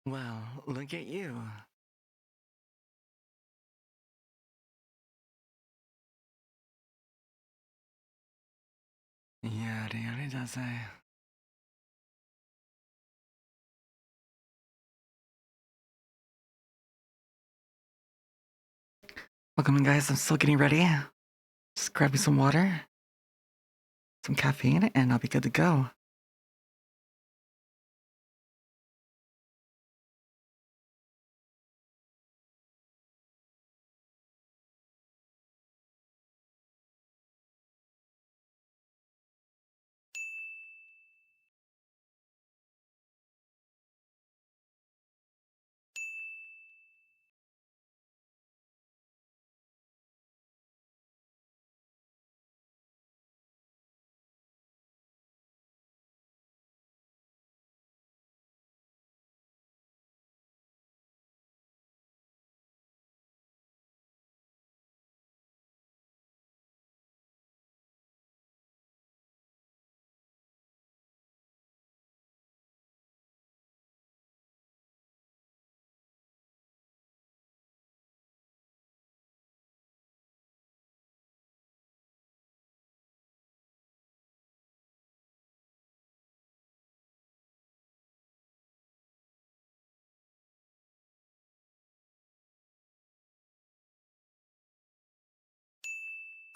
Well, look at you. Yeah, det gör det alltså. Welcome in, guys. I'm still getting ready. Just grab me some water, some caffeine, and I'll be good to go.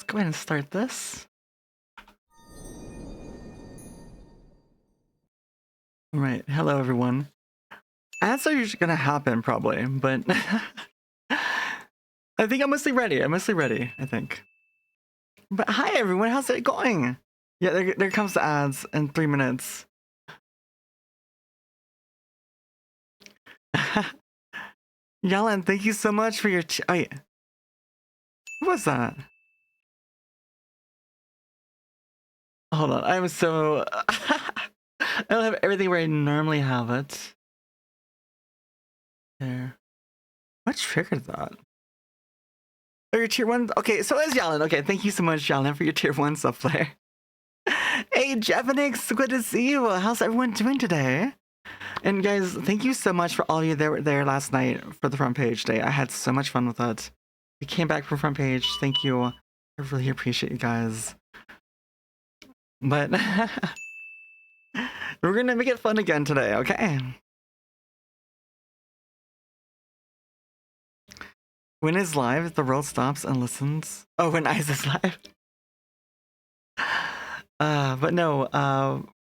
Let's go ahead and start this. All right. Hello, everyone. Ads are usually gonna happen, probably, but I think I'm mostly ready. I think. But hi, everyone. How's it going? Yeah, there comes the ads in 3 minutes. Yalan, thank you so much for your. Wait, who was that? Hold on, I'm so. I don't have everything where I normally have it. There. What triggered that? Oh, your tier 1? Okay, so is Yalan. Okay, thank you so much, Yalan, for your tier 1 sub player. Hey, Jevanix, good to see you. How's everyone doing today? And guys, thank you so much for all you that were there last night for the front page day. I had so much fun with it. We came back from front page. Thank you. I really appreciate you guys. But we're gonna make it fun again today, okay? When is live, the world stops and listens. Oh, when Ice is live. But no,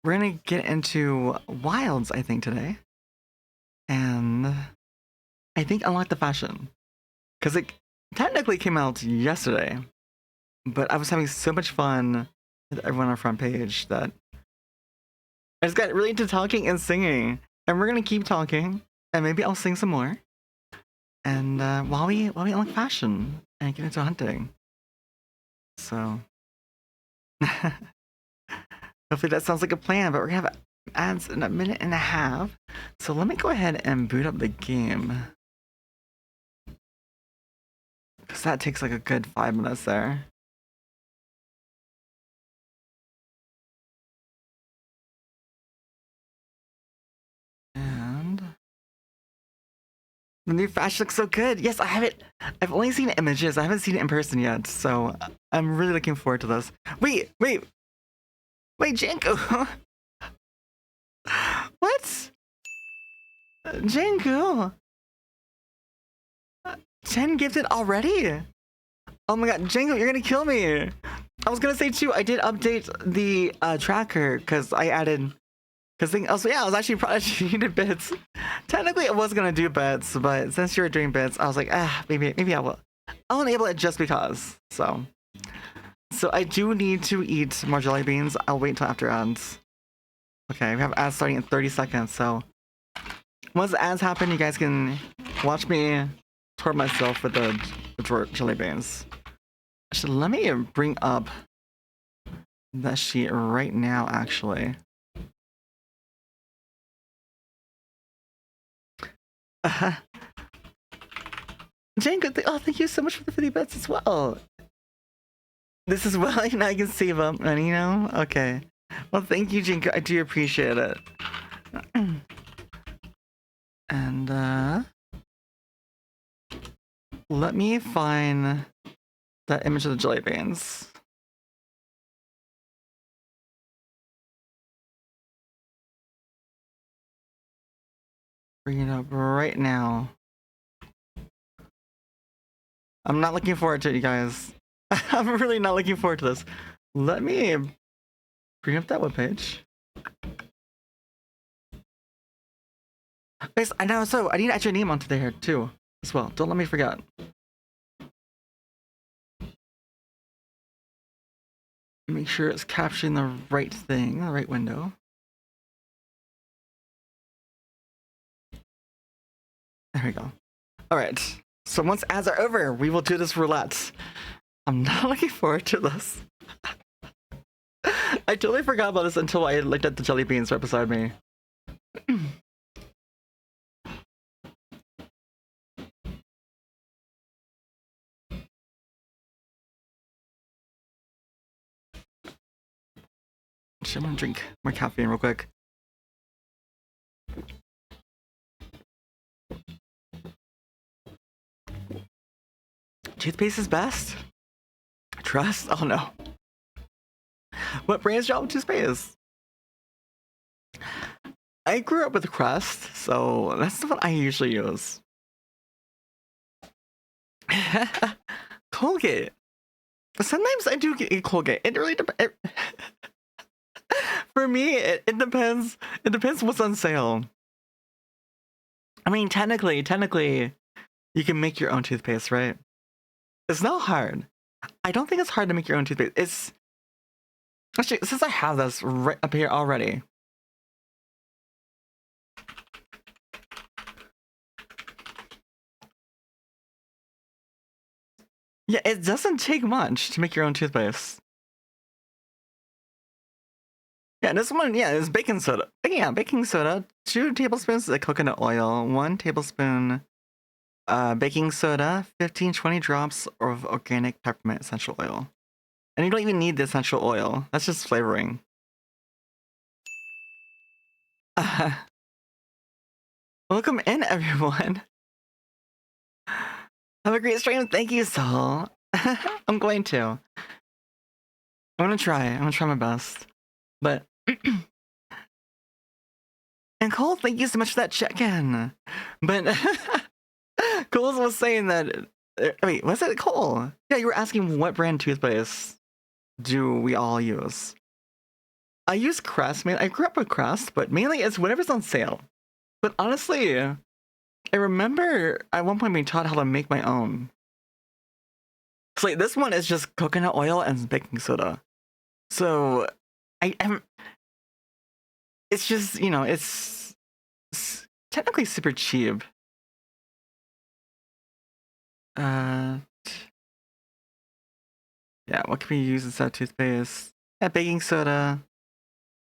we're gonna get into Wilds, I think, today. And I think Unlock the Fashion. Because it technically came out yesterday. But I was having so much fun with everyone on our front page that I just got really into talking and singing. And we're gonna keep talking. And maybe I'll sing some more. And while we unlock fashion and get into hunting. So hopefully that sounds like a plan, but we're gonna have ads in a minute and a half. So let me go ahead and boot up the game. Because that takes like a good 5 minutes there. And the new fashion looks so good. Yes, I have it. I've only seen images. I haven't seen it in person yet. So I'm really looking forward to this. Wait, Janko. What? Janko. 10 gifted already? Oh my god, Janko, you're gonna kill me. I was gonna say too, I did update the tracker because I added. Because I was actually probably needed bits. Technically, I was gonna do bits, but since you were doing bits, I was like, maybe I will. I'll enable it just because. So I do need to eat more jelly beans. I'll wait until after ads. Okay, we have ads starting in 30 seconds. So once the ads happen, you guys can watch me toward myself with the jelly beans. Actually, let me bring up that sheet right now, actually. Jane, good. Thank you so much for the 50 bits as well. This is well, now I can save up money now. Okay. Well, thank you, Jinko. I do appreciate it. And let me find that image of the jelly beans. Bring it up right now. I'm not looking forward to it, you guys. I'm really not looking forward to this. Let me bring up that webpage. Guys, I know, so I need to add your name onto there too, as well. Don't let me forget. Make sure it's capturing the right thing, the right window. There we go. All right. So once ads are over, we will do this roulette. I'm not looking forward to this. I totally forgot about this until I looked at the jelly beans right beside me. I'm gonna drink more caffeine real quick. Toothpaste is best? Trust? Oh no. What brand's your toothpaste? I grew up with Crest, so that's what I usually use. Colgate. Sometimes I do get Colgate. It really depends. For me, it depends. It depends what's on sale. I mean, technically, you can make your own toothpaste, right? It's not hard. I don't think it's hard to make your own toothpaste. It's actually, since I have this right up here already. Yeah, it doesn't take much to make your own toothpaste. Yeah, this one, yeah, is baking soda. Yeah, baking soda, 2 tablespoons of coconut oil, 1 tablespoon baking soda, 15-20 drops of organic peppermint essential oil. And you don't even need the essential oil. That's just flavoring. Welcome in, everyone. Have a great stream. Thank you, Sol. I'm going to. I'm gonna try my best. But and Cole, thank you so much for that check-in. But Cole was saying that. Wait, was it Cole? Yeah, you were asking what brand toothpaste do we all use? I use Crest. Man, I grew up with Crest, but mainly it's whatever's on sale. But honestly, I remember at one point being taught how to make my own. So like, this one is just coconut oil and baking soda. So I am. It's just, you know, it's technically super cheap. Yeah, what can we use instead of toothpaste? Yeah, baking soda,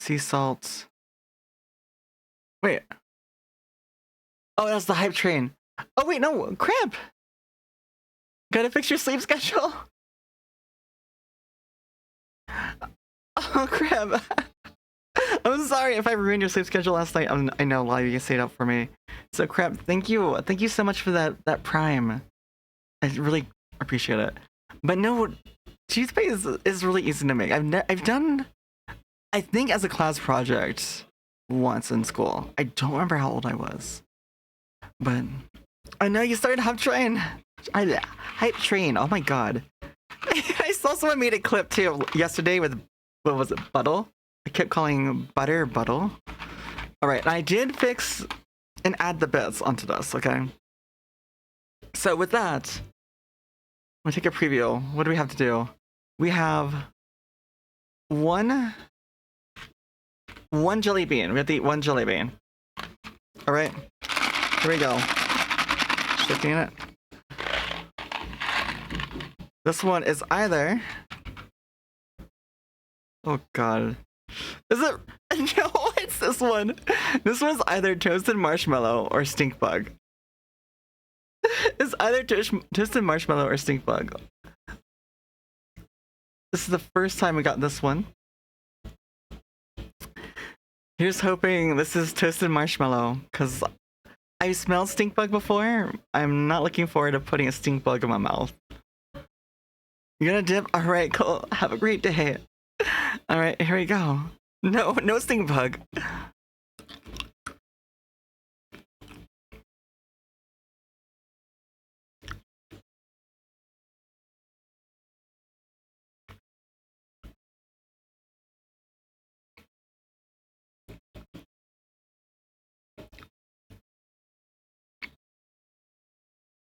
sea salt. Wait. Oh, that's the hype train. Oh wait, no, crap. Gotta fix your sleep schedule. Oh crap. I'm sorry if I ruined your sleep schedule last night. I know a lot of you stayed up for me. So crap, thank you so much for that prime. I really appreciate it. But no, toothpaste is really easy to make. I've done, I think, as a class project once in school. I don't remember how old I was, but I know you started Hype Train. Hype Train. Oh my god. I saw someone made a clip too yesterday with, what was it, Buttle? I kept calling Butter Buttle. Alright, I did fix and add the bits onto this, okay? So with that, I'm gonna take a preview. What do we have to do? We have one jelly bean. We have to eat 1 jelly bean. Alright, here we go. Sticking it. This one is either... Oh god. Is it? No, it's this one. This one's either toasted marshmallow or stink bug. It's either toasted marshmallow or stink bug. This is the first time we got this one. Here's hoping this is toasted marshmallow, because I smelled stink bug before. I'm not looking forward to putting a stink bug in my mouth. You're gonna dip? Alright, cool. Have a great day. Alright, here we go. No, no stink bug.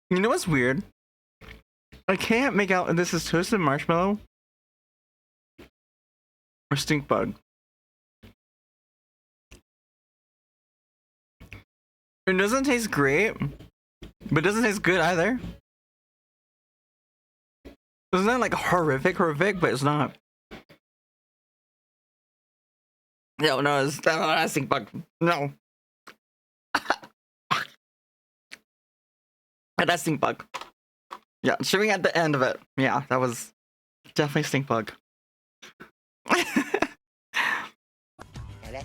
You know what's weird? I can't make out if this is toasted marshmallow or stink bug. It doesn't taste great, but it doesn't taste good either. It's not like horrific, but it's not. No, it's not a stink bug. No. That's stink bug. Yeah, showing at the end of it. Yeah, that was definitely stink bug. That's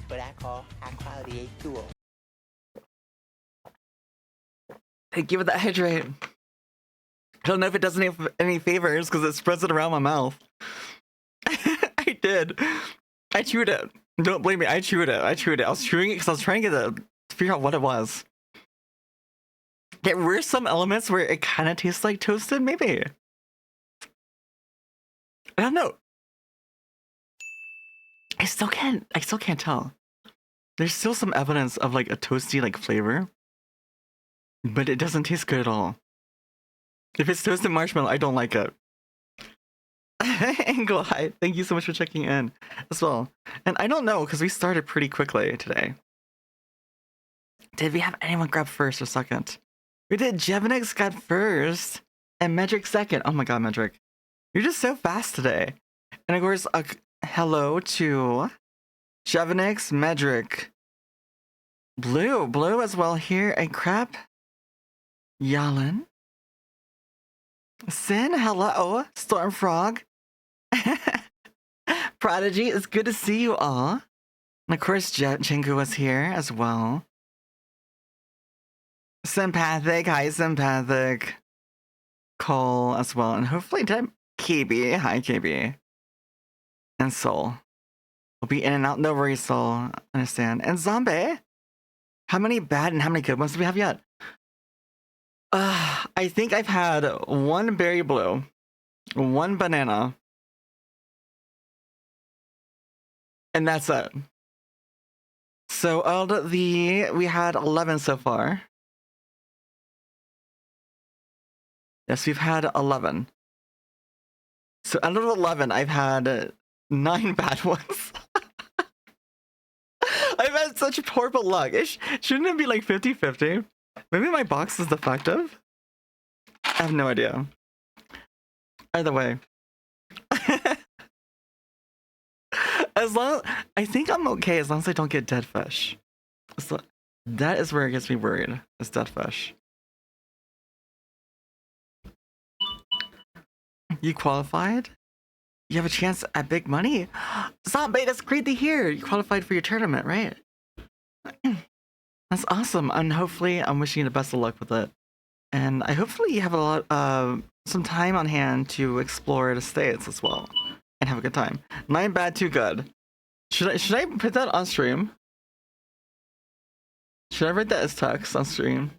what I call high-quality A2O. Hey, give it that hydrate. I don't know if it does any favors because it spreads it around my mouth. I did. I chewed it. Don't blame me. I chewed it. I was chewing it because I was trying to figure out what it was. There were some elements where it kind of tastes like toasted, maybe. I don't know. I still can't tell. There's still some evidence of like a toasty like flavor, but it doesn't taste good at all. If it's toasted marshmallow, I don't like it. Angle, hi. Thank you so much for checking in as well. And I don't know, because we started pretty quickly today. Did we have anyone grab first or second? We did. Jevenix got first and Medric second. Oh my god, Medric. You're just so fast today. And of course, hello to Jevenix, Medric, Blue as well here, and Crap, Yalin, Sin, hello, Stormfrog, Prodigy, it's good to see you all. And of course, Jingu was here as well. Sympathic, hi Sympathic. Cole as well, and hopefully KB, hi KB. And Soul. We'll be in and out, no worries, Soul. Understand. And Zombie. How many bad and how many good ones do we have yet? I think I've had one berry blue, one banana, and that's it. So we had 11 so far. Yes, we've had 11. So out of 11, I've had 9 bad ones. I've had such horrible luck. Shouldn't it be like 50-50? Maybe my box is defective? I have no idea. Either way. I think I'm okay as long as I don't get dead fish. So that is where it gets me worried, is dead fish. You qualified? You have a chance at big money? Zombie, that's great to hear. You qualified for your tournament, right? That's awesome. And hopefully, I'm wishing you the best of luck with it. And I hopefully you have a lot, some time on hand to explore the States as well. And have a good time. 9 bad, 2 good. Should I put that on stream? Should I write that as text on stream?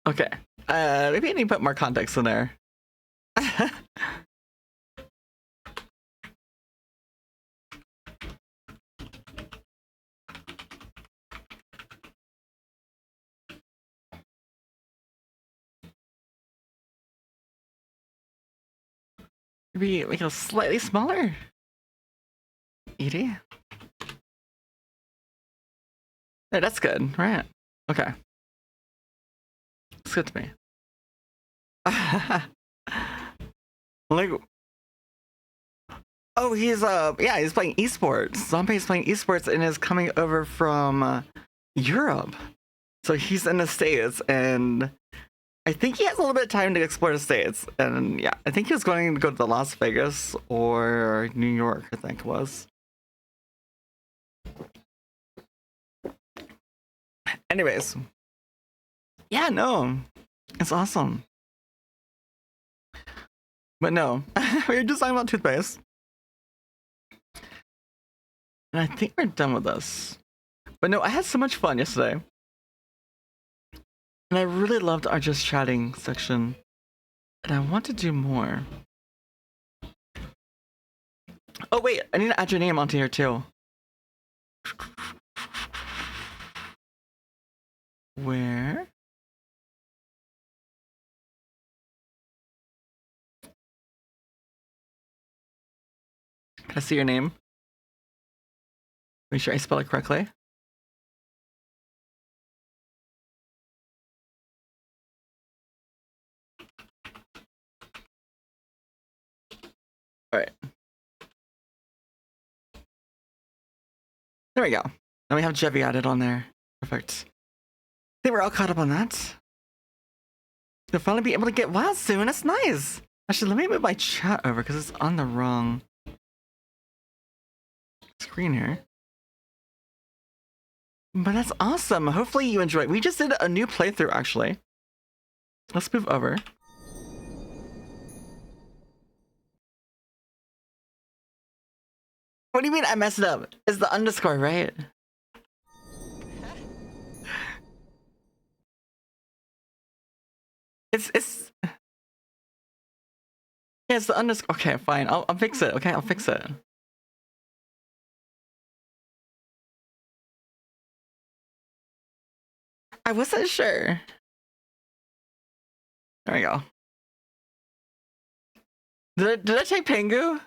Okay. Maybe I need to put more context in there. Maybe make it slightly smaller. Edie. Yeah, that's good, right? Okay. It's good to me. Like, oh, he's yeah, he's playing esports. Zombie's playing esports and is coming over from Europe. So he's in the States, and I think he has a little bit of time to explore the States. And yeah, I think he was going to go to Las Vegas or New York, I think it was. Anyways. Yeah, no. It's awesome. But no, we were just talking about toothpaste. And I think we're done with this. But no, I had so much fun yesterday. And I really loved our just chatting section. And I want to do more. Oh wait, I need to add your name onto here too. Where? Can I see your name? Make sure I spell it correctly. Alright. There we go. Now we have Jevy added on there. Perfect. I think we're all caught up on that. You'll finally be able to get wild soon. That's nice. Actually, let me move my chat over because it's on the wrong screen here. But that's awesome. Hopefully you enjoy it. We just did a new playthrough, actually. Let's move over. What do you mean I messed it up? It's the underscore, right? It's yeah, it's the underscore. Okay, fine. I'll fix it. Okay, I'll fix it. I wasn't sure. There we go. Did I take Pengu?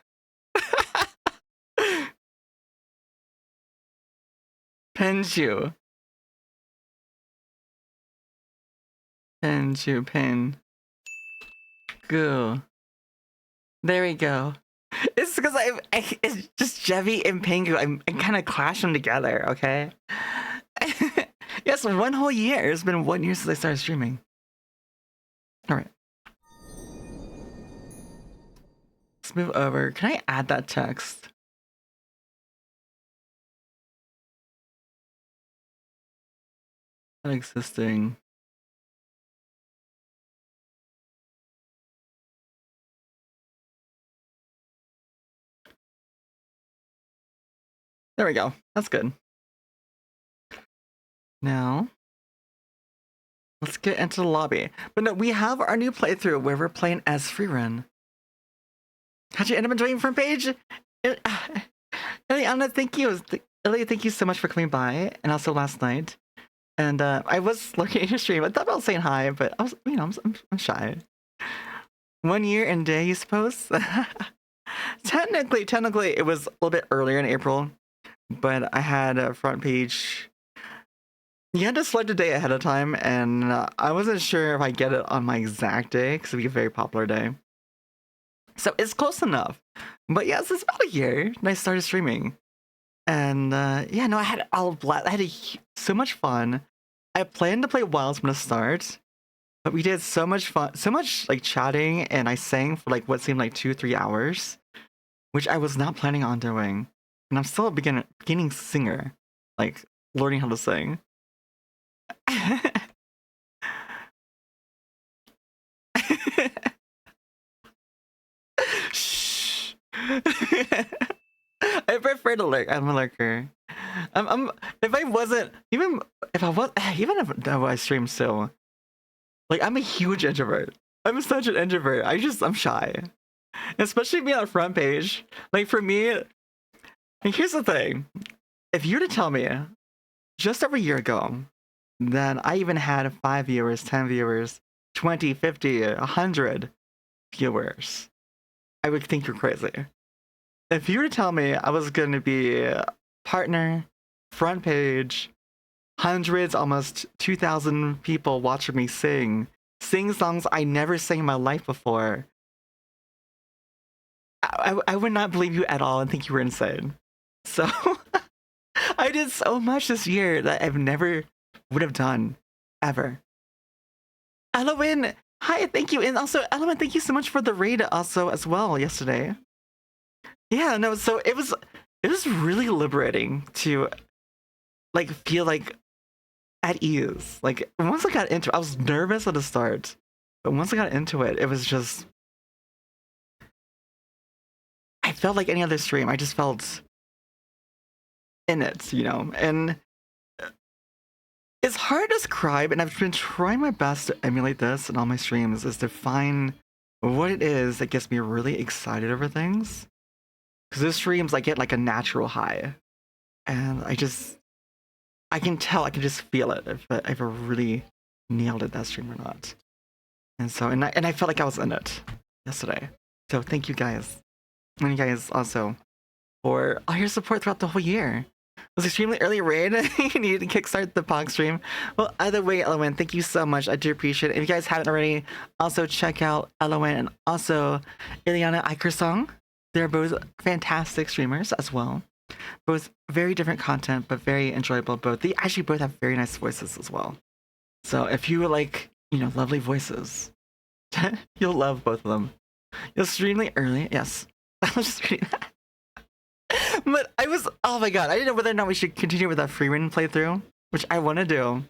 Penju. Penju, pen. Goo. There we go. It's because it's just Jevy and Pengu. I kind of clash them together, okay? Yes, 1 whole year. It's been 1 year since I started streaming. Alright. Let's move over. Can I add that text? Not existing. There we go. That's good. Now, let's get into the lobby. But no, we have our new playthrough where we're playing as Freerun. How'd you end up enjoying front page? Eliana, thank you. Elia, thank you so much for coming by, and also last night. And I was looking at your stream. I thought about saying hi, but I was, you know, I'm shy. 1 year and day, you suppose? Technically, it was a little bit earlier in April, but I had a front page. You had to select a day ahead of time, and I wasn't sure if I get it on my exact day because it'd be a very popular day. So it's close enough. But yes, it's about a year and I started streaming. And yeah, no, I had so much fun. I planned to play Wilds from the start, but we did so much fun, so much like chatting, and I sang for like what seemed like 2-3 hours, which I was not planning on doing. And I'm still a beginning singer, like learning how to sing. Shh. I prefer to lurk. I'm a lurker. If I wasn't, even if I stream still, like I'm a huge introvert. I'm such an introvert. I'm shy, especially being on front page. Like for me, and here's the thing: if you were to tell me just over a year ago that I even had 5 viewers, 10 viewers, 20, 50, 100 viewers, I would think you're crazy. If you were to tell me I was going to be partner, front page, hundreds, almost 2,000 people watching me sing songs I never sang in my life before, I would not believe you at all and think you were insane. So I did so much this year that I've never would have done ever. Elowen, hi, thank you. And also, Elowen, thank you so much for the raid also as well yesterday. Yeah, no, so it was really liberating to like feel like at ease. Like once I got into it, I was nervous at the start, but once I got into it, it was just I felt like any other stream. I just felt in it, you know, and it's hard to describe, and I've been trying my best to emulate this in all my streams, is to find what it is that gets me really excited over things. Because those streams, I get like a natural high, and I can tell, I can just feel it if I really nailed it that stream or not. And so, and I felt like I was in it yesterday. So thank you guys, and you guys also for all your support throughout the whole year. It was extremely early raid. You needed to kickstart the POG stream. Well, either way, Elowen, thank you so much. I do appreciate it. If you guys haven't already, also check out Elowen and also Ileana Ikersong. They're both fantastic streamers as well. Both very different content, but very enjoyable. Both they actually both have very nice voices as well. So if you like, you know, lovely voices, you'll love both of them. You're extremely early. Yes, I was just reading that. But I was, oh my god, I didn't know whether or not we should continue with that free win playthrough, which I want to do.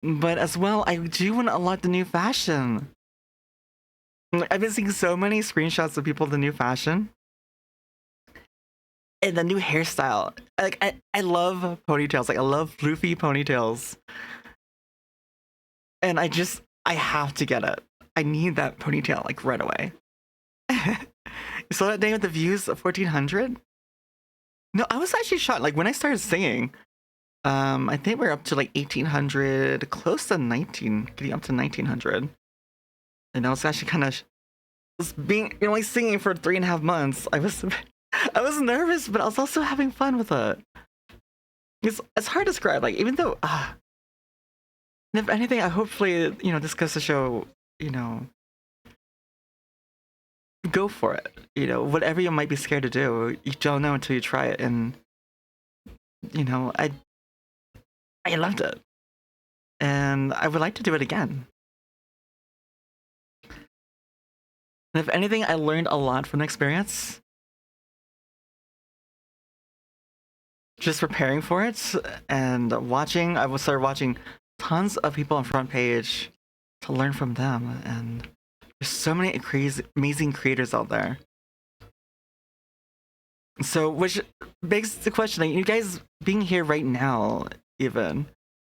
But as well, I do want to unlock the new fashion. I've been seeing so many screenshots of people in the new fashion. And the new hairstyle. Like, I love ponytails. Like, I love floofy ponytails. And I have to get it. I need that ponytail, like, right away. You saw that day with the views of 1,400? No, I was actually shocked. Like, when I started singing, I think we're up to, like, 1,800, close to 19, getting up to 1,900. And I was actually kind of being, you know, like, singing for 3.5 months. I was nervous, but I was also having fun with it. It's hard to describe. Like, even though, if anything, I hopefully, you know, this goes to show, you know, go for it. You know, whatever you might be scared to do, you don't know until you try it. And, you know, I loved it. And I would like to do it again. And if anything, I learned a lot from the experience. Just preparing for it and watching, I started watching tons of people on front page to learn from them, and there's so many crazy, amazing creators out there. So, which begs the question, like, you guys being here right now, even,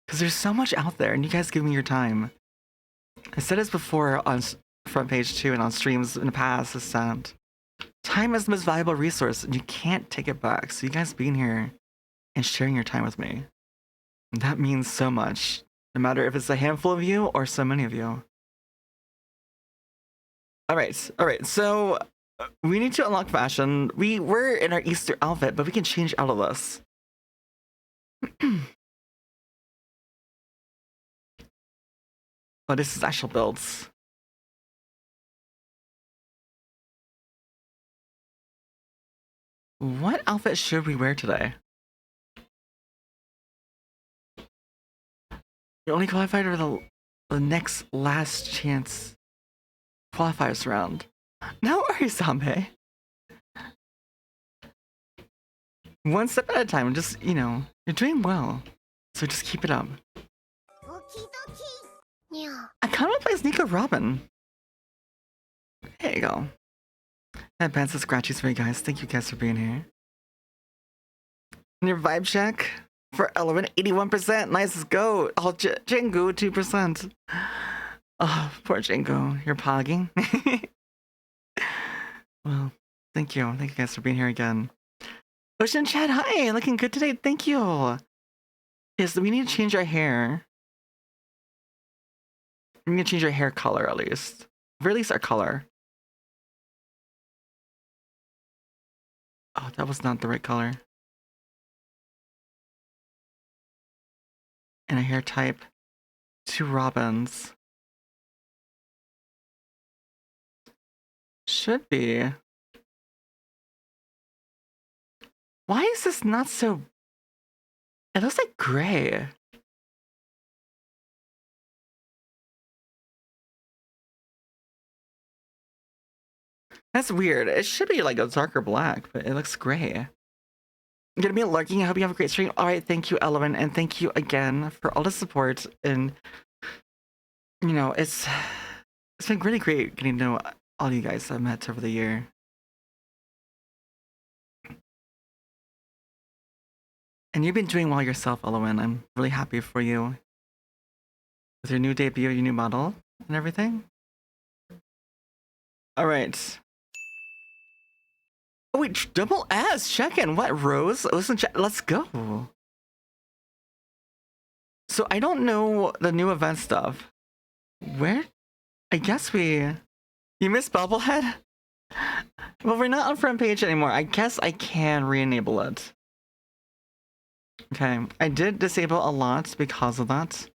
because there's so much out there, and you guys give me your time. I said this before on front page too, and on streams in the past, is that time is the most valuable resource, and you can't take it back. So you guys being here and sharing your time with me, that means so much, no matter if it's a handful of you or so many of you. All right, so we need to unlock fashion. We were in our Easter outfit, but we can change out of this. Oh, this is actual builds. What outfit should we wear today? You're only qualified for the next last chance qualifiers round. No worries, Zambe. One step at a time, just, you know, you're doing well. So just keep it up. I kind of play Nico Robin. There you go. And pants and scratchies for you guys. Thank you guys for being here. And your vibe check for Element 81%. Nice, let's go. Oh, Jingu 2%. Oh, poor Jingu. You're pogging. Well, thank you. Thank you guys for being here again. Ocean Chat, hi. Looking good today. Thank you. Yes, we need to change our hair. We need to change our hair color at least. Or at least our color. Oh, that was not the right color. And a hair type. 2 robins. Should be. Why is this not so... It looks like gray. That's weird. It should be like a darker black, but it looks gray. I'm gonna be lurking. I hope you have a great stream. All right, thank you, Elowen, and thank you again for all the support. And you know, it's been really great getting to know all you guys I've met over the year. And you've been doing well yourself, Elowen. I'm really happy for you with your new debut, your new model, and everything. All right. Oh wait, double S, check in. What, Rose? Listen, let's go. So I don't know the new event stuff. Where? I guess you missed Bubblehead? Well, we're not on front page anymore. I guess I can re-enable it. Okay, I did disable a lot because of that.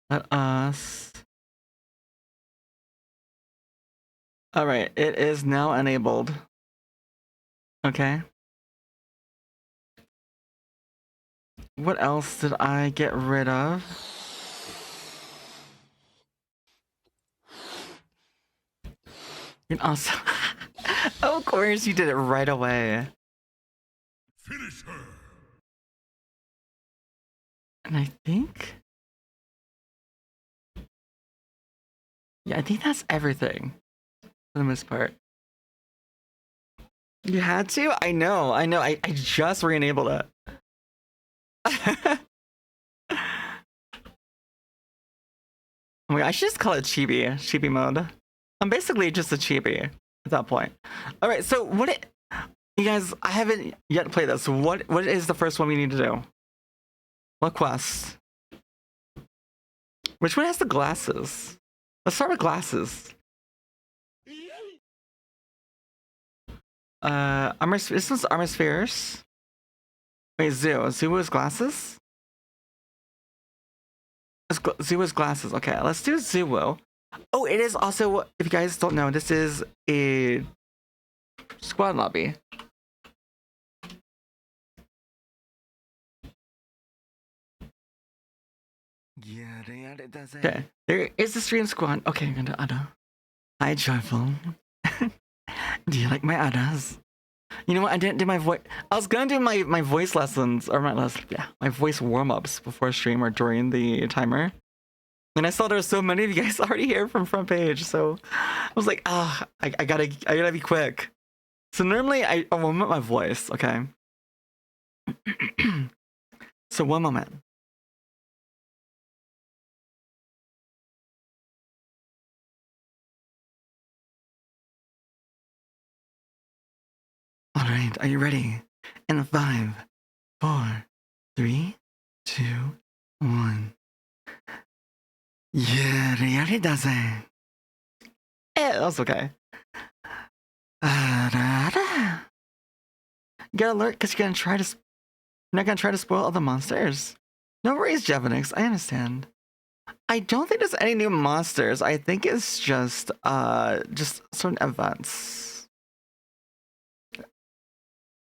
Let us... Alright, it is now enabled. Okay. What else did I get rid of? You can also... Of course, you did it right away. Finish her. And I think... Yeah, I think that's everything. For the most part. You had to? I know. I just re-enabled it. Oh my God, I should just call it chibi mode. I'm basically just a chibi at that point. All right, so you guys, I haven't yet played this. What is the first one we need to do? What quest? Which one has the glasses? Let's start with glasses. This one's armor spheres. Wait, Zoo has glasses? Zoo has glasses. Okay, let's do Zoo. Oh, it is also, if you guys don't know, this is a squad lobby. Okay, there is the stream squad. Okay, I'm gonna Ada. Hi, Joyful. Do you like my Adas? You know what? I didn't do my voice. I was gonna do my voice lessons or my voice warm-ups before stream or during the timer. And I saw there were so many of you guys already here from front page, so I was like, I gotta be quick. So normally I warm up my voice, okay? So one moment. All right, are you ready? In 5, 4, 3, 2, 1. Yeah, really doesn't. That's okay. You gotta alert because you're not gonna try to spoil all the monsters. No worries, Javanix, I understand. I don't think there's any new monsters. I think it's just certain events.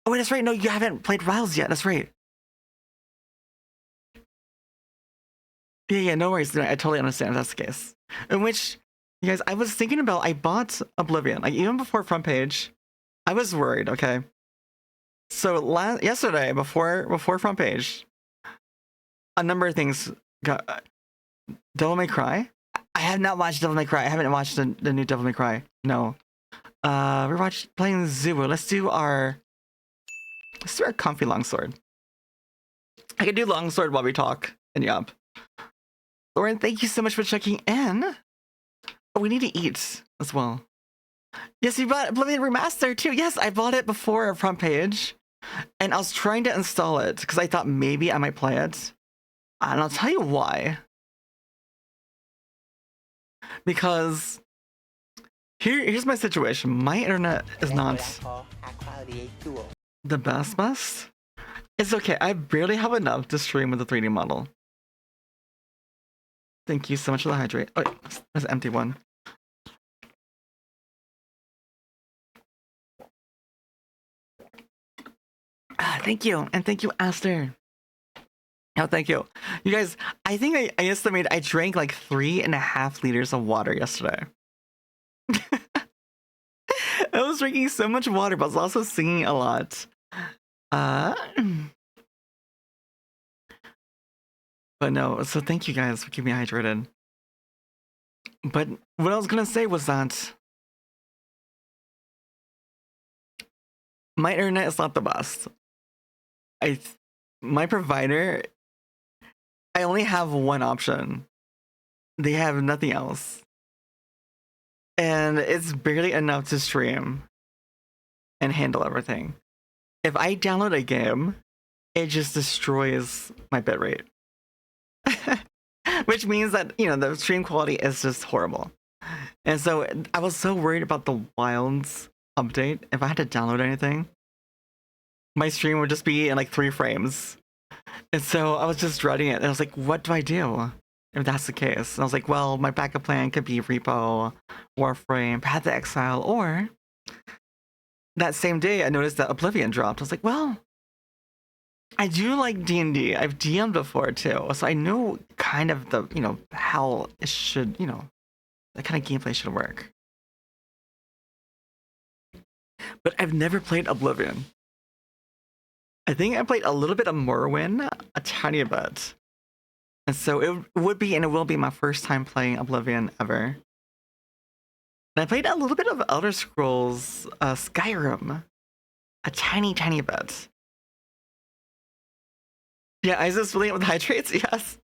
Oh wait, that's right. No, you haven't played Riles yet. That's right. Yeah, no worries. I totally understand if that's the case. In which, you guys, I was thinking about, I bought Oblivion. Like, even before front page, I was worried, okay? So, yesterday, before front page, a number of things got... Devil May Cry? I have not watched Devil May Cry. I haven't watched the new Devil May Cry. No. We're playing Zulu. Let's do our comfy longsword. I can do longsword while we talk. And yup. Lauren, thank you so much for checking in. Oh, we need to eat as well. Yes, you bought Oblivion Remaster too. Yes, I bought it before our front page. And I was trying to install it because I thought maybe I might play it. And I'll tell you why. because here's my situation. My internet is not High quality A2O. the best. It's okay. I barely have enough to stream with the 3D model. Thank you so much for the hydrate. Oh, there's an empty one. Thank you, and thank you, Aster. Oh, thank you. You guys, I think I estimate I drank like 3.5 liters of water yesterday. I was drinking so much water, but I was also singing a lot. But no, so thank you guys for keeping me hydrated. But what I was gonna say was that my internet is not the best. My provider, I only have one option. They have nothing else. And it's barely enough to stream and handle everything. If I download a game, it just destroys my bitrate. Which means that, you know, the stream quality is just horrible. And so I was so worried about the Wilds update. If I had to download anything, my stream would just be in like 3 frames. And so I was just dreading it. And I was like, what do I do if that's the case? And I was like, well, my backup plan could be Repo, Warframe, Path to Exile, or that same day I noticed that Oblivion dropped. I was like, well, I do like D&D. I've DM'd before too. So I know kind of the, you know, how it should, you know, that kind of gameplay should work. But I've never played Oblivion. I think I played a little bit of Morrowind, a tiny bit. And so it would be and it will be my first time playing Oblivion ever. And I played a little bit of Elder Scrolls Skyrim, a tiny bit. Yeah, I was just filling it with hydrates, yes.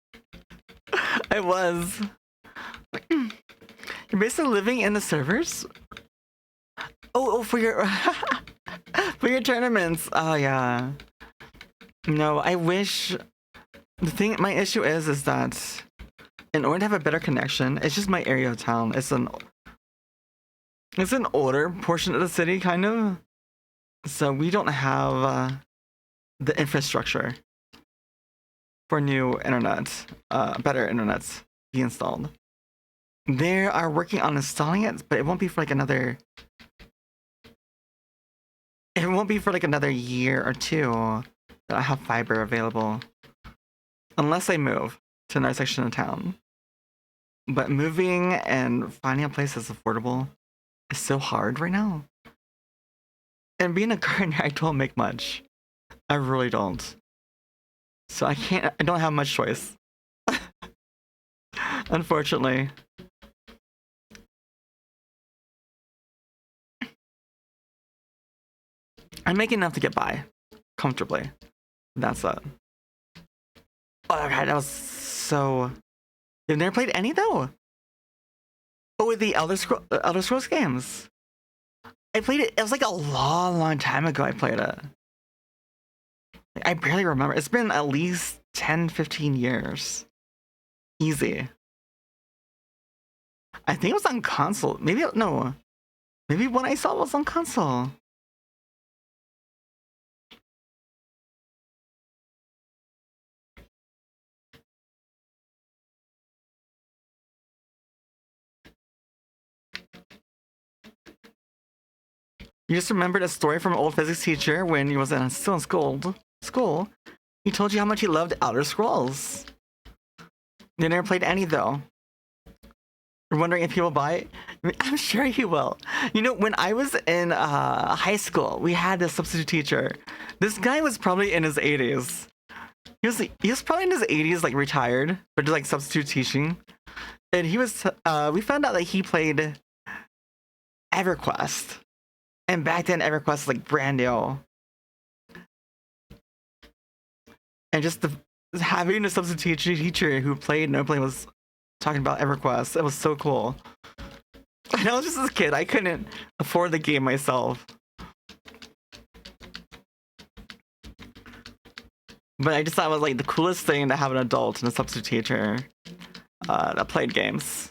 I was. You're basically living in the servers? Oh, for your for your tournaments. Oh yeah. No, I wish. The thing, my issue is that in order to have a better connection, it's just my area of town. It's an older portion of the city, kind of. So we don't have the infrastructure for new internet, better internet to be installed. They are working on installing it, but it won't be for like another. It won't be for like another year or 2 that I have fiber available. Unless I move to another section of town. But moving and finding a place that's affordable is so hard right now. And being a gardener, I don't make much. I really don't. So I don't have much choice. Unfortunately. I make enough to get by comfortably. That's it. Oh god, that was so. You've never played any though. Oh, with the Elder Scrolls games. I played it. It was like a long time ago. I played it. I barely remember. It's been at least 10-15 years. Easy. I think it was on console. Maybe no. Maybe when I saw it was on console. You just remembered a story from an old physics teacher when he was still in school. He told you how much he loved Elder Scrolls. You never played any though. You're wondering if he will buy it? I'm sure he will. You know, when I was in high school, we had a substitute teacher. This guy was probably in his 80s. He was probably in his 80s, like retired, but just like substitute teaching. And he was. We found out that he played EverQuest. And back then, EverQuest was like brand new. And just having a substitute teacher who played and nobody was talking about EverQuest, it was so cool. And I was just a kid, I couldn't afford the game myself. But I just thought it was like the coolest thing to have an adult and a substitute teacher that played games.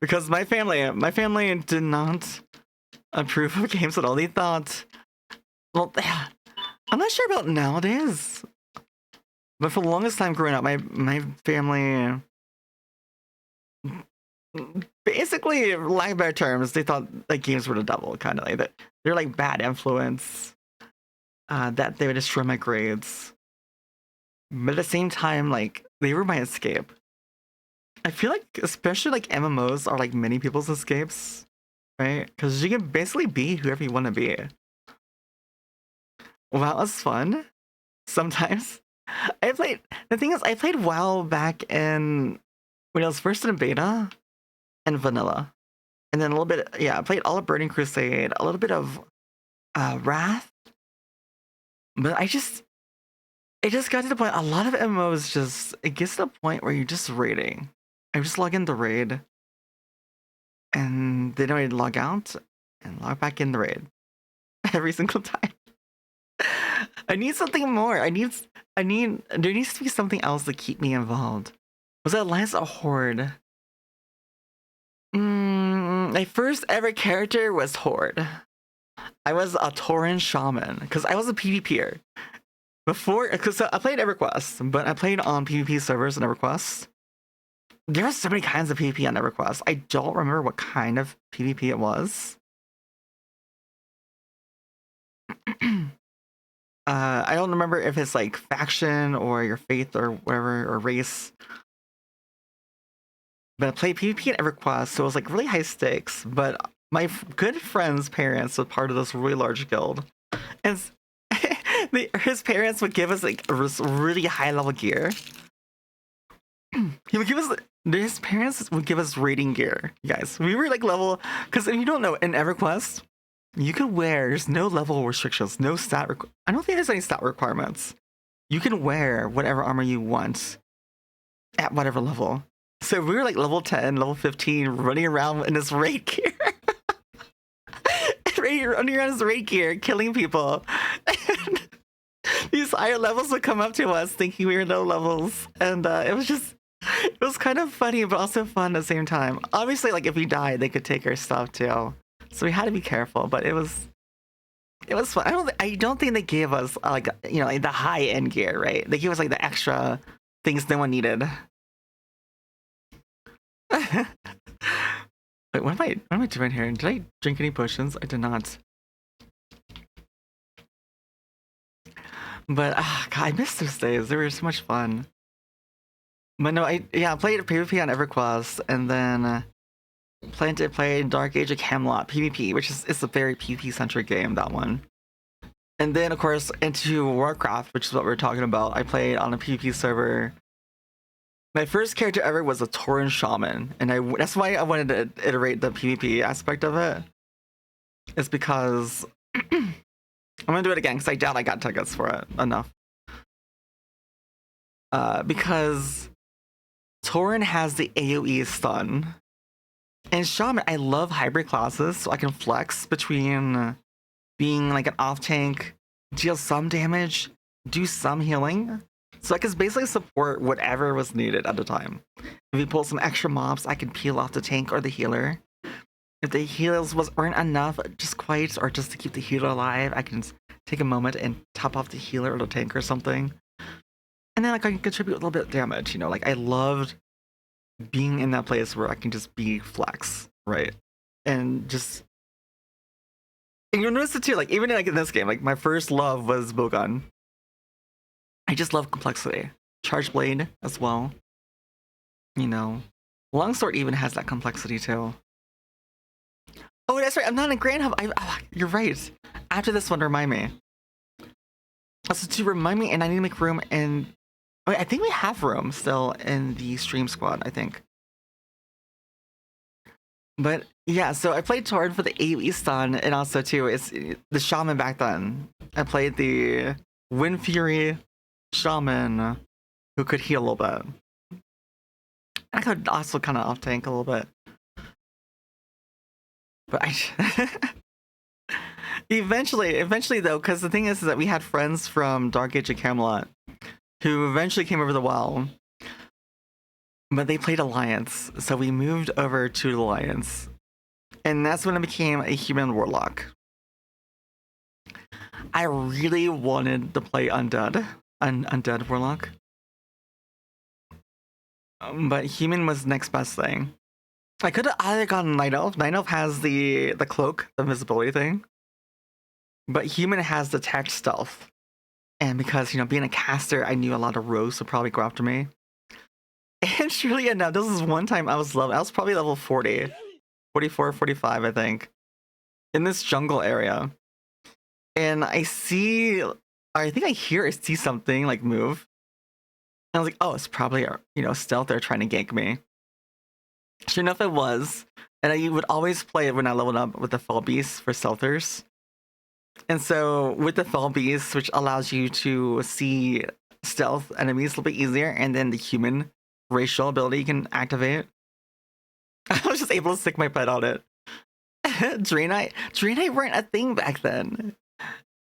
because my family did not approve of games at all. They thought, well, I'm not sure about nowadays, but for the longest time growing up, my family, basically, lack of better terms, they thought like games were the devil, kind of like that. They're like bad influence. That they would destroy my grades, but at the same time, like they were my escape. I feel like, especially like MMOs are like many people's escapes, right? Because you can basically be whoever you want to be. WoW was fun. Sometimes the thing is, I played WoW back in when it was first in beta and vanilla, and then a little bit. Yeah, I played all of Burning Crusade, a little bit of Wrath, but it just got to the point. A lot of MMOs it gets to the point where you're just raiding. I just log in the raid, and then I log out and log back in the raid every single time. I need something more. There needs to be something else to keep me involved. Was that Alliance or Horde? My first ever character was Horde. I was a Tauren Shaman because I was a PvPer. Because I played EverQuest, but I played on PvP servers in EverQuest. There are so many kinds of PvP on EverQuest. I don't remember what kind of PvP it was. I don't remember if it's like faction or your faith or whatever, or race. But I played PvP at EverQuest, so it was like really high stakes. But my good friend's parents were part of this really large guild. And his parents would give us like really high level gear. His parents would give us raiding gear, you guys. We were like level, because if you don't know, in EverQuest, you can wear, there's no level restrictions, no stat, I don't think there's any stat requirements. You can wear whatever armor you want at whatever level. So we were like level 10, level 15, running around in this raid gear. Running around this raid gear, killing people. And these higher levels would come up to us thinking we were low levels. And it was kind of funny, but also fun at the same time. Obviously, like if we died, they could take our stuff too. So we had to be careful, but it was fun. I don't think they gave us like like the high end gear, right? They gave us like the extra things no one needed. Wait, what am I doing here? Did I drink any potions? I did not. But God, I miss those days. They were so much fun. But no, I played PvP on EverQuest, and then planned to play Dark Age of Camelot PvP, which is a very PvP centric game, that one. And then of course into Warcraft, which is what we're talking about. I played on a PvP server. My first character ever was a Tauren Shaman, and that's why I wanted to iterate the PvP aspect of it. It's because I'm gonna do it again because I doubt I got tickets for it enough. Because Tauren has the AoE stun. And Shaman, I love hybrid classes, so I can flex between being like an off tank, deal some damage, do some healing. So I can basically support whatever was needed at the time. If we pull some extra mobs, I can peel off the tank or the healer. If the heals weren't enough, just quite, or just to keep the healer alive, I can take a moment and top off the healer or the tank or something. And then like I can contribute a little bit of damage, like I loved being in that place where I can just be flex, right? And you'll notice it too, like even like in this game, like my first love was bowgun. I just love complexity. Charge blade as well. Longsword even has that complexity too. Oh, that's right. I'm not in Grand Hub. You're right. After this one, remind me. Also, to remind me, and I need to make room in. I think we have room still in the stream squad, I think. But yeah, so I played Tauren for the AoE stun, and also too, it's the Shaman back then. I played the Wind Fury Shaman who could heal a little bit. I could also kind of off tank a little bit. But eventually though, because the thing is that we had friends from Dark Age of Camelot who eventually came over the WoW. but they played Alliance, so we moved over to Alliance. And that's when I became a human warlock. I really wanted to play undead warlock. But human was the next best thing. I could have either gotten Night Elf. Night Elf has the cloak, the invisibility thing. But human has the tech stealth. And because, being a caster, I knew a lot of rogues would probably go after me. And surely enough, this is one time I was probably level 40. 44, 45, I think. In this jungle area. And I see something like move. And I was like, oh, it's probably, stealth. They're trying to gank me. Sure enough, it was. And I would always play it when I leveled up with the Fell Beast for stealthers. And so with the Fell Beast, which allows you to see stealth enemies a little bit easier, and then the human racial ability you can activate. I was just able to stick my pet on it. Draenei weren't a thing back then.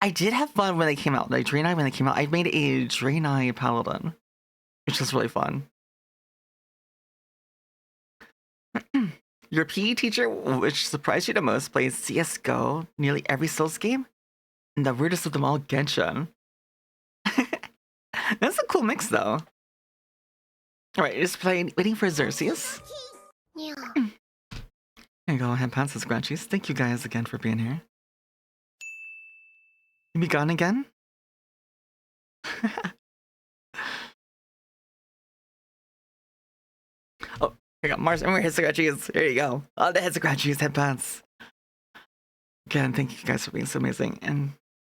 I did have fun when they came out. Like Draenei, when they came out, I made a Draenei Paladin, which was really fun. Your PE teacher, which surprised you the most, plays CSGO nearly every Souls game, and the weirdest of them all, Genshin. That's a cool mix, though. Alright, just waiting for Xerxes. Yeah. There you go, Headpants and Scratchies. Thank you guys again for being here. You be gone again? Oh, here you go, Mars, and we're head scratchies. There you go. All the head scratchies, Headpants. Again, thank you guys for being so amazing and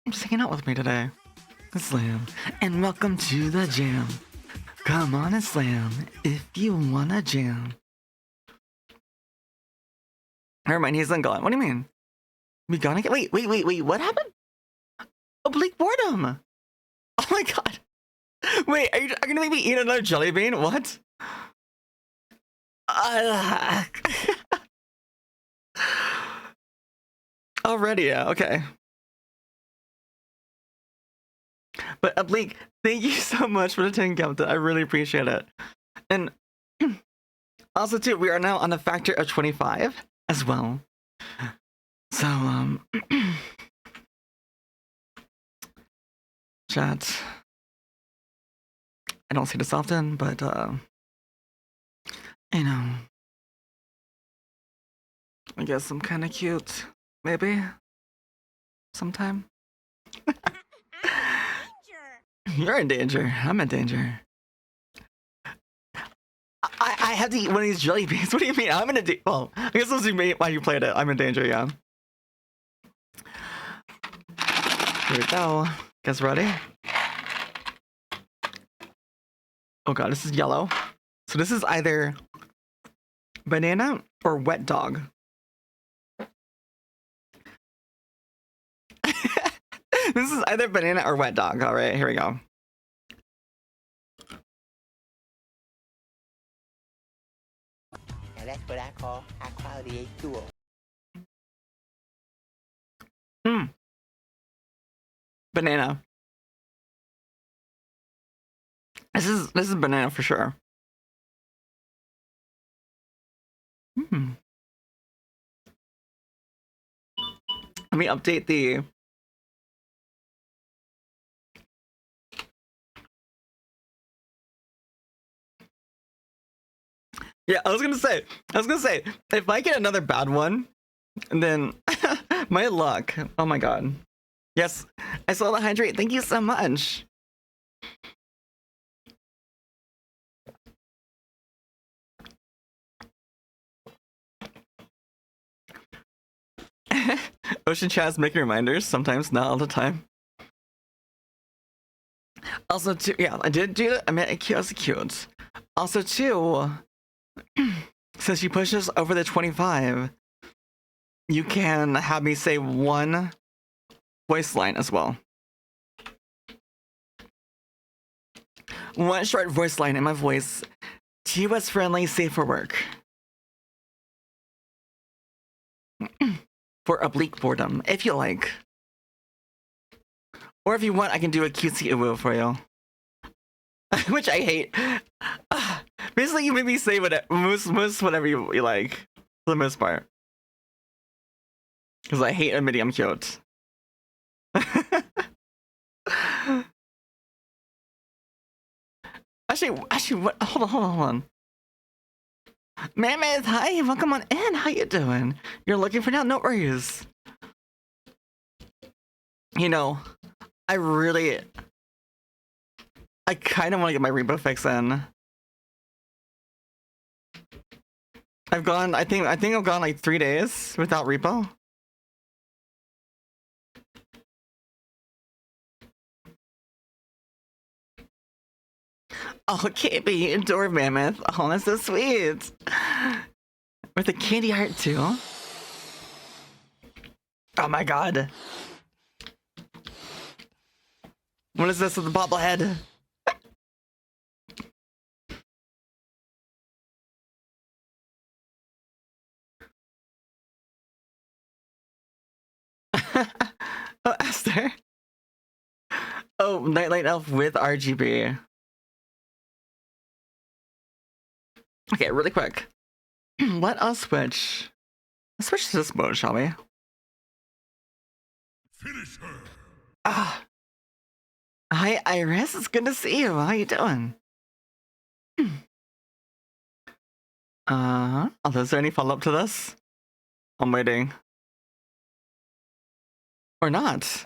just hanging out with me today. Slam. And welcome to the jam. Come on and slam if you wanna jam. Never mind, he's gone. What do you mean? We gone again? Wait, what happened? Oblique boredom! Oh my god! Wait, are you gonna make me eat another jelly bean? What? Already, yeah, okay. But Oblique, thank you so much for the 10 Captain. I really appreciate it. And also too, we are now on a factor of 25 as well. So, chat. I don't see this often, but I guess I'm kind of cute. Maybe sometime. You're in danger. I'm in danger. I have to eat one of these jelly beans. What do you mean? I'm in a danger. Well, I guess that's why you played it. I'm in danger, yeah. Here we go. Guys ready? Oh god, this is yellow. So this is either banana or wet dog. This is either banana or wet dog. All right, here we go. Now that's what I call high quality H2O. Banana. This is banana for sure. Let me update the. Yeah, I was gonna say, if I get another bad one, then my luck. Oh my god. Yes, I saw the hydrate. Thank you so much. Ocean chat's making reminders, sometimes, not all the time. Also, too, yeah, I did do it. I mean, it was cute. Also, too, since she pushes over the 25, you can have me say one voice line as well. One short voice line in my voice. TOS friendly, safe for work. For oblique boredom, if you like. Or if you want, I can do a cutesy uwu for you. Which I hate. Basically, you made me say whatever you like, for the most part. Because I hate admitting I'm cute. Actually, what? Hold on. Mammoth, hi, welcome on in. How you doing? You're looking for now? No worries. You know, I kind of want to get my repo fix in. I think I've gone like 3 days without repo. Oh, KB, you adore Mammoth. Oh, that's so sweet. With a candy heart too. Oh my god. What is this with the bobblehead? Oh, Esther. Oh, Nightlight Elf with RGB. Okay, really quick. Let us switch. Let's switch to this mode, shall we? Finish her. Ah. Hi, Iris. It's good to see you. How you doing? Oh, is there any follow-up to this? I'm waiting. Or not.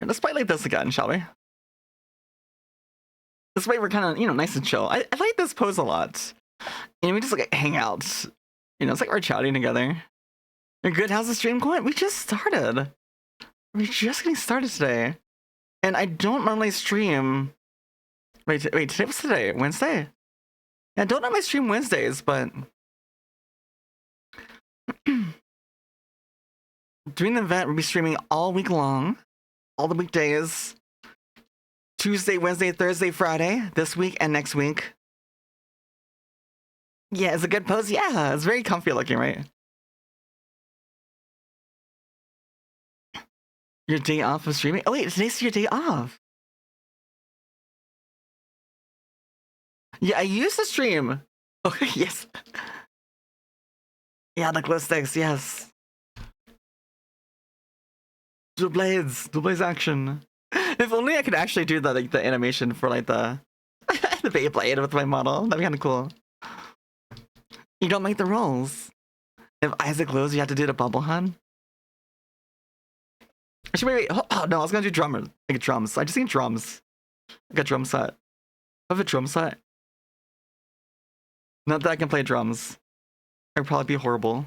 Let's play like this again, shall we? This way we're kind of, nice and chill. I like this pose a lot. We just like hang out. It's like we're chatting together. You're good? How's the stream going? We just started. We're just getting started today. And I don't normally stream. Wait, today was today? Wednesday? Yeah, I don't normally stream Wednesdays, but during the event, we'll be streaming all week long. All the weekdays. Tuesday, Wednesday, Thursday, Friday. This week and next week. Yeah, it's a good pose. Yeah, it's very comfy looking, right? Your day off of streaming? Oh wait, today's your day off. Yeah, I used to stream. Oh, yes. Yeah, the glow sticks, yes. Dual blades action. If only I could actually do the the animation for like the the Beyblade with my model. That'd be kind of cool. You don't make the rolls. If Isaac glows, you have to do the bubble hun. Actually, wait. Oh no, I was gonna do drummer. Like drums. I just need drums. Like a drum set. I have a drum set. Not that I can play drums. I'd probably be horrible.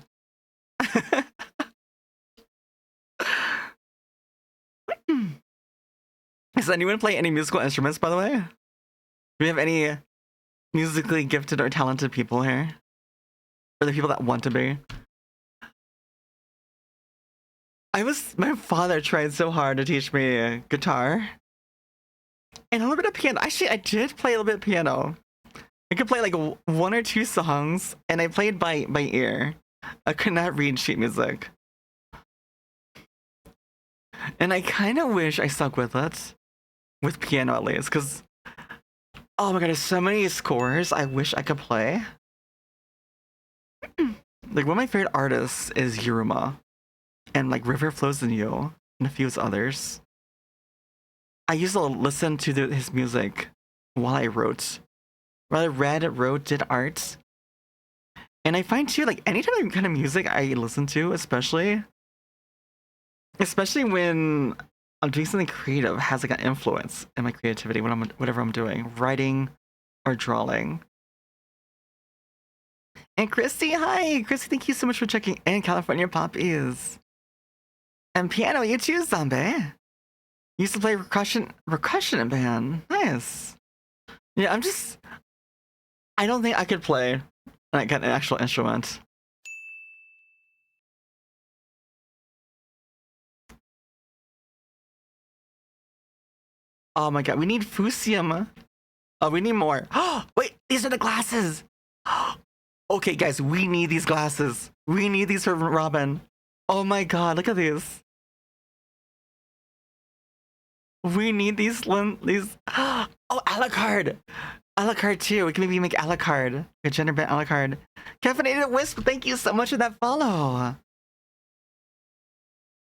Does anyone play any musical instruments, by the way? Do we have any musically gifted or talented people here? Or the people that want to be? My father tried so hard to teach me guitar. And a little bit of piano. Actually, I did play a little bit of piano. I could play like 1 or 2 songs, and I played by ear. I could not read sheet music. And I kind of wish I stuck with it. With piano at least, because oh my god, there's so many scores I wish I could play. Like one of my favorite artists is Yuruma. And like River Flows in You and a few others. I used to listen to his music while I wrote. While I read, wrote, did art. And I find too, like anytime kind of music I listen to, especially when I'm doing something creative, has like an influence in my creativity when whatever I'm doing, writing or drawing. And Christy, hi! Christy, thank you so much for checking in. California Poppies. And piano, you too, Zombie. Used to play percussion in band. Nice. Yeah, I don't think I could play like an actual instrument. Oh my god, we need fusium. Oh, we need more. Oh, wait, these are the glasses. Okay, guys, we need these glasses. We need these for Robin. Oh my god, look at these. We need these these. Oh, a la carte. A la carte too. We can maybe make a la carte. A gender bent a la carte. Caffeinated Wisp, thank you so much for that follow.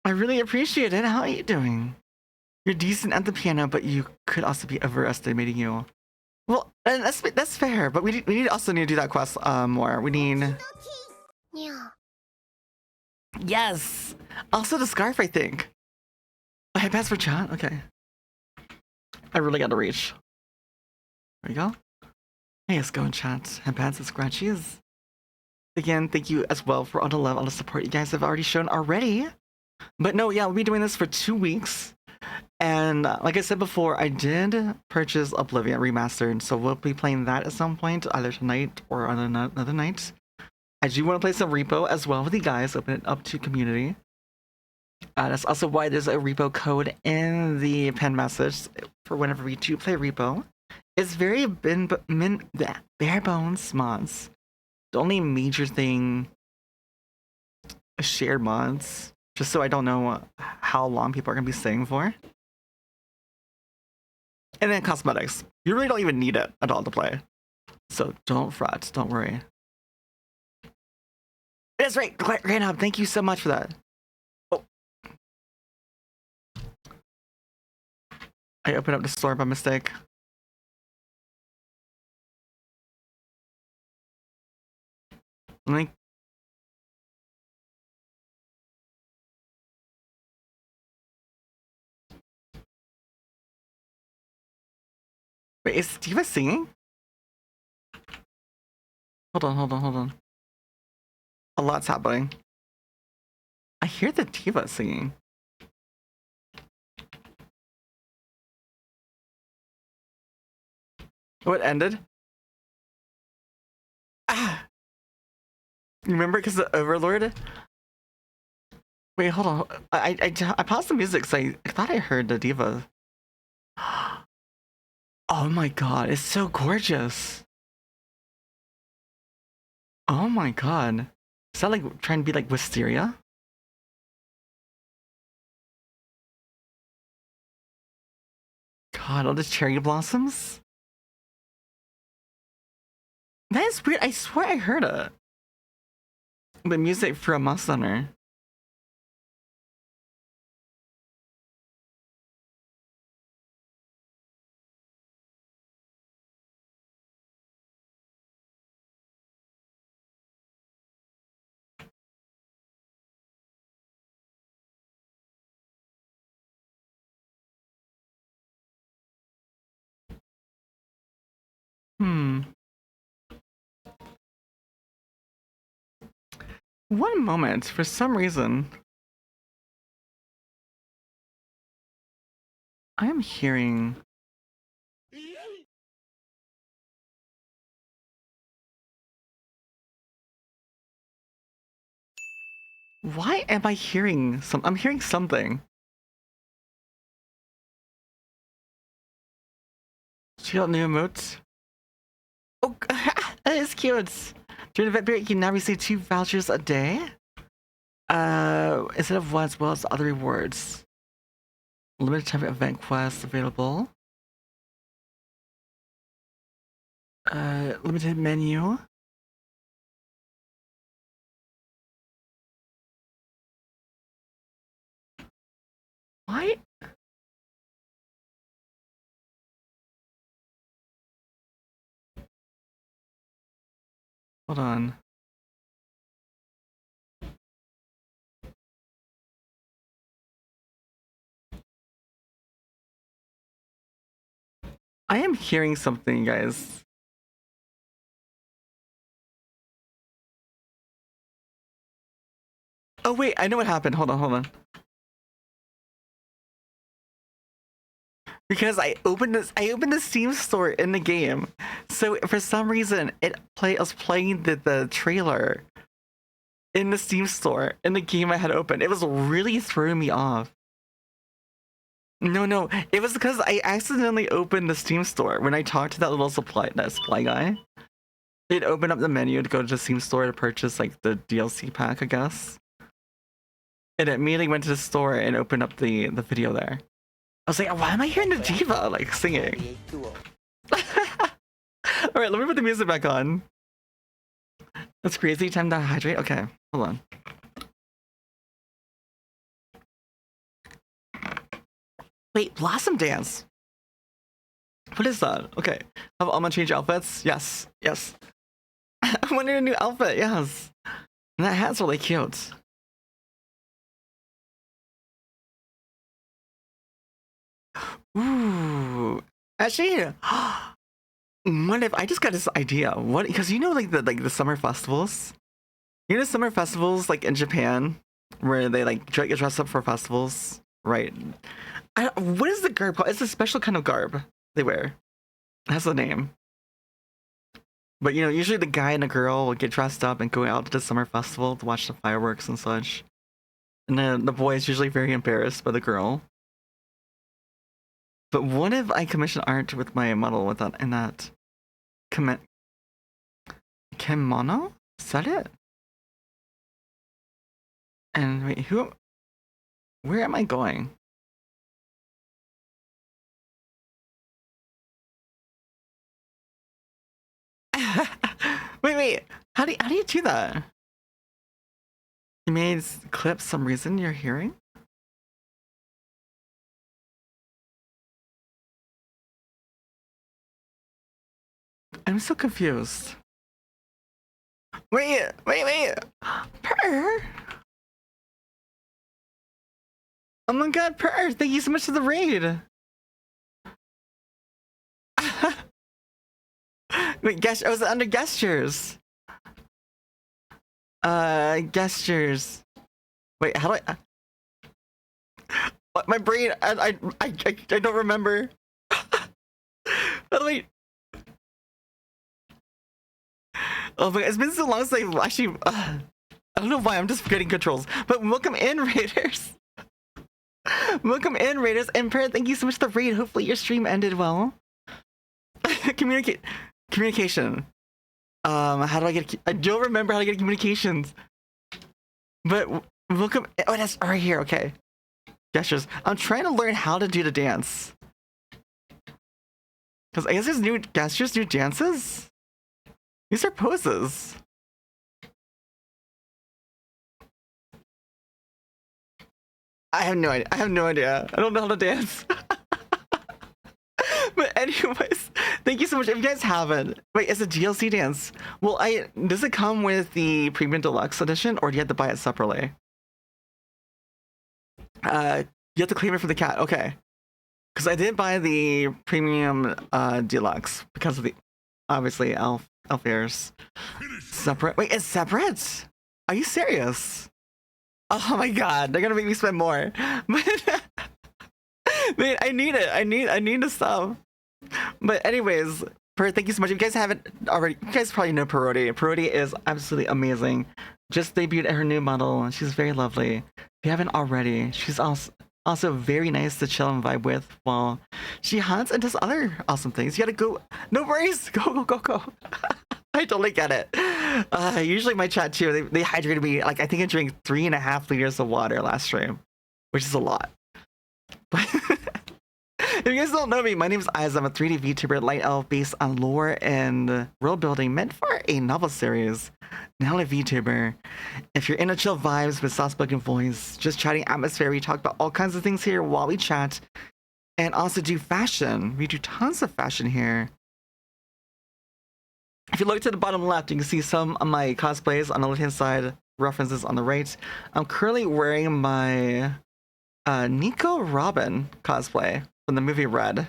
I really appreciate it. How are you doing? You're decent at the piano, but you could also be overestimating you. Well, and that's fair, but we also need to do that quest more. We need. Yes. Also the scarf, I think. Oh, headbands for chat. Okay. I really got to reach. There we go. Hey, let's go in chat. Headbands and scratchies. Again, thank you as well for all the love, all the support you guys have already shown already. But no, yeah, we'll be doing this for 2 weeks. And like I said before, I did purchase Oblivion Remastered, so we'll be playing that at some point, either tonight or on another night. I do want to play some Repo as well with you guys, open it up to community. That's also why there's a Repo code in the pen message for whenever we do play Repo. It's very bare bones mods. The only major thing is shared mods, just so I don't know how long people are going to be staying for. And then cosmetics. You really don't even need it at all to play. So don't fret, don't worry. That's right, Grand Hub, thank you so much for that. Oh. I opened up the store by mistake. Let me... Wait, is Diva singing? Hold on. A lot's happening. I hear the Diva singing. Oh, it ended? Ah! Remember, because the Overlord? Wait, hold on. I paused the music because I thought I heard the Diva. Oh my god, it's so gorgeous. Oh my god. Is that like trying to be like Wisteria? God, all the cherry blossoms? That is weird. I swear I heard it. The music for a Must Hunter. One moment, for some reason, I am hearing... Why am I hearing I'm hearing something. She got new emotes. Oh, that is cute. During the event period, you can now receive 2 vouchers a day. Instead of one, as well as other rewards. Limited time event quests available. Limited menu. What? Hold on. I am hearing something, guys. Oh wait, I know what happened. Hold on. Because I opened the Steam store in the game. So for some reason I was playing the trailer in the Steam store in the game I had opened. It was really throwing me off. No, it was because I accidentally opened the Steam store when I talked to that supply guy. It opened up the menu to go to the Steam store to purchase like the DLC pack, I guess. And it immediately went to the store and opened up the video there. I was like, why am I hearing the diva like singing? All right, let me put the music back on. That's crazy. Time to hydrate. Okay, hold on. Wait, Blossom Dance. What is that? Okay, have Alma change outfits? Yes, yes. I wanted a new outfit. Yes, and that hat's really cute. Ooh, actually, what if I just got this idea? What, because you know, like the summer festivals. You know, summer festivals like in Japan, where they like get dressed up for festivals, right? What is the garb called? It's a special kind of garb they wear. It has a name. But you know, usually the guy and the girl will get dressed up and go out to the summer festival to watch the fireworks and such. And then the boy is usually very embarrassed by the girl. But what if I commission art with my model with that in that kimono? Is that it? And wait, where am I going? wait. How do you do that? You made clips some reason you're hearing? I'm so confused. Wait. Purr. Oh my god, Purr, thank you so much for the raid. Wait, I was under gestures. Gestures. Wait, how do I? What, my brain? I don't remember. How do I? Oh my god, it's been so long since I actually. I don't know why I'm just forgetting controls. But welcome in, raiders. Welcome in, raiders. And Parrot, thank you so much for the raid. Hopefully your stream ended well. Communication. How do I get? I don't remember how to get communications. But welcome. Oh, that's right here. Okay. Gestures. I'm trying to learn how to do the dance. Because I guess there's new gestures, new dances. These are poses. I have no idea. I don't know how to dance. But anyways, thank you so much. If you guys haven't, wait, it's a DLC dance. Well, does it come with the premium deluxe edition, or do you have to buy it separately? You have to claim it for the cat. Okay, because I did buy the premium deluxe because of the obviously elf ears. Separate. Wait, it's separate? Are you serious? Oh my god, they're gonna make me spend more. Man, I need it. I need the stuff. But anyways, thank you so much. If you guys haven't already, you guys probably know Parodi. Parodi is absolutely amazing. Just debuted her new model. She's very lovely. If you haven't already, she's also very nice to chill and vibe with while she hunts and does other awesome things. You gotta go. No worries. Go. I totally get it. Usually my chat too, they hydrated me. Like I think I drank 3.5 liters of water last stream, which is a lot. But if you guys don't know me, my name is Iz. I'm a 3D VTuber light elf based on lore and world building meant for a novel series. Now a VTuber. If you're into chill vibes with soft-spoken voice, just chatting atmosphere, we talk about all kinds of things here while we chat. And also do fashion. We do tons of fashion here. If you look to the bottom left, you can see some of my cosplays on the left-hand side, references on the right. I'm currently wearing my Nico Robin cosplay from the movie Red,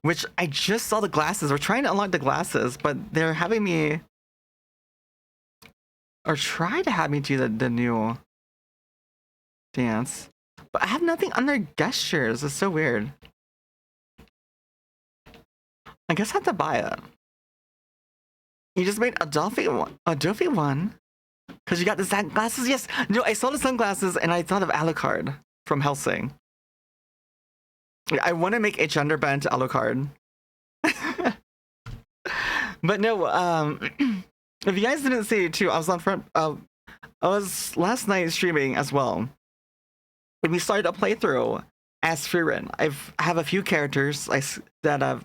which I just saw the glasses. We're trying to unlock the glasses, but they're having me, or try to have me do the new dance. But I have nothing under gestures. It's so weird. I guess I have to buy it. You just made a Dolphy one? Because you got the sunglasses? Yes. No, I saw the sunglasses and I thought of Alucard from Hellsing. I want to make a genderbent Alucard. But no, if you guys didn't see it too, I was on front. I was last night streaming as well. And we started a playthrough as Frieren. I have a few characters that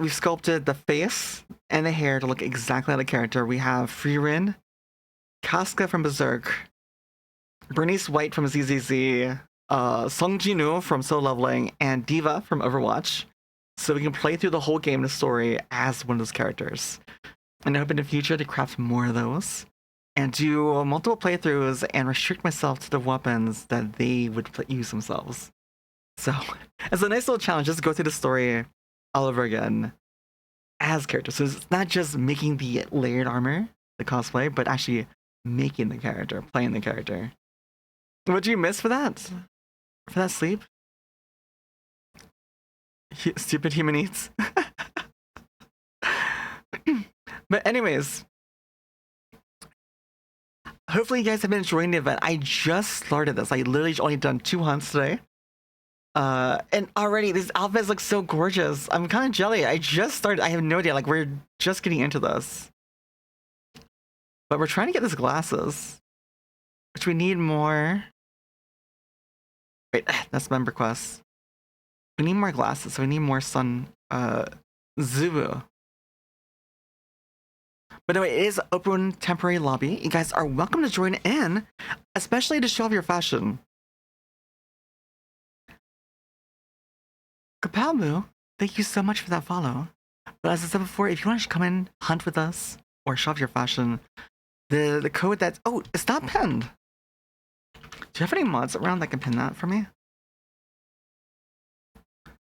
we've sculpted the face and the hair to look exactly like the character. We have Frieren, Casca from Berserk, Bernice White from ZZZ, Sung Jinwoo from Solo Leveling, and Diva from Overwatch. So we can play through the whole game and the story as one of those characters. And I hope in the future to craft more of those and do multiple playthroughs and restrict myself to the weapons that they would use themselves. So it's a nice little challenge, just go through the story all over again as characters. So it's not just making the layered armor, the cosplay, but actually making the character, playing the character. What'd you miss for that? For that sleep? Stupid human eats. But anyways, hopefully you guys have been enjoying the event. I just started this. I literally only done 2 hunts today. And already these outfits look so gorgeous. I'm kind of jelly. I just started. I have no idea. Like, we're just getting into this. But we're trying to get these glasses, which we need more. Wait, that's member quest. We need more glasses, so we need more sun. Zubu. But anyway, it is open temporary lobby. You guys are welcome to join in, especially to show off your fashion. Kapalmu, thank you so much for that follow. But as I said before, if you want to come in, hunt with us, or show off your fashion, the code that's... Oh, it's not pinned. Do you have any mods around that can pin that for me?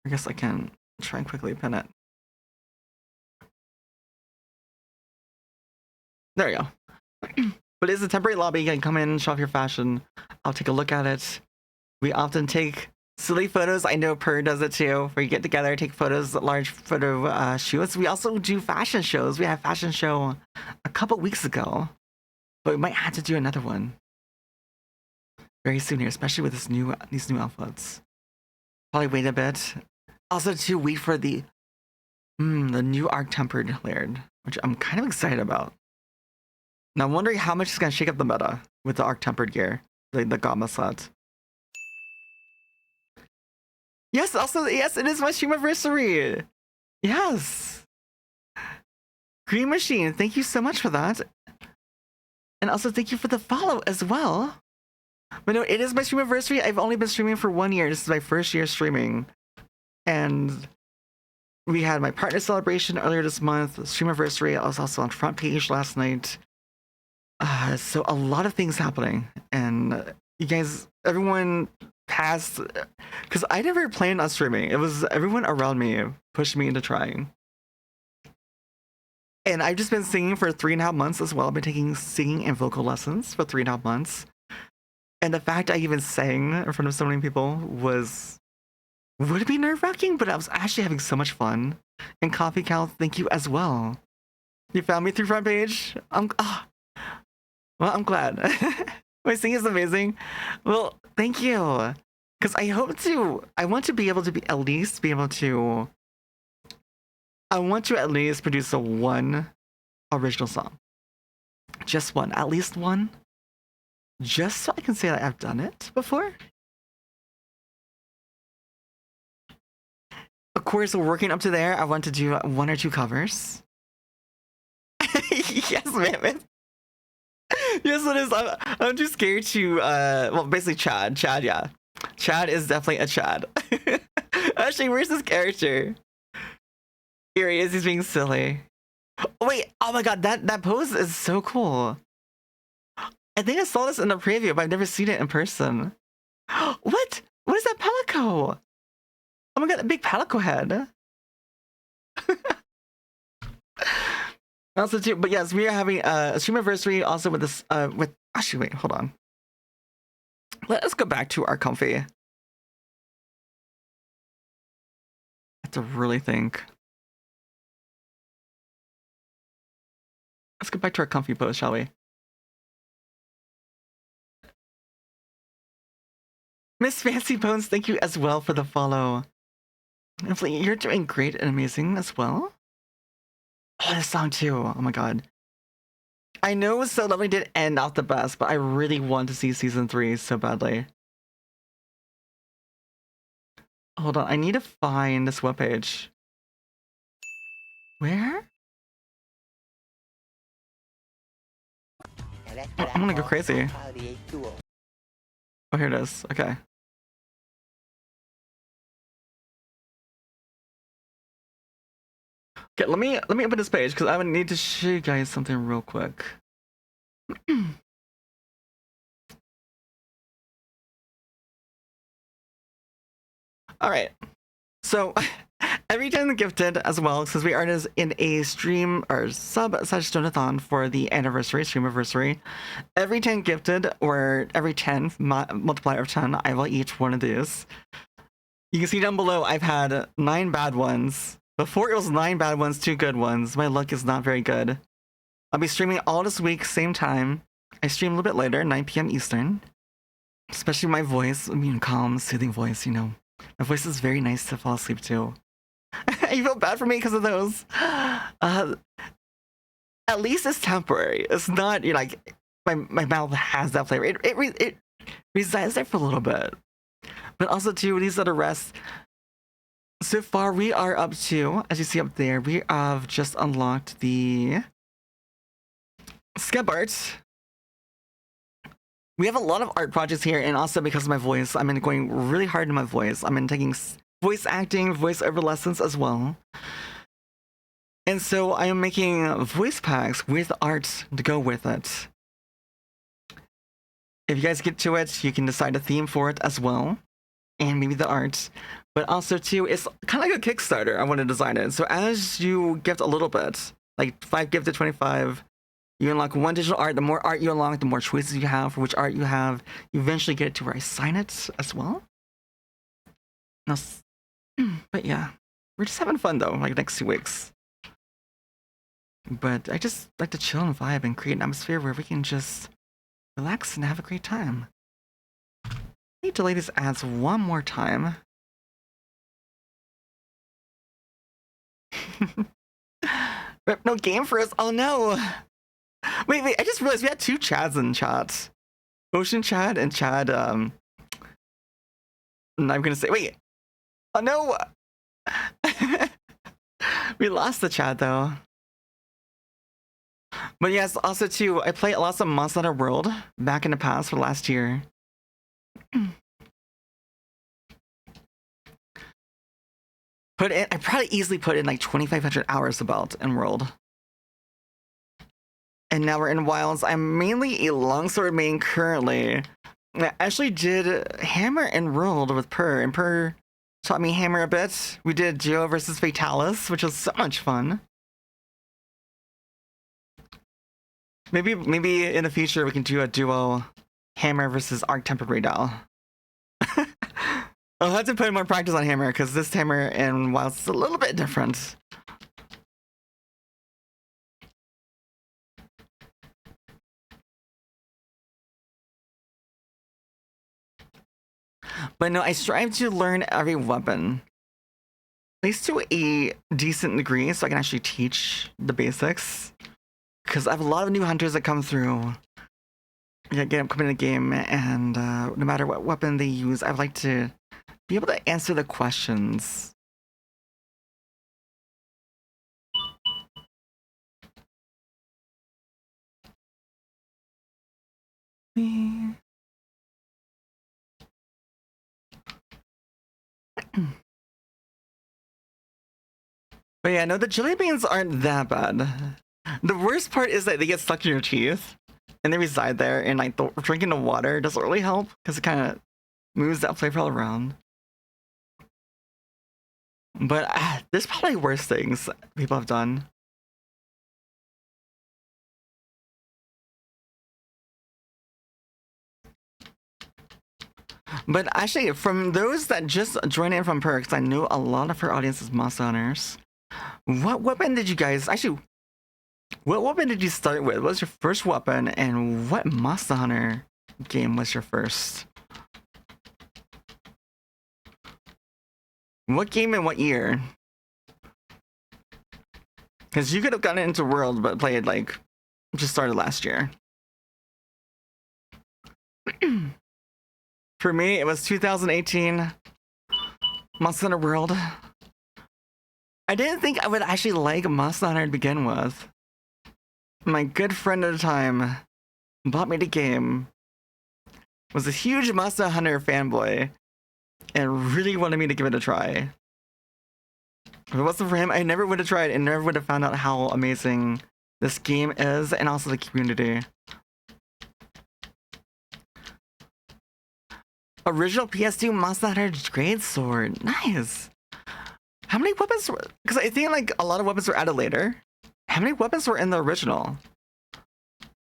I guess I can try and quickly pin it. There you go. But it's a temporary lobby. You can come in, show off your fashion. I'll take a look at it. We often take silly photos. I know Purr does it too, where you get together, take photos, large photo shoots. We also do fashion shows. We had a fashion show a couple weeks ago, but we might have to do another one very soon here, especially with these new outfits. Probably wait a bit. Also, to wait for the new arc tempered layered, which I'm kind of excited about. Now I'm wondering how much it's gonna shake up the meta with the arc tempered gear, the Gamma set. Yes, also yes, it is my Streamiversary. Yes. Green Machine, thank you so much for that. And also thank you for the follow as well. But no, it is my Streamiversary. I've only been streaming for 1 year. This is my first year streaming. And we had my partner celebration earlier this month, Streamiversary. I was also on front page last night. So a lot of things happening. And you guys, everyone passed, because I never planned on streaming. It was everyone around me pushed me into trying. And I've just been singing for 3.5 months as well. I've been taking singing and vocal lessons for 3.5 months. And the fact I even sang in front of so many people would be nerve-wracking, but I was actually having so much fun. And Coffee Cal, thank you as well. You found me through front page? Well, I'm glad. My singing is amazing. Well, thank you. Because I want to be able to I want to at least produce one original song. Just one, at least one. Just so I can say that I've done it before. Of course, working up to there, I want to do 1 or 2 covers. Yes, man. Yes, it is. I'm too scared to, well, basically Chad, yeah. Chad is definitely a Chad. Actually, where's this character? Here he is, he's being silly. Oh, wait, oh my god, that pose is so cool. I think I saw this in the preview, but I've never seen it in person. What? What is that palico? Oh my god, a big palico head. Also too, but yes, we are having a Streamiversary also with this, actually wait, hold on. Let us go back to our comfy. I have to really think. Let's go back to our comfy pose, shall we? Miss Fancy Bones, thank you as well for the follow. Hopefully you're doing great and amazing as well. Oh, this song too. Oh my god. I know So Lovely did end off the best, but I really want to see season 3 so badly. Hold on, I need to find this webpage. Where? Now that's what I'm I gonna go call crazy. high quality H2O. Oh, here it is. Okay. Okay, let me open this page because I would need to show you guys something real quick. All right. So every 10 gifted as well, since we are in a stream or sub/Donathon for the anniversary, Streamiversary. Every 10 gifted or every 10 multiplier of 10, I will eat one of these. You can see down below, I've had 9 bad ones. Before it was 9 bad ones, 2 good ones. My luck is not very good. I'll be streaming all this week, same time. I stream a little bit later, 9 p.m. Eastern. Especially my voice, I mean, calm, soothing voice, you know. My voice is very nice to fall asleep to. You feel bad for me because of those. At least it's temporary. It's not, you know, like, my mouth has that flavor. It resides there for a little bit. But also, too, these are the rest. So far, we are up to, as you see up there, we have just unlocked the skip art. We have a lot of art projects here, and also because of my voice, I'm going really hard in my voice. I'm taking voice acting, voice-over lessons as well. And so I am making voice packs with art to go with it. If you guys get to it, you can decide a theme for it as well. And maybe the art. But also, too, it's kind of like a Kickstarter. I want to design it. So as you gift a little bit, like 5 gifted 25, you unlock 1 digital art. The more art you unlock, the more choices you have for which art you have. You eventually get to where I sign it as well. Now, but yeah, we're just having fun though, like next 2 weeks. But I just like to chill and vibe and create an atmosphere where we can just relax and have a great time. I need to delay these ads one more time. No game for us. Oh no. Wait, I just realized we had 2 Chads in chat. Ocean Chad and Chad, and I'm gonna say, wait. Oh no! We lost the Chad though. But yes, also too, I played lots of Monster Hunter World back in the past for last year. I probably easily put in like 2,500 hours about in World. And now we're in Wilds. I'm mainly a longsword main currently. I actually did Hammer and World with Purr, and Purr taught me Hammer a bit. We did Duo versus Fatalis, which was so much fun. Maybe in the future we can do a duo Hammer versus Arc Tempered Radal. I'll have to put more practice on Hammer because this Hammer in Wilds is a little bit different. But no, I strive to learn every weapon. At least to a decent degree so I can actually teach the basics. Because I have a lot of new hunters that come through. Come in the game, and no matter what weapon they use, I'd like to be able to answer the questions. But yeah, no, the jelly beans aren't that bad. The worst part is that they get stuck in your teeth and they reside there, and like drinking the water doesn't really help because it kind of moves that flavor all around. But there's probably worse things people have done. But actually, from those that just joined in from Perks, I know a lot of her audience is Monster Hunters. What weapon did you guys actually? What weapon did you start with? What was your first weapon, and what Monster Hunter game was your first? What game and what year? Because you could have gotten into World, but played like just started last year. For me, it was 2018. Monster Hunter World. I didn't think I would actually like Monster Hunter to begin with. My good friend at the time bought me the game, was a huge Monster Hunter fanboy, and really wanted me to give it a try. If it wasn't for him, I never would have tried and never would have found out how amazing this game is and also the community. Original PS2 Monster Hunter Greatsword. Nice. How many weapons were... Because I think like a lot of weapons were added later. How many weapons were in the original?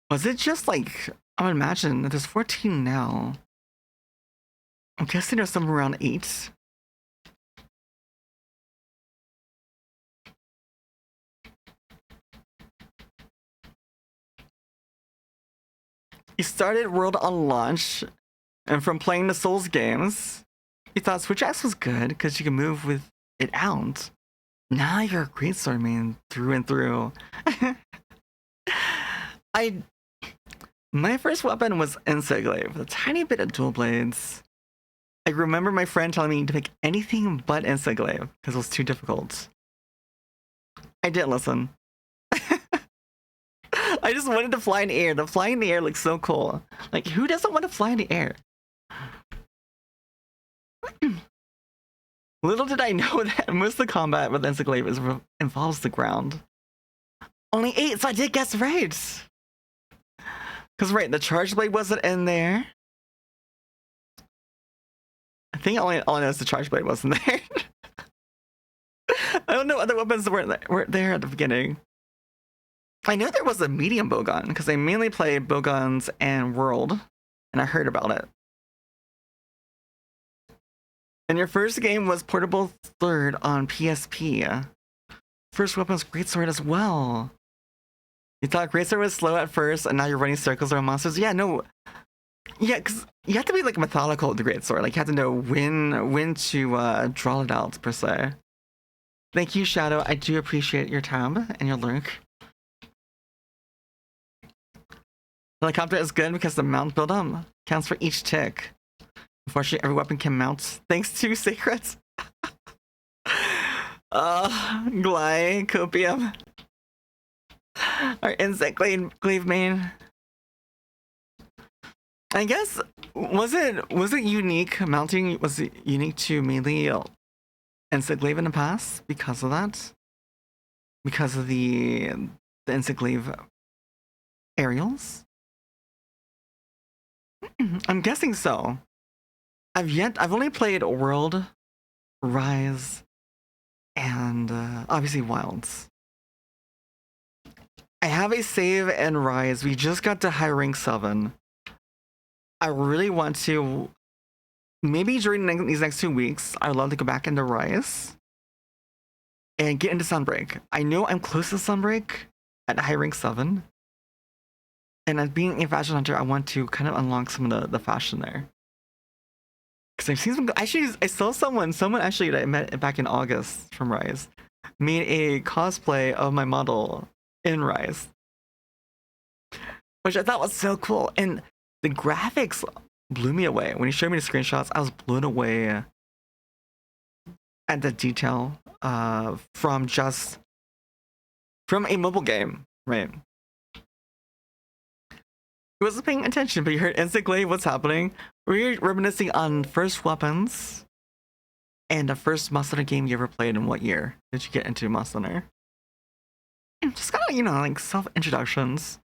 Was it just like... I would imagine that there's 14 now. I'm guessing there's somewhere around 8. He started World on launch, and from playing the Souls games, he thought Switch X was good because you can move with it out. Now you're a greatsword main through and through. My first weapon was Insect Glaive, a tiny bit of dual blades. I remember my friend telling me to pick anything but Insect Glaive because it was too difficult. I didn't listen. I just wanted to fly in the air. The flying in the air looks so cool. Like, who doesn't want to fly in the air? Little did I know that most of the combat with Insect Glaive involves the ground. Only 8, so I did guess right. Because, right, the Charge Blade wasn't in there. I think all I know is the Charge Blade wasn't there. I don't know other weapons weren't there at the beginning. I knew there was a medium bowgun because I mainly played bowguns and World, and I heard about it. And your first game was Portable Third on PSP. First weapon was Greatsword as well. You thought Greatsword was slow at first, and now you're running circles around monsters? Yeah, no. Yeah, because you have to be like methodical with the Greatsword. Like you have to know when to draw it out per se. Thank you, Shadow. I do appreciate your time and your lurk. Helicopter is good because the mount build-up counts for each tick. Unfortunately, every weapon can mount thanks to Secrets. Glide, Copium. Our Insect Glaive main. I guess, was it unique? Mounting was it unique to mainly Insect Glaive in the past because of that? Because of the Insect Glaive aerials? I'm guessing so. I've only played World, Rise, and obviously Wilds. I have a save in Rise. We just got to high rank 7. I really want to, maybe during these next 2 weeks, I would love to go back into Rise and get into Sunbreak. I know I'm close to Sunbreak at high rank 7. And as being a fashion hunter, I want to kind of unlock some of the fashion there. Because I've seen some, actually, I saw someone actually that I met back in August from Rise, made a cosplay of my model in Rise. Which I thought was so cool. And the graphics blew me away. When he showed me the screenshots, I was blown away at the detail from a mobile game, right? He wasn't paying attention, but you heard Insect Glaive, what's happening? We're reminiscing on first weapons and the first Monster Hunter game you ever played. In what year did you get into Monster Hunter? Just kind of, like self-introductions.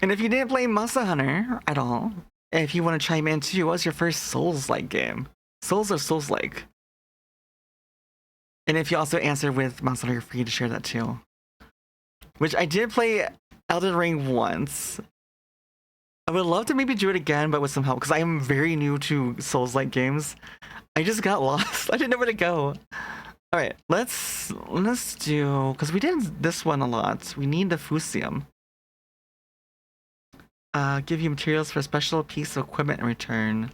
And if you didn't play Monster Hunter at all, if you want to chime in too, what was your first Souls-like game? Souls or Souls-like? And if you also answered with Monster Hunter, you're free to share that too. Which I did play Elden Ring once. I would love to maybe do it again, but with some help, because I am very new to Souls-like games. I just got lost. I didn't know where to go. All right, let's do, because we did this one a lot. We need the Fusium. Give you materials for a special piece of equipment in return.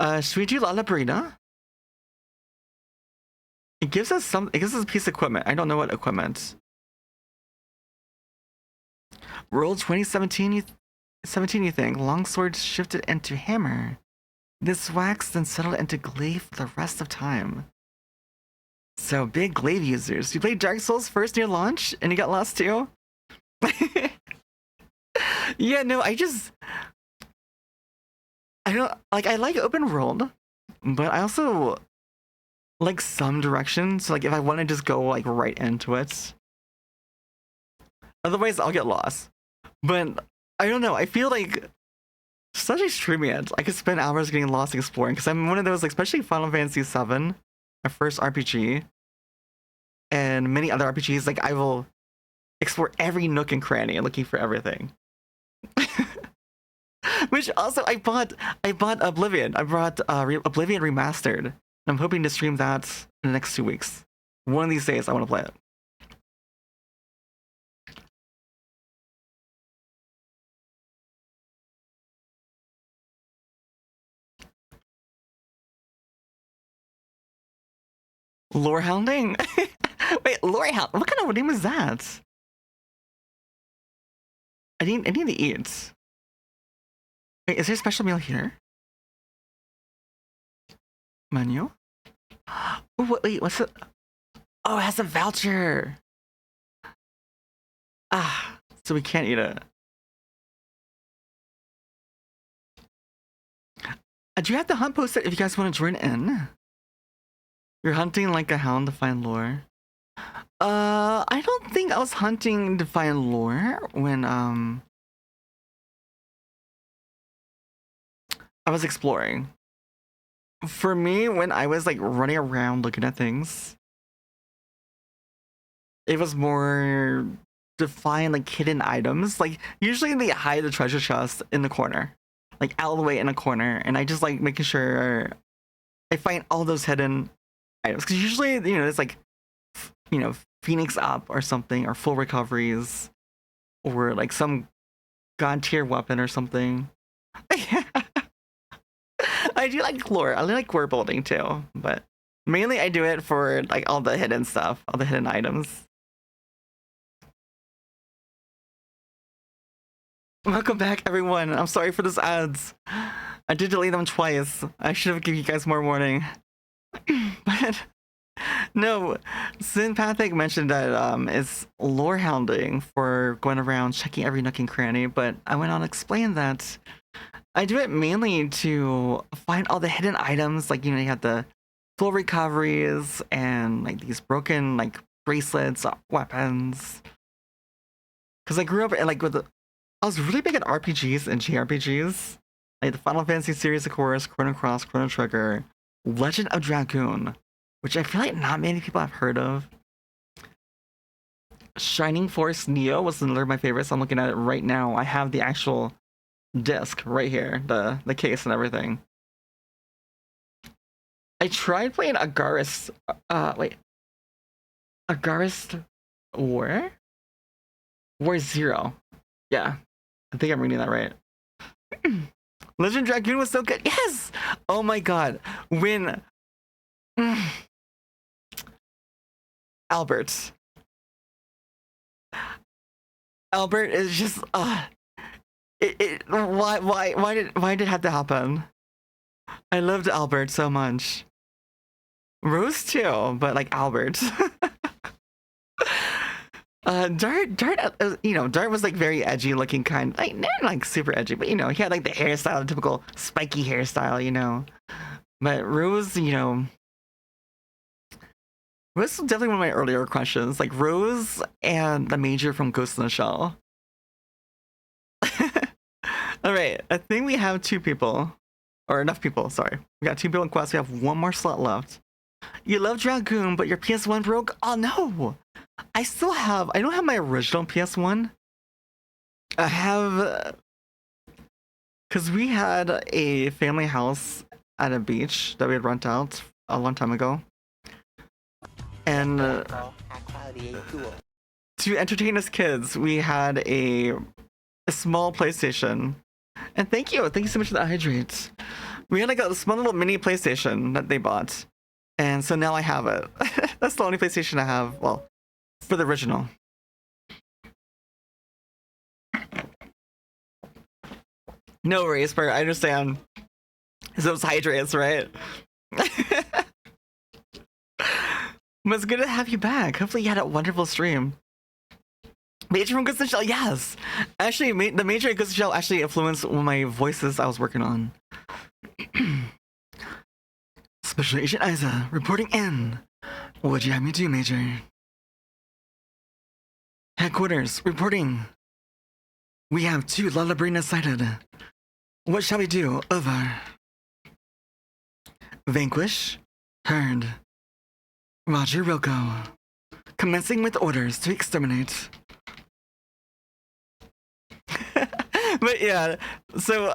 Should we do La Labrina? It gives us a piece of equipment. I don't know what equipment. World 2017, you think? Longsword shifted into hammer. This wax then settled into glaive for the rest of time. So big glaive users. You played Dark Souls first near launch and you got lost too? Yeah, no, I don't like, I like open world, but I also like some direction. So like if I want to just go like right into it. Otherwise I'll get lost. But I don't know, I feel like especially streaming it, I could spend hours getting lost exploring because I'm one of those, like, especially Final Fantasy VII, my first RPG, and many other RPGs. Like I will explore every nook and cranny looking for everything. Which also I bought Oblivion. I brought Oblivion Remastered. I'm hoping to stream that in the next 2 weeks. One of these days I want to play it. Lore hounding? Wait, lore hound? What kind of name is that? I need to eat. Wait, is there a special meal here? Menu? Ooh, wait, what's it? Oh, it has a voucher. Ah, so we can't eat it. Do you have the hunt posted if you guys want to join in? You're hunting like a hound to find lore. I don't think I was hunting to find lore when I was exploring. For me, when I was like running around looking at things, it was more to find like hidden items. Like usually they hide the treasure chest in the corner, like all the way in a corner, and I just like making sure I find all those hidden items. Because usually, you know, it's like, you know, Phoenix up or something, or full recoveries, or like some god tier weapon or something. I do like lore. I like lore building too, but mainly I do it for like all the hidden stuff, all the hidden items. Welcome back, everyone. I'm sorry for those ads. I did delete them twice. I should have given you guys more warning. But no, Synpathic mentioned that it's lore hounding for going around checking every nook and cranny, but I went on to explain that I do it mainly to find all the hidden items. Like, you know, you have the full recoveries and like these broken like bracelets, weapons. Because I grew up like I was really big at RPGs and JRPGs, like the Final Fantasy series, of course, Chrono Cross, Chrono Trigger, Legend of Dragoon, which I feel like not many people have heard of. Shining Force Neo was another of my favorites. I'm looking at it right now. I have the actual disc right here, the case and everything. I tried playing Agaris. Agaris War Zero. Yeah, I think I'm reading that right. Legend Dragoon was so good. Yes. Oh my god, when Albert is just why did it have to happen? I loved Albert so much. Rose too, but like Albert. Dart, you know, Dart was like very edgy looking, kind, like not like super edgy, but you know, he had like the hairstyle, the typical spiky hairstyle, you know. But Rose, you know, Rose was definitely one of my earlier crushes, like Rose and the Major from Ghost in the Shell. All right, I think we have 2 people, or enough people. Sorry, we got 2 people in quest. We have 1 more slot left. You love Dragoon, but your PS1 broke. Oh no! I don't have my original PS1. I have, because we had a family house at a beach that we had rent out a long time ago. And to entertain us kids, we had a small PlayStation. And thank you so much for the hydrates. We had like a small little mini PlayStation that they bought. And so now I have it. That's the only PlayStation I have, well, for the original. No worries, but I understand. Those hydrates, right? But it's good to have you back. Hopefully you had a wonderful stream. Major from Ghost in the Shell, yes! Actually, the Major in Ghost in the Shell actually influenced one of my voices I was working on. Special Agent Isa, reporting in. What'd you have me do, Major? Headquarters, reporting. We have 2 Lalabrina sighted. What shall we do? Over. Vanquish. Heard. Roger Roko. Commencing with orders to exterminate. But yeah, so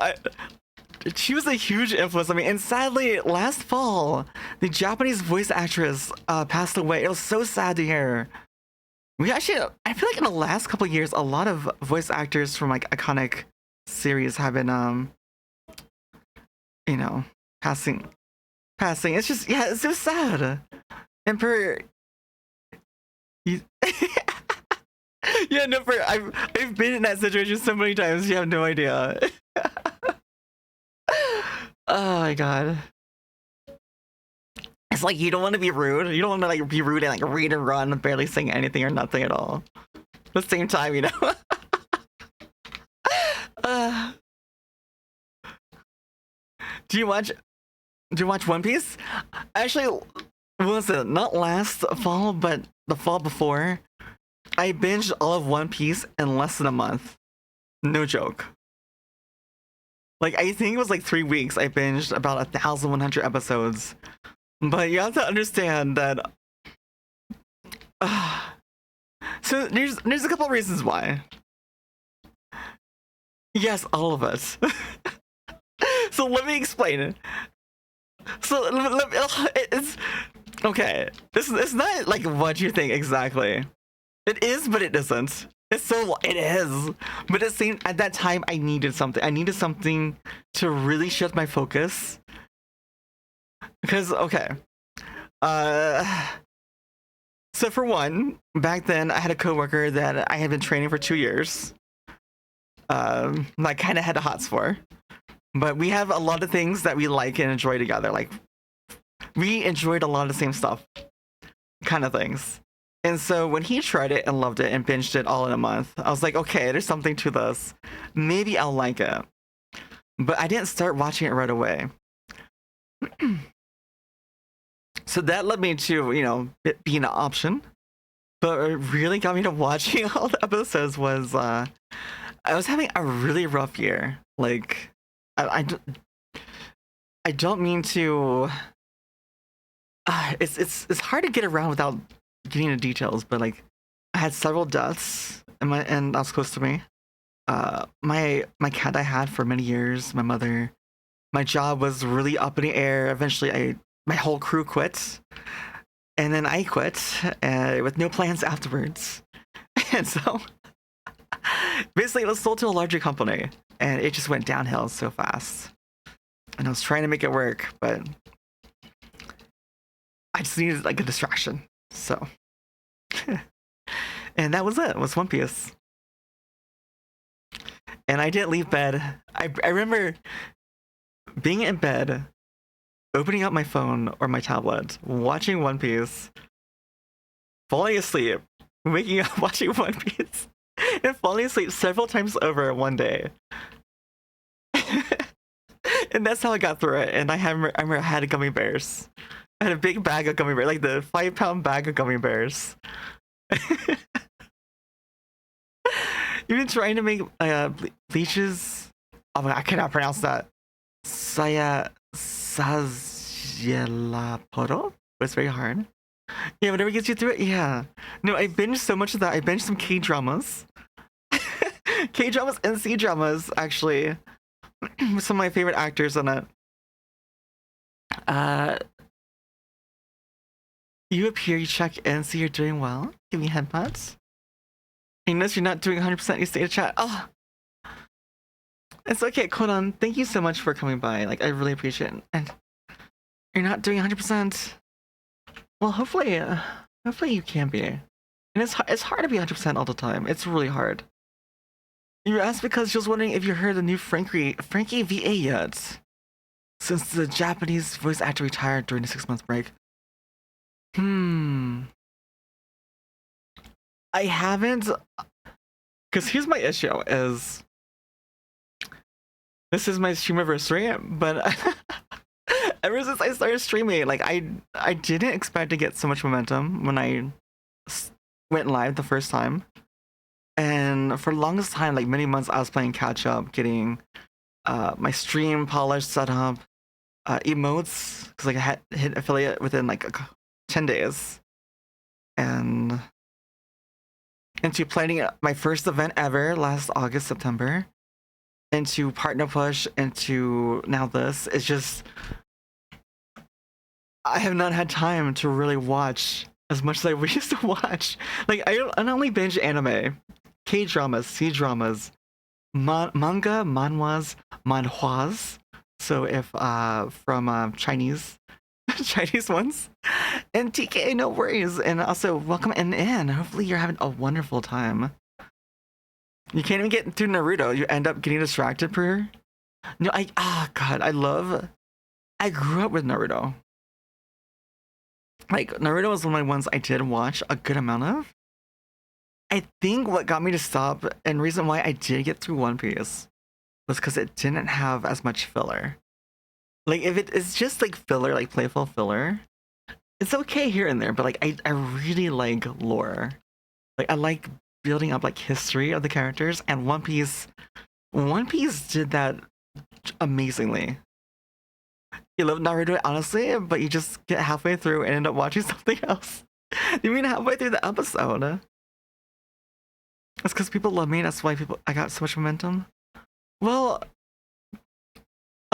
she was a huge influence on me. And sadly, last fall, the Japanese voice actress passed away. It was so sad to hear. We actually, I feel like in the last couple of years, a lot of voice actors from like iconic series have been, you know, passing. It's just, yeah, it's so sad. Emperor. Yeah, no, I've been in that situation so many times. You have no idea. Oh my god. It's like you don't want to be rude. You don't want to like be rude and like read and run, barely saying anything or nothing at all. At the same time, you know. Do you watch One Piece? Actually, what was it? Not last fall, but the fall before. I binged all of One Piece in less than a month. No joke. Like, I think it was like 3 weeks. I binged about 1,100 episodes. But you have to understand that. So there's a couple of reasons why. Yes, all of us. So let me explain it. So it's okay. It's not like what you think exactly. It is, but it isn't. It is. But at that time, I needed something. I needed something to really shift my focus. Because, okay. So for one, back then, I had a coworker that I had been training for 2 years. I kind of had the hots for. But we have a lot of things that we like and enjoy together. Like, we enjoyed a lot of the same stuff. Kind of things. And so when he tried it and loved it and binged it all in a month, I was like, okay, there's something to this. Maybe I'll like it. But I didn't start watching it right away. So that led me to, you know, it being an option. But what really got me to watching all the episodes was I was having a really rough year. Like, I don't mean to. It's hard to get around without getting into details, but like I had several deaths and that was close to me. My cat I had for many years, my mother, my job was really up in the air. Eventually my whole crew quit, and then I quit with no plans afterwards. And so basically it was sold to a larger company and it just went downhill so fast. And I was trying to make it work, but I just needed like a distraction. So, and that was it. It was One Piece. And I didn't leave bed. I remember being in bed, opening up my phone or my tablet, watching One Piece, falling asleep, waking up watching One Piece, and falling asleep several times over one day. And that's how I got through it. And I remember I had gummy bears. I had a big bag of gummy bears, like the 5-pound bag of gummy bears. Even trying to make bleaches. Oh my, I cannot pronounce that. Sazielaporo? It's very hard. Yeah, whatever gets you through it. Yeah. No, I binged so much of that. I binged some K-dramas. K-dramas and C-dramas, actually. With some of my favorite actors on it. You appear, you check in, see you're doing well. Give me headpats. You notice you're not doing 100%, you stay to chat. Oh! It's okay, Konan. Thank you so much for coming by. Like, I really appreciate it. And you're not doing 100%. Well, hopefully you can be. And it's hard to be 100% all the time. It's really hard. You asked because she was wondering if you heard the new Frankie VA yet. since the Japanese voice actor retired during the 6-month break. I haven't, because here's my issue is, this is my Streamiversary, but ever since I started streaming, like I didn't expect to get so much momentum when I went live the first time. And for the longest time, like many months, I was playing catch up, getting my stream polished, set up, emotes, because like I had hit affiliate within like 10 days, and into planning my first event ever last August, September, into partner push, into now this. It's just, I have not had time to really watch as much as I used to watch. Like I only binge anime, K-dramas, C-dramas, manga, manhwas. So if from Chinese Chinese ones, and TK, no worries, and also welcome in. Hopefully you're having a wonderful time. You can't even get through Naruto. You end up getting distracted per. No, God, I grew up with Naruto. Like Naruto was one of my ones I did watch a good amount of. I think what got me to stop, and reason why I did get through One Piece, was because it didn't have as much filler. Like if it's just like filler, like playful filler, it's okay here and there, but like I really like lore. Like I like building up like history of the characters, and One Piece did that amazingly. You love Naruto, honestly, but you just get halfway through and end up watching something else. You mean halfway through the episode? It's because people love me, that's why I got so much momentum. Well,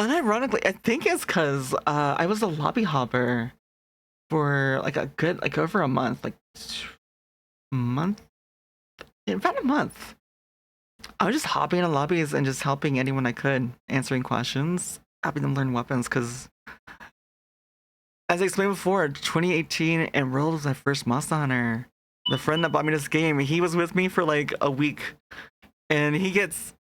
unironically, I think it's because I was a lobby hopper for like a good, like over a month, like about a month. I was just hopping in lobbies and just helping anyone I could, answering questions, helping them learn weapons, because as I explained before, 2018 Emerald was my first Monster Hunter. The friend that bought me this game, he was with me for like a week, and he's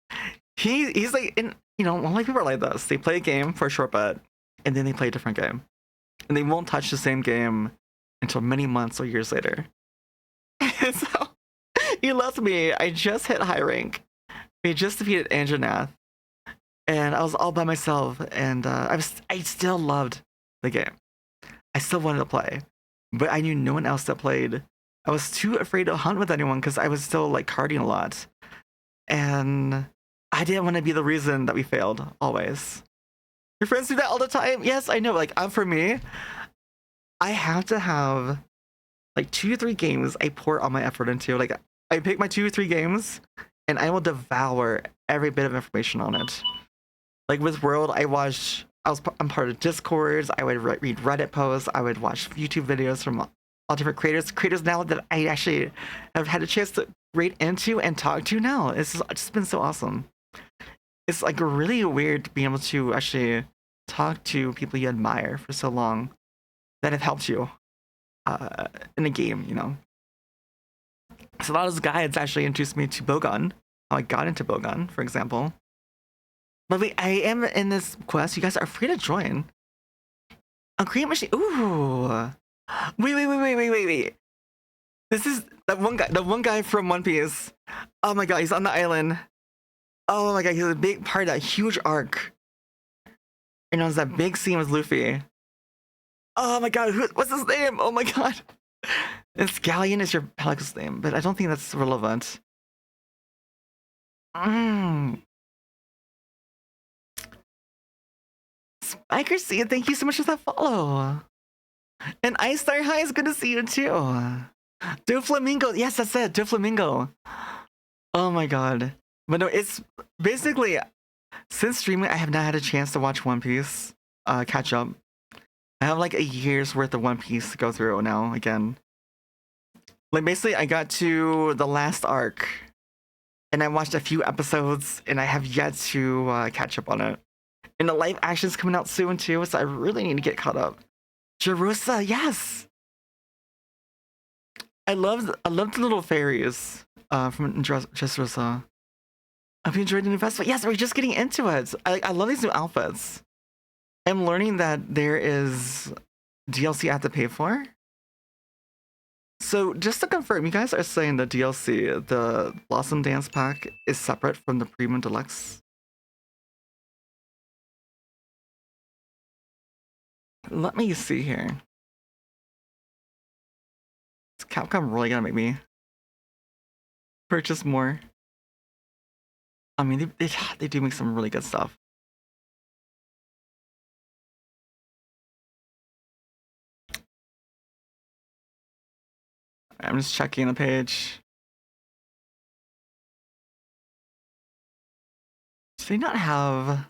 like, in, you know, a lot of people are like this. They play a game for a short bit, and then they play a different game, and they won't touch the same game until many months or years later. And so he left me. I just hit high rank. We just defeated Anjanath, and I was all by myself. And I still loved the game. I still wanted to play, but I knew no one else that played. I was too afraid to hunt with anyone because I was still like carding a lot, and I didn't want to be the reason that we failed always. Your friends do that all the time. Yes, I know. Like for me, I have to have like 2 to 3 games I pour all my effort into. Like I pick my 2 or 3 games, and I will devour every bit of information on it. Like with World, I'm part of Discords. I would read Reddit posts. I would watch YouTube videos from all different creators now that I actually have had a chance to read into and talk to now. It's just been so awesome. It's like really weird to be able to actually talk to people you admire for so long that have helped you in a game, you know. So a lot of those guides actually introduced me to Bogun, how I got into Bogun, for example. But wait, I am in this quest. You guys are free to join. A create machine. Ooh. Wait. This is the one guy from One Piece. Oh my god, he's on the island. Oh my god, he's a big part of that huge arc. And it was that big scene with Luffy. Oh my god, what's his name? Oh my god. And Scallion is your Pelic's name, but I don't think that's relevant. Spiker C, thank you so much for that follow. And Ice Star High, is good to see you too. Doflamingo, yes, that's it, Doflamingo. Oh my god. But no, it's basically, since streaming, I have not had a chance to watch One Piece, catch up. I have like a year's worth of One Piece to go through now again. Like basically, I got to the last arc, and I watched a few episodes, and I have yet to catch up on it. And the live action's coming out soon too, so I really need to get caught up. Jerusa, yes. I love the little fairies from Jerusa. Have you enjoyed the new festival? Yes, we're just getting into it. I love these new outfits. I'm learning that there is DLC I have to pay for. So just to confirm, you guys are saying the DLC, the Blossom Dance Pack, is separate from the Premium Deluxe? Let me see here. Is Capcom really gonna make me purchase more? I mean, they do make some really good stuff. I'm just checking the page. Do they not have... At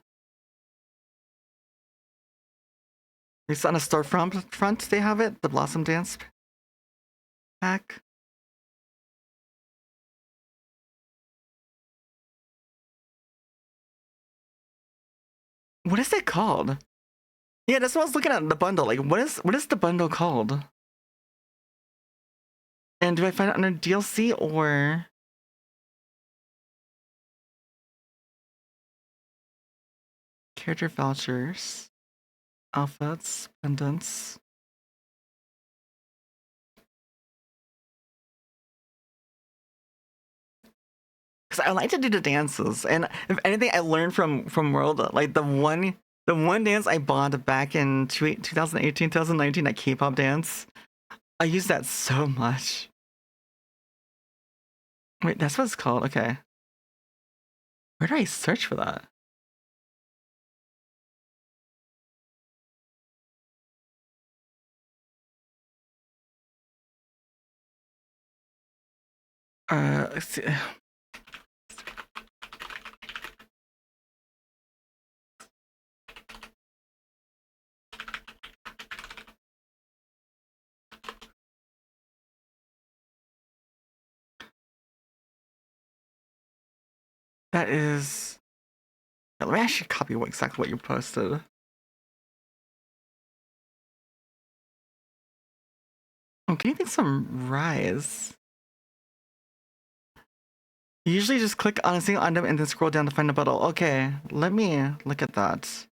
least on a storefront, they have it? The Blossom Dance Pack? What is it called? Yeah, that's what I was looking at, the bundle. Like, what is the bundle called? And do I find it under DLC or... Character vouchers, outfits, pendants. Because I like to do the dances, and if anything, I learned from World, like the one dance I bought back in 2018, 2019, that K-pop dance. I use that so much. Wait, that's what it's called. Okay, where do I search for that? Let's see. That is. Let me actually copy exactly what you posted. Oh, can you think some Rise? You usually just click on a single item and then scroll down to find the bundle. Okay, let me look at that.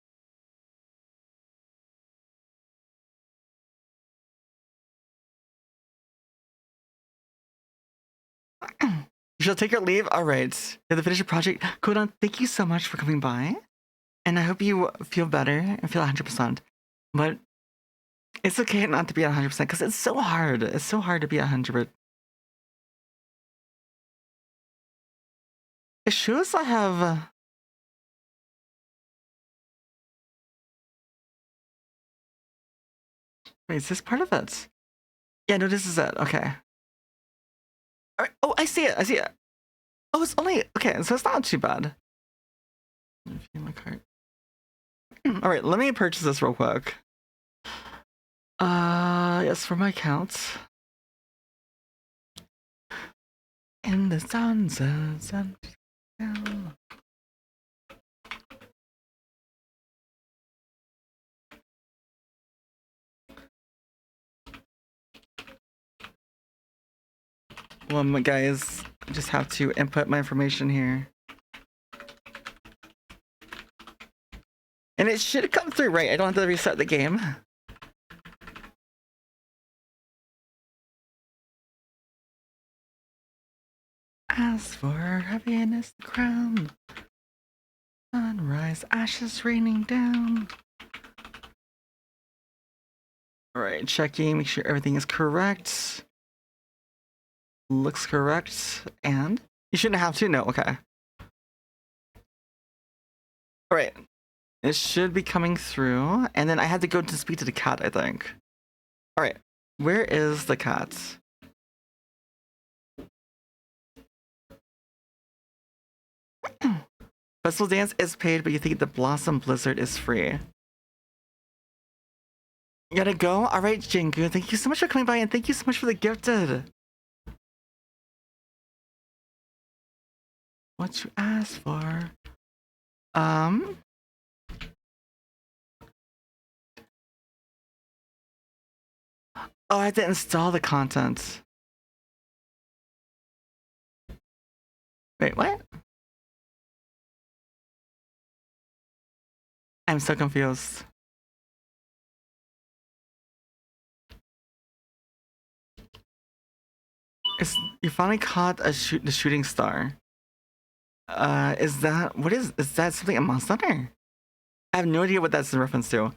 You shall take your leave. All right. You have to finish your project. Kodan, thank you so much for coming by. And I hope you feel better and feel 100%. But it's okay not to be at 100% because it's so hard. It's so hard to be at 100%. It shows I have... Wait, is this part of it? Yeah, no, this is it. Okay. All right. Oh, I see it. I see it. Oh, it's only... Okay, so it's not too bad. My cart. All right, let me purchase this real quick. Yes, for my account. In the sunsets and down. Well, guys, I just have to input my information here. And it should come through right. I don't have to restart the game. As for happiness, the crown. Sunrise, ashes raining down. Alright, checking, make sure everything is correct. Looks correct. And you shouldn't have to. No, okay. Alright. It should be coming through. And then I had to go to speak to the cat, I think. Alright. Where is the cat? Festival Dance is paid, but you think the Blossom Blizzard is free. You gotta go? Alright, Jingu. Thank you so much for coming by, and thank you so much for the gifted. What you asked for? Oh, I had to install the content. Wait, what? I'm so confused. You finally caught the shooting star. Is that something a Monster Hunter? I have no idea what that's in reference to.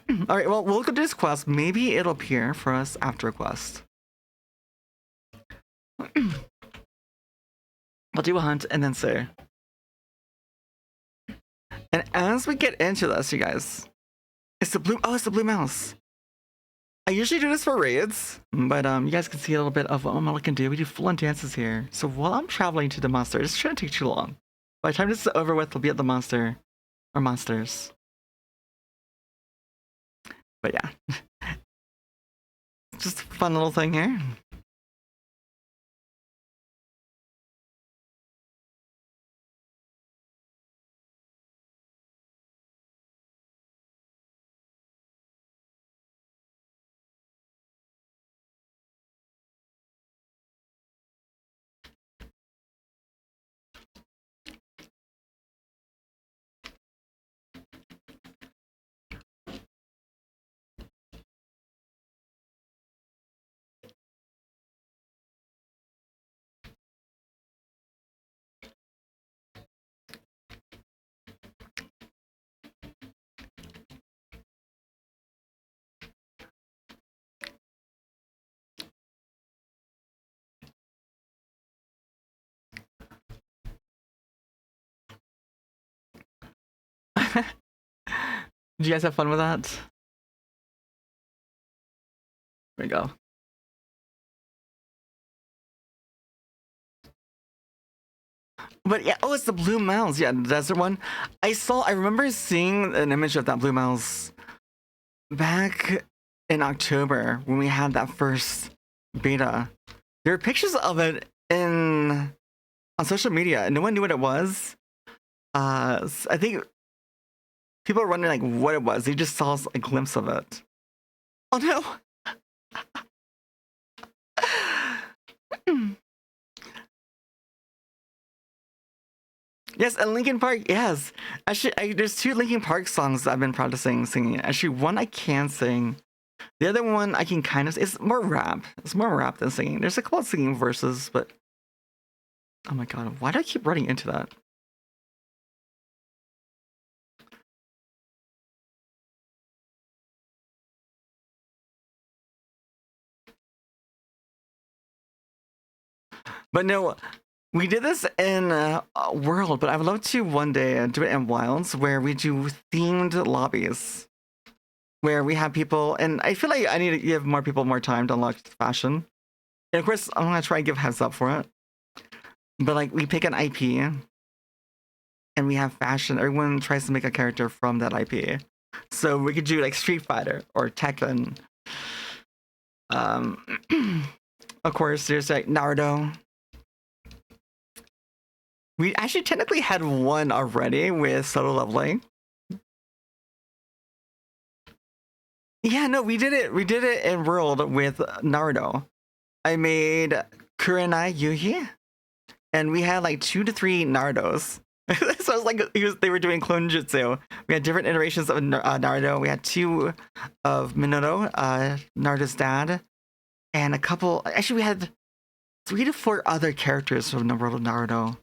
All right, well, we'll go do this quest. Maybe it'll appear for us after a quest. We'll do a hunt and then say. And as we get into this, you guys, it's the blue mouse. I usually do this for raids, but you guys can see a little bit of what Mama can do. We do full-on dances here. So while I'm traveling to the monster, this shouldn't take too long. By the time this is over with, we'll be at the monster or monsters. But yeah, just a fun little thing here. Did you guys have fun with that? There we go. But yeah, oh, it's the blue mouse. Yeah, the desert one. I remember seeing an image of that blue mouse back in October when we had that first beta. There were pictures of it on social media, and no one knew what it was. I think people were wondering like what it was. They just saw a glimpse of it. Oh no! Yes, and Linkin Park, yes. Actually, there's 2 Linkin Park songs I've been practicing singing. Actually, one I can sing. The other one I can kind of... It's more rap. It's more rap than singing. There's a couple of singing verses, but... Oh my god, why do I keep running into that? But no... We did this in World, but I would love to one day do it in Wilds, where we do themed lobbies, where we have people, and I feel like I need to give more people more time to unlock fashion. And of course, I'm gonna try and give heads up for it. But like, we pick an IP, and we have fashion. Everyone tries to make a character from that IP. So we could do like Street Fighter or Tekken. Of course, there's like Naruto. We actually technically had one already with Solo Leveling. Yeah, no, we did it. We did it in World with Naruto. I made Kurenai Yuhi, and we had like 2 to 3 Narutos. So it was like they were doing clone jutsu. We had different iterations of Naruto. We had 2 of Minato, Naruto's dad, and a couple. Actually, we had 3 to 4 other characters from the world of Naruto.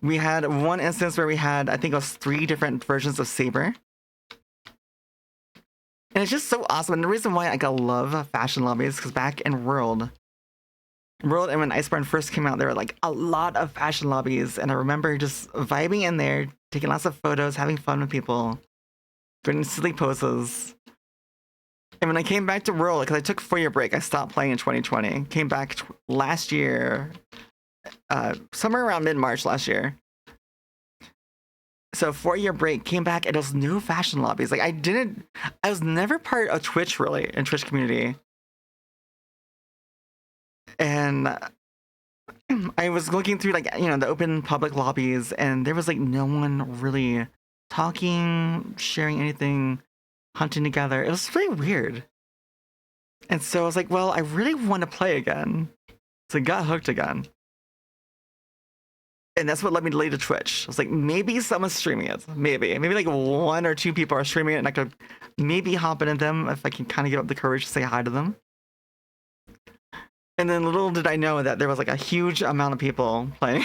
We had one instance where we had, I think it was 3 different versions of Saber. And it's just so awesome. And the reason why I love fashion lobbies, because back in World, and when Iceborne first came out, there were like a lot of fashion lobbies. And I remember just vibing in there, taking lots of photos, having fun with people, doing silly poses. And when I came back to World, because I took a 4-year break, I stopped playing in 2020. Came back last year. Somewhere around mid-March last year. So 4-year break, came back, and those new fashion lobbies. Like I was never part of Twitch really, in Twitch community. And I was looking through like, the open public lobbies, and there was like no one really talking, sharing anything, hunting together. It was really weird. And so I was like, well, I really want to play again. So I got hooked again. And that's what led me to lead to Twitch. I was like, maybe someone's streaming it. Maybe like 1 or 2 people are streaming it, and I could maybe hop into them if I can kind of get up the courage to say hi to them. And then little did I know that there was like a huge amount of people playing.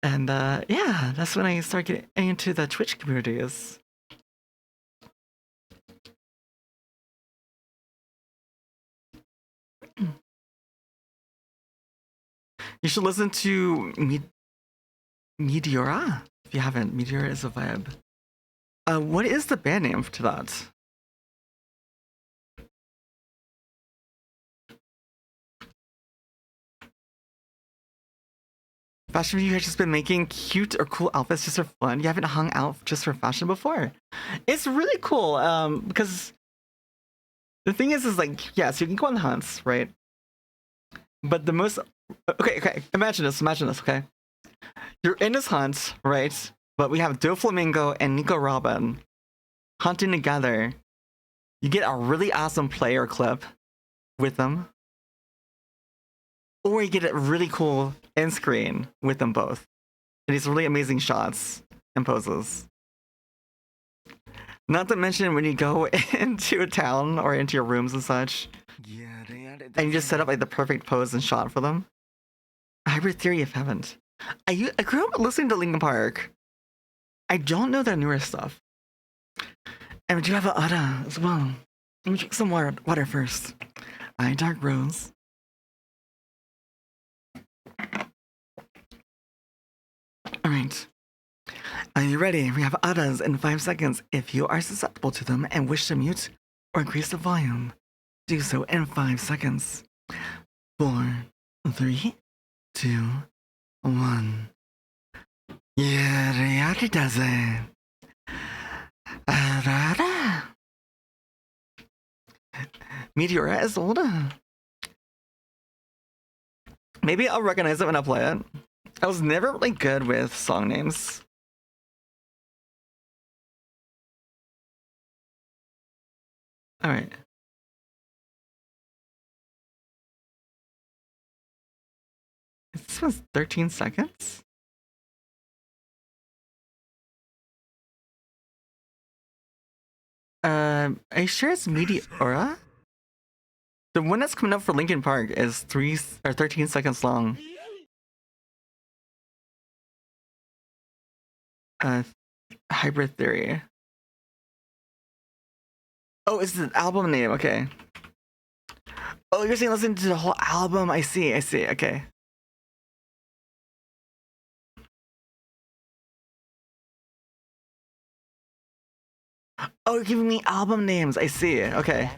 And yeah, that's when I started getting into the Twitch communities. You should listen to Meteora if you haven't. Meteora is a vibe. What is the band name to that? Fashion, you have just been making cute or cool outfits just for fun. You haven't hung out just for fashion before. It's really cool. Because the thing is like, yeah, so you can go on hunts, right? But the most okay, imagine this, okay? You're in this hunt, right? But we have Doflamingo and Nico Robin hunting together. You get a really awesome player clip with them. Or you get a really cool end screen with them both. And these really amazing shots and poses. Not to mention when you go into a town or into your rooms and such, and you just set up like the perfect pose and shot for them. Hybrid Theory if you haven't. I grew up listening to Linkin Park. I don't know their newer stuff. And we do have a Ada as well. Let me drink some water first. Dark Rose. Alright. Are you ready? We have Adas in 5 seconds. If you are susceptible to them and wish to mute or increase the volume, do so in 5 seconds. 4, 3, 2, 1. Yeah, it does it. Meteora is old. Maybe I'll recognize it when I play it. I was never really good with song names. Alright. This was 13 seconds? Are you sure it's Meteora? The one that's coming up for Linkin Park is 13 seconds long. Hybrid Theory. Oh, it's the album name, okay. Oh, you're saying listen to the whole album? I see, okay. Oh, you're giving me album names, I see, okay.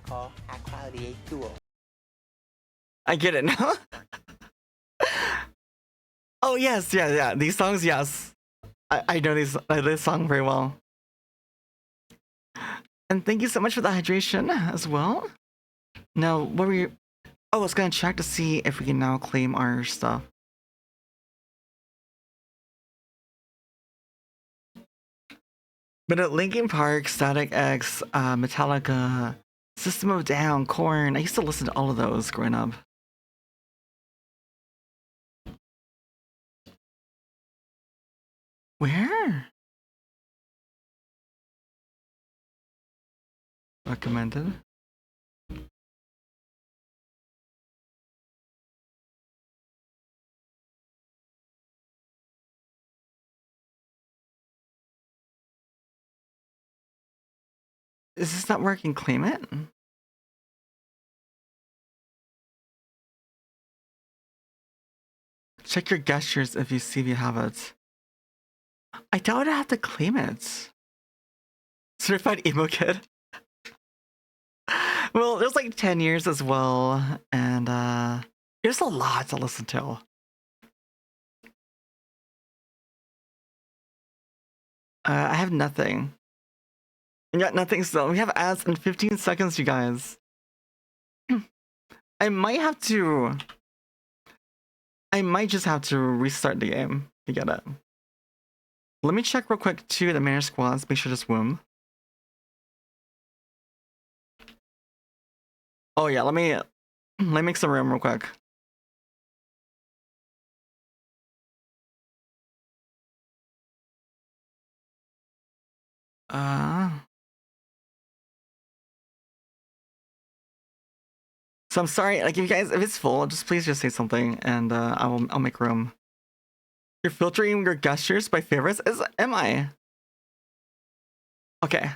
I get it now. Oh, yes, yeah. These songs, yes. I know this song very well. And thank you so much for the hydration as well. Now, what were you... Oh, I was gonna check to see if we can now claim our stuff. But at Linkin Park, Static X, Metallica, System of a Down, Korn, I used to listen to all of those growing up. Where? Recommended. Is this not working? Claim it? Check your gestures if you have it. I doubt I have to claim it. Certified emo kid. Well, there's like 10 years as well, and there's a lot to listen to. I have nothing. I got nothing still. We have ads in 15 seconds, you guys. I might just have to restart the game to get it. Let me check real quick too the managed squads, make sure it's womb. Oh yeah, let me make some room real quick. So I'm sorry, like if you guys, if it's full, just please just say something and I'll make room. You're filtering your gestures by favorites? Am I? Okay.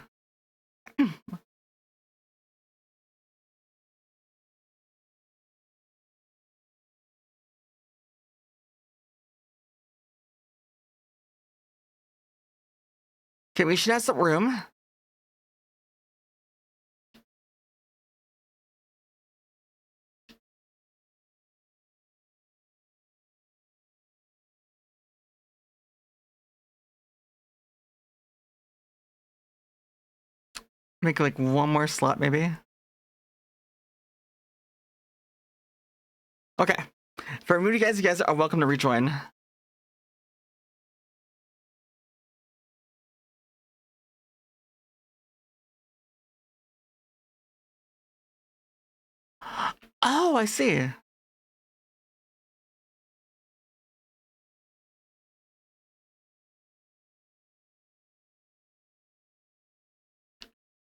Okay, we should have some room. Make like one more slot, maybe. Okay. For moody guys, you guys are welcome to rejoin. Oh, I see.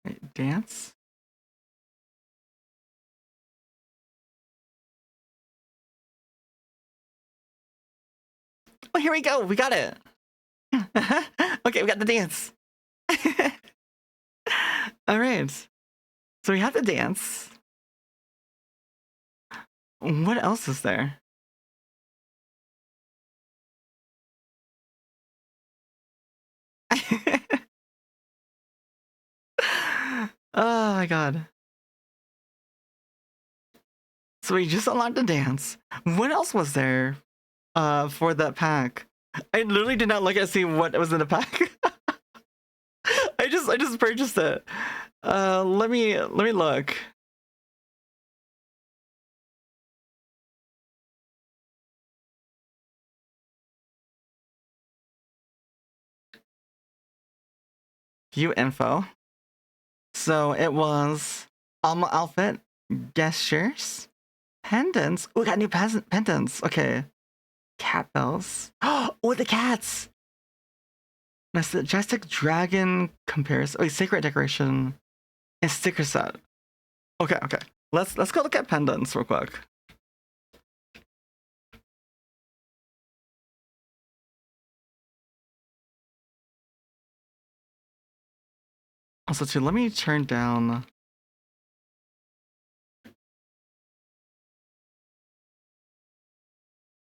Wait, dance? Oh, here we go. We got it. Okay, we got the dance. All right. So we have the dance. What else is there? Oh my god. So we just unlocked the dance. What else was there for that pack? I literally did not look at see what was in the pack. I just purchased it. Let me look. View info. So it was alma outfit, gestures, pendants. Oh, we got new pendants. Okay. Cat bells. Oh, the cats. Majestic dragon comparison. Wait, sacred decoration and sticker set. Okay. Let's go look at pendants real quick. Also, too, let me turn down.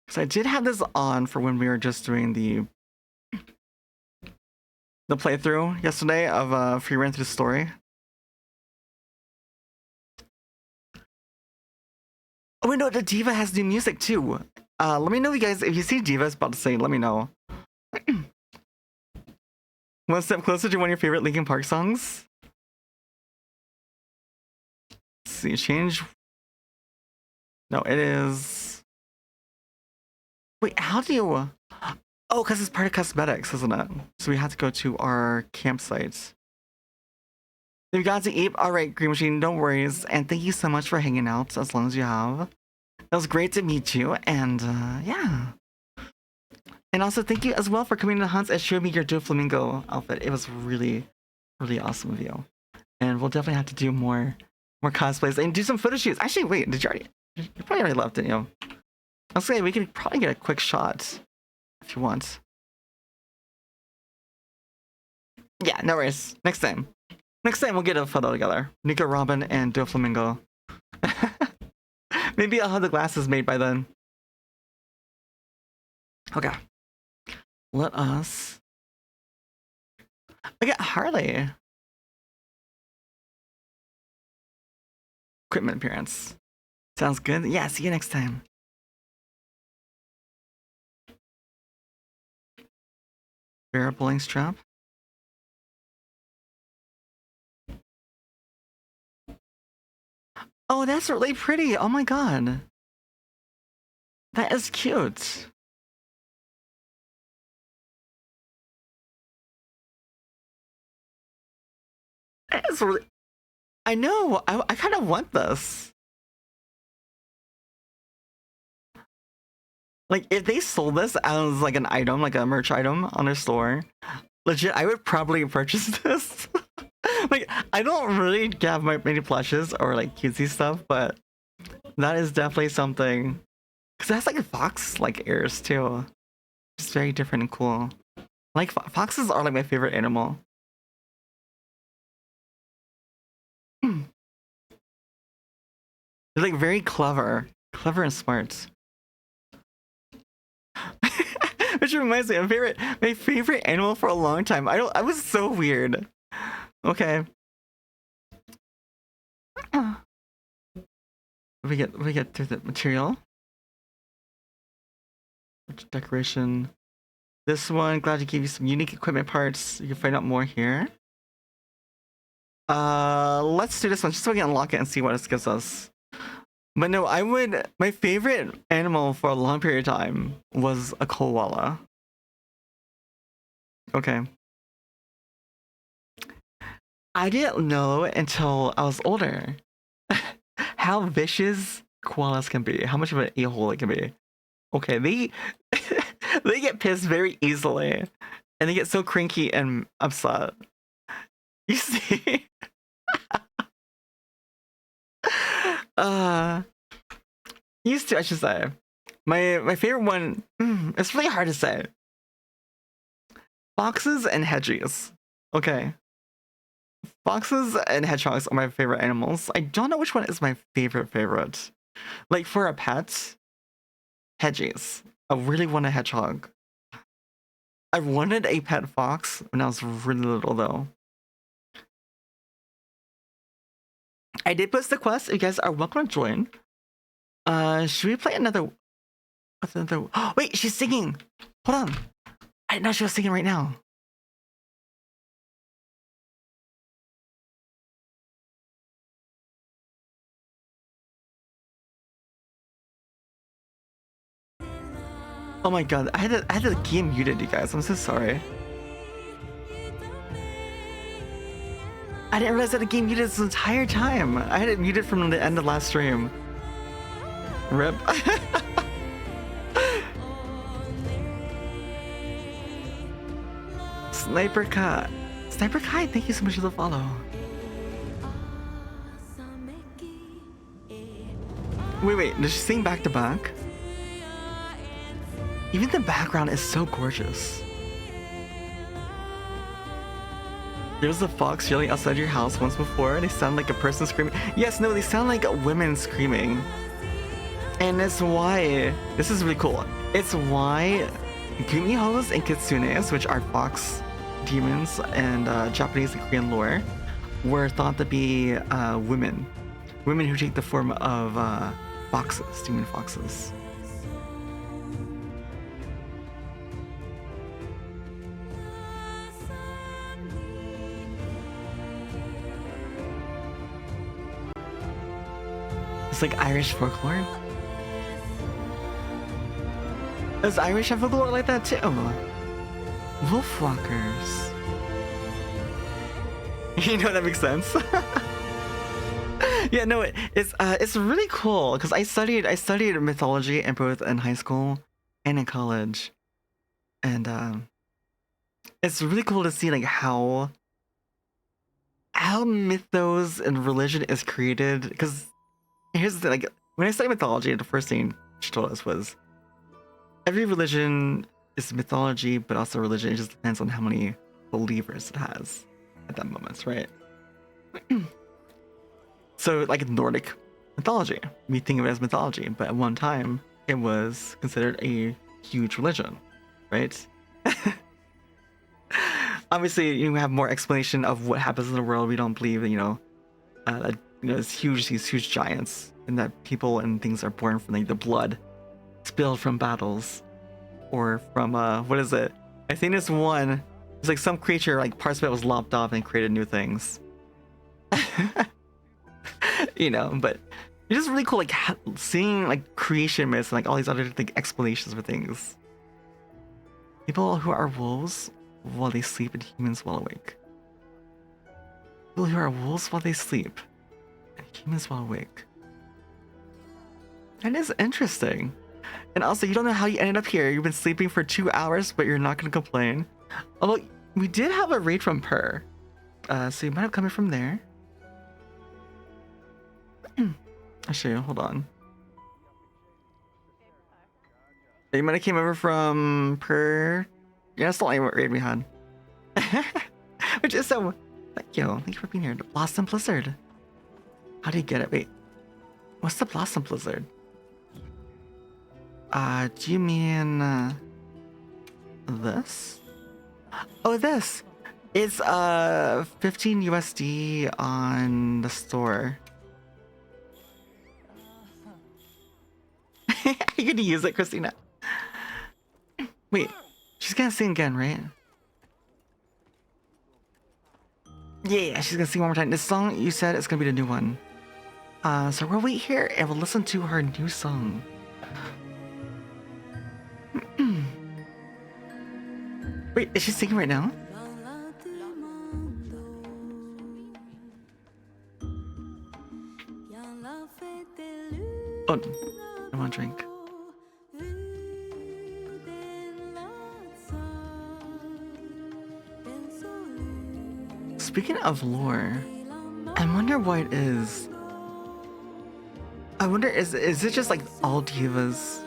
Because I did have this on for when we were just doing the playthrough yesterday of Free Run Through the Story. Oh wait, no, the Diva has new music too. Let me know you guys, if you see Diva's about to say, let me know. One step closer to one of your favorite Linkin Park songs. Let's see, change. No, it is. Wait, how do you? Oh, because it's part of cosmetics, isn't it? So we have to go to our campsite. We've got to eat. All right, Green Machine, no worries. And thank you so much for hanging out as long as you have. It was great to meet you, and yeah. And also thank you as well for coming to the hunts and showing me your Doflamingo outfit. It was really, really awesome of you. And we'll definitely have to do more cosplays and do some photo shoots. Actually, wait, did you already? You probably already left, didn't you? I'll say we could probably get a quick shot if you want. Yeah, no worries. Next time we'll get a photo together. Nico Robin and Doflamingo. Maybe I'll have the glasses made by then. Okay. Let us... I got Harley. Equipment appearance. Sounds good. Yeah, see you next time. Bear pulling strap. Oh, that's really pretty. Oh my god. That is cute. That is really... I know. I kind of want this. Like, if they sold this as like an item, like a merch item on their store, legit, I would probably purchase this. Like, I don't really have many plushes or like cutesy stuff, but That is definitely something. Because it has like fox like ears too. It's very different and cool. Like foxes are like my favorite animal. They're like very clever and smart. Which reminds me, my favorite animal for a long time. I was so weird. Okay. We get through the material. Decoration. This one, glad to give you some unique equipment parts. You can find out more here. Let's do this one just so we can unlock it and see what this gives us. But no, my favorite animal for a long period of time was a koala. Okay. I didn't know until I was older how vicious koalas can be, how much of an a-hole it can be. Okay, they they get pissed very easily, and they get so cranky and upset. You see? Used to, I should say. My favorite one, it's really hard to say. Foxes and hedgehogs. Okay. Foxes and hedgehogs are my favorite animals. I don't know which one is my favorite. Like for a pet, hedgehogs. I really want a hedgehog. I wanted a pet fox when I was really little though. I did post the quest. You guys are welcome to join. Should we play another? Oh, wait, she's singing. Hold on. I didn't know she was singing right now. Oh my god, I had the game muted, you guys. I'm so sorry. I didn't realize that the game muted this entire time. I had it muted from the end of last stream. RIP. Sniper Kai, thank you so much for the follow. Wait, did she sing back to back? Even the background is so gorgeous. There was a fox yelling outside your house once before. They sound like a person screaming. Yes, no, they sound like women screaming. And that's why, this is really cool. It's why Gumihos and Kitsunes, which are fox demons and Japanese and Korean lore, were thought to be women. Women who take the form of foxes, demon foxes. It's like Irish folklore. Does Irish have folklore like that too? Wolfwalkers. You know, that makes sense. Yeah, no, it's really cool because I studied mythology in both in high school and in college, and it's really cool to see like how mythos and religion is created. Because here's the thing, like when I studied mythology, the first thing she told us was every religion is mythology, but also religion. It just depends on how many believers it has at that moment, right? So like Nordic mythology, we think of it as mythology, but at one time it was considered a huge religion, right? Obviously, you have more explanation of what happens in the world. We don't believe that these huge giants, and that people and things are born from like the blood spilled from battles, or from what is it? I think there's one. It's like some creature, like parts of it was lopped off and created new things. But it's just really cool, like seeing like creation myths and like all these other like explanations for things. People who are wolves while they sleep and humans while awake. People who are wolves while they sleep and humans while awake. That is interesting. And also, you don't know how you ended up here. You've been sleeping for 2 hours, but you're not going to complain. Although, we did have a raid from Per. So you might have come in from there. I'll show you, hold on. You might have came over from per. Yeah, that's the only raid we had. Which is so. Thank you for being here. Blossom Blizzard. How do you get it? Wait, what's the Blossom Blizzard? Do you mean this? Oh, this. It's 15 USD on the store. You're gonna use it, Christina. Wait, she's gonna sing again, right? Yeah, she's gonna sing one more time. This song you said is gonna be the new one. So we'll wait here and we'll listen to her new song. Wait, is she singing right now? Oh, I want a drink. Speaking of lore, I wonder why it is. I wonder, is it just like all divas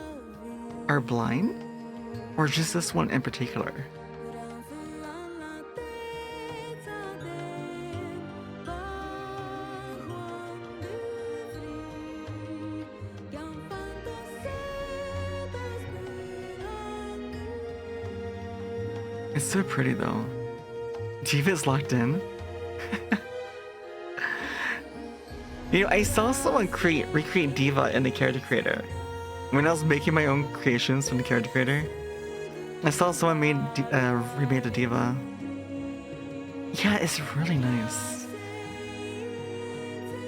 are blind? Or just this one in particular? It's so pretty though. Diva's locked in. You know, I saw someone recreate Diva in the character creator. When I was making my own creations from the character creator, I saw someone remade the Diva. Yeah, it's really nice.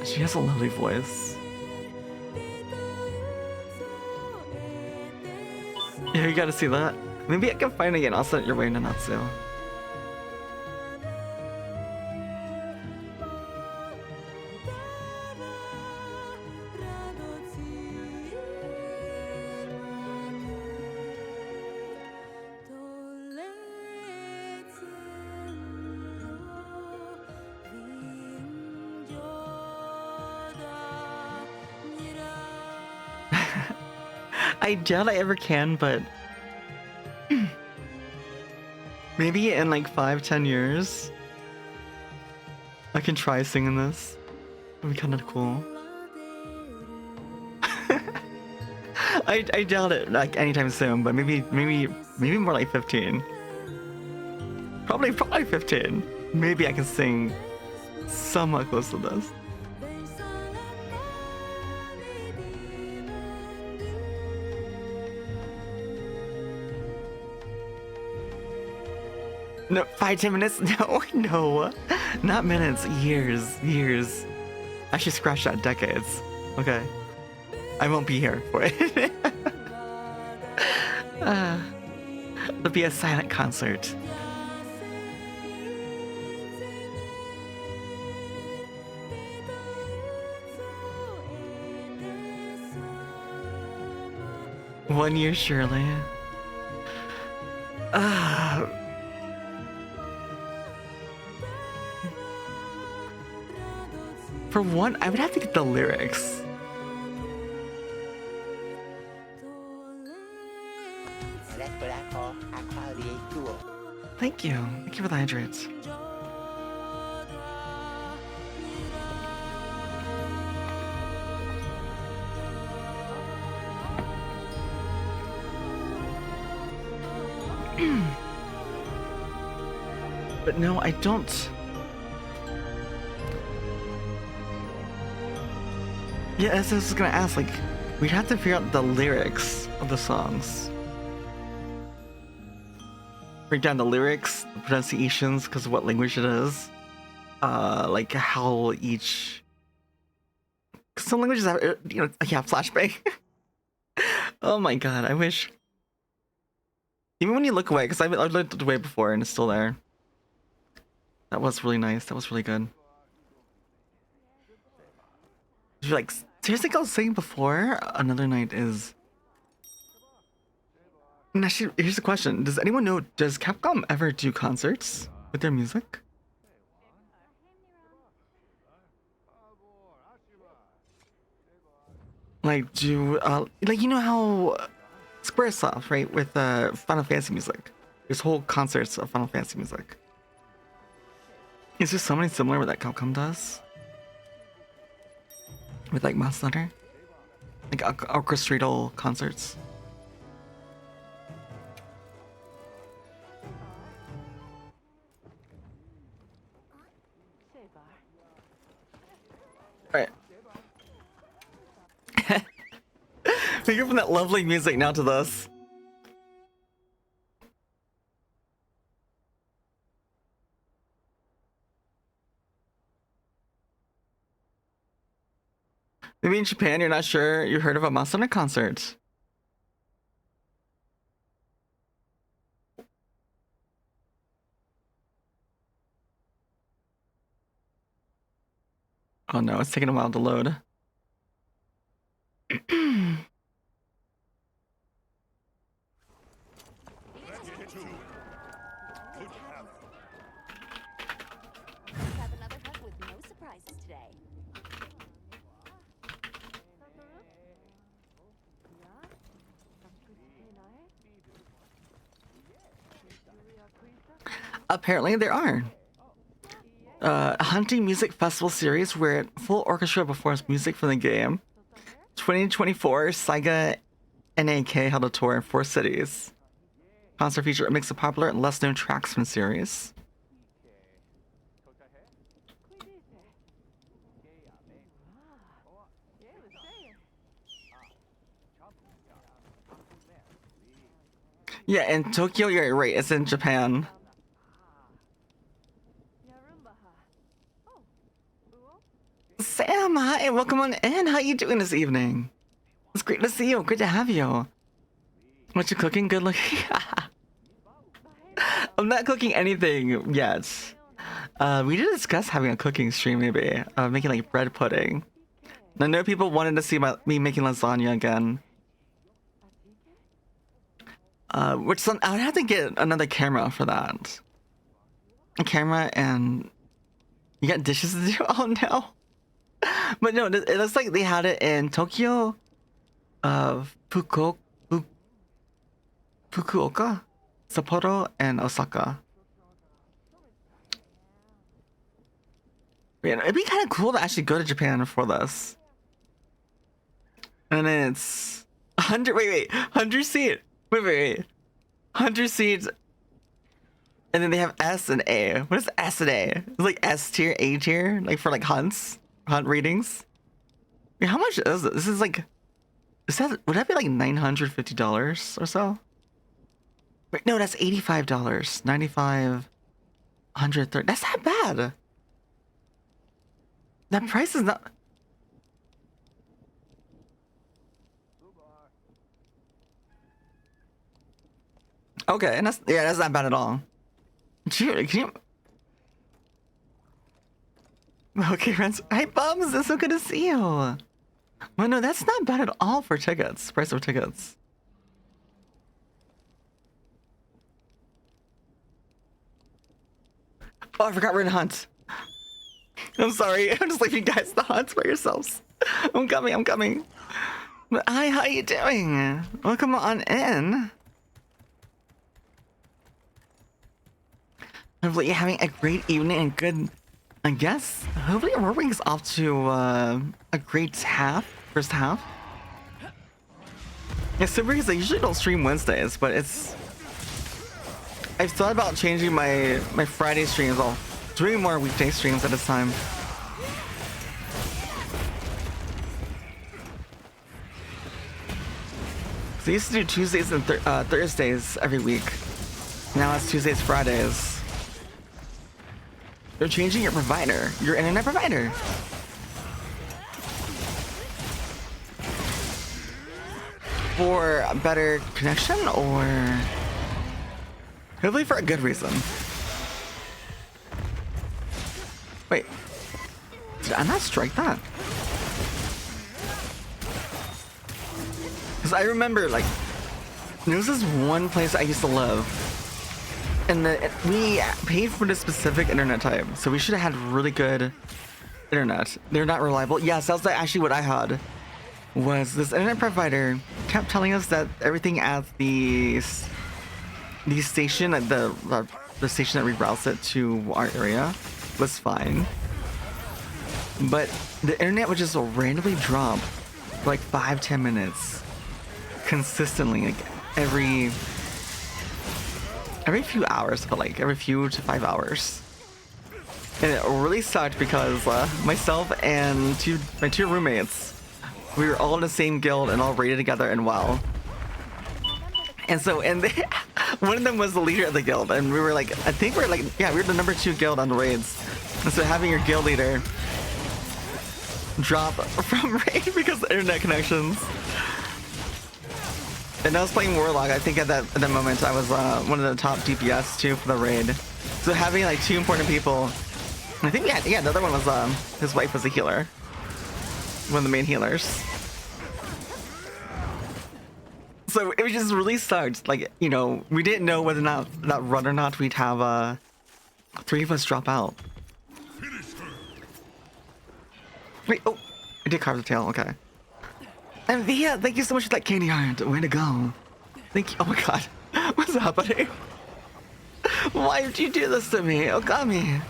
She has a lovely voice. Yeah, you gotta see that. Maybe I can find it again. I'll send it your way, Nanatsu. I doubt I ever can, but maybe in like 5-10 years I can try singing this. It'd be kind of cool. I doubt it like anytime soon, but maybe more like 15. Probably 15. Maybe I can sing somewhat close to this. No, 5-10 minutes? No, not minutes, years. I should scratch that, decades. Okay, I won't be here for it. It'll be a silent concert. One year, surely. For one, I would have to get the lyrics. That's what I call high quality A2. Thank you for the hydrates. But no, I don't. Yeah, that's what I was gonna ask. Like, we'd have to figure out the lyrics of the songs. Break down the lyrics, the pronunciations, because of what language it is. Like how each. Some languages have, yeah, flashbang. Oh my god, I wish. Even when you look away, because I've looked away before and it's still there. That was really nice. That was really good. You're like, seriously, like I was saying before, another night is. And actually, here's the question: does anyone know? Does Capcom ever do concerts with their music? Like, like you know how Square Squaresoft, right? With Final Fantasy music. There's whole concerts of Final Fantasy music. Is there something similar with that Capcom does? With like Monster Hunter? Like orchestral concerts? Alright. We go from that lovely music now to this. Maybe in Japan you're not sure you heard of a Monster Hunter concert. Oh no, it's taking a while to load. Have another hunt with no surprises today. Apparently there are. A hunting music festival series where full orchestra performs music from the game. 2024, Saiga NAK held a tour in 4 cities. Concert featured a mix of popular and less known tracks from the series. Yeah, in Tokyo, you're right, it's in Japan. Sam, hi, welcome on in. How you doing this evening? It's great to see you. Great to have you. What you cooking? Good looking. I'm not cooking anything yet. We did discuss having a cooking stream, maybe. Making like bread pudding. I know people wanted to see me making lasagna again. I would have to get another camera for that. A camera and you got dishes to do. Oh no. But no, it looks like they had it in Tokyo, Fukuoka, Sapporo, and Osaka. Man, it'd be kind of cool to actually go to Japan for this. And it's 100 seat. Wait. 100 seats. And then they have S and A. What is S and A? It's like S tier, A tier, like for like hunt ratings. I mean, how much is it? This is like, would that be like $950 or so? Wait, no, that's $85. 95, 130. That's not bad. That price is not. Okay, and that's not bad at all. Can you? Okay, friends. Hi, Bums. It's so good to see you. Well, no, that's not bad at all for tickets. Price of tickets. Oh, I forgot we're in a hunt. I'm sorry. I'm just leaving you guys to hunt by yourselves. I'm coming. But hi, how you doing? Welcome on in. Hopefully you're having a great evening and good, I guess. Hopefully your work week is off to a great first half. Yeah, so because I usually don't stream Wednesdays, but I've thought about changing my Friday streams. I'll doing more weekday streams at this time. So I used to do Tuesdays and Thursdays every week. Now it's Tuesdays, Fridays. They're changing your provider, your internet provider. For a better connection or hopefully for a good reason. Wait, did I not strike that? Because I remember like, there was this one place I used to live. And we paid for this specific internet type, so we should have had really good internet. They're not reliable. Yes, that was actually what I had. was this internet provider kept telling us that everything at the station, at the station that reroutes it to our area, was fine. But the internet would just randomly drop for like 5-10 minutes consistently, like every few hours, but like every few to 5 hours. And it really sucked because myself and my two roommates, we were all in the same guild and all raided together and WoW. And so, one of them was the leader of the guild, and we were like, I think we were like, yeah, we were the number 2 guild on the raids. And so having your guild leader drop from raid because of internet connections. And I was playing Warlock. I think at that moment I was one of the top DPS too for the raid. So having like 2 important people. I think yeah, the other one was his wife was a healer, one of the main healers. So it was just really sucked. Like, you know, we didn't know whether or not that run or not we'd have 3 of us drop out. Wait, oh, I did carve the tail. Okay. And Via, thank you so much for that candy iron. Way to go. Thank you. Oh my god. What's happening? Why did you do this to me? Okami.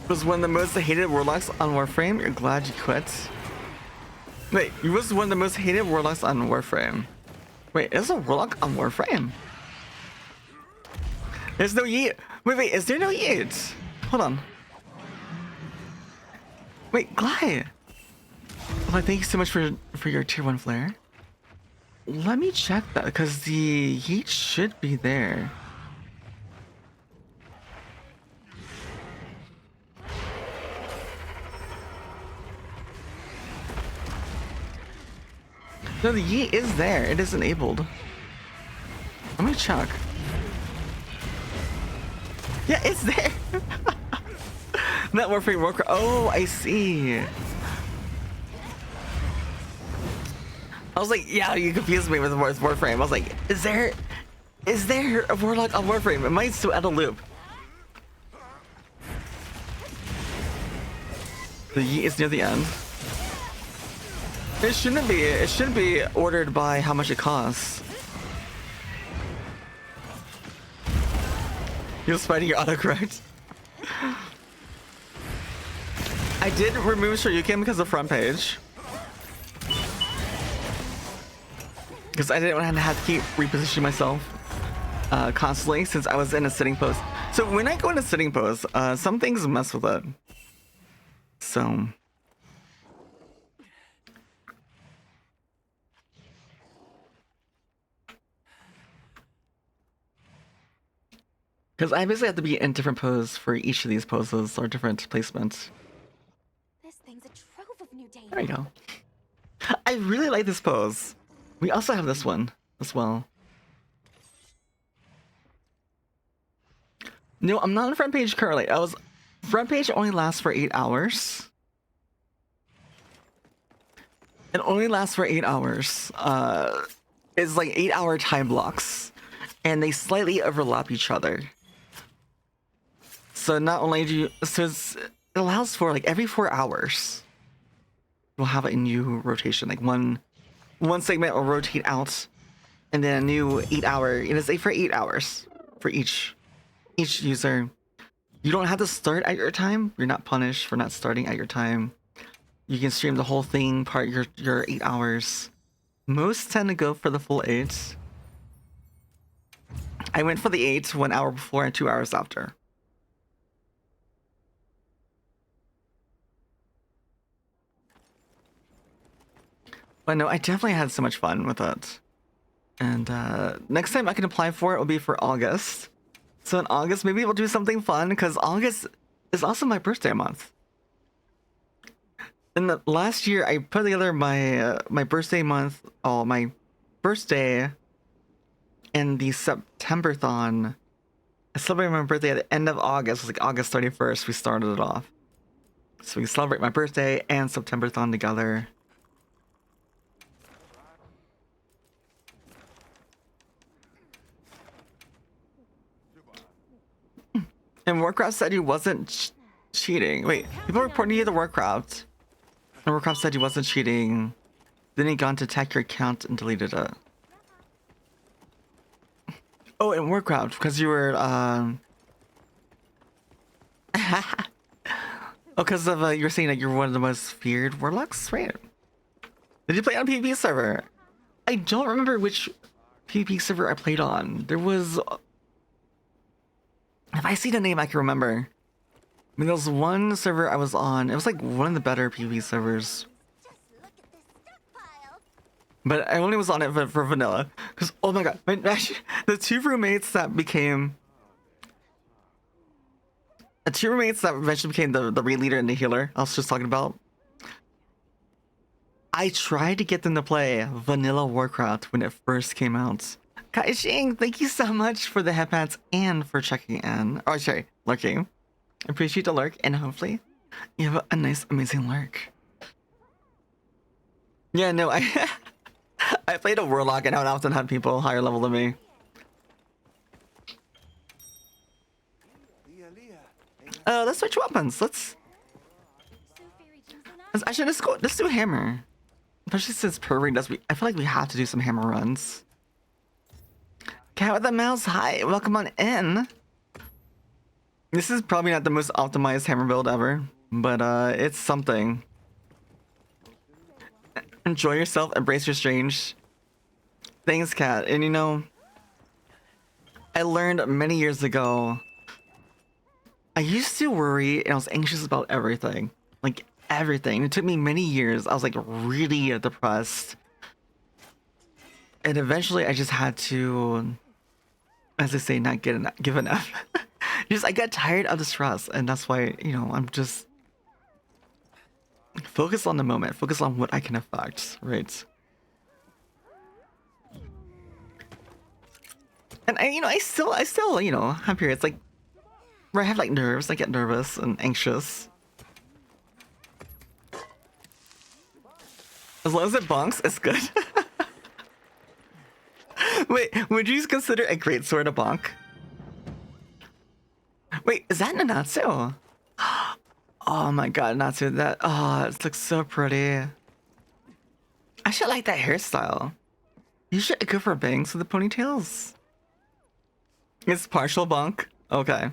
Was one of the most hated warlocks on Warframe. You're glad you quit. Wait, you was one of the most hated warlocks on Warframe. Wait, is a warlock on Warframe? There's no yeet. Wait, is there no yeet? Hold on. Wait, Glide. Well, thank you so much for your tier 1 flare. Let me check that, because the yeet should be there. No, the yeet is there. It is enabled. Let me check. Yeah, it's there. Not Warframe, Warcraft. Oh, I see. I was like, yeah, you confused me with Warframe. I was like, is there a warlock on Warframe? It might still add a loop. The yeet is near the end. It shouldn't be. It should be ordered by how much it costs. You're fighting your autocorrect. I did remove Shoryuken because of front page. Because I didn't want to have to keep repositioning myself constantly since I was in a sitting pose. So when I go in a sitting pose, some things mess with it. So... Because I basically have to be in different poses for each of these poses or different placements. This thing's a trove of new data. There you go. I really like this pose. We also have this one as well. No, I'm not on front page currently. Front page only lasts for 8 hours. It only lasts for 8 hours. It's like 8-hour time blocks, and they slightly overlap each other. So not only do you, it allows for like every 4 hours, we'll have a new rotation. Like one segment will rotate out, and then a new 8-hour. It is for 8 hours for each user. You don't have to start at your time. You're not punished for not starting at your time. You can stream the whole thing, part your 8 hours. Most tend to go for the full 8. I went for the 8 1 hour before and 2 hours after. But no, I definitely had so much fun with it. And next time I can apply for it will be for August. So in August, maybe we'll do something fun, because August is also my birthday month. In the last year, I put together my birthday month, my birthday, and the September-thon. I celebrated my birthday at the end of August. It was like August 31st, we started it off. So we celebrate my birthday and September-thon together. And Warcraft said he wasn't cheating. Wait, people reporting you to Warcraft. And Warcraft said he wasn't cheating. Then he gone to attack your account and deleted it. Oh, in Warcraft, because you were oh, because of you were saying that you're one of the most feared warlocks, right? Did you play on a PvP server? I don't remember which PvP server I played on. There was, if I see the name, I can remember. I mean, there was one server I was on. It was like one of the better PvP servers. Just look at this stockpile. But I only was on it for vanilla. Because, oh my god, the two roommates that became... The two roommates that eventually became the raid leader and the healer I was just talking about. I tried to get them to play vanilla Warcraft when it first came out. Kai-Shing, thank you so much for the headpats and for checking in. Oh, sorry, lurking. Appreciate the lurk, and hopefully you have a nice, amazing lurk. Yeah, no, I played a warlock and I would often have people higher level than me. Let's switch weapons. Let's actually let's do a hammer. Especially since Purring does, I feel like we have to do some hammer runs. Cat with the mouse, hi, welcome on in. This is probably not the most optimized hammer build ever, but it's something. Enjoy yourself, embrace your strange. Thanks, Cat. And you know, I learned many years ago, I used to worry and I was anxious about everything. Like everything. It took me many years. I was like really depressed. And eventually I just had to, as I say, not give enough. Just I got tired of the stress, and that's why, you know, I'm just focus on the moment, focus on what I can affect, right? And I still, you know, have periods like where I have like nerves, I get nervous and anxious. As long as it bonks, it's good. Wait, would you consider a great sword a bonk? Wait, is that Nanatsu? Oh my god, Natsu, that, oh, it looks so pretty. I should like that hairstyle. You should go for bangs with the ponytails. It's partial bonk? Okay.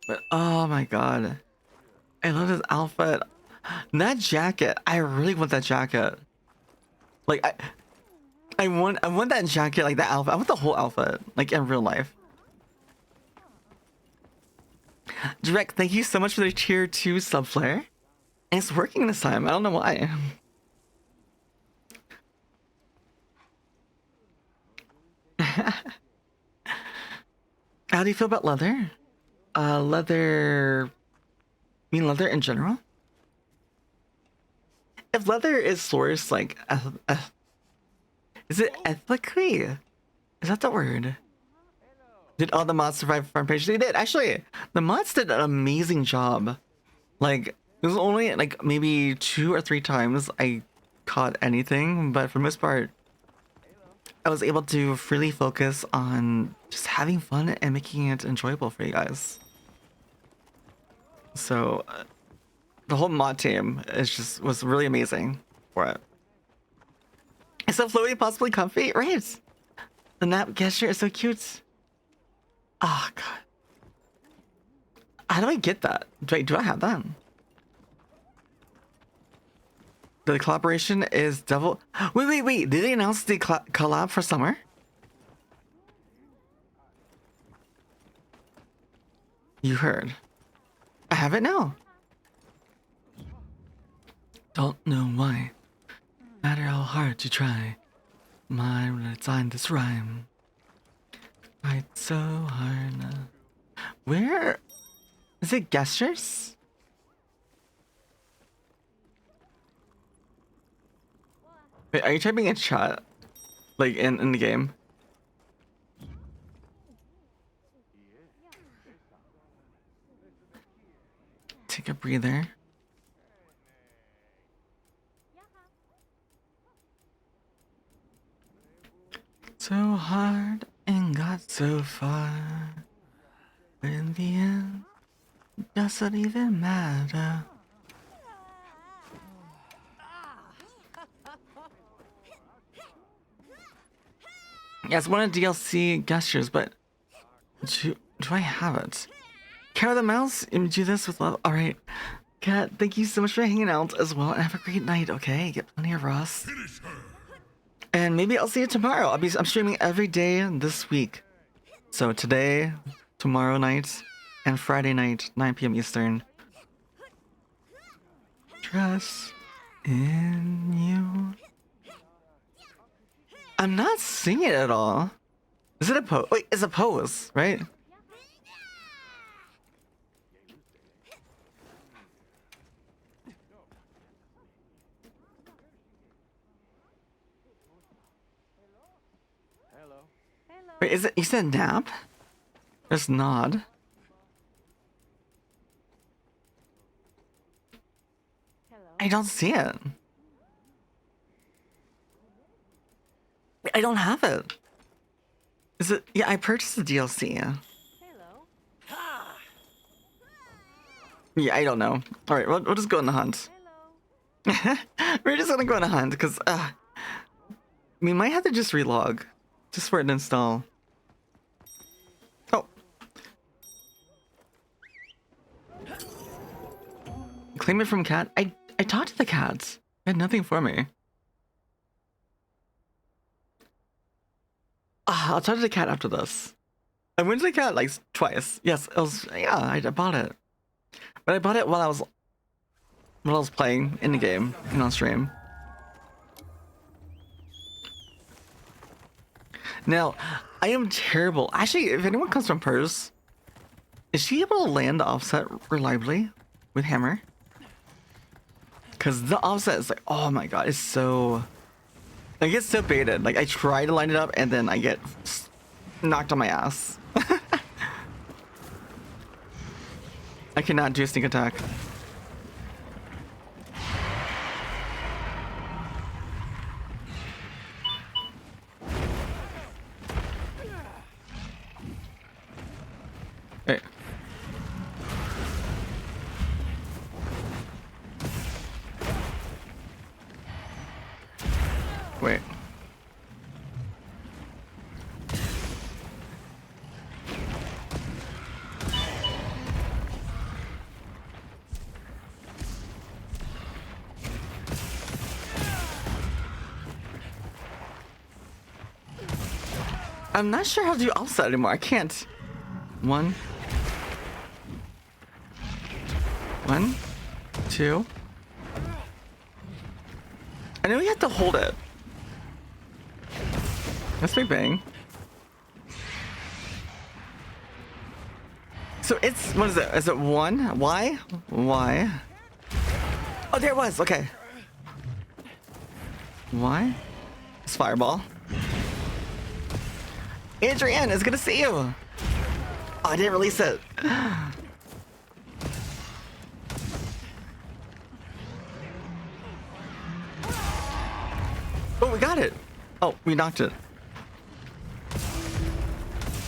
But, oh my god. I love this outfit. That jacket, I really want that jacket. Like, I want that jacket, like that outfit. I want the whole outfit, like in real life. Direct, thank you so much for the tier 2 sub flare. And it's working this time. I don't know why. How do you feel about leather? Leather. You mean leather in general? If leather is sourced like, is it ethically? Is that the word? Did all the mods survive front page? They did. Actually, the mods did an amazing job. Like, it was only like maybe 2 or 3 times I caught anything, but for the most part, I was able to freely focus on just having fun and making it enjoyable for you guys. So, the whole mod team was really amazing for it. Is so floaty, possibly comfy? Right. The nap gesture is so cute. Oh god. How do I get that? Do I have that? The collaboration is devil. Wait. Did they announce the collab for summer? You heard. I have it now. Don't know why. Matter how hard you try. Mine when I find this rhyme. Fight so hard now. Where is it? Gestures? Wait, are you typing in chat? Like in the game? Take a breather. so hard and got so far. But in the end, doesn't even matter. Yes, one of DLC gestures, but do I have it? Carry the mouse and do this with love. Alright. Cat, thank you so much for hanging out as well, and have a great night, okay? Get plenty of rest. Finish her. And maybe I'll see you tomorrow. I'm streaming every day this week. So today, tomorrow night, and Friday night, 9 p.m. Eastern. Trust in you. I'm not seeing it at all. Is it a pose? Wait, it's a pose, right? Wait, is it? You said nap? Just nod. I don't see it. I don't have it. Is it? Yeah, I purchased the DLC. Yeah, I don't know. All right, we'll just go on the hunt. We're just gonna go on a hunt because we might have to just relog, just for it to install. Oh, claim it from cat. I talked to the cats. They had nothing for me. I'll talk to the cat after this. I went to the cat like twice. Yes, it was. Yeah, I bought it, but I bought it while I was playing in the game and on stream. Now, I am terrible. Actually, if anyone comes from Purse, is she able to land the offset reliably with hammer? Because the offset is like, oh my god, it's so... I get so baited. Like, I try to line it up and then I get knocked on my ass. I cannot do a sneak attack. Hey. Wait. I'm not sure how to do offset anymore. I can't. One, 2. I know you have to hold it. That's big bang. So it's, what is it? Is it 1? Y? Y? Oh, there it was. Okay. Y? It's fireball. Adrienne, it's good to see you. Oh, I didn't release it. Oh, we got it. Oh, we knocked it.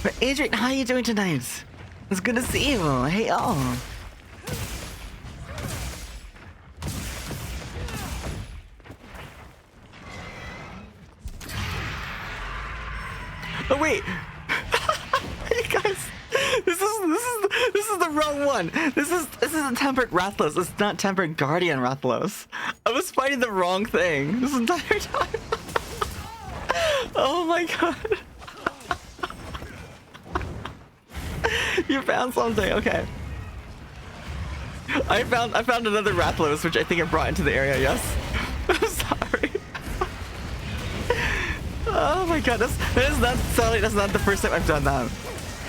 But Adrian, how are you doing tonight? It's good to see you. Hey, y'all. Oh wait, you guys, this is the wrong one. This is a tempered Rathalos. It's not tempered Guardian Rathalos. I was fighting the wrong thing this entire time. Oh my god. You found something, okay. I found another Rathalos, which I think I brought into the area, yes. I'm sorry. Oh my god, that's not the first time I've done that.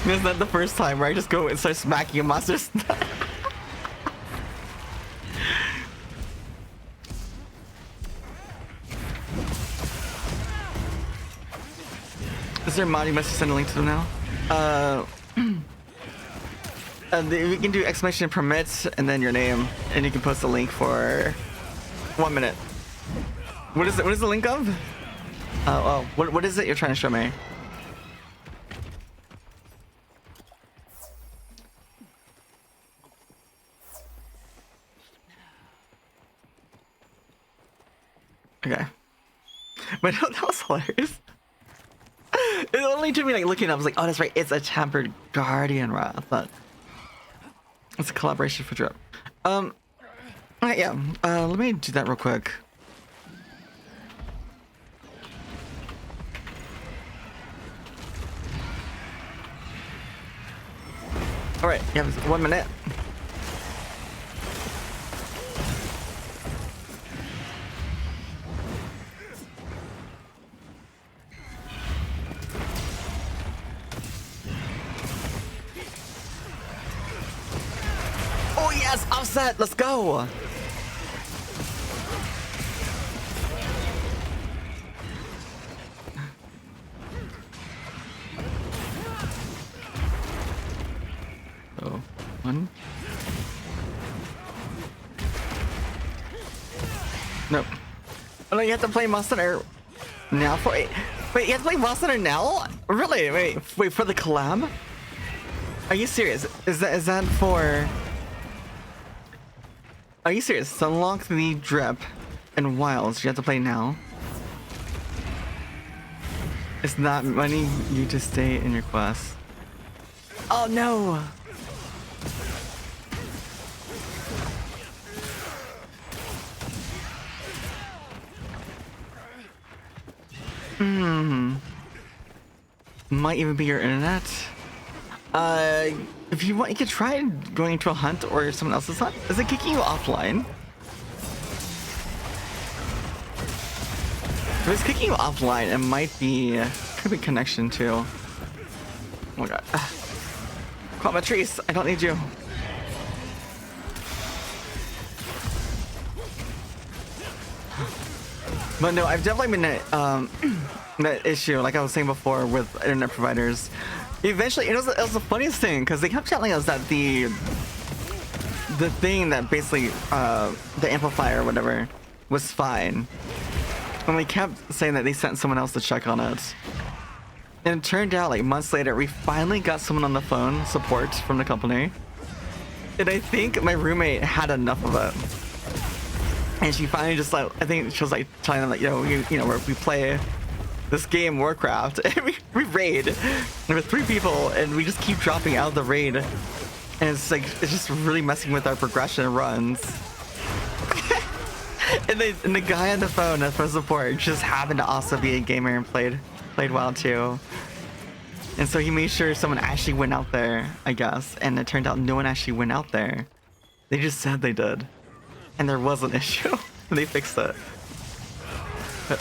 That's not the first time where I just go and start smacking monsters. Is there a mod you must send a link to them now? We can do exclamation permit and then your name, and you can post a link for 1 minute. What is it? What is the link of? Oh, what is it you're trying to show me? Okay. But that was hilarious. It only took me like looking up. I was like, oh, that's right. It's a tempered guardian wrath. But it's a collaboration for drip. Alright, yeah. Let me do that real quick. Alright, you have 1 minute. Oh yes, offset, let's go. Oh, 1. Nope. Oh no, you have to play Monster Air now for it. Wait, you have to play Monster Air now? Really? Wait for the collab? Are you serious? Is that for? Are you serious? To unlock the drip and wilds, you have to play now. It's not wanting you to stay in your quest. Oh no! Might even be your internet. If you want, you could try going into a hunt or someone else's hunt. Is it kicking you offline? If it's kicking you offline, it might be could be connection too. Oh my god. Quamatrice, I don't need you. But no, I've definitely been that issue, like I was saying before, with internet providers. Eventually, it was the funniest thing because they kept telling us that the thing that basically the amplifier or whatever was fine, and we kept saying that they sent someone else to check on it. And it turned out, like months later, we finally got someone on the phone support from the company, and I think my roommate had enough of it, and she finally just like, I think she was like telling them like, you know, we play this game Warcraft and we raid. There were 3 people and we just keep dropping out of the raid, and it's like it's just really messing with our progression runs. and the guy on the phone for support just happened to also be a gamer and played well too, and so he made sure someone actually went out there, I guess, and it turned out no one actually went out there. They just said they did, and there was an issue. And they fixed it. But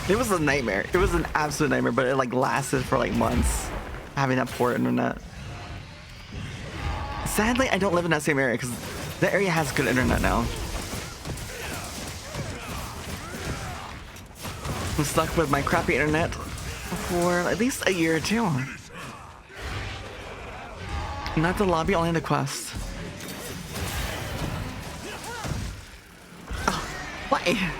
it was a nightmare. It was an absolute nightmare, but it like lasted for like months, having that poor internet. Sadly, I don't live in that same area because that area has good internet now. I'm stuck with my crappy internet for at least a year or 2. Not the lobby, only the quest. Oh, why?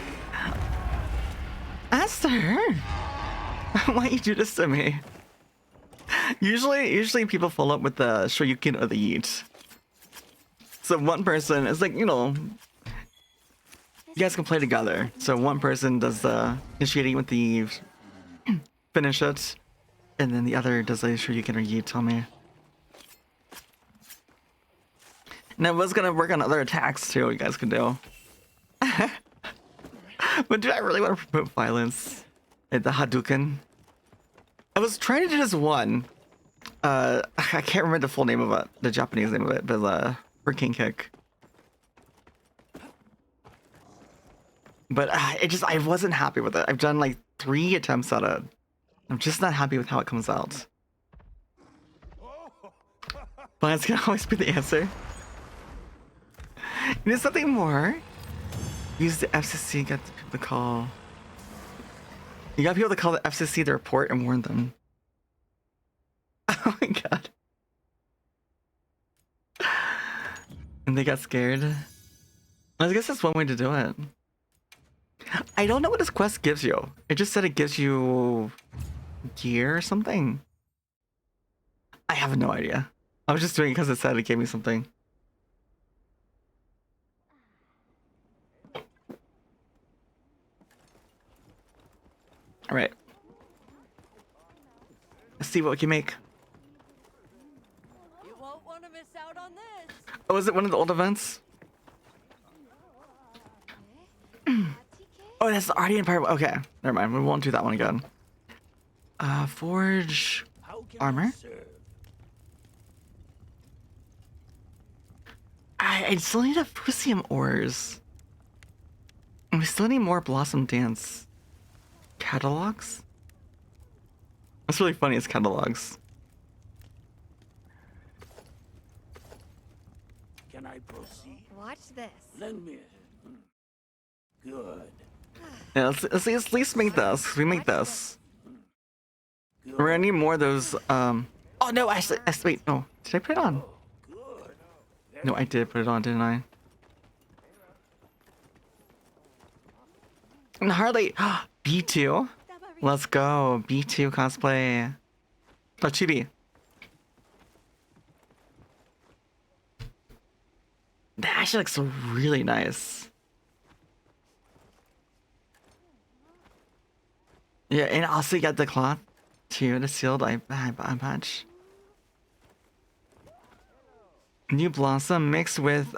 Esther, why you do this to me? Usually people follow up with the Shoryuken or the Yeet. So one person is like, you know, you guys can play together. So one person does the initiating with the finish it, and then the other does the Shoryuken or Yeet. Tell me. And I was gonna work on other attacks too. You guys can do. But do I really want to promote violence at the Hadouken? I was trying to do this one. I can't remember the full name of it, the Japanese name of it, but Hurricane Kick. But I wasn't happy with it. I've done like 3 attempts at it. I'm just not happy with how it comes out. Violence can always be the answer. You need something more? Use the FCC, get people to call. You got people to call the FCC to report and warn them. Oh my god. And they got scared. I guess that's one way to do it. I don't know what this quest gives you. It just said it gives you gear or something. I have no idea. I was just doing it because it said it gave me something. All right. Let's see what we can make. You won't want to miss out on this. Oh, is it one of the old events? Oh, that's already in part. Okay, never mind. We won't do that one again. Forge armor. I still need a Fusium ores. And we still need more Blossom Dance catalogs. That's really funny. It's catalogs. Can I proceed? Watch this. Lend me. Good. Yeah, let's at least make this. We make this. We're gonna need more of those. Oh no! Actually, wait. No, did I put it on? No, I did put it on, didn't I? And Harley, B2. Let's go, B2 cosplay. Oh, Chibi. That actually looks really nice. Yeah, and also you got the cloth too, the sealed eye patch. New Blossom mixed with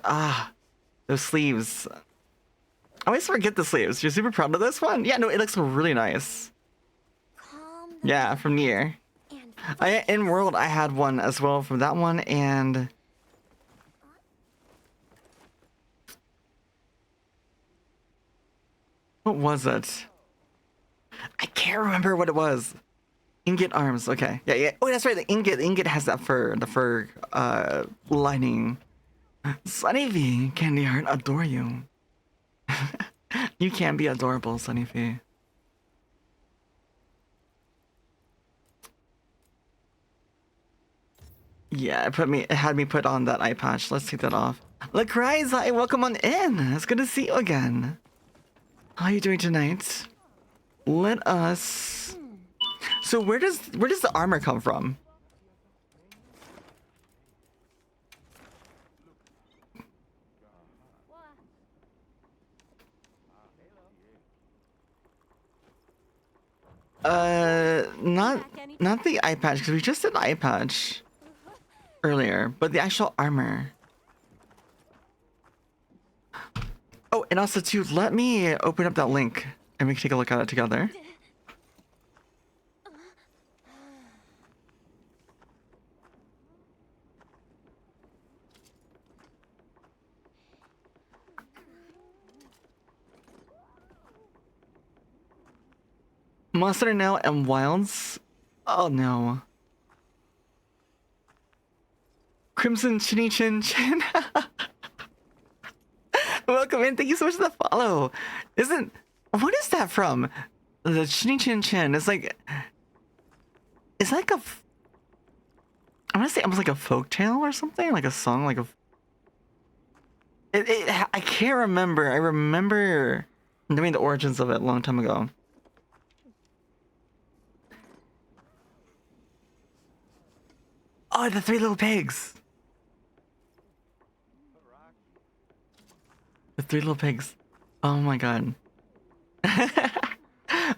those sleeves. I always forget the sleeves. You're super proud of this one? Yeah, no, it looks really nice. Calm Yeah, from Nier. and In World I had one as well from that one, and what was it? I can't remember what it was. Ingot arms. Okay. Yeah, yeah. Oh, that's right. The ingot has that fur. The fur lining. Sunny V, Candy Heart, adore you. You can be adorable, Sunny V. Yeah, it had me put on that eye patch. Let's take that off. Look, Rise, hi, welcome on in. It's good to see you again. How are you doing tonight? Let us. So where does the armor come from? Not the eye patch, because we just did the eye patch earlier, but the actual armor. Oh, and also too, let me open up that link and we can take a look at it together. Monster now and Wilds. Oh no. Crimson Chinny Chin Chin. Welcome in. Thank you so much for the follow. What is that from? The Chinny Chin Chin. It's like I want to say almost like a folk tale or something, like a song, like a. I can't remember. I remember knowing the origins of it a long time ago. Oh, the three little pigs. The three little pigs. Oh my god.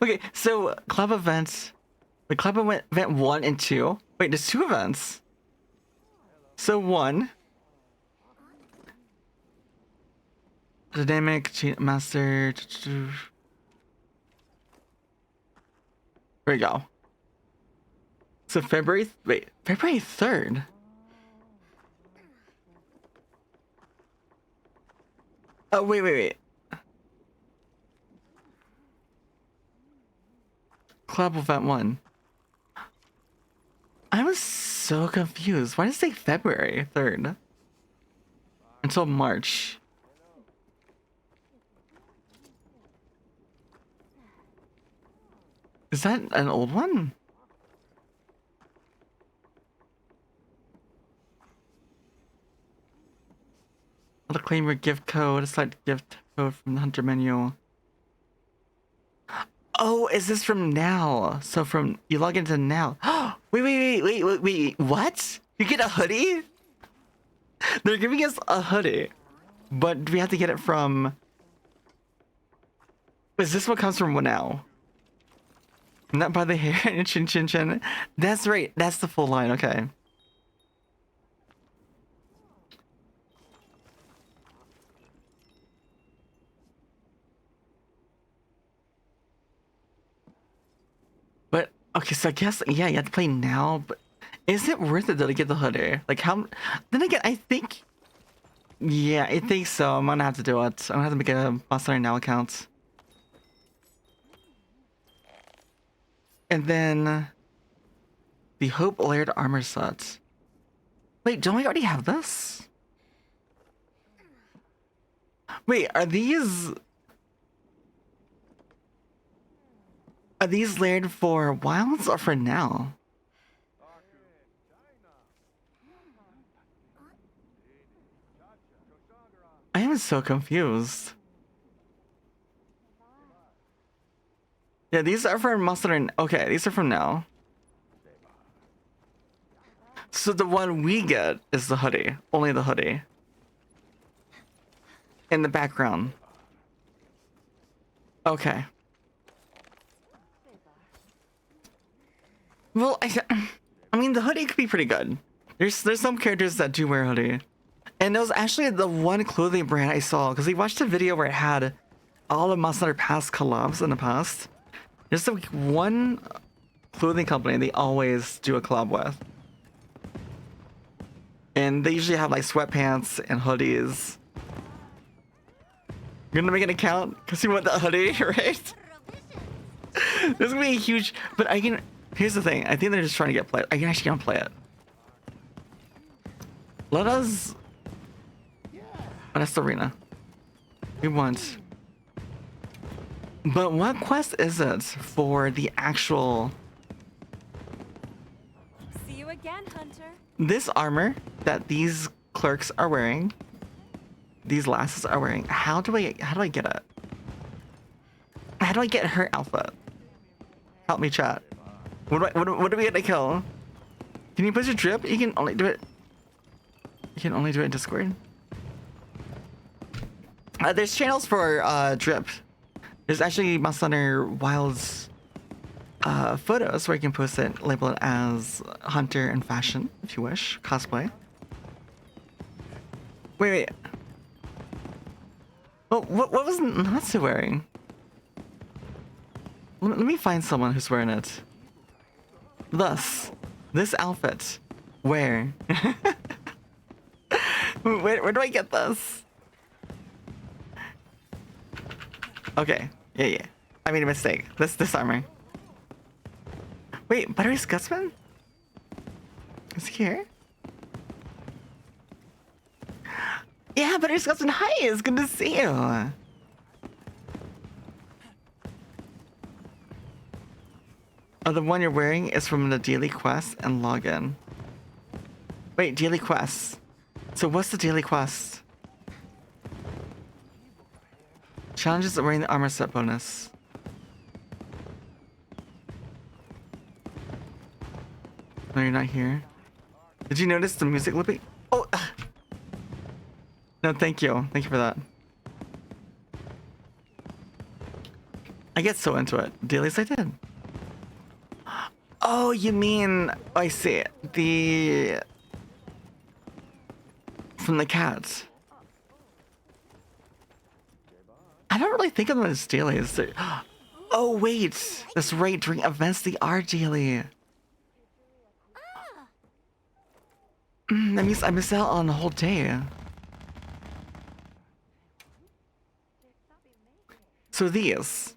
Okay, so club events. The club event 1 and 2. Wait, there's 2 events. So 1. Dynamic master. There we go. So February 3rd. Oh, wait. Club event 1. I was so confused. Why did it say February 3rd? Until March. Is that an old one? I'll claim your gift code. Select gift code from the hunter menu. Oh, is this from now? So from you log into now. Wait. What? You get a hoodie? They're giving us a hoodie, but we have to get it from. Is this what comes from now? Not by the hair. Chin. That's right. That's the full line. Okay. But okay, so I guess yeah, you have to play now. But is it worth it though to get the hoodie? Like how? Then again, I think. Yeah, I think so. I'm gonna have to do it. I'm gonna have to make a Monster Now account. And then the Hope Layered Armor set. Wait, don't we already have this? Wait, are these layered for wilds or for now? I am so confused. Yeah, these are for Monster. Okay, these are from now. So the one we get is the hoodie. Only the hoodie. In the background. Okay. Well, I mean, the hoodie could be pretty good. There's some characters that do wear hoodie. And it was actually the one clothing brand I saw, because we watched a video where it had all of Monster Hunter past collabs in the past. There's like one clothing company they always do a collab with. And they usually have like sweatpants and hoodies. You're gonna make an account because you want the hoodie, right? There's gonna be a huge, but I can, here's the thing. I think they're just trying to get played. I can actually gonna play it. Let us, oh, that's the arena. We want. But what quest is it for the actual? See you again, Hunter. This armor that these clerks are wearing, these lasses are wearing. How do I get it? How do I get her outfit? Help me, chat. What do we get to kill? Can you push a drip? You can only do it. You can only do it in Discord. There's channels for drip. There's actually Monster Hunter Wilds photos where you can post it, label it as Hunter and fashion, if you wish, cosplay. Wait. Oh, what was Natsu wearing? Let me find someone who's wearing it. Thus, this outfit. Where? Where do I get this? Okay. Yeah. I made a mistake. This armor. Wait, Buttery Scotsman? Is he here? Yeah, Buttery Scotsman, hi! It's good to see you! Oh, the one you're wearing is from the daily quest and login. Wait, daily quest. So what's the daily quest? Challenges of wearing the armor set bonus. No, you're not here. Did you notice the music looping? Oh! No, thank you. Thank you for that. I get so into it. Dailies I did. Oh, you mean... I see. From the cats. I don't really think of them as dailies. Oh, wait. That's right. During events, they are daily. That means I miss out on the whole day. So these.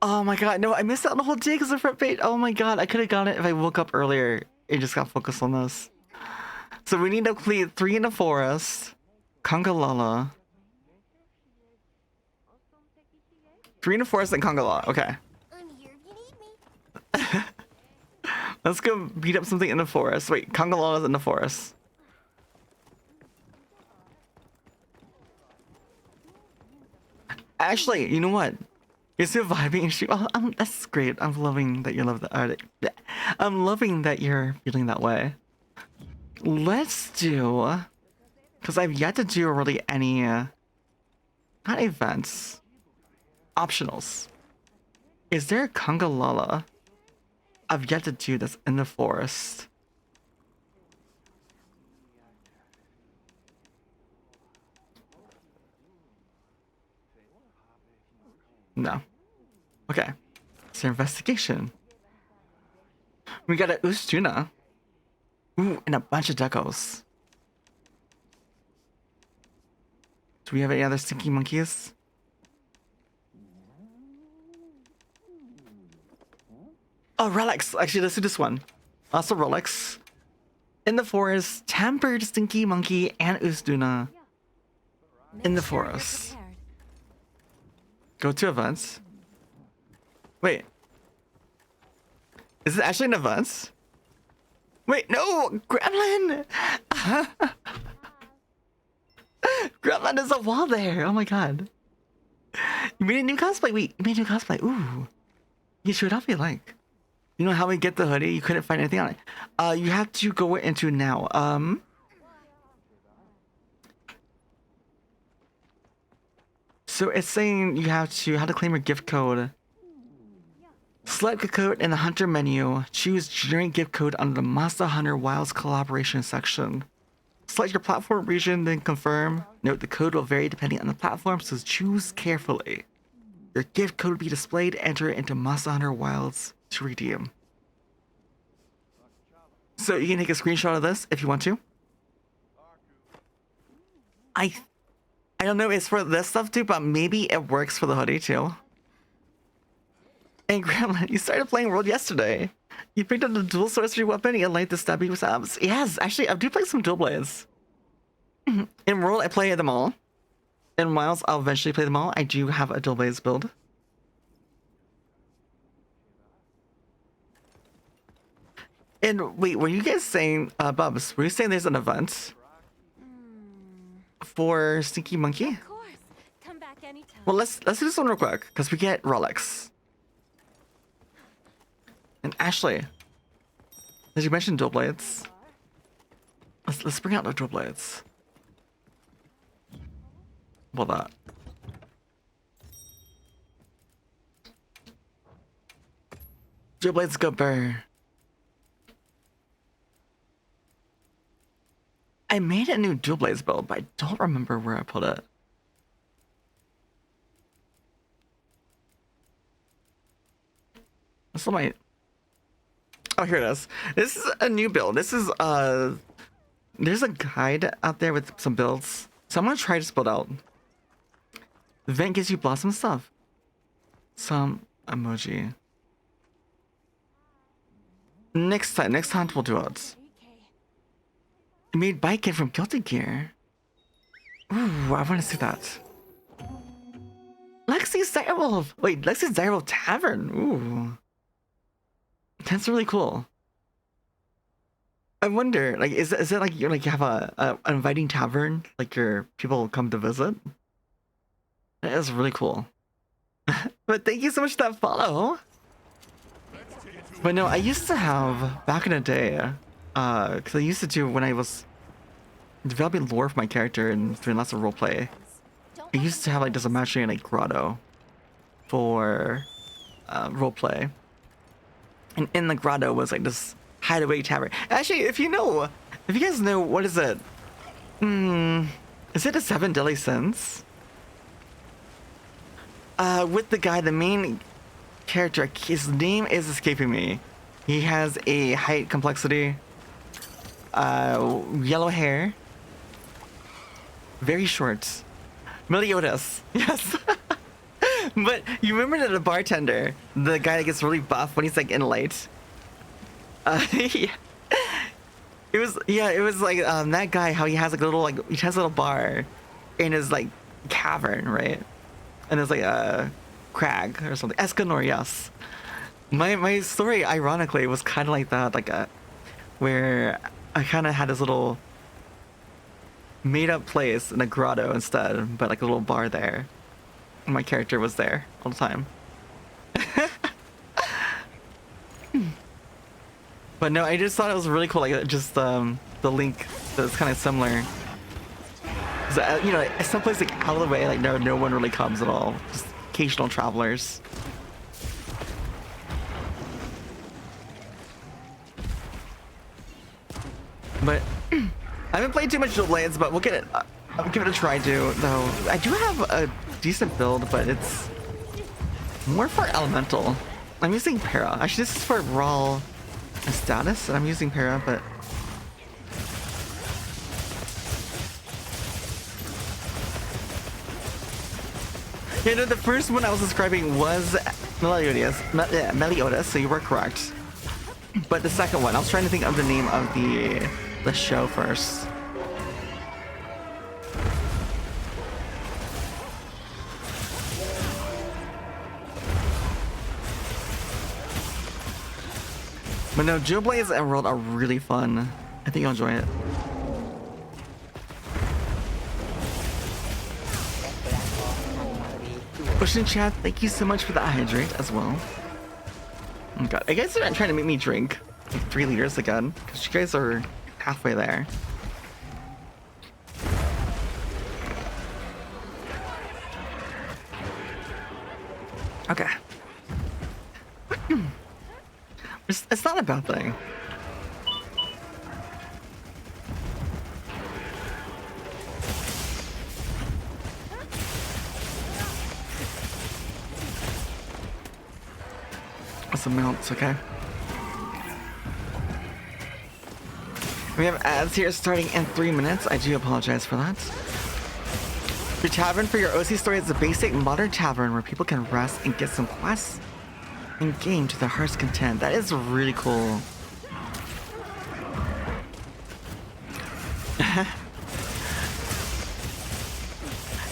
Oh my god, no, I missed out on the whole day because of front page. Oh my god, I could have gotten it if I woke up earlier and just got focused on this. So we need to complete 3 in the forest. Congalala. 3 in the forest and Congalala. Okay. I'm here if you need me. Let's go beat up something in the forest. Wait, Congalala's in the forest. Actually, you know what? You're still vibing. Oh, that's great. I'm loving that you love that. I'm loving that you're feeling that way. Let's do, because I've yet to do really any, not events, optionals. Is there a Congalala I've yet to do that's in the forest? No. Okay. It's an investigation. We got a Ustuna. Ooh, and a bunch of duckos. Do we have any other stinky monkeys? Oh, relics. Actually, let's do this one. Also relics. In the forest, tempered stinky monkey and Ustuna. In the forest. Go to events. Wait. Is it actually an event? Wait, no! Gremlin! Gremlin is a wall there! Oh my god. You made a new cosplay! Wait, you made a new cosplay. Ooh. You should help me like. You know how we get the hoodie? You couldn't find anything on it. You have to go into now. So it's saying you have to claim your gift code. Select a code in the Hunter menu. Choose Generate Gift Code under the Monster Hunter Wilds Collaboration section. Select your platform region, then confirm. Note the code will vary depending on the platform, so choose carefully. Your gift code will be displayed. Enter it into Monster Hunter Wilds to redeem. So you can take a screenshot of this if you want to. I don't know if it's for this stuff too, but maybe it works for the hoodie too. And Gremlin, you started playing World yesterday. You picked up the dual sorcery weapon, you like the stabby with abs. Yes, actually, I do play some dual blades. In World, I play them all. In Wilds, I'll eventually play them all. I do have a dual blades build. And wait, were you guys saying, Bubs, were you saying there's an event for Stinky Monkey? Of course. Come back anytime. Well, let's do this one real quick, because we get relics. And Ashley, did you mention dual blades? Let's bring out the dual blades. Well, that. Dual blades go burr. I made a new dual blades build, but I don't remember where I put it. That's my. Oh, here it is. This is a new build. This is there's a guide out there with some builds. So I'm gonna try this build out. The event gives you blossom stuff. Some emoji. Next time we'll do it. I made bike kit from Guilty Gear. Ooh, I want to see that. Lexi's Direwolf. Wait, Lexi's Direwolf Tavern. Ooh. That's really cool. I wonder, like, is it like you have an inviting tavern, like your people come to visit? That is really cool. But thank you so much for that follow. But no, I used to have back in the day, because I used to do when I was developing lore for my character and doing lots of roleplay. I used to have like this imaginary like grotto for roleplay. And in the grotto was like this hideaway tavern. Actually, if you guys know, what is it? Is it the 7 Deadly Sins? With the guy, the main character, his name is escaping me. He has a height complexity, yellow hair, very short. Meliodas, yes. But you remember that the bartender, the guy that gets really buff when he's like in light. Yeah. It was like that guy, how he has like a little bar in his like cavern, right? And there's like a crag or something. Escanor, yes. My story, ironically, was kind of like that, like where I kind of had this little made up place in a grotto instead, but like a little bar there. My character was there all the time. But no, I just thought it was really cool. Like just the link that's kind of similar. You know, it's someplace like out of the way, like no one really comes at all. Just occasional travelers. But I haven't played too much Blades, but we'll get it. I'll give it a try too, though. I do have a decent build, but it's more for elemental. I'm using Para. Actually, this is for raw status, and I'm using Para, but yeah, no, the first one I was describing was Meliodas, so you were correct. But the second one, I was trying to think of the name of the show first. But no, Geoblades and World are really fun. I think you'll enjoy it. Ocean Chat, thank you so much for the hydrate as well. Oh god, you guys are trying to make me drink like 3 liters again, because you guys are halfway there. Okay. It's not a bad thing. Some mounts, okay. We have ads here starting in 3 minutes. I do apologize for that. Your tavern for your OC story is a basic modern tavern where people can rest and get some quests and game to their heart's content. That is really cool.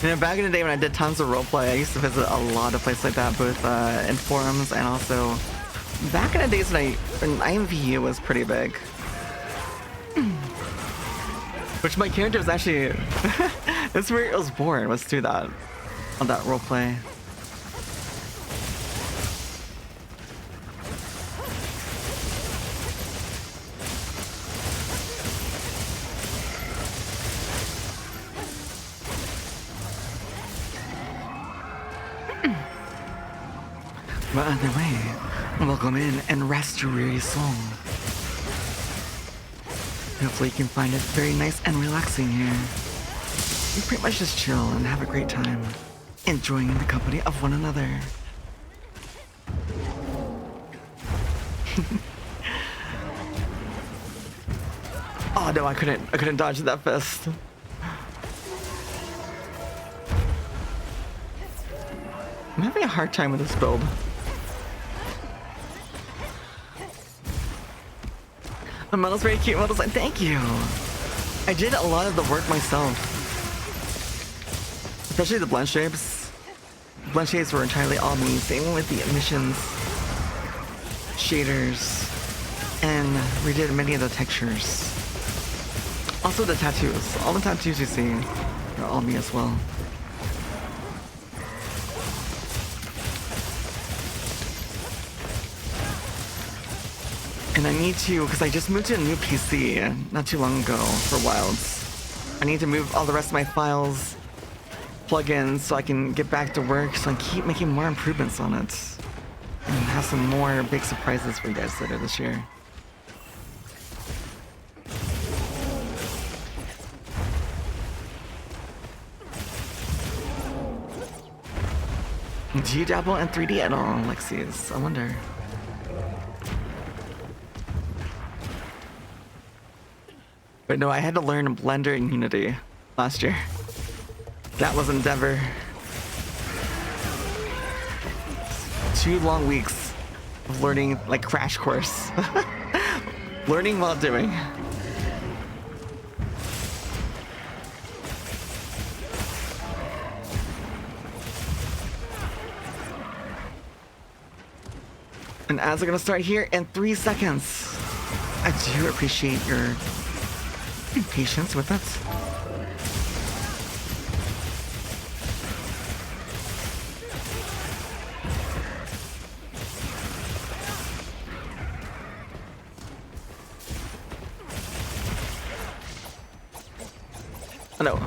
You know, back in the day when I did tons of roleplay, I used to visit a lot of places like that, both in forums and also back in the days when IMVU was pretty big. Which my character was actually... That's where it was born, was through that. On that roleplay. But on the way, welcome in and rest your weary soul. Hopefully you can find it very nice and relaxing here. You pretty much just chill and have a great time, enjoying the company of one another. Oh no, I couldn't dodge that fist. I'm having a hard time with this build. The model's very cute. Model's like, thank you. I did a lot of the work myself. Especially the blend shapes. Blend shapes were entirely all me. Same with the emissions, shaders, and we did many of the textures. Also the tattoos. All the tattoos you see are all me as well. And I need to, because I just moved to a new PC not too long ago for Wilds. I need to move all the rest of my files, plugins, so I can get back to work, so I keep making more improvements on it. And have some more big surprises for you guys later this year. Do you dabble in 3D at all, Lexi's? I wonder. But no, I had to learn Blender and Unity last year. That was an endeavor. 2 long weeks of learning, like crash course. Learning while doing. And ads are gonna start here in 3 seconds. I do appreciate your patience with us. Oh, no.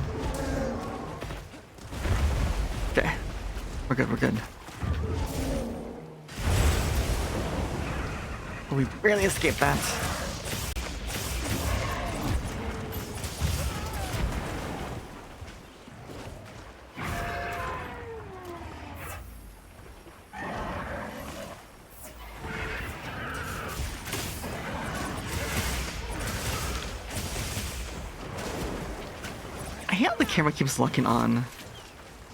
Okay. We're good, we're good. We barely escaped that. I hate how the camera keeps locking on.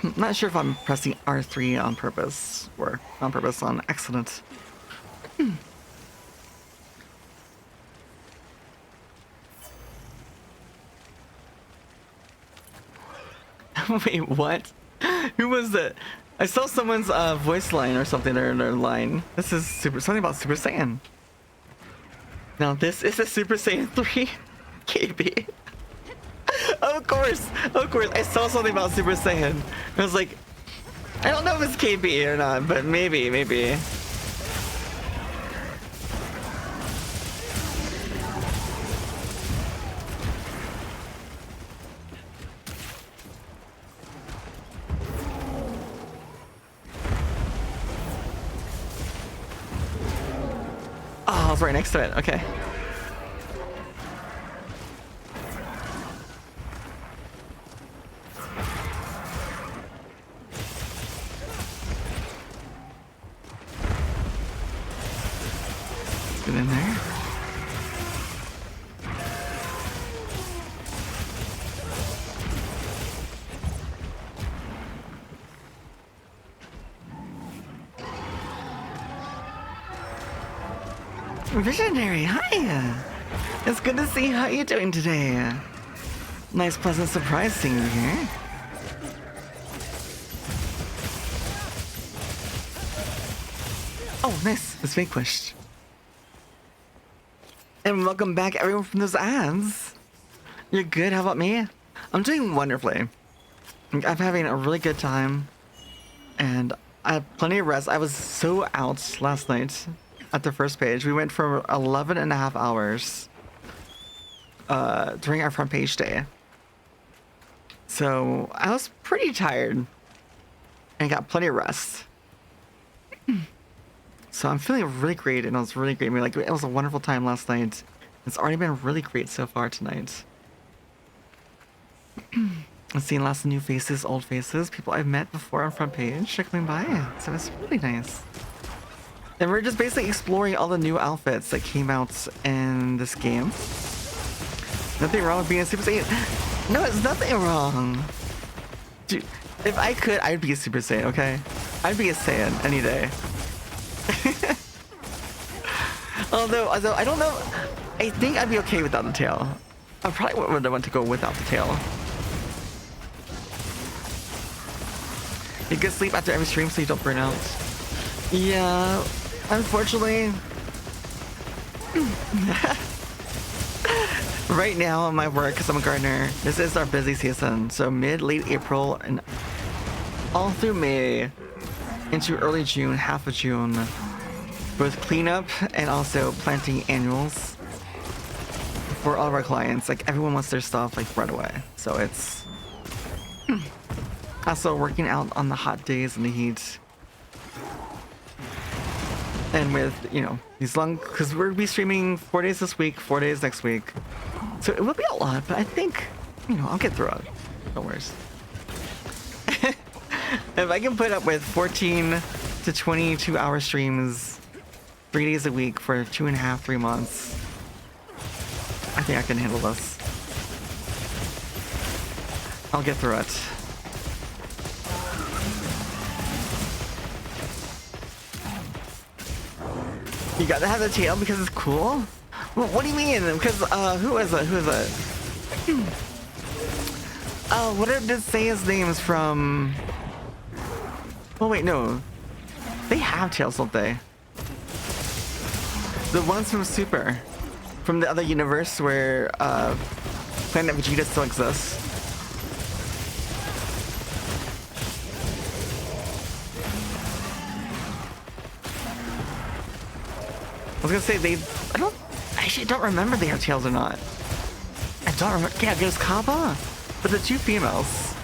I'm not sure if I'm pressing R3 on purpose or on purpose on accident. Wait, what? Who was that? I saw someone's voice line or something in their line. This is something about Super Saiyan. Now this is a Super Saiyan 3 KB. Of course. I saw something about Super Saiyan. I was like, I don't know if it's KB or not, but maybe. Oh, I was right next to it. Okay. Let's get in there. Visionary, hi! It's good to see how you're doing today. Nice pleasant surprise seeing you here. Oh, nice. It's vanquished. And welcome back everyone from those ads. You're good, how about me? I'm doing wonderfully. I'm having a really good time. And I had plenty of rest. I was so out last night. At the first page, we went for 11 and a half hours during our front page day. So I was pretty tired and got plenty of rest. So I'm feeling really great, and it was really great. I mean, like, it was a wonderful time last night. It's already been really great so far tonight. I've seen lots of new faces, old faces, people I've met before on front page coming by. So it's really nice. And we're just basically exploring all the new outfits that came out in this game. Nothing wrong with being a Super Saiyan. No, it's nothing wrong. Dude, if I could, I'd be a Super Saiyan, okay? I'd be a Saiyan any day. although I don't know. I think I'd be okay without the tail. I probably would want to go without the tail. You get sleep after every stream so you don't burn out. Yeah. Unfortunately, right now in my work, because I'm a gardener, this is our busy season. So late April and all through May into early June, half of June, both cleanup and also planting annuals for all of our clients. Like, everyone wants their stuff like right away. So it's also working out on the hot days and the heat. And with, you know, these long, because we'll be streaming 4 days this week, 4 days next week. So it will be a lot, but I think, you know, I'll get through it. No worries. If I can put up with 14 to 22 hour streams 3 days a week for 2.5, 3 months, I think I can handle this. I'll get through it. You gotta have the tail because it's cool? Well, what do you mean? Because, who is it? Oh, what did it say his names from? Oh, wait, no. They have tails, don't they? The ones from Super. From the other universe where, Planet Vegeta still exists. I was gonna say I actually don't remember they have tails or not. I don't remember. Yeah, there's Kappa. But the two females.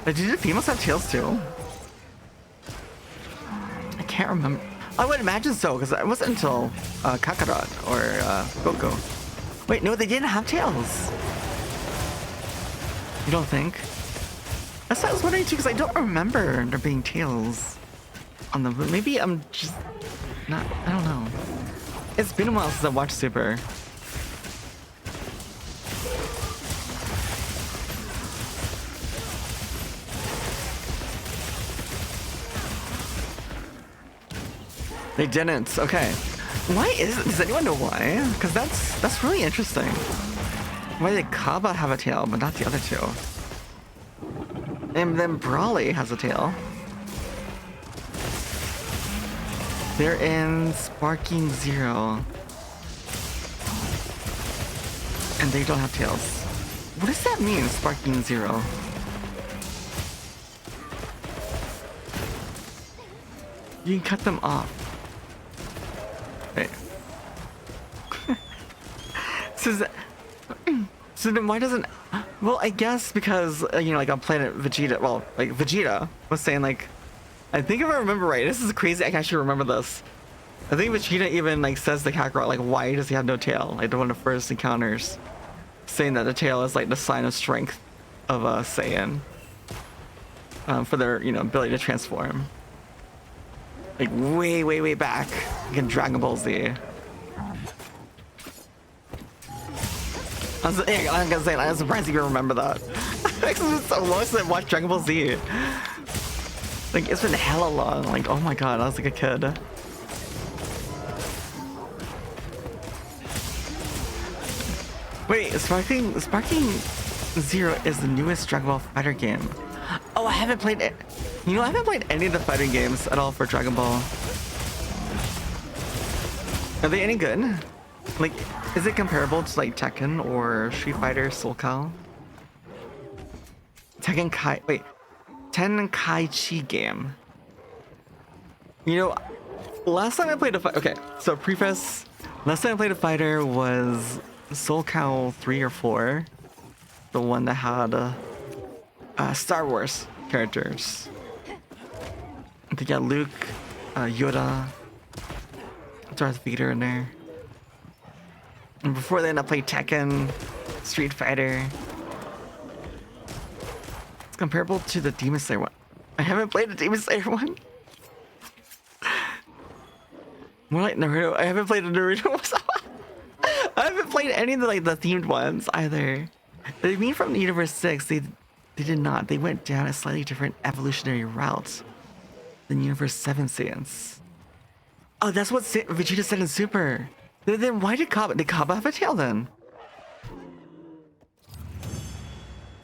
Did the females have tails too? I can't remember. I would imagine so, because it wasn't until Kakarot or Goku. Wait, no, they didn't have tails. You don't think? That's what I was wondering too, because I don't remember there being tails on them. Maybe I'm just not. I don't know. It's been a while since I watched Super. They didn't. Okay. Why is it? Does anyone know why? Because that's really interesting. Why did Kaba have a tail, but not the other two? And then Brawly has a tail. They're in Sparking Zero. And they don't have tails. What does that mean, Sparking Zero? You can cut them off. Wait. So then why doesn't... Well, I guess because, you know, like on Planet Vegeta... Well, like Vegeta was saying like... I think if I remember right, this is crazy, I can actually remember this. I think Vegeta even like says to Kakarot, like, why does he have no tail? Like one of the first encounters. Saying that the tail is like the sign of strength of a Saiyan. For their, you know, ability to transform. Like way back in Dragon Ball Z. I'm gonna say, I'm surprised you remember that. It's been so long since I watched Dragon Ball Z. Like, it's been hella long. Like, oh my god, I was like a kid. Wait, Sparking Zero is the newest Dragon Ball Fighter game. Oh, I haven't played it. You know, I haven't played any of the fighting games at all for Dragon Ball. Are they any good? Like, is it comparable to like Tekken or Street Fighter Soul Cal? Tenkaichi game. You know, last time I played a fight. Okay, so preface. Last time I played a fighter was Soul Cal 3 or 4, the one that had Star Wars characters. I think got Luke, Yoda, Darth Vader in there. And before then, I played Tekken, Street Fighter. It's comparable to the Demon Slayer one. I haven't played the Demon Slayer one. More like Naruto. I haven't played the Naruto one. I haven't played any of the like the themed ones either. They mean from Universe 6, they did not. They went down a slightly different evolutionary route than Universe 7 Saiyans. Oh, that's what Vegeta said in Super. Then why did Kaba have a tail then?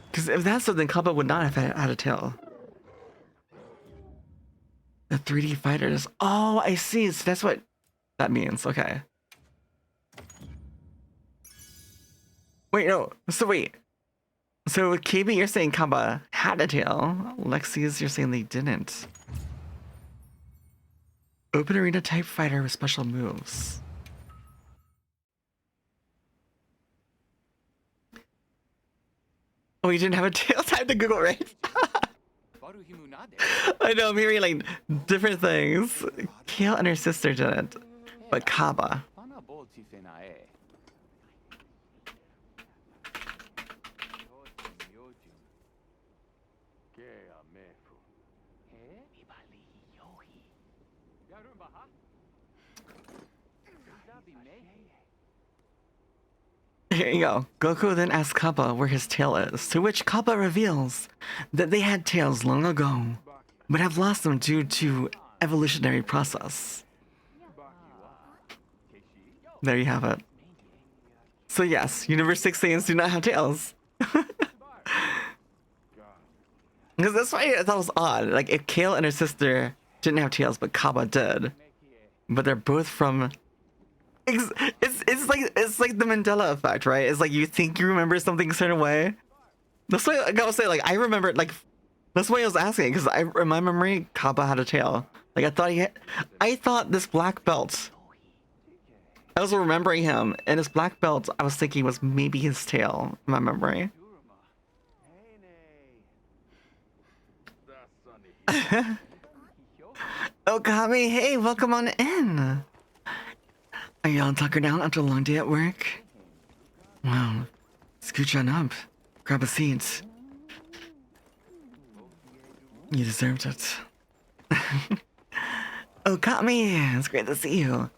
Because if that's so, then Kaba would not have had a tail. The 3D fighters. Oh, I see. So that's what that means. Okay. Wait, no. So wait. So KB, you're saying Kaba had a tail. Lexi's, you're saying they didn't. Open arena type fighter with special moves. Oh, you didn't have a tail? Time to Google, right? I know, I'm hearing like different things. Kale and her sister didn't, but Kaba. Here you go. Goku then asks Kappa where his tail is, to which Kappa reveals that they had tails long ago, but have lost them due to evolutionary process. There you have it. So yes, Universe 6 Saiyans do not have tails. Because that's why I thought it was odd. Like, if Kale and her sister didn't have tails, but Kappa did. But they're both from... It's like the Mandela effect, right? It's like you think you remember something a certain way. That's why I gotta say, like, I remember, like, that's why I was asking, because in my memory, Kappa had a tail. Like, I thought this black belt I was remembering him, and his black belt, I was thinking was maybe his tail, in my memory. Okami, hey, welcome on in. Are you all tuckered down after a long day at work? Wow, scooch on up. Grab a seat. You deserved it. Okami, it's great to see you.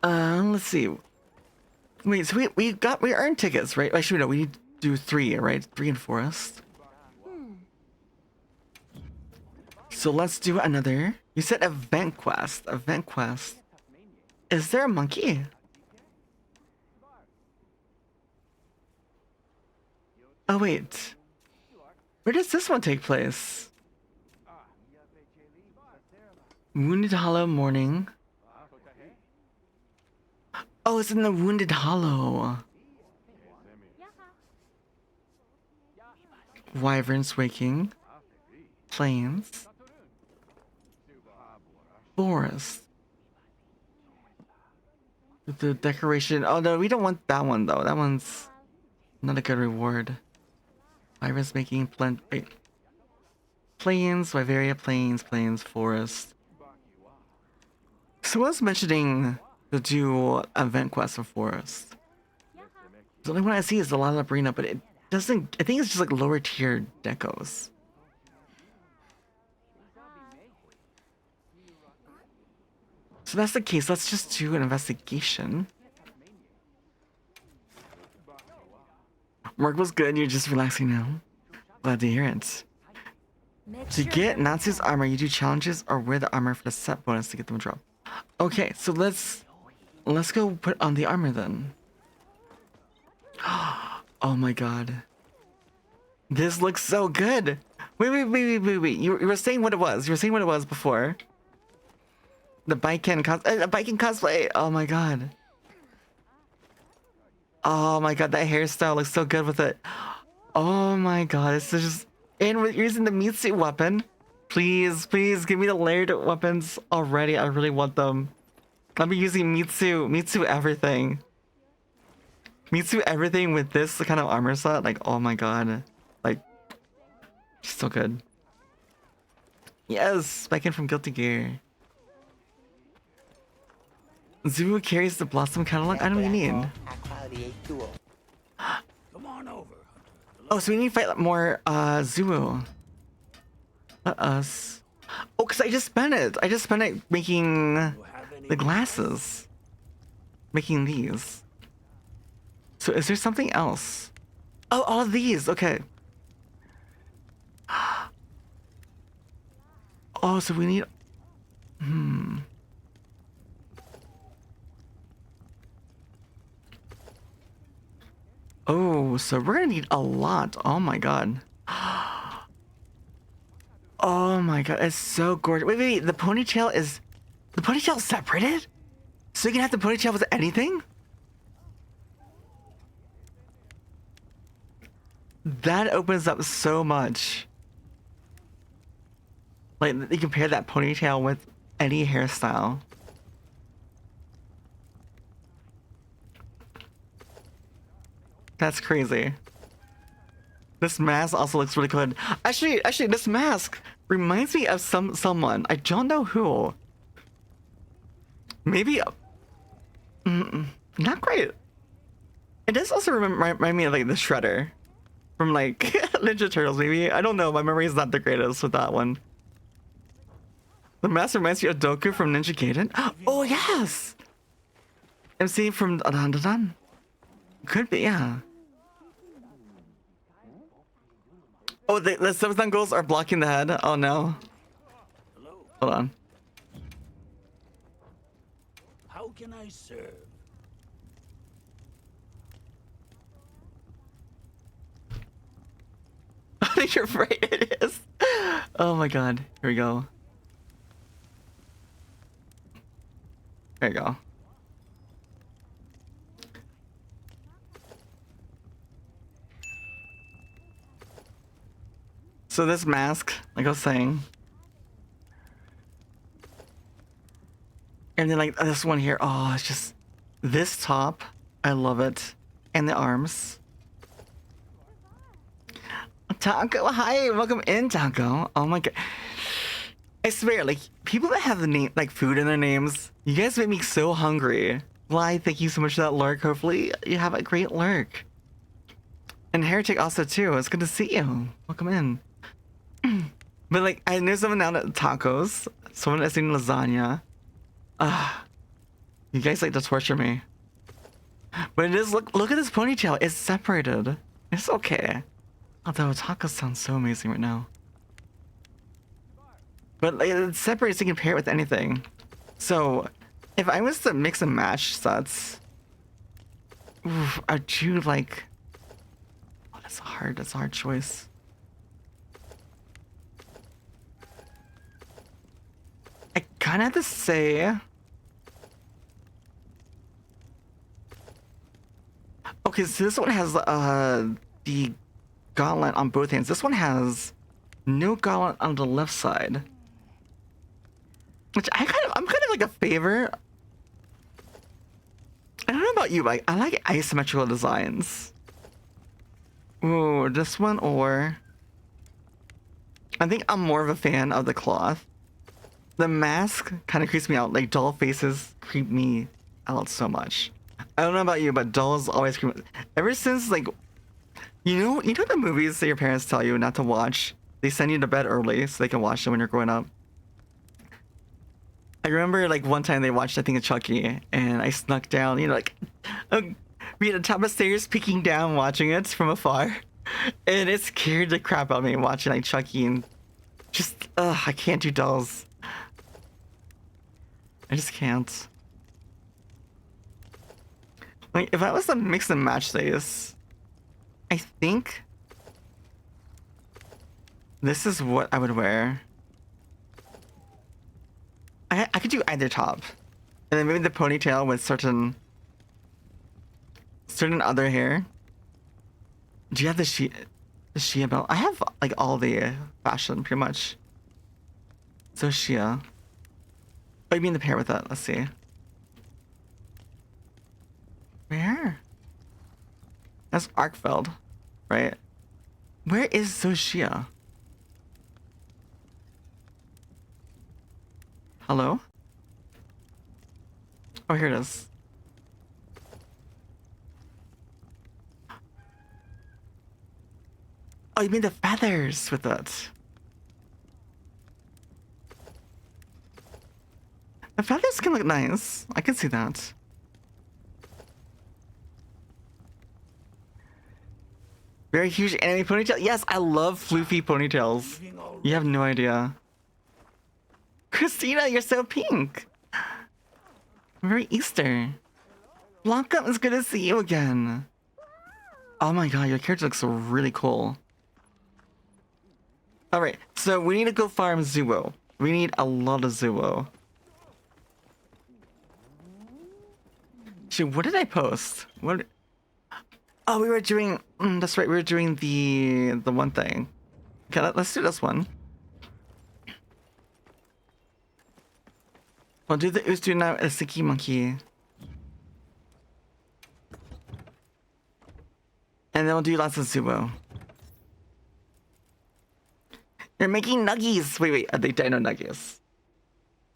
Let's see. Wait, so we earned tickets, right? Actually, no, we need to do 3, right? 3 in Forest. So let's do another. You said event quest. Event quest. Is there a monkey? Oh wait. Where does this one take place? Wounded Hollow morning. Oh, it's in the Wounded Hollow. Wyverns waking. Plains. Forest. The decoration. Oh no, we don't want that one though. That one's not a good reward. Wyverns making plant. Wait. Plains, Wyveria plains, forest. So I was mentioning to do event quest in forest. The only one I see is the Lala Arena, but it doesn't. I think it's just like lower tier decos. So that's the case. Let's just do an investigation. Work was good. You're just relaxing now. Glad to hear it. To get Natsu's armor, you do challenges or wear the armor for the set bonus to get them drop. Okay, so let's go put on the armor then. Oh my god. This looks so good. Wait. You were saying what it was. You were saying what it was before. The Baiken cosplay. Oh my god. Oh my god, that hairstyle looks so good with it. Oh my god, it's just... And we're using the Mitsu weapon. Please give me the layered weapons already. I really want them. I'll be using Mitsu everything. Mitsu everything with this kind of armor set. Like, oh my god. Like, so good. Yes, Baiken from Guilty Gear. Zuru carries the Blossom catalog. I don't need. Come on over. Oh, so we need to fight more Zuru. Let us. Oh, because I just spent it. I just spent it making the glasses. Making these. So is there something else? Oh, all of these. Okay. Oh, so we need... Oh, so we're gonna need a lot. Oh my god. Oh my god, it's so gorgeous. Wait. The ponytail is... The ponytail separated? So you can have the ponytail with anything? That opens up so much. Like, you compare that ponytail with any hairstyle. That's crazy. This mask also looks really good. Actually, this mask reminds me of someone. I don't know who. Maybe... not quite. It does also remind me of, like, the Shredder. From, like, Ninja Turtles, maybe. I don't know. My memory is not the greatest with that one. The mask reminds me of Doku from Ninja Gaiden. Oh, yes! MC from Dan. Could be, yeah. Oh, the Subathon goals are blocking the head. Oh, no. Hold on. How can I serve? I think you're right, it is. Oh my god. Here we go. There you go. So this mask, like I was saying. And then like this one here. Oh, it's just This top, I love it. And the arms. Taco, hi, welcome in, Taco. Oh my god. I swear, like, people that have the name, like, food in their names, you guys make me so hungry. Why, thank you so much for that lurk. Hopefully, you have a great lurk. And Heretic also, too. It's good to see you. Welcome in. But, like, I know someone down at tacos. Someone that's eating lasagna. You guys like to torture me. But it is, look at this ponytail. It's separated. It's okay. Although tacos sound so amazing right now. But like, it's separated so you can pair it with anything. So, if I was to mix and match sets, oof, I'd choose like... Oh, that's a hard choice. I kind of have to say... Okay, so this one has the gauntlet on both hands. This one has no gauntlet on the left side. Which I'm kind of like a favor. I don't know about you, but I like asymmetrical designs. Ooh, this one or... I think I'm more of a fan of the cloth. The mask kind of creeps me out. Like, doll faces creep me out so much. I don't know about you, but dolls always creep me. Ever since, like... You know the movies that your parents tell you not to watch? They send you to bed early so they can watch them when you're growing up. I remember, like, one time they watched, I think, a Chucky, and I snuck down, you know, like, be at the top of the stairs, peeking down, watching it from afar. And it scared the crap out of me watching, like, Chucky, and just, I can't do dolls. I just can't. Like, if I was to mix and match these, I think this is what I would wear. I could do either top. And then maybe the ponytail with certain other hair. Do you have the Shia belt? I have like all the fashion pretty much. So Shia. Oh, you mean the pair with that? Let's see. Where? That's Arkfeld, right? Where is Zoshia? Hello? Oh, here it is. Oh, you mean the feathers with it? The feathers can look nice. I can see that. Very huge anime ponytail. Yes, I love floofy ponytails. You have no idea. Christina, you're so pink. Very Easter. Blanca, it's good to see you again. Oh my god, your character looks really cool. Alright, so we need to go farm Zuo. We need a lot of Zuo. Shoot, what did I post? What? Oh, we were doing... that's right, we were doing the one thing. Okay, let's do this one. We'll do the Ustu now as Siki Monkey. And then we'll do lots of Zuo. You're making nuggies! Wait, are they dino nuggies?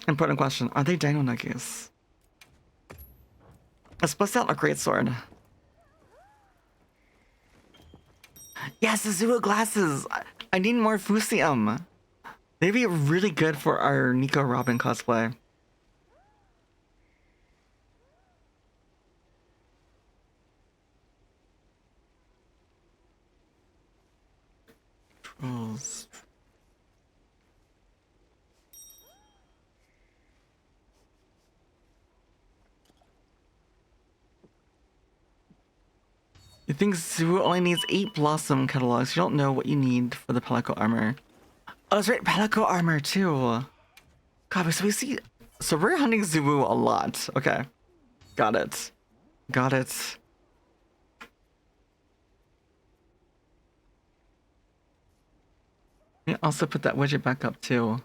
Important question, are they dino nuggies? Let's bust out a great sword. Yes, the Zuo glasses! I need more Fusium. They'd be really good for our Nico Robin cosplay. Trolls. You think Zuo only needs 8 Blossom catalogs? You don't know what you need for the Palico armor. Oh, that's right, Palico armor too. God, so we see... So we're hunting Zuo a lot. Okay. Got it. Got it. We also put that widget back up too.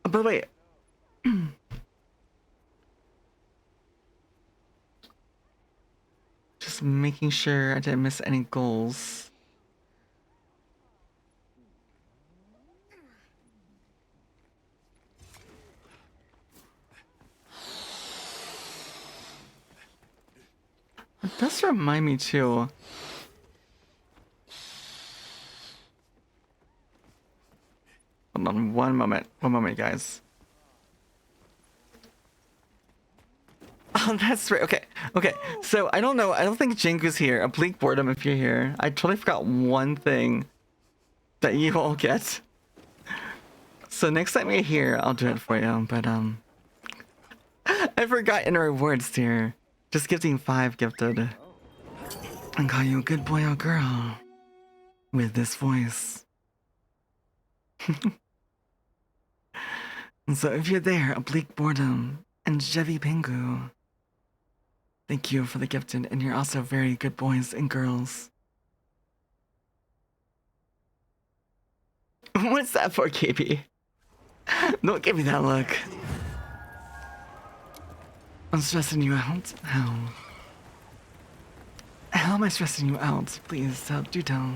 But wait. Just making sure I didn't miss any goals. It does remind me too. Hold on one moment, guys. Oh, that's right. Okay. So I don't know. I don't think Jingu's here. Oblique boredom if you're here. I totally forgot one thing that you all get. So next time you're here, I'll do it for you. But I forgot in rewards here. Just gifting 5 gifted. And call you a good boy or girl with this voice. And so if you're there, Oblique Boredom and Jevi Pingu, thank you for the gifted, and you're also very good boys and girls. What's that for, KB? Don't give me that look. I'm stressing you out? How? How am I stressing you out? Please, do tell.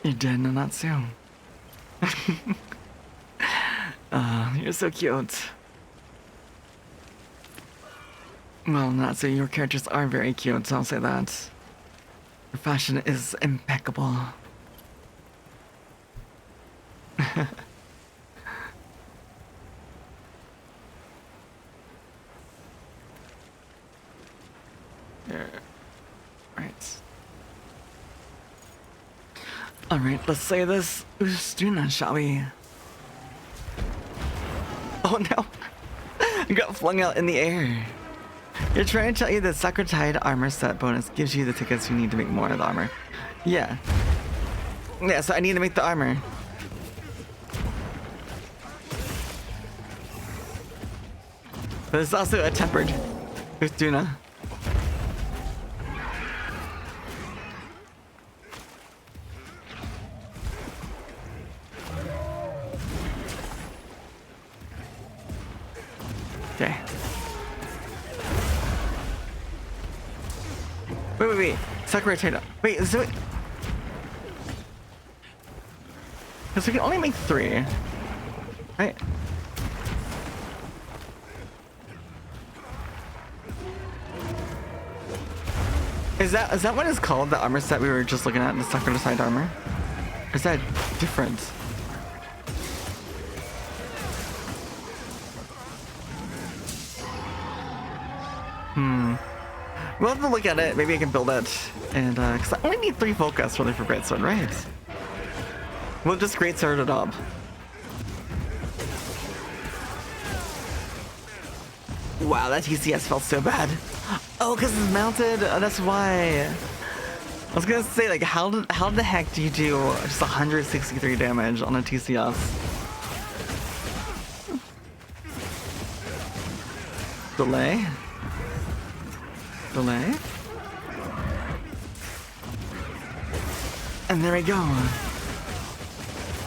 You're dead, no, not soon. You're so cute. Well, not so. Your characters are very cute, so I'll say that. Your fashion is impeccable. There. Right. Alright, let's say this Ustuna, shall we? Oh no! I got flung out in the air. You're trying to tell you that Sacred-Tide armor set bonus gives you the tickets you need to make more of the armor. Yeah. Yeah, so I need to make the armor. But it's also a tempered Ustuna. Okay. Wait. Sakura Tato. Wait, so it... Because we can only make 3. Right? Is that what it's called, the armor set we were just looking at, the Sakura side armor? Or is that different? We'll have to look at it. Maybe I can build it. And, because I only need 3 focus really for Greatsword, right? We'll just Greatsword it up. Wow, that TCS felt so bad. Oh, because it's mounted. That's why. I was gonna say, like, how the heck do you do just 163 damage on a TCS? Delay? And there we go.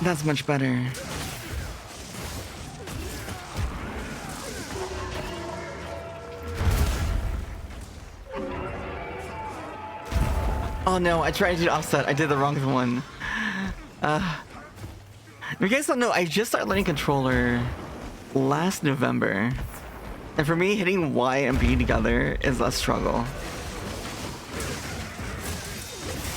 That's much better. Oh no, I tried to do offset. I did the wrong one. If you guys don't know, I just started learning controller last November. And for me, hitting Y and B together is a struggle.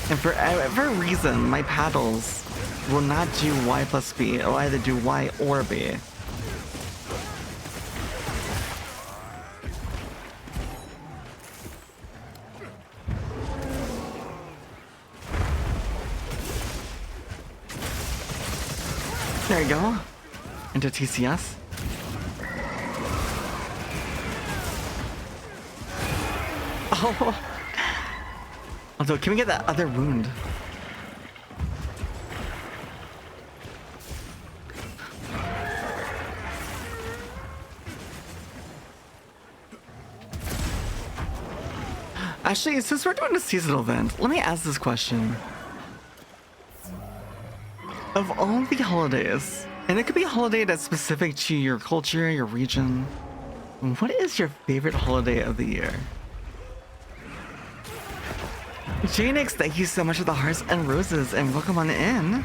And for whatever reason, my paddles will not do Y plus B. It'll either do Y or B. There you go. Into TCS. Oh. Although, can we get that other wound? Actually, since we're doing a seasonal event, let me ask this question. Of all the holidays, And it could be a holiday that's specific to your culture, your region. What is your favorite holiday of the year? Janix, thank you so much for the hearts and roses, and welcome on in.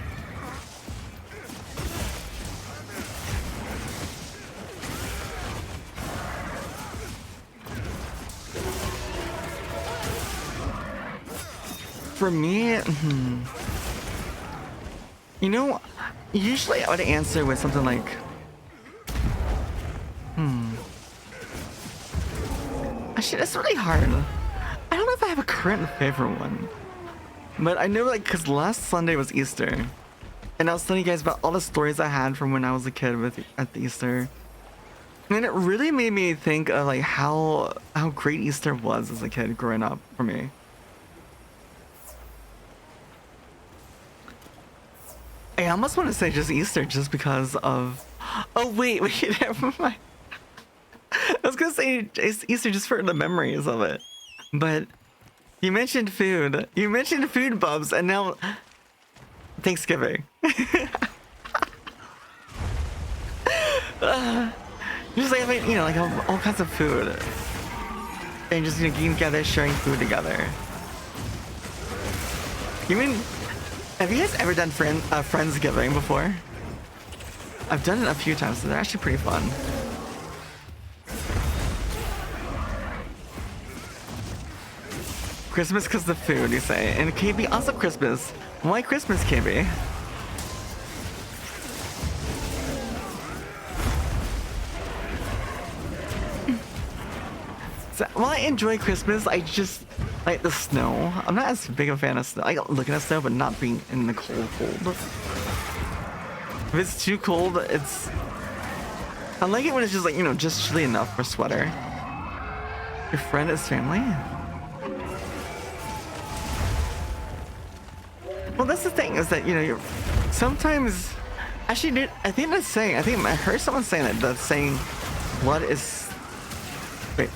For me, you know, usually I would answer with something like, Actually, that's really hard. I don't know if I have a current favorite one. But I know, like, because last Sunday was Easter. And I was telling you guys about all the stories I had from when I was a kid at the Easter. And it really made me think of, like, how great Easter was as a kid growing up for me. I almost want to say just Easter just because of... Oh, wait, never mind. I was gonna say it's Easter just for the memories of it. But you mentioned food. You mentioned food, Bubs, and now Thanksgiving. Just like having, you know, like all kinds of food. And just, you know, getting together, sharing food together. You mean, have you guys ever done Friendsgiving before? I've done it a few times, so they're actually pretty fun. Christmas because the food, you say. And KB, also Christmas. Why Christmas, KB? So, while I enjoy Christmas, I just like the snow. I'm not as big a fan of snow. I like looking at snow, but not being in the cold. If it's too cold, it's... I like it when it's just like, you know, just chilly enough for a sweater. Your friend is family? Well, that's the thing, is that, you know, you're sometimes... Actually, I think that's saying... I think I heard someone saying that. That's saying blood is... Wait.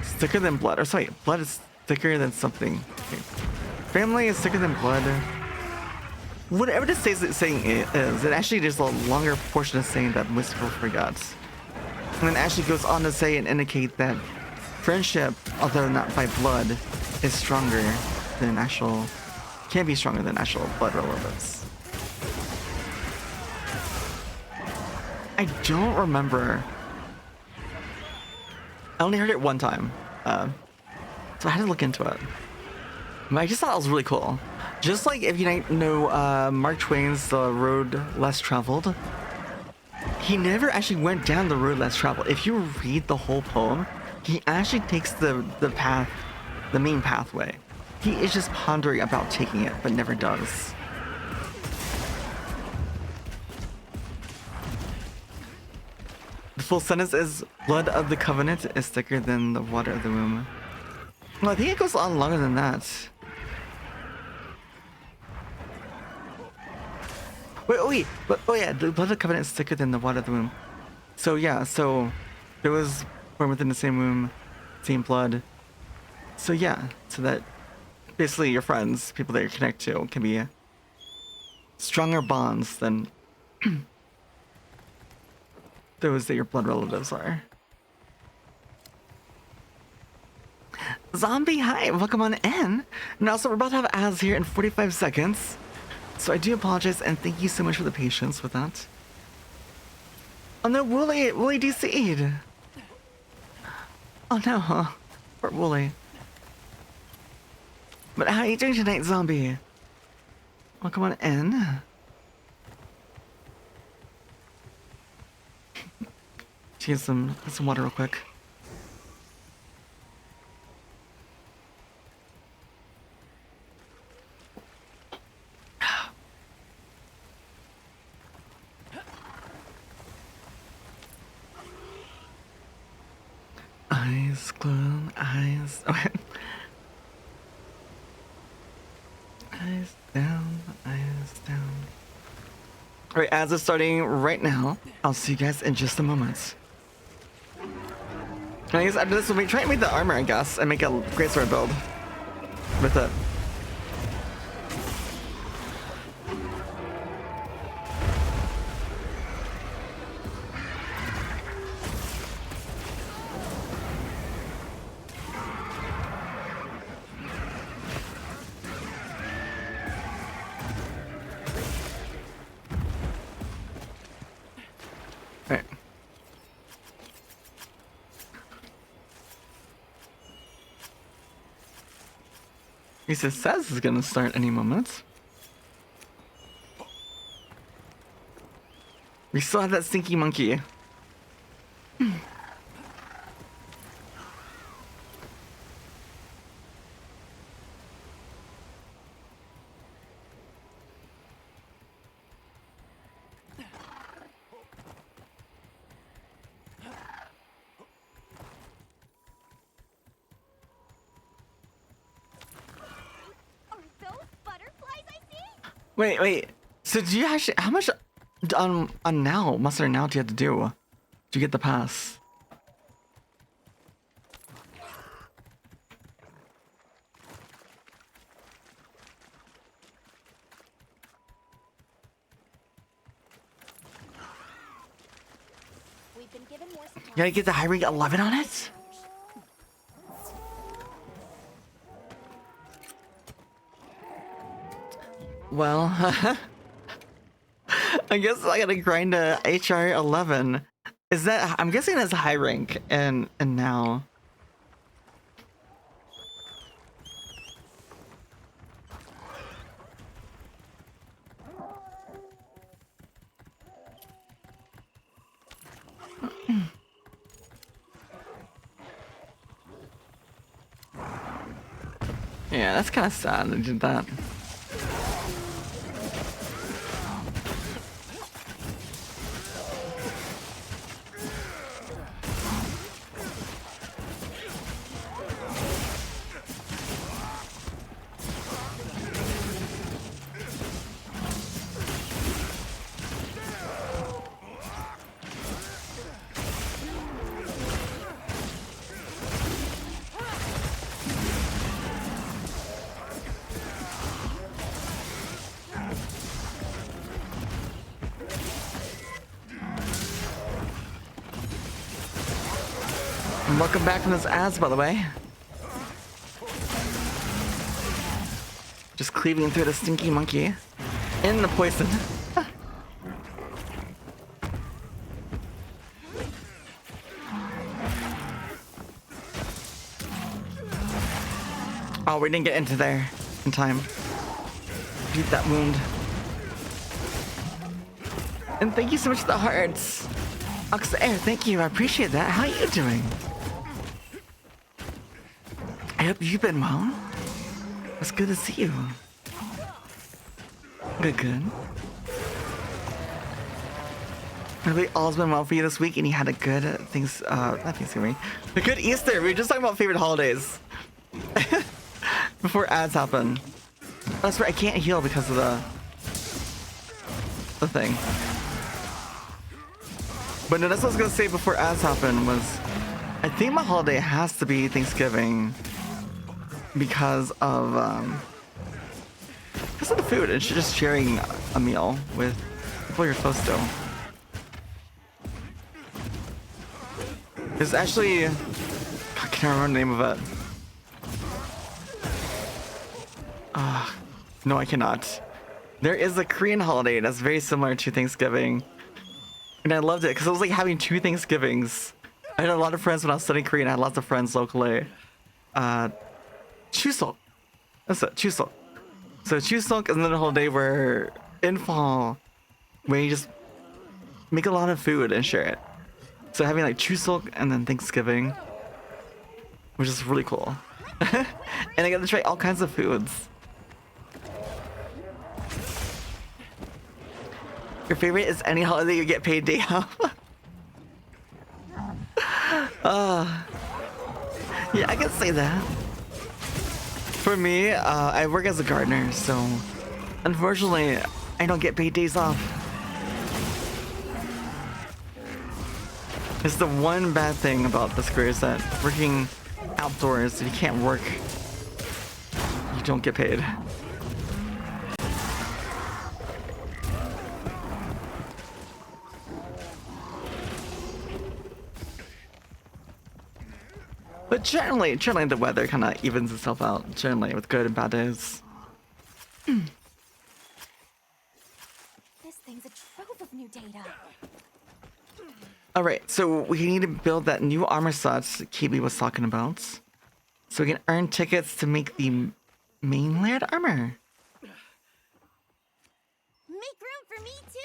Thicker than blood. Or sorry, blood is thicker than something. Okay. Family is thicker than blood. Whatever this saying is, it actually there's a longer portion of saying that most people forgot. And then actually goes on to say and indicate that friendship, although not by blood, is stronger than actual... Can be stronger than actual blood relatives. I don't remember. I only heard it one time, so I had to look into it. But I just thought it was really cool. Just like if you know Mark Twain's The Road Less Traveled, he never actually went down the road less traveled. If you read the whole poem, he actually takes the path, the main pathway. He is just pondering about taking it, but never does. The full sentence is, blood of the covenant is thicker than the water of the womb. Well, I think it goes on longer than that. Wait, oh yeah, the blood of the covenant is thicker than the water of the womb. So yeah, so there was born within the same womb, same blood. So yeah, so that basically your friends, people that you connect to, can be stronger bonds than those that your blood relatives are. Zombie, hi, welcome on in. And also, we're about to have ads here in 45 seconds. So I do apologize, and thank you so much for the patience with that. Oh no, Wooly DC'd. Oh no, poor Wooly. But how are you doing tonight, Zombie? Welcome on in. Get some water real quick. Eyes closed, eyes. Okay. Eyes down, eyes down. Alright, ads are starting right now. I'll see you guys in just a moment. And I guess after this, we'll be trying to make the armor, I guess, and make a greatsword build with it. At least it says it's gonna start any moment. We still have that stinky monkey. Are those butterflies I see? Wait. So do you actually, how much on now, Monster Now do you have to do to get the pass? We've been given more supplies. You gotta get the high rank 11 on it? Well, I guess I gotta grind a HR 11. Is that, I'm guessing that's a high rank and now. Yeah, that's kind of sad they did that. And welcome back from those ads, by the way. Just cleaving through the stinky monkey. In the poison. Oh, we didn't get into there in time. Beat that wound. And thank you so much for the hearts. Ox Air, thank you. I appreciate that. How are you doing? I hope you've been well. It's good to see you. Good. Really, all's been well for you this week, and you had a good not Thanksgiving, a good Easter. We were just talking about favorite holidays before ads happen. That's right. I can't heal because of the thing. But no, that's what I was gonna say before ads happen was, I think my holiday has to be Thanksgiving because of the food and just sharing a meal with people you're close to. There's actually, I can't remember the name of it. No, I cannot. There is a Korean holiday that's very similar to Thanksgiving. And I loved it because it was like having two Thanksgivings. I had a lot of friends when I was studying Korean. I had lots of friends locally. Chuseok. That's it, Chuseok. So Chuseok is another holiday where in fall, where you just make a lot of food and share it. So having like Chuseok and then Thanksgiving, which is really cool. And I got to try all kinds of foods. Your favorite is any holiday you get paid day off. Yeah, I can say that. For me, I work as a gardener, so unfortunately, I don't get paid days off. It's the one bad thing about this career is that working outdoors, if you can't work, you don't get paid. But generally the weather kind of evens itself out, generally, with good and bad days. This thing's a trove of new data. Alright, so we need to build that new armor set Kiwi was talking about. So we can earn tickets to make the main layered armor. Make room for me too.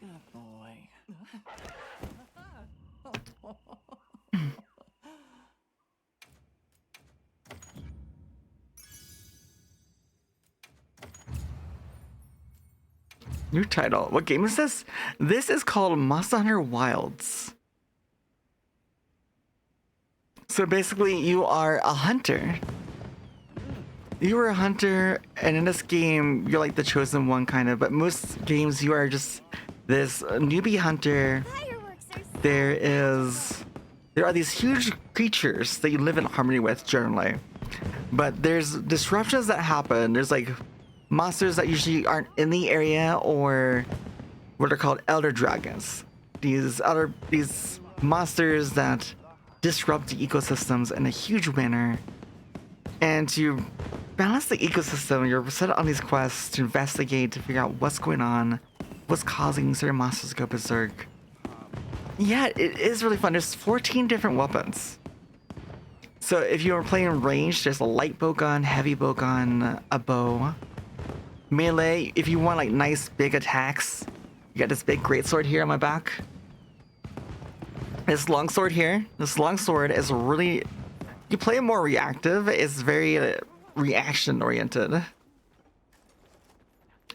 Good boy. New title. What game is this? This is called Monster Hunter Wilds. So basically, you are a hunter. You are a hunter, and in this game, you're like the chosen one, kind of. But most games, you are just this newbie hunter. Fireworks are so There are these huge creatures that you live in harmony with generally, but there's disruptions that happen. There's like monsters that usually aren't in the area, or what are called elder dragons. These monsters that disrupt the ecosystems in a huge manner. And to balance the ecosystem, you're set on these quests to investigate, to figure out what's going on, what's causing certain monsters to go berserk. Yeah, it is really fun. There's 14 different weapons. So if you're playing range, there's a light bow gun, heavy bow gun, a bow. Melee, if you want like nice big attacks, you got this big greatsword here on my back. This longsword here, this longsword is really, you play it more reactive, it's very reaction oriented.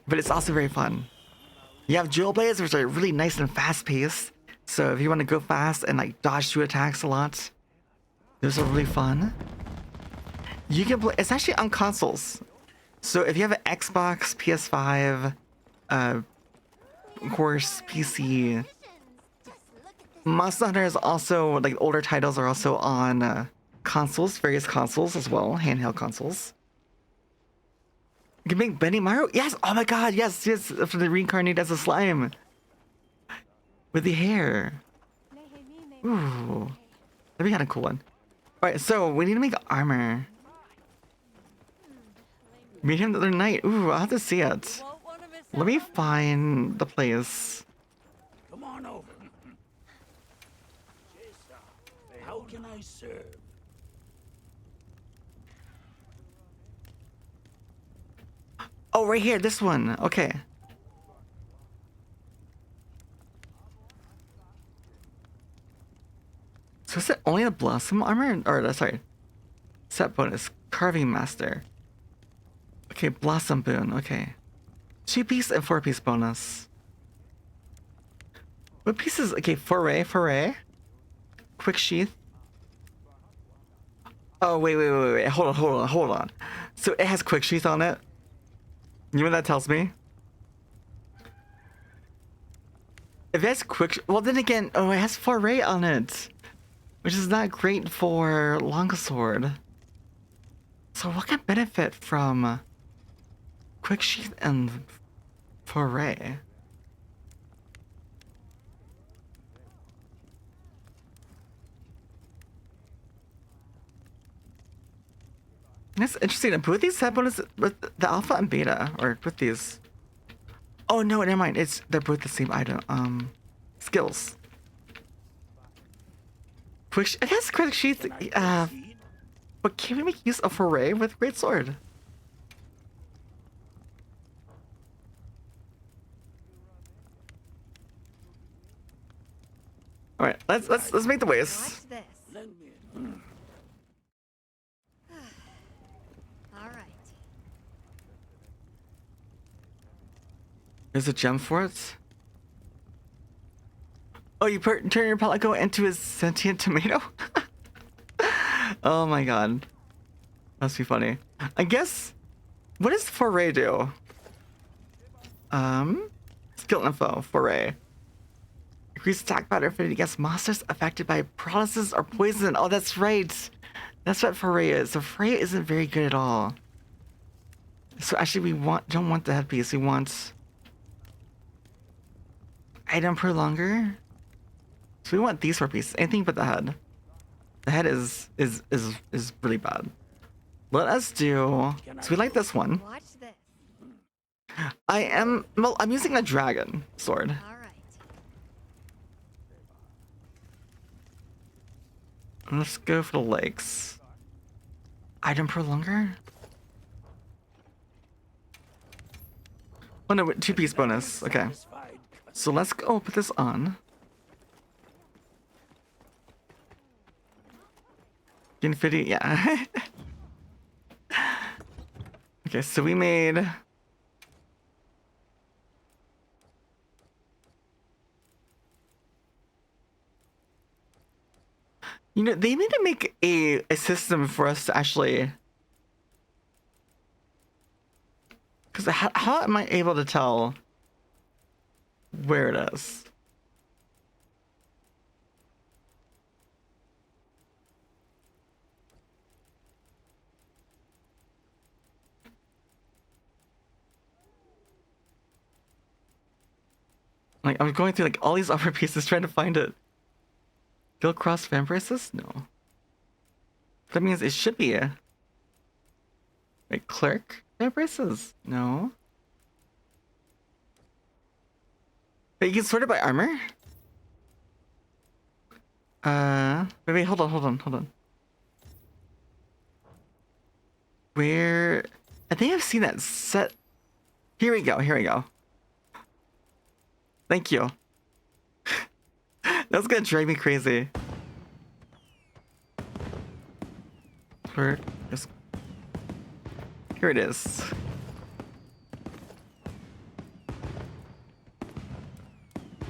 But it's also very fun. You have dual blades, which are really nice and fast paced. So if you want to go fast and like dodge through attacks a lot, those are really fun. You can play, it's actually on consoles. So if you have an Xbox, PS5, of course, PC, just look at this. Monster Hunter is also, like older titles are also on consoles, various consoles as well, handheld consoles. You can make Benny Mario? Yes! Oh my god, yes, yes, for the reincarnate as a slime. With the hair. Ooh. That'd be kind of cool one. Alright, so we need to make armor. Meet him the other night. Ooh, I'll have to see it. Let me find the place. Come on over. How can I serve? Oh, right here, this one. Okay. So is it only the Blossom armor? Or, sorry. Set bonus. Carving Master. Okay, Blossom Boon. Okay. 2-piece and 4-piece bonus. What pieces? Okay, Foray. Quick Sheath. Oh, wait. Hold on. So it has Quick Sheath on it? You know what that tells me? If it has well then again, oh, it has Foray on it. Which is not great for Longsword. So what can benefit from Quick Sheath and Foray? That's interesting. Both these set bonus with the alpha and beta, or with these. Oh no, never mind. They're both the same item. Skills. I guess Quick Sheath. But can we make use of Foray with Great Sword? All right, let's make the ways. Watch this. Lend me. All right. There's a gem for it. Oh, you turn your Pelago into a sentient tomato? Oh my god. Must be funny. I guess, what does Foray do? Skill info, Foray. Increase attack power affinity against monsters affected by paralysis or poison. Oh, that's right. That's what Foray is. So Foray isn't very good at all. So actually don't want the headpiece. We want item prolonger. So we want these 4 pieces. Anything but the head. The head is really bad. Let us do. So we like this one. Watch this. I'm using a dragon sword. All right. Let's go for the legs. Item prolonger? Oh no, 2-piece bonus. Okay. Satisfied. So let's go put this on. Infinity, yeah. Okay, so we made... You know, they need to make a system for us to actually... Because how am I able to tell where it is? Like, I'm going through like all these upper pieces trying to find it. Guild Cross Vambraces? No. That means it should be a... Like, Clerk Vambraces? No. But you can sort it by armor? Wait, hold on. Where... I think I've seen that set... Here we go. Thank you. That's gonna drive me crazy. Here it is.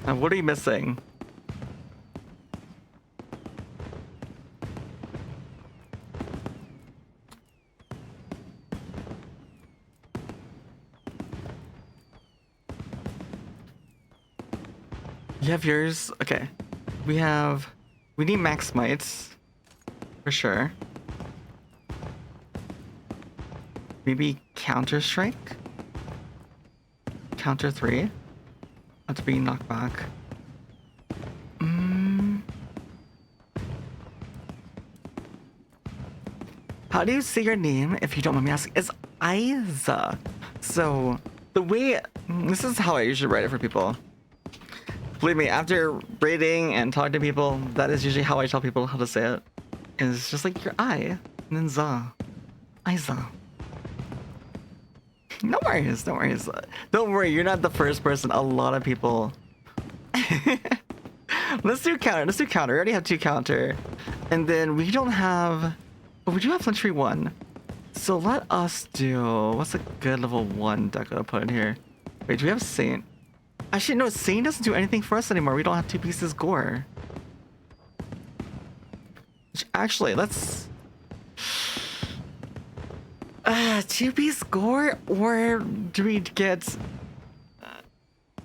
Now, what are you missing? You have yours? Okay. We need max mites. For sure. Maybe Counter-Strike? Counter 3? That's being knocked back. How do you say your name, if you don't mind me asking? It's Isa. So, the way... This is how I usually write it for people. Believe me, after rating and talking to people, that is usually how I tell people how to say it. It's just like your I, and then za. Isa. No worries. Don't worry, you're not the first person. A lot of people. Let's do counter. We already have 2 counter. And then we don't have... But we do have Flintry 1. So let us do... What's a good level 1 deck to put in here? Wait, do we have Saint? Actually, no, Saint doesn't do anything for us anymore. We don't have 2 pieces gore. Which, actually, let's... 2-piece gore? Or do we get...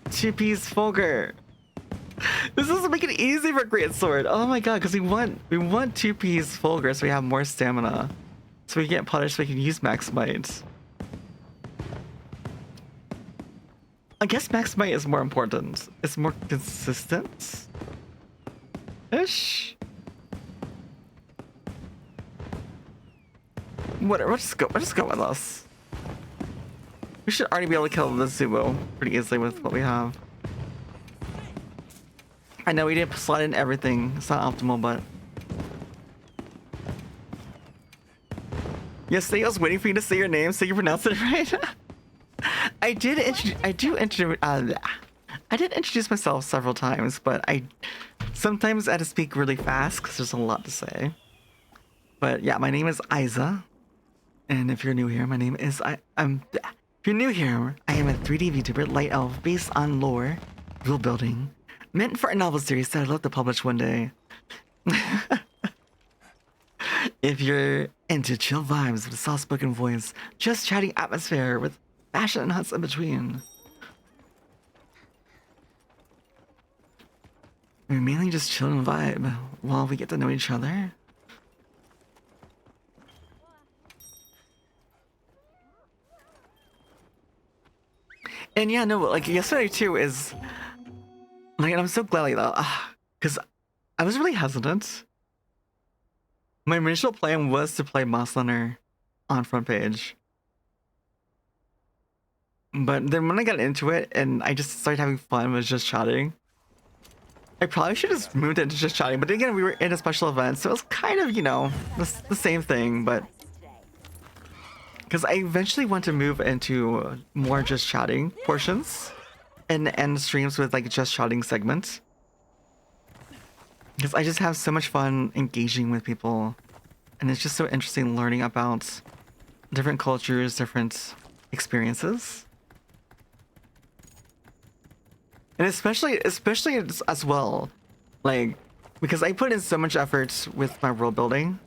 2-piece Fulgur? This doesn't make it easy for Great Sword. Oh my god, because we want 2-piece Fulgur so we have more stamina. So we get punished so we can use Max Might. I guess Max Might is more important. It's more consistent. Ish. Whatever, let's just go with us. We should already be able to kill the Zubo pretty easily with what we have. I know we didn't slot in everything. It's not optimal, but... Yes, I was waiting for you to say your name so you pronounce it right. I did introduce myself several times, but sometimes I had to speak really fast because there's a lot to say. But yeah, my name is Isa, and if you're new here, my name is if you're new here, I am a 3D VTuber light elf based on lore, rule building, meant for a novel series that I'd love to publish one day. If you're into chill vibes with a soft-spoken voice, just chatting atmosphere with fashion and huts in between. We mainly just chill and vibe while we get to know each other. And yeah, no, like yesterday too is like, and I'm so glad like that, because I was really hesitant. My initial plan was to play Mosliner on front page. But then when I got into it and I just started having fun with just chatting, I probably should have moved into just chatting, but again, we were in a special event, so it was kind of, you know, the same thing, but because I eventually want to move into more just chatting portions and end streams with like just chatting segments. Because I just have so much fun engaging with people, and it's just so interesting learning about different cultures, different experiences. And especially as well, like, because I put in so much effort with my world building,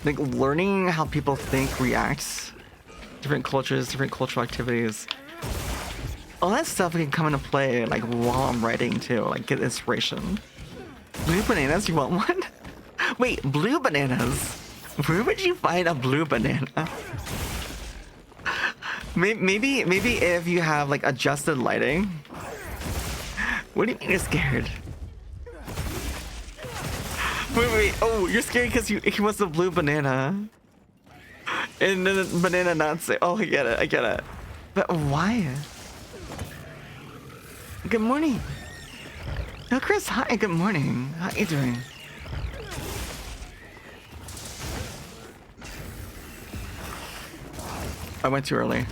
like learning how people think, react, different cultures, different cultural activities, all that stuff can come into play like while I'm writing too, like get inspiration. Blue bananas, you want one? Wait, blue bananas? Where would you find a blue banana? Maybe if you have like adjusted lighting. What do you mean you're scared? Wait. Oh, you're scared because he wants a blue banana. And then the banana not say, oh, I get it. But why? Good morning. Oh, Chris, hi, good morning. How you doing? I went too early.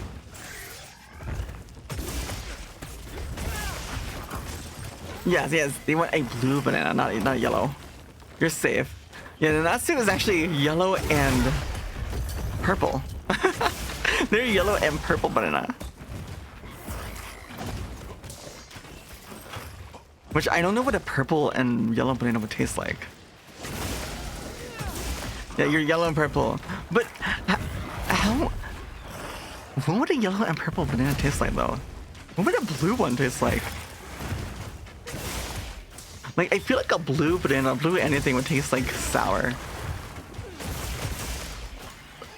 Yes, they want a blue banana, not yellow. You're safe. Yeah, the Natsu is actually yellow and purple. They're yellow and purple banana. Which I don't know what a purple and yellow banana would taste like. Yeah, you're yellow and purple. But how? What would a yellow and purple banana taste like though? What would a blue one taste like? Like, I feel like a blue banana, blue anything would taste like sour.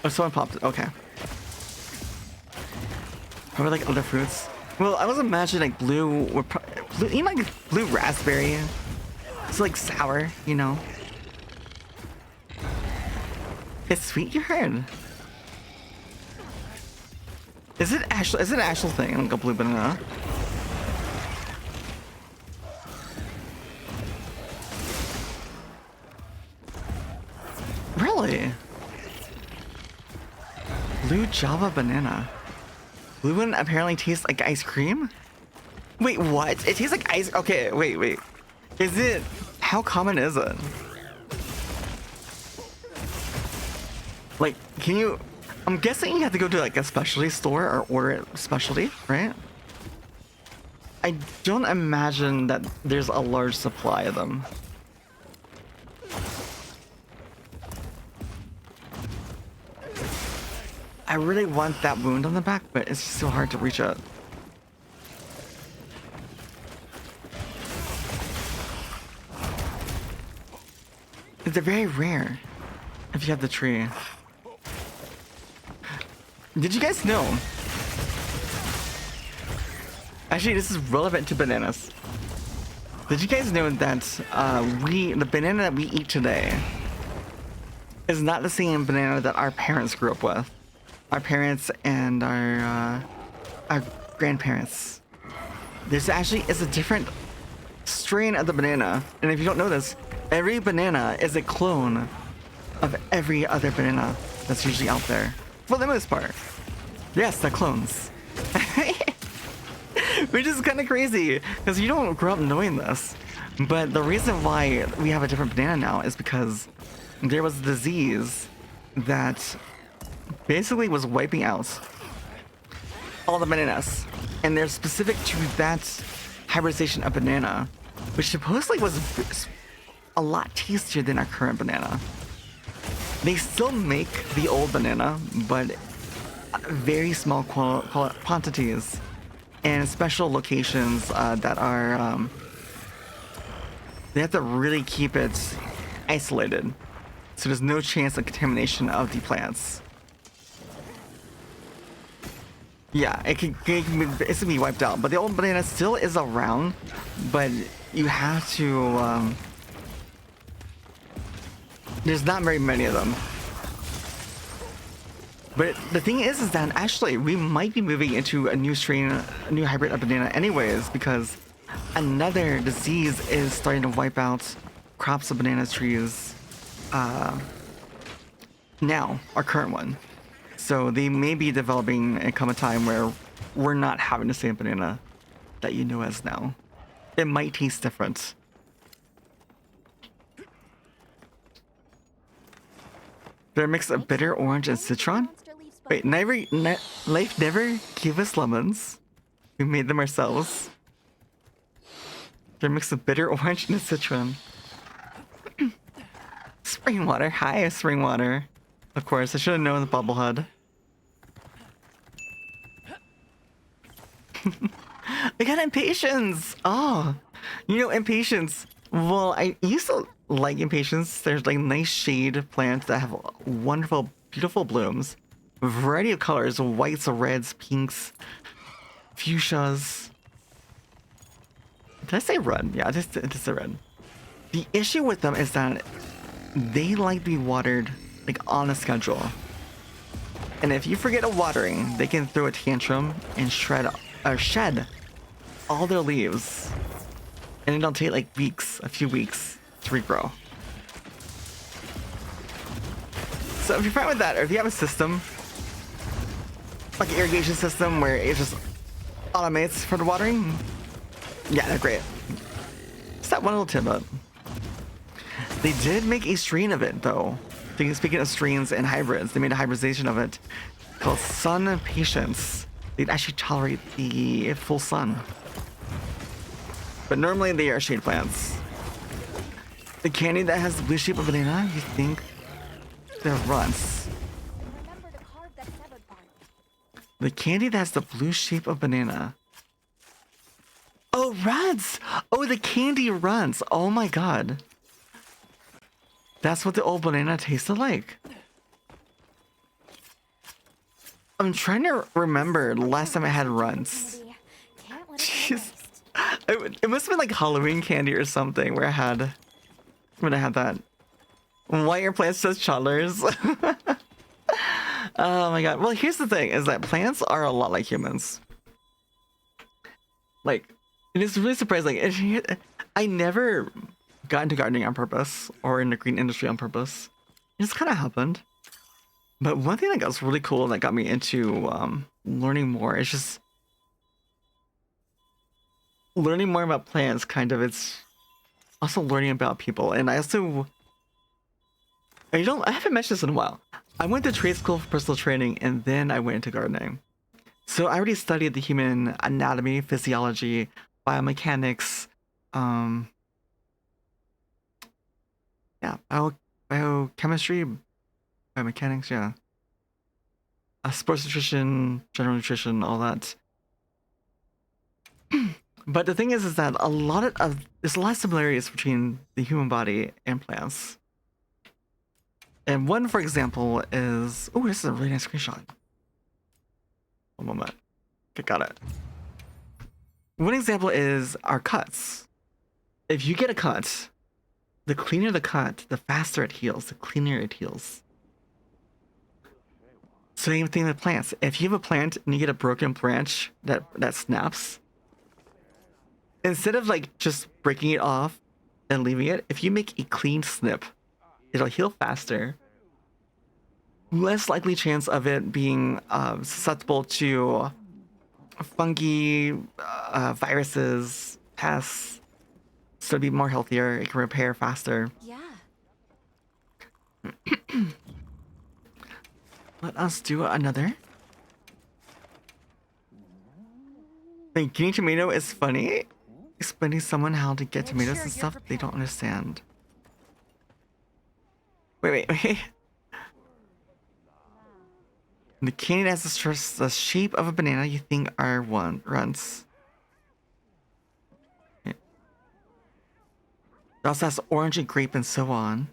Oh, someone popped it. Okay. Or like other fruits. Well, I was imagining like blue, you know, like blue raspberry. It's like sour, you know. It's sweet, you heard. Is it an actual thing, like a blue banana? Really? Blue Java banana. Blue one apparently tastes like ice cream? Wait, what? It tastes like ice... Okay, wait. Is it... How common is it? Like, can you... I'm guessing you have to go to like a specialty store or order it specialty, right? I don't imagine that there's a large supply of them. I really want that wound on the back, but it's just so hard to reach it. They're very rare if you have the tree. Did you guys know? Actually, this is relevant to bananas. Did you guys know that the banana that we eat today is not the same banana that our parents grew up with? Our parents and our grandparents. There's actually is a different strain of the banana, and if you don't know this, every banana is a clone of every other banana that's usually out there, for the most part. Yes, they're clones. Which is kind of crazy because you don't grow up knowing this. But the reason why we have a different banana now is because there was a disease that basically was wiping out all the bananas, and they're specific to that hybridization of banana, which supposedly was a lot tastier than our current banana. They still make the old banana, but very small quantities and special locations that are they have to really keep it isolated, so there's no chance of contamination of the plants. Yeah, it can be wiped out, but the old banana still is around, but you have to there's not very many of them. But the thing is that actually we might be moving into a new strain, a new hybrid of banana anyways, because another disease is starting to wipe out crops of banana trees. Now, our current one. So they may be developing and come a time where we're not having the same banana that you know as now. It might taste different. They're a mix of bitter orange and citron. Wait, life never gave us lemons. We made them ourselves. They're a mix of bitter orange and citron. Spring water. Hi, spring water. Of course, I should have known the bubblehead. I got impatience. Oh, you know impatience. Well, I used to like impatience. There's like nice shade plants that have wonderful, beautiful blooms, a variety of colors: whites, reds, pinks, fuchsias. Did I say red? Yeah, I just said red. The issue with them is that they like to be watered like on a schedule. And if you forget a watering, they can throw a tantrum and shed all their leaves. And it'll take like weeks, a few weeks to regrow. So if you're fine with that, or if you have a system, like an irrigation system where it just automates for the watering, yeah, they're great. Just that one little tidbit. They did make a strain of it, though. Speaking of strains and hybrids, they made a hybridization of it called Sun Patience. They'd actually tolerate the full sun. But normally they are shade plants. The candy that has the blue shape of banana, you think they're runts. Remember to carve that severed part. The candy that has the blue shape of banana. Oh, runs! Oh, the candy runs. Oh my god. That's what the old banana tasted like. I'm trying to remember the last time I had runs. Can't let it Jeez. waste. It must have been like Halloween candy or something where I had that. Why your plants says toddlers? Oh my god. Well, here's the thing is that plants are a lot like humans. Like, it is really surprising. I never got into gardening on purpose or in the green industry on purpose. It just kind of happened. But one thing that was really cool that got me into learning more is just learning more about plants. Kind of, it's also learning about people. And I haven't mentioned this in a while. I went to trade school for personal training and then I went into gardening. So I already studied the human anatomy, physiology, biomechanics, biochemistry, biomechanics, yeah. Sports nutrition, general nutrition, all that. But the thing is that there's a lot of similarities between the human body and plants. And one, for example, is... Oh, this is a really nice screenshot. One moment. Okay, got it. One example is our cuts. If you get a cut, the cleaner the cut, the faster it heals, the cleaner it heals. Same thing with plants. If you have a plant and you get a broken branch that snaps, instead of like just breaking it off and leaving it, if you make a clean snip, it'll heal faster. Less likely chance of it being susceptible to fungi, viruses, pests. So it'll be more healthier. It can repair faster. Yeah. Let us do another. Wait, getting tomato is funny. Explaining someone how to get tomatoes sure and you're stuff they don't prepared. understand. Wait. The candy has the shape of a banana you think are runs. It also has orange and grape and so on.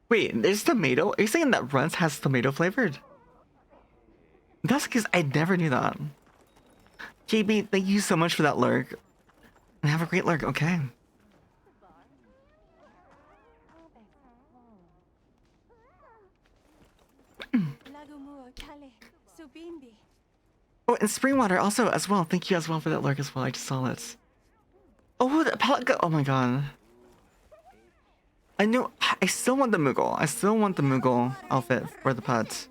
Wait, there's tomato? Are you saying that runs has tomato flavored? That's because I never knew that. JB, thank you so much for that lurk. And have a great lurk, okay. Oh, and Springwater also as well. Thank you as well for that lurk as well. I just saw it. Oh, the palette. Oh my god. I know. I still want the Moogle. I still want the Moogle outfit for the pet. Just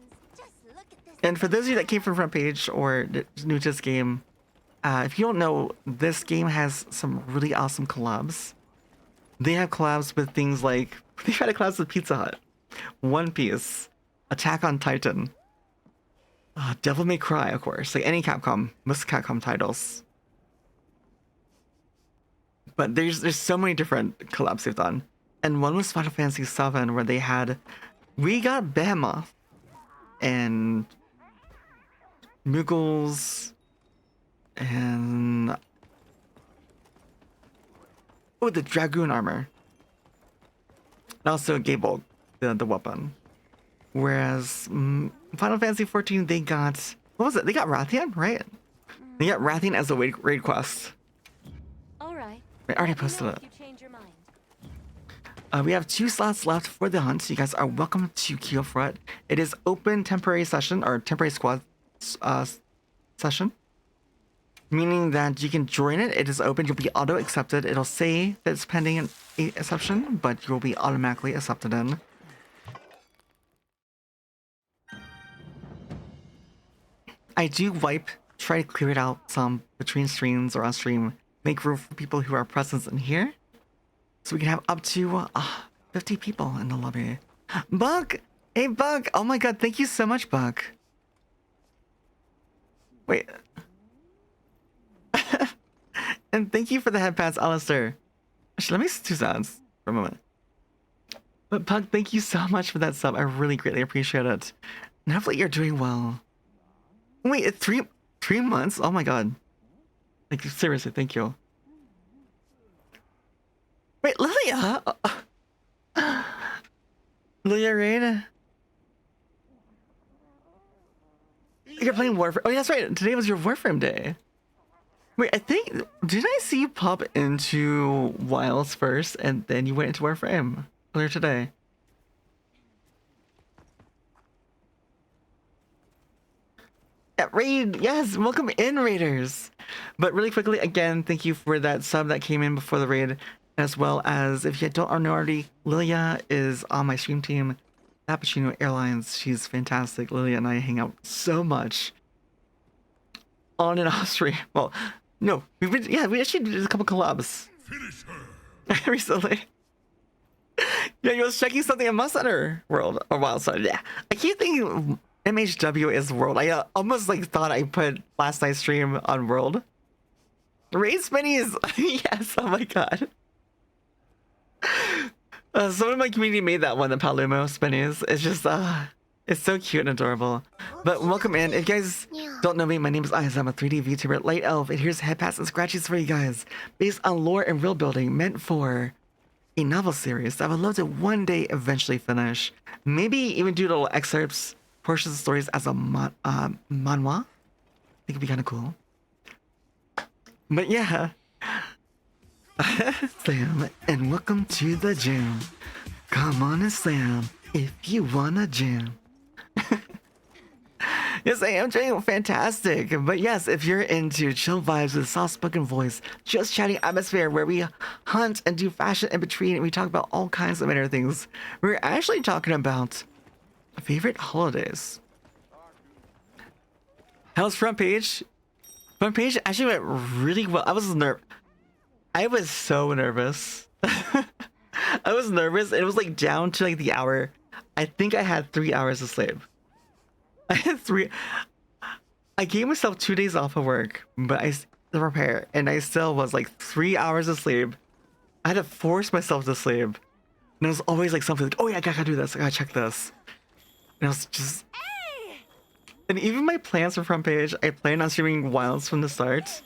look at this. And for those of you that came from Front Page or new to this game, if you don't know, this game has some really awesome collabs. They have collabs with things like they've had a collabs with Pizza Hut, One Piece, Attack on Titan, Devil May Cry, of course, like any Capcom, most Capcom titles. But there's so many different collabs they've done, and one was Final Fantasy VII, where we got Behemoth and Muggles and the Dragoon armor, and also Gable, the weapon. Whereas Final Fantasy XIV, they got, what was it? They got Rathian, right? They got Rathian as a raid quest. All right. I already Let me posted know it. if you change your mind. We have 2 slots left for the hunt. So you guys are welcome to queue for it. It is open temporary session or temporary squad session, meaning that you can join it. It is open. You'll be auto accepted. It'll say that it's pending an exception, but you'll be automatically accepted in. I do try to clear it out some between streams or on stream. Make room for people who are present in here, so we can have up to 50 people in the lobby. Buck! Hey, Buck! Oh my god, thank you so much, Buck. Wait. And thank you for the headpads, Alistair. Actually, let me see 2 sounds for a moment. But Buck, thank you so much for that sub. I really greatly appreciate it. And hopefully you're doing well. Wait, it's 3 months? Oh my god. Like, seriously, thank you. Wait, Lilia! Lilia Rain? You're playing Warframe. Oh, yeah, that's right. Today was your Warframe day. Wait, I think... Did I see you pop into Wilds first, and then you went into Warframe earlier today? Yeah, Raid! Yes! Welcome in, Raiders! But really quickly, again, thank you for that sub that came in before the raid, as well as, if you don't know already, Lilia is on my stream team, Cappuccino Airlines. She's fantastic. Lilia and I hang out so much on and off stream. Well, no, we actually did a couple collabs Finish her. recently. Yeah, you was checking something in Must Hunter World or Wildside. Yeah, I keep thinking MHW is World. I almost like thought I put last night's stream on World. Raid Spinnies, yes. Oh my god. Someone in my community made that one, the Palumo Spinnies. It's just, it's so cute and adorable. But welcome in. If you guys don't know me, my name is Eyes. I'm a 3D VTuber, Light Elf, and here's headpats and scratches for you guys, based on lore and world building, meant for a novel series that I would love to one day eventually finish. Maybe even do little excerpts, portions of stories as a manhwa. I think it'd be kind of cool. But yeah. Sam, and welcome to the gym. Come on and Sam, if you wanna jam. Yes, I am doing fantastic. But yes, if you're into chill vibes with soft-spoken voice, just chatting atmosphere where we hunt and do fashion in between, and we talk about all kinds of other things, we're actually talking about favorite holidays. How's Front Page? Front Page actually went really well. I was so nervous. I was nervous. It was like down to like the hour. I think I had 3 hours of sleep. I had 3. I gave myself 2 days off of work, but I to prepare, and I still was like 3 hours of sleep. I had to force myself to sleep, and it was always like something like, "Oh yeah, I gotta do this. I gotta check this." And I was just. And even my plans for Front Page, I planned on streaming Wilds from the start.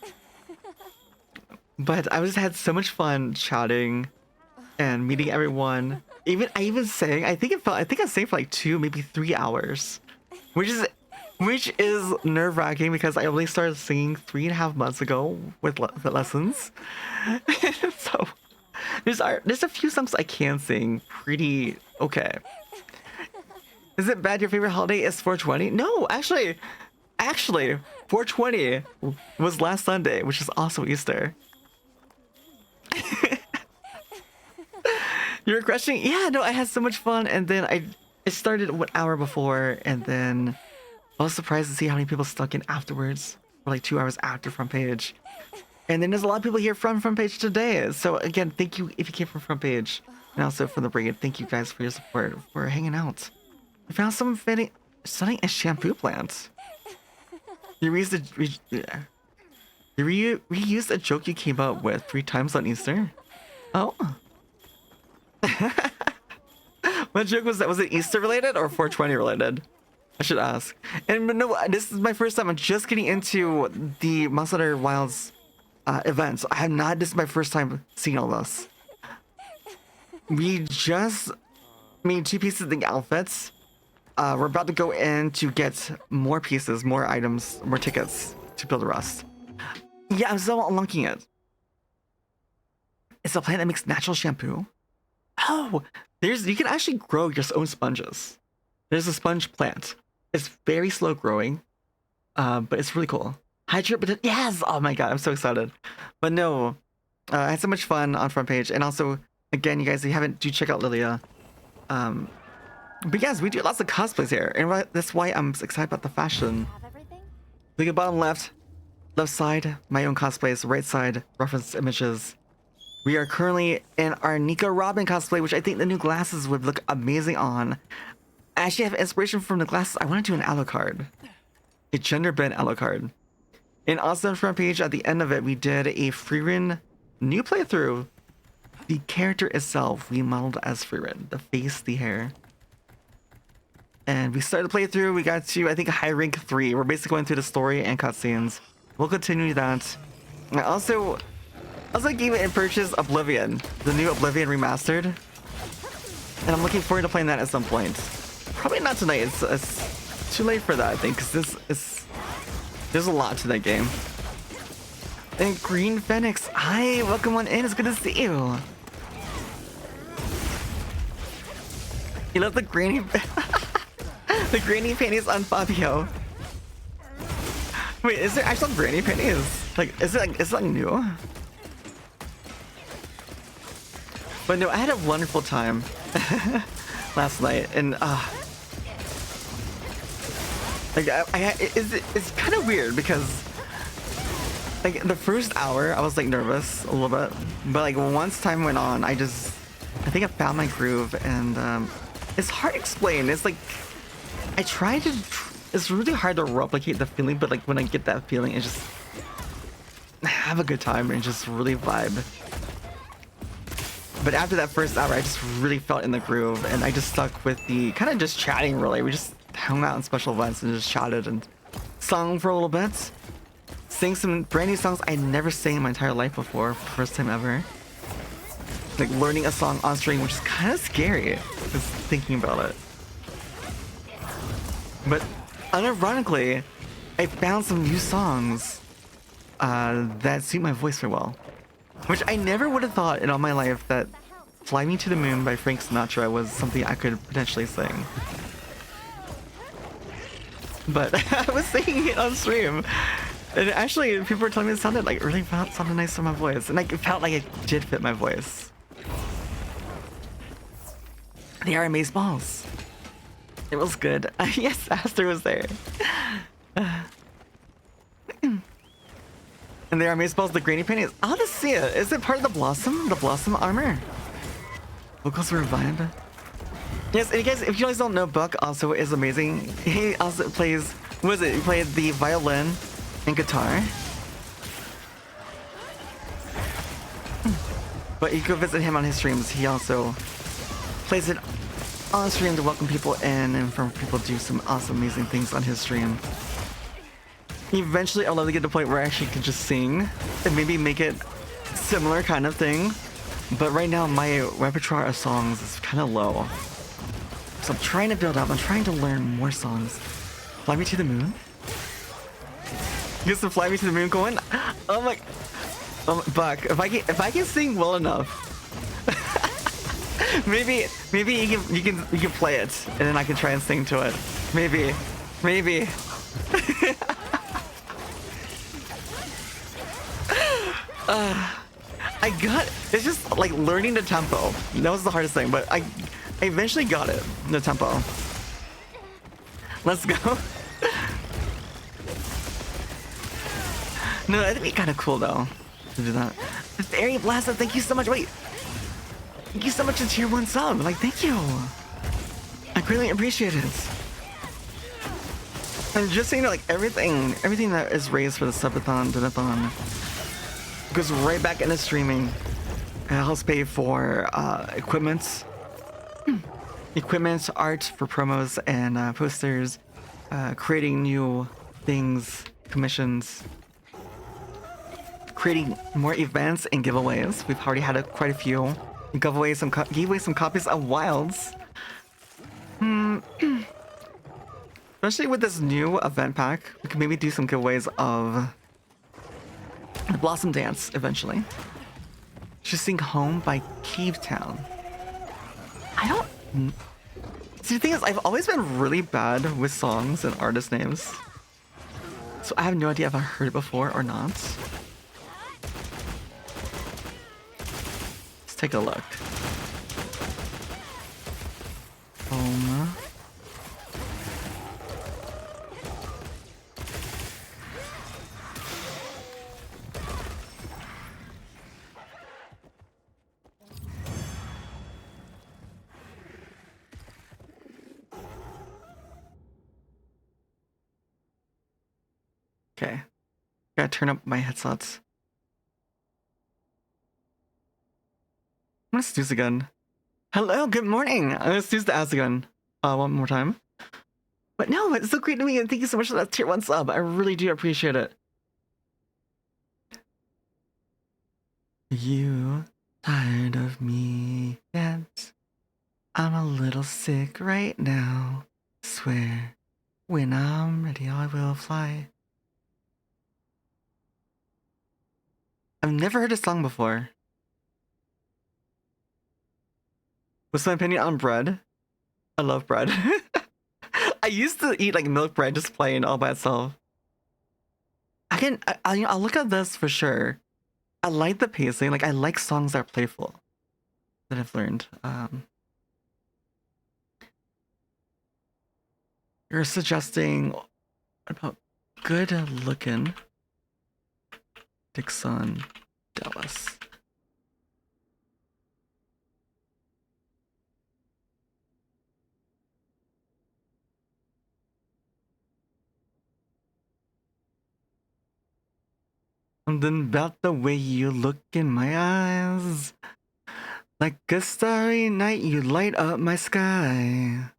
But I just had so much fun chatting and meeting everyone. I even sang. I think I sang for like 2, maybe 3 hours, which is nerve-wracking because I only started singing 3.5 months ago with the lessons. So there's a few songs I can sing pretty okay. Is it bad your favorite holiday is 420? No, actually, Actually, 420 was last Sunday, which is also Easter. You were questioning? Yeah, no, I had so much fun, and then it started 1 hour before, and then I was surprised to see how many people stuck in afterwards, or like 2 hours after front page. And then there's a lot of people here from front page today. So again, thank you if you came from front page, and also from the brigade. Thank you guys for your support, for hanging out. I found someone studying a shampoo plant. You reused a joke you came up with 3 times on Easter. Oh. What joke was that? Was it Easter related or 420 related? I should ask. And no, this is my first time. I'm just getting into the Monster Hunter Wilds events. I have not. This is my first time seeing all this. We just made 2 pieces of the outfits. We're about to go in to get more pieces, more items, more tickets to build the rest. Yeah, I'm still unlocking it. It's a plant that makes natural shampoo. Oh, you can actually grow your own sponges. There's a sponge plant. It's very slow growing, but it's really cool. Hydrate, but yes! Oh my god, I'm so excited. But no, I had so much fun on front page, and also, again, you guys, if you haven't, do check out Lilia. But yes, we do lots of cosplays here, and that's why I'm excited about the fashion. Have everything? Look at bottom left side, my own cosplays, right side, reference images. We are currently in our Nico Robin cosplay, which I think the new glasses would look amazing on. I actually have inspiration from the glasses. I want to do an Alucard. A gender bent Alucard. And also on front page, at the end of it, we did a Freerin new playthrough. The character itself, we modeled as Freerin. The face, the hair. And we started the playthrough. We got to, I think, high rank 3. We're basically going through the story and cutscenes. We'll continue that. I also gave it in purchase Oblivion, the new Oblivion remastered. And I'm looking forward to playing that at some point. Probably not tonight. It's too late for that, I think, because there's a lot to that game. And Green Phoenix, hi, welcome on in. It's good to see you. You love the granny, the granny panties on Fabio. Wait, is there actual granny panties? Like, is it like new? But no, I had a wonderful time last night, and like it's kind of weird because like the first hour I was like nervous a little bit, but like once time went on, I think I found my groove, and it's hard to explain. It's like it's really hard to replicate the feeling, but like when I get that feeling, I just have a good time and just really vibe. But after that first hour, I just really felt in the groove, and I just stuck with the kind of just chatting, really. We just hung out in special events and just chatted and sung for a little bit. Sang some brand new songs I never sang in my entire life before, first time ever. Like learning a song on stream, which is kind of scary, just thinking about it. But unironically, I found some new songs that suit my voice very well. Which I never would have thought in all my life that Fly Me to the Moon by Frank Sinatra was something I could potentially sing. But I was singing it on stream. And actually, people were telling me it sounded like really sounded nice for my voice. And like, it felt like it did fit my voice. They are amaze balls. It was good. Yes, Aster was there. And they are amaze balls, the granny panties. I'll just see it. Is it part of the Blossom? The Blossom armor? Vocals were vibe. Yes, and you guys, if you guys don't know, Buck also is amazing. He also plays, what is it? He played the violin and guitar. But you go visit him on his streams. He also plays it on stream to welcome people in and for people to do some awesome, amazing things on his stream. Eventually, I'd love to get to the point where I actually can just sing and maybe make it similar kind of thing. But right now, my repertoire of songs is kind of low. So I'm trying to build up. I'm trying to learn more songs. Fly Me to the Moon? Get some Fly Me to the Moon going? Oh my... Buck, if I can sing well enough, maybe you can play it, and then I can try and sing to it. Maybe. I got it's just like learning the tempo. That was the hardest thing, but I eventually got it. The tempo. Let's go. No, it'd be kind of cool though to do that. Fairy Blasta, thank you so much. Wait, thank you so much for tier 1 sub. Like, thank you. I greatly appreciate it. And just so you know, like everything that is raised for the Subathon, Donathon goes right back into streaming. It helps pay for equipment, art for promos and posters, creating new things, commissions, creating more events and giveaways. We've already had quite a few. We gave away some copies of Wilds. Especially with this new event pack, we can maybe do some giveaways of the Blossom Dance eventually. Just sing Home by Cave Town. I don't... See, the thing is, I've always been really bad with songs and artist names. So I have no idea if I heard it before or not. Let's take a look. Home. Okay. Gotta turn up my headsets. I'm gonna snooze again. Hello, good morning. I'm gonna snooze the ass again. One more time. But no, it's so great to meet you. Thank you so much for that tier 1 sub. I really do appreciate it. You tired of me yet? I'm a little sick right now. Swear, when I'm ready, I will fly. I've never heard a song before. What's my opinion on bread? I love bread. I used to eat like milk bread just plain all by itself. I'll look at this for sure. I like the pacing. Like I like songs that are playful. That I've learned. You're suggesting what about good looking Dixon Dallas. Something about the way you look in my eyes. Like a starry night, you light up my sky.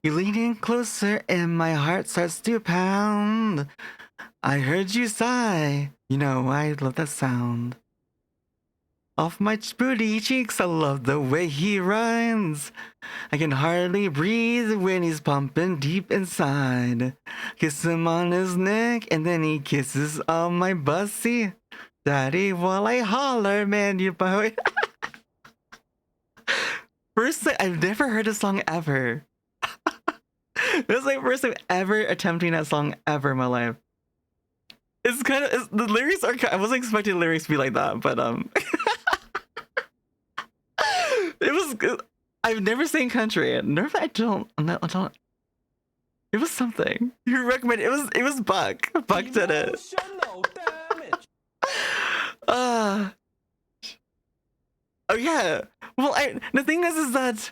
You lean in closer and my heart starts to pound. I heard you sigh. You know I love that sound. Off my booty cheeks, I love the way he runs. I can hardly breathe when he's pumping deep inside. Kiss him on his neck and then he kisses on my bussy. Daddy, while I holler, man, you boy. First time, I've never heard a song ever. This is my first time ever attempting that song ever in my life. It's kind of, the lyrics are, I wasn't expecting the lyrics to be like that, but it was good. I've never sang country. Nerve, I don't. It was something. You recommended it was Buck. Buck did it. Oh yeah. Well, the thing is that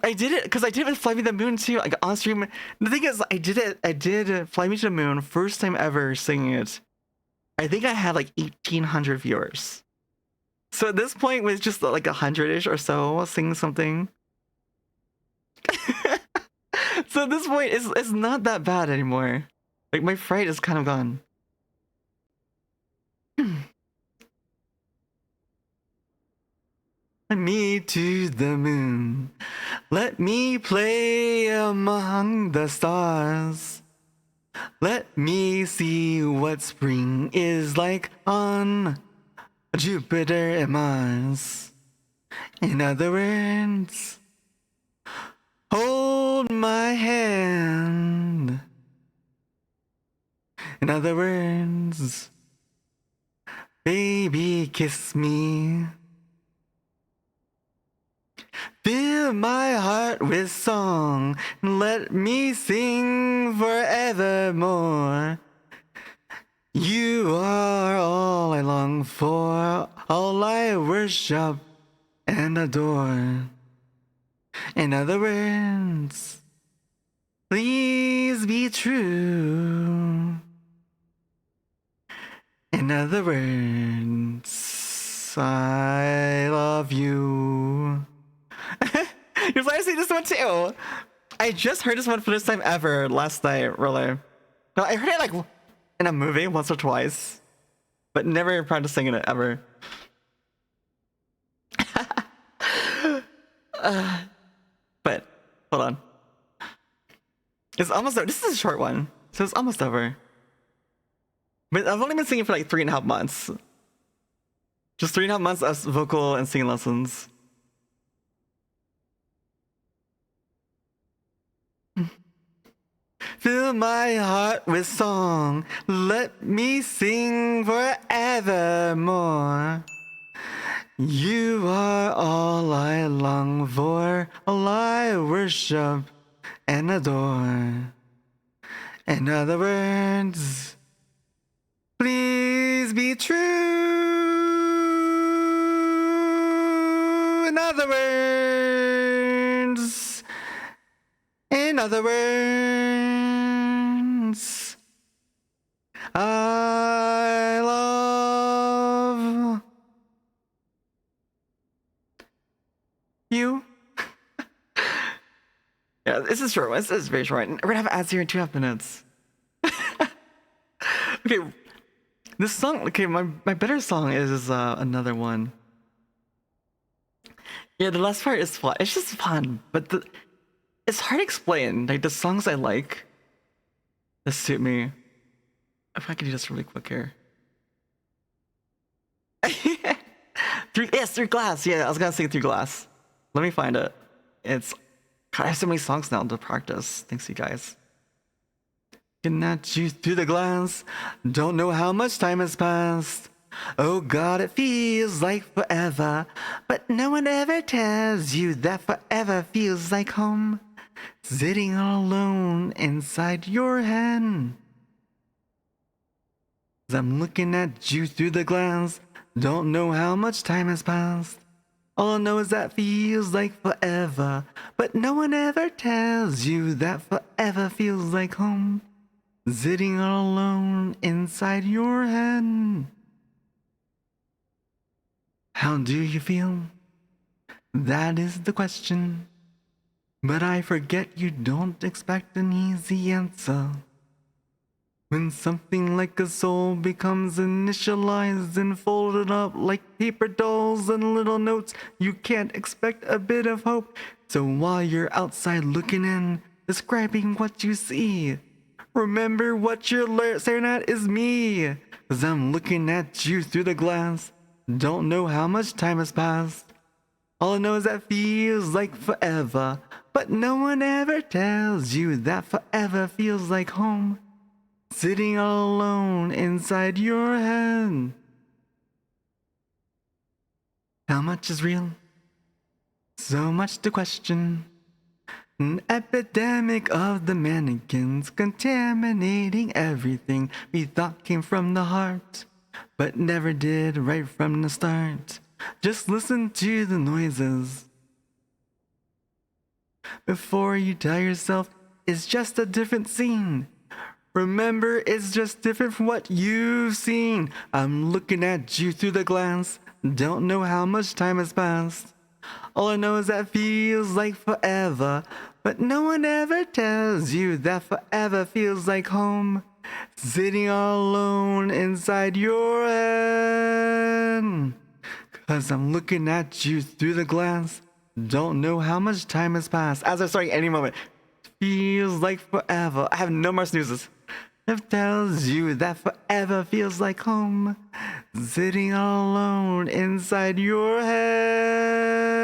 I did it because I did it with Fly Me to the Moon too. Like on stream. The thing is, I did Fly Me to the Moon first time ever singing it. I think I had like 1,800 viewers. So at this point, with just like 100-ish or so singing something. So at this point, it's not that bad anymore. Like my fright is kind of gone. Let me to the moon. Let me play among the stars. Let me see what spring is like on Jupiter and Mars. In other words, hold my hand. In other words, baby, kiss me. Fill my heart with song, and let me sing forevermore. You are all I long for, all I worship and adore. In other words, please be true. In other words, I love you. You're glad to see this one too. I just heard this one for the first time ever last night, really. No, I heard it like in a movie once or twice, but never practiced singing it ever. But hold on. It's almost over. This is a short one, so it's almost over. But I've only been singing for like 3.5 months. Just 3.5 months of vocal and singing lessons. Fill my heart with song, let me sing forevermore. You are all I long for, all I worship and adore. In other words, please be true. In other words, I love you. Yeah, this is short. This is very short. We're gonna have ads here in 2.5 minutes. Okay, this song. Okay, my better song is another one. Yeah, the last part is fun. It's just fun, but it's hard to explain. Like the songs I like that suit me. If I could do this really quick here. Through Glass. Yeah, I was gonna sing Through Glass. Let me find it. It's. God, I have so many songs now to practice. Thanks, you guys. Looking at you through the glass. Don't know how much time has passed. Oh God, it feels like forever. But no one ever tells you that forever feels like home. Sitting all alone inside your head. As I'm looking at you through the glass. Don't know how much time has passed. All I know is that feels like forever. But no one ever tells you that forever feels like home. Sitting all alone inside your head. How do you feel? That is the question. But I forget you don't expect an easy answer. When something like a soul becomes initialized and folded up like paper dolls and little notes, you can't expect a bit of hope. So while you're outside looking in, describing what you see, remember what you're staring at is me. 'Cause I'm looking at you through the glass. Don't know how much time has passed. All I know is that feels like forever. But no one ever tells you that forever feels like home. Sitting all alone inside your head. How much is real? So much to question. An epidemic of the mannequins contaminating everything we thought came from the heart, but never did right from the start. Just listen to the noises before you tell yourself it's just a different scene. Remember, it's just different from what you've seen. I'm looking at you through the glass. Don't know how much time has passed. All I know is that feels like forever. But no one ever tells you that forever feels like home. Sitting all alone inside your head. 'Cause I'm looking at you through the glass. Don't know how much time has passed. As I'm starting any moment. Feels like forever. I have no more snoozes. It tells you that forever feels like home. Sitting all alone inside your head.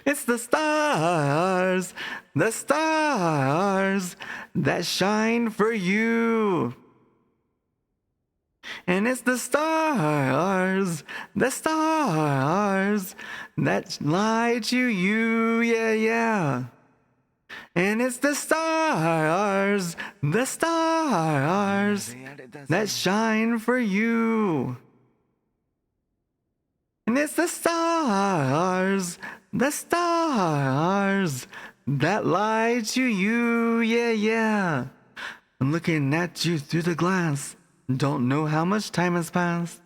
It's the stars, the stars. stars that shine for you. And it's the stars that lie to you, yeah, yeah. And it's the stars that shine for you. And it's the stars that lie to you, yeah, yeah. I'm looking at you through the glass. Don't know how much time has passed.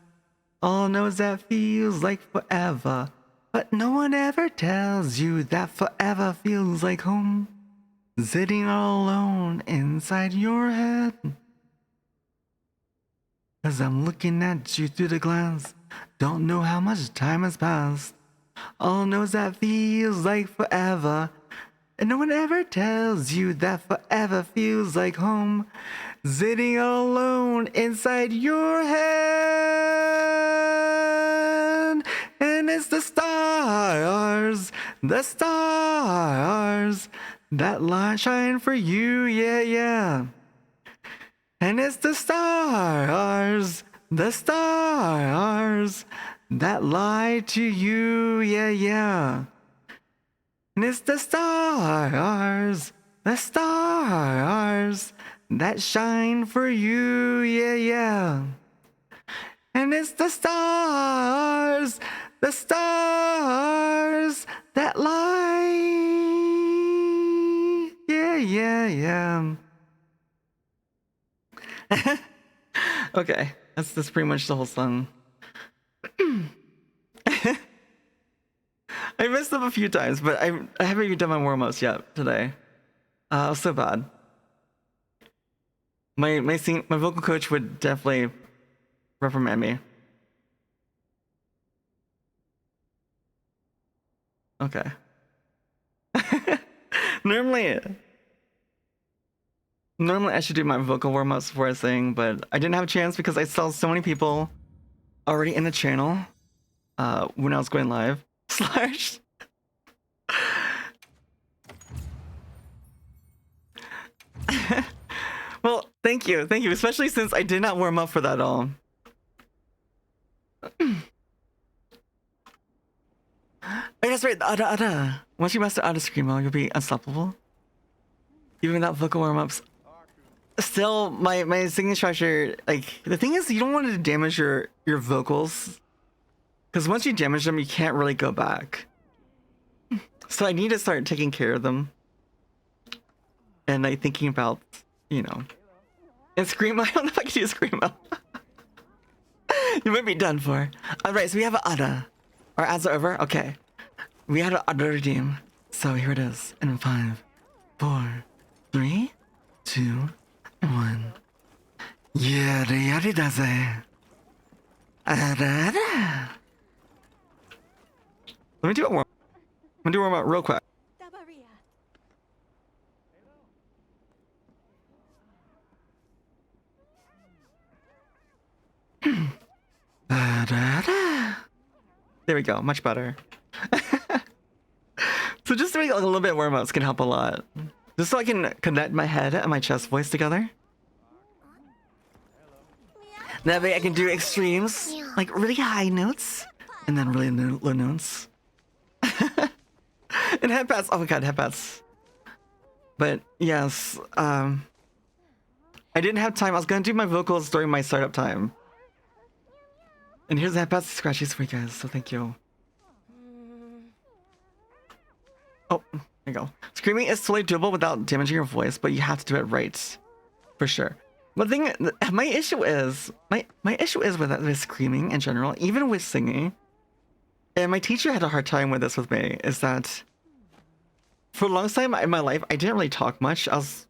All I know is that feels like forever. But no one ever tells you that forever feels like home. Sitting all alone inside your head. 'Cause I'm looking at you through the glass. Don't know how much time has passed. All I know is that feels like forever. And no one ever tells you that forever feels like home. Sitting all alone inside your head. And it's the stars that light shine for you, yeah, yeah. And it's the stars that lie to you, yeah, yeah. And it's the stars that shine for you, yeah, yeah. And it's the stars that lie, yeah, yeah, yeah. Okay, that's pretty much the whole song. I messed up a few times, but I haven't even done my warm-ups yet today. So bad. My vocal coach would definitely reprimand me. Okay. Normally I should do my vocal warm-ups before I sing, but I didn't have a chance because I saw so many people already in the channel when I was going live. Slash. Well, thank you, especially since I did not warm up for that at all. Oh, that's right, Ada. Once you master Ada Screamo, you'll be unstoppable. Even without vocal warm-ups. Still, my singing structure, like, the thing is, you don't want to damage your vocals. Because once you damage them, you can't really go back. So I need to start taking care of them. And like thinking about, you know. And Screamo, I don't know if I can do Screamo. You might be done for. Alright, so we have an Ada. Our ads are over? Okay. We had an Ada redeem. So here it is. In 5, 4, 3, 2, 1. Yari yari daze. Ada. Let me do it warm. I'm gonna do warm up real quick. There we go, much better. So just doing a little bit warm ups can help a lot. Just so I can connect my head and my chest voice together. That way I can do extremes, like really high notes, and then really low notes. And headpats, oh my god, headpats. But yes, I didn't have time. I was gonna do my vocals during my startup time. And here's the headpats scratchies for you guys, so thank you. Oh, there you go. Screaming is totally doable without damaging your voice, but you have to do it right. For sure. But the thing, my issue is with screaming in general, even with singing, and my teacher had a hard time with this with me, is that for a long time in my life, I didn't really talk much. I was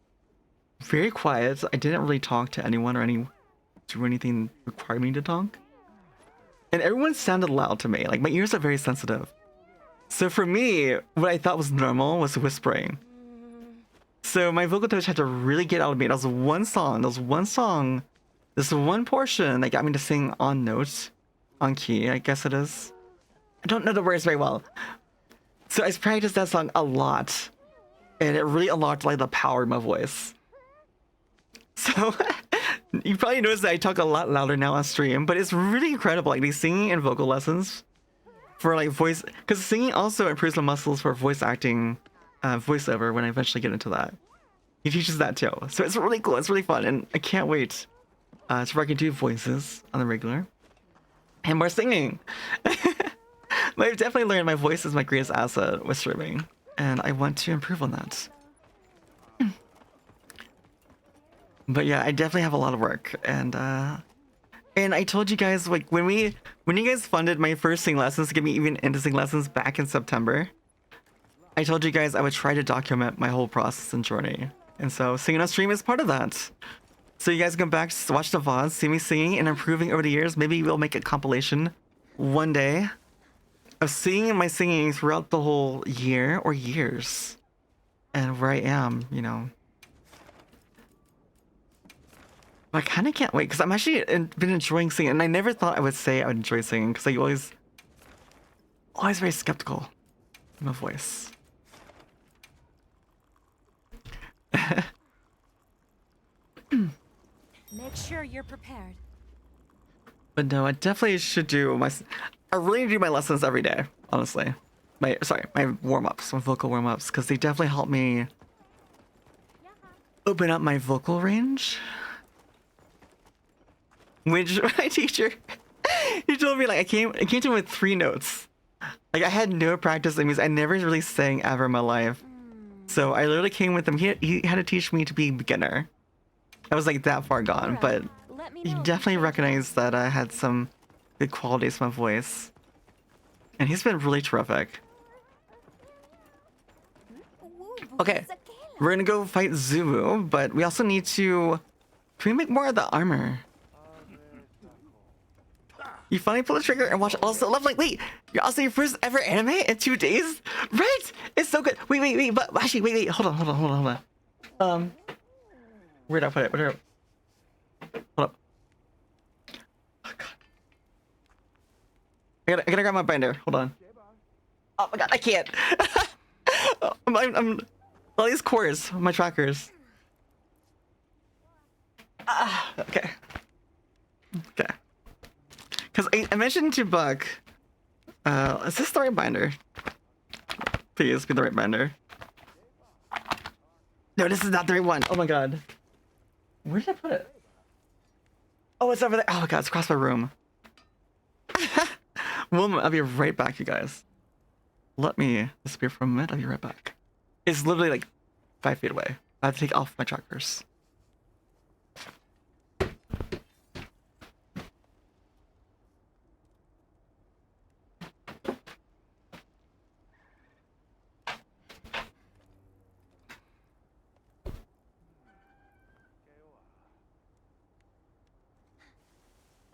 very quiet. I didn't really talk to anyone or do anything require me to talk. And everyone sounded loud to me. Like, my ears are very sensitive. So for me, what I thought was normal was whispering. So my vocal coach had to really get out of me. That was one song, this one portion that got me to sing on note, on key, I guess it is. I don't know the words very well. So I practiced that song a lot. and it really unlocked like the power of my voice. So you probably noticed that I talk a lot louder now on stream, but it's really incredible. Like these singing and vocal lessons for like voice, because singing also improves the muscles for voice acting, voiceover when I eventually get into that. He teaches that too, so it's really cool. It's really fun, and I can't wait to where I can do voices on the regular and more singing. But I've definitely learned my voice is my greatest asset with streaming, and I want to improve on that. But yeah, I definitely have a lot of work, and I told you guys, like, when you guys funded my first sing lessons to get me even into sing lessons back in September, I told you guys I would try to document my whole process and journey, and so singing on stream is part of that. So you guys come back, watch the VODs, see me singing and improving over the years. Maybe we'll make a compilation one day of seeing my singing throughout the whole year or years, and where I am, you know. I kind of can't wait, because I'm actually been enjoying singing, and I never thought I would say I would enjoy singing, because I always very skeptical of my voice. Make sure you're prepared. But no, I definitely should do I really do my lessons every day, honestly. My warm-ups, my vocal warm-ups, because they definitely help me open up my vocal range. Which my teacher, he told me, like, I came to him with 3 notes. Like, I had no practice. That means I never really sang ever in my life. So I literally came with him. He had to teach me to be a beginner. I was like that far gone, but he definitely recognized that I had some good qualities to my voice. And he's been really terrific. Okay, we're gonna go fight Zulu, but we also need to... Can we make more of the armor? You finally pull the trigger and watch Also Lovely. Wait, you're also your first ever anime in 2 days? Right! It's so good. Wait, but actually, wait. Hold on. Where'd I put it? Hold up. Oh, God. I gotta grab my binder. Hold on. Oh my God, I can't. I'm all these cores, my trackers. Okay. Because I mentioned to Buck, is this the right binder? Please be the right binder. No, this is not the right one. Oh my God. Where did I put it? Oh, it's over there. Oh my God, it's across my room. Well, I'll be right back, you guys. Let me disappear for a minute. I'll be right back. It's literally like 5 feet away. I have to take off my trackers.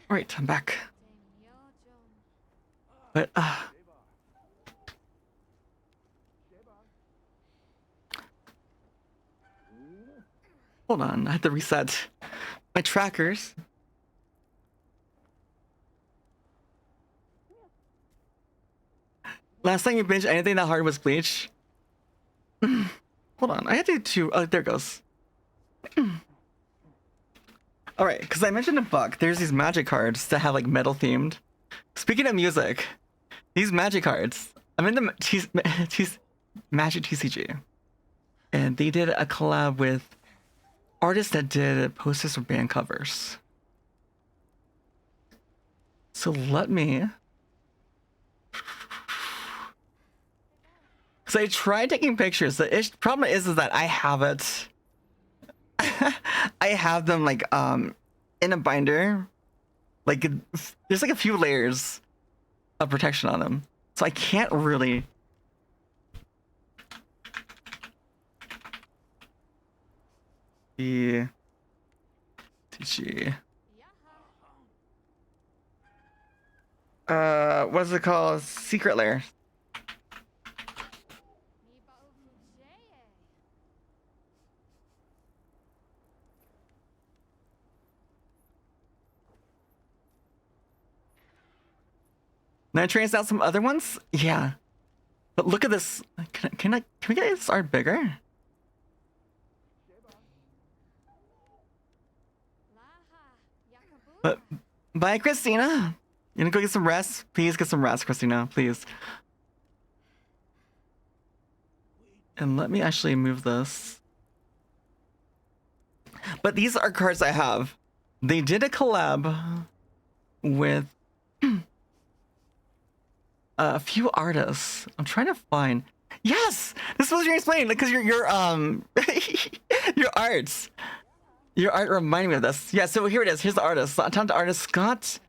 Alright, I'm back. But, hold on, I had to reset my trackers. Last time you binged anything that hard was Bleach. Hold on, I had to do... Oh, there it goes. Alright, because I mentioned a Buck, there's these magic cards that have like metal themed. Speaking of music, these magic cards, I'm in the Magic TCG. And they did a collab with artists that did posters for band covers. So let me... So I tried taking pictures. The problem is that I have it... I have them like in a binder, like there's like a few layers of protection on them, so I can't really TG. What is it called? Secret layer. Can I trace out some other ones? Yeah. But look at this. Can we get this art bigger? But bye, Christina. You gonna go get some rest? Please get some rest, Christina. Please. And let me actually move this. But these are cards I have. They did a collab with a few artists. I'm trying to find. Yes, this was your explain because your your arts. Your art reminded me of this. Yeah, so here it is. Here's the artist. Talented artist Scott.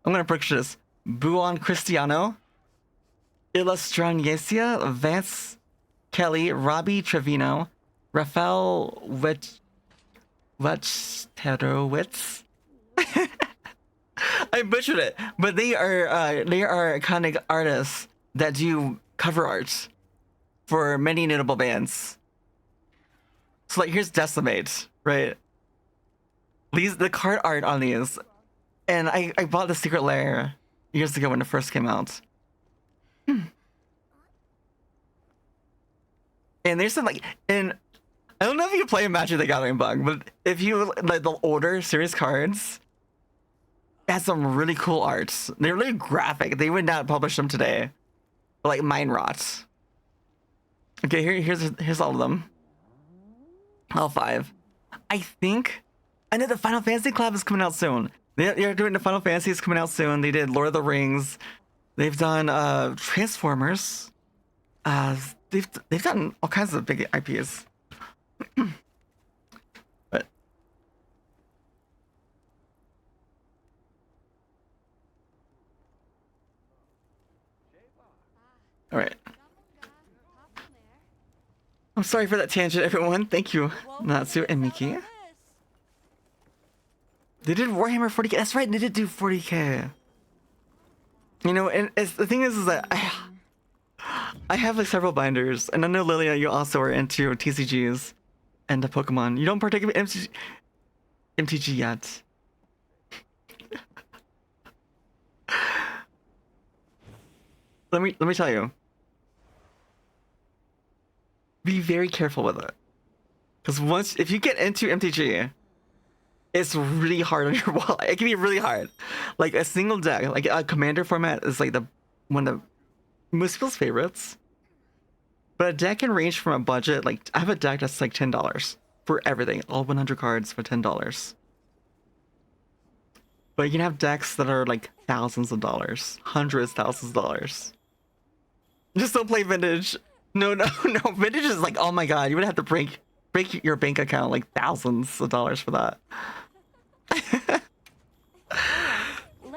I'm gonna picture this. Buon Cristiano, Illustraniesia, Vance Kelly, Robbie Trevino, Rafael Wechterowitz. I butchered it, but they are iconic artists that do cover art for many notable bands. So like here's Decimate, right? These the card art on these, and I bought the Secret Lair years ago when it first came out. And there's some like, and I don't know if you play Magic the Gathering Bug, but if you like the older series cards, it has some really cool arts. They're really graphic. They would not publish them today, but like Mind Rot. Okay, here's all of them. All 5. I think I know the Final Fantasy collab is coming out soon. They're doing the Final Fantasy is coming out soon. They did Lord of the Rings. They've done Transformers. They've done all kinds of big IPs. But all right. I'm sorry for that tangent, everyone. Thank you, Natsu and Miki. They did Warhammer 40k. That's right. They did do 40k. You know, and the thing is that I have like several binders, and I know Lilia, you also are into TCGs and the Pokemon. You don't partake in MTG yet. Let me tell you. Be very careful with it, because if you get into MTG, it's really hard on your wallet. It can be really hard. Like a single deck, like a commander format is like one of most people's favorites. But a deck can range from a budget, like I have a deck that's like $10 for everything, all 100 cards for $10. But you can have decks that are like thousands of dollars, hundreds, thousands of dollars. Just don't play vintage. No. Vintage is like, oh my god, you would have to break your bank account like thousands of dollars for that.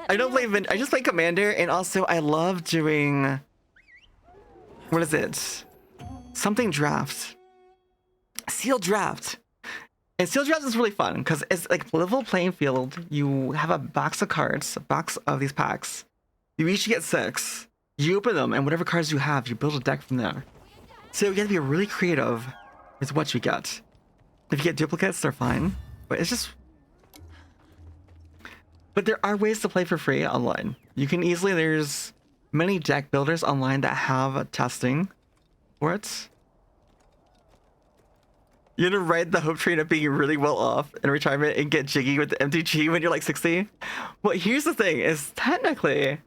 I don't play vintage. I just play Commander, and also I love doing. What is it? Something draft. Sealed draft. And sealed draft is really fun because it's like level playing field. You have a box of cards, a box of these packs. You each get 6. You open them, and whatever cards you have, you build a deck from there. So you have to be really creative with what you get. If you get duplicates, they're fine. But it's just. But there are ways to play for free online. You can easily. There's many deck builders online that have testing for it. You're gonna ride the hope train of being really well off in retirement and get jiggy with the MTG when you're like 60. Well, here's the thing: is technically,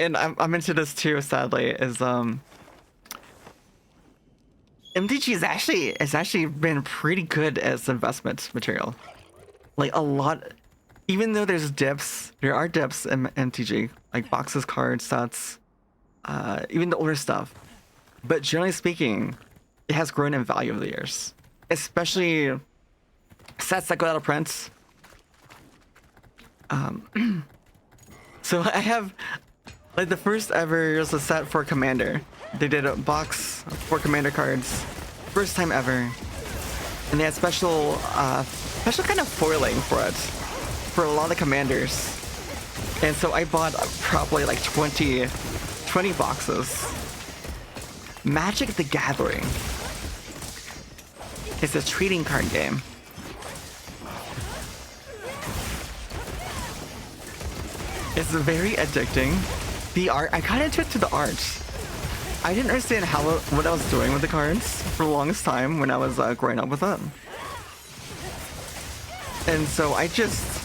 and I'm into this too. Sadly, is MTG is actually been pretty good as investment material. Like a lot, even though there are dips in MTG, like boxes, cards, sets, even the older stuff. But generally speaking, it has grown in value over the years, especially sets that go out of print. So I have like the first ever was a set for Commander. They did a box for Commander cards, first time ever, and they had special kind of foiling for it for a lot of Commanders. And so I bought probably like 20 boxes. Magic the Gathering. It's a trading card game. It's very addicting. The art, I got into it to the art. I didn't understand what I was doing with the cards for the longest time when I was growing up with them. And so I just...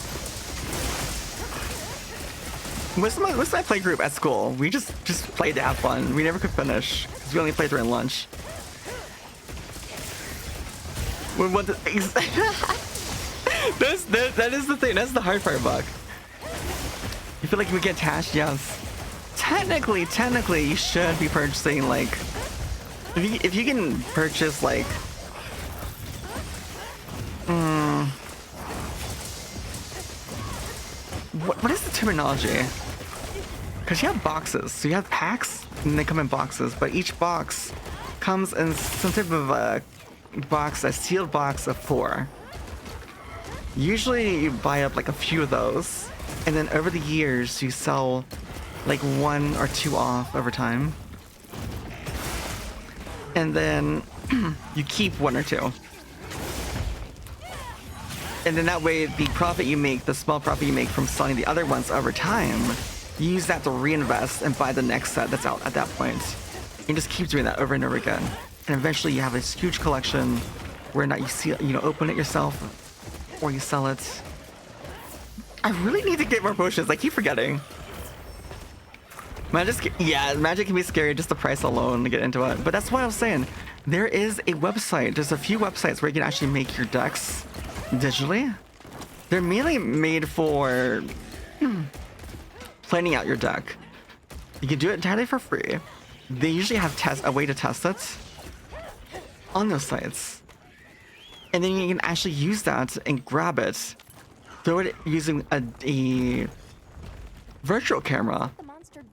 Most of my play group at school, we just played to have fun. We never could finish, because we only played during lunch. That is the thing. That's the hard part, Buck. You feel like we get attached? Yes. Technically, you should be purchasing, like... If you can purchase, like... What is the terminology? Because you have boxes. So you have packs, and they come in boxes. But each box comes in some type of a box, a sealed box of 4. Usually you buy up like a few of those. And then over the years, you sell like 1 or 2 off over time. And then you keep 1 or 2. And then that way, the profit you make, the small profit you make from selling the other ones over time, you use that to reinvest and buy the next set that's out at that point. And just keep doing that over and over again. And eventually you have this huge collection where not you see, open it yourself or you sell it. I really need to get more potions. I keep forgetting. Magic can be scary, just the price alone to get into it. But that's what I was saying. There is a website. There's a few websites where you can actually make your decks digitally. They're mainly made for planning out your deck. You can do it entirely for free. They usually have a way to test it on those sites. And then you can actually use that and grab it, throw it using a virtual camera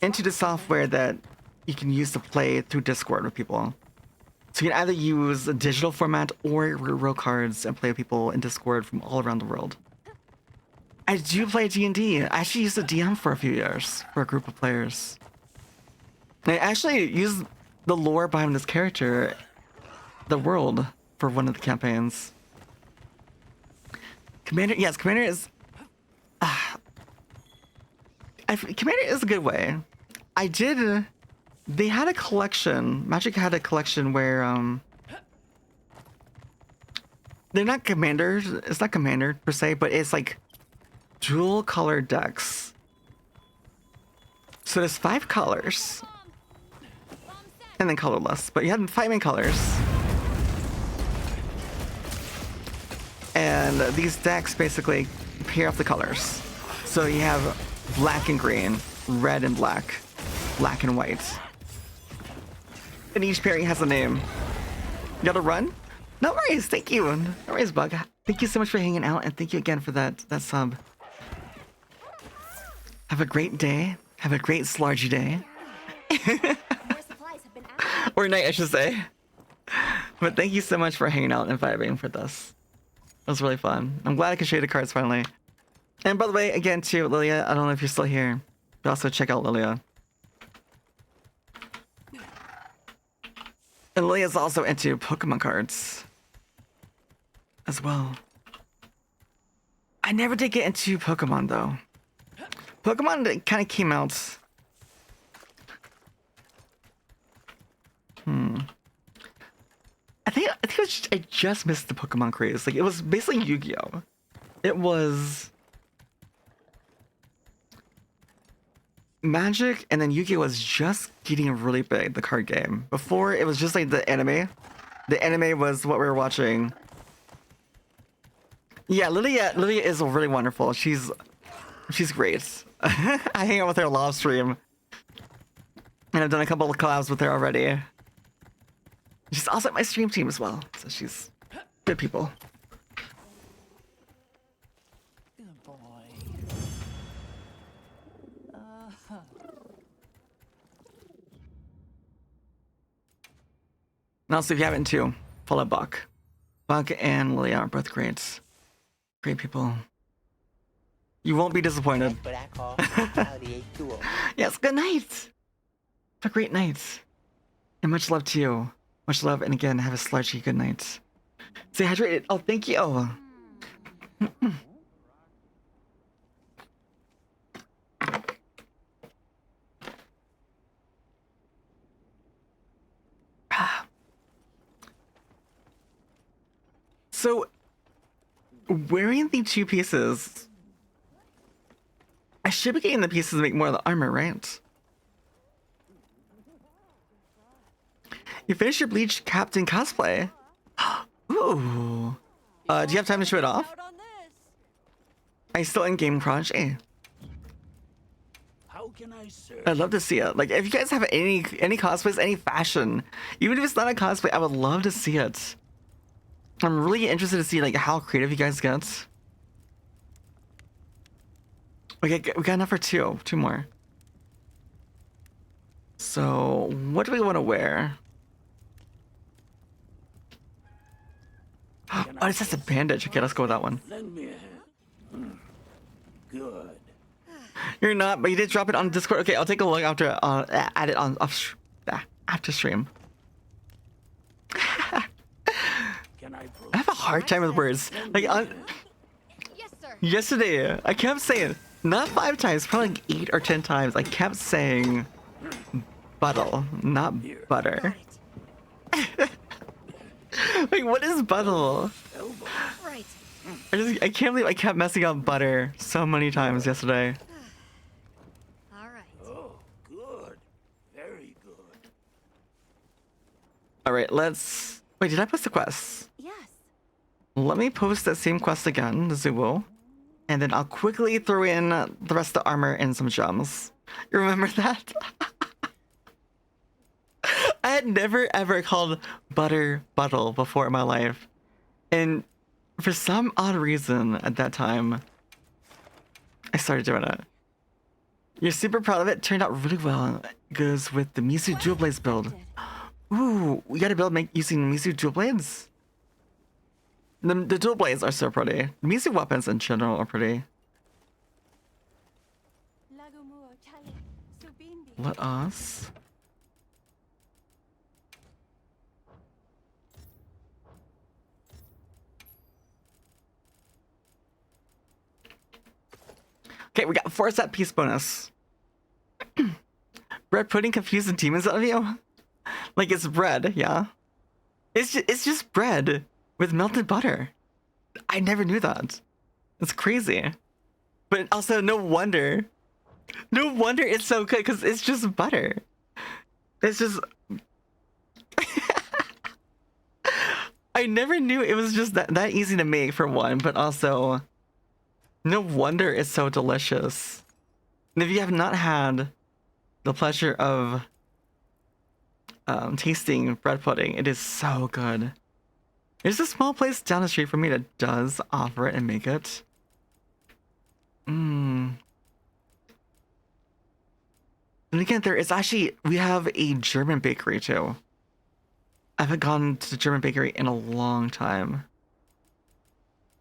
into the software that you can use to play through Discord with people. So you can either use a digital format or real cards and play with people in Discord from all around the world. I do play D&D. I actually used a DM for a few years for a group of players. I actually used the lore behind this character, the world, for one of the campaigns. Commander is... Commander is a good way. They had a collection. Magic had a collection where they're not commanders. It's not commander per se, but it's like dual color decks. So there's 5 colors, and then colorless. But you have 5 main colors, and these decks basically pair off the colors. So you have black and green, red and black, black and white. And each pairing has a name. You gotta run? No worries, thank you. No worries, Bug. Thank you so much for hanging out, and thank you again for that sub. Have a great day. Have a great Slargy day. More supplies have been added. Or night, I should say. But thank you so much for hanging out and vibing for this. It was really fun. I'm glad I could show you the cards finally. And by the way, again, to Lilia, I don't know if you're still here, but also check out Lilia. And Lilia's also into Pokemon cards as well. I never did get into Pokemon though. Pokemon kind of came out. I think I just missed the Pokemon craze. Like, it was basically Yu-Gi-Oh. It was Magic, and then Yu-Gi-Oh was just getting really big, the card game. Before, it was just like the anime. The anime was what we were watching. Yeah, Lilia is really wonderful. She's great. I hang out with her a lot of stream. And I've done a couple of collabs with her already. She's also at my stream team as well. So she's good people. Good boy. And also, if you haven't too, follow Buck. Buck and Lilia are both great. Great people. You won't be disappointed. That's what I call a quality duo. Yes, good night. Have a great night. And much love to you. Much love, and again, have a slushy good night. Stay hydrated. Oh, thank you. So, wearing the 2 pieces. I should be getting the pieces to make more of the armor, right? You finished your Bleach Captain cosplay. Ooh. Do you have time to show it off? Out on this. I still in game crunch. How can I serve? I'd love to see it. Like, if you guys have any cosplays, any fashion, even if it's not a cosplay, I would love to see it. I'm really interested to see like how creative you guys get. Okay, we got enough for two more. So, what do we want to wear? Oh, it says a bandage. Okay, let's go with that one. Lend me a hand. Good. You're not, but you did drop it on Discord. Okay, I'll take a look after add it on after stream. Can I I have a hard time with words. Like Yes, sir. yesterday, I kept saying not 5 times, probably like 8 or 10 times. I kept saying buttle, not butter. Right. Like, what is buttle? Right. I can't believe I kept messing up butter so many times yesterday. All right. Oh, good. Very good. All right, let's. Wait, did I post the quest? Yes. Let me post that same quest again, the Zubo, and then I'll quickly throw in the rest of the armor and some gems. You remember that? I had never ever called butter buttle before in my life, and for some odd reason at that time, I started doing it. You're super proud of it. Turned out really well. It goes with the Misu Dual Blades build. Ooh, we got to build using Misu Dual Blades. The Dual Blades are so pretty. Misu weapons in general are pretty. Let us. Okay, we got 4 set piece bonus. Bread pudding confusing demons out of you? Like it's bread, yeah. It's just bread with melted butter. I never knew that. It's crazy. But also no wonder. No wonder it's so good because it's just butter. It's just I never knew it was just that easy to make for one, but also no wonder it's so delicious. And if you have not had the pleasure of tasting bread pudding, it is so good. There's a small place down the street from me that does offer it and make it. And again, there is actually, we have a German bakery too. I haven't gone to the German bakery in a long time.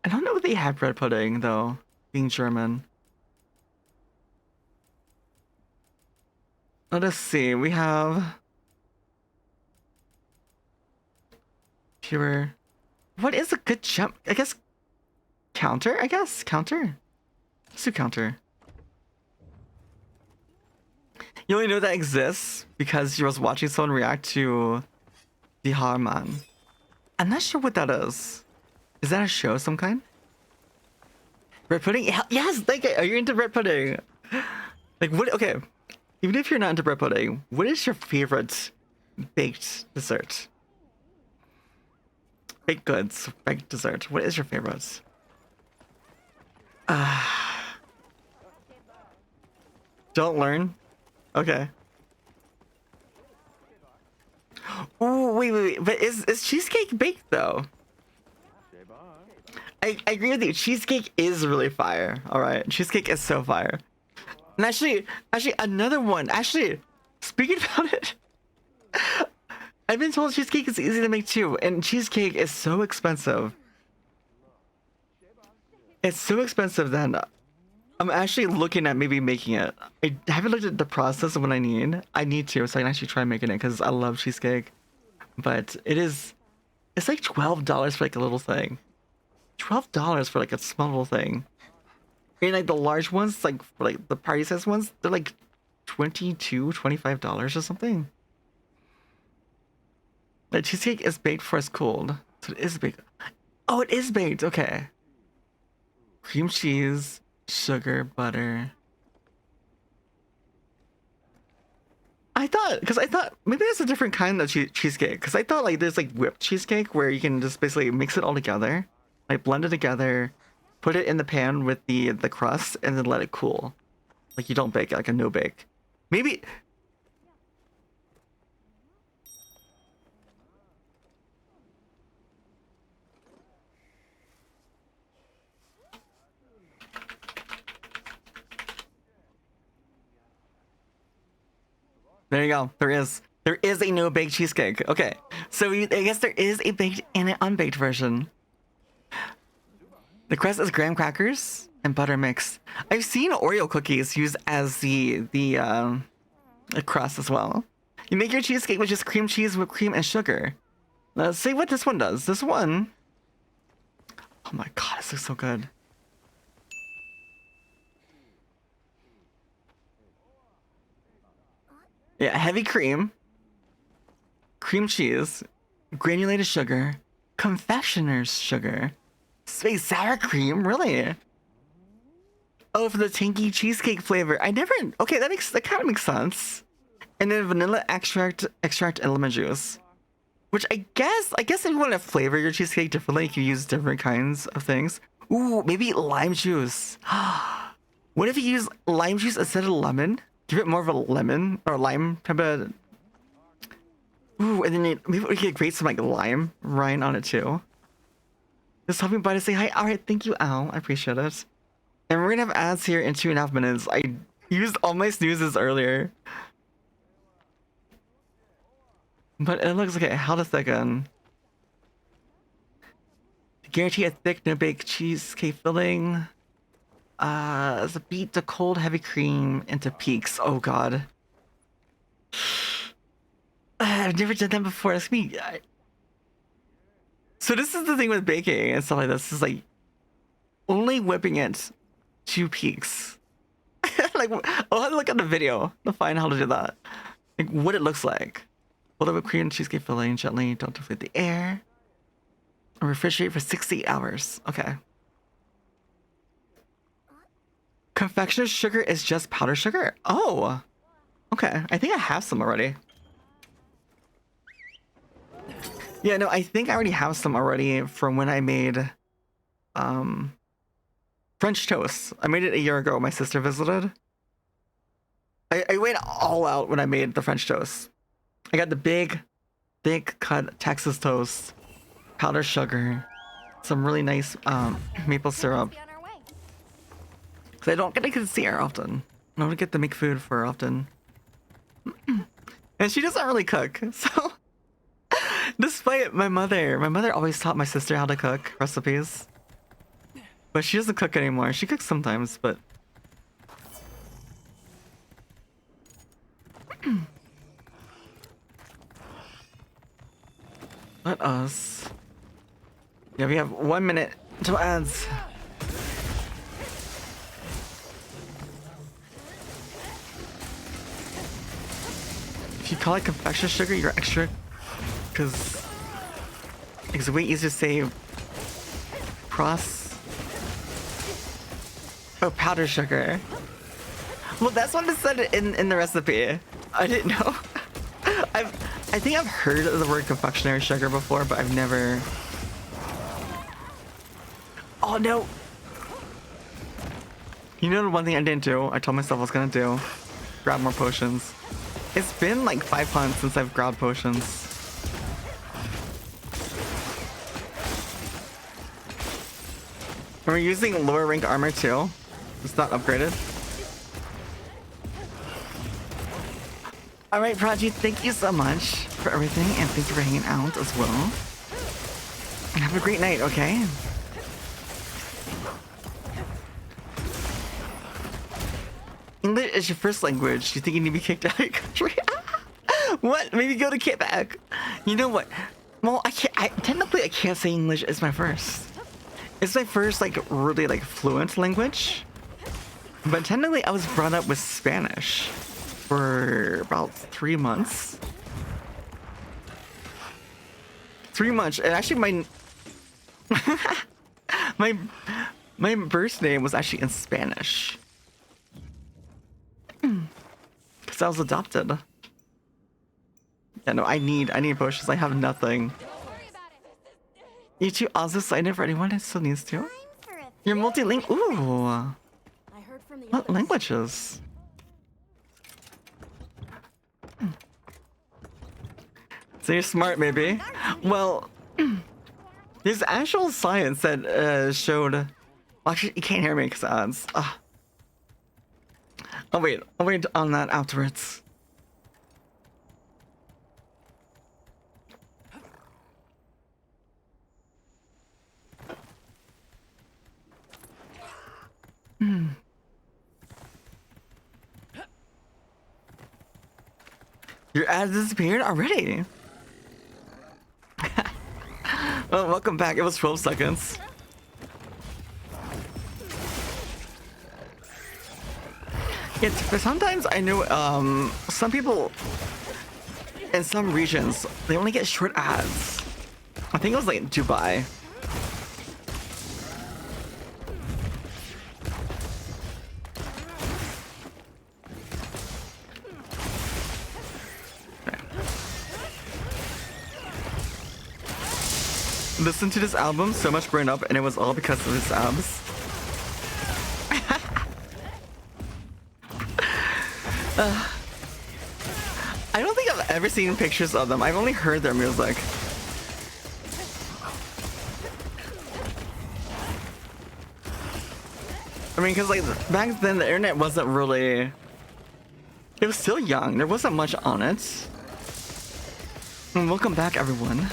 I don't know if they have bread pudding though, being German. Let us see, we have pure. What is a good jump? I guess counter? Counter? Let's do counter. You only know that exists because you was watching someone react to the Harman. I'm not sure what that is. Is that a show of some kind? Bread pudding? Yes, thank you. Are you into bread pudding? Like what? Okay, even if you're not into bread pudding, what is your favorite baked dessert? Baked goods, baked dessert. What is your favorite? Don't learn. Okay. Oh wait. But is cheesecake baked though? I agree with you. Cheesecake is really fire. All right, cheesecake is so fire. And actually, another one. Actually, speaking about it, I've been told cheesecake is easy to make too, and cheesecake is so expensive. It's so expensive that I'm actually looking at maybe making it. I haven't looked at the process of what I need. I need to, so I can actually try making it because I love cheesecake. But it's like $12 for like a little thing. $12 for like a small little thing. And like the large ones, like for like the party size ones, they're like $22, $25 or something. The cheesecake is baked before it's cooled. So it is baked. Oh, it is baked. Okay. cream cheese, sugar, butter. I thought maybe there's a different kind of cheesecake. Because I thought like there's like whipped cheesecake where you can just basically mix it all together, like blend it together, put it in the pan with the crust, and then let it cool. Like you don't bake it, like a no bake. Maybe. There you go. There is a no bake cheesecake. Okay, so I guess there is a baked and an unbaked version. The crust is graham crackers and butter mix. I've seen Oreo cookies used as the crust as well. You make your cheesecake with just cream cheese, whipped cream, and sugar. Let's see what this one does. This one. Oh my god, this looks so good. Yeah, heavy cream, cream cheese, granulated sugar, confectioner's sugar, sweet sour cream, really? Oh, for the tangy cheesecake flavor. Okay, that kind of makes sense. And then vanilla extract, and lemon juice. Which I guess if you want to flavor your cheesecake differently, you can use different kinds of things. Ooh, maybe lime juice. What if you use lime juice instead of lemon? Give it more of a lemon or lime type of. Ooh, and then maybe we could grate some like lime rind on it too. Just helping by to say hi. All right, thank you, Al. I appreciate it. And we're gonna have ads here in 2.5 minutes. I used all my snoozes earlier, but it looks okay. How to thicken? Guarantee a thick, no bake cheesecake filling. As a beat the cold heavy cream into peaks. Oh god. I've never done that before. That's me. So this is the thing with baking and stuff like this. Is like only whipping it to peaks. Like I'll have to look at the video to find how to do that. Like what it looks like. Hold up with cream and cheesecake filling gently. Don't deflate the air. And refrigerate for 68 hours. Okay. Confectioner's sugar is just powdered sugar. Oh, okay. I think I have some already. Yeah, no, I think I already have some already from when I made French toast. I made it a year ago. My sister visited. I went all out when I made the French toast. I got the big, thick cut Texas toast, powdered sugar, some really nice maple syrup. Be on our way. I don't get to see her often. I don't get to make food for her often. And she doesn't really cook. So, despite my mother always taught my sister how to cook recipes. But she doesn't cook anymore. She cooks sometimes, but... Let us... Yeah, we have 1 minute to ads. If you call it confectioner's sugar, you're extra, because it's way easier to say powdered sugar. Well, that's what it said in the recipe. I didn't know. I think I've heard of the word confectionery sugar before, but I've never. Oh no! You know the one thing I didn't do? I told myself I was gonna do. Grab more potions. It's been like 5 months since I've grabbed potions. And we're using lower rank armor too. It's not upgraded. Alright, Prodigy, thank you so much for everything, and thank you for hanging out as well. And have a great night, okay? English is your first language. You think you need to be kicked out of your country? What? Maybe go to Quebec. You know what? Well, technically I can't say English is my first. It's my first like really like fluent language. But technically I was brought up with Spanish for about 3 months. 3 months. And actually my My birth name was actually in Spanish. Because I was adopted. Yeah, no, I need potions. I have nothing. You too also sign up for anyone that still needs to? You're multilingual. Ooh. I heard from the What others. languages? So you're smart, maybe? Well, there's actual science that showed... Well, actually, you can't hear me because ads. I'll wait on that afterwards. Your ad disappeared already? Oh, welcome back. It was 12 seconds. Yeah, but sometimes I know some people in some regions they only get short ads. I think it was like in Dubai. Listen to this album, so much burned up, and it was all because of his abs. I don't think I've ever seen pictures of them. I've only heard their music. I mean, because like back then the internet wasn't really... It was still young. There wasn't much on it. And welcome back, everyone.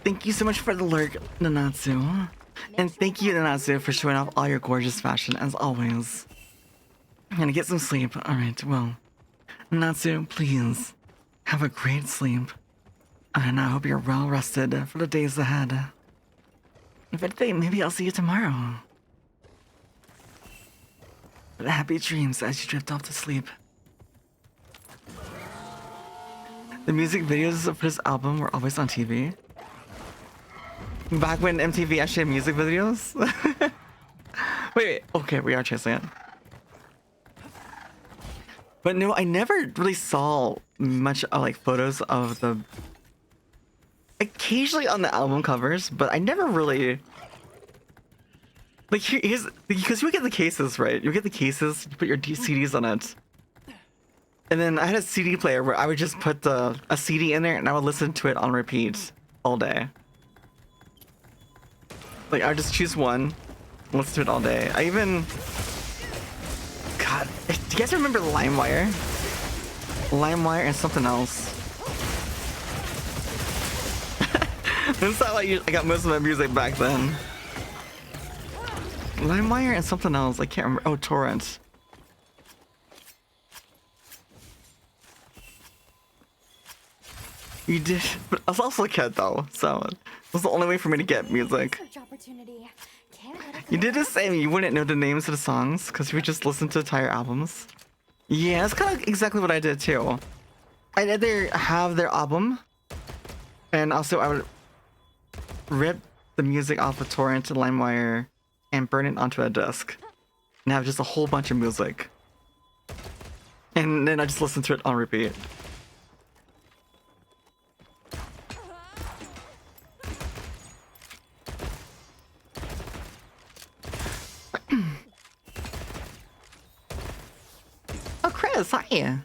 Thank you so much for the lurk, Nanatsu. And thank you, Nanatsu, for showing off all your gorgeous fashion, as always. I'm gonna get some sleep. Alright, well. Nanatsu, please. Have a great sleep. And I hope you're well rested for the days ahead. If anything, maybe I'll see you tomorrow. But happy dreams as you drift off to sleep. The music videos for this album were always on TV. Back when MTV actually had music videos? wait, okay, we are chasing it. But no, I never really saw much of like photos of the... Occasionally on the album covers, but I never really... Like, here's... Because you get the cases, right? You get the cases, you put your CDs on it. And then I had a CD player where I would just put a CD in there and I would listen to it on repeat all day. Like, I would just choose one, listen to it all day. I even... God, do you guys remember LimeWire? LimeWire and something else. That's how I got most of my music back then. LimeWire and something else, I can't remember. Oh, Torrent. You did, but I was also a kid though, so it was the only way for me to get music. Research opportunity. Can't let it You go. did the same, you wouldn't know the names of the songs because you would just listen to entire albums. Yeah, that's kind of exactly what I did too. I'd either have their album, and also I would rip the music off of Torrent and LimeWire and burn it onto a disc and have just a whole bunch of music. And then I just listen to it on repeat. Oh, Chris, hi.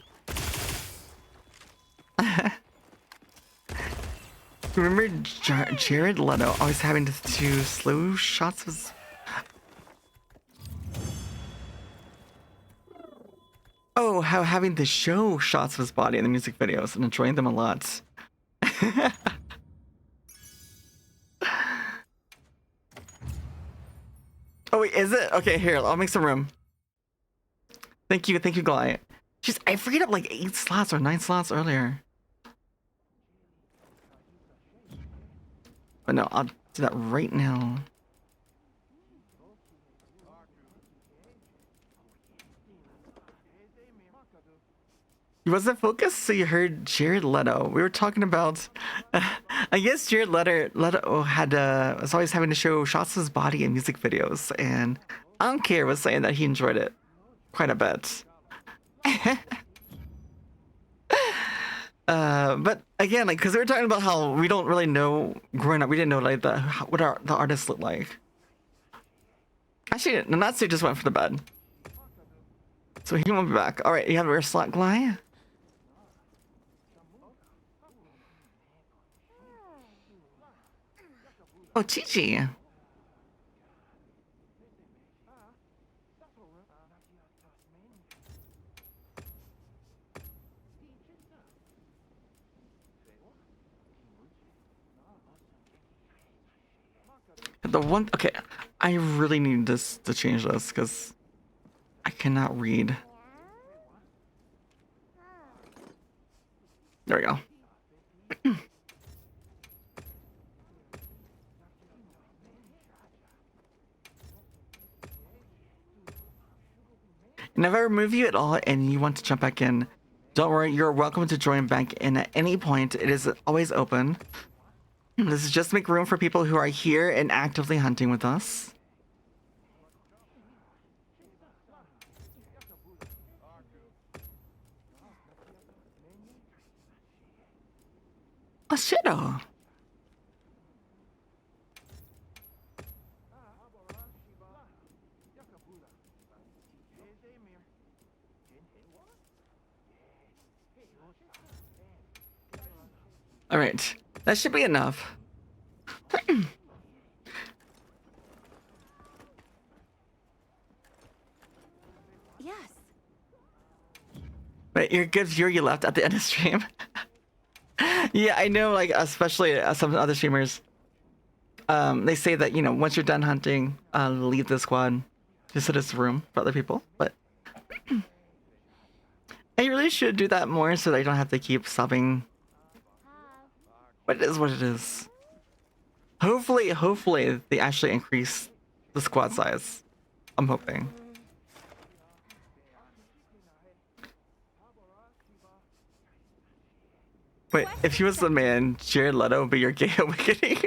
Remember Jared Leto always having to do slow shots of his... Oh, how having to show shots of his body in the music videos and enjoying them a lot. Oh wait, is it? Okay, here, I'll make some room. Thank you, Goliath. Jeez, I freed up like 8 slots or 9 slots earlier. But no, I'll do that right now. You wasn't focused, so you heard Jared Leto. We were talking about. I guess Jared Leto had was always having to show shots of his body in music videos, and I don't care was saying that he enjoyed it quite a bit. But again, like, because we were talking about how we don't really know growing up, we didn't know like the artists look like. Actually, Nanatsu just went for the bed, so he won't be back. All right, you have a slack lie. Oh, Chi-Chi. The one, okay, I really need this to change this because I cannot read. There we go. And if I remove you at all and you want to jump back in, don't worry, you're welcome to join back in at any point. It is always open. This is just to make room for people who are here and actively hunting with us. Oh, shit. Oh. All right, that should be enough. Yes. But you're a good viewer, you left at the end of stream. Yeah, I know, like, especially some other streamers, they say that, you know, once you're done hunting, leave the squad, just so there's room for other people, but I really should do that more so that I don't have to keep subbing. But it is what it is. Hopefully they actually increase the squad size. I'm hoping. Wait, if he was the man, Jared Leto would be your gay awakening?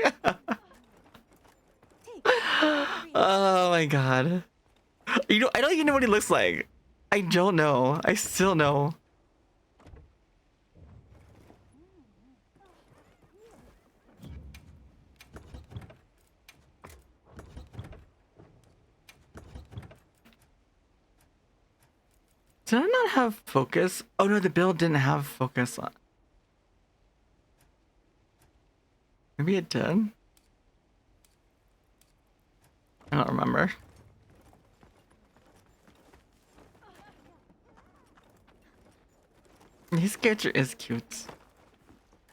Oh my god. You know, I don't even know what he looks like. I don't know. I still know. Did I not have focus? Oh no, the build didn't have focus on. Maybe it did. I don't remember. His character is cute.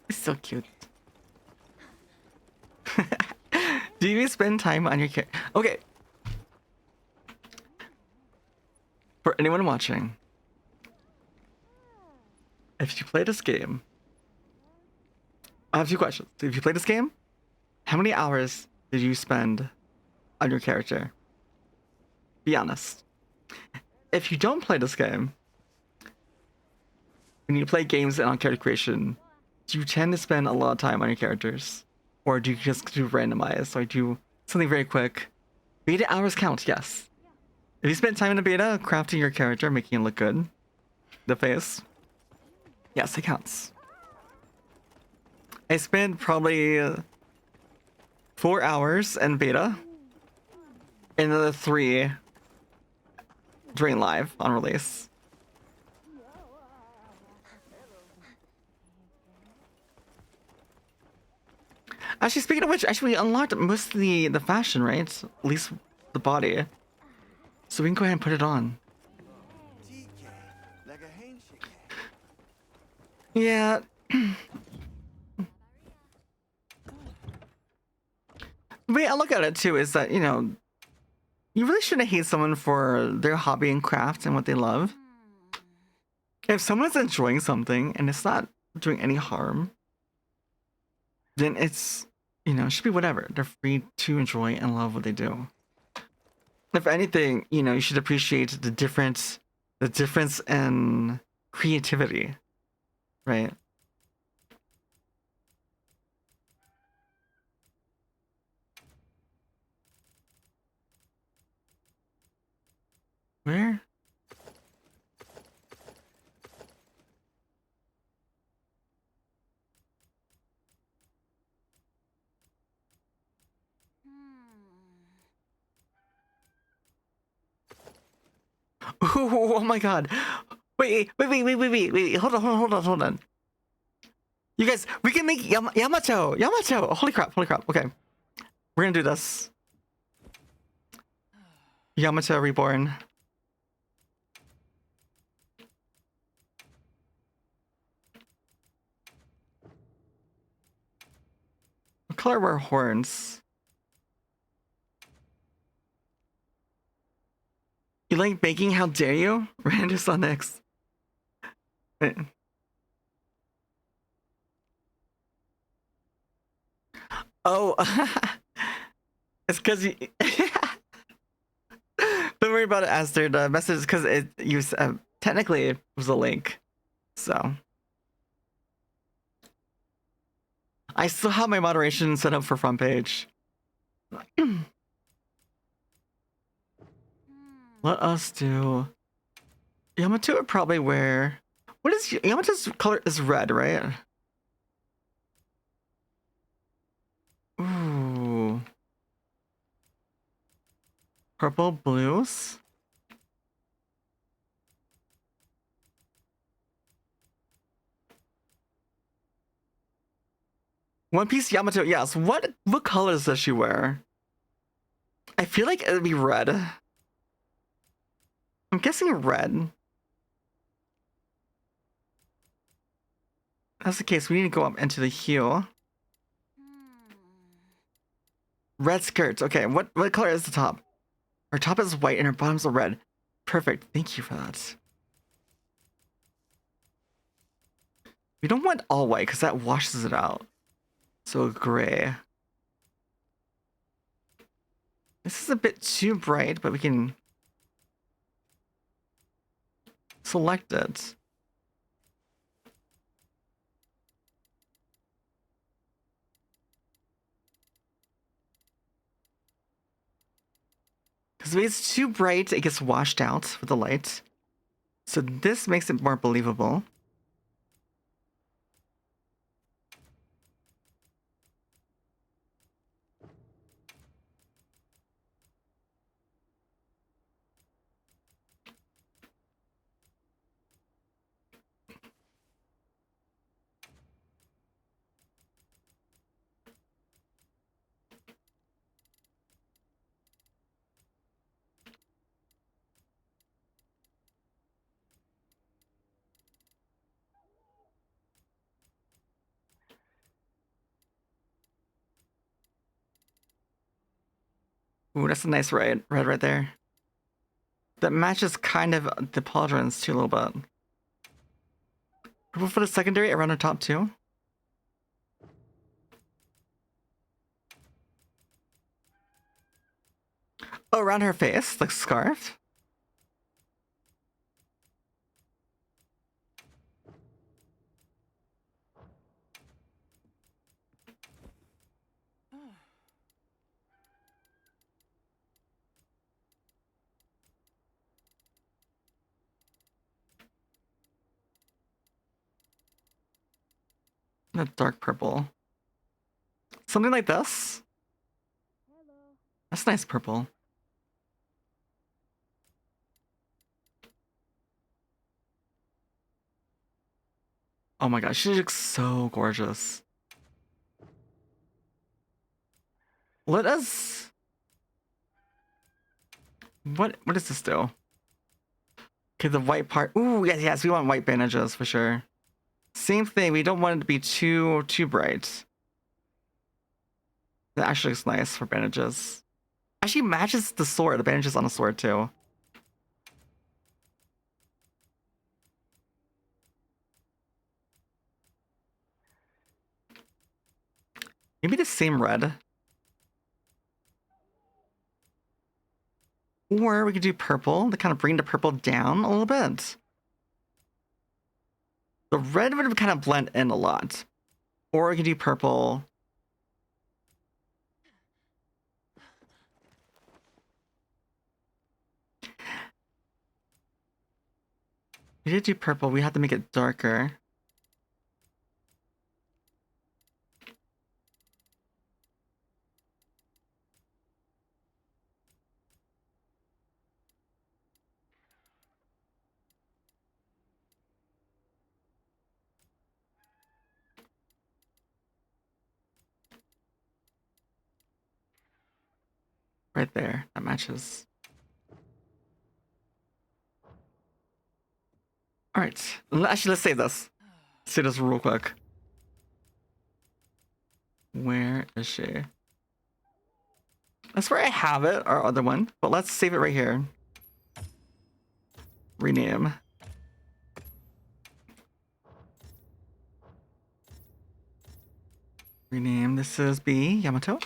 He's so cute. Do you spend time on your character? Okay. For anyone watching, if you play this game, I have two questions. If you play this game, how many hours did you spend on your character? Be honest. If you don't play this game, when you play games and on character creation, do you tend to spend a lot of time on your characters? Or do you just do randomize? Or do something very quick? Beta hours count, yes. If you spend time in the beta crafting your character, making it look good, the face, yes, it counts. I spent probably 4 hours in beta, and another 3 during live on release. Actually, speaking of which, actually we unlocked most of the fashion, right? At least the body. So we can go ahead and put it on. Yeah. The way I look at it too is that, you know, you really shouldn't hate someone for their hobby and craft and what they love. If someone's enjoying something and it's not doing any harm, then it's, you know, it should be whatever. They're free to enjoy and love what they do. If anything, you know, you should appreciate the difference in creativity, right? Where? Ooh, oh my god. Wait. Hold on. You guys, we can make Yamato. Holy crap. Okay. We're gonna do this. Yamato reborn. What color were horns? You like baking? How dare you? Random Sonics. Oh, it's because you. Don't worry about it, Aster. The message is because technically it was a link, so I still have my moderation set up for front page. Let us do. Yamato would probably wear. What is Yamato's color? Is red, right? Ooh. Purple blues. One Piece Yamato, yes. What colors does she wear? I feel like it'd be red. I'm guessing red. That's the case. We need to go up into the hue. Red skirts. Okay, what color is the top? Her top is white and her bottoms are red. Perfect. Thank you for that. We don't want all white because that washes it out. So gray. This is a bit too bright, but we can select it. Because if it's too bright, it gets washed out with the light. So this makes it more believable. Ooh, that's a nice red right there. That matches kind of the pauldrons too a little bit. Purple for the secondary around her top too. Oh, around her face, like scarf. A dark purple. Something like this. That's nice purple. Oh my gosh, she looks so gorgeous. Let us... What does this do? Okay, the white part. Ooh, yes, we want white bandages for sure. Same thing, we don't want it to be too bright. That actually looks nice for bandages. Actually matches the sword, the bandages on the sword too. Maybe the same red. Or we could do purple to kind of bring the purple down a little bit. The red would kind of blend in a lot. Or we can do purple. We did do purple. We have to make it darker. Right there. That matches. Alright. Actually, let's save this. Save this real quick. Where is she? That's where I have it, our other one. But let's save it right here. Rename. Rename. This is B. Yamato.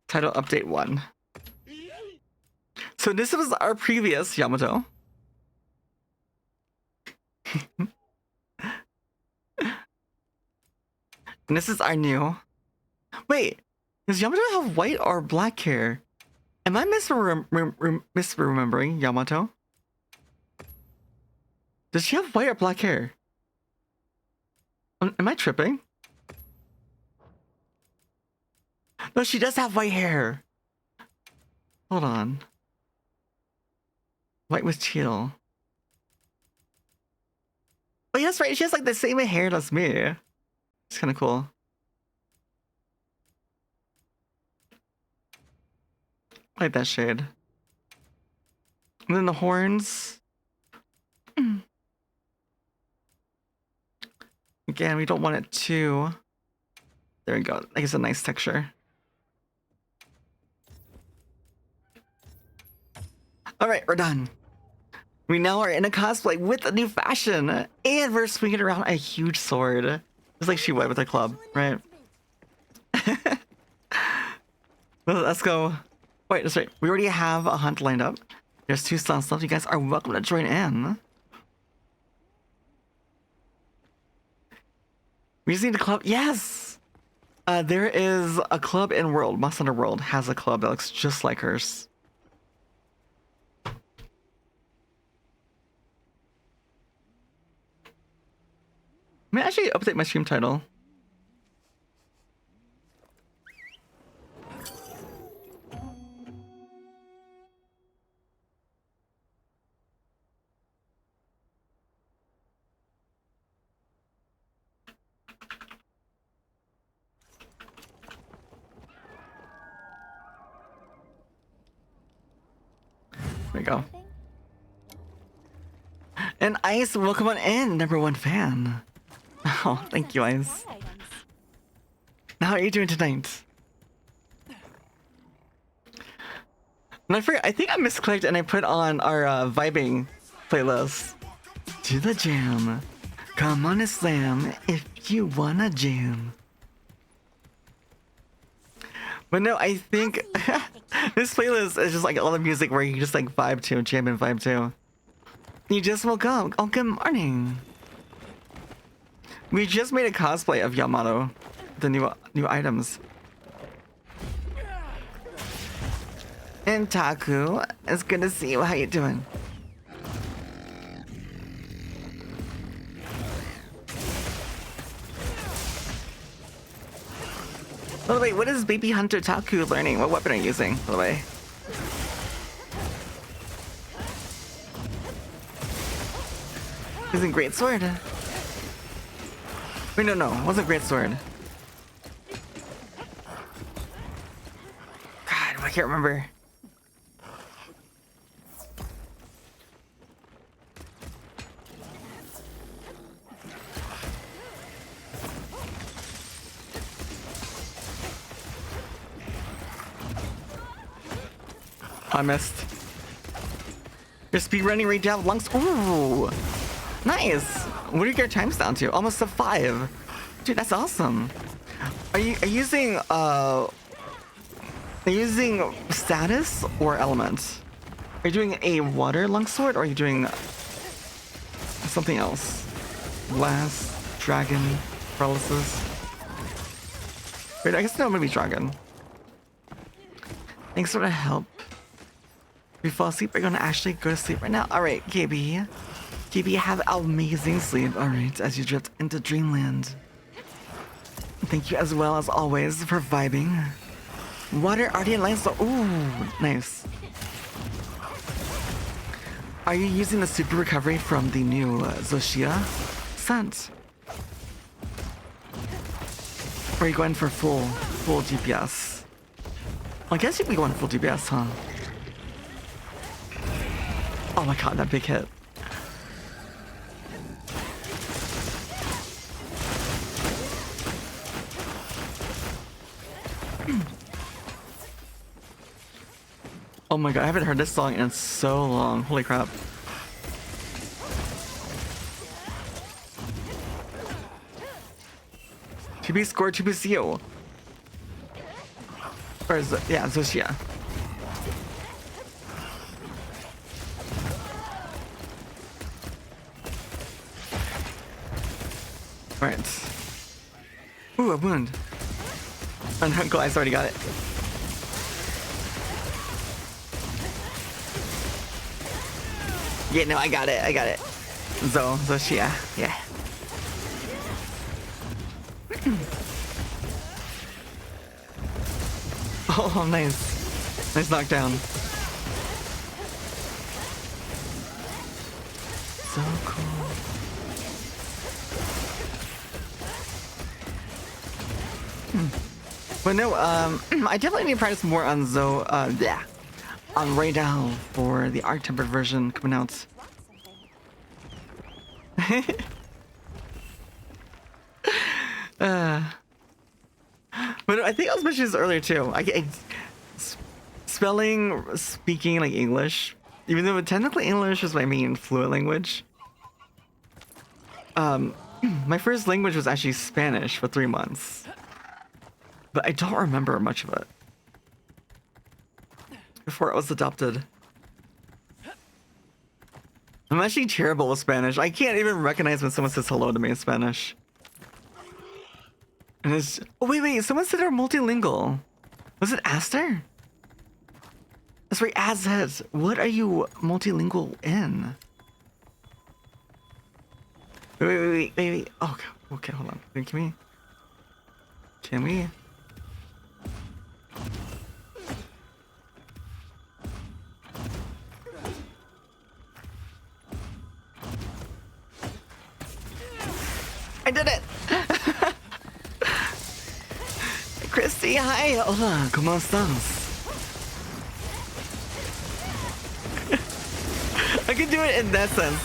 Title update 1. So this was our previous Yamato. And this is our new. Wait, does Yamato have white or black hair? Am I misremembering Yamato? Does she have white or black hair? Am I tripping? No, she does have white hair. Hold on. White with teal. Oh, yeah, that's right. She has like the same hair as me. It's kind of cool. I like that shade. And then the horns. Again, we don't want it too. There we go. Like it's a nice texture. All right, we're done. We now are in a cosplay with a new fashion, and we're swinging around a huge sword, just like she would with her club, right? Well, let's go. Wait, that's right. We already have a hunt lined up. There's 2 slots left. You guys are welcome to join in. We just need a club. Yes! There is a club in World. Monster Hunter World has a club that looks just like hers. I may actually update my stream title. There we go. And Ice, welcome on in, #1 fan. Oh, thank you, Ice. How are you doing tonight? And I think I misclicked and I put on our vibing playlist. To the jam. Come on and slam if you wanna jam. But no, I think this playlist is just like all the music where you just like vibe to, jam and vibe to. You just woke up. Oh, good morning. We just made a cosplay of Yamato, the new items. And Taku, it's good to see you. How you doing? By the way, what is Baby Hunter Taku learning? What weapon are you using, by the way? Using Great Sword. Wait, no, it wasn't Great Sword. God, I can't remember. I missed. You're speedrunning right down lungs. Ooh, nice. What are your times down to? Almost a 5. Dude, that's awesome. Are you using status or element? Are you doing a water longsword or are you doing something else. Blast, dragon, paralysis. Wait, I guess no, maybe dragon. Thanks for the help. If you fall asleep, we're gonna actually go to sleep right now. Alright, KB. KB, have amazing sleep. Alright, as you drift into dreamland. Thank you as well as always for vibing. Water, Arctic Limestone. Ooh, nice. Are you using the super recovery from the new Zoshia scent? Or are you going for full GPS? Well, I guess you'd be going full GPS, huh? Oh my god, that big hit. Oh my god, I haven't heard this song in so long. Holy crap. TB score TBCO. Or is it? Yeah, Zoshia. Alright. Ooh, a wound. And Uncle Ice already got it. Yeah, no, I got it. Zoshia. Yeah. Oh, nice. Nice knockdown. So cool. But no, I definitely need to practice more on on Raydal for the Arc Tempered version coming out. But I think I was mentioning this earlier too. Speaking like English, even though technically English is my main fluent language. My first language was actually Spanish for 3 months, but I don't remember much of it before it was adopted. I'm actually terrible with Spanish. I can't even recognize when someone says hello to me in Spanish. And it's... Oh, wait. Someone said they're multilingual. Was it Aster? That's right, Azet. What are you multilingual in? Wait. Oh, okay, hold on. Can we? I did it! Christy, hi! Hola, ¿cómo estás? I can do it in that sense.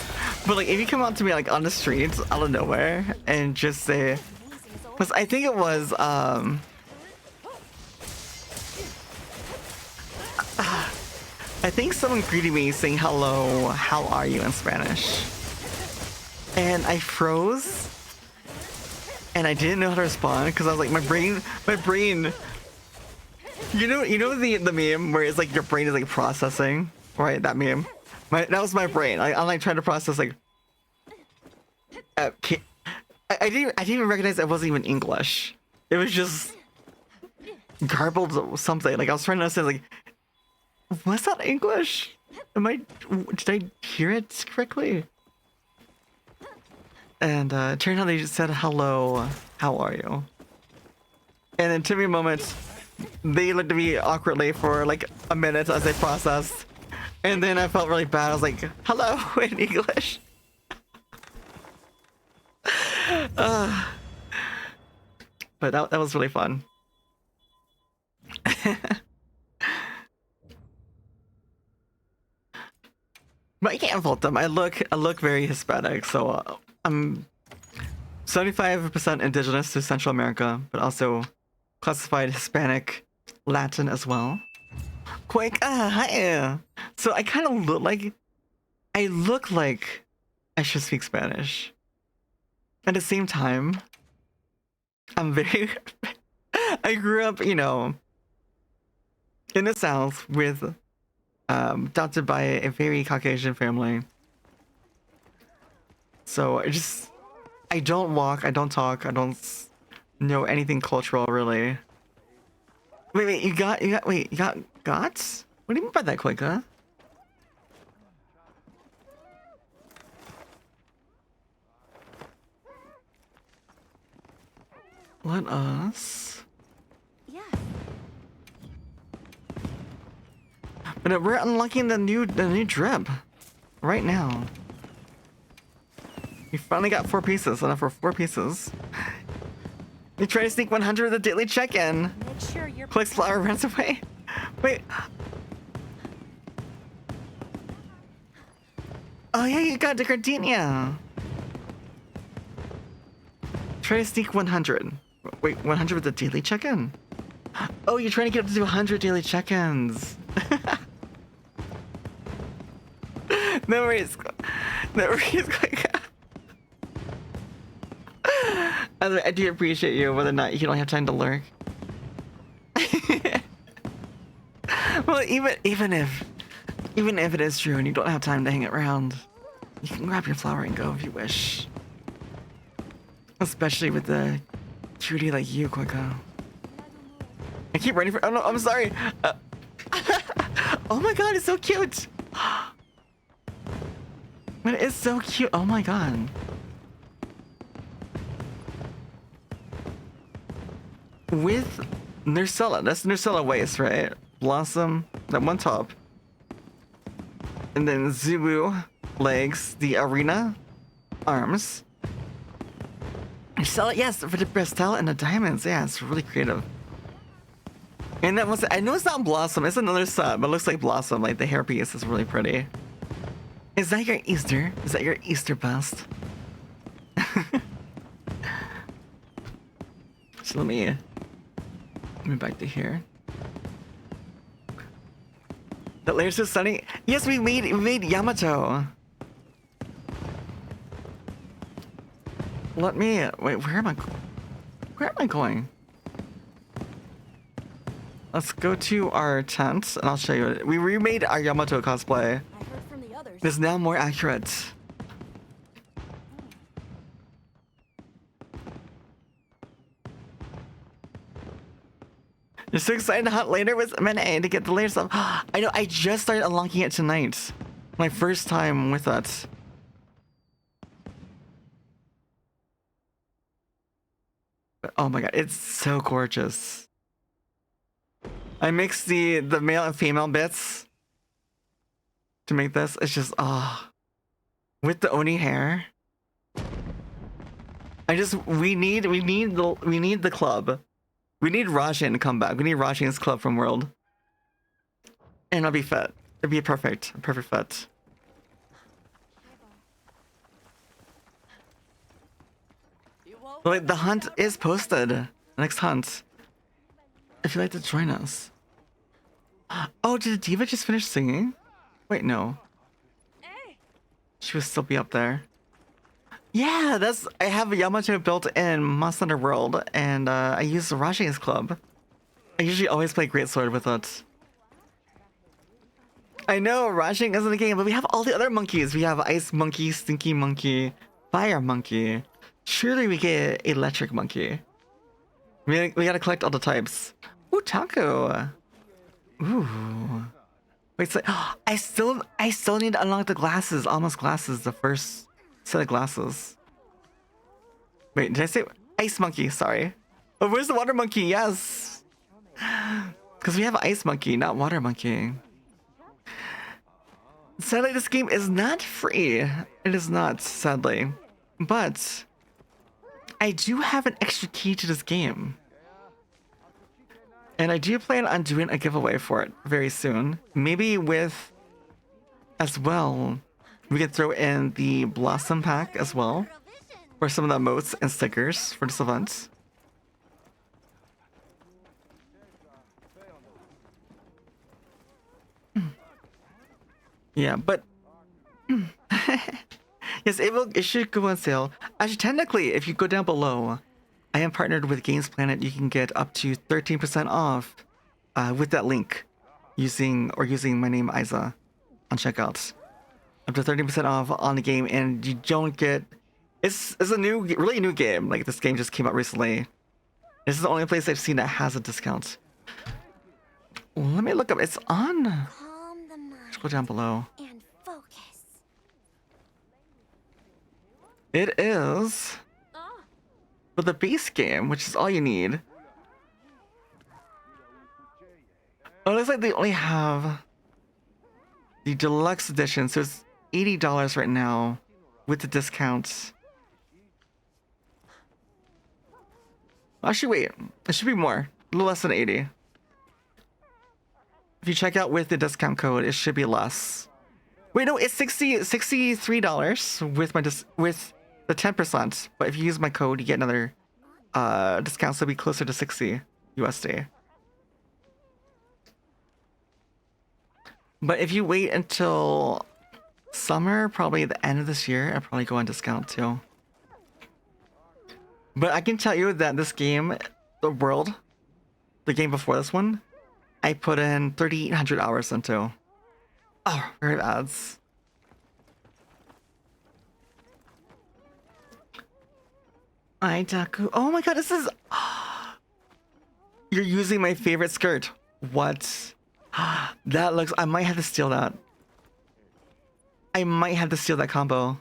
But like, if you come out to me like on the streets out of nowhere and just say... Because I think it was, I think someone greeted me saying hello, how are you in Spanish? And I froze. And I didn't know how to respond because I was like, my brain. You know the meme where it's like your brain is like processing, right? That meme. That was my brain. I'm like trying to process like. I didn't even recognize it wasn't even English. It was just garbled something. Like I was trying to understand like, was that English? Did I hear it correctly? And it turned out they just said, hello, how are you? And it took me a moment. They looked at me awkwardly for like a minute as they processed. And then I felt really bad. I was like, hello in English. But that was really fun. But I can't fault them. I look very Hispanic, so I'm 75% indigenous to Central America, but also classified Hispanic, Latin as well. Quake, hi. So I kind of look like I should speak Spanish. At the same time, I'm very. I grew up, in the South with. Adopted by a very Caucasian family. So I don't walk, I don't talk, I don't know anything cultural really. Wait, you got gots? What do you mean by that, Quika? Let us. Yeah. But we're unlocking the new drip right now. We finally got 4 pieces. Enough for 4 pieces. You try to sneak 100 with the daily check-in. Make sure you're Clicks flower runs away. Wait. Oh yeah, you got the gardenia. Try to sneak 100. Wait, 100 with the daily check-in? Oh, you're trying to get up to 100 daily check-ins. No worries. No worries. I do appreciate you, whether or not you don't have time to lurk. Well, even if it is true and you don't have time to hang around, you can grab your flower and go if you wish. Especially with the cutie like you, Quicko. I keep running for. Oh no, I'm sorry. Oh my god, it's so cute. It is so cute. Oh my god. With Nursella, that's Nursella waist, right? Blossom, that one top. And then Zubu legs, the arena arms. Nursella, yes, for the Brestel and the diamonds. Yeah, it's really creative. And that was, I know it's not Blossom, it's another set, but it looks like Blossom. Like the hairpiece is really pretty. Is that your Easter? Is that your Easter bust? So let me back to here. The layers so sunny. Yes, we made Yamato. Let me wait. Where am I going? Let's go to our tent and I'll show you. We remade our Yamato cosplay. I heard from the others. It's now more accurate. You're so excited to hunt later with Mene to get the layers up. I know, I just started unlocking it tonight. My first time with it. Oh my god, it's so gorgeous. I mixed the male and female bits to make this. It's just with the Oni hair. We need the club. We need Rajin to come back. We need Rajin's club from World. And it'll be fit. It'll be a perfect fit. Like the hunt is posted. Next hunt. If you'd like to join us. Oh, did Diva just finish singing? Wait, no. She would still be up there. Yeah, I have a Yamato built in Monster Hunter World, and I use Rajin's club. I usually always play Greatsword with it. I know, Rajin isn't a game, but we have all the other monkeys. We have Ice Monkey, Stinky Monkey, Fire Monkey. Surely we get Electric Monkey. We gotta collect all the types. Ooh, Taco. Ooh. Wait, so I still need to unlock the glasses. Almost glasses, the first set of glasses. Wait, did I say Ice Monkey? Sorry. Oh, where's the Water Monkey? Yes. Because we have Ice Monkey, not Water Monkey. Sadly, this game is not free. It is not, sadly. But I do have an extra key to this game. And I do plan on doing a giveaway for it very soon. Maybe with, as well, we could throw in the Blossom Pack as well. For some of the emotes and stickers for this event. Yeah, but yes, it should go on sale. Actually, technically, if you go down below, I am partnered with Games Planet. You can get up to 13% off with that link using my name Isa on checkout. up to 30% off on the game, and you don't get. It's a really new game. Like this game just came out recently. This is the only place I've seen that has a discount. Let me look up. It's on. Calm the mind Scroll down below. and focus. It is for the base game, which is all you need. Oh, it looks like they only have the deluxe edition, so it's $80 right now with the discounts. Actually, wait, it should be more, a little less than 80. If you check out with the discount code, it should be less. Wait, no, it's $63 with with the 10%. But if you use my code, you get another discount, so it'll be closer to 60 USD. But if you wait until summer, probably the end of this year, I'll probably go on discount too. But I can tell you that this game, the world, the game before this one, I put in 3,800 hours into. Oh, very ads. Daku. Oh my god, this is. You're using my favorite skirt. What? That looks. I might have to steal that. I might have to steal that combo.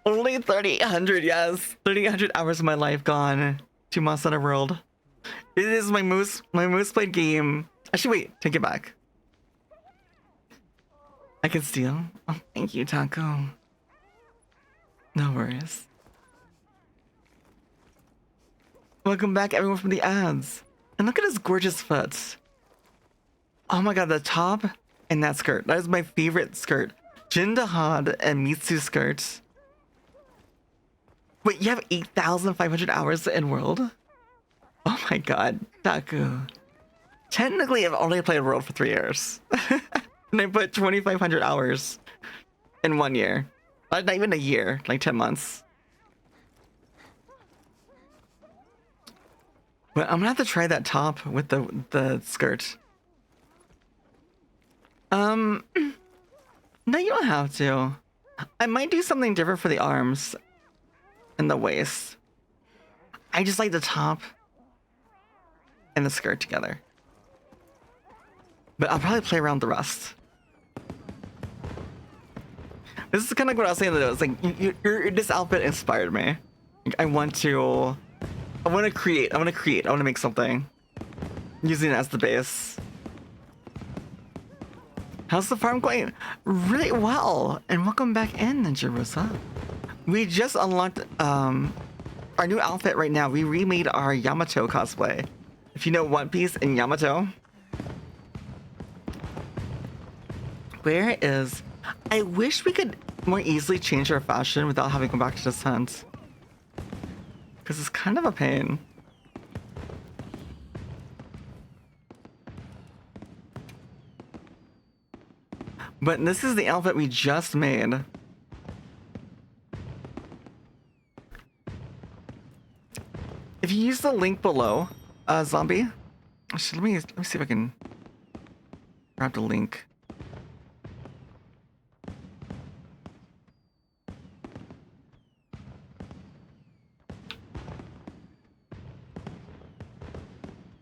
Only 3,800, yes. 3,800 hours of my life gone to Monster Hunter World. It is my most played game. Actually, wait, take it back. I can steal. Oh, thank you, Taco. No worries. Welcome back, everyone, from the ads. And look at his gorgeous foot. Oh my god, the top and that skirt. That is my favorite skirt. Jindahad and Mitsu skirts. Wait, you have 8,500 hours in World? Oh my god, Taku. Technically, I've only played World for 3 years. And I put 2,500 hours in 1 year. Not even a year, like 10 months. But I'm gonna have to try that top with the skirt. No, you don't have to. I might do something different for the arms and the waist. I just like the top and the skirt together. But I'll probably play around the rest. This is kind of what I was saying though. It's like this outfit inspired me. Like, I want to create. I want to make something using it as the base. How's the farm going? Really well. And welcome back in, Ninja Rosa. We just unlocked our new outfit right now. We remade our Yamato cosplay. If you know One Piece and Yamato. Where is... I wish we could more easily change our fashion without having to go back to this hunt. Because it's kind of a pain. But this is the outfit we just made. If you use the link below, zombie. Actually, let me see if I can grab the link.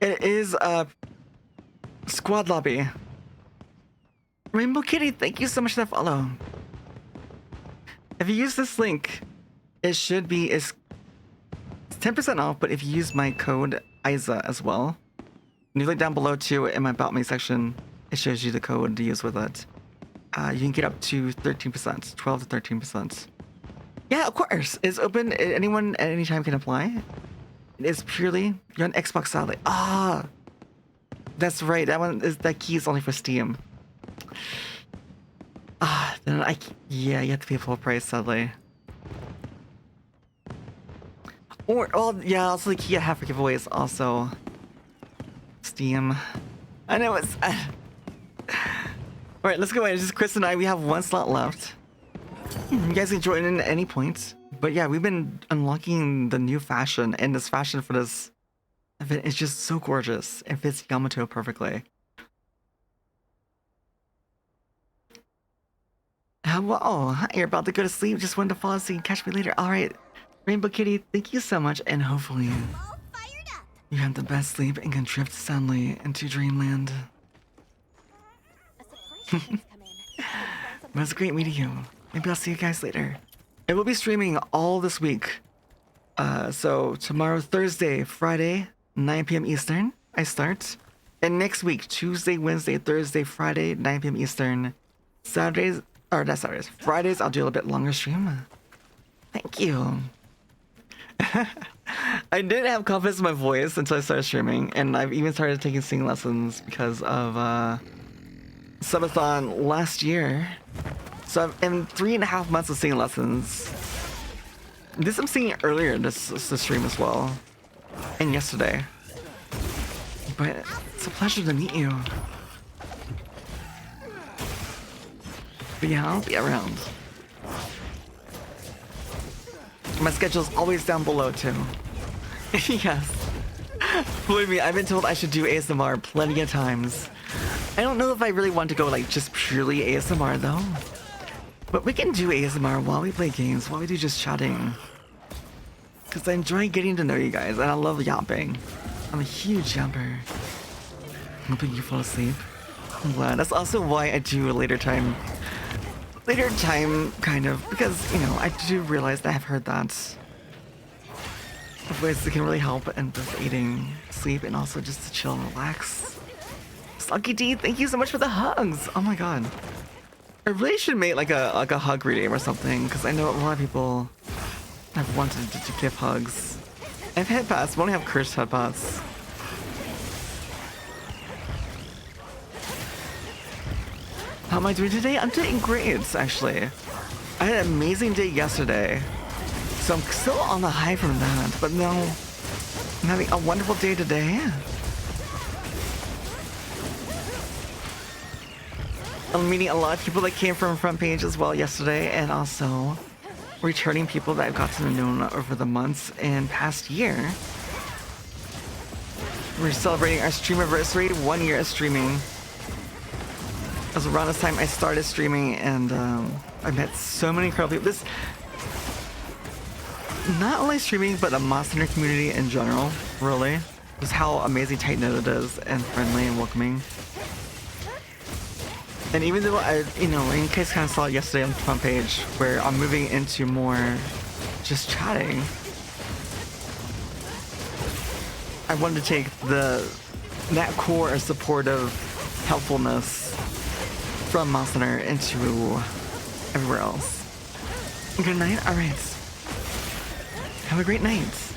It is squad lobby. Rainbow Kitty, thank you so much for that follow. If you use this link, it should be it's 10% off, but if you use my code IZA as well, and you look down below too in my About Me section, it shows you the code to use with it. You can get up to 13%, 12 to 13%. Yeah, of course. It's open. Anyone at any time can apply. It is purely you're on Xbox Salad. Ah, that's right. That key is only for Steam. Ah, then yeah, you have to pay full price, sadly. Or yeah, also the key I have for giveaways also Steam. I know it's. All right, let's go in. It's just Chris and I. We have 1 slot left. You guys can join in at any point. But yeah, we've been unlocking the new fashion, and this fashion for this event is just so gorgeous. It fits Yamato perfectly. Whoa, you're about to go to sleep. Just wanted to fall asleep. Catch me later. All right. Rainbow Kitty, thank you so much. And hopefully All fired up. you have the best sleep and can drift soundly into dreamland. A supply shipment's come in. It was great meeting you. Maybe I'll see you guys later. I will be streaming all this week. So tomorrow, Thursday, Friday, 9 p.m. Eastern, I start. And next week, Tuesday, Wednesday, Thursday, Friday, 9 p.m. Eastern. Saturdays, or not Saturdays, Fridays, I'll do a little bit longer stream. Thank you. I didn't have confidence in my voice until I started streaming, and I've even started taking singing lessons because of Subathon last year. So I'm in 3.5 months of singing lessons. This I'm singing earlier this stream as well, and yesterday. But it's a pleasure to meet you. But yeah, I'll be around. My schedule's always down below too. Yes. Believe me, I've been told I should do ASMR plenty of times. I don't know if I really want to go like just purely ASMR though. But we can do ASMR while we play games, while we do just chatting. Because I enjoy getting to know you guys, and I love yapping. I'm a huge yapper. Hoping you fall asleep. I'm glad. That's also why I do a later time, kind of, because, you know, I do realize that I've heard that ways that can really help in both aiding sleep and also just to chill and relax. Sluggy D, thank you so much for the hugs. Oh my god. I really should make like a hug reading or something, because I know a lot of people have wanted to give hugs. I have headpass, but I only have cursed headpass. How am I doing today? I'm doing great, actually. I had an amazing day yesterday, so I'm still on the high from that, but no, I'm having a wonderful day today. I'm meeting a lot of people that came from front page as well yesterday, and also returning people that I've gotten to know over the months and past year. We're celebrating our Streamiversary, 1 year of streaming. It was around this time I started streaming, and I met so many incredible people. This, not only streaming, but the Monster community in general, really. Just how amazing tight-knit it is, and friendly and welcoming. And even though I, you know, in case kind of saw it yesterday on the front page, where I'm moving into more just chatting, I wanted to take that core of supportive helpfulness from Monster into everywhere else. Good night? Alright. Have a great night.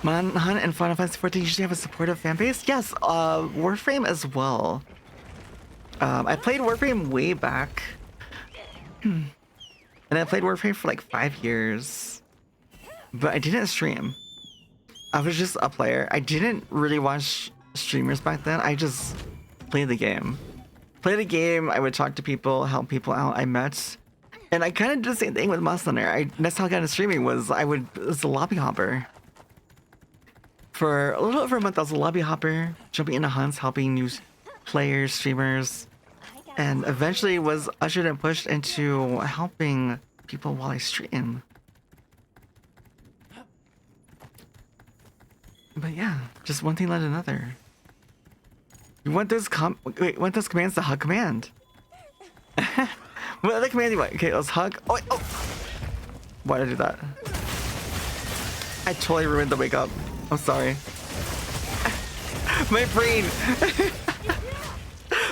Manhunt and Final Fantasy XIV usually have a supportive fan base? Yes, Warframe as well. I played Warframe way back. And I played Warframe for like 5 years. But I didn't stream. I was just a player. I didn't really watch streamers back then. I just played the game. Played the game, I would talk to people, help people out I met. And I kind of did the same thing with Monster. That's how I got into streaming, was I was a lobby hopper. For a little over a month, I was a lobby hopper, jumping into hunts, helping new players, streamers, and eventually was ushered and pushed into helping people while I stream. But yeah, just one thing led to another. You want those want those commands to hug command? What other command do you want? Okay, let's hug. Oh, oh! Why did I do that? I totally ruined the wake up. I'm sorry. My brain.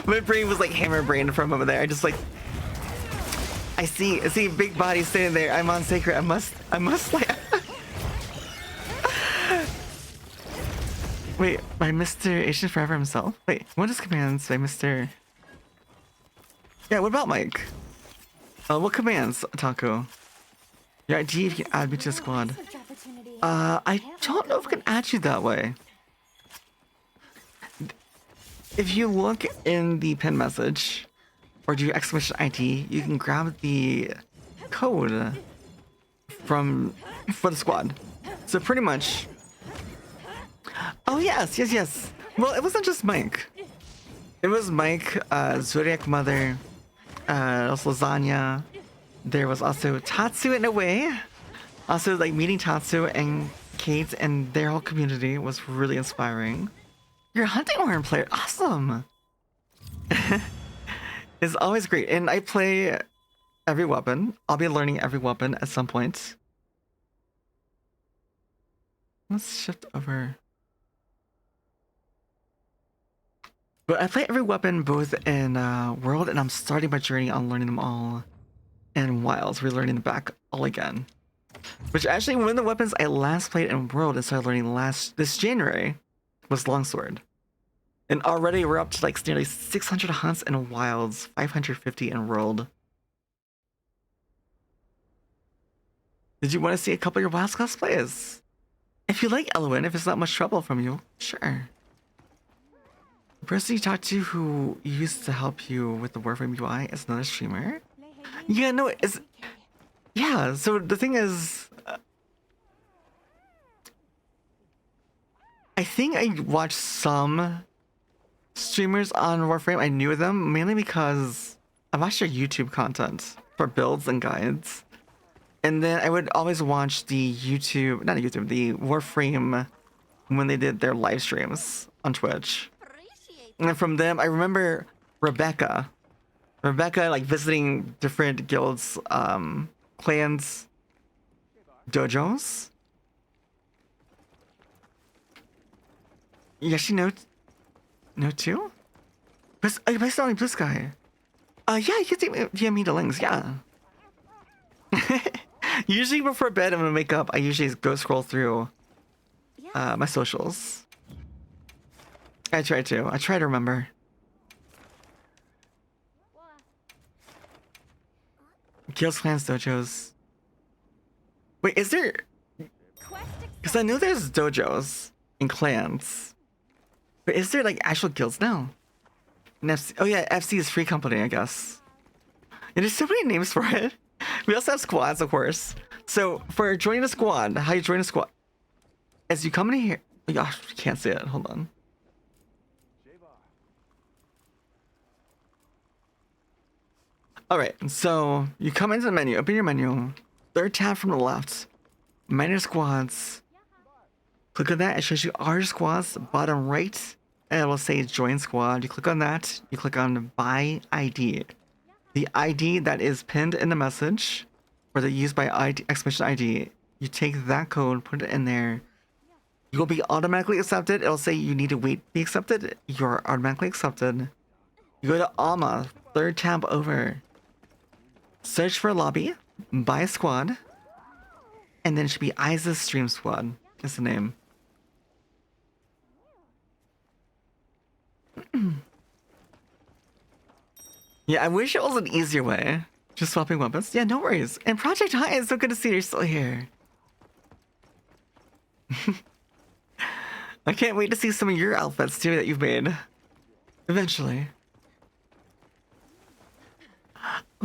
My brain was like hammer brain from over there. I just like. I see big body standing there. I'm on sacred. I must like. Wait, by Mr. Asian Forever himself? Wait, what is commands by Mr. Yeah, what about Mike? What commands, Taco? Your ID if you add me to the squad. I don't know if I can add you that way. If you look in the pin message, or do exclamation ID, you can grab the code for the squad. So pretty much. Oh yes, yes, yes. Well, it wasn't just Mike. It was Mike, Zodiac Mother, also Lasagna. There was also Tatsu in a way. Also, like meeting Tatsu and Kate and their whole community was really inspiring. You're a hunting horn player, awesome. It's always great, and I play every weapon. I'll be learning every weapon at some point. Let's shift over. But I play every weapon both in World, and I'm starting my journey on learning them all in Wilds, relearning them back all again. Which actually, one of the weapons I last played in World and started learning this January was Longsword. And already we're up to like nearly 600 hunts in Wilds, 550 in World. Did you want to see a couple of your Wilds cosplays? If you like Elwyn, if it's not much trouble from you, sure. The person you talked to who used to help you with the Warframe UI is another streamer? Yeah, no, it's... Yeah, so the thing is... I think I watched some streamers on Warframe. I knew them mainly because I watched their YouTube content for builds and guides. And then I would always watch the the Warframe when they did their live streams on Twitch. And from them, I remember Rebecca. Rebecca, like, visiting different guilds, clans, dojos. Yeah, she know too? But I saw Blue Sky. Yeah, you can DM me the links, yeah. Usually before bed, I'm gonna wake up, I usually go scroll through my socials. I try to remember. Guilds, clans, dojos. Wait, is there... Because I know there's dojos and clans. But is there like actual guilds now? And FC... Oh yeah, FC is free company, I guess. And there's so many names for it. We also have squads, of course. So for joining a squad, how you join a squad? As you come in here... Oh, gosh, I can't see it. Hold on. Alright, so you come into the menu, open your menu, third tab from the left, minor squads. Click on that, it shows you our squads, bottom right, and it will say join squad. You click on that, you click on buy ID. The ID that is pinned in the message, or the used by ID, exclamation ID, you take that code, put it in there. You will be automatically accepted. It'll say you need to wait to be accepted. You're automatically accepted. You go to Alma, third tab over. Search for lobby, buy a squad, and then it should be Isa's Stream Squad. Is the name. Yeah, I wish it was an easier way. Just swapping weapons. Yeah, no worries. And Project High, it's so good to see you're still here. I can't wait to see some of your outfits too that you've made. Eventually.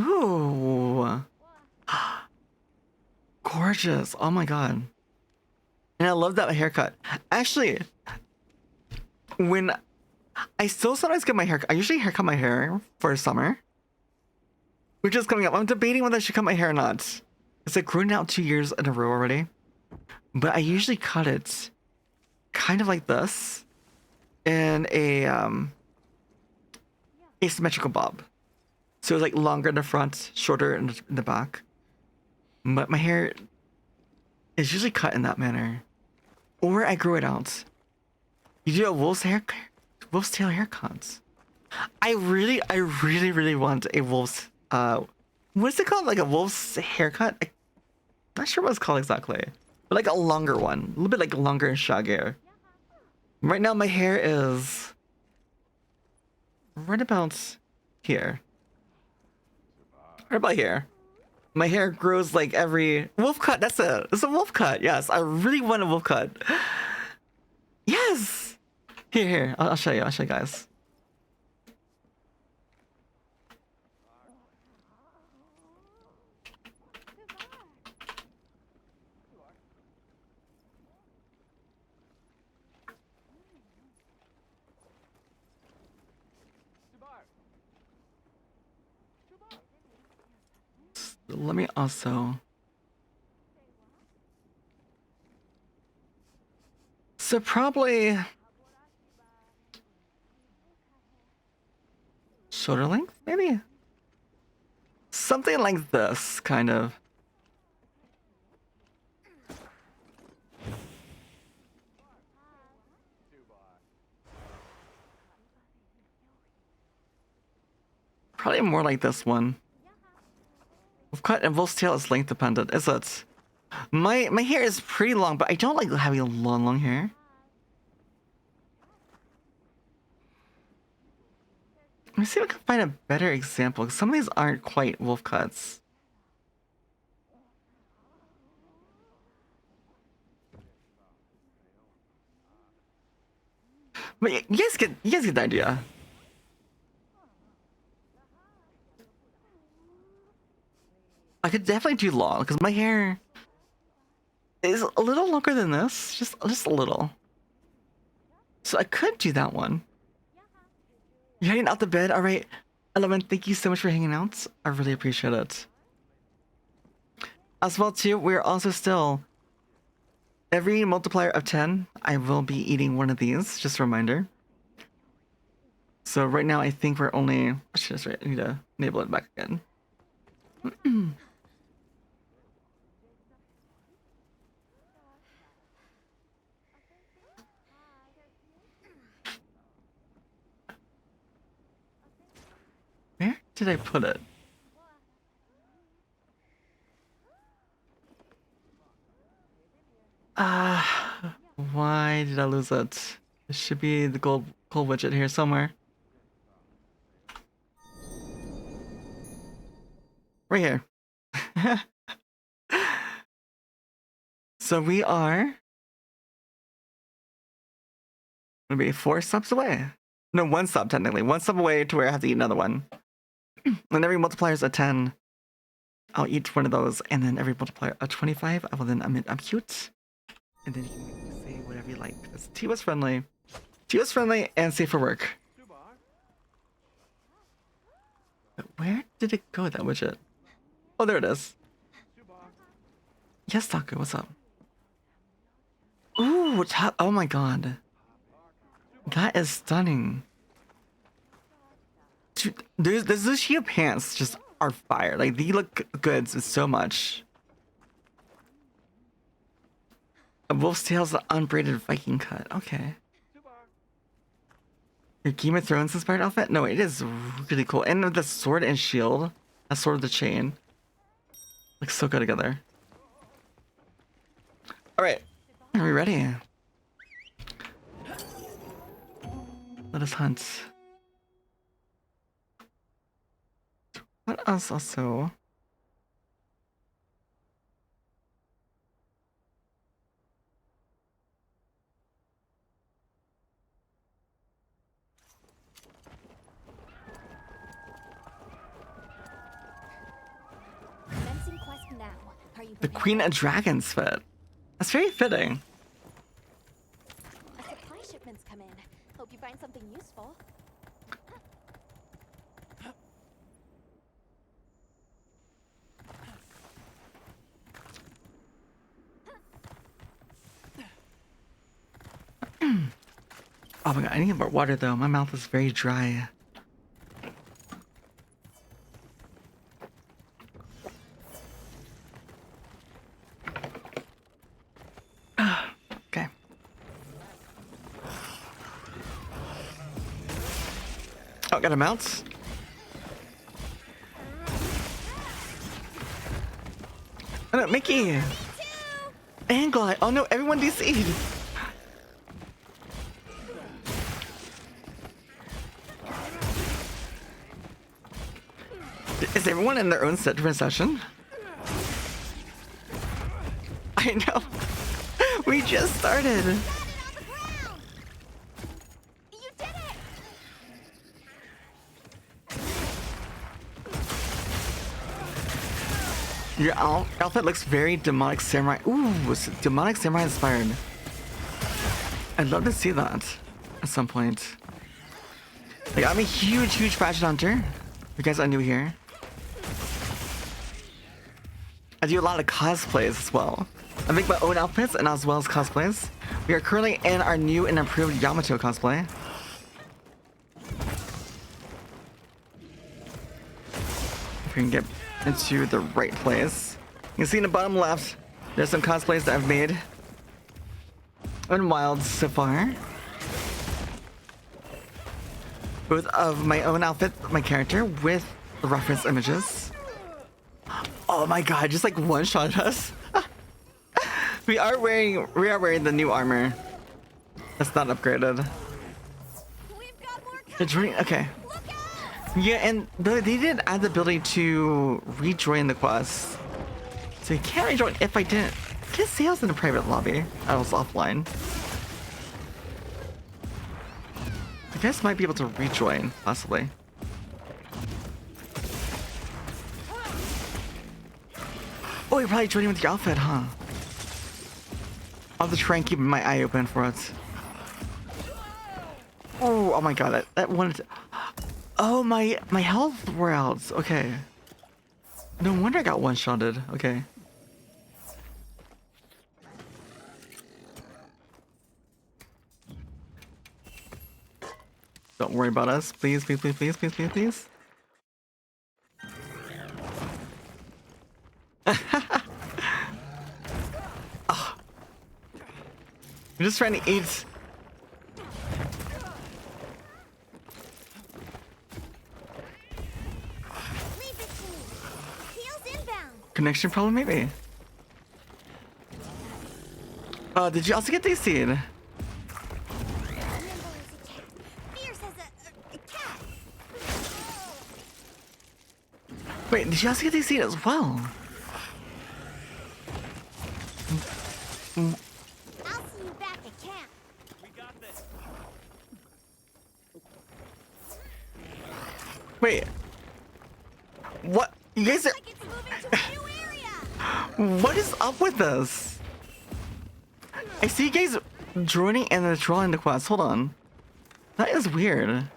Ooh. Gorgeous. Oh my god. And I love that haircut. Actually, when I still sometimes get my hair, I usually haircut my hair for summer, which is coming up. I'm debating whether I should cut my hair or not. It's like grown out 2 years in a row already. But I usually cut it kind of like this in a asymmetrical bob. So it's like longer in the front, shorter in the back. But my hair is usually cut in that manner. Or I grow it out. You do a wolf's tail haircut. I really want a wolf's what's it called? Like a wolf's haircut? I'm not sure what it's called exactly. But like a longer one. A little bit like longer and shaggier. Right now my hair is right about here. Right about here. My hair grows like every... Wolf cut, that's it. It's a wolf cut, yes. I really want a wolf cut. Yes! Here. I'll show you guys. Let me also. So probably shoulder length, maybe something like this, kind of. Probably more like this one. Wolf cut and wolf's tail is length dependent, is it? My hair is pretty long, but I don't like having long hair. Let me see if I can find a better example, because some of these aren't quite wolf cuts. But you guys get the idea. I could definitely do long, because my hair is a little longer than this, just a little. So I could do that one. You're heading out the bed, all right? Element, thank you so much for hanging out. I really appreciate it. As well too, we're also still every multiplier of 10. I will be eating one of these. Just a reminder. So right now, I think we're only. That's right. I need to enable it back again. Where did I put it? Why did I lose it? It should be the gold widget here somewhere. Right here. So we are gonna be 4 stops away. No, 1 stop technically. 1 stop away to where I have to eat another one. And every multiplier is a 10. I'll eat one of those, and then every multiplier a 25. I will then admit I'm cute. And then you can say whatever you like. It's TOS friendly. TOS friendly and safe for work. But where did it go, that widget? Oh, there it is. Yes, Taku, what's up? Ooh, oh my god. That is stunning. Dude, the Zushia pants just are fire. Like, they look good so much. A wolf's tail's the unbraided Viking cut. Okay. Your Game of Thrones inspired outfit? No, it is really cool. And the sword and shield, that sword with the chain, looks so good together. All right, are we ready? Let us hunt. What else also? Commencing quest now. Are you The prepared? Queen of Dragons fit. That's very fitting. A supply shipment's come in. Hope you find something useful. Oh my god, I need more water though. My mouth is very dry. Okay. Oh, got a mount. Oh no, Mickey! And Glide. Oh no, everyone DC'd. Is everyone in their own different session? I know. We just started. You did it! Your outfit looks very demonic samurai. Ooh, it's demonic samurai inspired. I'd love to see that at some point. Like, I'm a huge fashion hunter. You guys are new here. I do a lot of cosplays as well. I make my own outfits and as well as cosplays. We are currently in our new and improved Yamato cosplay. If we can get into the right place. You can see in the bottom left, there's some cosplays that I've made. And wild so far. Both of my own outfit, my character, with the reference images. Oh my god, just like one-shot us. we are wearing the new armor. That's not upgraded. We've got more The journey, okay. Look out! Yeah, and they did add the ability to rejoin the quest. So you can't rejoin if I didn't. I can't say I was in a private lobby. I was offline. I guess might be able to rejoin, possibly. Oh, you're probably joining with your outfit, huh? I'll have to try and keep my eye open for it. Oh my god, that one. Oh, my health worlds. Okay. No wonder I got one-shotted. Okay. Don't worry about us. Please, please, please, please, please, please, please. Oh. I'm just trying to eat. Leave it to me. Heels inbound. Connection problem, maybe. Oh, did you also get the seed? Nimble as a cat. Fierce as a cat. Wait, did you also get the seed as well? I'll see you back at camp. Wait. What? You guys are. Like it's moving to a new area. What is up with this? I see you guys joining and then trolling the quest. Hold on. That is weird.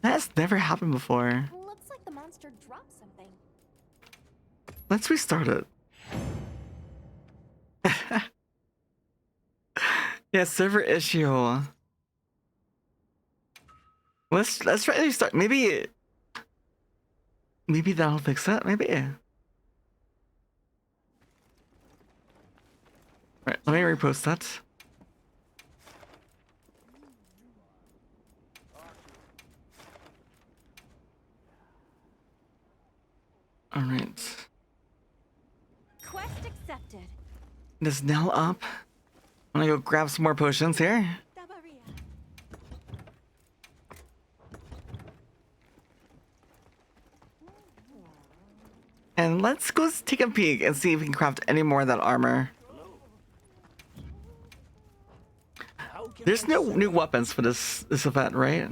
That has never happened before. Looks like the monster dropped something. Let's restart it. Yeah, server issue. Let's try to restart. Maybe that'll fix it. Maybe. Right, let me repost that. All right. Quest accepted. It is now up. I'm gonna go grab some more potions here. Dabaria. And let's go take a peek and see if we can craft any more of that armor. How can There's I no serve? new weapons for this event, right?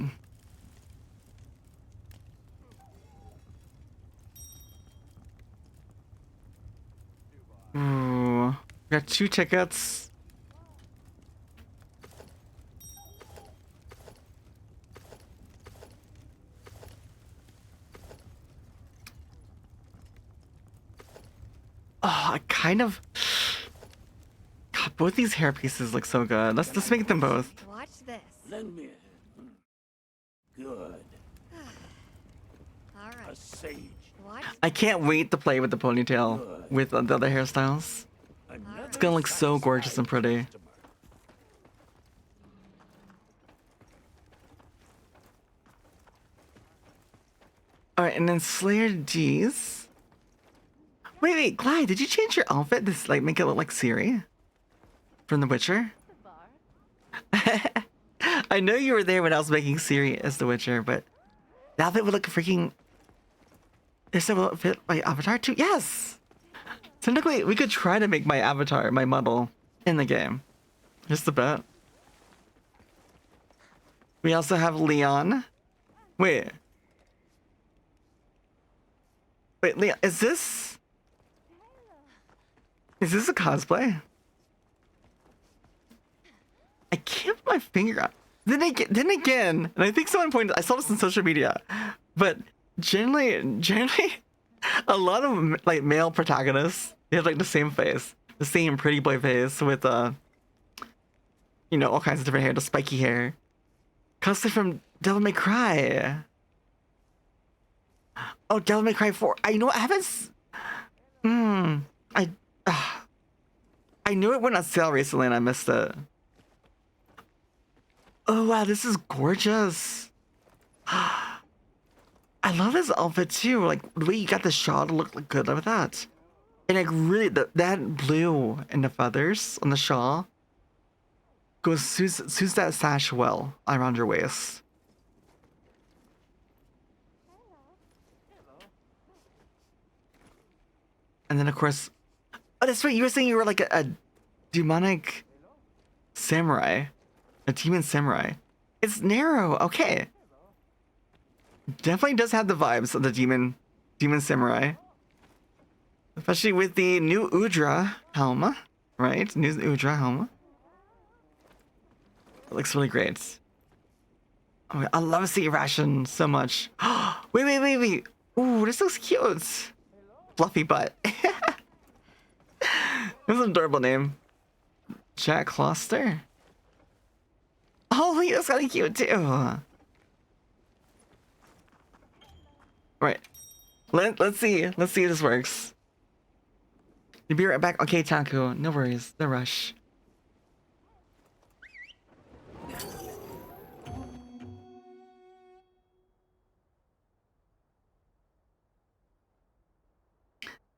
Ooh, we got 2 tickets. Oh, I kind of. God, both these hair pieces look so good. Let's make them both. Watch this. Lend me a hand. Good. All A right. sage. Watch. I can't wait to play with the ponytail with the other hairstyles. It's gonna look so gorgeous and pretty. Alright, and then Slayer G's. Wait, Clyde, did you change your outfit to like make it look like Ciri from The Witcher? I know you were there when I was making Ciri as The Witcher, but the outfit would look freaking. Is it will it fit my avatar too? Yes. Technically, we could try to make my avatar, my model, in the game. Just a bit. We also have Leon. Wait. Wait, Leon, is this a cosplay? I can't put my finger on. Then again, and I think someone pointed. I saw this on social media, but generally, A lot of like male protagonists, they have like the same face, the same pretty boy face with you know, all kinds of different hair, the spiky hair. Cosplay from Devil May Cry. Oh, Devil May Cry 4. I know I haven't. I knew it went on sale recently and I missed it. Oh wow, this is gorgeous. I love this outfit too. Like the way you got the shawl to look good with that, and like really that blue and the feathers on the shawl suits that sash well around your waist. And then of course, oh that's right. You were saying you were like a demonic samurai, a demon samurai. It's narrow. Okay. Definitely does have the vibes of the demon samurai, especially with the new Udra helm, right? New Udra helm. It looks really great. Oh, I love Sea Ration so much. wait. Ooh, this looks cute. Fluffy butt. That's an adorable name. Jack Closter. Oh, that's kind of cute too. Right. Let's see if this works. You'll be right back. Okay, Taku. No worries. No rush.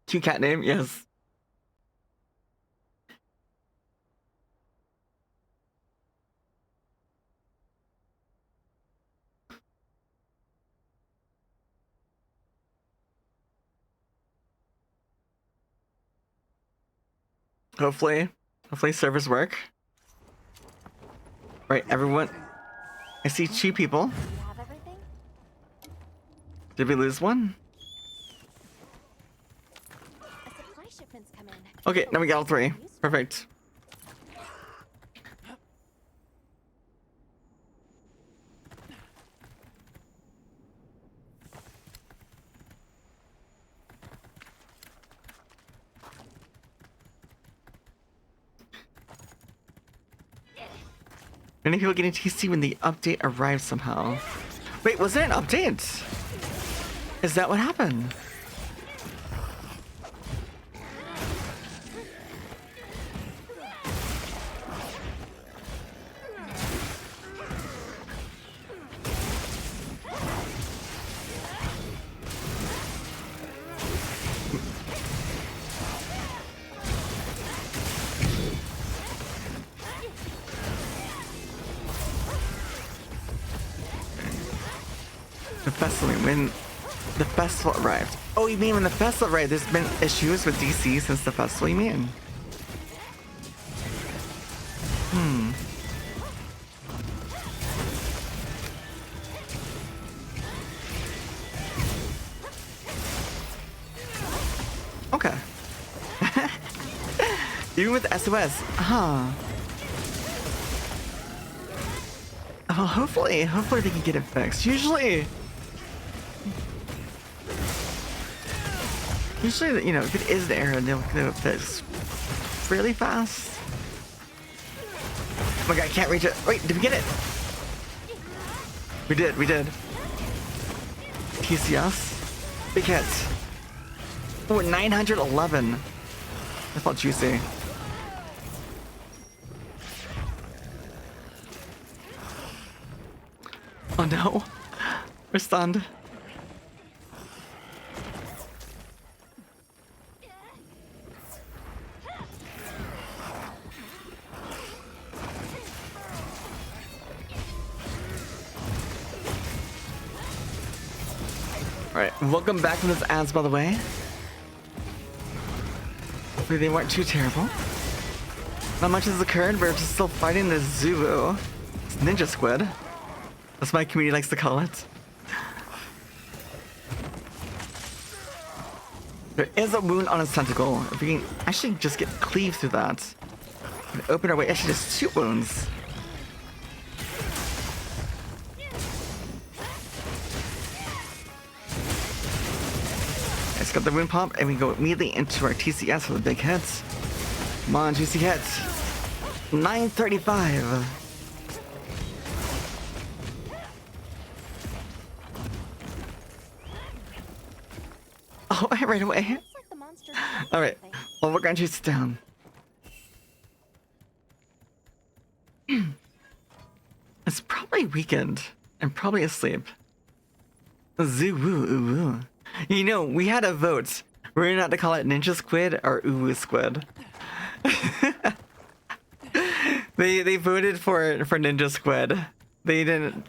Cute cat name, yes. Hopefully servers work. Right, everyone. I see 2 people. You have everything? Did we lose one? A supply shipment's come in. Okay, now we got all 3. Perfect. Many people getting TC when the update arrives somehow. Wait, was there an update? Is that what happened? When the festival arrived. Oh, you mean when the festival arrived? There's been issues with DC since the festival, you mean? Okay. Even with SOS, huh? Well, hopefully they can get it fixed. Usually, you know, if it is the error, they'll get it fixed fairly fast. Oh my god, I can't reach it. Wait, did we get it? We did. TCS. Big hit. Oh, 911. That felt juicy. Oh no. We're stunned. Alright, welcome back from those ads, by the way. Hopefully they weren't too terrible. Not much has occurred, we're just still fighting this Zulu. It's Ninja Squid. That's what my community likes to call it. There is a wound on his tentacle. If we can actually just get cleave through that. And open our way. Actually, just 2 wounds. Nice, got the wind pump, and we go immediately into our TCS for the big hits. Come on, juicy hits. 935. Oh, right away. Looks like the monster did All right. something. Well, we're going to chase it down. It's probably weekend and probably asleep. Zoo woo ooh woo. You know, we had a vote. We're not to call it Ninja Squid or Ooh Woo Squid. They voted for Ninja Squid. They didn't.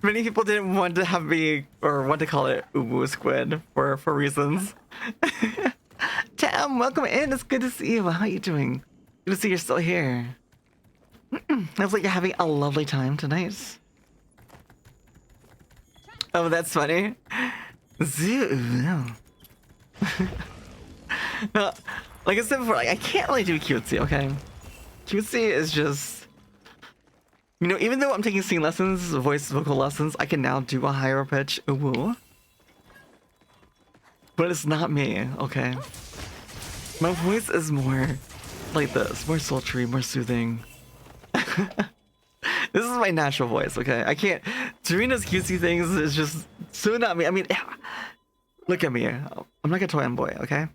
Many people didn't want to have me or want to call it Ooh Woo Squid for reasons. Tam, welcome in. It's good to see you. How you doing? Good to see you're still here. Looks like you're having a lovely time tonight. Oh, that's funny. Zoo. No. No, like I said before, like I can't really do cutesy, okay? Cutesy is just, you know, even though I'm taking singing lessons, voice vocal lessons, I can now do a higher pitch woo. But it's not me, okay? My voice is more like this, more sultry, more soothing. This is my natural voice, okay? I can't. Serena's cutesy things is just so not me. I mean, look at me. I'm like a toy boy, okay?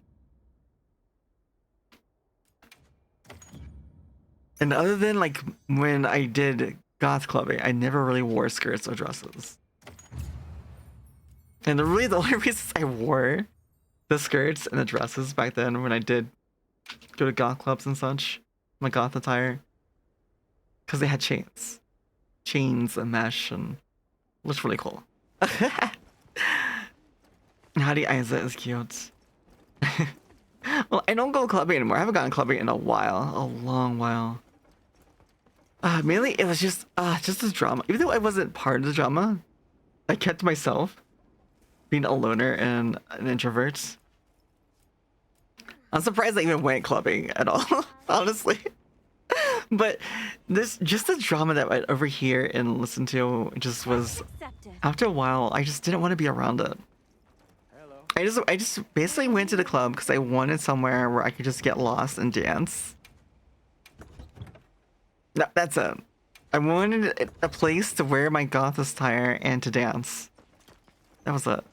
And other than like when I did goth clubbing, I never really wore skirts or dresses. And the only reasons I wore the skirts and the dresses back then when I did go to goth clubs and such, my goth attire, because they had chains and mesh, and it looks really cool. Howdy Isa is cute. Well, I don't go clubbing anymore. I haven't gone clubbing in a while, a long while. Mainly it was just this drama. Even though I wasn't part of the drama, I kept myself being a loner and an introvert. I'm surprised I even went clubbing at all, honestly. But this just the drama that I'd overhear and listen to just was, Accepted. after a while, I just didn't want to be around it. I just basically went to the club because I wanted somewhere where I could just get lost and dance. No, that's it. I wanted a place to wear my goth attire and to dance. That was it.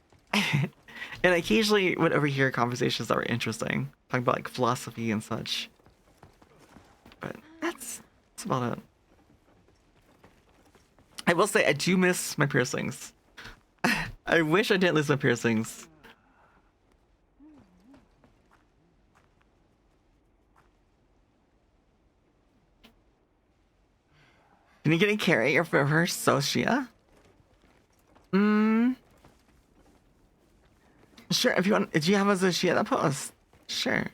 And I occasionally would overhear conversations that were interesting, talking about like philosophy and such. But that's about it. I will say I do miss my piercings. I wish I didn't lose my piercings. Can you get a carry or for her Socia? Sure, if you want. Do you have a Socia that post? Sure.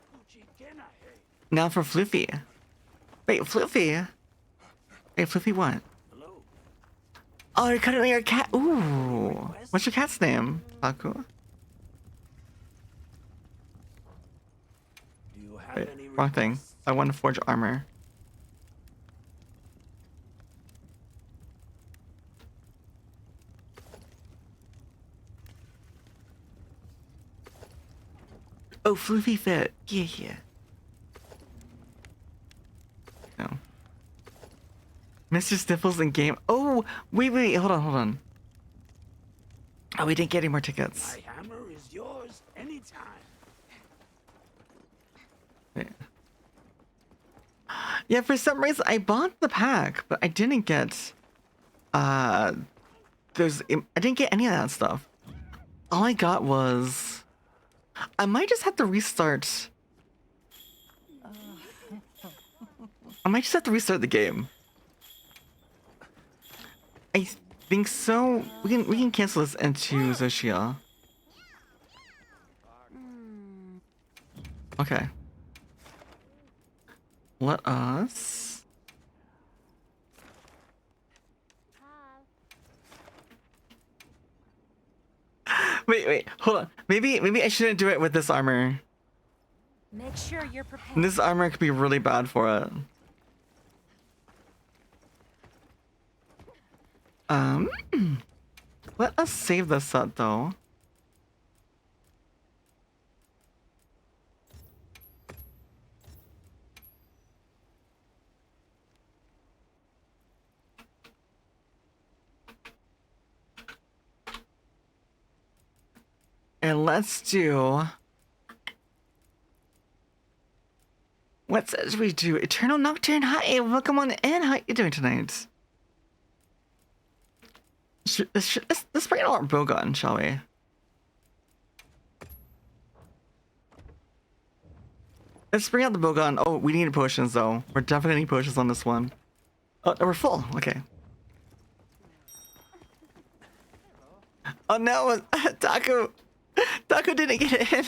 Now for Floofy. Wait, Floofy? Wait, Floofy what? Hello. Oh, you're cutting your cat. Ooh. What's your cat's name? Paku? Do you have Wait, any wrong thing. requests? I want to forge armor. Oh, Floofy fit. Yeah. No. Mr. Sniffles in game. Oh, wait. Hold on. Oh, we didn't get any more tickets. My hammer is yours anytime. Wait. Yeah, for some reason I bought the pack, but I didn't get I didn't get any of that stuff. All I got was I might just have to restart. I might just have to restart the game. I think so. We can cancel this into Zoshia. Okay. Let us. Wait, hold on. Maybe I shouldn't do it with this armor. Make sure you're prepared. This armor could be really bad for it. Let us save this set though. And let's do... What should we do? Eternal Nocturne. Hi, welcome on in. How you doing tonight? Let's bring out our bowgun, shall we? Let's bring out the bowgun. Oh, we need potions though. We're definitely need potions on this one. Oh, no, we're full. Okay. Oh no, Taco didn't get in.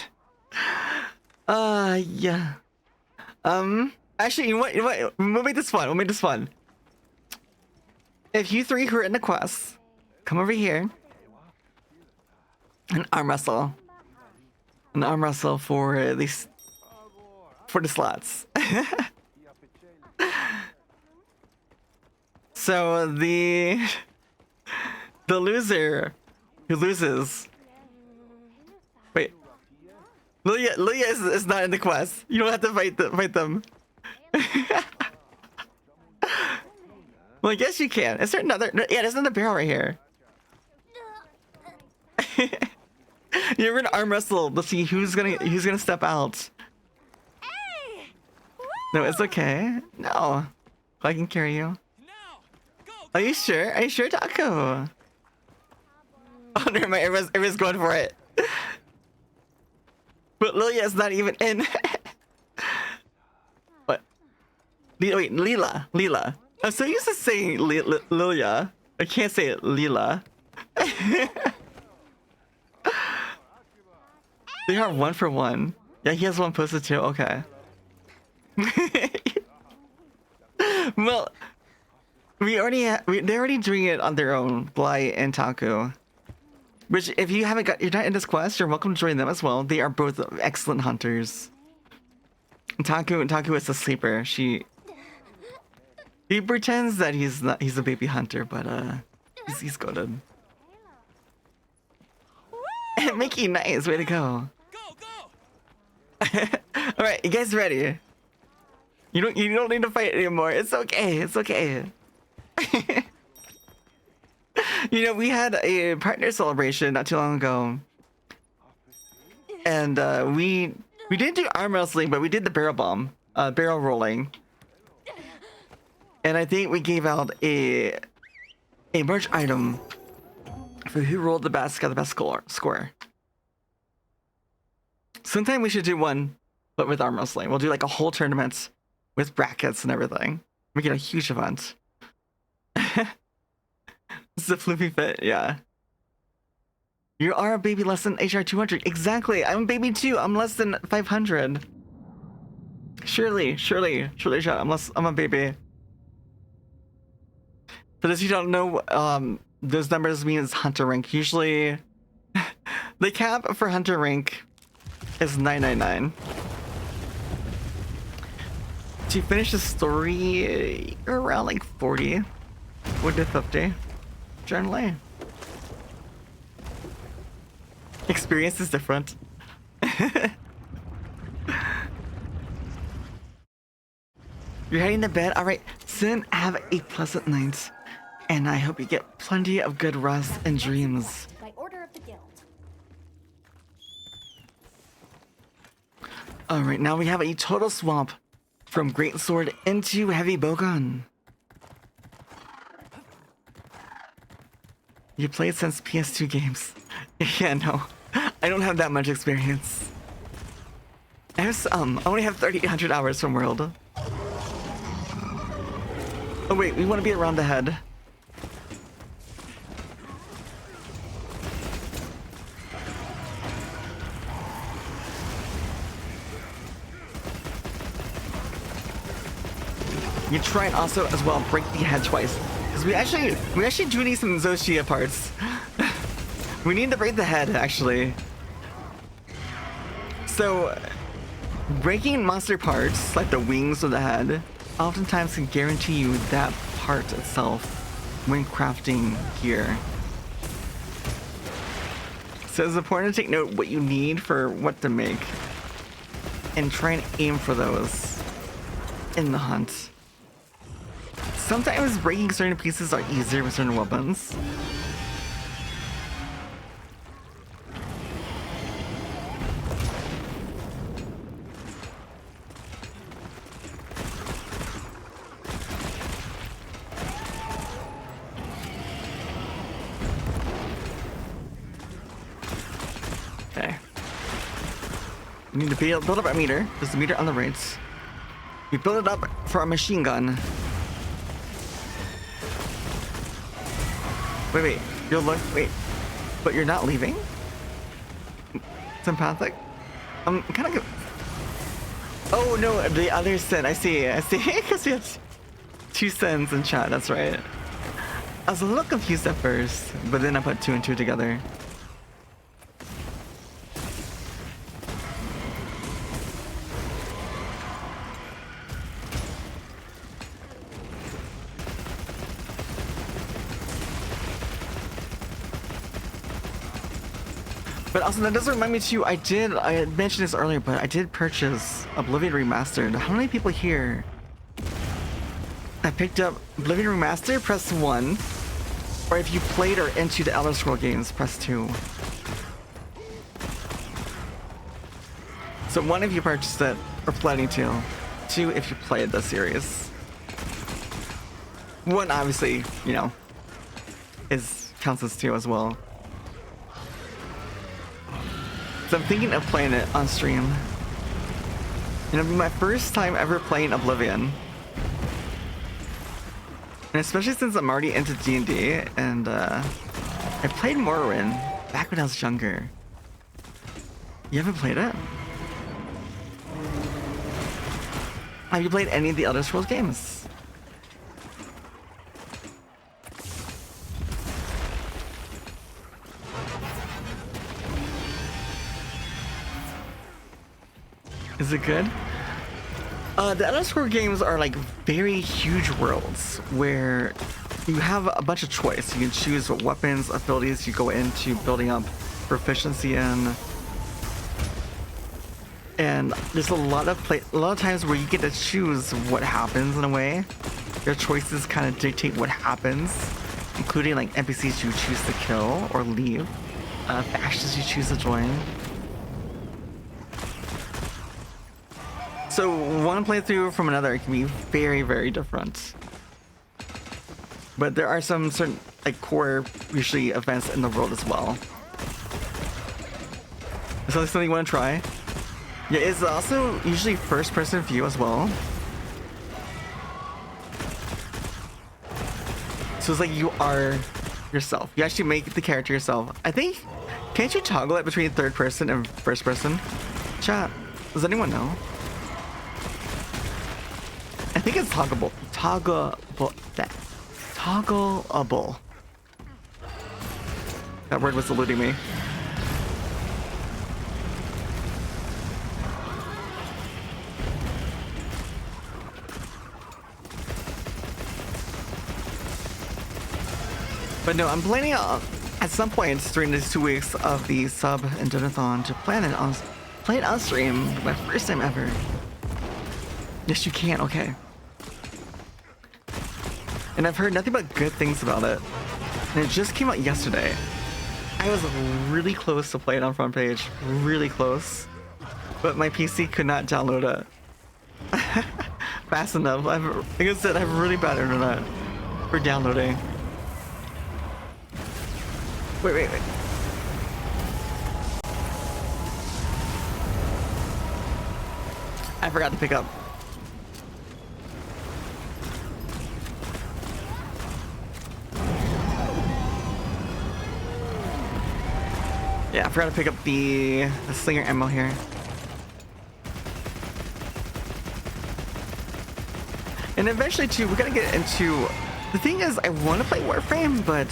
Yeah. Actually, you know what? We'll make this fun. If you three who are in the quest, come over here and arm wrestle. An arm wrestle for at least for the slots. So the loser who loses. Wait, Lilia is not in the quest. You don't have to fight them. Well, I guess you can. Is there another? Yeah, there's another barrel right here. You're gonna arm wrestle. Let's see who's gonna step out. No, it's okay. No, I can carry you. Are you sure? Are you sure, Taco? Oh, never mind. Everyone's going for it. But Lilia's not even in. What? Wait, Lila. I'm so used to saying Lilia. I can't say it, Lila. They are 1 for 1. Yeah, he has one posted too. Okay. Well, they're already doing it on their own, Bly and Taku. Which, if you haven't you're not in this quest, you're welcome to join them as well. They are both excellent hunters. Taku is a sleeper. He pretends that he's a baby hunter, but he's goated. Mickey, nice, way to go. All right, you guys ready? You don't need to fight anymore. It's okay. You know, we had a partner celebration not too long ago, and we didn't do arm wrestling, but we did the barrel rolling, and I think we gave out a merch item for who rolled the best, got the best score. Sometime we should do one, but with arm wrestling. We'll do like a whole tournament with brackets and everything. Make it a huge event. This is a floofy fit, yeah. You are a baby less than HR 200. Exactly. I'm a baby too. I'm less than 500. Surely, I'm a baby. For those who don't know, those numbers means hunter rank. Usually, the cap for hunter rank is 999. To finish the story, you're around like 40 to 50. Generally, experience is different. You're heading to bed. All right, Sin, have a pleasant night, and I hope you get plenty of good rest and dreams. By order of the guild. All right, now we have a total swap from greatsword into heavy bowgun. You played since PS2 games. Yeah, no. I don't have that much experience. I have some. I only have 3,800 hours from World. Oh wait, we want to be around the head. You try and also as well break the head twice. Because we actually do need some Zoshia parts. We need to break the head, actually. So, breaking monster parts, like the wings of the head, oftentimes can guarantee you that part itself when crafting gear. So it's important to take note what you need for what to make, and try and aim for those in the hunt. Sometimes breaking certain pieces are easier with certain weapons. We need to build up our meter. There's a meter on the right. We build it up for our machine gun. Wait. Wait. But you're not leaving? It's empathic? I'm kind of... Oh no, the other sin. I see. Because we had 2 sins in chat. That's right. I was a little confused at first, but then I put 2 and 2 together. But also, that does remind me too, I had mentioned this earlier, but I did purchase Oblivion Remastered. How many people here? I picked up Oblivion Remastered, press 1. Or if you played or into the Elder Scrolls games, press 2. So 1 if you purchased it, or planning to. 2 if you played the series. 1 obviously, you know, counts as 2 as well. So I'm thinking of playing it on stream. And it'll be my first time ever playing Oblivion. And especially since I'm already into D&D, and I played Morrowind back when I was younger. You haven't played it? Have you played any of the Elder Scrolls games? Is it good? The Elder Scrolls games are like very huge worlds where you have a bunch of choice. You can choose what weapons, abilities you go into building up proficiency in. And there's a lot of times where you get to choose what happens in a way. Your choices kind of dictate what happens, including like NPCs you choose to kill or leave, factions you choose to join. So one playthrough from another can be very, very different. But there are some certain like core, usually events in the world as well. Is that something you want to try? Yeah, it's also usually first-person view as well. So it's like you are yourself. You actually make the character yourself. I think, can't you toggle it between third person and first person? Chat, does anyone know? I think it's toggleable. Toggleable. That word was eluding me. But no, I'm planning on at some point during these 2 weeks of the sub and donathon to play it on stream. My first time ever. Yes, you can. Okay. And I've heard nothing but good things about it. And it just came out yesterday. I was really close to play it on front page. Really close. But my PC could not download it fast enough. Like I said, I have really bad internet for downloading. Wait. I forgot to pick up. Yeah, I forgot to pick up the slinger ammo here. And eventually too, we gotta get into... The thing is, I want to play Warframe, but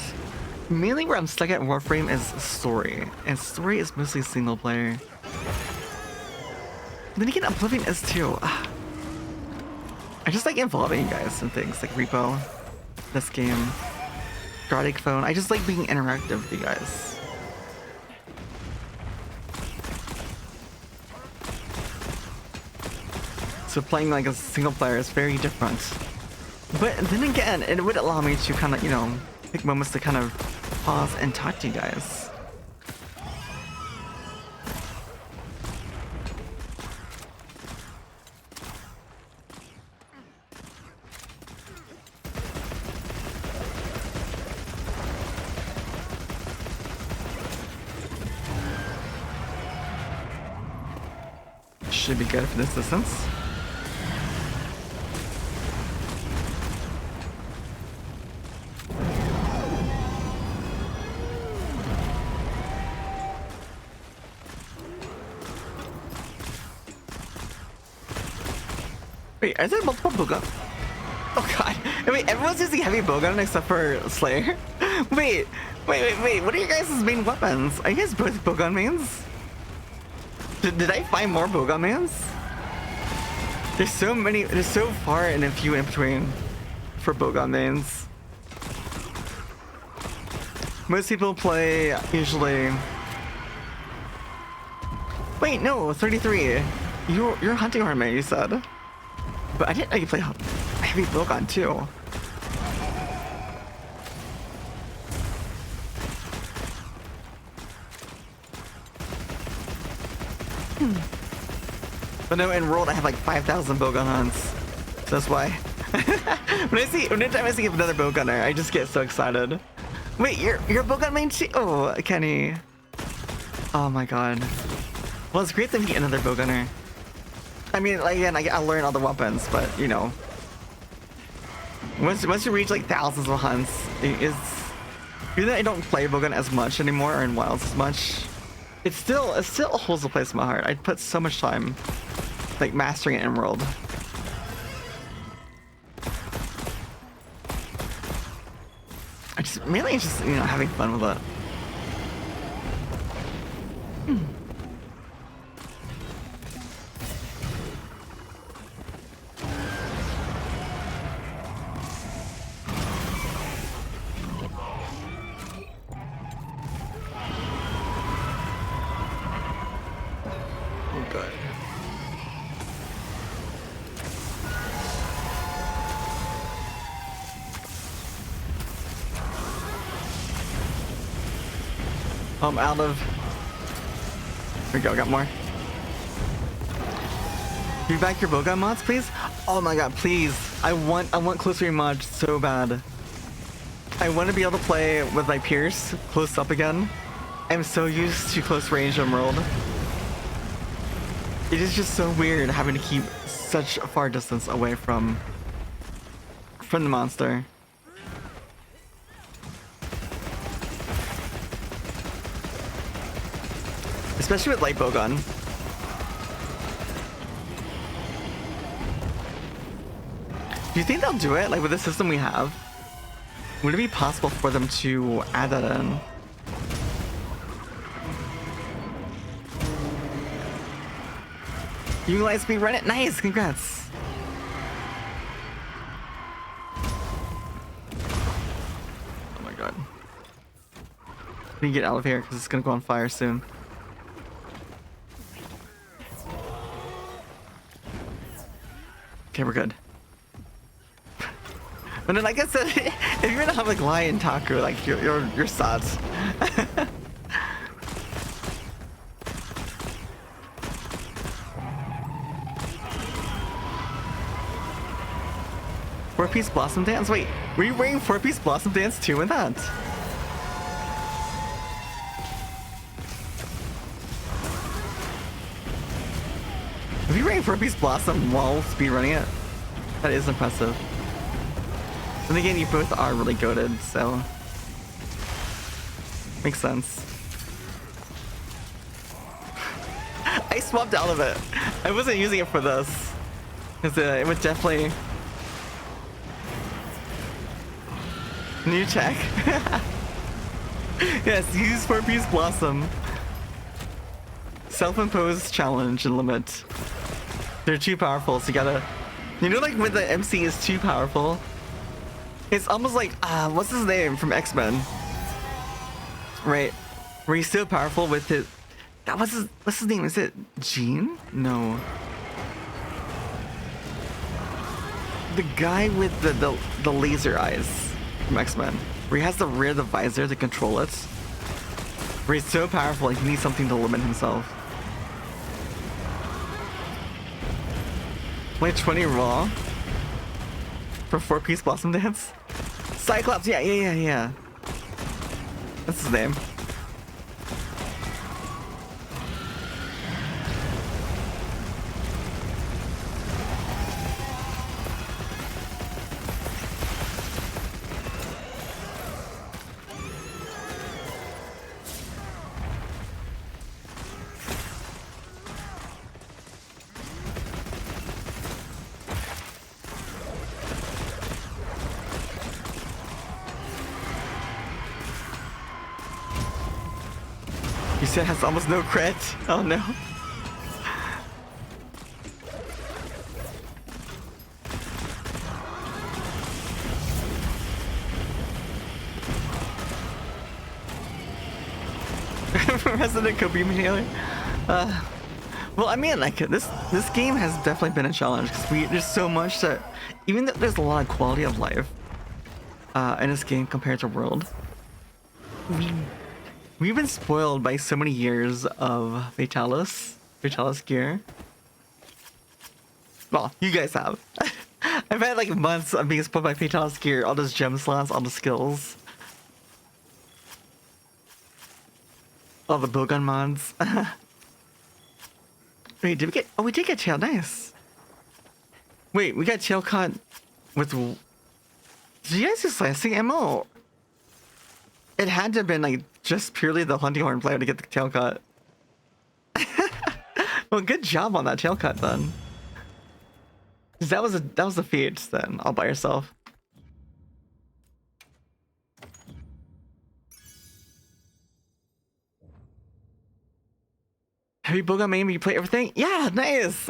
mainly where I'm stuck at Warframe is story. And story is mostly single player. Then again, Oblivion is too. I just like involving you guys in things like Repo, this game, Gardic Phone. I just like being interactive with you guys. So playing like a single player is very different. But then again, it would allow me to kind of, you know, take moments to kind of pause and talk to you guys. should be good for this distance. Wait, are there multiple bowgun? Oh god. Wait, everyone's using heavy bowgun except for Slayer? Wait, what are your guys' main weapons? Are you guys both bowgun mains? Did I find more bowgun mains? There's so many, there's so far and a few in between for bowgun mains. Most people play usually... Wait, no, 33. You're hunting horn main, you said. But I didn't know you play heavy bowgun too. But no, in World I have like 5,000 bowgun hunts. So that's why. Anytime I see another bowgunner, I just get so excited. Wait, you're a bowgun main too? Oh, Kenny. Oh my god. Well, it's great to meet another bowgunner. I mean, like, again, I'll learn all the weapons, but you know. Once you reach like thousands of hunts, even though I don't play bowgun as much anymore or in wilds as much, it still holds a place in my heart. I put so much time like mastering it in World. Mainly it's just, you know, having fun with it. I'm out of... Here we go, got more. Can you back your bowgun mods, please? Oh my god, please. I want close range mods so bad. I want to be able to play with my peers close up again. I'm so used to close range in World. It is just so weird having to keep such a far distance away from the monster. Especially with light bowgun. Do you think they'll do it? Like with the system we have? Would it be possible for them to add that in? You guys be run it? Nice, congrats. Oh my god. We need to get out of here because it's gonna go on fire soon. Okay, we're good. But then, like I said, if you're gonna have like Lion Taku, like you're sods. Four-piece Blossom Dance? Wait, were you wearing Four-piece Blossom Dance too in that? If you're wearing Four-piece Blossom while speedrunning it, that is impressive. And again, you both are really goated, so makes sense. I swapped out of it. I wasn't using it for this, because it would definitely... New check. Yes, use Four-piece Blossom. Self-imposed challenge and limit. They're too powerful, so you gotta... You know, like when the MC is too powerful? It's almost like, what's his name from X-Men? Right. Where he's so powerful with his... What's his name? Is it Jean? No. The guy with the laser eyes from X-Men. Where he has to rear the visor to control it. Where he's so powerful, he needs something to limit himself. Like 20 raw for Four-piece Blossom Dance. Cyclops, yeah. That's his name. Reset has almost no crit. Oh no. Resident Kobe Melee. Well, I mean, like this game has definitely been a challenge because there's so much that, even though there's a lot of quality of life in this game compared to World, we've been spoiled by so many years of Fatalis gear. Well, you guys have. I've had like months of being spoiled by Fatalis gear, all those gem slots, all the skills, all the bowgun mods. Wait, did we get? Oh, we did get tail. Nice. Wait, we got tail caught with. Did you guys use lasting ammo? It had to have been like just purely the hunting horn player to get the tail cut. Well, good job on that tail cut then. That was a feat then, all by yourself. Heavy bowgun main, you play everything? Yeah, nice.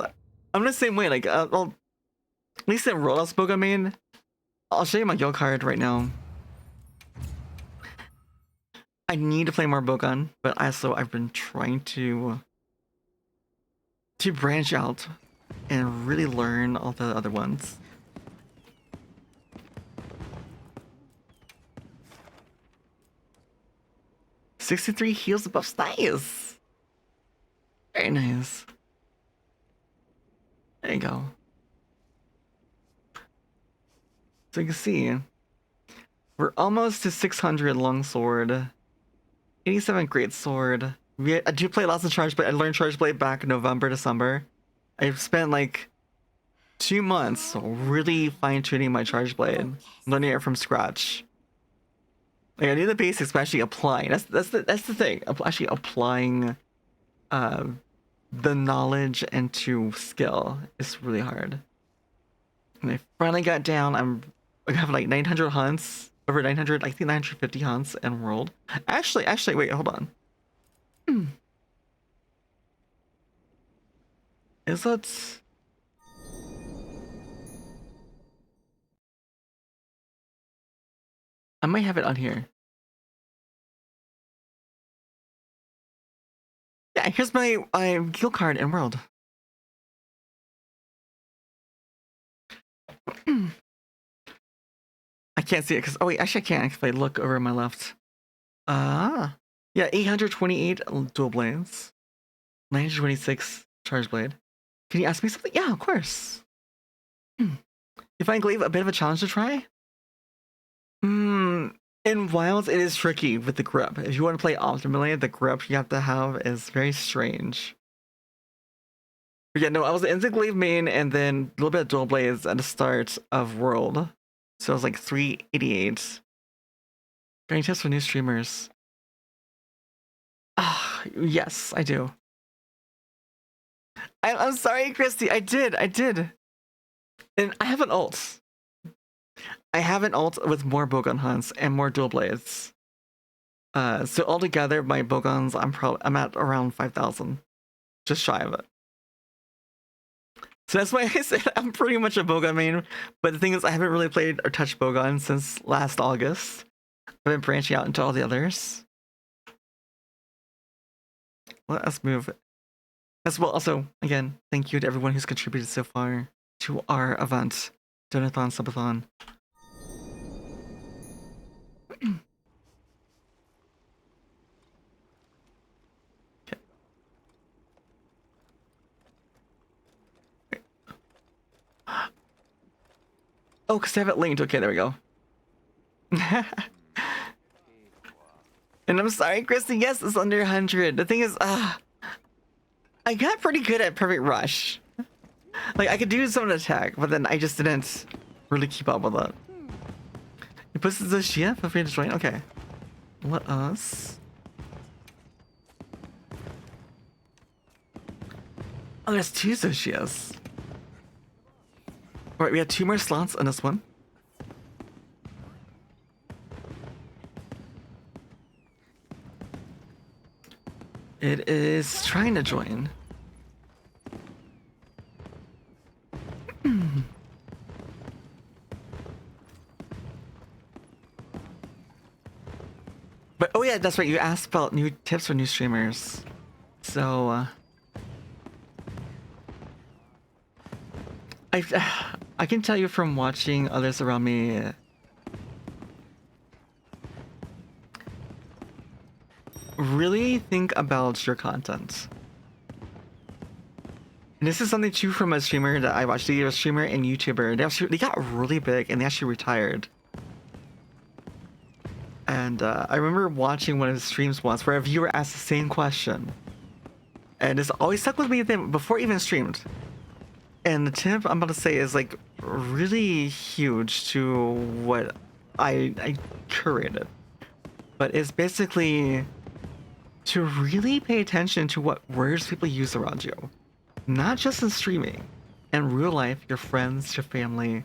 I'm the same way. Like, well, at least in Rollout's bowgun main. I'll show you my guild card right now. I need to play more bowgun, but also I've been trying to branch out and really learn all the other ones. $63 heals buffs, nice. Very nice. There you go. So you can see, we're almost to 600 longsword, 87 greatsword. I do play lots of charge blade. I learned charge blade back in November, December. I've spent like 2 months really fine-tuning my charge blade, learning it from scratch. Like I knew the basics, but actually applying. That's the thing. Actually applying the knowledge into skill is really hard. And I finally got down. I have like 900 hunts, over 900, I think 950 hunts in World. Actually, wait, hold on. Is that? I might have it on here. Yeah, here's my guild card in World. I can't see it because, oh wait, actually I can't if I look over my left. Yeah, 828 dual blades, 926 charge blade. Can you ask me something? Yeah, of course. If I leave a bit of a challenge to try? In Wilds, it is tricky with the grip. If you want to play optimally, the grip you have to have is very strange. But yeah, no, I was in the glaive main and then a little bit of dual blades at the start of World. So it was like 388. Any tips for new streamers? Yes, I do. I'm sorry, Christy. I did. And I have an ult. I have an ult with more bowgun hunts and more dual blades. So altogether, my bowguns, I'm at around 5,000, just shy of it. So that's why I said I'm pretty much a bowgun main. But the thing is, I haven't really played or touched bowgun since last August. I've been branching out into all the others. Let us move. As well, also, again, thank you to everyone who's contributed so far to our event, Donathon, Subathon. Okay. Oh, because I have it linked. Okay, there we go. And I'm sorry, Christy. Yes, it's under 100. The thing is, I got pretty good at Perfect Rush. Like, I could do some of the attack, but then I just didn't really keep up with it. You put the Shia? Feel free to join. Okay. Let us. Oh, there's 2 Zoshias. Alright, we have 2 more slots on this one. It is trying to join. But oh yeah, that's right. You asked about new tips for new streamers. So I can tell you from watching others around me. Really think about your content. And this is something too from a streamer that I watched. They were a streamer and YouTuber. They got really big and they actually retired. And I remember watching one of his streams once where a viewer asked the same question. And it's always stuck with me before I even streamed. And the tip I'm about to say is like really huge to what I curated. But it's basically to really pay attention to what words people use around you. Not just in streaming. In real life, your friends, your family.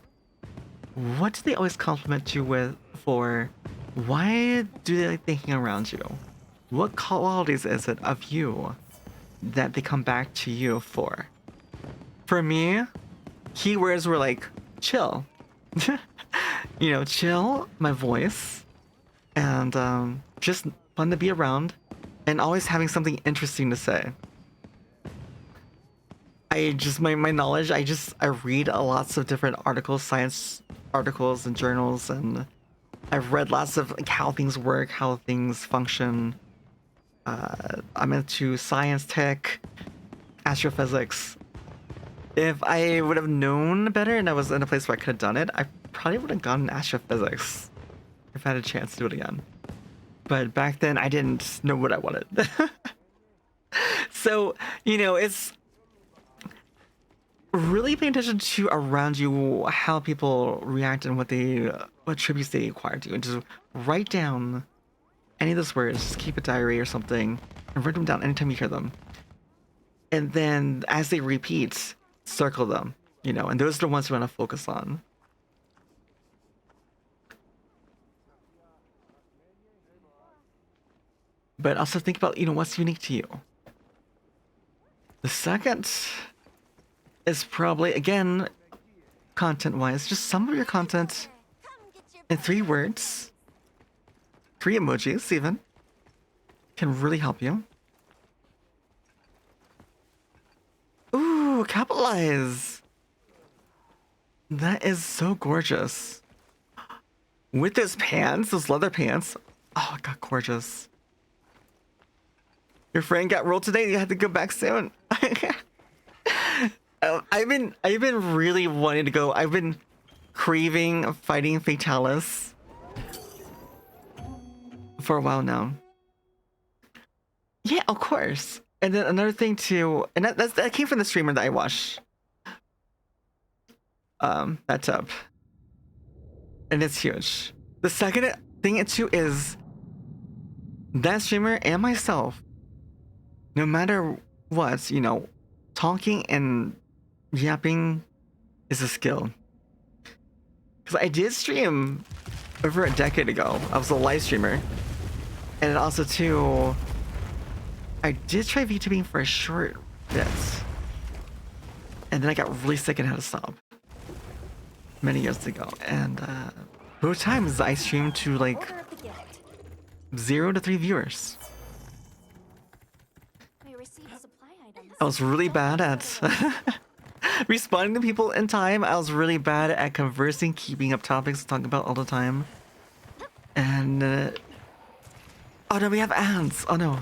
What do they always compliment you with for? Why do they like thinking around you? What qualities is it of you that they come back to you for? For me, keywords were like chill. You know, chill, my voice, and just fun to be around, and always having something interesting to say. My knowledge, I read lots of different articles, science articles and journals, and I've read lots of like how things work, how things function. I'm into science, tech, astrophysics. If I would have known better and I was in a place where I could have done it, I probably would have gone astrophysics if I had a chance to do it again. But back then, I didn't know what I wanted. So, you know, it's really paying attention to around you, how people react and what tributes they acquire to you. And just write down any of those words, just keep a diary or something, and write them down anytime you hear them. And then as they repeat, circle them, you know, and those are the ones you want to focus on. But also think about, you know, what's unique to you. The second is probably, again, content-wise, just some of your content in 3 words, 3 emojis even, can really help you. Ooh, capitalize! That is so gorgeous. With those pants, those leather pants, oh, God, gorgeous. Your friend got rolled today, you had to go back soon. I've been really wanting to go. I've been craving fighting Fatalis for a while now. Yeah, of course. And then another thing too, and that came from the streamer that I watched. That tub. And it's huge. The second thing too is that streamer and myself, no matter what, you know, talking and yapping is a skill. Because I did stream over a decade ago. I was a live streamer. And also too, I did try VTubing for a short bit. And then I got really sick and had to stop. Many years ago. And both times I streamed to like 0 to 3 viewers. I was really bad at responding to people in time. I was really bad at conversing, keeping up topics to talk about all the time. And oh no, we have ants. Oh no.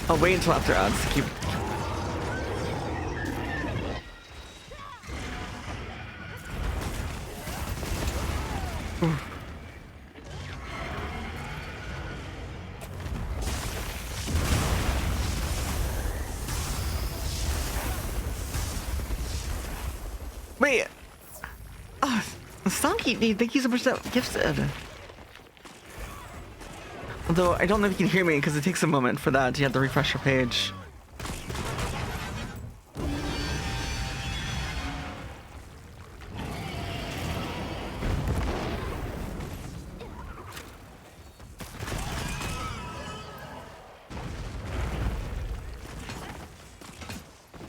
I'll wait until after ants to keep. Wait. Oh, Stonky, thank you so much for that gifted. Although I don't know if you can hear me because it takes a moment for that. You have to refresh your page.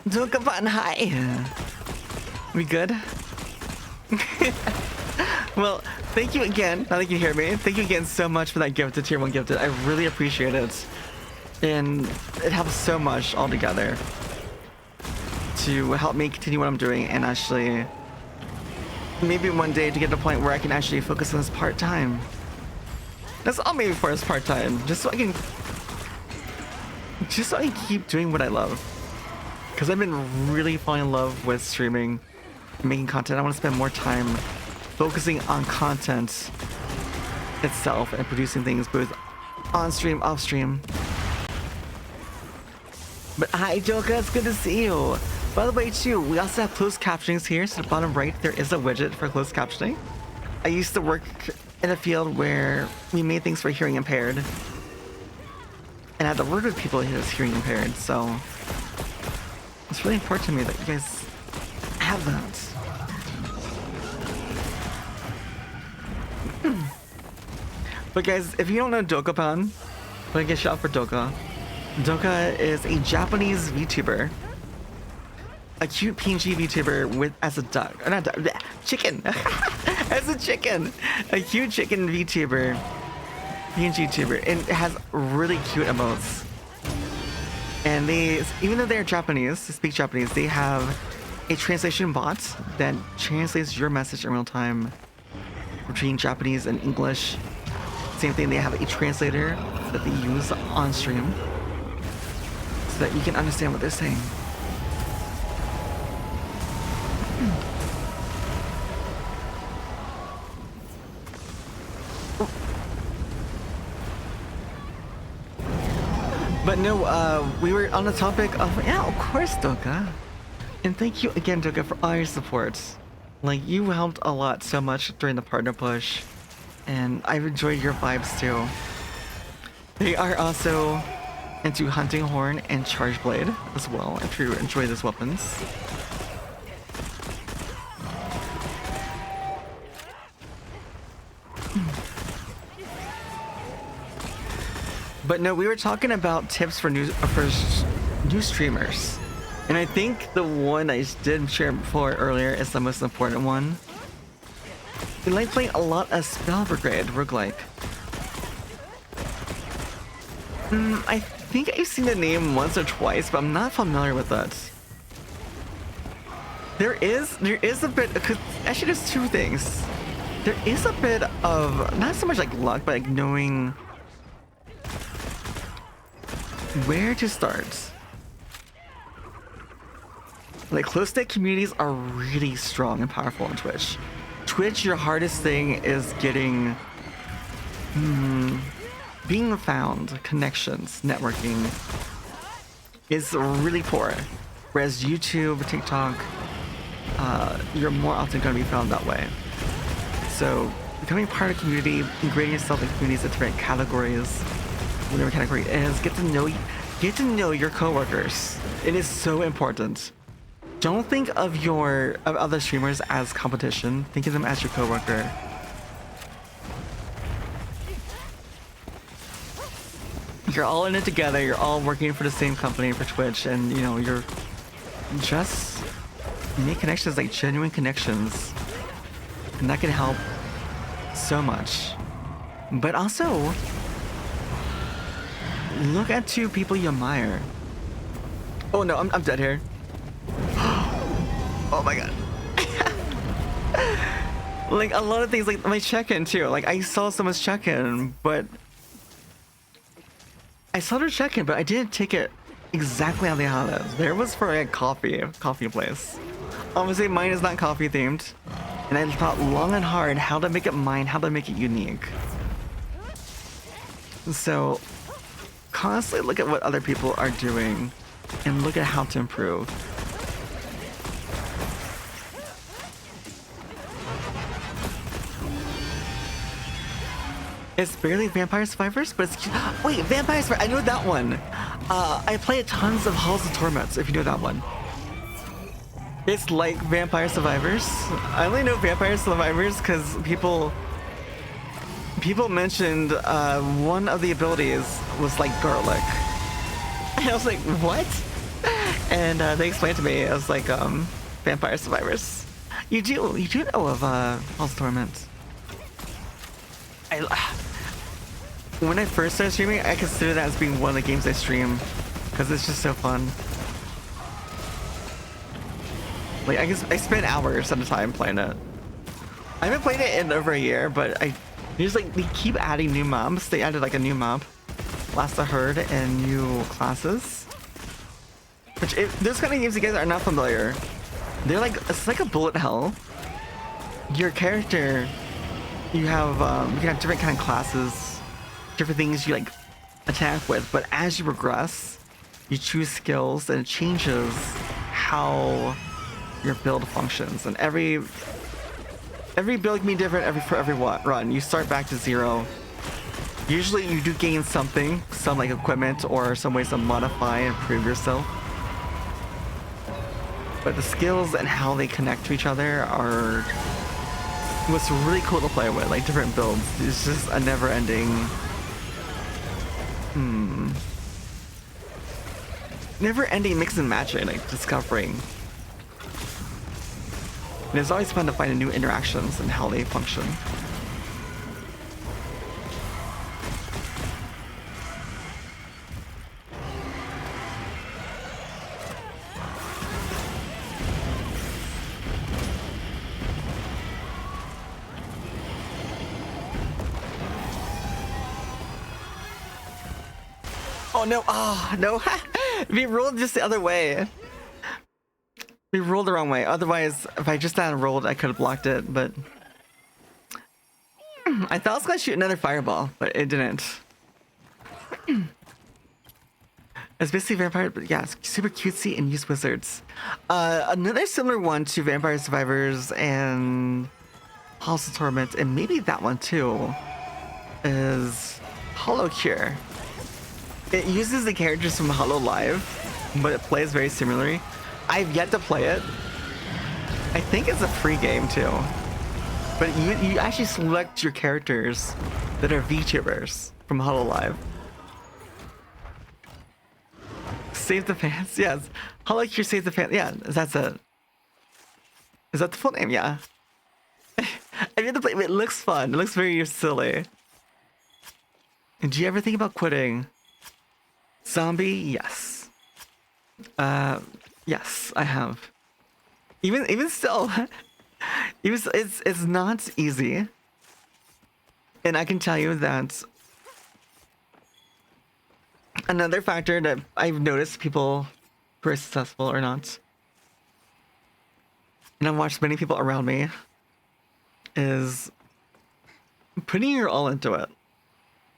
Dokapon, hi. We good? Well, thank you again. Now that you can hear me, thank you again so much for that gift, the tier 1 gifted. I really appreciate it. And it helps so much all together to help me continue what I'm doing and actually maybe one day to get to the point where I can actually focus on this part-time. That's all maybe for this part-time, just so I can keep doing what I love. Because I've been really falling in love with streaming and making content. I want to spend more time focusing on content itself and producing things both on stream, off stream. But hi Joka, it's good to see you. By the way too, we also have closed captionings here, so the bottom right there is a widget for closed captioning. I used to work in a field where we made things for hearing impaired. And I had to work with people who was hearing impaired, so it's really important to me that you guys have that. But guys, if you don't know Dokapon, let me get a shout out for Doka. Doka is a Japanese VTuber. A cute PNG VTuber with as a duck. Or not duck, bleh, chicken. As a chicken. A cute chicken VTuber. PNG tuber. And it has really cute emotes. And they, even though they're Japanese, they speak Japanese, they have a translation bot that translates your message in real time between Japanese and English. Same thing, they have a translator that they use on stream so that you can understand what they're saying. But no, we were on the topic of, yeah, of course, Doka. And thank you again, Doka, for all your support. Like, you helped a lot so much during the partner push. And I've enjoyed your vibes too. They are also into Hunting Horn and Charge Blade as well, if you enjoy those weapons. But no, we were talking about tips for new streamers. And I think the one I did share before earlier is the most important one. We like playing a lot of Spell Brigade roguelike. I think I've seen the name once or twice, but I'm not familiar with that. There is a bit, cause actually there's two things. There is a bit of, not so much like luck, but like knowing where to start. Like close-knit communities are really strong and powerful on Twitch. Twitch, your hardest thing is getting, being found, connections, networking is really poor. Whereas YouTube, TikTok, you're more often going to be found that way. So becoming part of a community, ingraining yourself in communities of different categories, whatever category it is, get to know your coworkers. It is so important. Don't think of other streamers as competition. Think of them as your coworker. You're all in it together. You're all working for the same company for Twitch, and you know you're just make connections, like genuine connections, and that can help so much. But also, look at two people you admire. Oh no, I'm dead here. Oh my god. Like a lot of things, like my check-in too. Like I saw someone's check-in, but I saw their check-in, but I didn't take it exactly how they had it. There was for a coffee place. Obviously mine is not coffee themed. And I thought long and hard how to make it mine, how to make it unique. So constantly look at what other people are doing and look at how to improve. It's barely Vampire Survivors, but it's cute. Wait, Vampire Survivors, I know that one. I play tons of Halls of Torments, if you know that one. It's like Vampire Survivors. I only know Vampire Survivors because people mentioned one of the abilities was like garlic. And I was like, what? And they explained to me it was like Vampire Survivors. You do know of Hall's Torment. When I first started streaming, I consider that as being one of the games I stream because it's just so fun. Like I spend hours at a time playing it. I haven't played it in over a year, but they keep adding new mobs. They added like a new mob, last I heard, and new classes. Which those kind of games you guys are not familiar. They're like it's like a bullet hell. Your character, you can have different kind of classes, different things you like attack with. But as you progress, you choose skills, and it changes how your build functions. And every build can be different for every run. You start back to 0. Usually you do gain something, some like equipment or some ways to modify and improve yourself. But the skills and how they connect to each other are what's really cool to play with, like different builds. It's just a never-ending never-ending mix and matching, like discovering. And it's always fun to find new interactions and how they function. Oh no, oh no. We rolled just the other way. We rolled the wrong way. Otherwise, if I just hadn't rolled, I could have blocked it, but I thought I was gonna shoot another fireball, but it didn't. It's basically Vampire, but yeah, it's super cutesy and use wizards. Another similar one to Vampire Survivors and House of Torment, and maybe that one too, is Hollow Cure. It uses the characters from Hollow Live, but it plays very similarly. I've yet to play it. I think it's a free game too. But you actually select your characters that are VTubers from Hollow Live. Save the fans, yes. Hollow Cure Save the Fans, yeah, that's it. Is that the full name? Yeah. I mean, it looks fun. It looks very silly. And do you ever think about quitting? Zombie, yes. Yes, I have. Even still, it's not easy. And I can tell you that another factor that I've noticed people who are successful or not, and I've watched many people around me, is putting your all into it.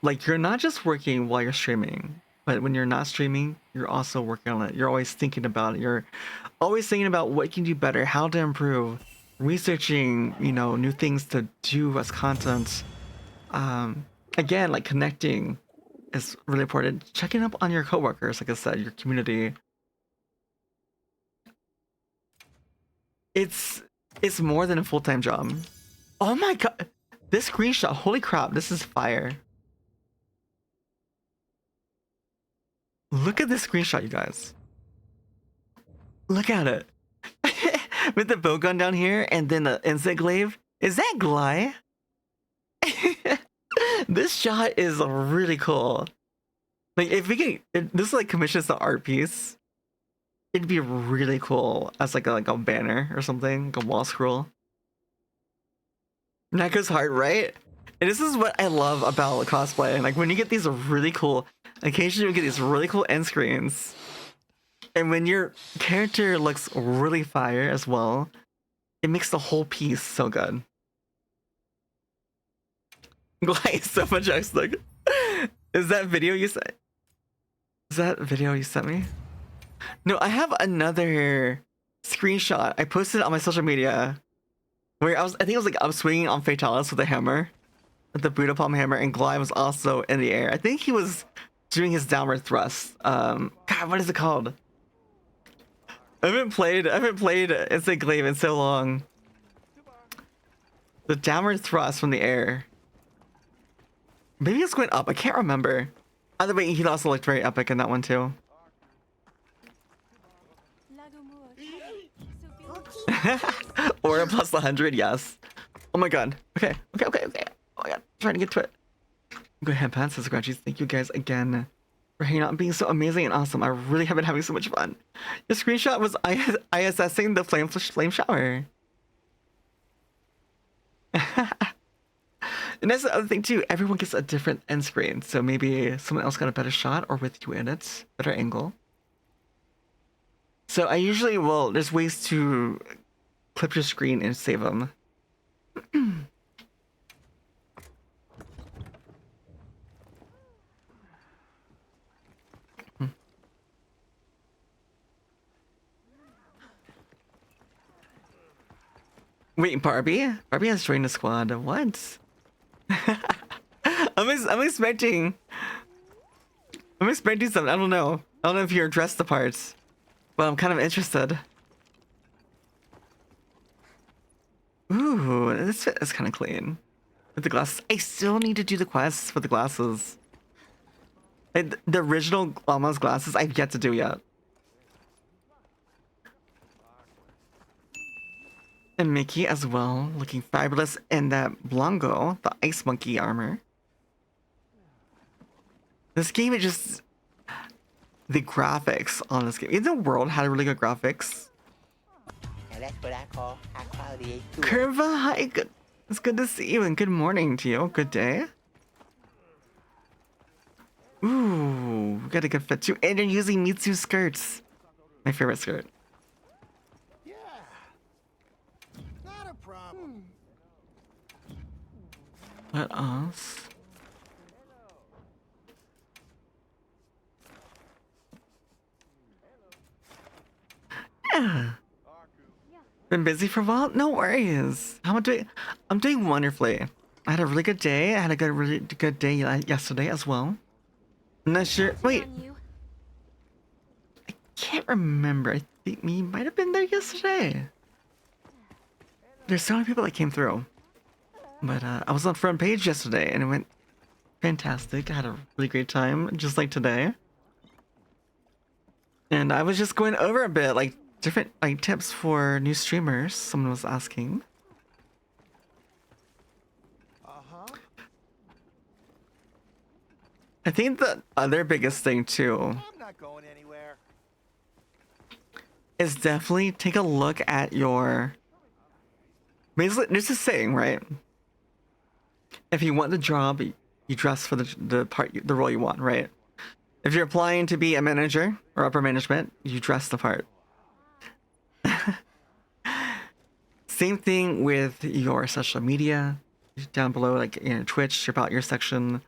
Like, you're not just working while you're streaming. But when you're not streaming, you're also working on it. You're always thinking about it. You're always thinking about what you can do better, how to improve, researching, new things to do as content. Again, like connecting is really important. Checking up on your coworkers, like I said, your community. It's more than a full-time job. Oh my god, this screenshot! Holy crap, this is fire. Look at this screenshot, you guys. Look at it. With the bow gun down here and then the insect glaive. Is that Gly? This shot is really cool. Like, if we can, this like commissions the art piece, it'd be really cool as like a banner or something, like a wall scroll. And that goes hard, right? And this is what I love about cosplay. Like, when you get these really cool, occasionally you get these really cool end screens. And when your character looks really fire as well, it makes the whole piece so good. Like, so much X look. Is that video you sent? Is that video you sent me? No, I have another screenshot. I posted it on my social media where I think it was like I'm swinging on Fatalis with a hammer. The Buddha palm hammer, and Gly was also in the air. I think he was doing his downward thrust. God, what is it called? I haven't played Insect Glaive in so long. The downward thrust from the air. Maybe it's going up. I can't remember. Either way, he also looked very epic in that one too. Or a plus 100, yes. Oh my god. Okay. Oh my god. Trying to get to it. Go ahead, Pat says scratchies. Thank you guys again for hanging out and being so amazing and awesome. I really have been having so much fun. Your screenshot was ISSing the flame shower. And that's the other thing too. Everyone gets a different end screen. So maybe someone else got a better shot or with you in it, better angle. So I usually will, there's ways to clip your screen and save them. Wait, Barbie? Barbie has joined the squad. What? I'm expecting something. I don't know. I don't know if you're dressed the parts, but I'm kind of interested. Ooh, this fit is kind of clean. With the glasses. I still need to do the quests for the glasses. Like, the original Alma's glasses, I've yet to do yet. And Mickey as well, looking fabulous in that Blongo, the Ice Monkey armor. This game is just... The graphics on this game. Even the world had really good graphics. Now that's what I call high quality H2O. Curva, hi, good. It's good to see you and good morning to you. Good day. Ooh, we got a good fit too. And you're using Mitsu skirts. My favorite skirt. Yeah. Not a problem. What else? Yeah. Been busy for a while? No worries. How am I doing? I'm doing wonderfully. I had a really good day. I had a really good day yesterday as well. I'm not sure. Wait. I can't remember. I think me might have been there yesterday. There's so many people that came through. But I was on front page yesterday and it went fantastic. I had a really great time, just like today. And I was just going over a bit, like different like tips for new streamers. Someone was asking. I think the other biggest thing too I'm not going anywhere. is definitely take a look at your... Basically, there's a saying, right? If you want the job, you dress for the role you want, right? If you're applying to be a manager or upper management, you dress the part. Same thing with your social media down below, like Twitch, about your section,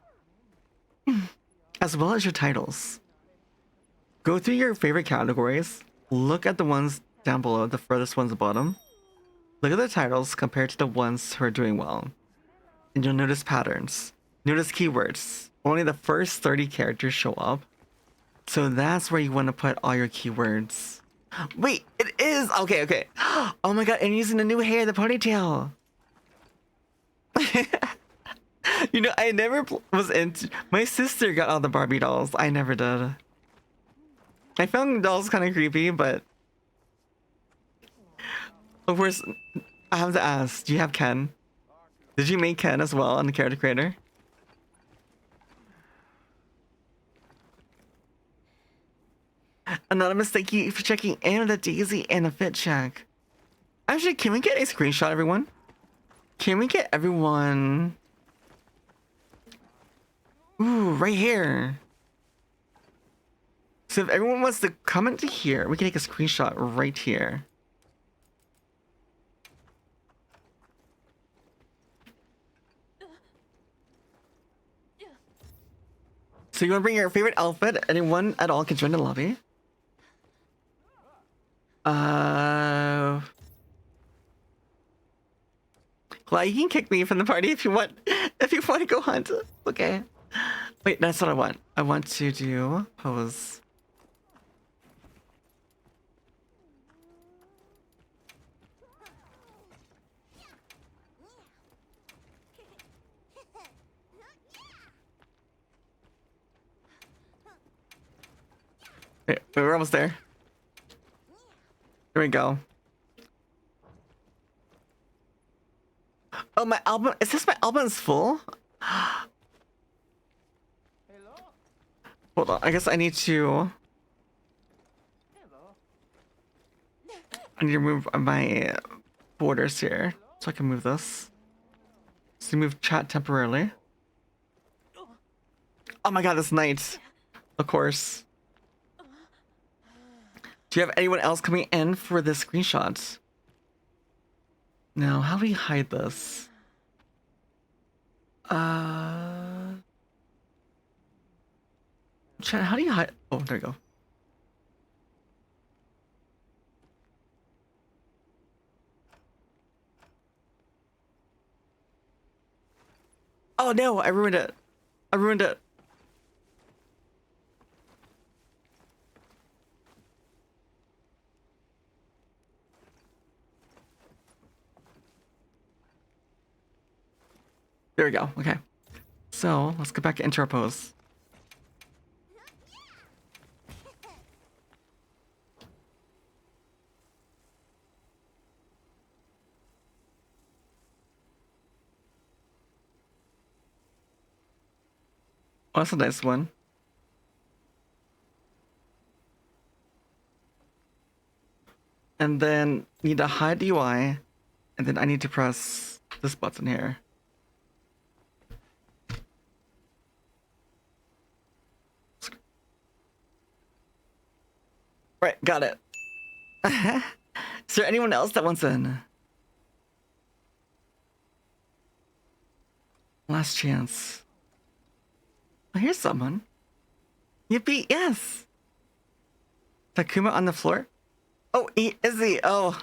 as well as your titles. Go through your favorite categories. Look at the ones down below, the furthest ones at the bottom. Look at the titles compared to the ones who are doing well. And you'll notice patterns. Notice keywords. Only the first 30 characters show up. So that's where you want to put all your keywords. Wait, it is! Okay. Oh my god, and using the new hair, the ponytail. You know, I never was into... My sister got all the Barbie dolls. I never did. I found dolls kind of creepy, but... Of course, I have to ask, do you have Ken? Did you make Ken as well on the character creator? Anonymous, thank you for checking in with the Daisy and the fit check. Actually, can we get a screenshot, everyone? Can we get everyone... Ooh, right here. So if everyone wants to comment to here, we can take a screenshot right here. So you want to bring your favorite outfit? Anyone at all can join the lobby. Well, you can kick me from the party if you want. If you want to go hunt, okay. Wait, that's what I want. I want to do pose. Wait, we're almost there. Here we go. Oh, my album. Is this my album's full? Hold on. I guess I need to. I need to move my borders here so I can move this. So move chat temporarily. Oh my god, this night. Of course. Do you have anyone else coming in for this screenshot? Now, how do we hide this? Chat, how do you hide? Oh, there you go. Oh no, I ruined it. I ruined it. There we go. Okay. So let's get back into our pose. Oh, that's a nice one. And then need to hide the UI, and then I need to press this button here. Right, got it. Is there anyone else that wants in? Last chance. Oh, here's someone. Yippee, yes! Takuma on the floor? Oh, is he? Oh.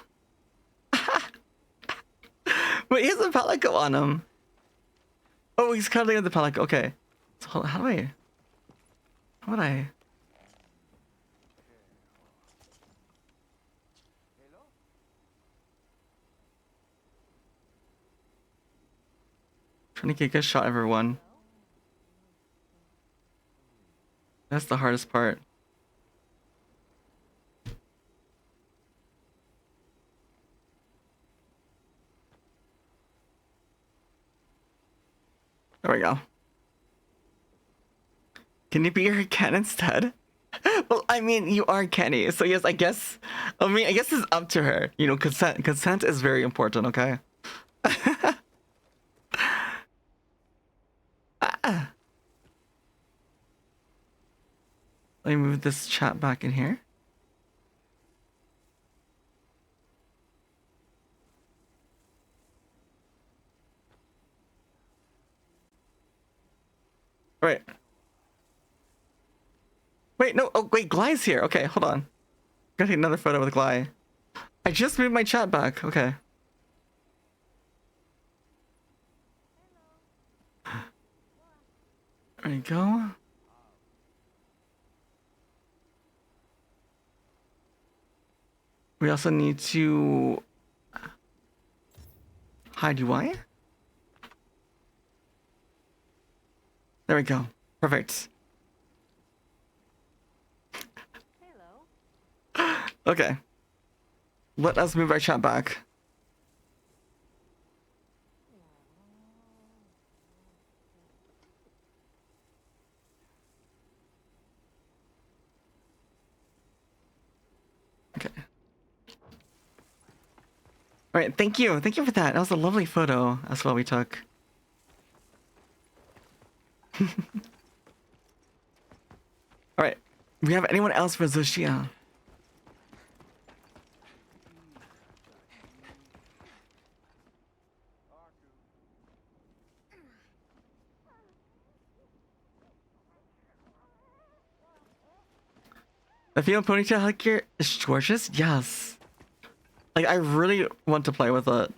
Wait, he has a palico on him. Oh, he's cuddling with the palico. Okay. So hold on, how would I? Trying to get a good shot, everyone. That's the hardest part. There we go. Can you be her Ken instead? Well, I mean, you are Kenny, so yes, I guess it's up to her. You know, consent is very important, okay? Let me move this chat back in here. Right. Wait, no. Oh, wait, Gly's here. Okay, hold on. Gotta take another photo with Gly. I just moved my chat back. Okay. There you go. We also need to hide UI. There we go. Perfect. Okay. Let us move our chat back. Okay. All right, thank you. Thank you for that. That was a lovely photo as well we took. All right. Do we have anyone else for Zoshia? The female ponytail headgear is gorgeous? Yes. Like, I really want to play with it.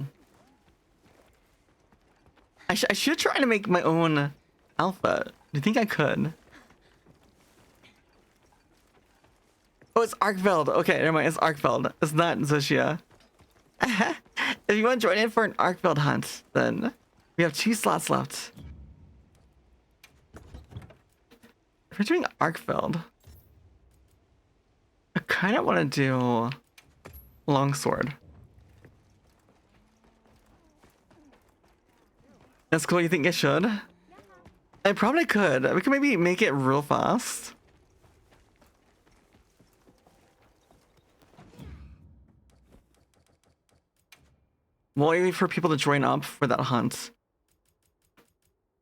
I should try to make my own outfit. Do you think I could? Oh, it's Arkfeld. Okay, never mind. It's Arkfeld. It's not Zoshia. If you want to join in for an Arkfeld hunt, then we have 2 slots left. If we're doing Arkfeld, I kind of want to do longsword. That's cool. You think I should? I probably could. We could maybe make it real fast. We'll wait for people to join up for that hunt.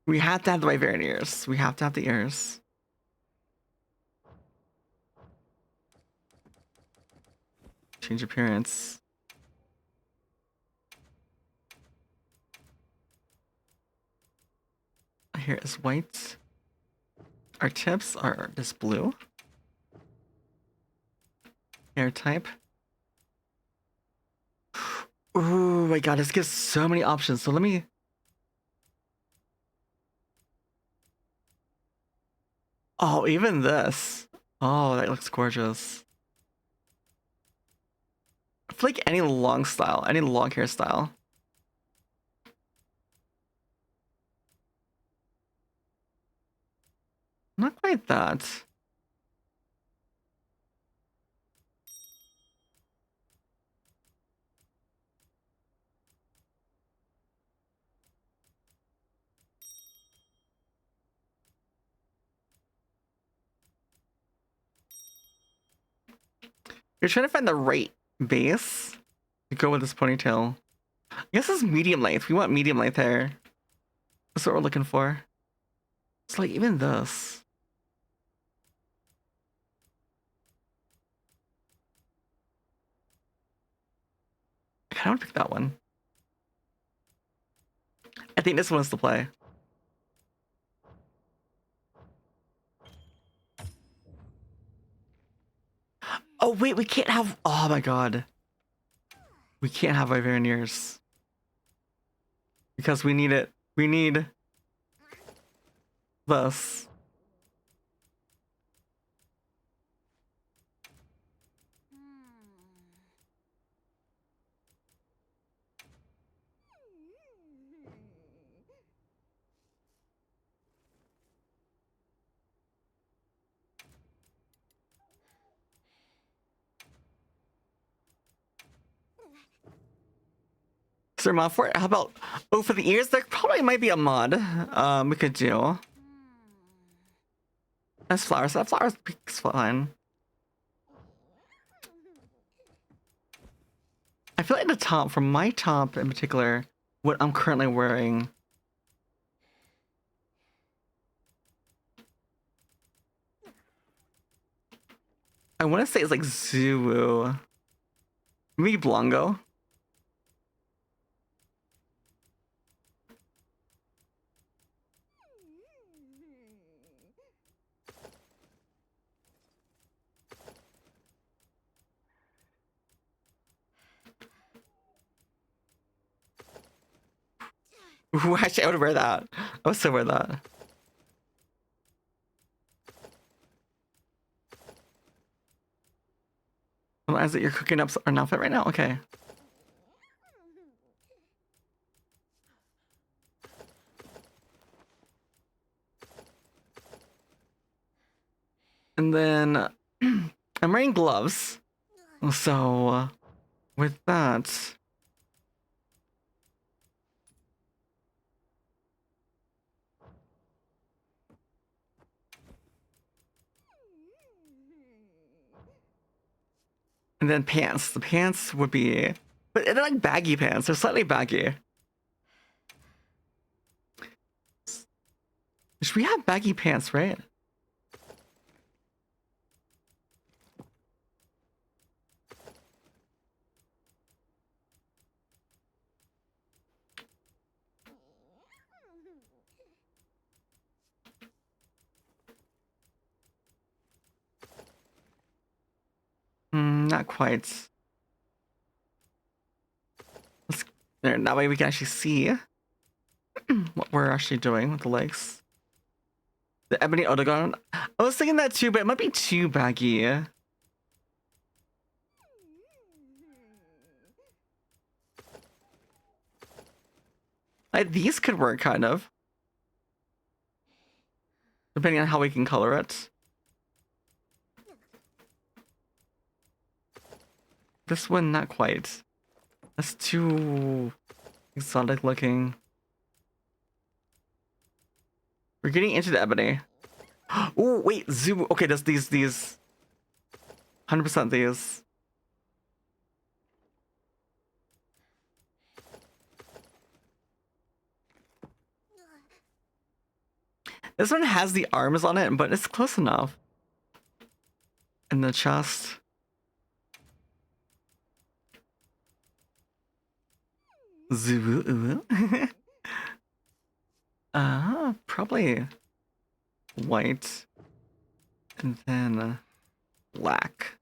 We have to have the Wyverian ears. We have to have the ears. Change appearance. Here is white. Our tips are this blue. Hair type. Oh my god, this gives so many options. So let me. Oh, even this. Oh, that looks gorgeous. I feel like any long style, any long hairstyle. Not quite that. You're trying to find the right base to go with this ponytail. I guess it's medium length. We want medium length hair. That's what we're looking for. It's like even this. I kind of want to pick that one. I think this one's the play. Oh wait, we can't have. Oh my god. We can't have Wyverian ears. Because we need it. We need this. Is there a mod for it? How about, oh, for the ears? There probably might be a mod we could do. That's flowers. That flowers is fine. I feel like the top, from my top in particular, what I'm currently wearing. I want to say it's like Zulu. Maybe Blongo. Ooh, actually, I would wear that. I would still wear that. Well, is it you're cooking up an outfit right now? Okay. And then I'm wearing gloves. So with that. And then pants. The pants would be, but they're like baggy pants. They're slightly baggy. Should we have baggy pants, right? Not quite. There, that way we can actually see what we're actually doing with the legs. The ebony Odegon. I was thinking that too, but it might be too baggy. Like, these could work, kind of. Depending on how we can color it. This one, not quite. That's too exotic looking. We're getting into the ebony. Oh wait, zoom. Okay, that's these 100% these. This one has the arms on it, but it's close enough. And the chest. Zoo. Probably white. And then black.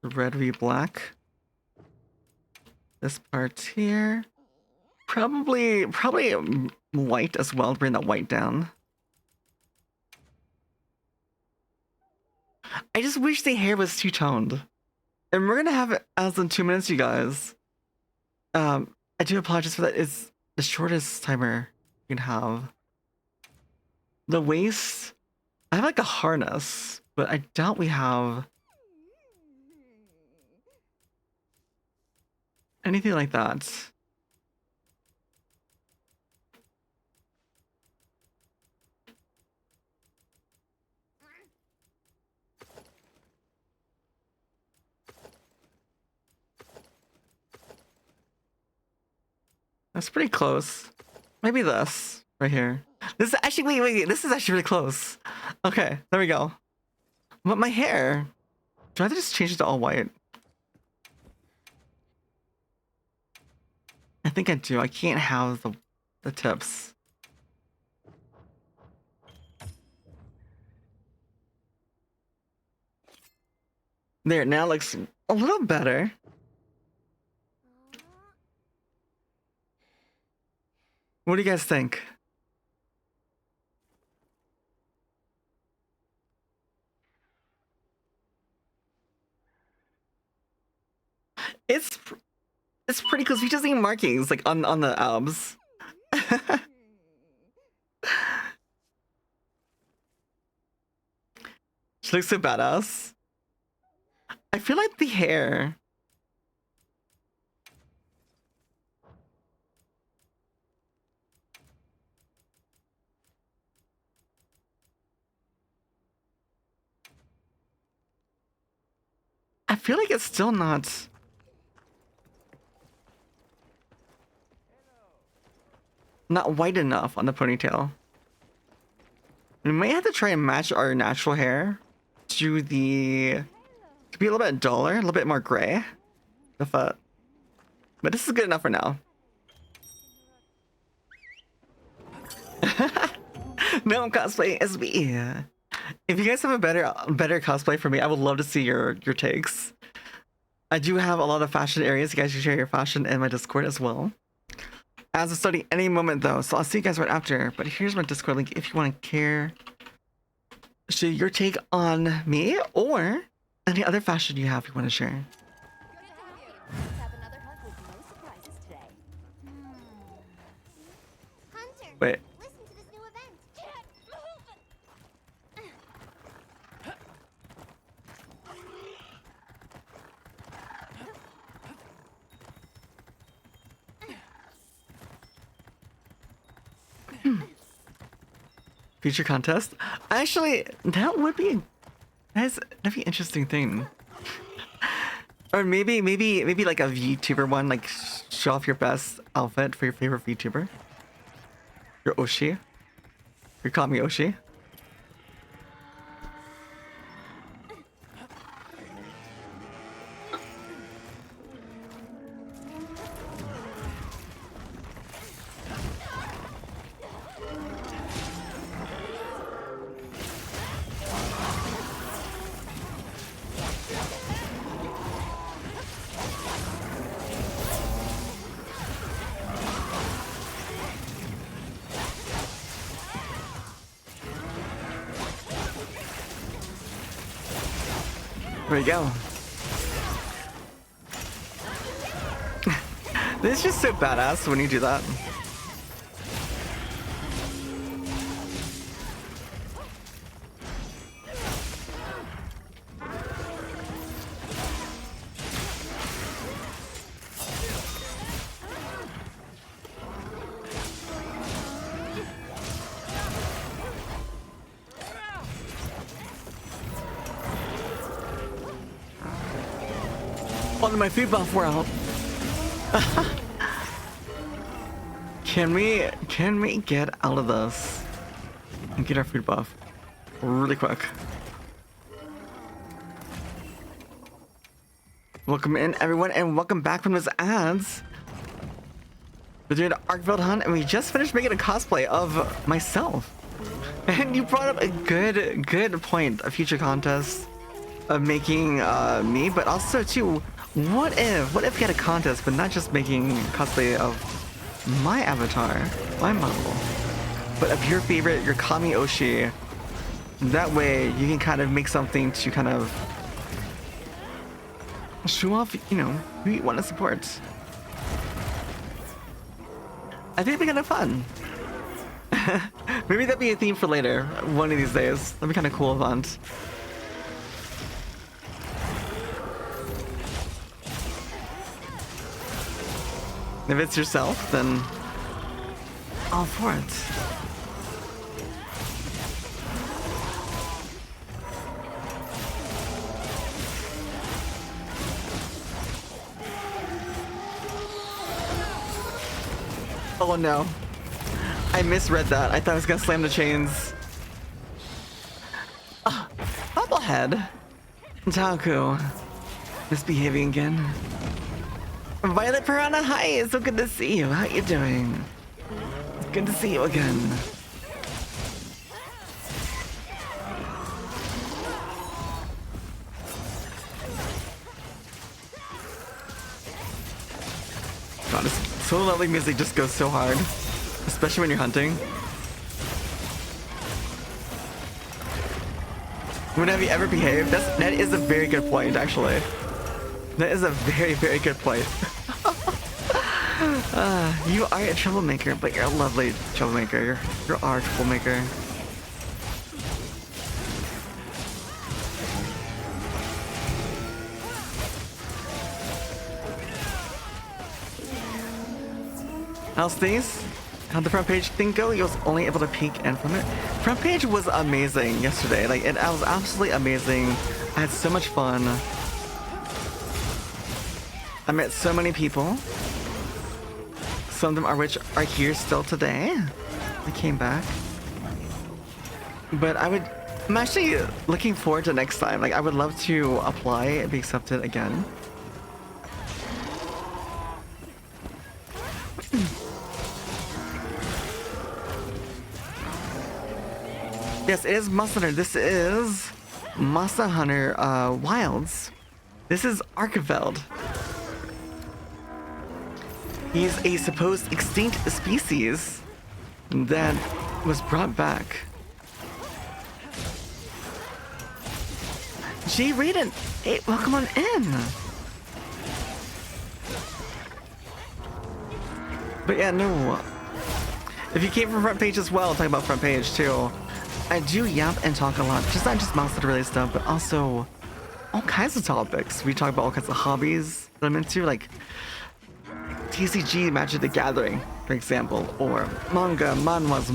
Red v black. This part here. Probably white as well. Bring that white down. I just wish the hair was two-toned. And we're gonna have it as in 2 minutes, you guys. I do apologize for that. It's the shortest timer you can have. The waist, I have like a harness, but I doubt we have anything like that. That's pretty close. Maybe this right here. This is actually wait. This is actually really close. Okay, there we go. But my hair, do I have to just change it to all white? I think I do. I can't have the tips. There, now it looks a little better. What do you guys think? It's pretty close. We just need markings like on the abs. She looks so badass. I feel like the hair. I feel like it's still not white enough on the ponytail. We might have to try and match our natural hair to be a little bit duller, a little bit more gray. But this is good enough for now. No cosplay SB. If you guys have a better cosplay for me, I would love to see your takes. I do have a lot of fashion areas. You guys can share your fashion in my Discord as well. As of starting any moment though, so I'll see you guys right after. But here's my Discord link if you want to share your take on me or any other fashion you have you want to share. Let's have another hunt with no surprises today. Hunter, Wait. listen to this new event. Can't move. Feature contest? Actually, that would be that'd be an interesting thing. Or maybe like a VTuber one, like show off your best outfit for your favorite VTuber. Your Oshi. You call me Oshi. There you go. This is just so badass when you do that. On my food buff world. Can we get out of this and get our food buff really quick? Welcome in everyone and welcome back from those ads. We're doing an Arkveld hunt and we just finished making a cosplay of myself. And you brought up a good point, a future contest of making me, but also too, what if we had a contest but not just making cosplay of my avatar, my model, but of your favorite, your Kami Oshi. That way you can kind of make something to kind of show off, you know, who you want to support. I think it'd be kind of fun. Maybe that'd be a theme for later, one of these days. That'd be kind of cool event. If it's yourself, then all for it. Oh no. I misread that. I thought I was gonna slam the chains. Bubblehead. Taku. Misbehaving again. Violet Piranha, hi, it's so good to see you. How you doing? It's good to see you again. God, this solo leveling music just goes so hard. Especially when you're hunting. When have you ever behaved? That is a very good point, actually. That is a very good point. You are a troublemaker, but you're a lovely troublemaker. You're our troublemaker. How's things? How'd the front page thing go? You was only able to peek in from it. Front page was amazing yesterday. Like, it was absolutely amazing. I had so much fun. I met so many people. Some of them are here still today. I came back. But I'm actually looking forward to next time. Like, I would love to apply and be accepted again. Yes, it is Monster Hunter. This is Monster Hunter Wilds. This is Arkveld. He's a supposed extinct species that was brought back. Jay Raiden, hey, welcome on in. But yeah, no. If you came from front page as well, talking about front page too. I do yap and talk a lot, just not just monster related stuff, but also all kinds of topics. We talk about all kinds of hobbies that I'm into, like TCG, Magic the Gathering, for example, or manga, manhwas,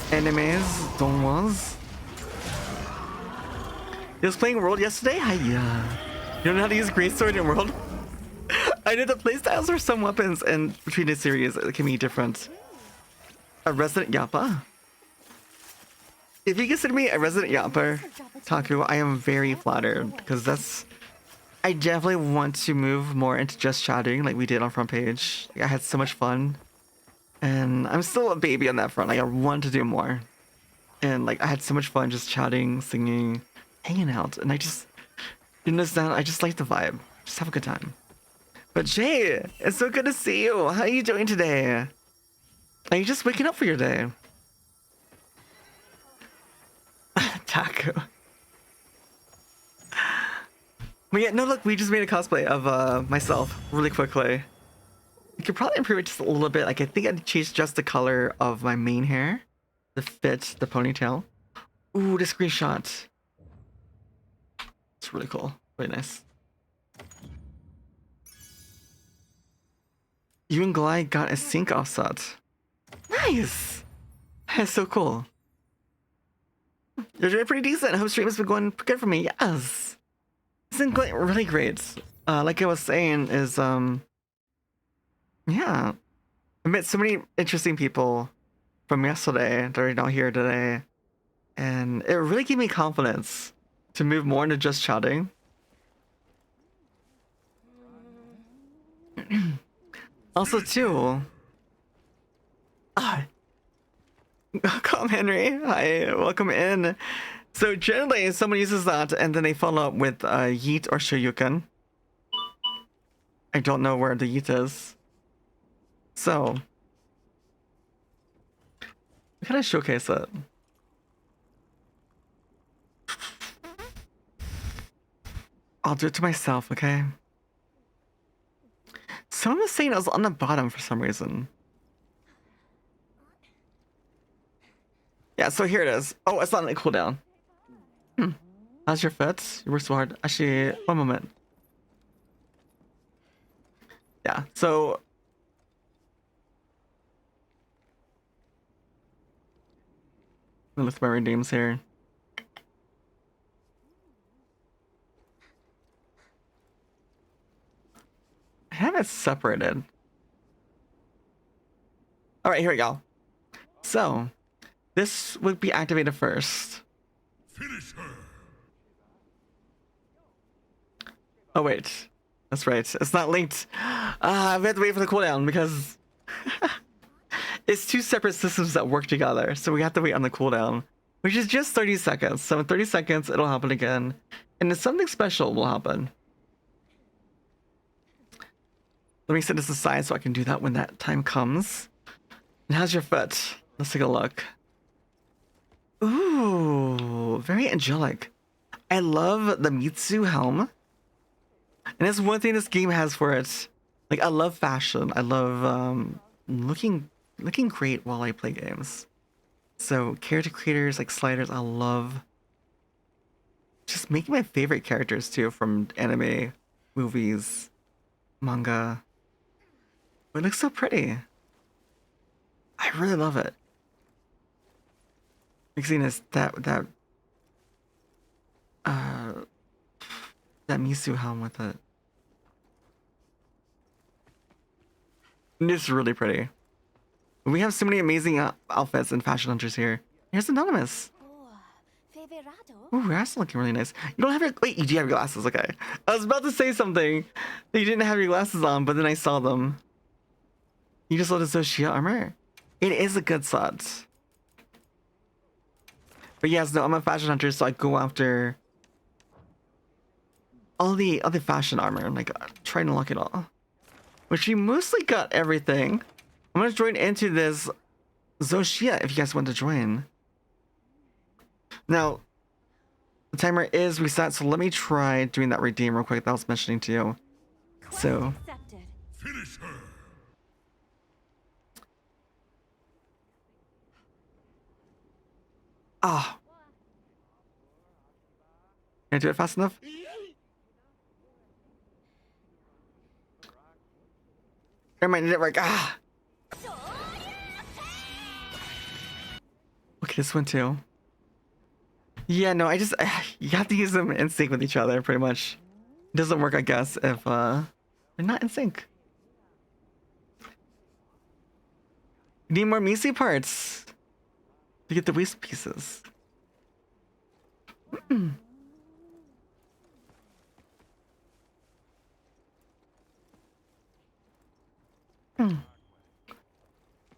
animes, donwas. He was playing World yesterday? You don't know how to use Greatsword in World? I know the playstyles for some weapons and between the series it can be different. A resident Yappa? If you consider me a resident Yapper, Taku, I am very flattered because I definitely want to move more into just chatting like we did on front page. Like, I had so much fun. And I'm still a baby on that front. Like, I want to do more. And like I had so much fun just chatting, singing, hanging out. And I just I just like the vibe. Just have a good time. But Jay, it's so good to see you. How are you doing today? Are you just waking up for your day? Taco. But yeah, no, look, we just made a cosplay of myself really quickly. You could probably improve it just a little bit. Like, I think I'd change just the color of my main hair, the fit, the ponytail. Ooh, the screenshot. It's really cool. Really nice. You and Glide got a sync offset. Nice! That's so cool. You're doing pretty decent. Hope stream has been going good for me. Yes. It's been going really great. Like I was saying, is yeah. I met so many interesting people from yesterday that are now here today. And it really gave me confidence to move more into just chatting. Also, too. Welcome, Henry. Hi, welcome in. So, generally, someone uses that and then they follow up with Yeet or Shoryuken. I don't know where the Yeet is. So, we gotta showcase it. I'll do it to myself, okay? Someone was saying I was on the bottom for some reason. Yeah, so here it is. Oh, it's not on a cooldown. How's your foot? You work so hard. Actually, one moment. Yeah, so... I'm with my redeems here. I have it separated. Alright, here we go. So, this would be activated first. Finish her. Oh wait, that's right. It's not linked. We have to wait for the cooldown because it's two separate systems that work together. So we have to wait on the cooldown, which is just 30 seconds. So in 30 seconds, it'll happen again, and then something special will happen. Let me set this aside so I can do that when that time comes. And how's your foot? Let's take a look. Ooh, very angelic. I love the Mitsu helm. And that's one thing this game has for it. Like, I love fashion. I love looking great while I play games. So character creators like sliders, I love just making my favorite characters too from anime, movies, manga. It looks so pretty. I really love it. Mixing this that Misu helm with it. It's really pretty. We have so many amazing outfits and fashion hunters here. Here's Anonymous. Oh, Feverato? Ooh, you're also looking really nice. You don't have your... Wait, you do have your glasses. Okay. I was about to say something. That you didn't have your glasses on, but then I saw them. You just love the Zoshia armor. It is a good set. But yes, no, I'm a fashion hunter, so I go after all the other fashion armor. I'm like, trying to unlock it all. Which we mostly got everything. I'm gonna join into this Zoshia if you guys want to join. Now, the timer is reset, so let me try doing that redeem real quick that I was mentioning to you. So, Accepted. Finish her. can I do it fast enough? Never mind, it didn't work. Okay, this one too. Yeah, no, I just you have to use them in sync with each other, pretty much. It doesn't work, I guess, if they're not in sync. You need more Misi parts to get the waist pieces.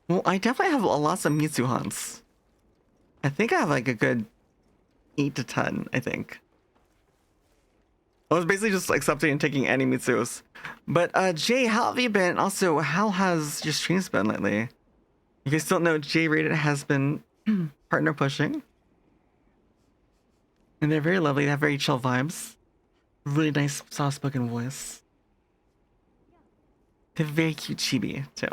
Well, I definitely have lots of Mitsu hunts. I think I have like a good 8 to 10, I think. I was basically just accepting and taking any Mitsus. But Jay, how have you been? Also, how has your streams been lately? You guys don't know, Jay Rated has been partner pushing. And they're very lovely, they have very chill vibes. Really nice soft-spoken voice. They have very cute chibi, too.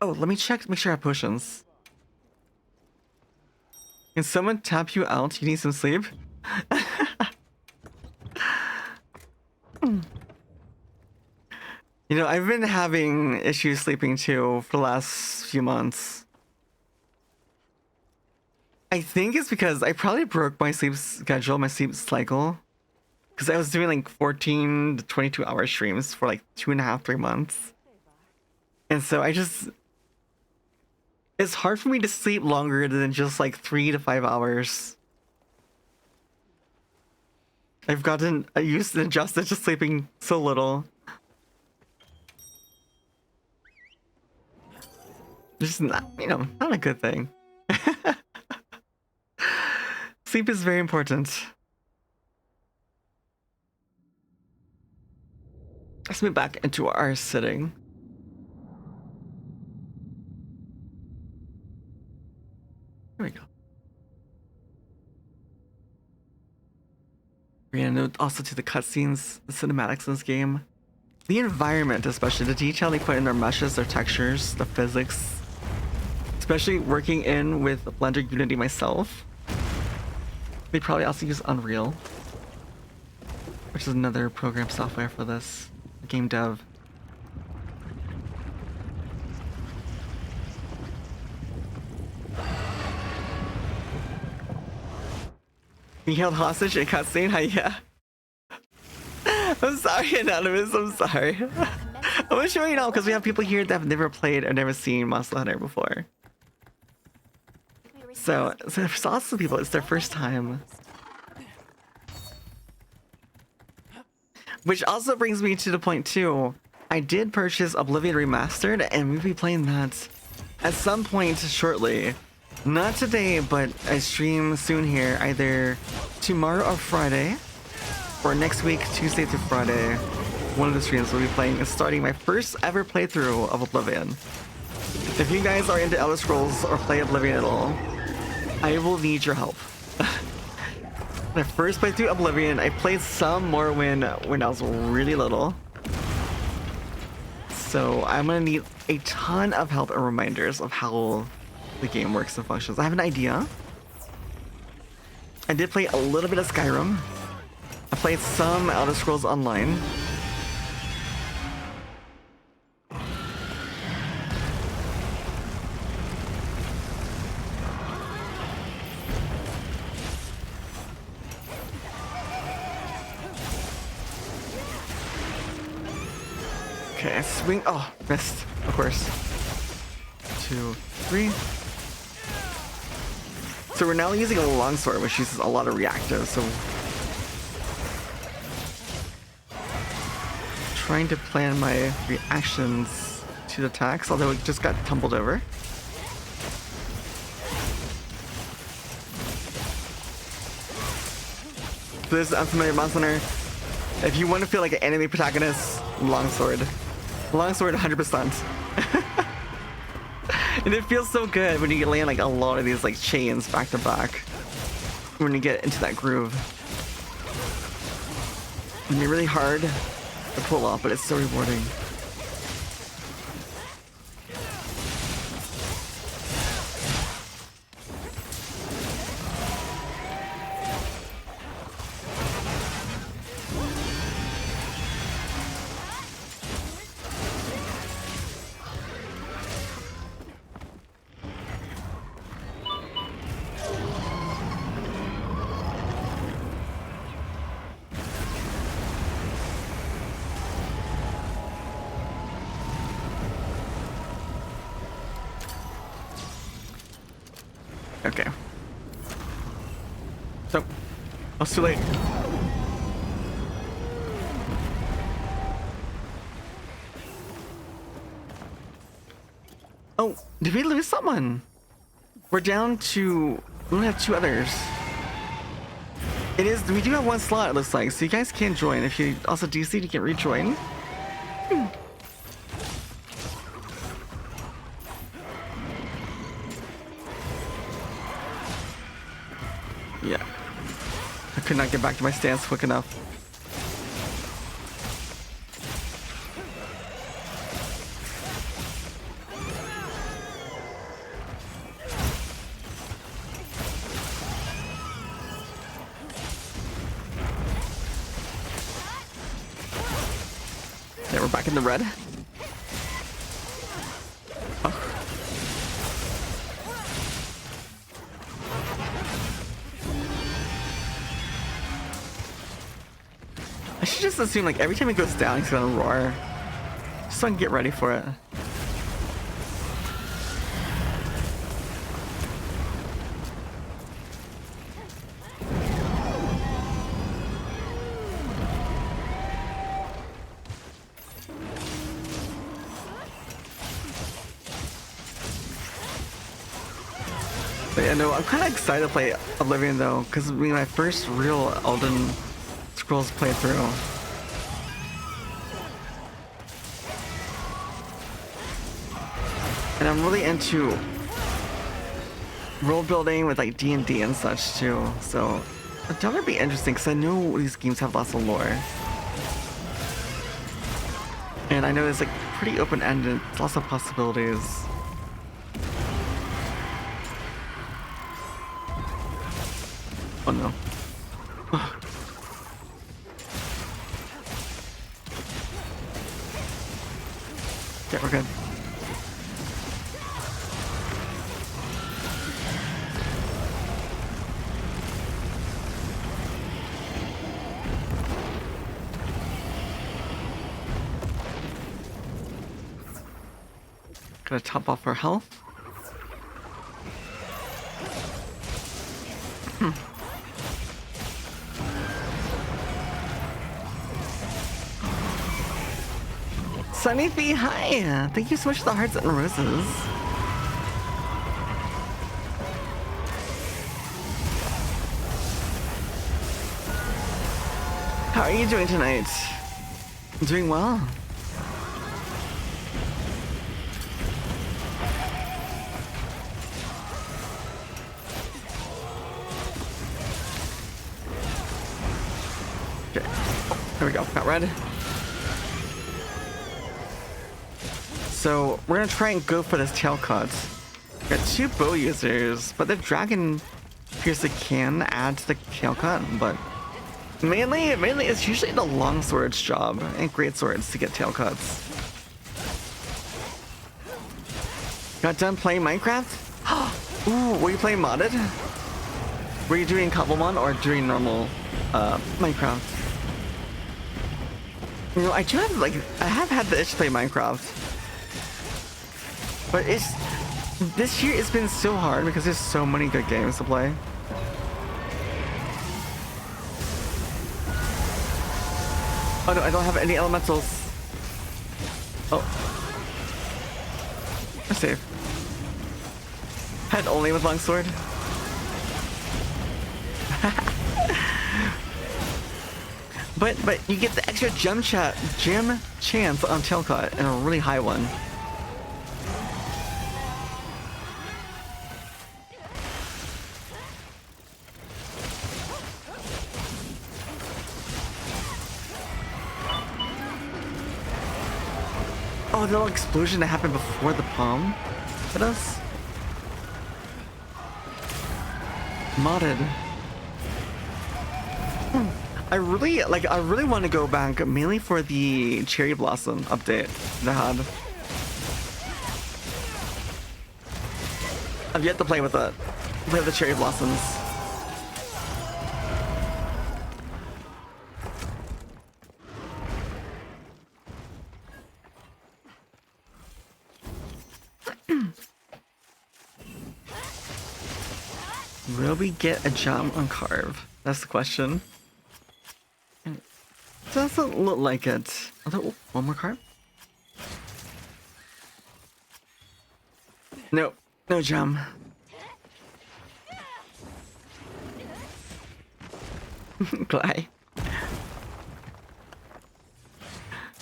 Oh, let me check, make sure I have potions. Can someone tap you out? You need some sleep? You You know, I've been having issues sleeping too for the last few months. I think it's because I probably broke my sleep schedule, my sleep cycle. Because I was doing like 14 to 22 hour streams for like 2.5, 3 months. And so it's hard for me to sleep longer than just like 3 to 5 hours. I've gotten used and adjusted to sleeping so little. Just not, you know, not a good thing. Sleep is very important. Let's move back into our sitting. There we go. We're gonna note also to the cutscenes, the cinematics in this game. The environment, especially the detail they put in their meshes, their textures, the physics. Especially working in with Blender Unity myself. They probably also use Unreal, which is another program software for this game dev. He held hostage in a cutscene? Yeah. I'm sorry, Anonymous. I'm sorry. I'm gonna show you now because we have people here that have never played or never seen Monster Hunter before. So for lots of people, it's their first time. Which also brings me to the point too. I did purchase Oblivion Remastered, and we'll be playing that at some point shortly. Not today, but I stream soon here, either tomorrow or Friday, or next week, Tuesday through Friday. One of the streams will be playing and starting my first ever playthrough of Oblivion. If you guys are into Elder Scrolls or play Oblivion at all, I will need your help. When I first played through Oblivion, I played some Morrowind when I was really little. So I'm gonna need a ton of help and reminders of how the game works and functions. I have an idea. I did play a little bit of Skyrim. I played some Elder Scrolls Online. Okay, swing. Oh, missed, of course. 2, 3. So we're now using a longsword, which uses a lot of reactive, so trying to plan my reactions to the attacks, although it just got tumbled over. For this unfamiliar Monster Hunter, if you want to feel like an enemy protagonist, longsword. Longsword 100%. And it feels so good when you land like a lot of these like chains back to back. When you get into that groove. And they're really hard to pull off, but it's so rewarding. Okay. So, oh, it's too late. Oh, did we lose someone? We're down to... We only have 2 others. It is... We do have 1 slot, it looks like, so you guys can join. If you also DC'd, you can rejoin. Yeah. I could not get back to my stance quick enough. Yeah, we're back in the red. should just assume like every time it goes down, he's gonna roar. Just so I can get ready for it. But yeah, no, I'm kind of excited to play Oblivion though, because it'll be my first real Elden Scrolls playthrough. And I'm really into world building with like D&D and such too, so it'll definitely be interesting because I know these games have lots of lore. And I know it's like pretty open-ended, lots of possibilities. Oh no. Yeah, we're good. Gotta top off our health. Sunny Fee, hi! Thank you so much for the hearts and roses. How are you doing tonight? Doing well. Okay. Oh, there we go. Got red. So we're gonna try and go for this tail cut. Got two bow users, but the dragon piercer can add to the tail cut, but mainly it's usually the long sword's job and great swords to get tail cuts. Got done playing Minecraft? Ooh, were you playing modded? Were you doing Cobblemon or doing normal Minecraft? You know, I have had the itch to play Minecraft. But this year it's been so hard because there's so many good games to play. Oh no, I don't have any elementals. Oh. I'm safe. Head only with longsword. but you get the extra gem chance on tailcut and a really high one. Oh, the little explosion that happened before the palm hit us? Modded. I really want to go back mainly for the Cherry Blossom update they had. I've yet to play with it. Play with the Cherry Blossoms. Will we get a jump on Carve? That's the question. It doesn't look like it. Although, one more Carve? No, no jump. Glide.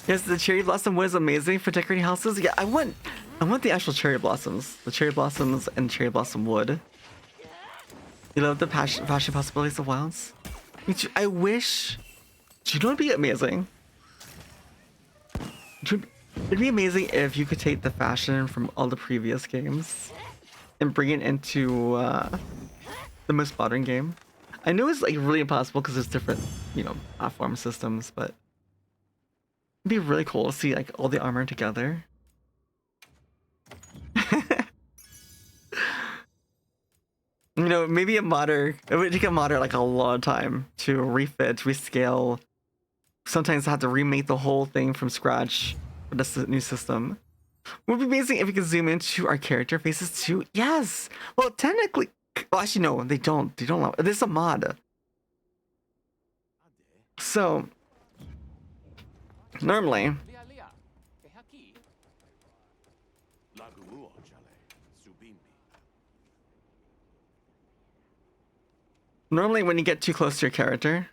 Yes, the cherry blossom was amazing for decorating houses. Yeah, I want the actual cherry blossoms. The cherry blossoms and cherry blossom wood. You love the fashion possibilities of wilds? I wish. Do you know what'd be amazing? It'd be amazing if you could take the fashion from all the previous games and bring it into the most modern game. I know it's like really impossible because there's different, platform systems, but it'd be really cool to see like all the armor together. Maybe it would take a modder like a long time to refit, rescale sometimes have to remake the whole thing from scratch for this new system. Would be amazing if we could zoom into our character faces too. Yes. Well, technically, well, actually no, they don't. They don't allow. There's a mod. So normally, when you get too close to your character,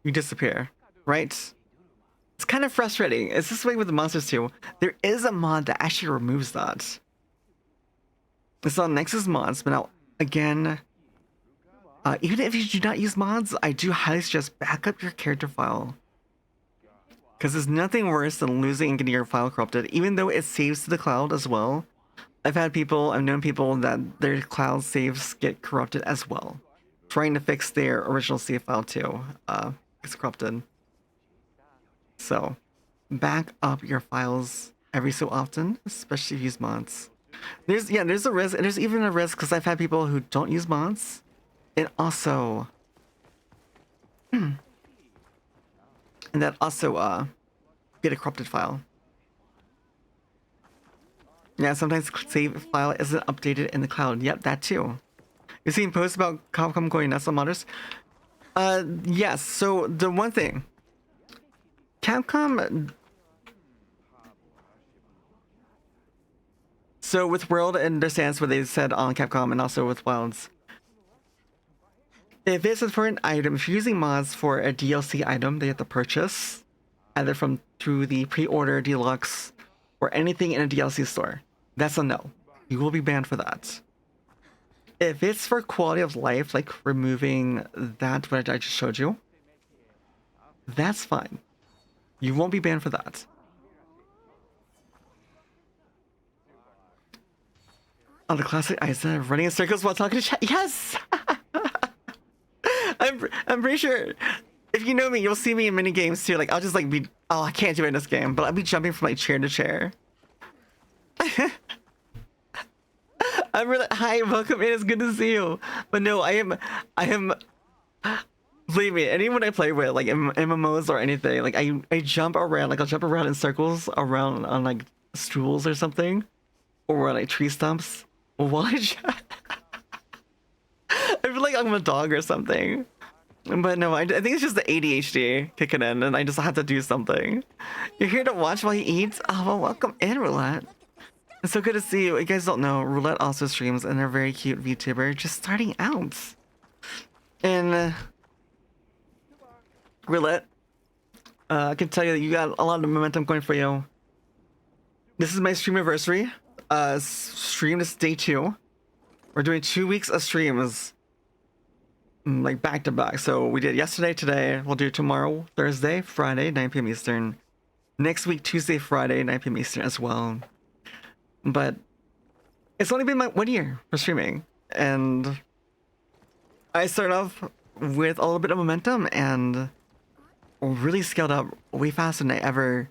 you disappear, right? It's kind of frustrating. It's this way with the monsters too. There is a mod that actually removes that. It's on Nexus mods, but now again, even if you do not use mods, I do highly suggest back up your character file. Because there's nothing worse than losing and getting your file corrupted, even though it saves to the cloud as well. I've known people that their cloud saves get corrupted as well. Trying to fix their original save file too. It's corrupted. So, back up your files every so often, especially if you use mods. There's a risk, and there's even a risk because I've had people who don't use mods, and also, and that also get a corrupted file. Yeah, sometimes save file isn't updated in the cloud. Yep, that too. You've seen posts about Capcom going nuts on modders? Yes. So the one thing. Capcom. So with World understands what they said on Capcom and also with Wilds. If it's for an item, if you're using mods for a DLC item that you have to purchase, either through the pre-order deluxe or anything in a DLC store, that's a no. You will be banned for that. If it's for quality of life, like removing that what I just showed you, that's fine. You won't be banned for that. On the classic Isa, running in circles while talking to chat. Yes! I'm pretty sure if you know me, you'll see me in mini games too. Like I'll just like be, oh, I can't do it in this game, but I'll be jumping from like chair to chair. I'm really, hi, welcome in. It's good to see you. But no, I am. Believe me, anyone I play with, like MMOs or anything, like I jump around, like I'll jump around in circles around on like stools or something, or like tree stumps. While I feel like I'm a dog or something. But no, I think it's just the ADHD kicking in, and I just have to do something. You're here to watch while you eat? Oh, well, welcome in, Roulette. It's so good to see you. You guys don't know, Roulette also streams, and they're very cute VTuber, just starting out. And Roulette, I can tell you that you got a lot of momentum going for you. This is my Streamiversary. Stream is day 2. We're doing 2 weeks of streams, like back to back. So we did yesterday, today. We'll do tomorrow, Thursday, Friday, 9 p.m. Eastern. Next week, Tuesday, Friday, 9 p.m. Eastern as well. But it's only been my 1 year for streaming, and I started off with a little bit of momentum and really scaled up way faster than I ever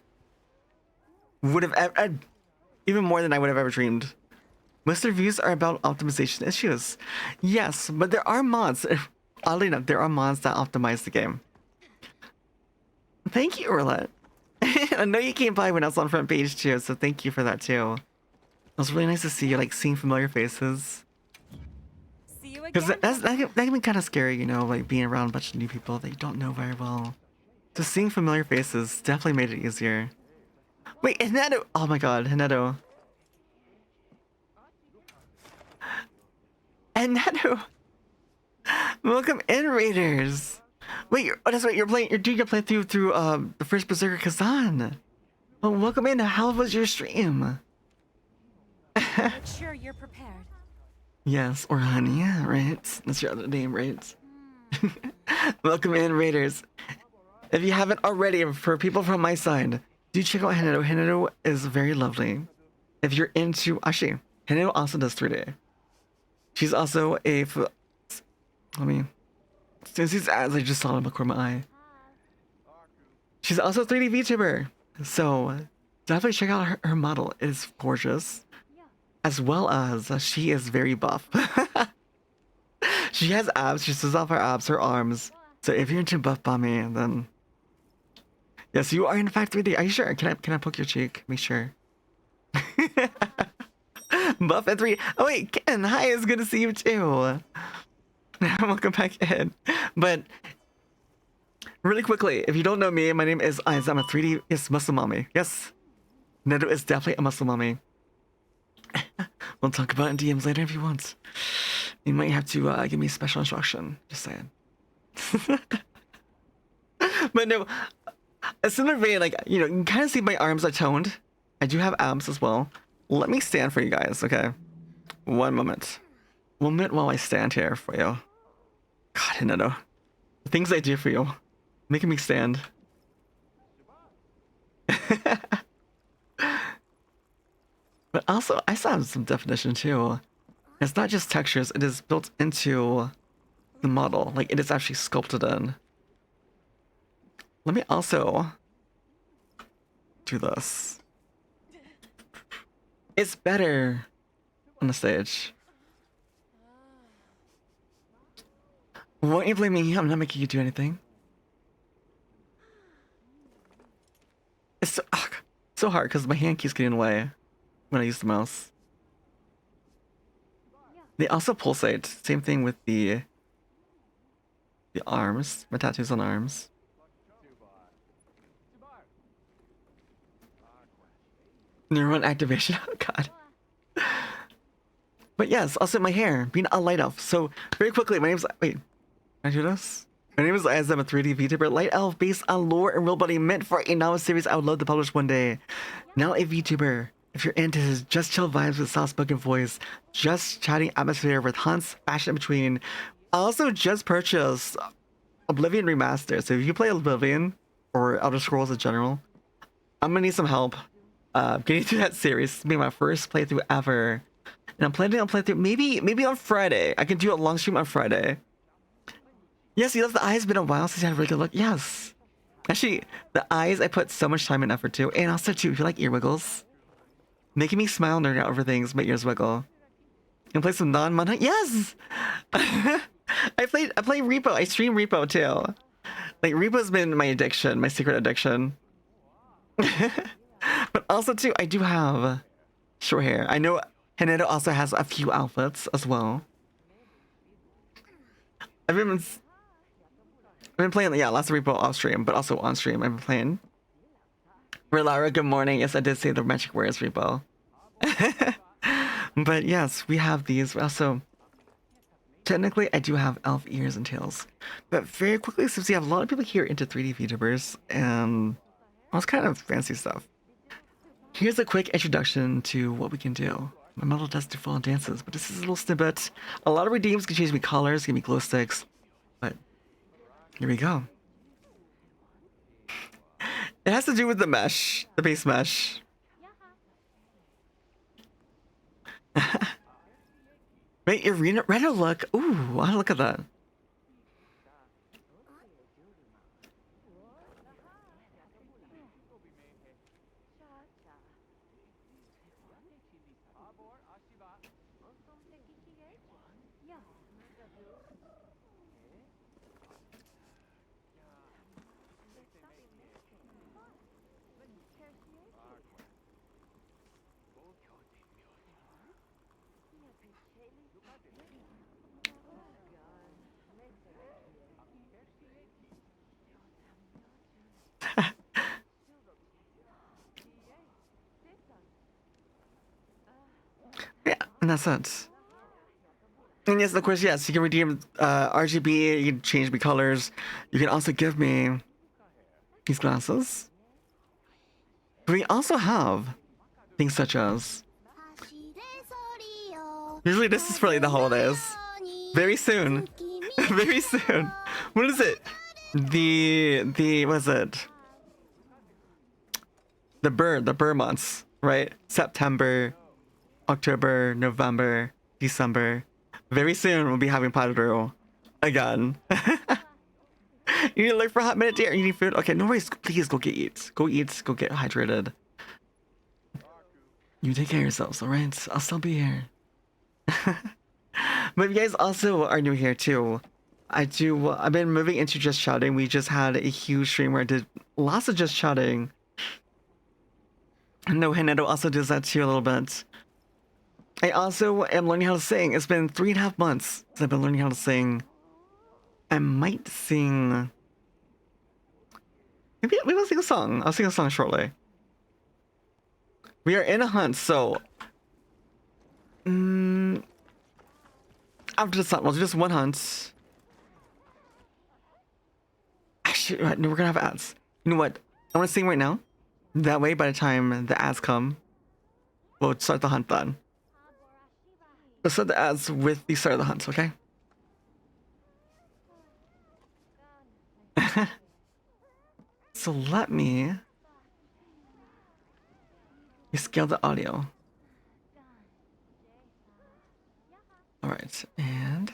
would have, even more than I would have ever dreamed. Most reviews are about optimization issues. Yes, but there are mods. Oddly enough, there are mods that optimize the game. Thank you, Roulette. I know you came by when I was on front page too, so thank you for that too. It was really nice to see you, like seeing familiar faces. See you Because again. that can be kind of scary, you know, like being around a bunch of new people that you don't know very well. So seeing familiar faces definitely made it easier. Wait, Hinedo! Oh my god, Hinedo. Hinedo! Welcome in, Raiders! Wait, that's right, you're doing your playthrough through the first Berserker Kazan. Well, welcome in, how was your stream? Make sure you're prepared. Yes, or honey, yeah, right? That's your other name, right? Welcome in, Raiders. If you haven't already, for people from my side, do check out Hinedo. Hinedo is very lovely. If you're into... Actually, Hinedo also does 3D. She's also a... Let me... Since these ads, I just saw them across my eye. She's also a 3D VTuber. So, definitely check out her model. It is gorgeous. As well as, she is very buff. She has abs. She shows off her abs, her arms. So if you're into buff bombing, then yes, you are in fact 3D. Are you sure? Can I poke your cheek? Make sure. Buff and 3. Oh wait, Ken, hi, it's good to see you too. Welcome back in. But really quickly, if you don't know me, my name is Eyes. I'm a 3D muscle mommy. Yes, Neto is definitely a muscle mommy. We'll talk about it in DMs later if you want. You might have to give me special instruction. Just saying. But no, a similar vein, like, you know, you can kind of see my arms are toned. I do have abs as well. Let me stand for you guys, okay? One moment. 1 minute while I stand here for you. God, Neto. The things I do for you. Making me stand. But also, I still have some definition too. It's not just textures, it is built into the model. Like, it is actually sculpted in. Let me also do this. It's better on the stage. Won't you blame me? I'm not making you do anything. It's so hard because my hand keeps getting away when I use the mouse. They also pulsate. Same thing with the arms. My tattoos on arms. Neuron activation. Oh god. But yes, also my hair being a light elf. So very quickly, my name's wait. Can I do this? My name is Eyes. I'm a 3D VTuber, light elf based on lore and real body meant for a novel series I would love to publish one day. Now a VTuber. If you're into his just chill vibes with soft-spoken voice, just chatting atmosphere with hunts, fashion in between. I also just purchased Oblivion Remaster. So if you play Oblivion or Elder Scrolls in general, I'm gonna need some help getting through that series. This will be my first playthrough ever. And I'm planning on playthrough maybe on Friday. I can do a long stream on Friday. Yes, you love the eyes. It's been a while since you had a really good look. Yes. Actually, the eyes I put so much time and effort to. And also too, if you like ear wiggles. Making me smile and nerd out over things, my ears wiggle. And play some non-mana. Yes! I play Repo. I stream Repo too. Like, Repo's been my addiction, my secret addiction. But also too, I do have short hair. I know Hineto also has a few outfits as well. I've been playing, yeah, lots of Repo off stream, but also on stream. I've been playing. Relara, good morning. Yes, I did say the magic word is Repo. But yes, we have these. Also, technically, I do have elf ears and tails. But very quickly, since we have a lot of people here into 3D VTubers, and all this kind of fancy stuff. Here's a quick introduction to what we can do. My model does do full dances, but this is a little snippet. A lot of redeems can change me colors, give me glow sticks. But here we go. It has to do with the mesh, the base mesh. Wait, your Reno look. Ooh, I look at that. Yeah, in that sense. And yes, of course, yes, you can redeem RGB, you can change me colors. You can also give me these glasses. We also have things such as... Usually this is for like the holidays. Very soon. Very soon. What is it? What is it? The bird months, right? September, October, November, December. Very soon we'll be having Padru again. You need to look for a hot minute, dear. You need food? Okay, no worries. Please go get eat. Go eat. Go get hydrated. You take care of yourselves, alright? I'll still be here. But if you guys also are new here too, I've been moving into just chatting. We just had a huge stream where I did lots of just chatting. No, Hanedo also does that too a little bit. I also am learning how to sing. It's been 3.5 months since I've been learning how to sing. I might sing. Maybe I'll sing a song. I'll sing a song shortly. We are in a hunt, so after this hunt, we'll do just one hunt. Actually, right, no, we're gonna have ads. You know what? I want to sing right now. That way, by the time the ads come, we'll start the hunt then. Let's start the ads with the start of the hunt, okay? So let me scale the audio. All right, and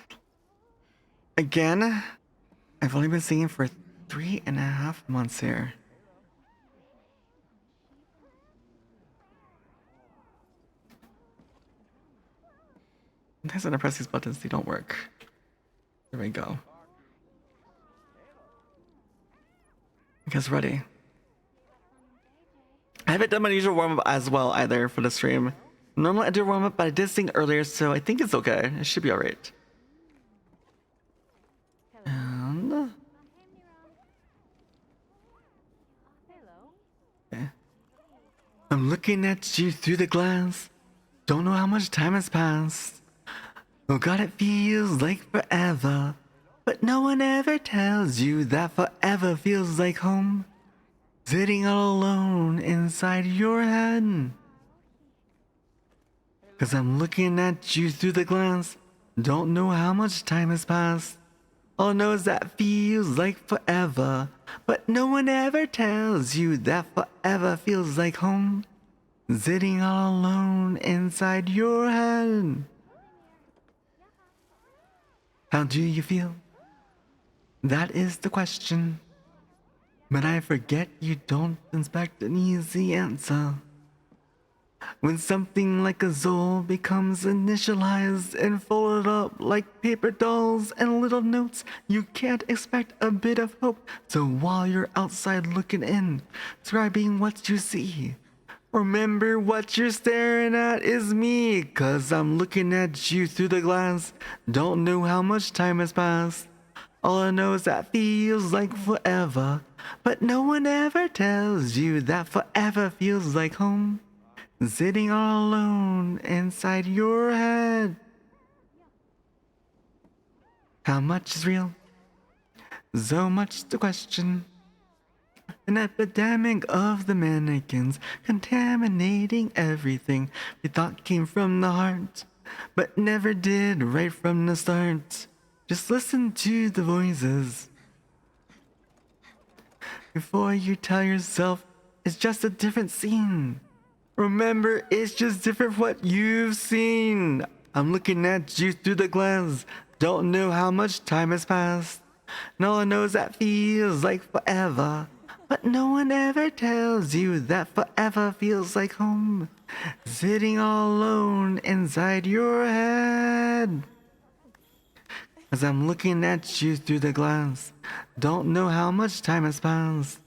again, I've only been singing for 3.5 months here. Sometimes when I press these buttons, they don't work. There we go. You guys ready? I haven't done my usual warm-up as well either for the stream. Normally I do warm-up, but I did sing earlier, so I think it's okay. It should be alright. And... okay. I'm looking at you through the glass. Don't know how much time has passed. Oh God, it feels like forever. But no one ever tells you that forever feels like home. Sitting all alone inside your head. 'Cause I'm looking at you through the glass. Don't know how much time has passed. All I know is that feels like forever. But no one ever tells you that forever feels like home. Sitting all alone inside your head. How do you feel? That is the question. But I forget you don't expect an easy answer. When something like a soul becomes initialized and folded up like paper dolls and little notes, you can't expect a bit of hope. So while you're outside looking in, describing what you see, remember what you're staring at is me. 'Cause I'm looking at you through the glass. Don't know how much time has passed. All I know is that feels like forever. But no one ever tells you that forever feels like home. Sitting all alone inside your head. How much is real? So much to question. An epidemic of the mannequins contaminating everything we thought came from the heart, but never did right from the start. Just listen to the voices before you tell yourself it's just a different scene. Remember, it's just different what you've seen. I'm looking at you through the glass. Don't know how much time has passed. And all I know is that feels like forever. But no one ever tells you that forever feels like home. Sitting all alone inside your head. As I'm looking at you through the glass. Don't know how much time has passed.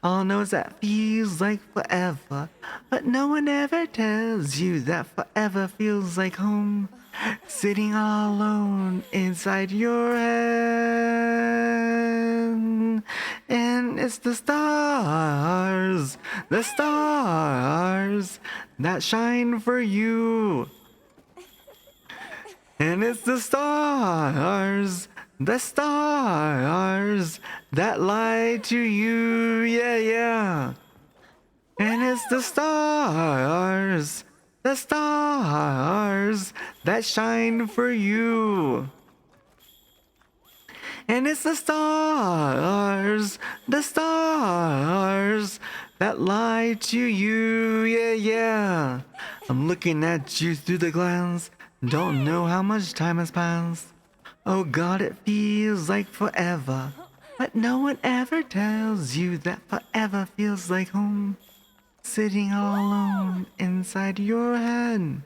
All I know is that feels like forever. But no one ever tells you that forever feels like home. Sitting all alone inside your head. And it's the stars that shine for you. And it's the stars that lie to you, yeah, yeah. And it's the stars that shine for you. And it's the stars that lie to you, yeah, yeah. I'm looking at you through the glass. Don't know how much time has passed. Oh God, it feels like forever. But no one ever tells you that forever feels like home. Sitting all alone inside your head.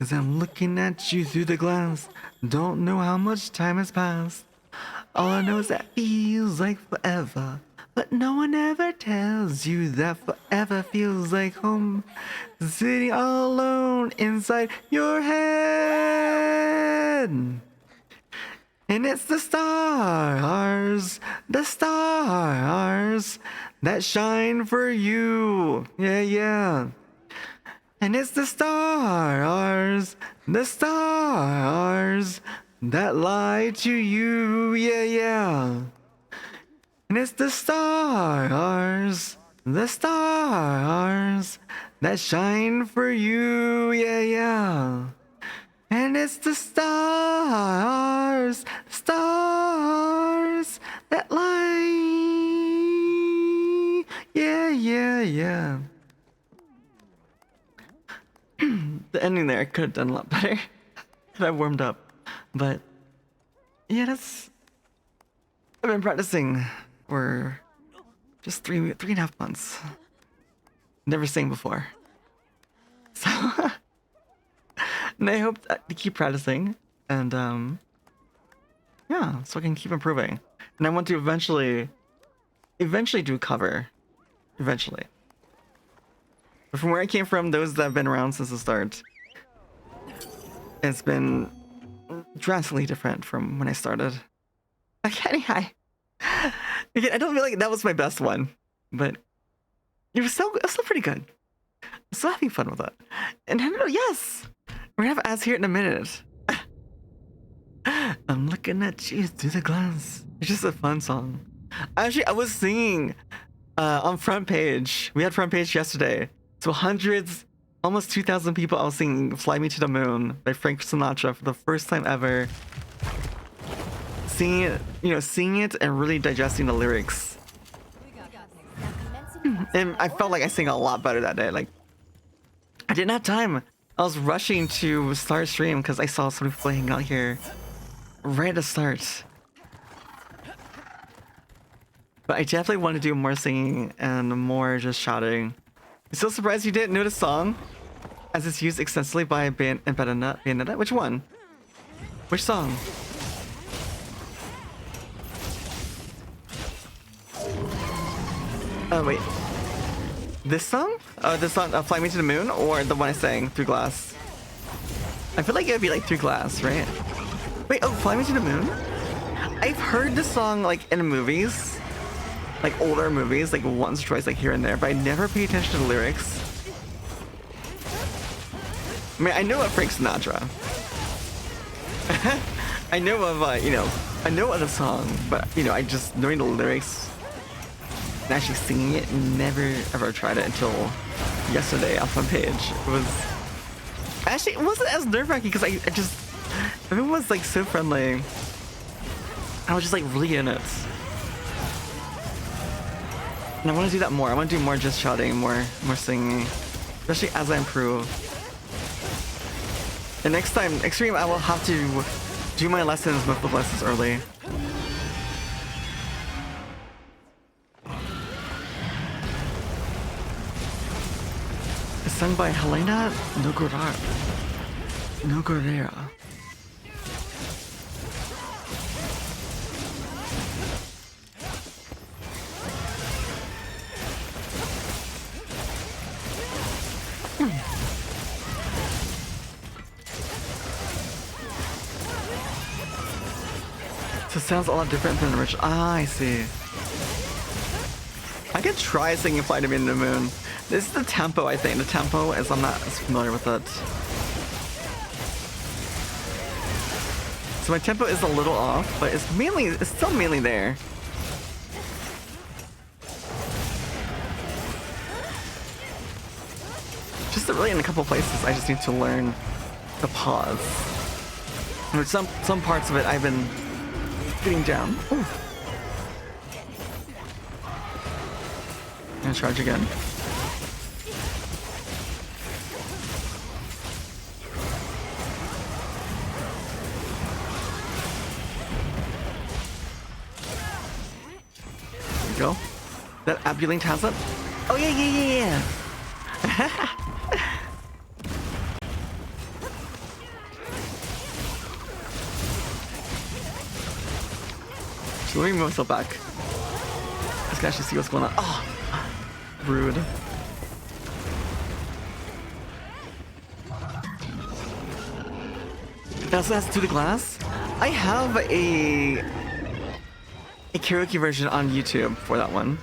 Cause I'm looking at you through the glass. Don't know how much time has passed. All I know is that feels like forever. But no one ever tells you that forever feels like home. Sitting all alone inside your head. And it's the stars that shine for you. Yeah, yeah. And it's the stars that lie to you. Yeah, yeah. And it's the stars that shine for you. Yeah, yeah. And it's the stars that lie. Yeah, yeah, yeah. The ending there I could have done a lot better. Could have warmed up. But yeah, that's I've been practicing for just three and a half months. Never sang before. So and I hope to keep practicing and yeah, so I can keep improving. And I want to eventually do cover. Eventually. But from where I came from, those that have been around since the start, it's been drastically different from when I started. Again, I don't feel like that was my best one, but it was still pretty good. I'm still having fun with it. And I don't know, yes! We're gonna have ads here in a minute. I'm looking at you through the glass. It's just a fun song. Actually, I was singing on Front Page. We had Front Page yesterday. So hundreds, almost 2,000 people. I was singing "Fly Me to the Moon" by Frank Sinatra for the first time ever. Singing it and really digesting the lyrics. And I felt like I sang a lot better that day. Like, I didn't have time. I was rushing to start stream because I saw some people hanging out here right at the start. But I definitely want to do more singing and more just shouting. I'm still surprised you didn't know the song, as it's used extensively by Bayonetta. Which one? Which song? Oh wait, this song? This song, "Fly Me to the Moon," or the one I sang, "Through Glass"? I feel like it would be like "Through Glass," right? Wait, oh, "Fly Me to the Moon"? I've heard this song like in movies. Like older movies, like once or twice, like here and there, but I never pay attention to the lyrics. I mean, I know of Frank Sinatra. I know of, I know of the song, but, I just knowing the lyrics and actually singing it, never ever tried it until yesterday on Front Page. It was, actually, it wasn't as nerve-wracking because everyone was like so friendly. I was just like really in it. And I want to do that more. I want to do more just shouting, more singing, especially as I improve. And next stream, I will have to do my lessons, most of the lessons early. It's sung by Helena Nogueira. So it sounds a lot different than the original. Ah, I see. I could try singing "Fly to Me to the Moon." This is the tempo, I think. The tempo, as I'm not as familiar with it. So my tempo is a little off, but it's still mainly there. Just really in a couple places, I just need to learn the pause. And with some parts of it, I've been getting down. Ooh. Gonna charge again. There we go. That Abulink has it? Oh yeah. Let me move myself back. Let's actually see what's going on. Oh, rude. It also has to do the glass. I have a karaoke version on YouTube for that one.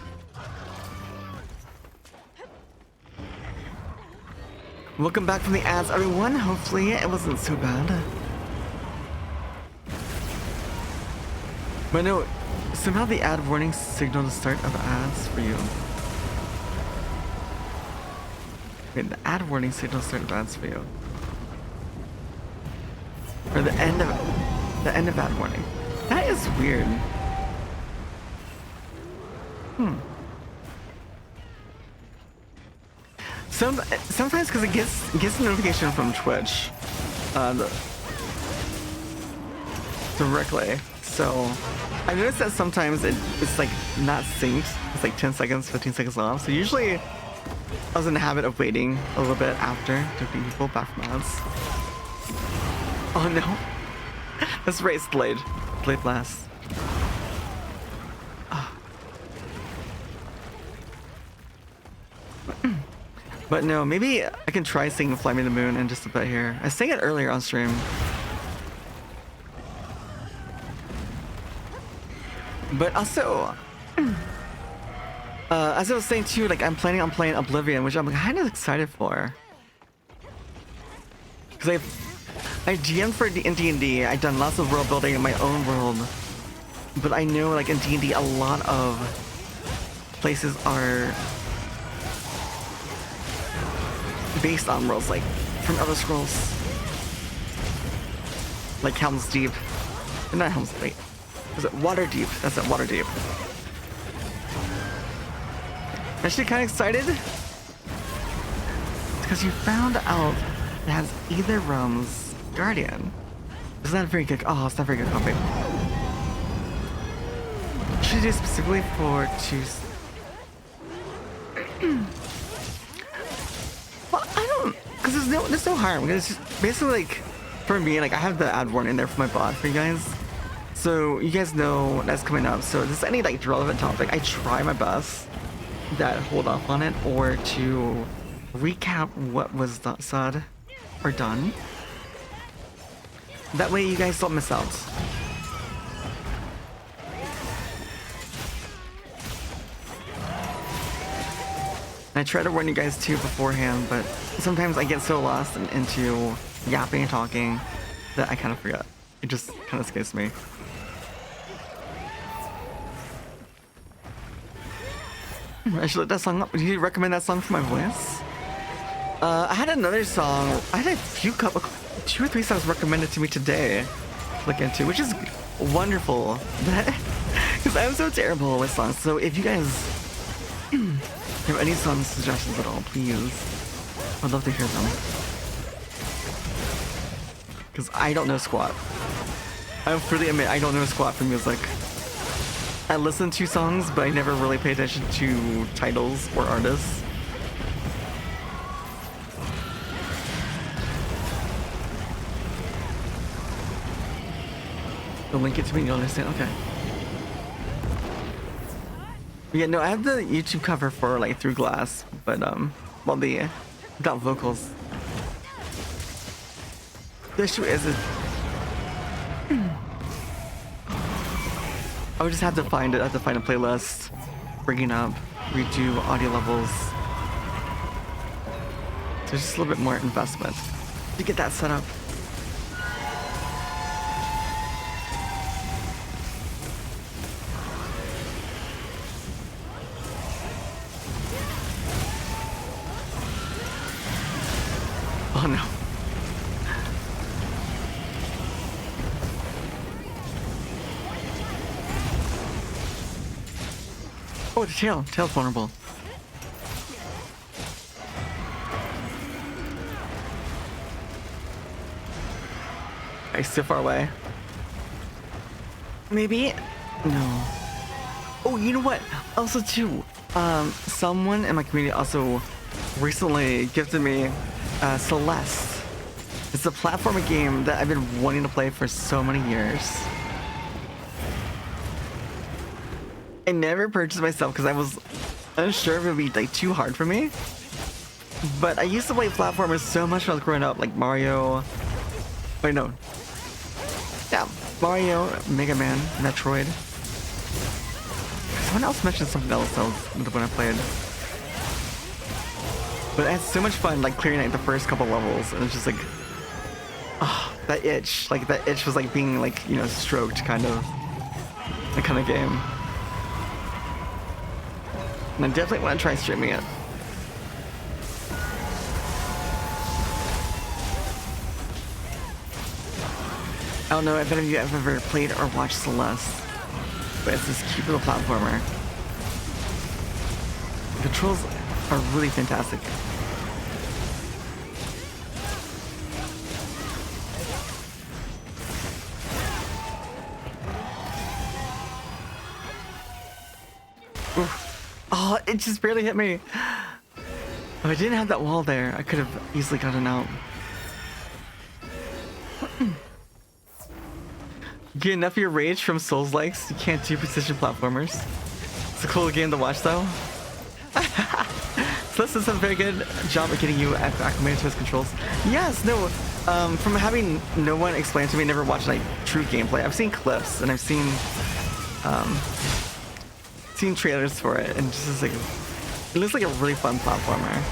Welcome back from the ads, everyone. Hopefully it wasn't so bad. But no, somehow the ad warning signaled the start of ads for you. Wait, the ad warning signal start of ads for you. Or the end of ad warning. That is weird. Sometimes because it gets a notification from Twitch directly. So I noticed that sometimes it's like not synced. It's like 10 seconds, 15 seconds off. So usually I was in the habit of waiting a little bit after to bring people back from ads. Oh no. That's right, it's delayed. Delayed blast. But no, maybe I can try singing Fly Me to the Moon in just a bit here. I sang it earlier on stream. But also, as I was saying too, like I'm planning on playing Oblivion, which I'm kind of excited for. Because I GM'd for in D&D, I've done lots of world building in my own world. But I know like in D&D a lot of places are based on worlds like from other scrolls. Like Helm's Deep. Not Helm's Deep. Was it Waterdeep? That's it, Waterdeep. Actually kind of excited because you found out it has either realm's guardian. It's not very good. Oh, it's not very good copy. Should I do specifically for choose? Well, I don't, because there's no harm. It's just basically like for me, like I have the ad warning in there for my bot for you guys. So you guys know that's coming up. So if there's any like relevant topic, I try my best that hold off on it or to recap what was said or done. That way you guys don't miss out. I try to warn you guys too beforehand, but sometimes I get so lost into yapping and talking that I kind of forget. It just kind of escapes me. I should look that song up. Do you recommend that song for my voice? I had another song. I had two or three songs recommended to me today to look into, which is wonderful. Because I'm so terrible with songs. So if you guys have any song suggestions at all, please. I'd love to hear them. Because I don't know squat. I freely admit I don't know squat for music. I listen to songs, but I never really pay attention to titles or artists. Don't link it to me, you'll understand. Okay. Yeah, no, I have the YouTube cover for like Through Glass, but well, without vocals. The issue is I would just have to find it. I have to find a playlist, bringing up, redo audio levels. So just a little bit more investment to get that set up. Oh no. Oh, the tail. Tail's vulnerable. Are you still far away? Maybe? No. Oh, you know what? Also, too, someone in my community also recently gifted me Celeste. It's a platforming game that I've been wanting to play for so many years. I never purchased myself because I was unsure if it would be like too hard for me. But I used to play platformers so much when I was growing up, like Mario. Wait, no. Yeah, Mario, Mega Man, Metroid. Someone else mentioned something else when I played. But I had so much fun, like clearing like the first couple levels, and it's just like, oh, that itch. Like that itch was like being like, you know, stroked, kind of, that kind of game. And I definitely want to try streaming it. I don't know if any of you have ever played or watched Celeste, but it's this cute little platformer. The controls are really fantastic. Oof. Oh, it just barely hit me. If I didn't have that wall there, I could have easily gotten out. Get enough of your rage from Souls likes. You can't do precision platformers. It's a cool game to watch though. Celeste does a very good job of getting you acclimated to his controls. Yes, no. From having no one explain to me, never watched like true gameplay. I've seen clips and I've seen trailers for it, and just like it looks like a really fun platformer.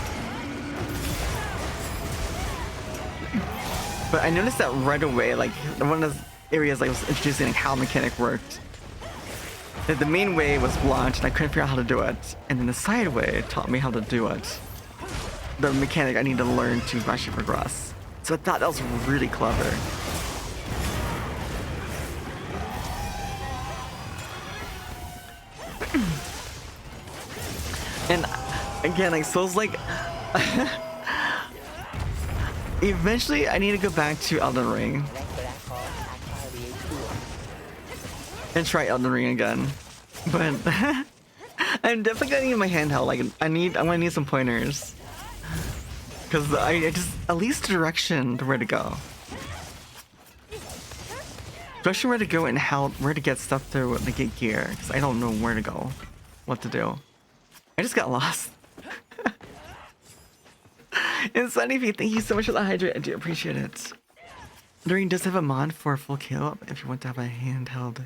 But I noticed that right away, like one of the areas I was introducing like how mechanic worked. That the main way was blocked and I couldn't figure out how to do it, and then the side way taught me how to do it. The mechanic I need to learn to actually progress. So I thought that was really clever. And again, like Souls like eventually I need to go back to Elden Ring and try Elden Ring again. But I'm definitely gonna need my handheld. Like I'm gonna need some pointers. Cause I just at least direction to where to go. Direction where to go and where to get stuff to get gear. Cause I don't know where to go. What to do. I just got lost. And Sunnyfeet, thank you so much for the hydrate. I do appreciate it. During does have a mod for a full kill if you want to have a handheld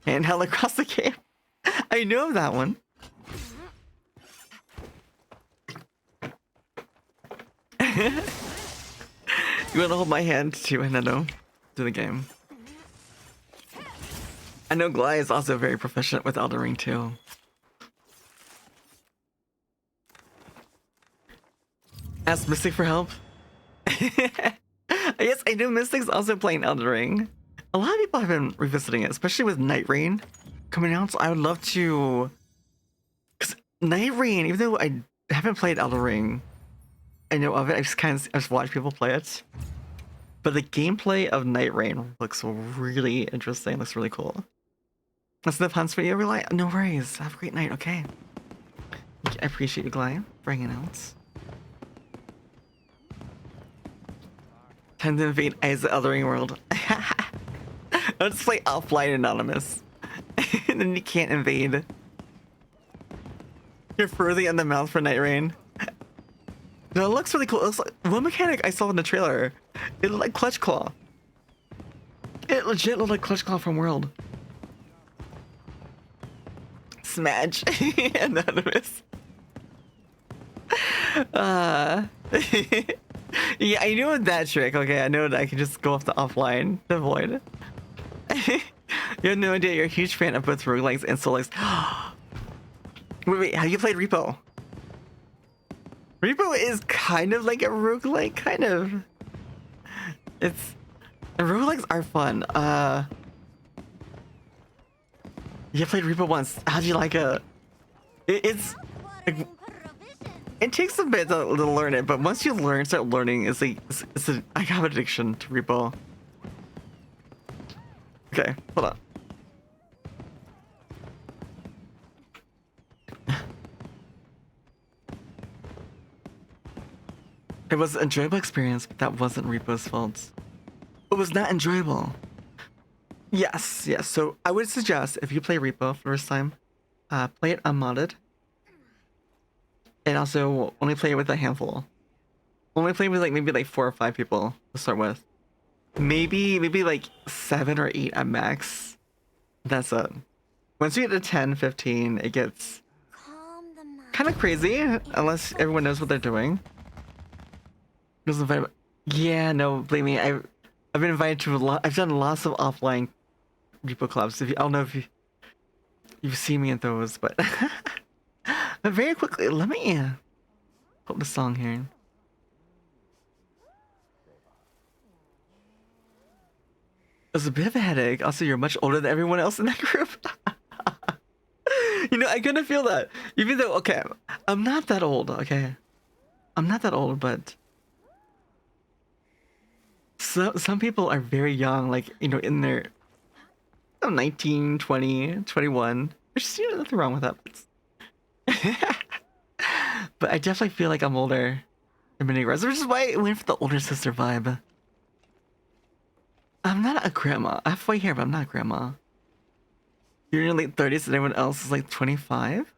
across the game. I know that one. You want to hold my hand too, Nendo, to the game. I know Gly is also very proficient with Elden Ring too. Ask Mystic for help. Yes, I know Mystic's also playing Elden Ring. A lot of people have been revisiting it, especially with Night Rain coming out. So I would love to, because Night Rain, even though I haven't played Elden Ring, I know of it. I just watch people play it. But the gameplay of Night Rain looks really interesting. Looks really cool. That's the puns for you. No worries. Have a great night. Okay. I appreciate you, Gly, bringing out. Time to invade Eyes of the Elden Ring world. I'll just play offline anonymous. And then you can't invade. You're further in the mouth for Night Rain. No, it looks really cool. It looks like one mechanic I saw in the trailer. It looked like Clutch Claw. It legit looked like Clutch Claw from World. Smash. Anonymous. Yeah, I knew that trick. Okay, I know that I can just go off the offline to avoid. You have no idea. You're a huge fan of both roguelikes and soul likes. Wait, have you played Repo? Repo is kind of like a roguelike, kind of. Roguelikes are fun. You played Repo once. How'd you like it? It's like, it takes a bit to learn it, but once you start learning, I have an addiction to Repo. Okay, hold on. It was an enjoyable experience, but that wasn't Repo's fault. It was not enjoyable. Yes. So I would suggest if you play Repo for the first time, play it unmodded. And also only play it with a handful. Only play with like maybe like 4 or 5 people to start with. Maybe like 7 or 8 at max. That's it. Once you get to 10, 15, it gets Calm the mind. kind of crazy unless everyone knows what they're doing. Yeah, no, believe me. I've been invited to a lot. I've done lots of offline repo clubs. I don't know if you've seen me in those, but but very quickly, let me put the song here. It's a bit of a headache. Also, you're much older than everyone else in that group. You know, I kind of feel that. Even though, okay, I'm not that old, okay? I'm not that old, but some people are very young, like, you know, in their 19, 20, 21. There's nothing wrong with that. But I definitely feel like I'm older in many regards, which is why I went for the older sister vibe. I'm not a grandma. I have white hair, but I'm not a grandma. You're in your late 30s and everyone else is like 25?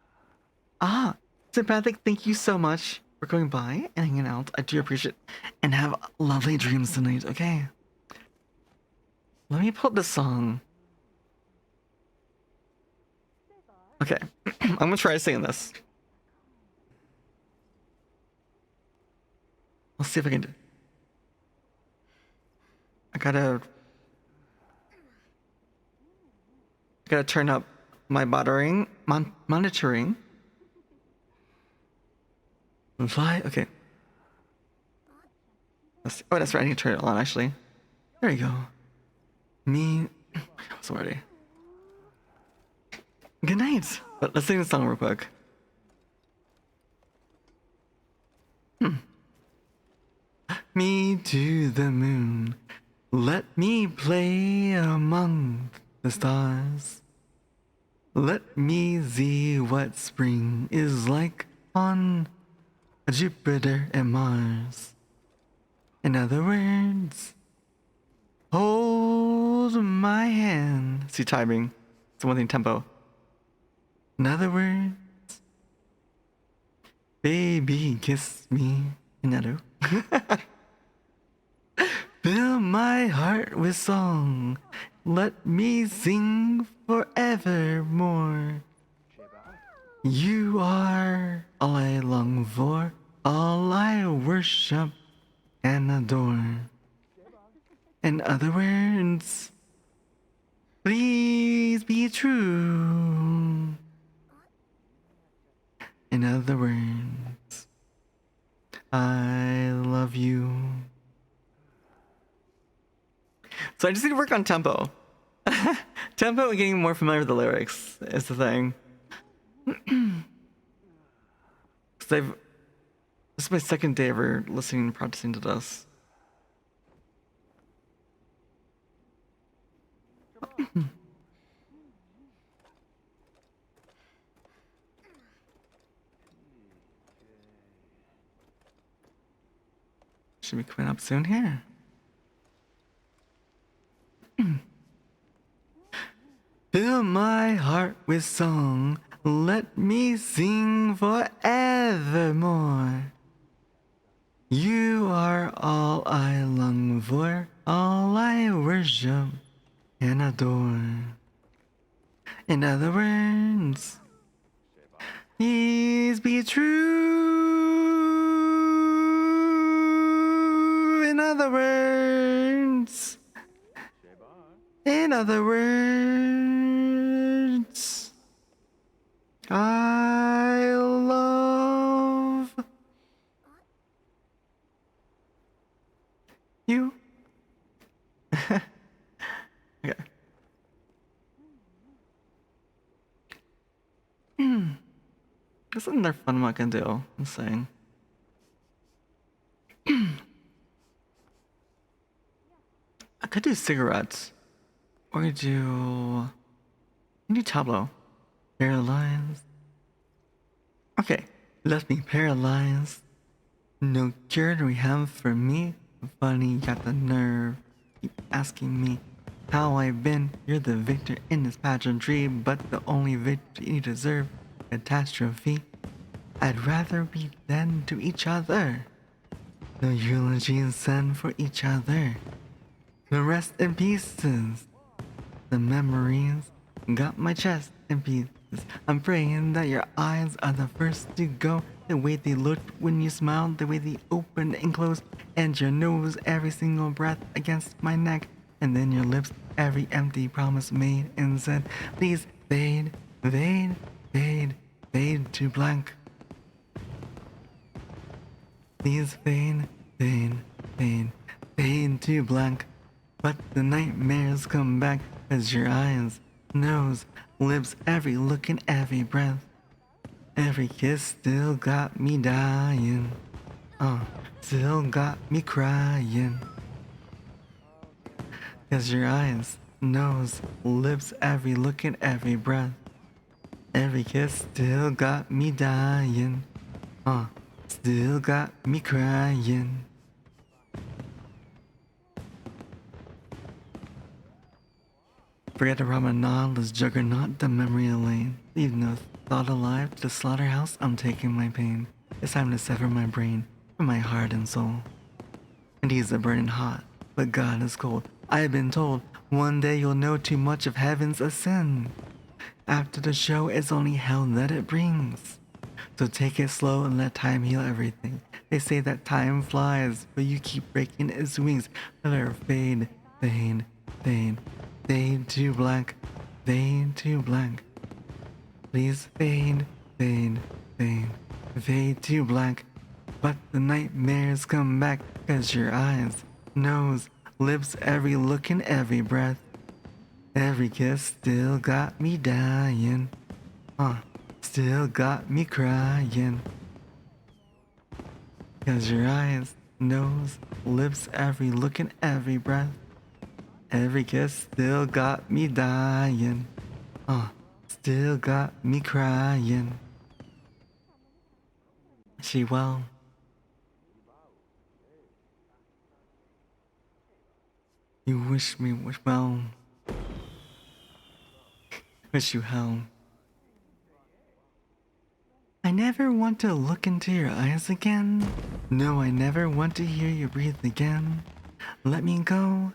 Ah, Sympathic, thank you so much for going by and hanging out. I do appreciate it. And have lovely dreams tonight, okay? Let me pull up the song. Okay, I'm gonna try singing this. I'll see if I can do. I gotta turn up my monitoring. Fly. Okay. Let's see. Oh, that's right. I need to turn it on. Actually, there you go. Me. I was already. Good night. But let's sing the song real quick. Me to the moon. Let me play among the stars. Let me see what spring is like on Jupiter and Mars. In other words, hold my hand. See timing. It's one thing tempo. In other words, baby, kiss me. Another. Fill my heart with song. Let me sing forevermore. You are all I long for, all I worship and adore. In other words, please be true. In other words, I love you. So I just need to work on tempo. Tempo and getting more familiar with the lyrics is the thing. Because this is my second day ever listening and practicing to this. Should be coming up soon here. Fill my heart with song, let me sing forevermore. You are all I long for, all I worship and adore. In other words, please be true. In other words, I love you. Okay. There's another fun one I can do. I'm saying. I could do cigarettes. Or do Tableau. Paralyzed. Okay, left me paralyzed. No cure do we have for me. Funny, you got the nerve. Keep asking me how I've been. You're the victor in this pageantry, but the only victory you deserve, catastrophe. I'd rather be dead to each other. No eulogies sent for each other. No rest in pieces. The memories got my chest in pieces. I'm praying that your eyes are the first to go. The way they looked when you smiled, the way they opened and closed, and your nose, every single breath against my neck, and then your lips, every empty promise made and said, please fade, fade, fade, fade to blank. Please fade, fade, fade, fade to blank. But the nightmares come back as your eyes, nose, lips, every look and every breath. Every kiss still got me dying. Still got me crying. 'Cause your eyes, nose, lips, every look and every breath. Every kiss still got me dying. Still got me crying. Forget the Ramadan, this juggernaut, the memory lane. Leave no thought alive to the slaughterhouse, I'm taking my pain. It's time to sever my brain from my heart and soul. And he's a burning hot, but God is cold. I have been told, one day you'll know too much of heaven's a sin. After the show, it's only hell that it brings. So take it slow and let time heal everything. They say that time flies, but you keep breaking its wings. Let her fade, fade, fade. Fade to black, fade to black. Please fade, fade, fade, fade to black. But the nightmares come back, 'cause your eyes, nose, lips, every look and every breath. Every kiss still got me dying. Still got me crying. 'Cause your eyes, nose, lips, every look and every breath. Every kiss still got me dying. Still got me crying. She well. You wish me well. Wish you hell. I never want to look into your eyes again. No, I never want to hear you breathe again. Let me go.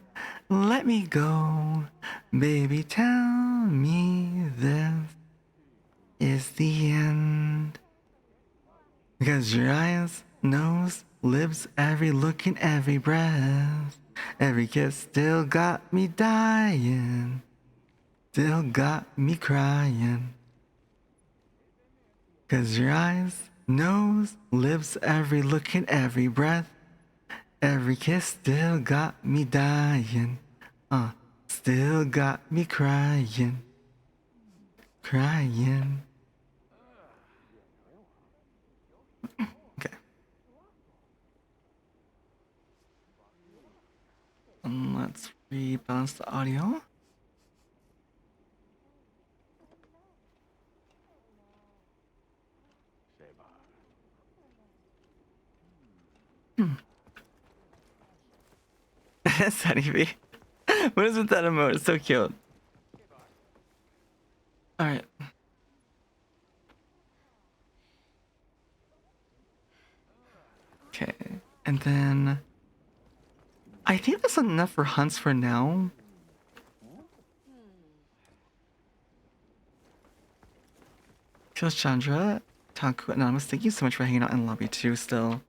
Let me go. Baby, tell me this is the end. Because your eyes, nose, lips, every look and every breath. Every kiss still got me dying. Still got me crying. 'Cause your eyes, nose, lips, every look and every breath. Every kiss still got me dying. Still got me crying. Crying. Okay. Let's rebalance the audio. Sunny V. What is with that emote? It's so cute. Alright. Okay. And then I think that's enough for hunts for now. Kills Chandra, Taku Anonymous, thank you so much for hanging out in lobby too still.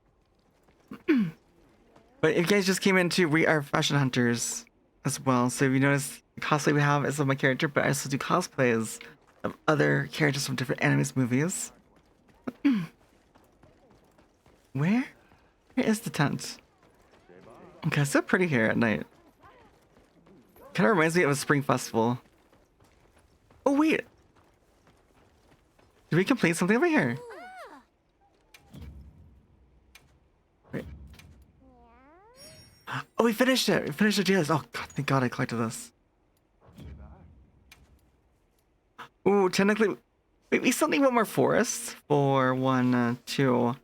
But if you guys just came into, we are fashion hunters as well. So if you notice, the cosplay we have is of my character, but I also do cosplays of other characters from different animes movies. Where is the tent? Okay, it's so pretty here at night. Kind of reminds me of a spring festival. Oh wait! Did we complete something over here? Wait. Oh, we finished it! We finished the deals. Oh god, thank god I collected this. Ooh, technically... Wait, we still need one more forest for 1, 2...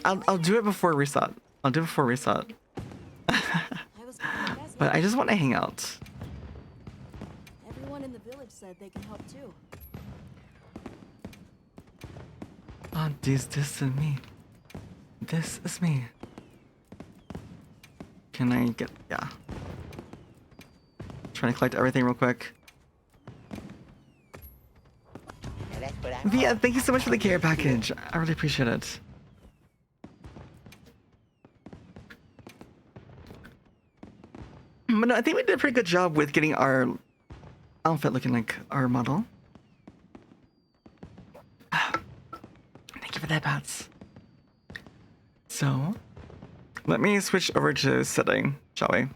I'll do it before reset. I'll do it before reset. I was gonna guess But I just want to hang out. Everyone in the village said they can help too. Oh, this is me. This is me. Can I get... yeah. Trying to collect everything real quick. Now that's what I Via, call thank you so much for the care package. I really appreciate it. But no, I think we did a pretty good job with getting our outfit looking like our model. Thank you for that, Bats. So, let me switch over to setting, shall we?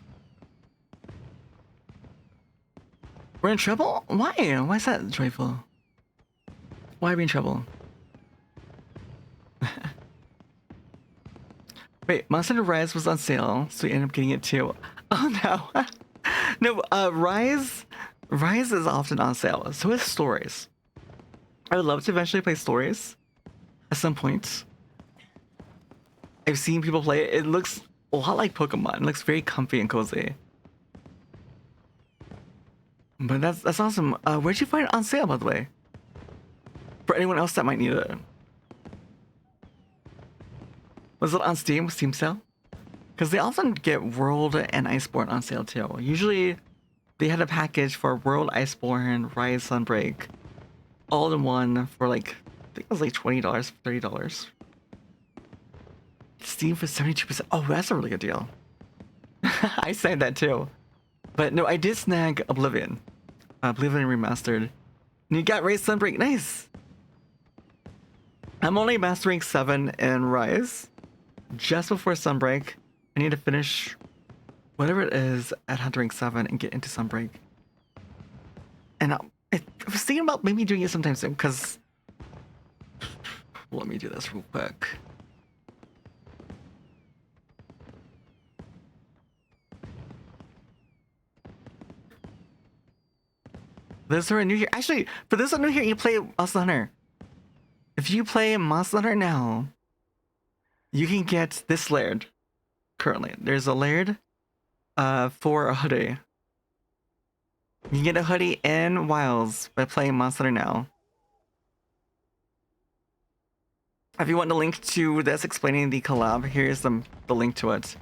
We're in trouble? Why? Why is that joyful? Why are we in trouble? Wait, Monster Hunter Rise was on sale, so we ended up getting it too. Oh no. No, Rise is often on sale. So is Stories. I would love to eventually play Stories at some point. I've seen people play it. It looks a lot like Pokemon. It looks very comfy and cozy. But that's awesome. Where'd you find it on sale, by the way? For anyone else that might need it. Was it on Steam sale? Because they often get World and Iceborne on sale too. Usually, they had a package for World, Iceborne, Rise, Sunbreak, all in one for like, I think it was like $20, $30. Steam for 72%. Oh, that's a really good deal. I signed that too. But no, I did snag Oblivion. Oblivion Remastered. And you got Rise, Sunbreak. Nice! I'm only mastering 7 in Rise. Just before Sunbreak. I need to finish whatever it is at Huntering 7 and get into Sunbreak. And I was thinking about maybe doing it sometime soon, because... Let me do this real quick. Those who are new here... Actually, for those who are new here, you play Monster Hunter. If you play Monster Hunter now, you can get this laird. Currently, there's a laird for a hoodie. You can get a hoodie in Wilds by playing Monster Hunter now. If you want the link to this explaining the collab, here's the link to it.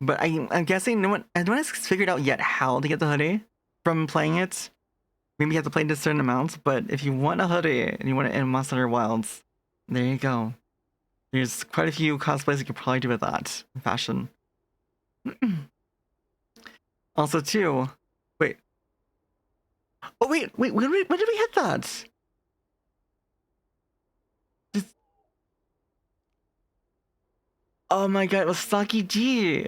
But I'm guessing no one has figured out yet how to get the hoodie from playing it. Maybe you have to play to certain amounts, but if you want a hoodie and you want it in Monster Hunter Wilds, there you go. There's quite a few cosplays you could probably do with that in fashion. Also, too, wait. Oh wait, when did we hit that? Oh my god, it was Saki G.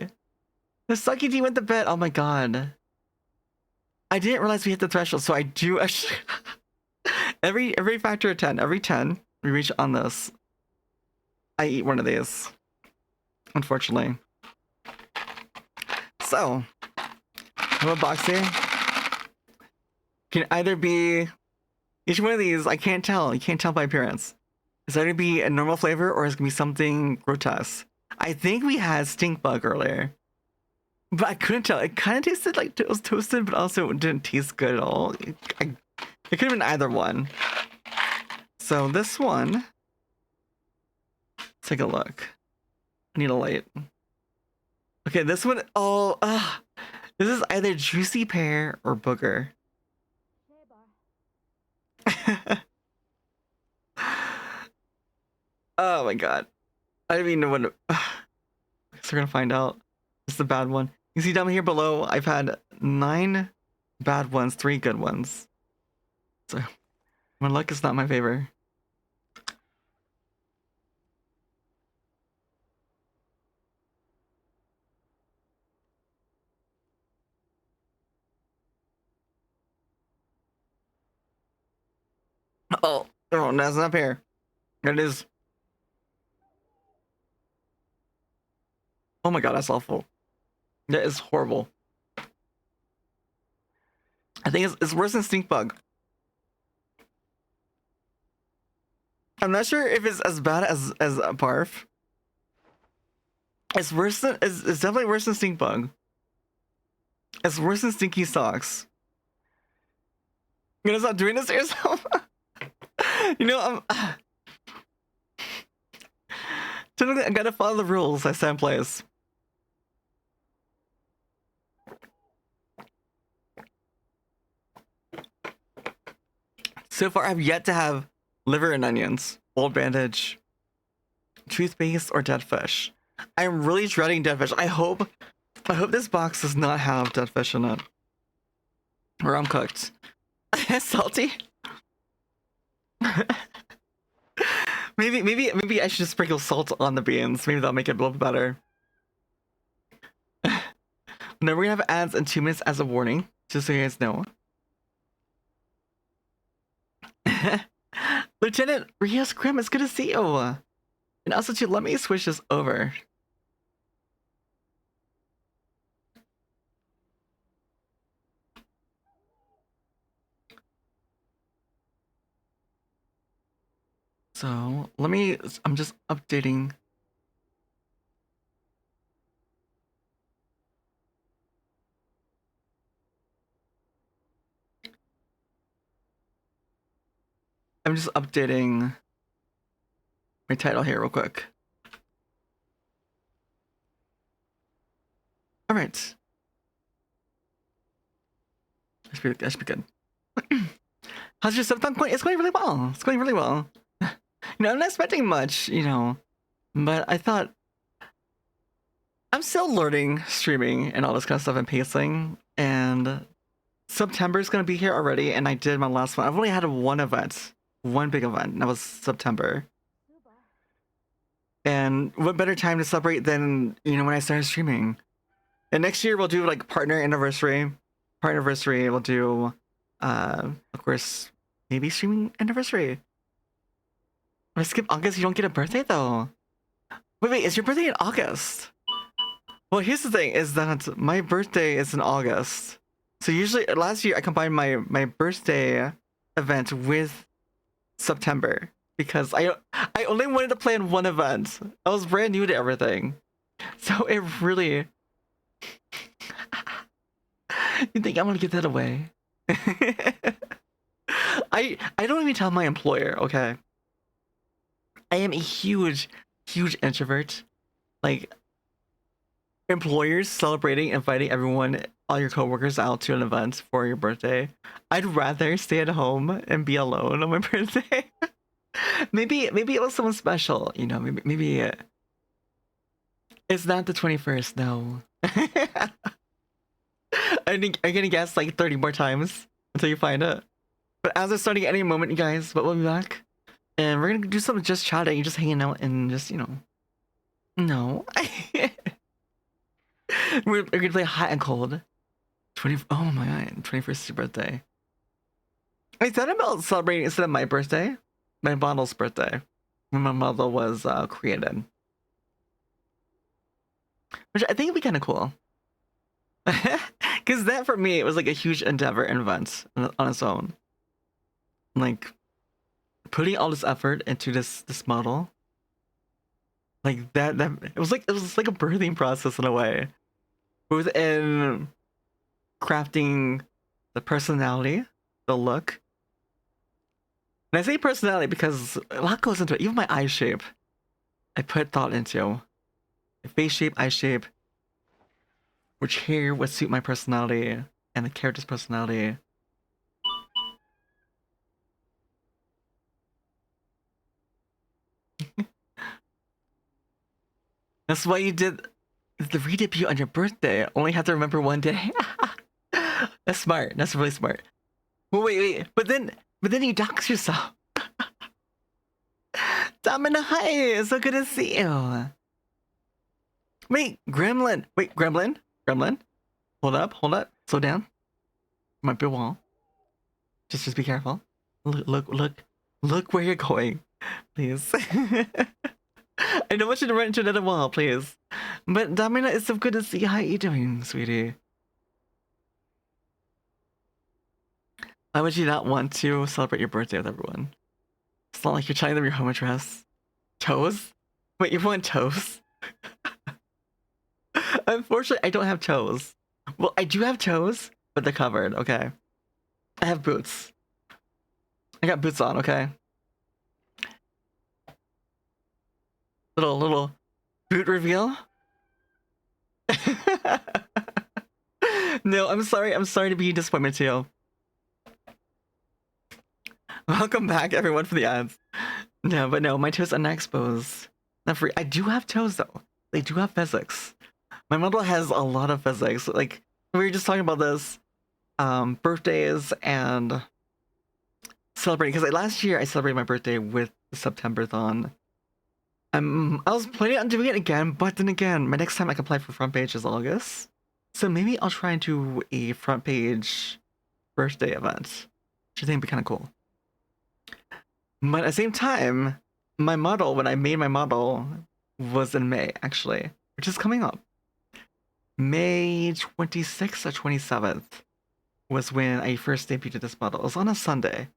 The Saki G went to bed. Oh my god. I didn't realize we hit the threshold, so I do actually every factor of 10, every 10 we reach on this, I eat one of these. Unfortunately. So I have a box here. Can either be each one of these, I can't tell. You can't tell by appearance. It's either be a normal flavor or it's gonna be something grotesque. I think we had stink bug earlier. But I couldn't tell. It kind of tasted like it was toasted, but also it didn't taste good at all. It could have been either one. So this one, let's take a look. I need a light. Okay, this one, this is either juicy pear or booger. Oh my god. I don't even know what to... So we're gonna find out. It's the bad one. You see down here below, I've had 9 bad ones, 3 good ones. So my luck is not my favor. Oh, that's not fair. It is. Oh my god, that's awful. That is horrible. I think it's worse than stink bug. I'm not sure if it's as bad as a barf. It's worse than it's definitely worse than stink bug. It's worse than stinky socks. You're gonna stop doing this to yourself? You know, typically I gotta follow the rules I set in place. So far, I've yet to have liver and onions, old bandage, toothpaste, or dead fish. I'm really dreading dead fish. I hope this box does not have dead fish in it. Or I'm cooked. Salty? maybe I should just sprinkle salt on the beans. Maybe that'll make it a little bit better. No, we're gonna have ads in 2 minutes as a warning, just so you guys know. Lieutenant Rios Krim, it's good to see you. And also too, let me switch this over. So I'm just updating. I'm just updating my title here real quick. All right. That should be good. How's your Subathon going? It's going really well. It's going really well. You know, I'm not expecting much, you know, but I thought I'm still learning streaming and all this kind of stuff and pacing, and September's gonna be here already, and I did my last one. I've only had one event, one big event, and that was September. And what better time to celebrate than, you know, when I started streaming? And next year we'll do like partner anniversary. Partner anniversary, we'll do, of course, maybe streaming anniversary. If I skip August, you don't get a birthday though. Wait, is your birthday in August? Well, here's the thing, is that my birthday is in August. So usually, last year I combined my birthday event with September. Because I only wanted to plan one event. I was brand new to everything. So it really... You think I'm gonna give that away? I don't even tell my employer, okay? I am a huge introvert. Like, employers celebrating, inviting everyone, all your coworkers out to an event for your birthday. I'd rather stay at home and be alone on my birthday. maybe it was someone special, you know, maybe it's not the 21st, no. I think I'm gonna guess like 30 more times until you find it. But as it's starting at any moment, you guys, but we'll be back. And we're gonna do something just chatting, just hanging out and just, you know. No. we're gonna play hot and cold. Oh my god, 21st is your birthday. I thought about celebrating instead of my birthday, my model's birthday, when my model was created. Which I think would be kind of cool. Because that for me, it was like a huge endeavor and event on its own. Like, putting all this effort into this model, like that it was like a birthing process in a way, within crafting the personality, the look. And I say personality because a lot goes into it. Even my eye shape, I put thought into. The face shape, eye shape, which hair would suit my personality and the character's personality. That's why you did the re-debut on your birthday. Only have to remember one day. That's smart. That's really smart. Well, wait. But then you dox yourself. Domina, hi. It's so good to see you. Wait, Gremlin. Gremlin. Hold up. Slow down. Might be a wall. Just be careful. Look where you're going, please. I don't want you to run into another wall, please. But Domina, it's so good to see you. How are you doing, sweetie? Why would you not want to celebrate your birthday with everyone? It's not like you're telling them your home address. Toes? Wait, you want toes? Unfortunately, I don't have toes. Well, I do have toes, but they're covered. Okay. I have boots. I got boots on. Okay. Little boot reveal. No, I'm sorry. I'm sorry to be a disappointment to you. Welcome back, everyone, for the ads. No, but no, my toes are not exposed. Not free. I do have toes though. They do have physics. My model has a lot of physics. Like we were just talking about this, birthdays and celebrating. Because last year I celebrated my birthday with the Septemberthon. I was planning on doing it again, but then again, my next time I can apply for front page is August. So maybe I'll try and do a front page birthday event, which I think would be kind of cool. But at the same time, my model, when I made my model, was in May, actually, which is coming up. May 26th or 27th was when I first debuted this model. It was on a Sunday.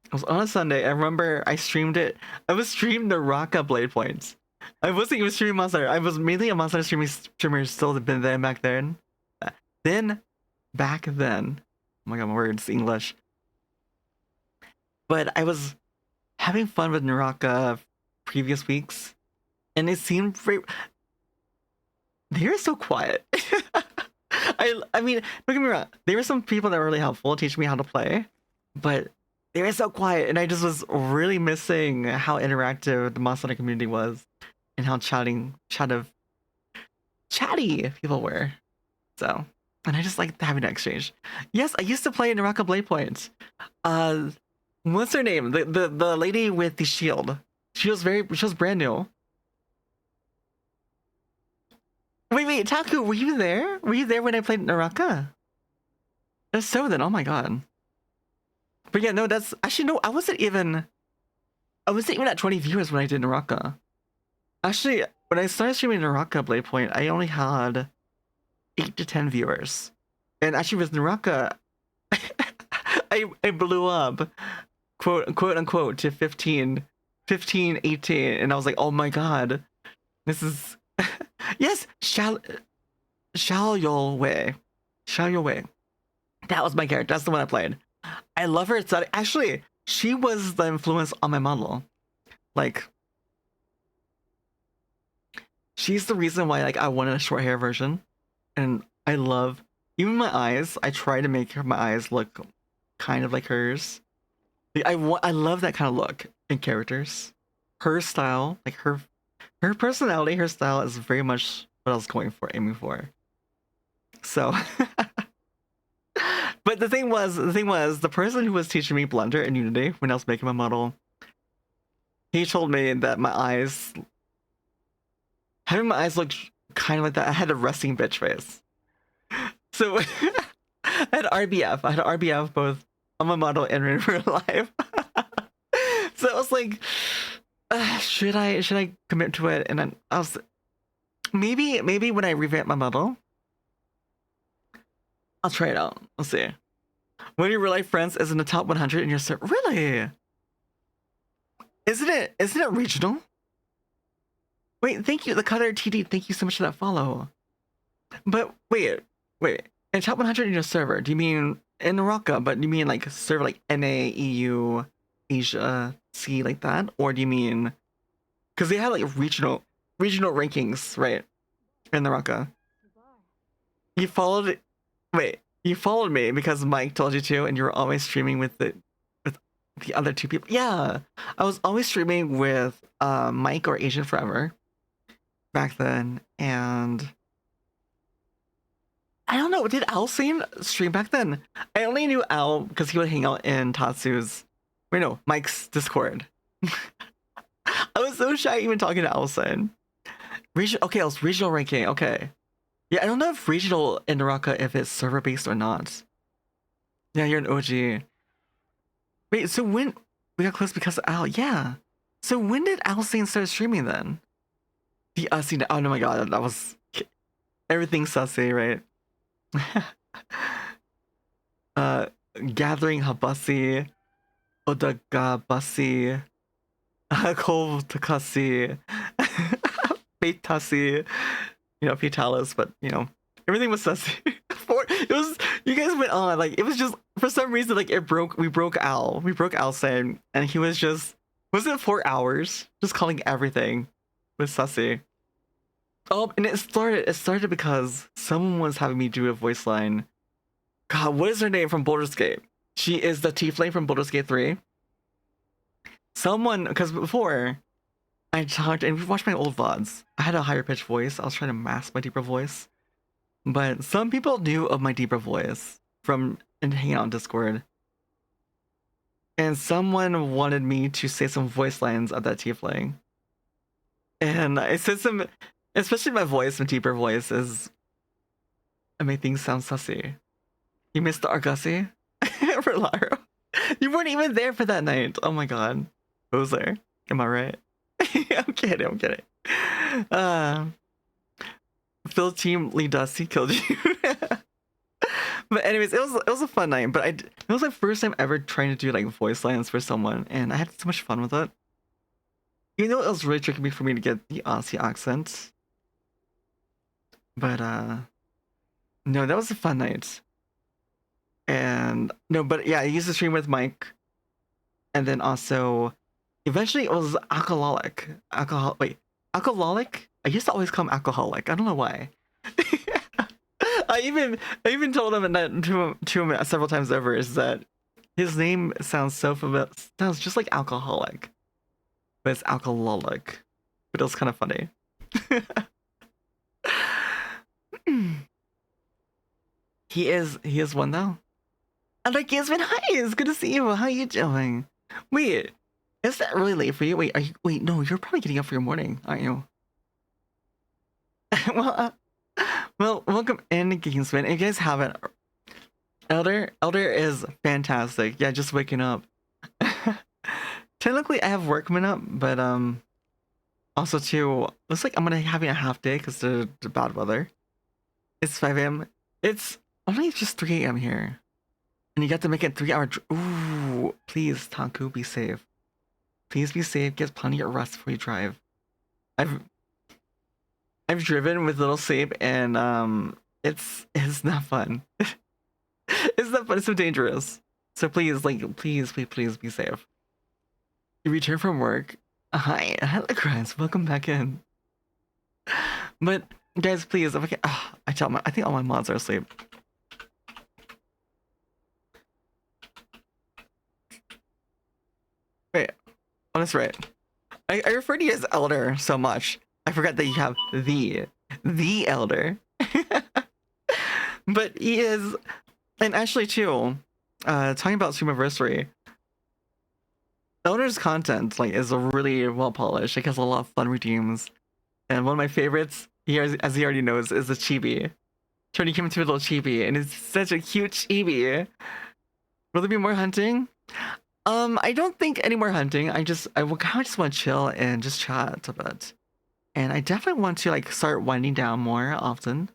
It was on a Sunday. I remember I streamed it. I was streaming the Raka Blade Points. I wasn't even streaming Monster. I was mainly a Monster streamer still been there back then. Back then. Oh my god, my words, English. But I was having fun with Naraka previous weeks, and it seemed very... They were so quiet. I mean, don't get me wrong. There were some people that were really helpful teaching me how to play, but they were so quiet, and I just was really missing how interactive the Monster Hunter community was, and how chatty people were. So, and I just liked having that exchange. Yes, I used to play in Naraka Blade Point. What's her name? The lady with the shield. She was brand new. Wait, Taku, were you there? Were you there when I played Naraka? That's so then, oh my god. But yeah, no, that's actually no, I wasn't even at 20 viewers when I did Naraka. Actually, when I started streaming Naraka Blade Point, I only had 8 to 10 viewers. And actually with Naraka, I blew up, quote unquote, to 15, 18, and I was like, oh my god, this is... Yes, Xiao Yol Wei. That was my character. That's the one I played. I love her. Actually, she was the influence on my model. Like, she's the reason why I wanted a short hair version, and I love even my eyes. I try to make my eyes look kind of like hers. I love that kind of look in characters. Her style, like her personality, her style is very much what I was aiming for. So, but the thing was, the person who was teaching me Blender and Unity when I was making my model, he told me that having my eyes look kind of like that, I had a resting bitch face. So, I had RBF both on my model and in real life. So I was like, should I commit to it? And then I was maybe when I revamp my model, I'll try it out. Let's see. One of your real life friends is in the top 100 in your server. Really? Isn't it regional? Wait, thank you, the Cutter TD. Thank you so much for that follow. But wait. In top 100 in your server, do you mean in Naraka? But do you mean like server like NA, EU, Asia, C, like that? Or do you mean because they have like regional rankings, right? In Naraka. You followed me because Mike told you to, and you were always streaming with the other two people. Yeah, I was always streaming with Mike or Asian Forever back then, and I don't know, did Al stream back then? I only knew Al because he would hang out in Tatsu's, Mike's Discord. I was so shy even talking to Alson. Okay, it was regional ranking, okay. Yeah, I don't know if regional in Naraka, if it's server based or not. Yeah, you're an OG. Wait, so when we got close because of Al? Yeah. So when did Alcine start streaming then? Oh no, my god, that was everything sussy, right? Gathering Habasi, Odagabasi, Kov Takasi, Beitasi. Fatalis, but everything was sussy. You guys went on, like, it was just, for some reason, like, we broke Al saying, and he was just, was it 4 hours? Just calling everything with sussy. Oh, and it started because someone was having me do a voice line. God, what is her name from Baldur's Gate? She is the Tiefling from Baldur's Gate 3. Someone, because before, I talked, and we watched my old VODs. I had a higher pitched voice. I was trying to mask my deeper voice. But some people knew of my deeper voice from hanging out on Discord. And someone wanted me to say some voice lines of that tiefling. And I said some, especially my voice, my deeper voice is, I make things sound sussy. You missed the Argosy? Rolaro. You weren't even there for that night. Oh my god. Who was there? Am I right? I'm kidding. Phil Team Lee Dusty killed you. But anyways, it was a fun night. But it was my first time ever trying to do like voice lines for someone, and I had so much fun with it. It was really tricky for me to get the Aussie accent. But no, that was a fun night. And no, but yeah, I used to stream with Mike, and then also eventually it was alcoholic. Alcoholic? I used to always call him alcoholic. I don't know why. I even told him that to him several times over, is that his name sounds so familiar, sounds just like alcoholic, but it's alcoholic. But it was kind of funny. He is one though. And like, Gizman, hi, it's good to see you. How are you doing? Wait, is that really late for you? Wait, no, you're probably getting up for your morning, aren't you? Well, welcome in, Gizman. If you guys haven't, Elder is fantastic. Yeah, just waking up. Technically, I have work coming up, but also too, looks like I'm gonna having a half day because of the bad weather. It's 5 a.m. It's only just 3 a.m. here. And you got to make it 3 hour. Ooh, please, Taku, be safe. Please be safe. Get plenty of rest before you drive. I've driven with little sleep, and it's not fun. It's not fun. It's so dangerous. So please, please be safe. You return from work. Hi, Lacrance. Welcome back in. But guys, please, if I can, I think all my mods are asleep. Wait, oh, that's right. I refer to you as Elder so much. I forgot that you have the Elder. But he is, and actually too, talking about Streamiversary, Elder's content is really well polished. It has a lot of fun redeems, and one of my favorites here, as he already knows, is the chibi. Turning him into a little chibi, and it's such a cute chibi. Will there be more hunting? I don't think any more hunting. I will kind of just want to chill and just chat a bit. And I definitely want to start winding down more often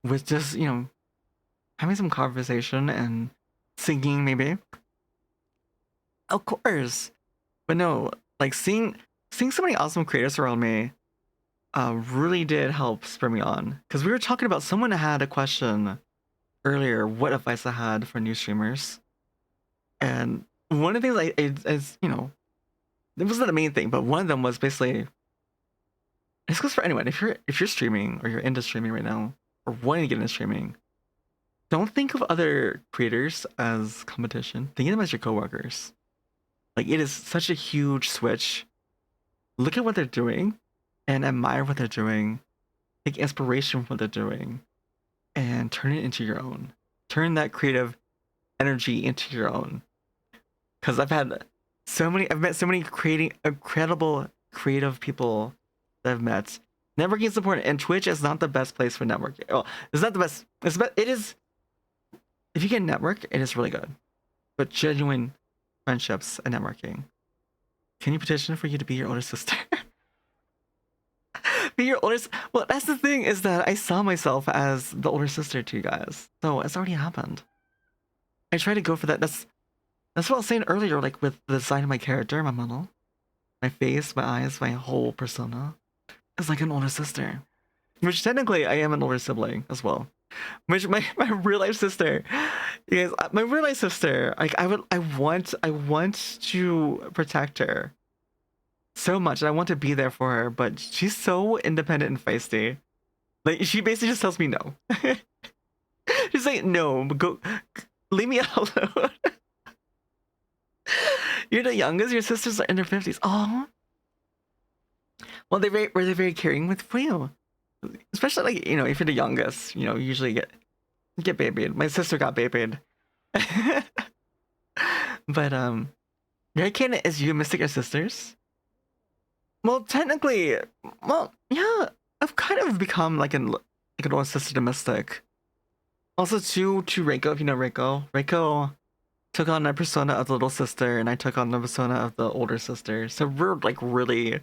with just, having some conversation and singing maybe. Of course. But no, seeing so many awesome creators around me really did help spur me on. Because we were talking about, someone had a question earlier, what advice I had for new streamers. And one of the things is, it wasn't the main thing, but one of them was basically, this goes for anyone. If you're streaming, or you're into streaming right now, or wanting to get into streaming, don't think of other creators as competition. Think of them as your coworkers. It is such a huge switch. Look at what they're doing and admire what they're doing. Take inspiration from what they're doing and turn it into your own. Turn that creative energy into your own. Because I've met so many incredible creative people that I've met. Networking is important, and Twitch is not the best place for networking. Well, it's not the best. It is. If you can network, it is really good. But genuine friendships and networking. Can you petition for you to be your older sister? Be your older. Well, that's the thing, is that I saw myself as the older sister to you guys, so it's already happened. I try to go for that. That's what I was saying earlier, with the design of my character, my model, my face, my eyes, my whole persona. It's like an older sister. Which technically I am an older sibling as well. Which my real life sister, you guys, my real life sister, like I want to protect her so much. And I want to be there for her, but she's so independent and feisty. Like she basically just tells me no. She's like, no, go, leave me alone. You're the youngest. Your sisters are in their 50s. Oh, well, were they very caring with for you? Especially like, you know, if you're the youngest, you know, you usually get babied. My sister got babied. But your canon is you Mystic your sisters? Well, technically, well, yeah, I've kind of become like an older sister to Mystic. Also to Reiko, if you know Reiko. Reiko took on the persona of the little sister, and I took on the persona of the older sister. So we're like really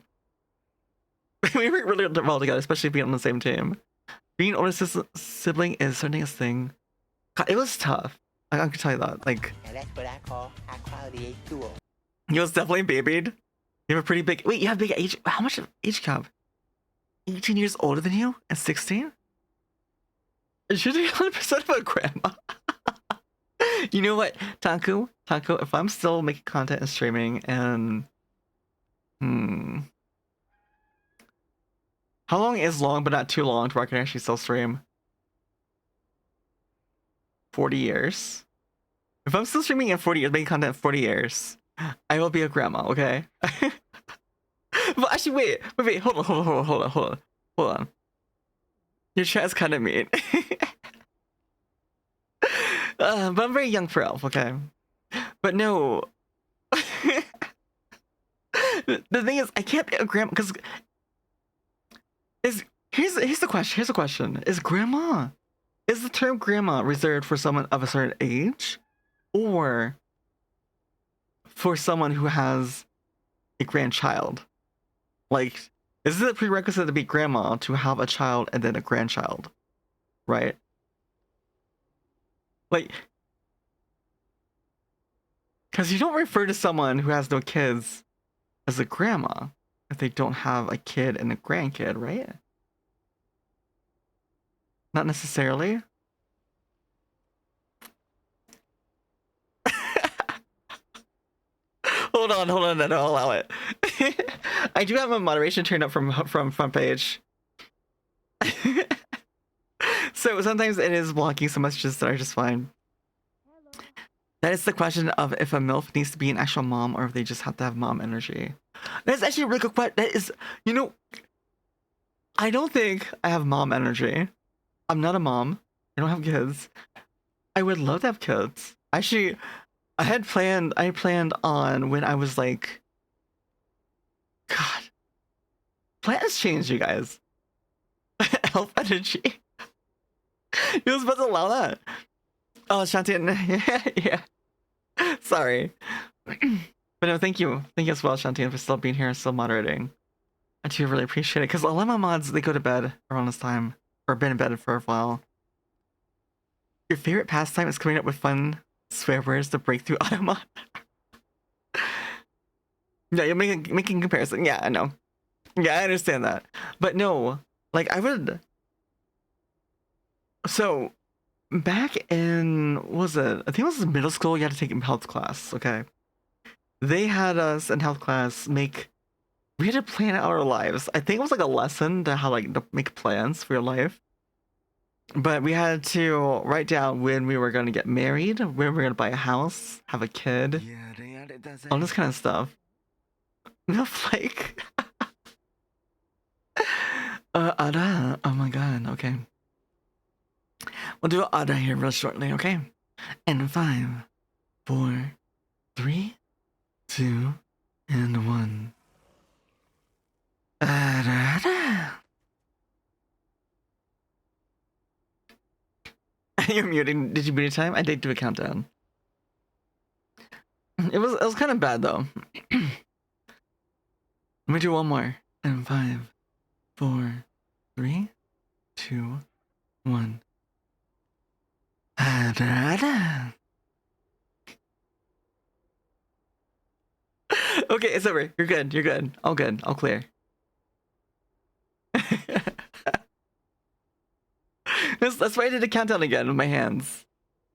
we work really well together, especially being on the same team. Being older sibling is certainly a thing. God, it was tough. I can tell you that. Like, Now that's what I call high quality H2O. you was definitely babied. You have a pretty big. Wait, you have big age. How much of age gap? 18 years older than you and 16? Should be 100% of a grandma. You know what, Taku? If I'm still making content and streaming, and how long is long but not too long to where I can actually still stream? 40 years. If I'm still streaming in 40 years, making content in 40 years, I will be a grandma, okay? But actually, wait, hold on. Your chat is kind of mean. But I'm very young for Elf, okay? But no. The thing is, I can't be a grandma because here's the question. Is the term grandma reserved for someone of a certain age, or for someone who has a grandchild? Like, is it a prerequisite to be grandma to have a child and then a grandchild? Right? Like, because you don't refer to someone who has no kids as a grandma if they don't have a kid and a grandkid, right? Not necessarily. Hold on, no, I'll allow it. I do have my moderation turned up from front page. So sometimes it is blocking some messages that are just fine. That is the question of if a MILF needs to be an actual mom or if they just have to have mom energy. That's actually a really good question. That is, you know, I don't think I have mom energy. I'm not a mom. I don't have kids. I would love to have kids. Actually, I planned on when I was like, God, plans change, you guys. Elf energy. You was supposed to allow that. Oh, Shantian, yeah. Sorry. But no, thank you as well, Shantian, for still being here and still moderating. I do really appreciate it, because a lot of my mods, they go to bed around this time, or been in bed for a while. Your favorite pastime is coming up with fun swear words to break through automod. Yeah, you're making comparison. Yeah, I know. Yeah, I understand that. But no, like I would. So, back in, what was it? I think it was middle school, you had to take a health class, okay? They had us in health class we had to plan out our lives. I think it was like a lesson to how to make plans for your life. But we had to write down when we were going to get married, when we were going to buy a house, have a kid, all this kind of stuff. No, like... Ada, oh my god, okay. We'll do Ada here real shortly, okay? And 5, 4, 3, 2, and 1. Ada. You're muting. Did you mute time? I did do a countdown. It was kind of bad though. Let me do one more. And 5, 4, 3, 2, 1. Okay, it's over. You're good. All good. All clear. That's why I did a countdown again with my hands.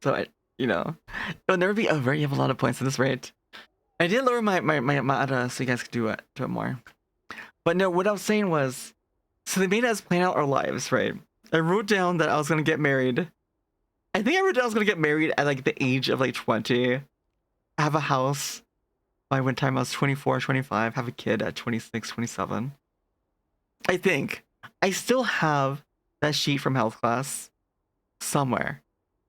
So it'll never be over. You have a lot of points at this rate. I did lower my ADA so you guys could do it more. But no, what I was saying was, so they made us plan out our lives, right? I wrote down that I was gonna get married. I think I wrote down I was gonna get married at like the age of like 20, have a house by when time I was 24, 25, have a kid at 26, 27. I think I still have that sheet from health class somewhere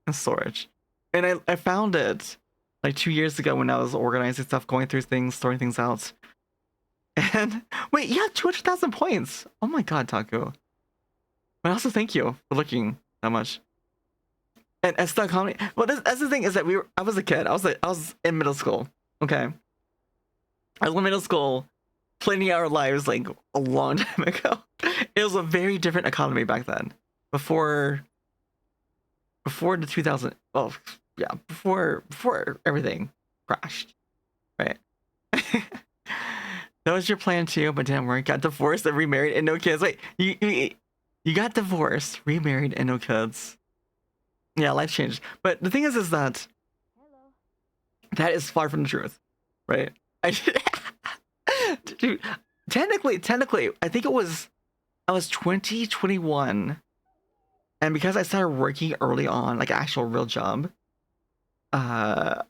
in storage. And I found it like 2 years ago when I was organizing stuff, going through things, sorting things out. And wait, you have 200,000 points. Oh my god, Taku. But also thank you for looking that much. And as the comedy, well, that's the thing is that I was a kid. I was in middle school. Okay, I was in middle school, planning our lives like a long time ago. It was a very different economy back then. Before the 2000. Oh yeah, before everything crashed, right? That was your plan too, but didn't work. Got divorced and remarried and no kids. Wait, you got divorced, remarried, and no kids. Yeah, life changed. But the thing is that that is far from the truth, right? Dude, technically, I think I was 20, 21, and because I started working early on, like an actual real job, and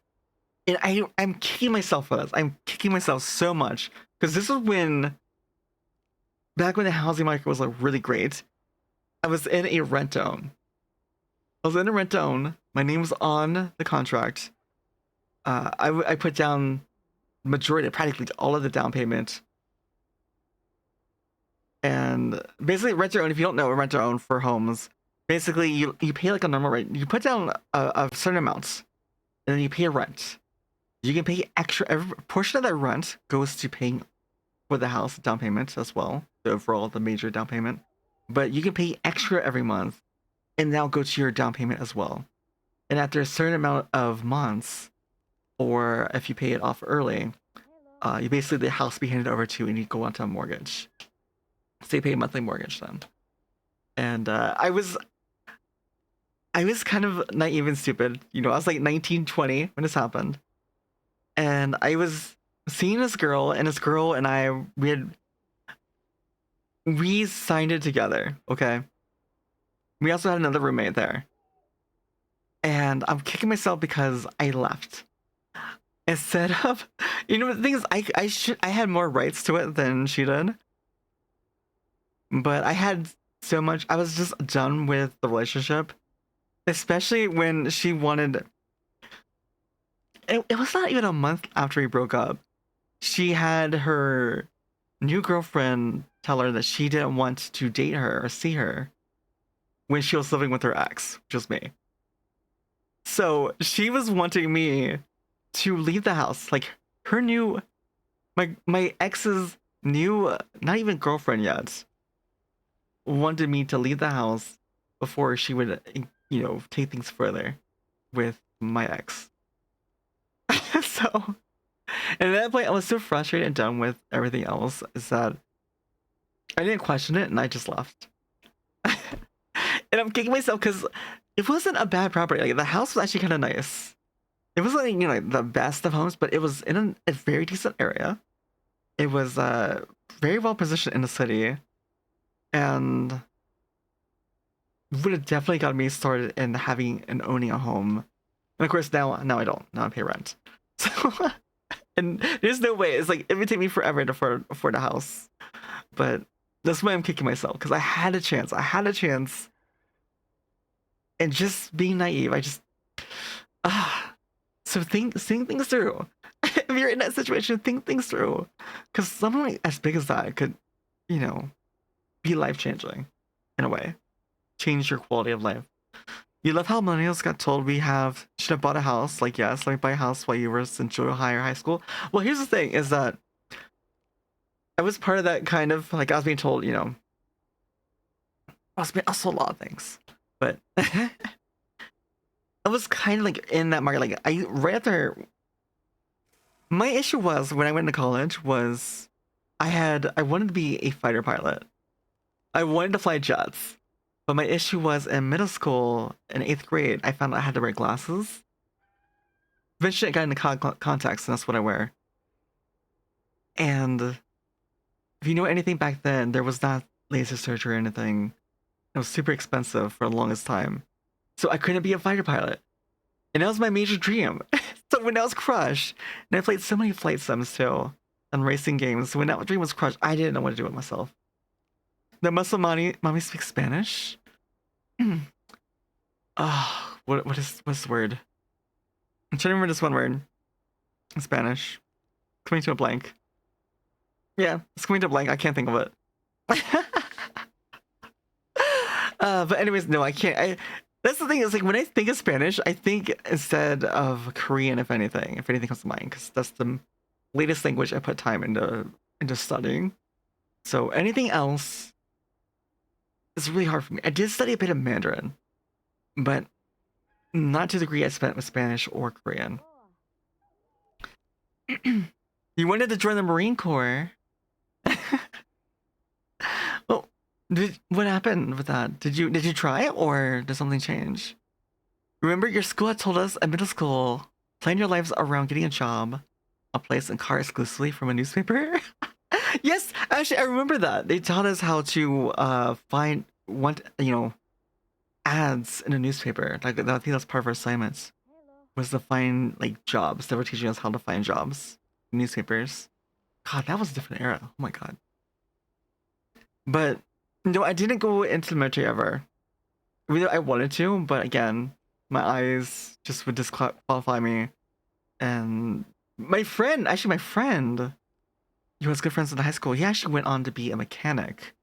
I'm kicking myself for this. I'm kicking myself so much because this was back when the housing market was like really great. I was in a rent-own. My name was on the contract. I put down majority, practically all of the down payment. And basically, rent-to-own, if you don't know, rent-to-own for homes, basically you pay like a normal rent. You put down a certain amount, and then you pay a rent. You can pay extra. Every portion of that rent goes to paying for the house down payment as well, the overall, the major down payment. But you can pay extra every month, and that'll go to your down payment as well. And after a certain amount of months, or if you pay it off early, you basically, the house be handed over to you and you go onto a mortgage. So you pay a monthly mortgage then. And I was kind of naive and stupid. I was like 19, 20 when this happened. And I was seeing this girl, and I, we signed it together, okay? We also had another roommate there. And I'm kicking myself because I left. Instead of, the thing is, I had more rights to it than she did. But I had so much, I was just done with the relationship. Especially when she wanted, it was not even a month after we broke up. She had her new girlfriend tell her that she didn't want to date her or see her when she was living with her ex, which was me. So she was wanting me to leave the house. Like her new, my ex's new, not even girlfriend yet, wanted me to leave the house before she would, take things further with my ex. So, and at that point, I was so frustrated and done with everything else is that I didn't question it and I just left. And I'm kicking myself because it wasn't a bad property. Like the house was actually kind of nice. It wasn't like the best of homes, but it was in a very decent area. It was very well positioned in the city, and would have definitely got me started in having and owning a home. And of course now I don't. Now I pay rent. So and there's no way. It's like it would take me forever to afford a house. But that's why I'm kicking myself, because I had a chance. And just being naive, I just so think things through. If you're in that situation, think things through. Because something like as big as that could, be life changing in a way. Change your quality of life. You love how millennials got told we should have bought a house. Like, yes, let me buy a house while you were in junior high or high school. Well, here's the thing is that I was part of that kind of, like, I was being told, I was being also a lot of things. But I was kind of like in that market. Like, right after, my issue was when I went to college was I wanted to be a fighter pilot. I wanted to fly jets. But my issue was in middle school, in 8th grade, I found out I had to wear glasses. Eventually, I got into contacts, and that's what I wear. And if you know anything back then, there was not laser surgery or anything. It was super expensive for the longest time. So I couldn't be a fighter pilot. And that was my major dream. So when I was crushed, and I played so many flight sims too, and racing games, when that dream was crushed, I didn't know what to do with myself. The muscle mommy speaks Spanish? What's the word? I'm trying to remember this one word in Spanish. Coming to a blank. Yeah, it's coming to a blank. I can't think of it. But anyways, no, I can't. That's the thing, is like when I think of Spanish, I think instead of Korean, if anything comes to mind, because that's the latest language I put time into studying. So anything else is really hard for me. I did study a bit of Mandarin, but not to the degree I spent with Spanish or Korean. You wanted to join the Marine Corps. Well, what happened with that? Did you try, or did something change? Remember, your school had told us at middle school, plan your lives around getting a job, a place, and car exclusively from a newspaper. Yes, actually, I remember that. They taught us how to find ads in a newspaper. Like, I think that's part of our assignments, was to find like jobs. They were teaching us how to find jobs in newspapers. God, that was a different era. Oh my god. But no, I didn't go into the military ever. I mean, I wanted to, but again, my eyes just would disqualify me. And my friend, he was good friends in high school. He actually went on to be a mechanic.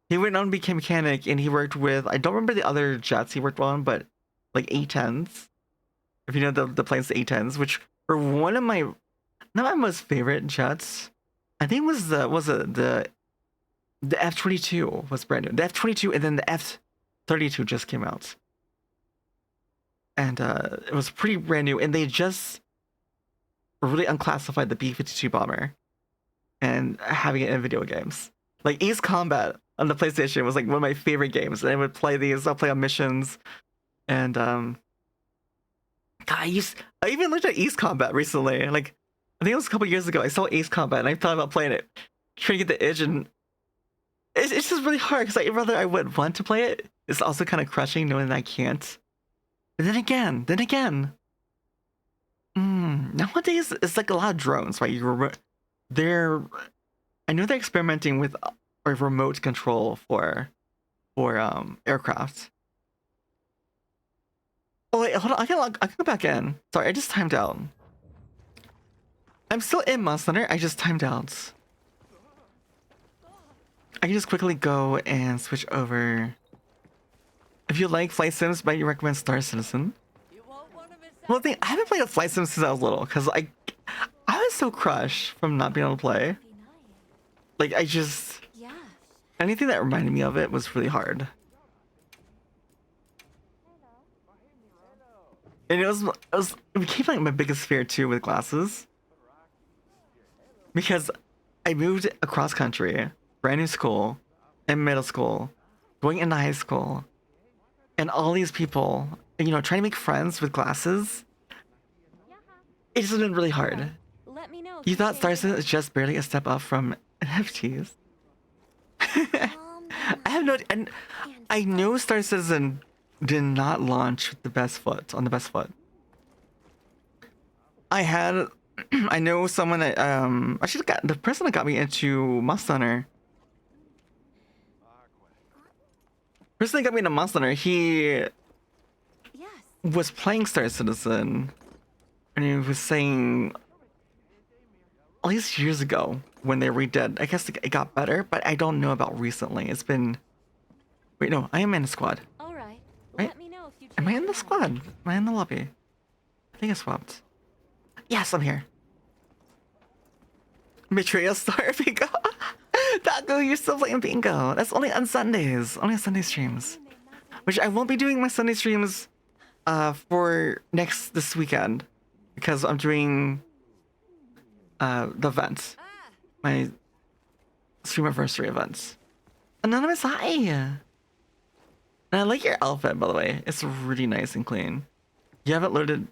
He went on to become a mechanic, and he worked with, I don't remember the other jets he worked on, but like A-10s. If you know the planes, the A-10s, which were one of my, not my most favorite jets. I think it was the F-22 was brand new. The F-22 and then the F-32 just came out. And it was pretty brand new, and they just really unclassified the B-52 bomber and having it in video games. Like Ace Combat on the PlayStation was like one of my favorite games, and I would play these. I'll play on missions, and God, I even looked at Ace Combat recently. Like, I think it was a couple years ago. I saw Ace Combat, and I thought about playing it, trying to get the itch, and it's just really hard because I would want to play it. It's also kind of crushing knowing that I can't. But then again, nowadays it's like a lot of drones, right? I know they're experimenting with a remote control for aircraft. Oh wait, hold on, I can go back in. Sorry, I just timed out. I'm still in Monster Hunter, I just timed out. I can just quickly go and switch over. If you like flight sims, might you recommend Star Citizen? Well, I haven't played a flight sim since I was little, because I was so crushed from not being able to play. Like, anything that reminded me of it was really hard. And it became like my biggest fear too with glasses. Because I moved across country, brand new school, in middle school, going into high school, and all these people, trying to make friends with glasses. It's just been really hard. Let me know if You thought Star change Citizen is just barely a step up from NFTs. I have no, and I know Star Citizen did not launch with the best foot, on the best foot. I know someone that actually the person that got me into Monster Hunter. The person that got me into Monster Hunter, he Yes. was playing Star Citizen, and he was saying at least years ago when they redid. I guess it got better, but I don't know about recently. It's been. Wait, no, I am in the squad. All right. Right? Let me know if you Am I change in the your squad? mind. Am I in the lobby? I think I swapped. Yes, I'm here. Betrayal Star Bingo. Taco, you're still playing Bingo. That's only on Sundays. Only on Sunday streams. Which I won't be doing my Sunday streams for this weekend. Because I'm doing the event. My Streamiversary events. Anonymous, hi! And I like your outfit, by the way. It's really nice and clean. You have it loaded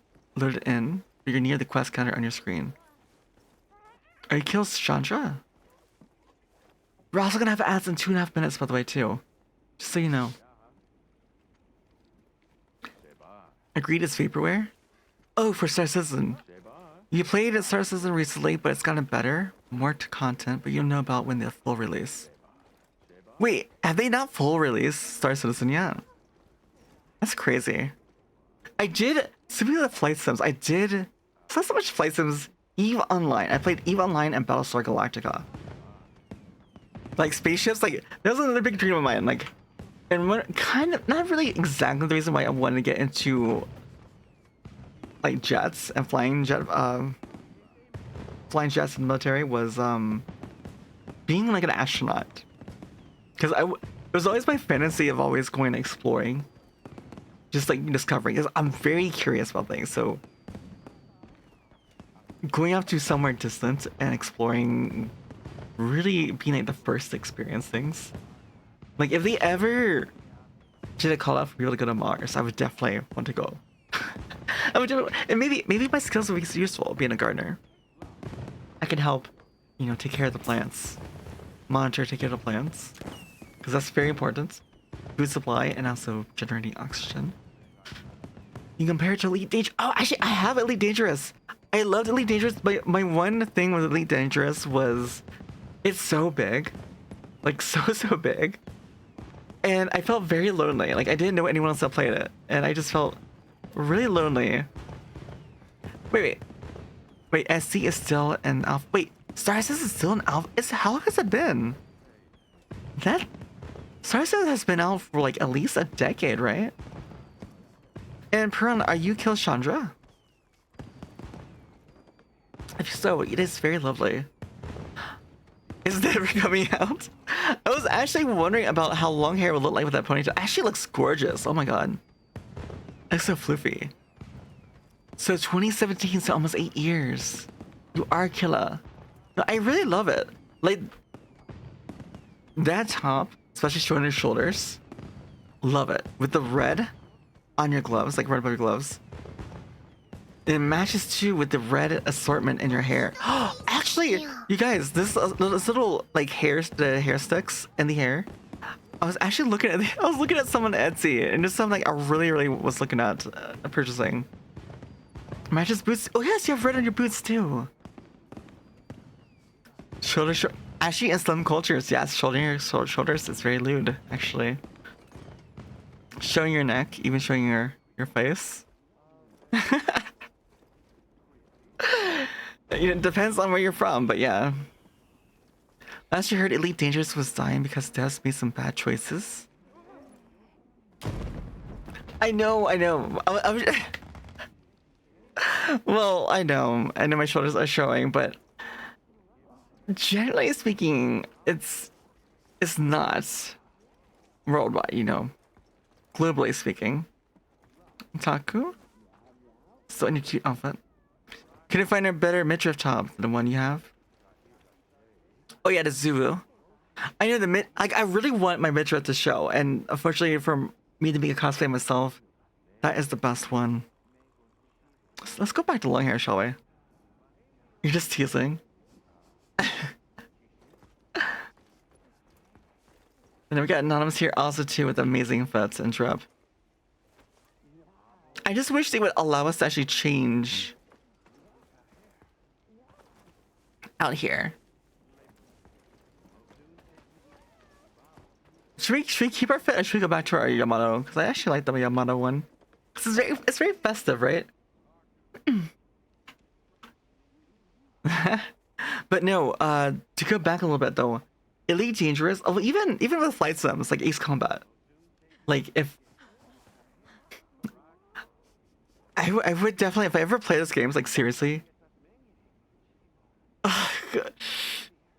in, but you're near the quest counter on your screen. Are you kills Chandra? We're also gonna have ads in 2.5 minutes, by the way, too. Just so you know. Agreed is vaporware? Oh, for Star Citizen. You played at Star Citizen recently, but it's gotten better. More to content, but you'll know about when the full release. Wait, have they not full released Star Citizen yet? That's crazy. I did, speaking of the flight sims, it's not so much flight sims, EVE Online. I played EVE Online and Battlestar Galactica. Like spaceships, like that was another big dream of mine. Like, and what kind of, not really exactly the reason why I wanted to get into like jets and flying jets in the military was being like an astronaut. Because it was always my fantasy of always going exploring, just like discovering. Because I'm very curious about things, so going off to somewhere distant and exploring, really being like the first to experience things. Like if they ever did a call out for people to go to Mars, I would definitely want to go. I would do, and maybe my skills would be useful being a gardener. I can help, you know, take care of the plants, monitor, take care of the plants, because that's very important. Food supply and also generating oxygen. You compare it to Elite Dangerous. Oh, actually, I have Elite Dangerous. I loved Elite Dangerous. My one thing with Elite Dangerous was it's so big, like so big, and I felt very lonely. Like I didn't know anyone else that played it, and I just felt really lonely. Wait, SC is still an alpha. Wait, Star Citizen is still an alpha. How long has it been? That Star Citizen has been out for like at least a decade, right? And Perun, are you kill Chandra? If so, it is very lovely. Is it ever coming out? I was actually wondering about how long hair would look like with that ponytail. Actually looks gorgeous. Oh my god. Looks so floofy. So 2017, so almost 8 years. You are killer. No, I really love it. Like that top, especially showing your shoulders. Love it. With the red on your gloves, like red above your gloves. It matches too with the red assortment in your hair. Actually, you guys, this little like the hair sticks in the hair. I was actually looking at someone at Etsy, and just something like I really was looking at purchasing. Matches boots. Oh yes, you have red on your boots too. Shoulder. Actually, in some cultures, yes, shoulders is very lewd. Actually, showing your neck, even showing your face. It depends on where you're from, but yeah. Last year, heard Elite Dangerous was dying because Devs made some bad choices. I know. I was well, I know my shoulders are showing, but generally speaking, it's not worldwide, you know. Globally speaking. Taku? Still in your cute outfit. Couldn't find a better midriff top than the one you have. Oh yeah, the Zulu. I know like I really want my midriff to show, and unfortunately for me to make a cosplay myself, that is the best one. Let's go back to long hair, shall we? You're just teasing. And then we got Anonymous here also too with amazing fits and drip. I just wish they would allow us to actually change out here. Should we keep our fit or should we go back to our Yamato? Because I actually like the Yamato one. It's very festive, right? But no, to go back a little bit though, Elite Dangerous, oh, even with flight sims like Ace Combat, like if I would definitely, if I ever play those games, like seriously,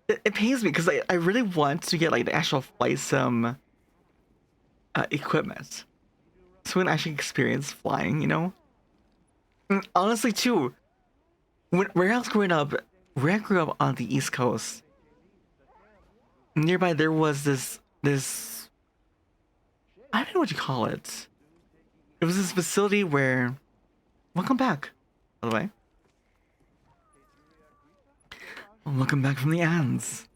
it pains me because I really want to get like the actual flight sim equipment so we can actually experience flying, you know. And honestly too, where I grew up on the East Coast, nearby there was this I don't know what you call it. It was this facility where, welcome back, by the way. Welcome back from the ends.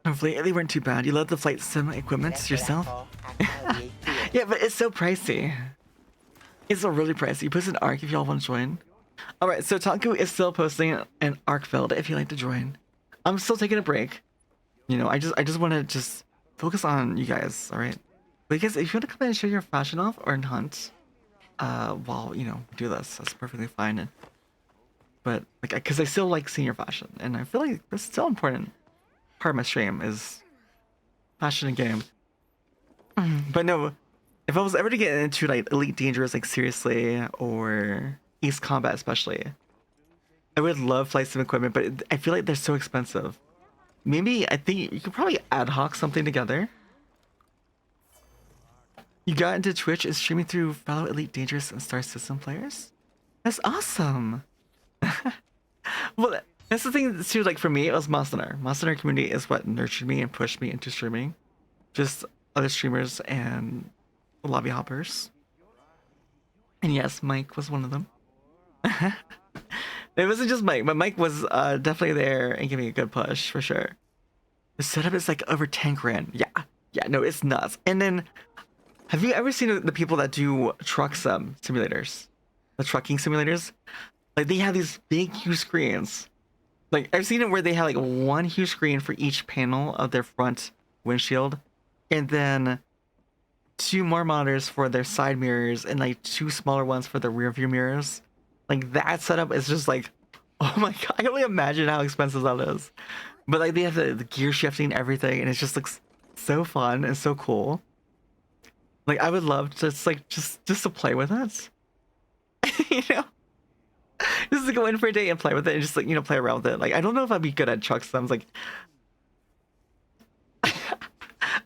Hopefully they weren't too bad. You love the flight sim equipment That's what I yourself? call high-quality A2O. Yeah, but it's so pricey. It's so really pricey. You post an ARC if y'all want to join. Alright, so Taku is still posting an ARC build if you'd like to join. I'm still taking a break. You know, I just want to just focus on you guys, alright? Because if you want to come in and show your fashion off or in hunt, while, you know, do this, that's perfectly fine. But, like, because I still like seeing your fashion, and I feel like that's still important part of my stream is fashion and game. But no, if I was ever to get into like Elite Dangerous, like seriously, or East Combat especially, I would love flight sim equipment, but I feel like they're so expensive. Maybe I think you could probably ad hoc something together. You got into Twitch and streaming through fellow Elite Dangerous and Star System players? That's awesome. Well, that's the thing too, like for me, it was Monster. Monster community is what nurtured me and pushed me into streaming. Just other streamers and lobby hoppers. And yes, Mike was one of them. It wasn't just Mike, but Mike was definitely there and giving a good push for sure. The setup is like over 10 grand. Yeah, no, it's nuts. And then, have you ever seen the people that do truck simulators? The trucking simulators? Like they have these big, huge screens. Like I've seen it where they have like one huge screen for each panel of their front windshield, and then 2 more monitors for their side mirrors, and like 2 smaller ones for the rear view mirrors. Like that setup is just like, oh my god, I can only imagine how expensive that is. But like they have the gear shifting and everything, and it just looks so fun and so cool. Like I would love to just to play with it. You know? Just to go in for a day and play with it and just like, you know, play around with it. Like I don't know if I'd be good at truck sims. Like I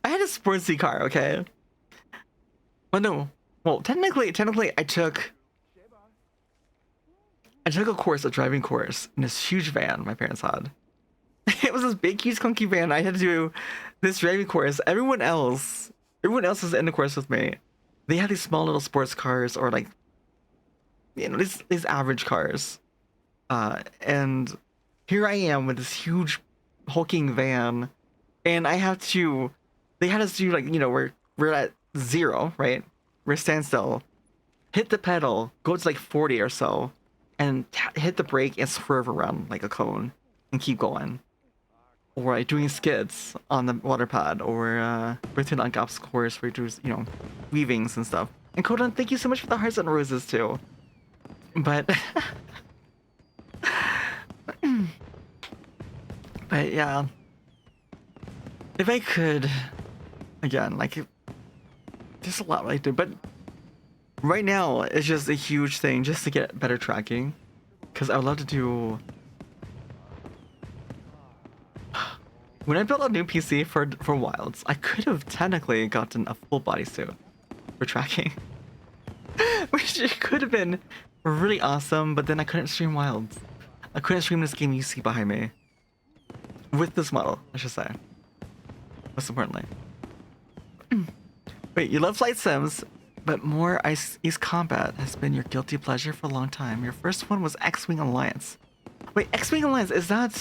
had a sportsy car, okay? But no. Well, technically I took a course, a driving course, in this huge van my parents had. It was this big, huge, clunky van. I had to do this driving course. Everyone else was in the course with me. They had these small little sports cars or like, you know, these average cars. And here I am with this huge hulking van, and they had us do like, you know, we're at 0, right? We're standstill, hit the pedal, go to like 40 or so, and hit the brake and swerve around like a cone and keep going. Or like doing skids on the water pad, or Britain on Gop's course where you do, you know, weavings and stuff. And Kodan, thank you so much for the hearts and roses too. But but yeah, if I could, again, like there's a lot I do, but right now it's just a huge thing just to get better tracking, because I would love to do. When I built a new PC for Wilds, I could have technically gotten a full bodysuit for tracking, which could have been really awesome, but then I couldn't stream Wilds. I couldn't stream this game you see behind me. With this model, I should say. Most importantly. Wait, you love flight sims, but more East Combat has been your guilty pleasure for a long time. Your first one was X-Wing Alliance. Wait, X-Wing Alliance, is that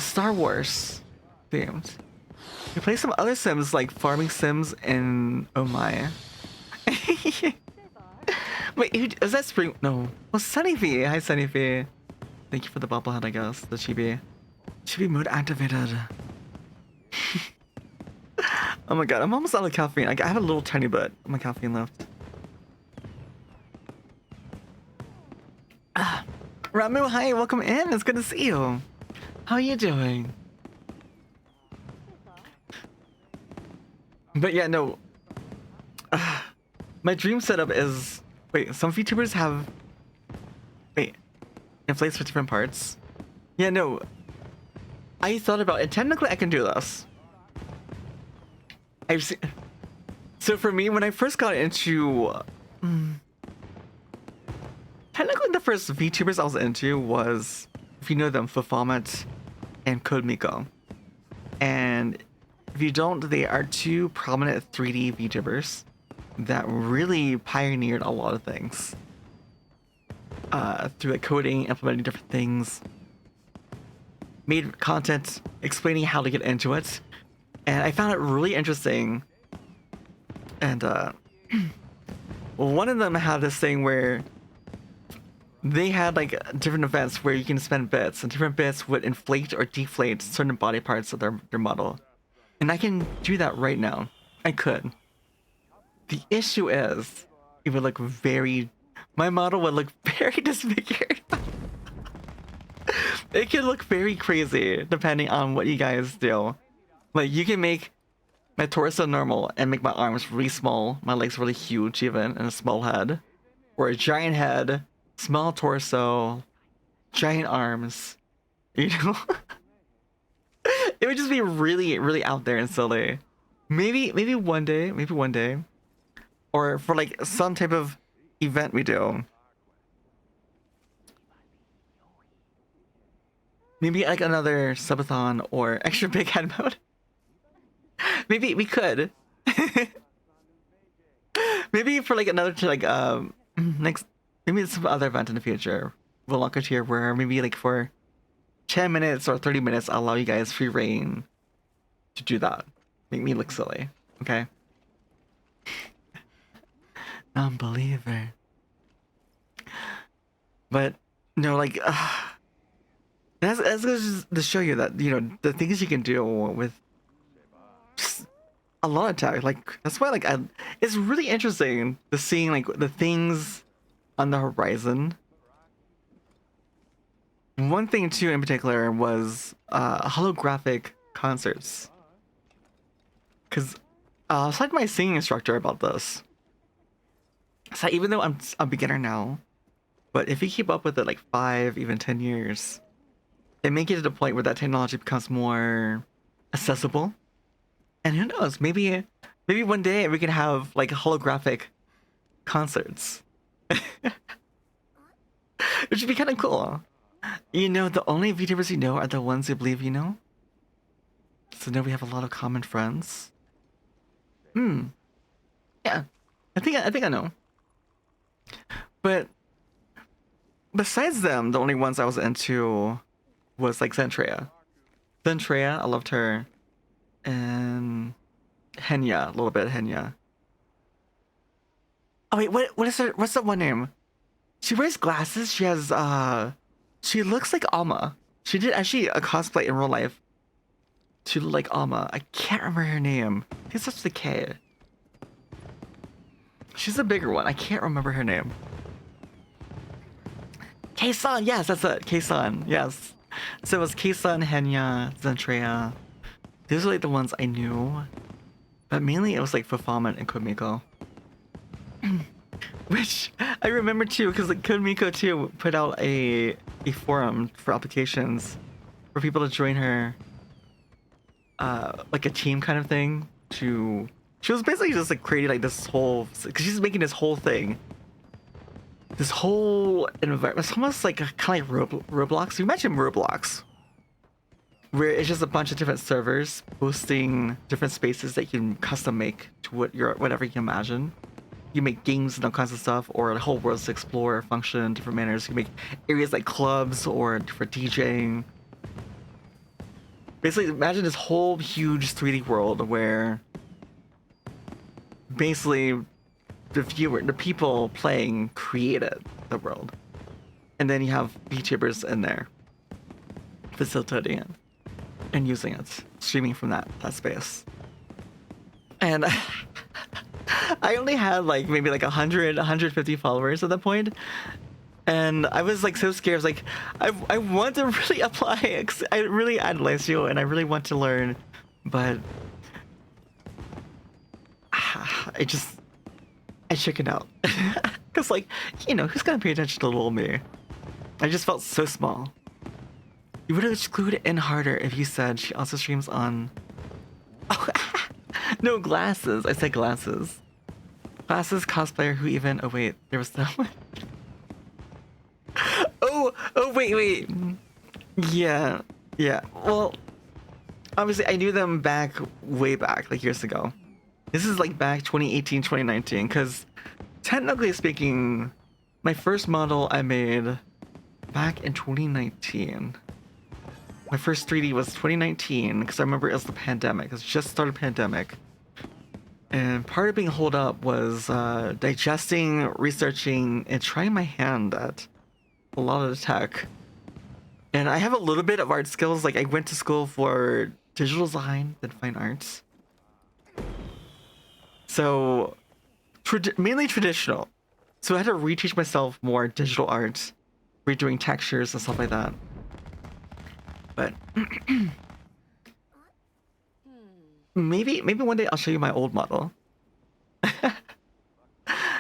Star Wars themed? You play some other sims like farming sims and oh my. Wait, is that Spring? No. Well, Sunny V. Hi, Sunny V. Thank you for the bobblehead, I guess. The chibi. Chibi mode activated. Oh my god, I'm almost out of caffeine. I have a little tiny bit of my caffeine left. Ramu, hi, welcome in. It's good to see you. How are you doing? But yeah, no. My dream setup is... Wait, some VTubers have... Wait. Inflates for different parts? Yeah, no. I thought about it. Technically, I can do this. I've seen... So for me, when I first got into... Technically, the first VTubers I was into was... If you know them, Fafamet and Code Miko. And If you don't, they are two prominent 3D VTubers that really pioneered a lot of things. Through like coding, implementing different things, made content explaining how to get into it, and I found it really interesting. And one of them had this thing where they had like different events where you can spend bits, and different bits would inflate or deflate certain body parts of their model. And I can do that right now. I could. The issue is, it would look very... My model would look very disfigured. It can look very crazy depending on what you guys do. Like, you can make my torso normal and make my arms really small, my legs really huge even, and a small head. Or a giant head, small torso, giant arms. You know? It would just be really, really out there and silly. Maybe one day. Or for like some type of event we do. Maybe like another subathon or extra big head mode. Maybe we could. Maybe for like another like next, maybe some other event in the future. Volunteer tier where maybe like for 10 minutes or 30 minutes I'll allow you guys free reign to do that. Make me look silly. Okay? Non-believer. But no, like that's just to show you that, you know, the things you can do with just a lot of tech. Like that's why like it's really interesting to seeing like the things on the horizon. One thing too in particular was holographic concerts. Cause I was talking to my singing instructor about this. So even though I'm a beginner now, but if you keep up with it like 5, even 10 years, it may get to the point where that technology becomes more accessible. And who knows, maybe one day we can have like holographic concerts. Which would be kind of cool. You know, the only VTubers you know are the ones you believe you know. So now we have a lot of common friends. Yeah, I think I know. But besides them, the only ones I was into was like Zentrea. I loved her. And Henya, a little bit of Henya. Oh wait, what's that one name? She wears glasses, she has she looks like Alma. She did actually a cosplay in real life to look like Alma. I can't remember her name. I think it starts with a K. She's a bigger one. I can't remember her name. K-san, yes, that's it. K-san, yes. So it was K-san, Henya, Zentrea. These are like the ones I knew. But mainly it was like Fulfillment and Kodmiko. Which I remember too, because like Kodmiko too put out a forum for applications for people to join her, like a team kind of thing. She was basically just like creating like this whole, because she's making this whole thing, this whole environment. It's almost like kind of like Roblox. You mentioned Roblox, where it's just a bunch of different servers hosting different spaces that you can custom make to whatever you can imagine. You make games and all kinds of stuff, or the whole worlds to explore, function in different manners. You make areas like clubs or for DJing. Basically, imagine this whole huge 3D world where basically the people playing created the world. And then you have VTubers in there facilitating it and using it, streaming from that space. And I only had like maybe like 100, 150 followers at that point. And I was like so scared. I was like, I want to really apply. I really idolize you and I really want to learn. But I chickened out. Because like, you know, who's gonna pay attention to little me? I just felt so small. You would have excluded in harder if you said she also streams on... Oh, no, glasses. I said glasses. Glasses cosplayer who even... Oh wait, there was someone... Oh wait. Yeah. Well, obviously I knew them back way back, like years ago. This is like back 2018, 2019, because technically speaking, my first model I made back in 2019. My first 3D was 2019, because I remember it was the pandemic. It was just started pandemic. And part of being holed up was digesting, researching, and trying my hand at a lot of the tech. And I have a little bit of art skills. Like I went to school for digital design, then fine arts. So mainly traditional. So I had to reteach myself more digital art, redoing textures and stuff like that. But maybe one day I'll show you my old model.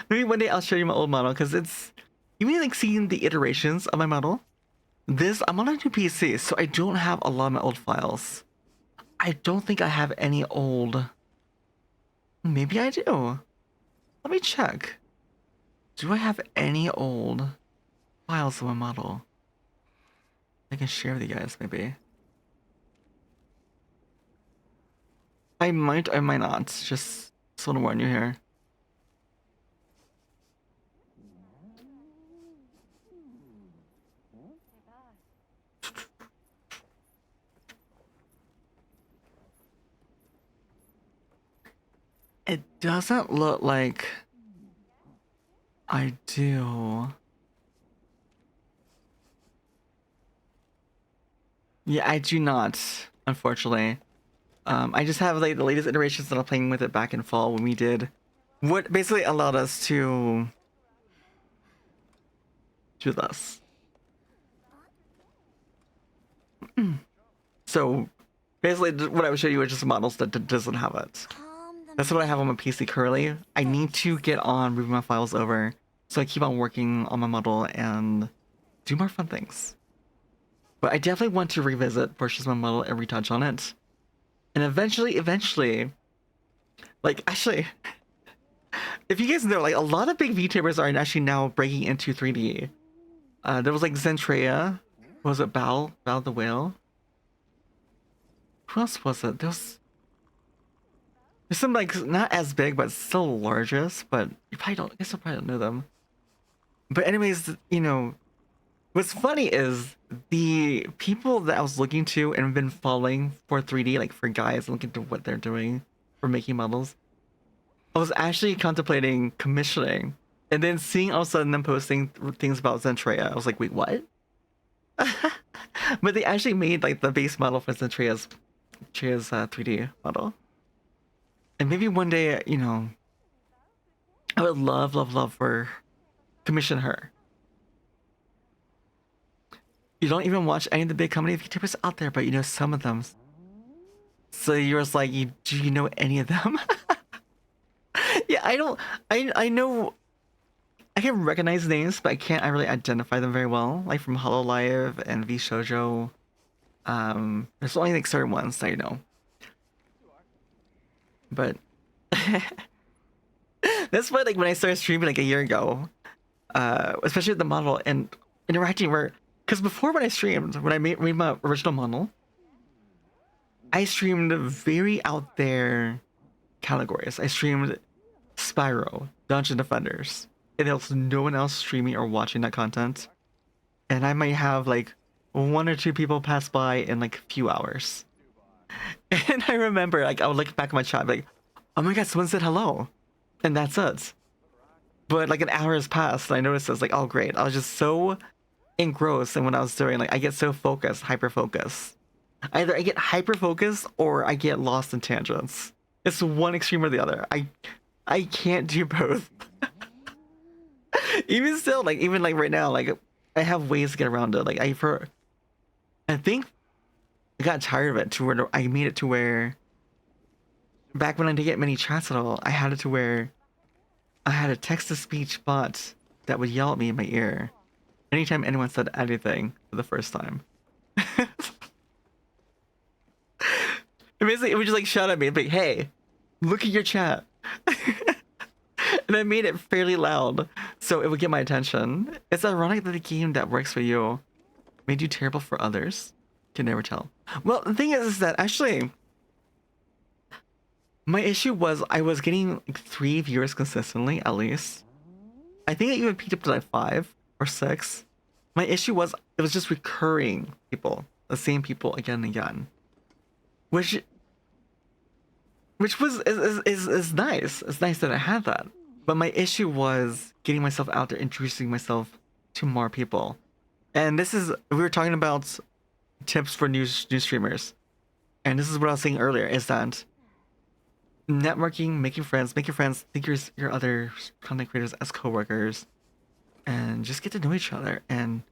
Maybe one day I'll show you my old model, because it's even like seeing the iterations of my model. I'm on a new PC, so I don't have a lot of my old files. I don't think I have any old. Maybe I do. Let me check. Do I have any old files of my model I can share with you guys, maybe? I might not. Just want to warn you here. It doesn't look like I do. Yeah, I do not, unfortunately. I just have like the latest iterations that I'm playing with it back in fall when we did what basically allowed us to do this. So basically what I would show you is just models that doesn't have it. That's what I have on my PC currently. I need to get on moving my files over, so I keep on working on my model and do more fun things. But I definitely want to revisit purchase my model and retouch on it. And eventually, like actually, if you guys know, like a lot of big VTubers are actually now breaking into 3D. There was like Zentrea, was it Bao the Whale? Who else was it? There's some like not as big but still largest, but you probably don't. I guess you probably don't know them. But anyways, you know, what's funny is the people that I was looking to and been following for 3D, like for guys looking to what they're doing for making models, I was actually contemplating commissioning, and then seeing all of a sudden them posting things about Zentrea, I was like, wait, what? But they actually made like the base model for Zentrea's 3D model. And maybe one day, you know, I would love for commission her. You don't even watch any of the big comedy VTubers out there, but you know some of them. So you're just like, do you know any of them? Yeah, I don't. I know. I can recognize names, but I really identify them very well. Like from Hololive and V Shoujo. There's only like certain ones that I know. But that's why, like, when I started streaming like a year ago, especially with the model and interacting, because before when I streamed, when I made my original model, I streamed very out there categories. I streamed Spyro, Dungeon Defenders, and there was no one else streaming or watching that content. And I might have like 1 or 2 people pass by in like a few hours. And I remember, like, I would look back at my chat, like, oh my god, someone said hello. And that's it. But like an hour has passed, and I noticed it's like, oh great. I was just so engrossed in what I was doing. Like, I get so focused, hyper-focused. Either I get hyper-focused or I get lost in tangents. It's one extreme or the other. I can't do both. Even still, like, even like right now, like, I have ways to get around it. Like, I think I got tired of it to where I made it to where back when I didn't get many chats at all, I had it to where I had a text-to-speech bot that would yell at me in my ear anytime anyone said anything for the first time. And basically, it would just like shout at me and be like, hey, look at your chat. And I made it fairly loud so it would get my attention. It's ironic that the game that works for you made you terrible for others. Can never tell. Well, the thing is that actually, my issue was I was getting like 3 viewers consistently, at least. I think it even peaked up to like 5 or 6. My issue was it was just recurring people, the same people again and again, which was is nice. It's nice that I had that. But my issue was getting myself out there, introducing myself to more people. And this is, we were talking about tips for new streamers. And this is what I was saying earlier, is that networking, making friends, make your friends, think your other content creators as coworkers, and just get to know each other. And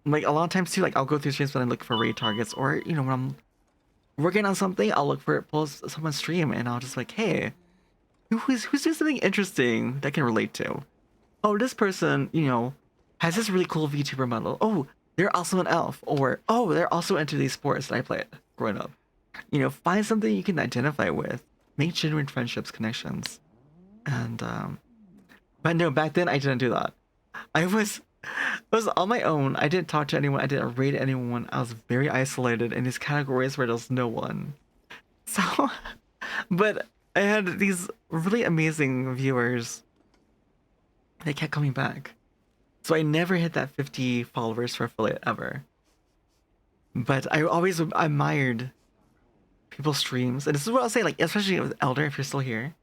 like a lot of times too, like I'll go through streams when I'm looking for raid targets, or you know, when I'm working on something, I'll look for it, pull someone's stream, and I'll just like, hey, who's doing something interesting that I can relate to? Oh, this person, you know, has this really cool VTuber model. Oh, they're also an elf, or oh, they're also into these sports that I played growing up. You know, find something you can identify with, make genuine friendships, connections, and but no, back then I didn't do that. I was on my own. I didn't talk to anyone. I didn't rate anyone. I was very isolated in these categories where there was no one. So, but I had these really amazing viewers. They kept coming back. So I never hit that 50 followers for affiliate ever. But I always admired people's streams. And this is what I'll say, like, especially with Elder, if you're still here.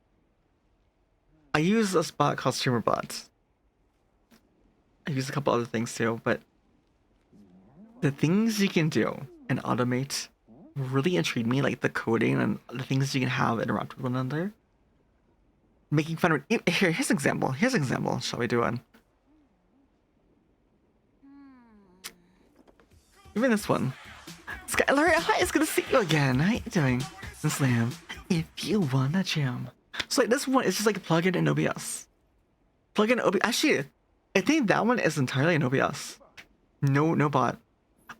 I use a spot called StreamerBot. I use a couple other things too, but the things you can do and automate really intrigue me, like the coding and the things you can have interact with one another. Making fun of it. Here's an example. Here's an example. Shall we do one? Even this one. Skylar, hi, it's good to see you again. How you doing? And Slam, if you wanna jam. So like this one is just like a plugin in OBS. Plugin OBS. Actually, I think that one is entirely in OBS. No bot.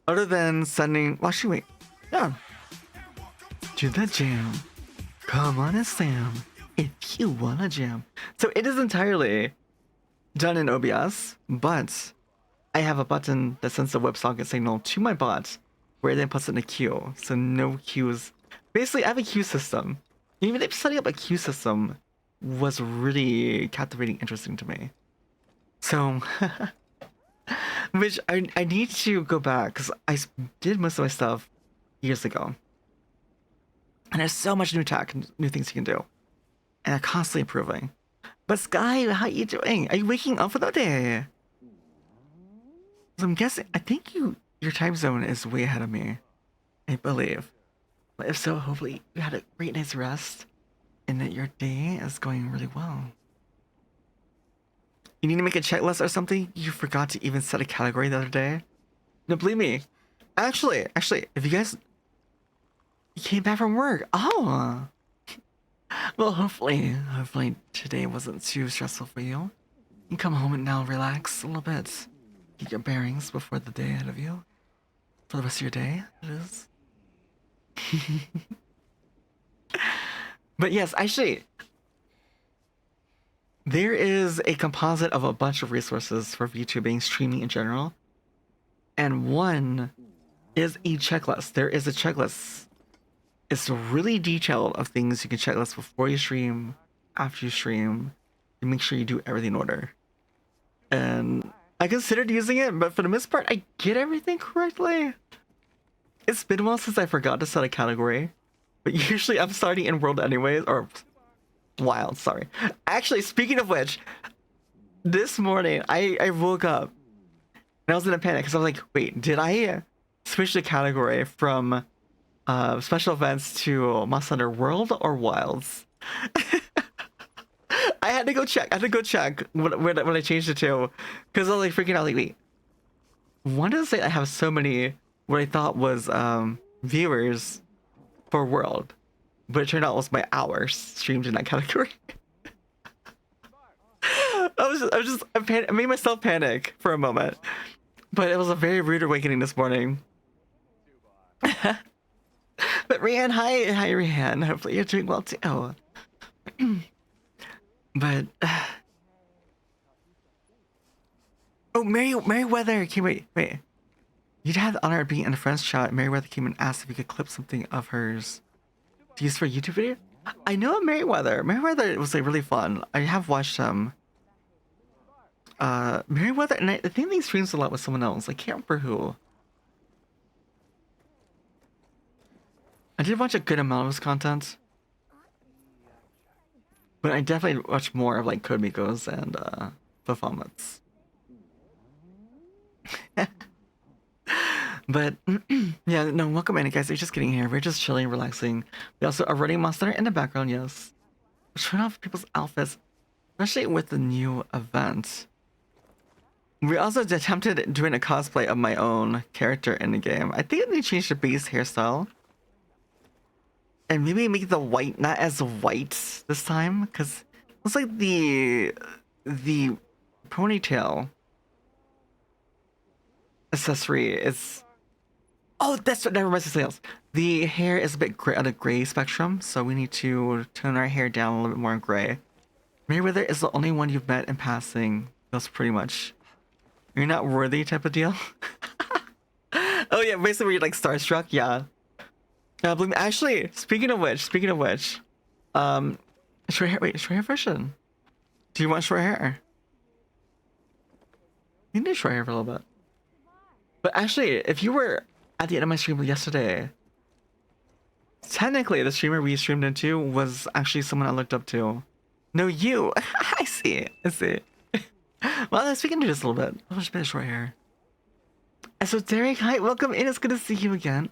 Other than sending. Well, actually, wait. Yeah. Do the jam. Come on and Sam, if you wanna jam. So it is entirely done in OBS, but I have a button that sends the WebSocket signal to my bot, where it then puts it in a queue. So no queues. Basically, I have a queue system. Even if setting up a queue system was really captivating, interesting to me. So, which I need to go back because I did most of my stuff years ago. And there's so much new tech, new things you can do. And I'm constantly improving. But Sky, how you doing? Are you waking up for the day? So I'm guessing, I think your time zone is way ahead of me. I believe. But if so, hopefully you had a great night's rest and that your day is going really well. You need to make a checklist or something? You forgot to even set a category the other day? No, believe me. Actually, if you guys came back from work. Oh. Well, hopefully today wasn't too stressful for you. You can come home and now relax a little bit. Get your bearings before the day ahead of you. For the rest of your day, it is. But yes, actually, there is a composite of a bunch of resources for VTubing, streaming in general. And one is a checklist. There is a checklist. It's really detailed of things you can checklist before you stream, after you stream, to make sure you do everything in order. And I considered using it, but for the most part, I get everything correctly. It's been a while since I forgot to set a category, but usually I'm starting in world anyways, or wild, sorry. Actually, speaking of which, this morning I woke up and I was in a panic because I was like, wait, did I switch the category from special events to Monster Hunter World or Wilds? I had to go check when I changed it to, because I was like freaking out, like, wait, why does it say I have so many what I thought was viewers for World, but it turned out it was my hours streamed in that category. I made myself panic for a moment, but it was a very rude awakening this morning. But Rianne, hi Rianne, hopefully you're doing well too. But oh, Merryweather. Okay, wait. You'd had the honor of being in a friend's chat. Meriwether came and asked if you could clip something of hers to use for a YouTube video. I know Meriwether. Meriwether was like really fun. I have watched Meriwether, and I think he streams a lot with someone else. I can't remember who. I did watch a good amount of his content, but I definitely watched more of like Kodemiko's and Baphomets. But yeah, no, welcome in, guys. We're just getting here. We're just chilling, relaxing. We also are running Monster in the background. Yes, we're showing off people's outfits, especially with the new event. We also attempted doing a cosplay of my own character in the game. I think they changed the base hairstyle. And maybe make the white not as white this time, because it looks like the ponytail accessory is. Oh, that's what. Never mind. Something else. The hair is a bit gray on the gray spectrum, so we need to tone our hair down a little bit more in gray. Meriwether is the only one you've met in passing. That's pretty much. You're not worthy type of deal. Oh yeah, basically you're like starstruck. Yeah. Actually, speaking of which, short hair. Wait, short hair version. Do you want short hair? You need short hair for a little bit. But actually, if you were at the end of my stream yesterday, technically the streamer we streamed into was actually someone I looked up to. No, you. I see. Well, let's speak into this a little bit. A little bit of short hair. And so Derek, hi, welcome in. It's good to see you again.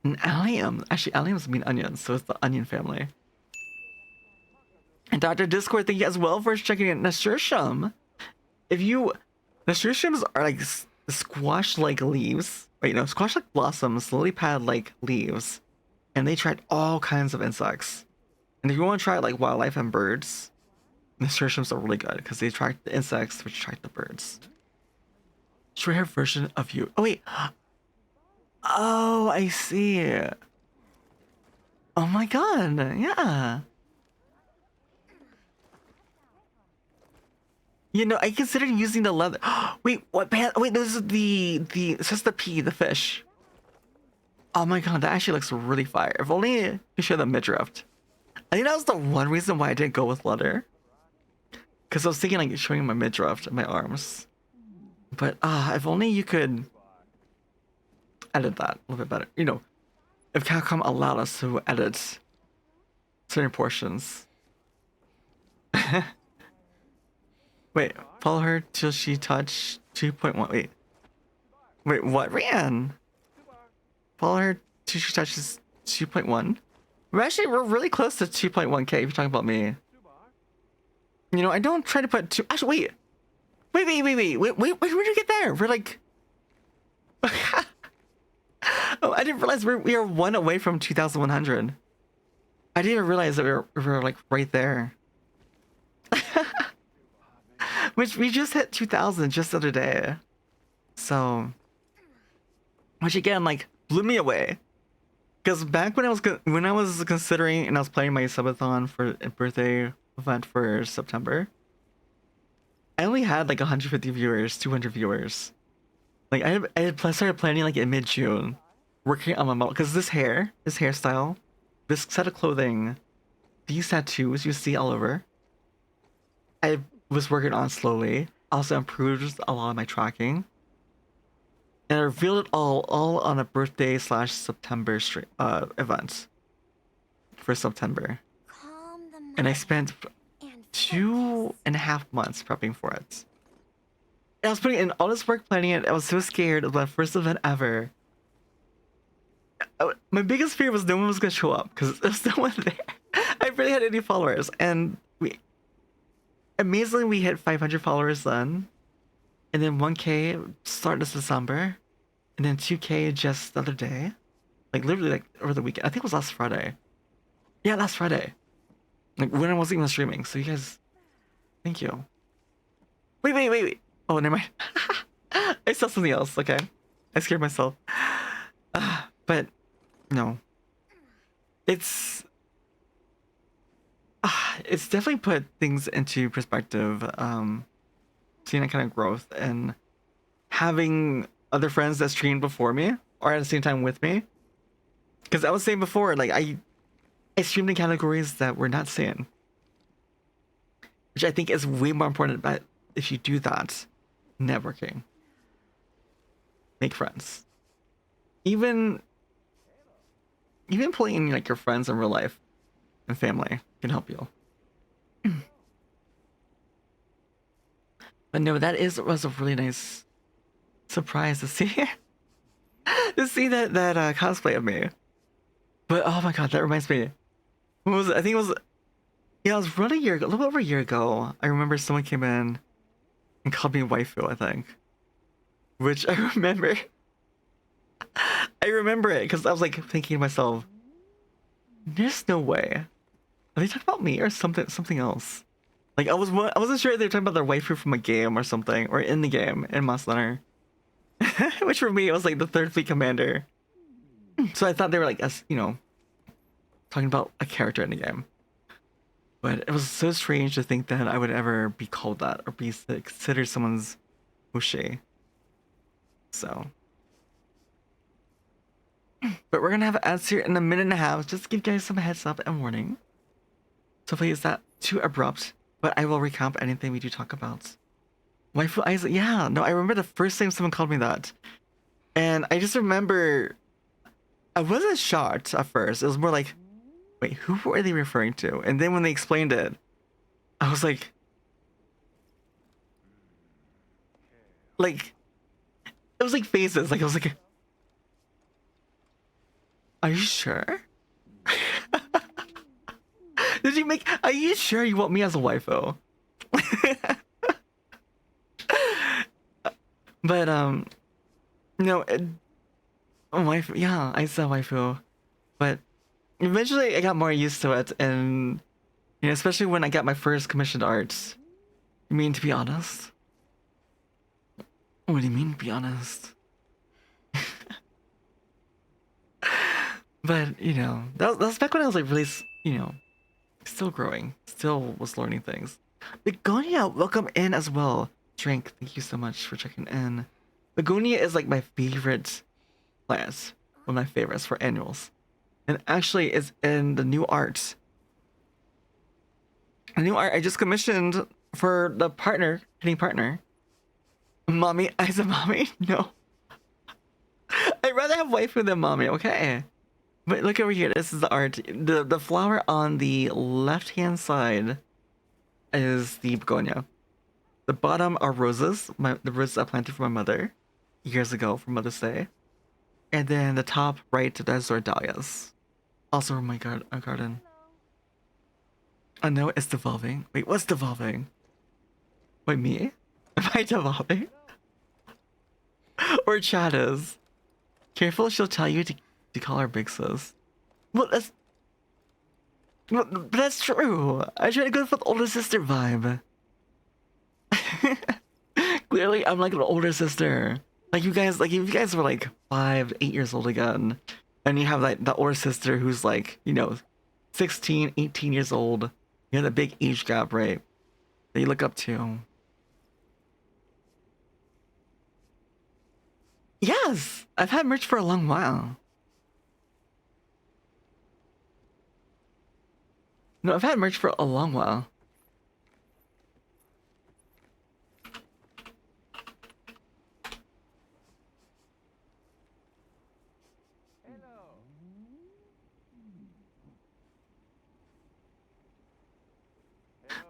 And Allium. Actually, Alliums mean onions, so it's the onion family. And Dr. Discord, thank you as well for checking in. Nasturtium. Nasturtiums are like squash-like leaves. Wait, no, squash-like blossoms, lily pad-like leaves. And they tried all kinds of insects. And if you want to try like wildlife and birds, nasturtiums are really good because they attract the insects, which attract the birds. Short hair version of you. Oh, wait. Oh, I see. Oh my god, yeah. You know, I considered using the leather. Wait, what band? Wait, this is it's just the pea, the fish. Oh my god, that actually looks really fire. If only you show the midriff. I think that was the one reason why I didn't go with leather. Because I was thinking like showing my midriff and my arms. But if only you could edit that a little bit better. You know, if Capcom allowed us to edit certain portions. Wait, follow her till she touch 2.1. Wait, what? Rian? Follow her till she touches 2.1. We're really close to 2.1k if you're talking about me. You know, I don't try to put two. Actually, wait, where did you get there? We're like. Oh, I didn't realize we are one away from 2,100. I didn't even realize that we were like right there. Which we just hit 2,000 just the other day. So, which again like blew me away. Because back when I was considering and I was playing my subathon for a birthday event for September, I only had like 150 viewers, 200 viewers. Like I had started planning like in mid-June, working on my model because this hairstyle, this set of clothing, these tattoos you see all over, I was working on slowly. Also improved a lot of my tracking. And I revealed it all on a birthday / September event for September. And I spent 2.5 months prepping for it. And I was putting in all this work planning it. I was so scared of my first event ever. My biggest fear was no one was gonna show up because there's no one there. I barely had any followers, and amazingly we hit 500 followers then, and then 1k start this December, and then 2k just the other day, like literally like over the weekend. I think it was last Friday. Yeah, last Friday. Like when I wasn't even streaming. So you guys, thank you. Wait. Oh, never mind. I saw something else. Okay, I scared myself. But no, it's definitely put things into perspective. Seeing that kind of growth and having other friends that streamed before me or at the same time with me. Because I was saying before, like I streamed in categories that were not seen, which I think is way more important. But if you do that, networking, make friends, even playing like your friends in real life and family can help you. But no, was a really nice surprise to see that cosplay of me. But oh my god, that reminds me. What was it? I think it was, yeah, it was really a year ago, a little over a year ago. I remember someone came in and called me waifu, I think. Which I remember. I remember it because I was like thinking to myself, there's no way. Are they talking about me or something else? Like I wasn't sure if they were talking about their waifu from a game or something, or in the game in Monster Hunter. Which for me it was like the third fleet commander. So I thought they were like talking about a character in the game. But it was so strange to think that I would ever be called that or be considered someone's Ushi. So. But we're gonna have ads here in a minute and a half, just to give you guys some heads up and warning. So hopefully it's not too abrupt, but I will recap anything we do talk about. Waifu Isaac, yeah, no, I remember the first time someone called me that. And I just remember, I wasn't shocked at first. It was more like, wait, who were they referring to? And then when they explained it, I was like, it was like phases. Like I was like, are you sure? Are you sure you want me as a waifu? But no, waifu, yeah, I said waifu, but eventually I got more used to it, and especially when I got my first commissioned art. You mean to be honest? What do you mean to be honest? But that was back when I was like really still growing, still was learning things. Begonia, welcome in as well. Drink, thank you so much for checking in. Begonia is like my favorite class, one of my favorites for annuals, and actually is in the new art. A new art I just commissioned for the hitting partner. Mommy, I said mommy? No. I'd rather have waifu than mommy, okay? But look over here, this is the art. The flower on the left-hand side is the begonia. The bottom are roses. The roses I planted for my mother years ago for Mother's Day. And then the top right, those are dahlias. Also from my garden. I know it's devolving. Wait, what's devolving? Wait, me? Am I devolving? Or Chad is? Careful, she'll tell you to call her big sis. Well, that's true. I try to go for the older sister vibe. Clearly, I'm like an older sister. Like you guys, if you guys were like 5, 8 years old again, and you have like the older sister who's like 16, 18 years old. You have the big age gap, right? That you look up to. Yes, I've had merch for a long while. No, I've had merch for a long while.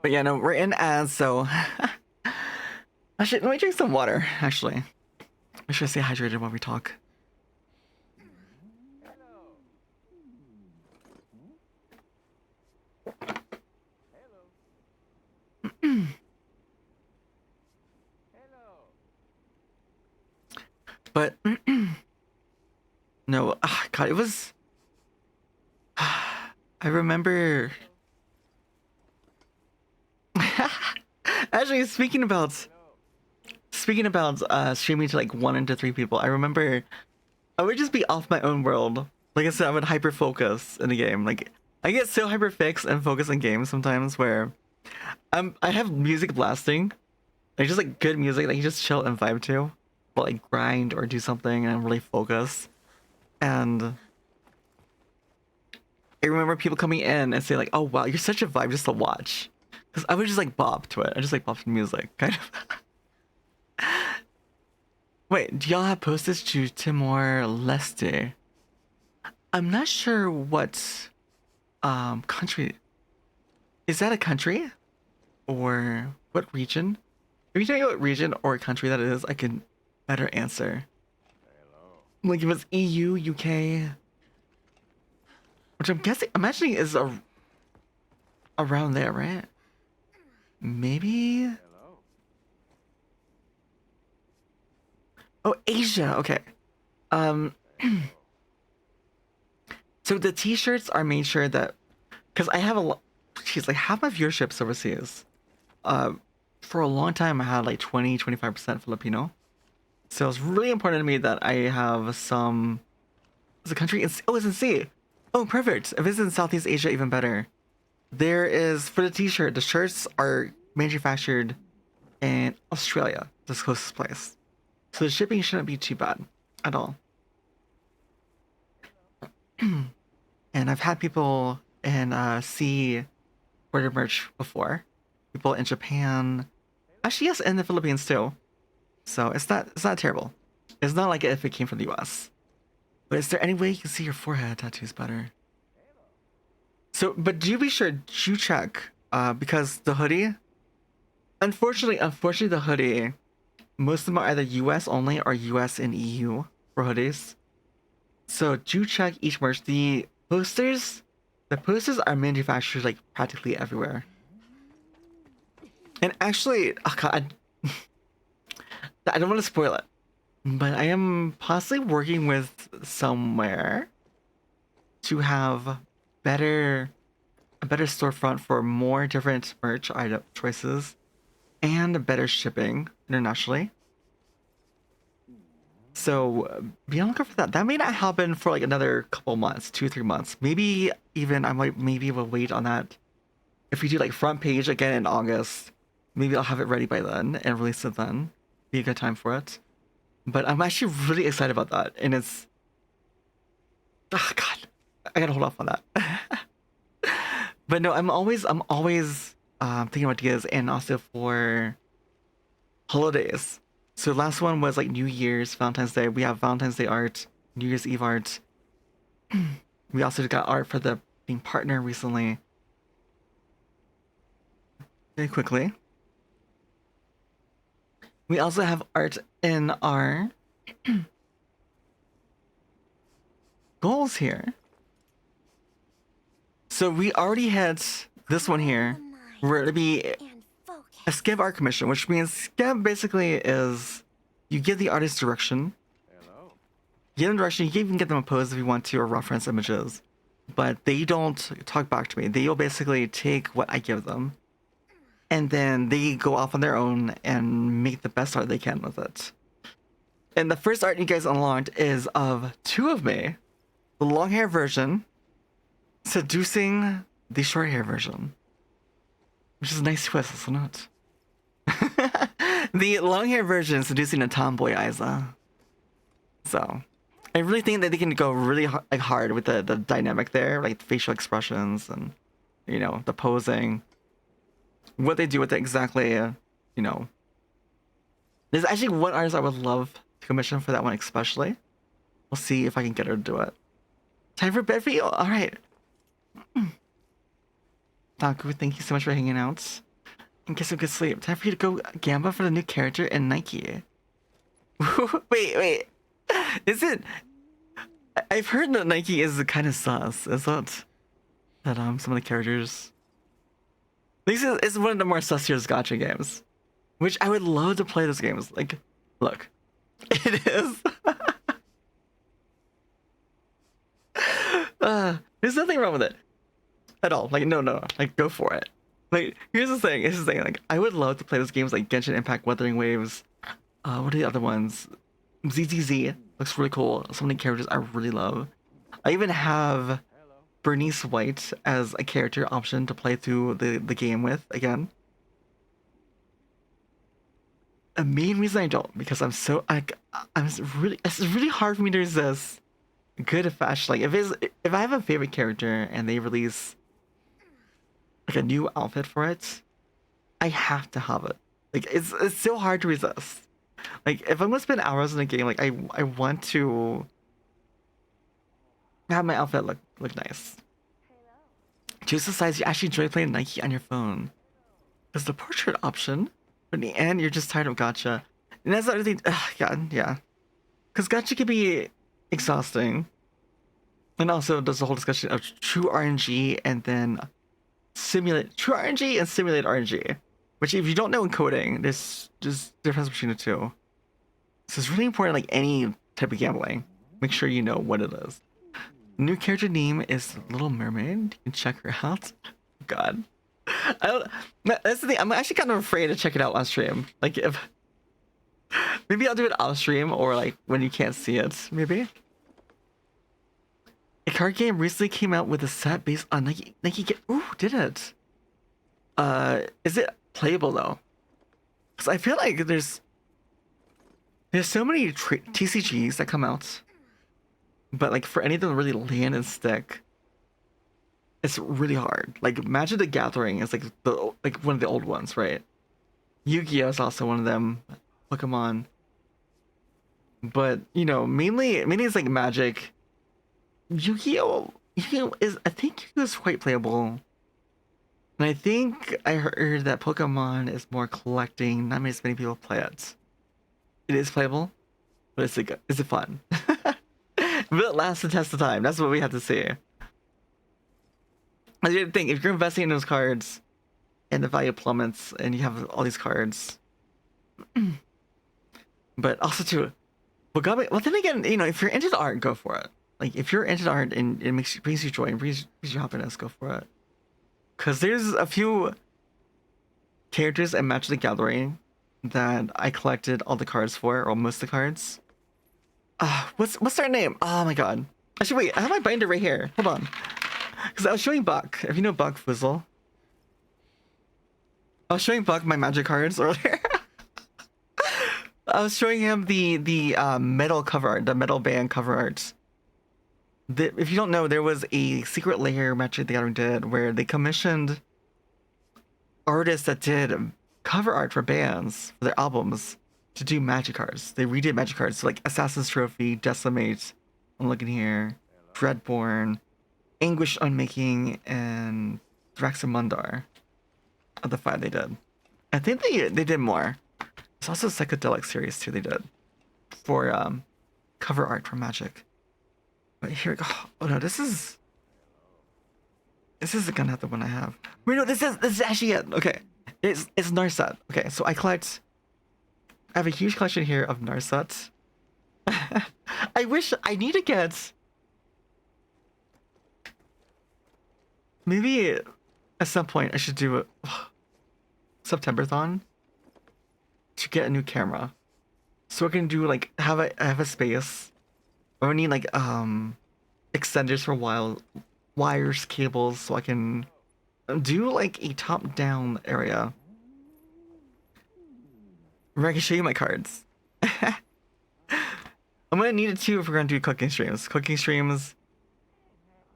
But yeah, no, we're in ads, so actually, let me drink some water. Actually, make sure I stay hydrated while we talk. But no, God, it was. I remember. Actually, speaking about streaming to like 1 to 3 people, I remember I would just be off my own world. Like I said, I would hyper focus in the game. Like I get so hyper fixed and focused in games sometimes where I have music blasting, like just like good music that you just chill and vibe to. like grind or do something and really focus. And I remember people coming in and saying like, "Oh wow, you're such a vibe just to watch," because I would just like bop to it. I just like bop to the music, kind of. Wait, do y'all have postage to Timor Leste? I'm not sure what country. Is that a country? Or what region? If you tell me what region or country that is, I can better answer. Like if it's EU, UK, which I'm guessing, imagining is around there, right? Maybe. Oh, Asia. Okay. Um. So the T-shirts are made sure that, because I have a lot. She's like half my viewership's overseas. For a long time I had like 20-25% Filipino. So it's really important to me that I have some. It's a country. It's in C. Oh, perfect. If it's in Southeast Asia, even better. There is for the T-shirt. The shirts are manufactured in Australia, the closest place. So the shipping shouldn't be too bad at all. And I've had people in C order merch before. People in Japan, actually yes, in the Philippines too. So it's not terrible. It's not like if it came from the US. But is there any way you can see your forehead tattoos better? So, but do be sure to check because the hoodie. Unfortunately, the hoodie. Most of them are either US only or US and EU for hoodies. So do check each merch. The posters are manufactured like practically everywhere. And actually, oh God, I don't want to spoil it, but I am possibly working with somewhere to have a better storefront for more different merch item choices and better shipping internationally. So be on the lookout for that. That may not happen for like another couple months, 2-3 months. Maybe even I might maybe will wait on that. If we do like front page again in August, maybe I'll have it ready by then and release it then. Be a good time for it. But I'm actually really excited about that. And it's oh God, I gotta hold off on that. But no, I'm always thinking about ideas and also for holidays. So last one was like New Year's, Valentine's Day. We have Valentine's Day art, New Year's Eve art. We also got art for the being partner recently. Very quickly. We also have art in our goals here. So we already had this one here. We're gonna be And focus. a Skev art commission, which means Skev basically is you give the artist direction. You give them direction, you can even get them a pose if you want to or reference images. But they don't talk back to me. They will basically take what I give them. And then they go off on their own and make the best art they can with it. And the first art you guys unlocked is of two of me. The long hair version seducing the short hair version. Which is a nice twist, isn't it? The long hair version seducing a tomboy Isa. So I really think that they can go really hard with the dynamic there, like the facial expressions and, you know, the posing. What they do with it exactly, you know. There's actually one artist I would love to commission for that one especially. We'll see if I can get her to do it. Time for bed for you? Alright. Taku, thank you so much for hanging out. And get some good sleep. Time for you to go gamba for the new character in Nike. Wait. Is it... I've heard that Nike is kind of sus. Is that some of the characters... This is one of the more sussier gacha games. Which I would love to play those games. Like, look. It is. There's nothing wrong with it. At all. Like, no. Like, go for it. Like, here's the thing. Like, I would love to play those games like Genshin Impact, Wuthering Waves. What are the other ones? ZZZ. Looks really cool. So many characters I really love. I even have Bernice White as a character option to play through the game with again. The main reason I don't, because it's really hard for me to resist good fashion. Like if I have a favorite character and they release like a new outfit for it, I have to have it. Like it's so hard to resist. Like if I'm gonna spend hours in a game, like I want to have my outfit look nice. Choose the size you actually enjoy playing Nike on your phone. There's the portrait option, but in the end you're just tired of gacha. And that's the other thing. Yeah. Because gacha can be exhausting. And also there's the whole discussion of true RNG and then true RNG and simulate RNG. Which if you don't know in coding, there's just difference between the two. So it's really important, like any type of gambling. Make sure you know what it is. New character name is Little Mermaid. You can check her out. God. That's the thing. I'm actually kind of afraid to check it out on stream. Like if maybe I'll do it off stream or like when you can't see it, maybe. A card game recently came out with a set based on Nike. Ooh, did it? Is it playable though? Because I feel like there's so many TCGs that come out, but like for anything to really land and stick, it's really hard. Like Magic the Gathering is like one of the old ones, right? Yu-Gi-Oh is also one of them. Pokemon, but you know, mainly it's like Magic. Yu-Gi-Oh is, I think Yu-Gi-Oh is quite playable. And I think I heard that Pokemon is more collecting. Not as many people play it. It is playable, but is it fun? Will it last the test of time? That's what we have to see. I didn't think if you're investing in those cards, and the value plummets, and you have all these cards, but also too, well, then again, you know, if you're into the art, go for it. Like if you're into the art and it brings you joy and brings you happiness, go for it. Cause there's a few characters in Magic the Gathering that I collected all the cards for, or most of the cards. What's their name? Oh my god. Actually, wait, I have my binder right here. Hold on. Cause I was showing Buck. If you know Buck Fizzle. I was showing Buck my Magic cards earlier. I was showing him the metal cover art, the metal band cover art. If you don't know, there was a secret layer Magic the Gathering did where they commissioned artists that did cover art for bands for their albums to do Magic cards. They redid Magic cards, so like Assassin's Trophy, Decimate, I'm looking here, Dreadborn, Anguish Unmaking, and Thraxamundar are the 5 they did. I think they did more. There's also a psychedelic series too they did for cover art for Magic. But here we go. Oh no, this isn't gonna have the one I have. Wait, no, this is actually it. Okay, it's Narset. Okay, so I have a huge collection here of Narset. I need to get maybe at some point I should do a Septemberthon to get a new camera, so I can do like have a space. I need like extenders for wires, cables, so I can do like a top-down area where I can show you my cards. I'm gonna need it too if we're gonna do cooking streams. God,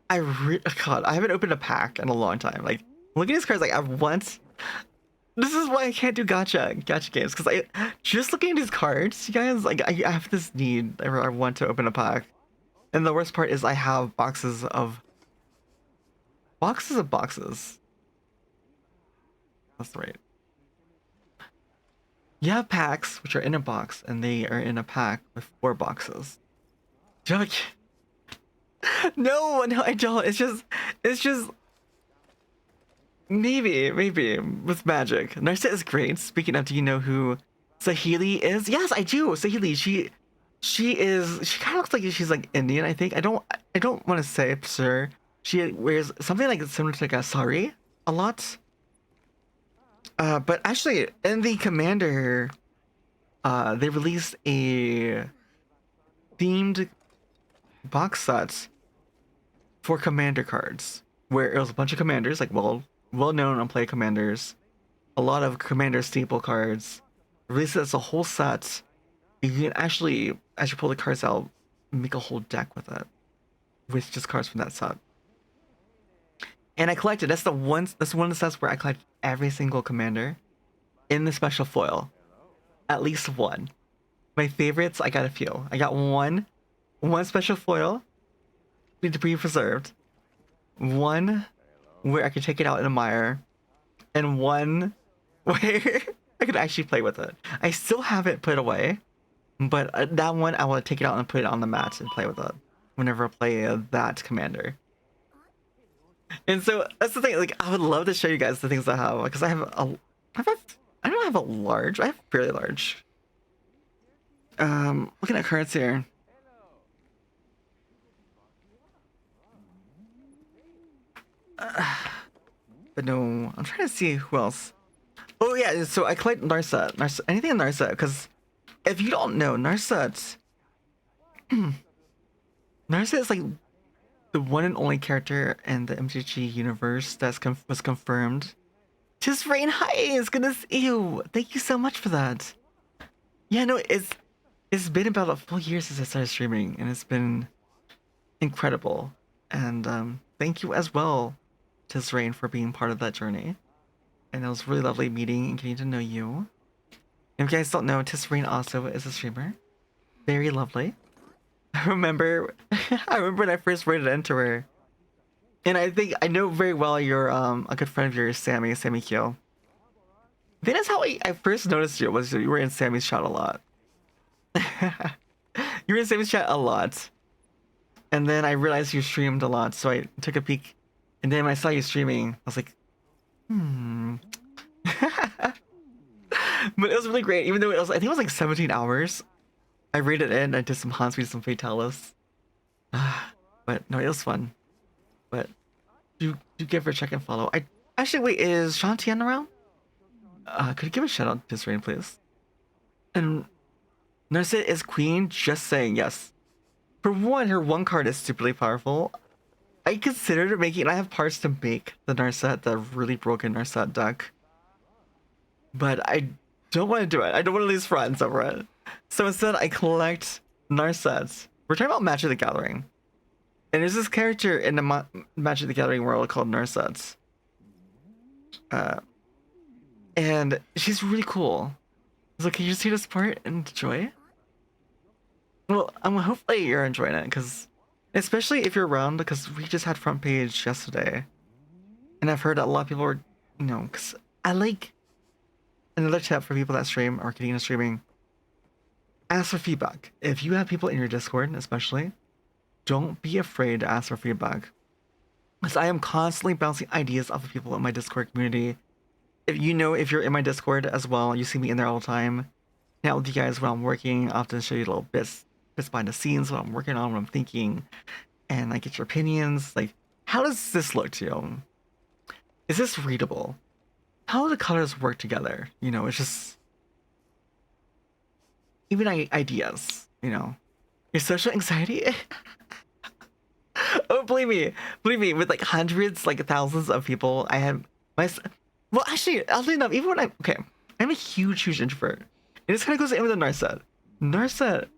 I haven't opened a pack in a long time. Like, look at these cards. Like, I want. This is why I can't do gacha games, because I just looking at these cards, you guys. Like, I have this need. I want to open a pack, and the worst part is I have boxes of boxes. That's right. You have packs which are in a box, and they are in a pack with 4 boxes. Joke. No, I don't. It's just. Maybe with Magic. Narset is great. Speaking of, do you know who Sahili is? Yes, I do. Sahili. She kind of looks like she's like Indian. I think. I don't want to say for sure. She wears something like similar to like a sari a lot. But actually, in the Commander, they released a themed box set for Commander cards, where it was a bunch of commanders, like well known on play commanders, a lot of Commander staple cards, release it as a whole set. You can actually, as you pull the cards out, make a whole deck with it, with just cards from that set. And I collected. That's one of the sets where I collect every single commander in the special foil, at least one. My favorites, I got a few. I got one special foil, need to be preserved. One where I could take it out in a mire, and one where I could actually play with it. I still have it put away, but that one I want to take it out and put it on the mat and play with it whenever I play that commander. And so that's the thing. Like, I would love to show you guys the things I have, because I don't have a large. I have fairly large. Looking at cards here. But no, I'm trying to see who else. Oh yeah, so I collect Narset. Anything in Narset, because if you don't know, Narset is like the one and only character in the MTG universe that's was confirmed. Just Rain High, goodness, ew! Thank you so much for that. Yeah, no, it's been about a full year since I started streaming, and it's been incredible. And thank you as well, Tis Rain, for being part of that journey. And it was really lovely meeting and getting to know you. And if you guys don't know, Tis Rain also is a streamer. Very lovely. I remember when I first rated into her. And I know very well you're a good friend of yours, Sammy Q. I think that's how I first noticed you, was you were in Sammy's chat a lot. You were in Sammy's chat a lot. And then I realized you streamed a lot, so I took a peek. And then when I saw you streaming, I was like, But it was really great, even though I think it was like 17 hours. I rated in, I did some Hansby, some Fatalis. But no, it was fun. But do give her a check and follow. Actually, wait, is Shantian around? Could you give a shout out to this rain, please? And Narset is queen, just saying yes. For one, her one card is stupidly powerful. I considered making, and I have parts to make the Narset, the really broken Narset deck. But I don't want to do it. I don't want to lose friends over it. So instead, I collect Narsets. We're talking about Magic the Gathering. And there's this character in the Magic the Gathering world called Narsets. And she's really cool. So can you see this part and enjoy it? Well, hopefully you're enjoying it, because especially if you're around, because we just had front page yesterday. And I've heard that a lot of people are, because I like another tip for people that stream or getting into streaming. Ask for feedback. If you have people in your Discord, especially, don't be afraid to ask for feedback. Because I am constantly bouncing ideas off of people in my Discord community. If you're in my Discord as well, you see me in there all the time. Now with you guys when I'm working, I often show you little bits behind the scenes, what I'm working on, what I'm thinking, and I get your opinions. Like, how does this look to you? Is this readable? How do the colors work together? It's just even ideas. Your social anxiety. Oh, believe me, with like hundreds, like thousands of people, I have well, actually, oddly enough, even when I'm a huge introvert. And this kind of goes in with the Narset. Narset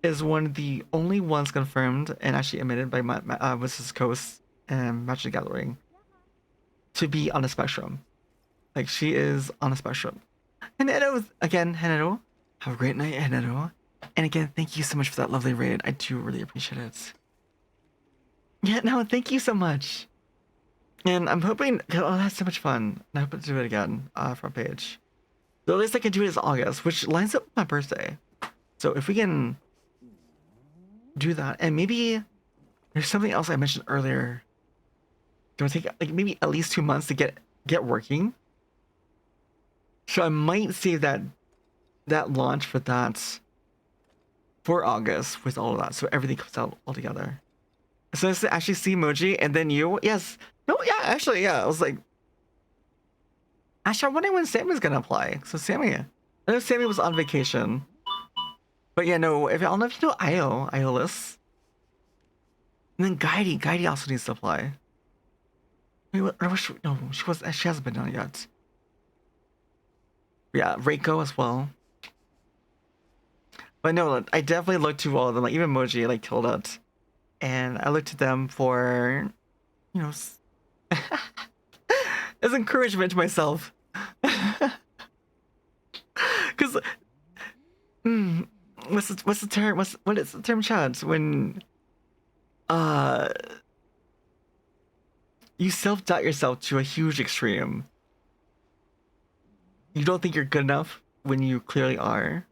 is one of the only ones confirmed and actually admitted by Mrs. Coast and Magic the Gathering to be on the spectrum. Like, she is on the spectrum. And again, Henero, have a great night, Henero. And again, thank you so much for that lovely raid. I do really appreciate it. Yeah, no, thank you so much. And I'm hoping, that's so much fun. I hope to do it again, front page. The earliest I can do it is August, which lines up with my birthday. So if we can do that, and maybe there's something else I mentioned earlier. Gonna take like maybe at least 2 months to get working. So I might save that launch for August with all of that, so everything comes out all together. So it's to actually see emoji, and then you, yes, no, yeah, actually, yeah, I was like, actually, I'm wondering when Sammy's gonna apply. So Sammy, I know Sammy was on vacation, but yeah, no, I don't know if you know Iolus, and then Guidey also needs to apply. Wait, what? She hasn't been done yet. Yeah, Reiko as well. But no, I definitely looked to all of them. Like even Moji like killed it, and I looked to them for, you know, as encouragement to myself. Because, what's the term? What is the term, Chad? When you self-doubt yourself to a huge extreme. You don't think you're good enough when you clearly are.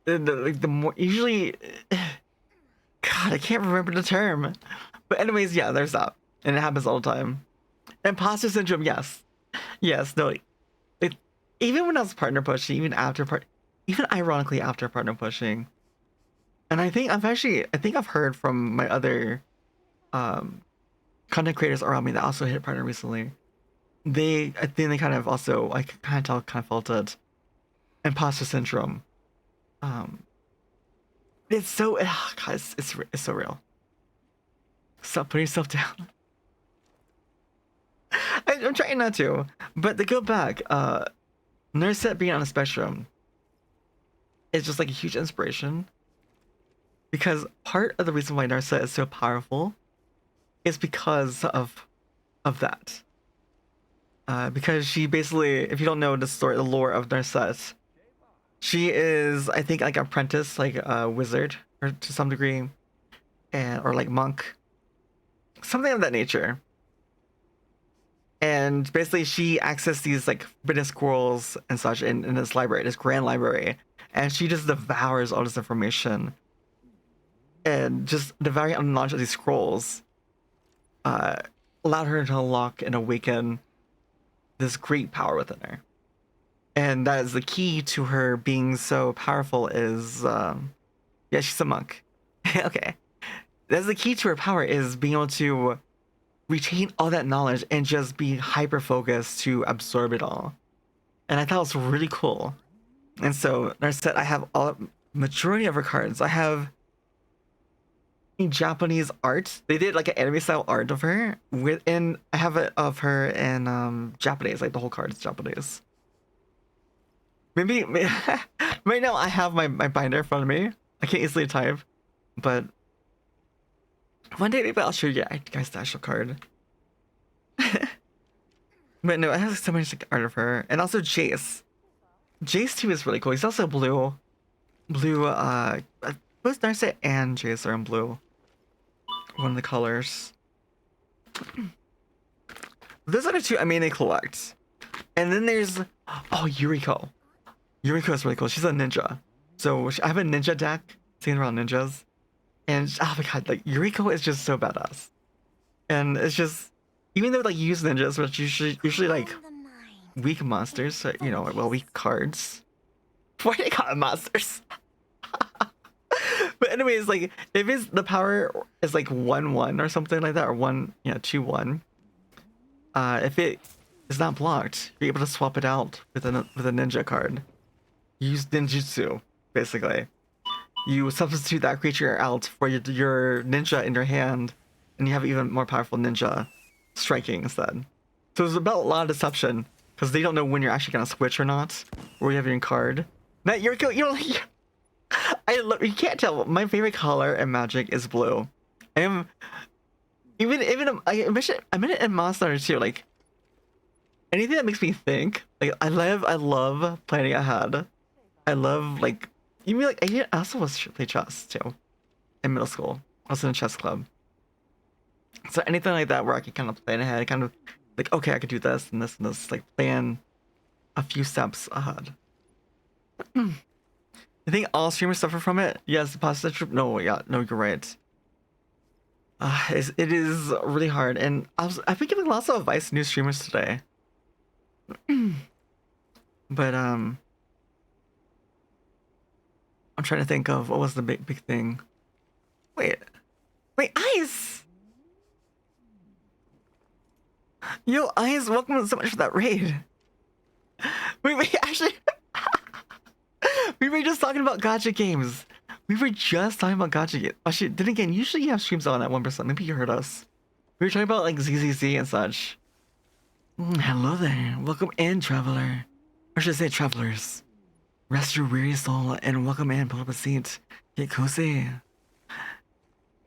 The more usually, God, I can't remember the term. But anyways, yeah, there's that, and it happens all the time. Imposter syndrome, yes, no, even when I was partner pushing, even ironically after partner pushing, and I think I've heard from my other content creators around me that also hit partner recently. I think they kind of also, I could kind of felt it. Imposter syndrome. It's so, God, it's so real. Stop putting yourself down. I'm trying not to, but to go back, Nurset being on a spectrum is just like a huge inspiration, because part of the reason why Nurset is so powerful is because of that. Because she basically, if you don't know the story, the lore of Nurset, she is, I think, like apprentice, like a wizard, or to some degree, or like monk, something of that nature. And basically, she accessed these like forbidden scrolls and such in this library, this grand library, and she just devours all this information. And just devouring the knowledge of these scrolls allowed her to unlock and awaken this great power within her. And that is the key to her being so powerful is, yeah, she's a monk. Okay. That's the key to her power, is being able to retain all that knowledge and just be hyper focused to absorb it all. And I thought it was really cool. And so, I said, I have majority of her cards. I have Japanese art. They did like an anime style art of her and I have it of her in Japanese, like the whole card is Japanese. Maybe right now I have my binder in front of me. I can't easily type, but one day maybe I'll show you guys the actual card. But no, I have so much like, art of her, and also Jace. Jace too is really cool. He's also blue. Both Narset and Jace are in blue. One of the colors. Those are the two I mainly collect. And then there's, Yuriko. Yuriko is really cool. She's a ninja. So I have a ninja deck singing around ninjas. And oh my god, like Yuriko is just so badass. And it's just, even though like you use ninjas, which usually like weak monsters, so, you know, well, weak cards. Why do they call it monsters? But anyways, like if the power is like 1/1 or something like that, or 2/1, if it is not blocked, you're able to swap it out with a ninja card. You use ninjutsu, basically. You substitute that creature out for your ninja in your hand, and you have even more powerful ninja striking instead. So there's about a lot of deception, because they don't know when you're actually gonna switch or not, or you have your card. Now you can't tell. My favorite color in Magic is blue. I mentioned it in Monster Hunter too. Like anything that makes me think. Like I love planning ahead. I love like I also was play chess too in middle school. I was in a chess club. So anything like that where I can kind of plan ahead, kind of like, okay, I could do this and this and this, like plan a few steps ahead. I think all streamers suffer from it. Yes, the pasta. No, you're right. It is really hard, and I've been giving lots of advice to new streamers today. But I'm trying to think of what was the big thing. Wait, Ice. Yo, Ice, welcome so much for that raid. Wait, actually. We were just talking about gacha games. Actually, then again, usually you have streams on at 1%. Maybe you heard us. We were talking about like ZZZ and such. Hello there. Welcome in, traveler. Or should I say travelers. Rest your weary soul and welcome in. Pull up a seat. Get cozy.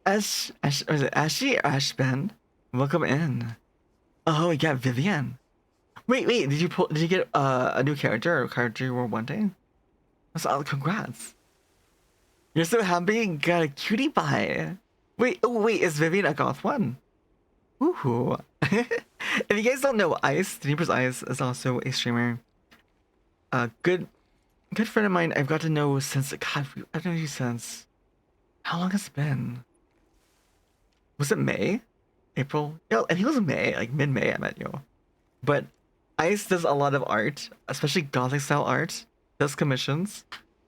Ash, or is it Ashy or Ashben? Welcome in. Oh, we got Vivian. Wait, did you get a new character or a character you were wanting? That's all. Congrats. You're so happy. Got a cutie pie. Wait, is Vivian a goth one? Woohoo. If you guys don't know, Ice, Deeper's Ice is also a streamer. Good friend of mine. I've got to know since, God, I've known you since, how long has it been? Was it May? April? Yeah, I think it was May, like mid-May I met you. But Ice does a lot of art, especially gothic style art, does commissions.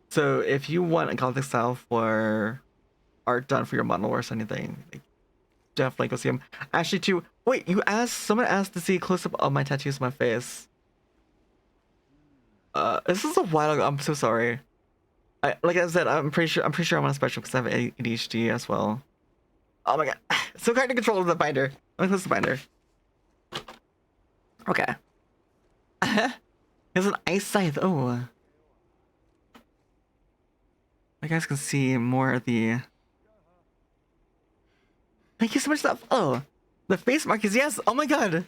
So if you want a gothic style for art done for your model or anything, like, definitely go see him. Actually, too, wait, someone asked to see a close-up of my tattoos on my face. This is a while ago. I'm so sorry. Like I said, I'm pretty sure I'm on a spectrum because I have ADHD as well. Oh my god. So hard to control the binder. Let me close the binder. Okay. There's an ice scythe. Oh. You guys can see more of the... Thank you so much. Oh, the face markers. Yes. Oh my god.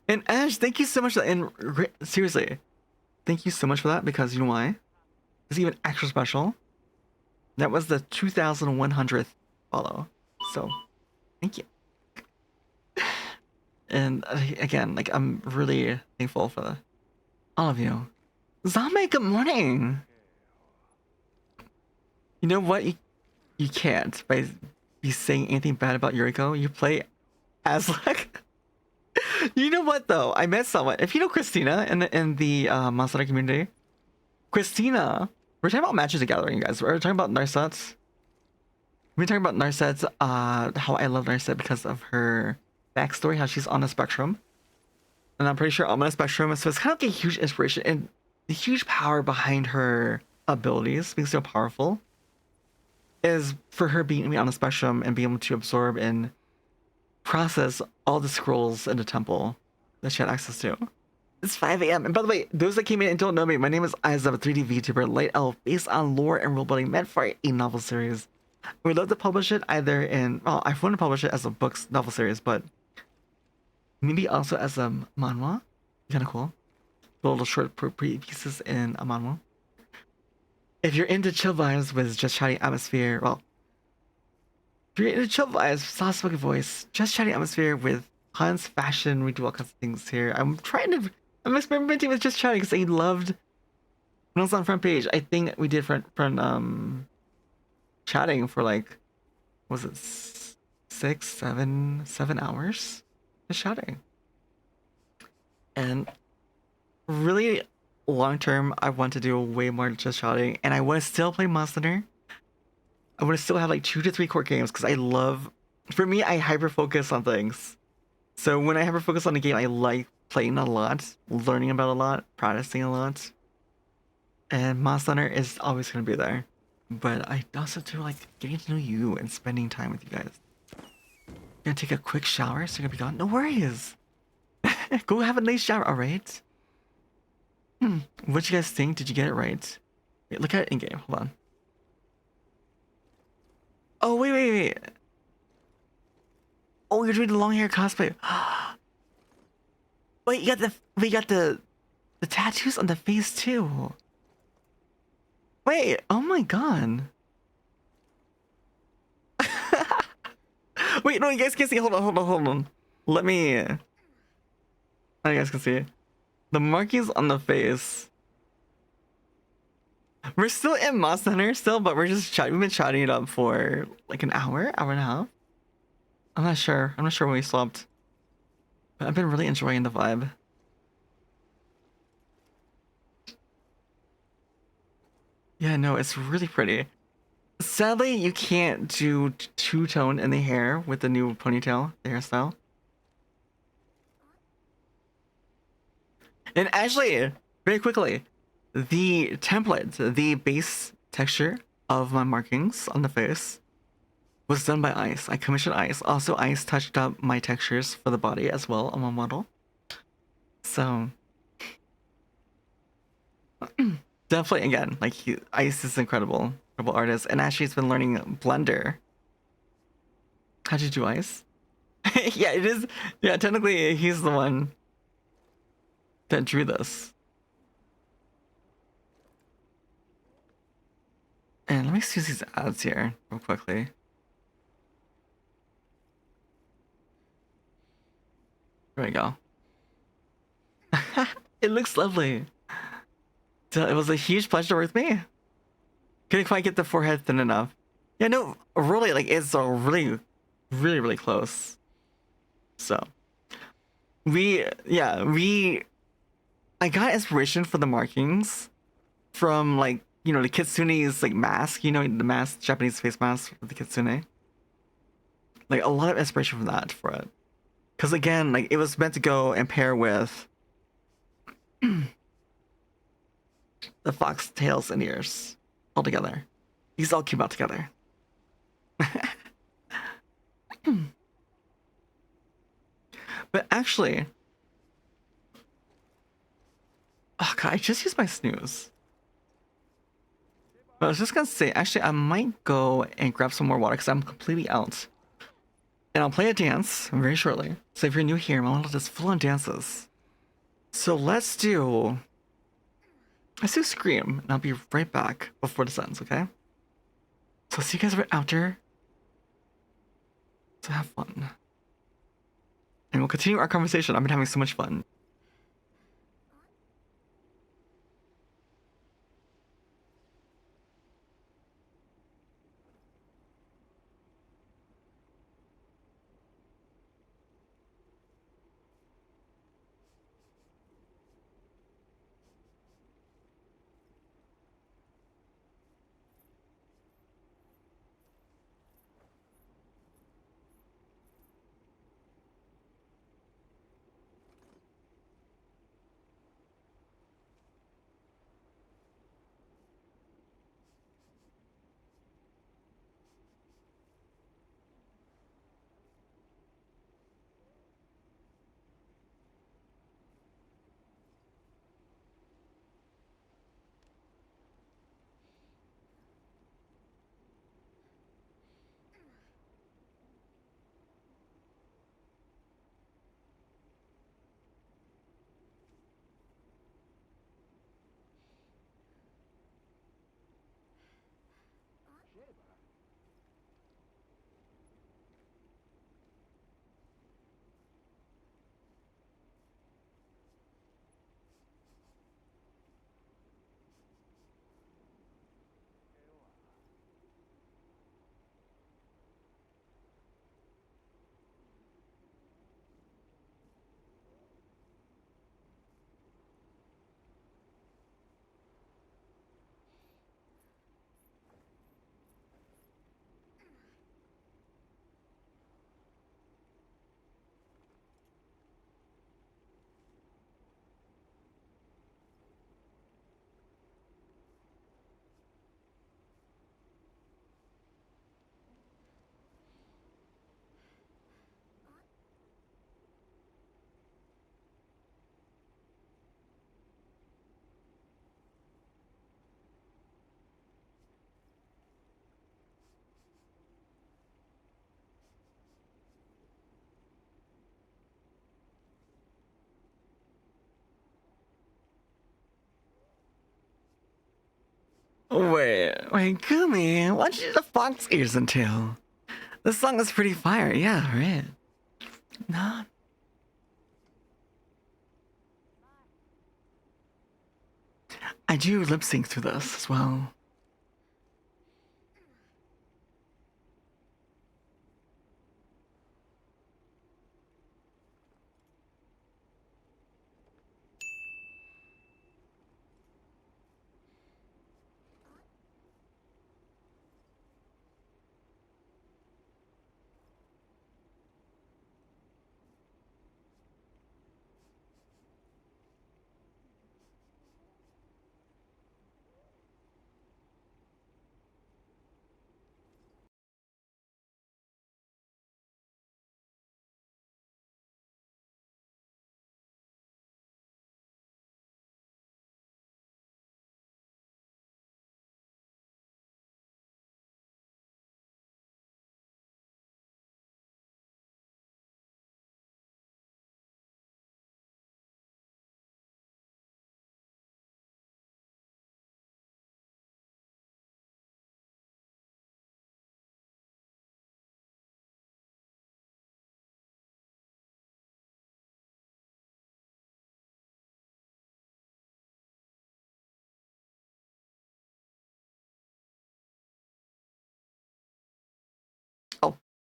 And Ash, thank you so much. And seriously, thank you so much for that, because you know why? It's even extra special. That was the 2,100th follow. So, thank you. And again, like, I'm really thankful for all of you. Zame, good morning. You know what? You can't be saying anything bad about Yuriko. You play as like... You know what though? I met someone. If you know Christina in the Monster Hunter community, Christina. We're talking about Magic the Gathering, guys. We're talking about Narset. We're talking about Narset. How I love Narset because of her backstory, how she's on the spectrum, and I'm pretty sure I'm on the spectrum. So it's kind of like a huge inspiration and the huge power behind her abilities being so powerful is for her being on the spectrum and being able to absorb and process all the scrolls in the temple that she had access to. It's 5 a.m. And by the way, those that came in and don't know me, my name is Isaac, a 3D VTuber, light elf, based on lore and role building meant for a novel series. We'd love to publish it either in... Well, I want to publish it as a books novel series, but maybe also as a manhwa. Kind of cool. Little short pieces in a manhwa. If you're into chill vibes with just chatting atmosphere, well, if you're into chill vibes, soft-spoken voice, just chatting atmosphere with Hans fashion, we do all kinds of things here. I'm experimenting with just chatting because I loved when I was on front page. I think we did front chatting for like, was it 7 hours? Just chatting. And really long term, I want to do way more just chatting, and I want to still play Monster Hunter. I want to still have like 2 to 3 core games because I love. For me, I hyper focus on things. So when I hyper focus on a game, I like playing a lot, learning about a lot, practicing a lot. And Monster Hunter is always going to be there. But I also do like getting to know you and spending time with you guys. Gonna take a quick shower, so you're gonna be gone. No worries. Go have a nice shower, alright? What you guys think? Did you get it right? Wait, look at it in game. Hold on. Oh wait. Oh, you're doing the long hair cosplay. Wait, we got the tattoos on the face too. Wait, oh my god. Wait, no, you guys can see. Hold on. Let me. Oh, you guys can see the markings on the face. We're still in Monster Hunter but we're just chatting. We've been chatting it up for like an hour and a half. I'm not sure when we slept, but I've been really enjoying the vibe. Yeah, no, it's really pretty. Sadly, you can't do two-tone in the hair with the new ponytail, the hairstyle. And actually, very quickly, the template, the base texture of my markings on the face was done by Ice. I commissioned Ice. Also, Ice touched up my textures for the body as well on my model. So, definitely again, like Ice is incredible artist, and actually he's been learning Blender. How'd you do Ice? Yeah, it is. Yeah, technically he's the one that drew this. And let me see these ads here real quickly. There we go. It looks lovely. So it was a huge pleasure to work with me. Couldn't quite get the forehead thin enough. Yeah, no, really, like it's really, really, really close. So I got inspiration for the markings from like, you know, the kitsune's like mask, you know, the mask, Japanese face mask with the kitsune. Like a lot of inspiration from that for it. Because again, like it was meant to go and pair with the fox tails and ears all together. These all came out together. But actually, oh god, I just used my snooze. But I was just gonna say, actually, I might go and grab some more water because I'm completely out. And I'll play a dance very shortly. So if you're new here, I'm gonna just full on dances. So let's do Scream, and I'll be right back before this ends, okay? So see you guys right after. So have fun. And we'll continue our conversation. I've been having so much fun. Wait, Gumi, what'd you do the fox ears and tail? This song is pretty fire, yeah, right. No. I do lip sync through this as well.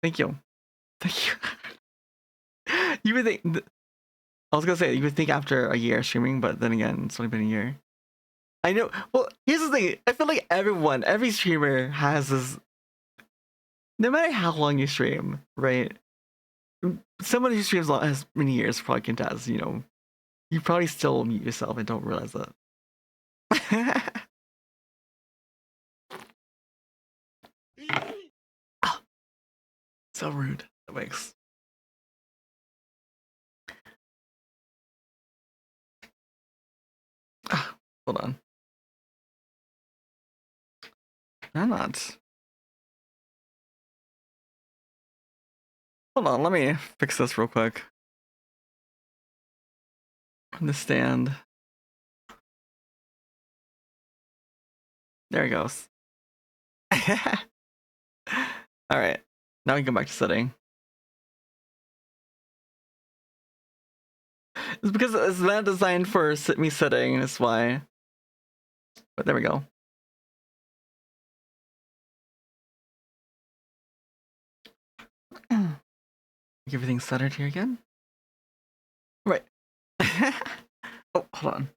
Thank you. Thank you. You would think. I was gonna say you would think after a year streaming, but then again, it's only been a year. I know. Well, here's the thing. I feel like every streamer has this. No matter how long you stream, right? Someone who streams long as many years probably can test. You know, you probably still mute yourself and don't realize that. Ah, so rude. That makes. Ah, hold on. I'm not. Hold on, let me fix this real quick. Understand. There it goes. Alright. Now we can go back to setting. It's because it's not designed for me sitting, that's why. But there we go. Get everything centered here again. Right. Oh, hold on.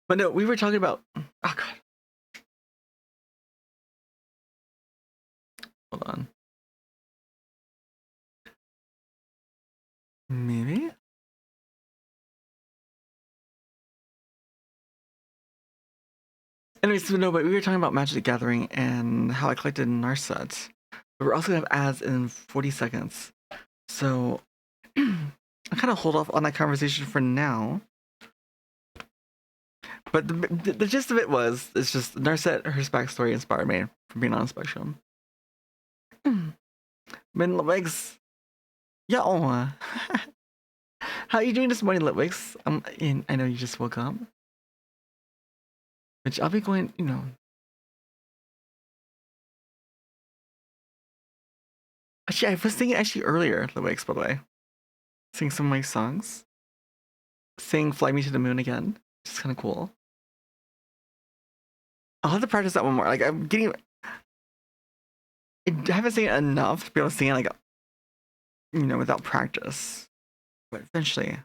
But no, we were talking about. Oh god. Hold on. Maybe. Anyways, no, but we were talking about Magic the Gathering and how I collected Narset. But we're also gonna have ads in 40 seconds. So I kind of hold off on that conversation for now. But the gist of it was, it's just Narset, her backstory inspired me from being on Spectrum. Man, Litwigs. Yo. How are you doing this morning, Litwigs? I know you just woke up. Which I'll be going, you know. Actually, I was thinking earlier, Litwigs, by the way. Sing some of my songs. Sing Fly Me to the Moon again. Which is kind of cool. I'll have to practice that one more. Like, I'm getting. I haven't seen it enough to be able to sing it, like, you know, without practice. But eventually.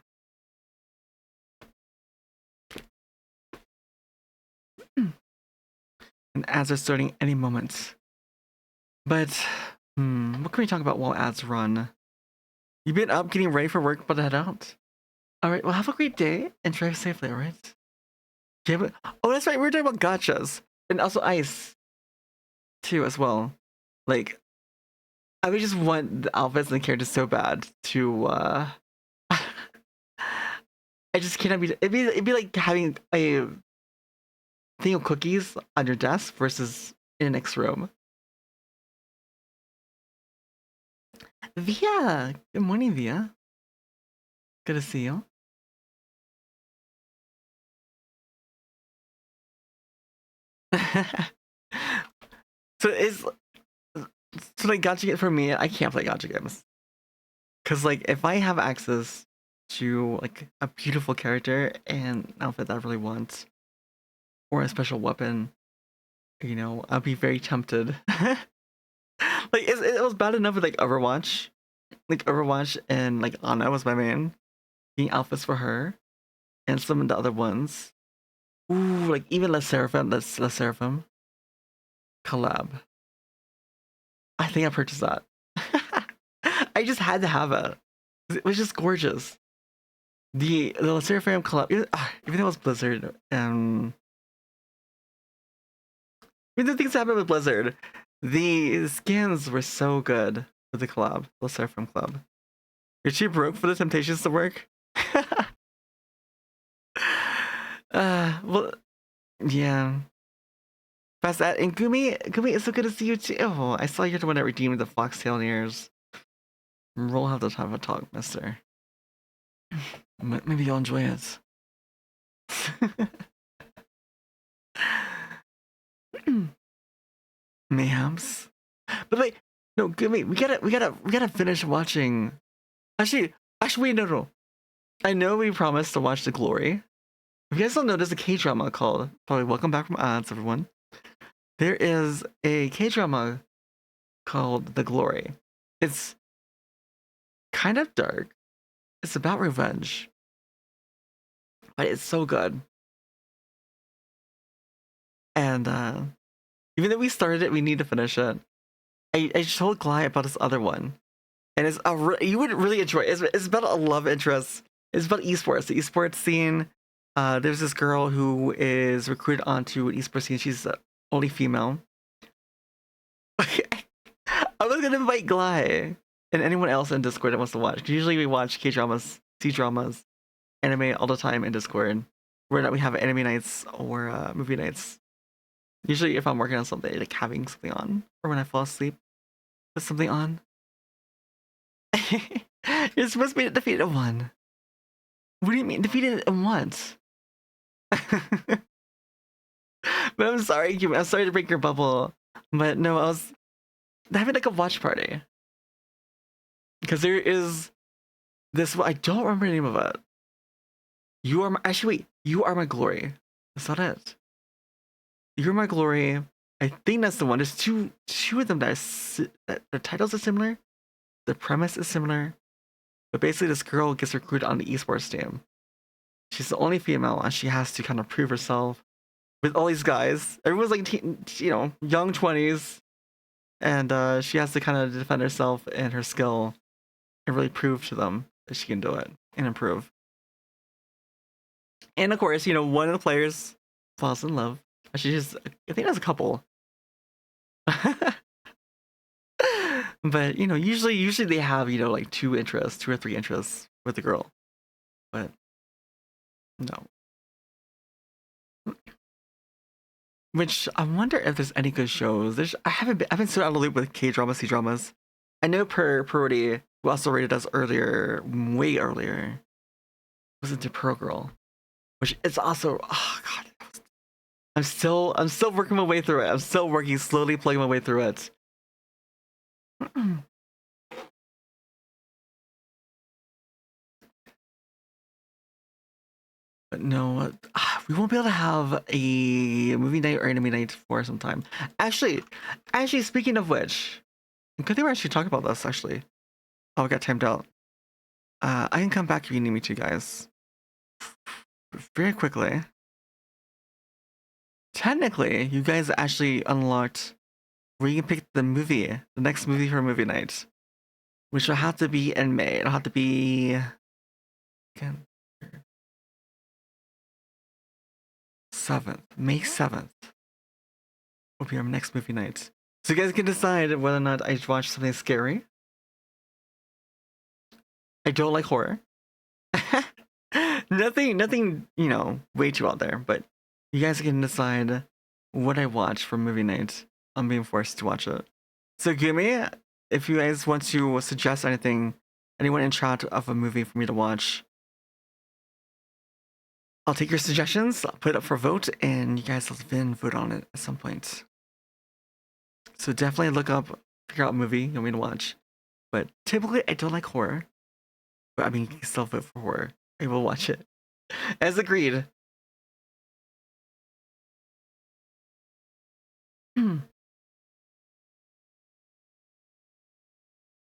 And ads are starting any moment. But, what can we talk about while ads run? You been up getting ready for work, but head out? Alright, well, have a great day and drive safely, alright? Yeah, oh, that's right, we were talking about gachas. And also ice. Too, as well. Like, I would just want the outfits and the characters so bad to, I just cannot be. It'd be like having a thing of cookies on your desk versus in the next room. Via, good morning, Via. Good to see you. So like gacha game for me, I can't play gacha games. Cause like if I have access to like a beautiful character and outfit that I really want, or a special weapon, you know, I'll be very tempted. Like it was bad enough with like Overwatch. Like Overwatch and like Ana was my main. Getting outfits for her. And some of the other ones. Ooh, like even Les Seraphim collab. I think I purchased that. I just had to have it. It was just gorgeous. The Les Seraphim collab, even though it was Blizzard, even the things that happened with Blizzard, the skins were so good for the collab, Les Seraphim collab. Is she broke for the Temptations to work? Well, yeah. Past that, and Gumi, it's so good to see you too. Oh, I saw you're the one that redeemed the Foxtail ears. We'll have to have a talk, mister. Maybe you'll enjoy it. Mayhems. But wait, no, Gumi, we gotta finish watching. Actually, wait, no. I know we promised to watch The Glory. If you guys don't know, there's a K-drama called, probably Welcome Back from Ads, everyone. There is a K-drama called The Glory. It's kind of dark. It's about revenge. But it's so good. And even though we started it, we need to finish it. I told Gly about this other one. And it's you would really enjoy it. It's about a love interest. It's about esports, the esports scene. There's this girl who is recruited onto an esports scene. She's the only female. I was gonna invite Gly and anyone else in Discord that wants to watch. Usually we watch K-dramas, C-dramas, anime all the time in Discord. Where not we have anime nights or movie nights. Usually if I'm working on something, like having something on, or when I fall asleep, put something on. You're supposed to be defeated one. What do you mean defeated in what? But I'm sorry, Kim. I'm sorry to break your bubble. But no, I was having like a watch party. Because there is this, I don't remember the name of it. You are my, actually wait, You Are My Glory. That's not it. You Are My Glory. I think that's the one. There's two of them that their titles are similar. The premise is similar. But basically this girl gets recruited on the esports team. She's the only female and she has to kind of prove herself with all these guys. Everyone's like, young 20s. And she has to kind of defend herself and her skill and really prove to them that she can do it and improve. And of course, one of the players falls in love. Actually, I think there's a couple. But, usually they have, like 2 or 3 interests with the girl. But, no. Which, I wonder if there's any good shows. I've been so out of the loop with K-dramas, C-dramas. I know Purity, who also rated us earlier, way earlier, was into Pearl Girl. Which is also, oh god. I'm still working my way through it. I'm still slowly plugging my way through it. But no, we won't be able to have a movie night or anime night for some time. Actually, speaking of which, good thing we're actually talking about this, actually. Oh, we got timed out. I can come back if you need me to, guys. Very quickly. Technically, you guys actually unlocked where you can pick the next movie for movie night. Which will have to be in May. It'll have to be... Again, 7th. May 7th will be our next movie night. So you guys can decide whether or not I watch something scary. I don't like horror. nothing, way too out there, but you guys can decide what I watch for movie night. I'm being forced to watch it. So give me, if you guys want to suggest anything, anyone in chat of a movie for me to watch, I'll take your suggestions, I'll put it up for vote, and you guys will then vote on it at some point. So definitely figure out a movie you want me to watch. But typically, I don't like horror. But I mean, you can still vote for horror. I will watch it. As agreed. Let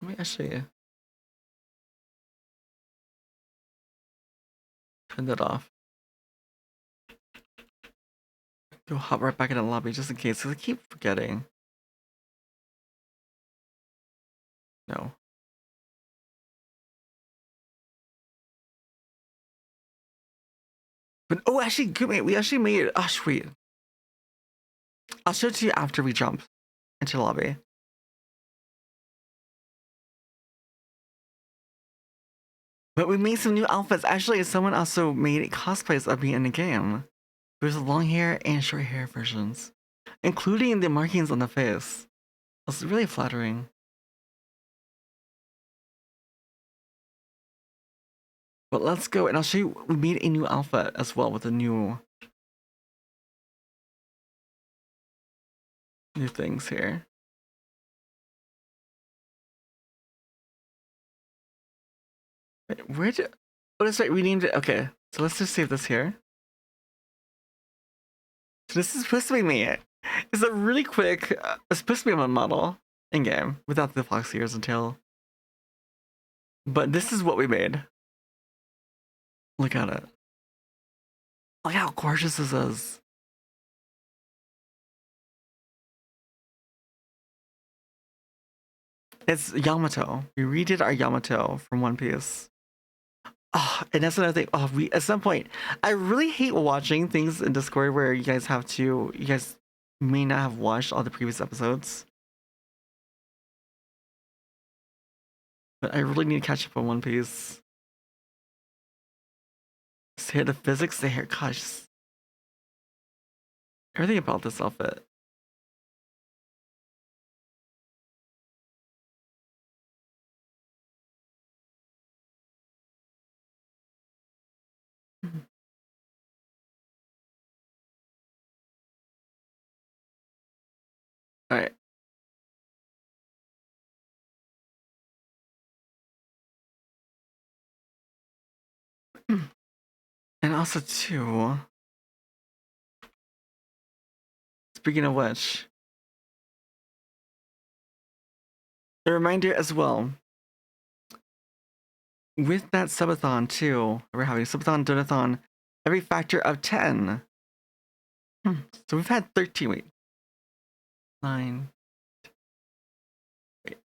me actually turn that off. Go hop right back in the lobby just in case, because I keep forgetting. No. But oh, actually, we actually made it. Oh, sweet. I'll show it to you after we jump into the lobby. But we made some new outfits. Actually, someone also made cosplays of me in the game. There's long hair and short hair versions, including the markings on the face. It's really flattering. But let's go, and I'll show you, we made a new outfit as well with the new things here. Wait, oh, that's right, we named it. Okay, so let's just save this here. So this is supposed to be me. It's a really quick, it's supposed to be my model. in game without the fox ears and tail. But this is what we made. Look at it. Look how gorgeous this is. It's Yamato. We redid our Yamato from One Piece. Oh, and that's another thing. Oh, we at some point, I really hate watching things in Discord where you guys may not have watched all the previous episodes. But I really need to catch up on One Piece. Say the physics, the hair, gosh. Everything about this outfit. All right. And also too, speaking of which, a reminder as well. With that subathon too, we're having subathon, donathon, every factor of 10. So we've had 13, wait. 9,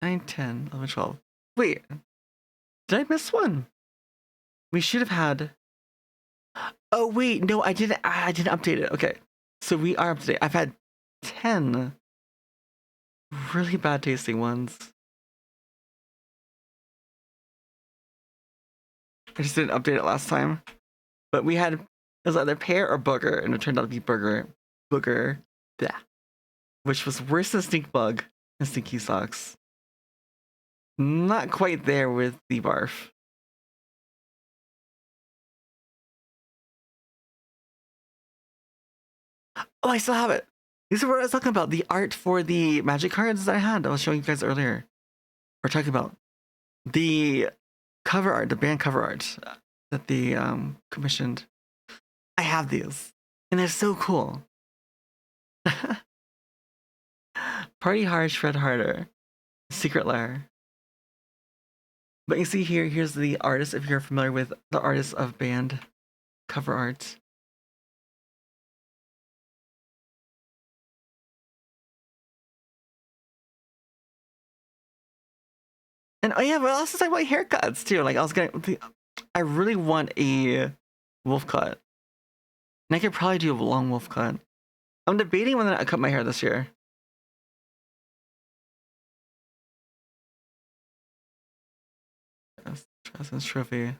10, 11, 12. Wait, did I miss one? We should have had. Oh wait, no, I didn't update it. Okay, so we are up to date. I've had 10 really bad tasting ones. I just didn't update it last time. But we had, it was either pear or booger, and it turned out to be booger, yeah, which was worse than stink bug and stinky socks. Not quite there with the barf. Oh, I still have it. These are what I was talking about. The art for the magic cards that I had. I was showing you guys earlier. We're talking about the cover art, the band cover art that they commissioned. I have these, and they're so cool. Party hard, shred harder. Secret lair. But you see here, here's the artist, if you're familiar with the artist of band cover art. And oh yeah, but I also talking about haircuts too. Like I really want a wolf cut. And I could probably do a long wolf cut. I'm debating whether I cut my hair this year. Yes, President's Trophy.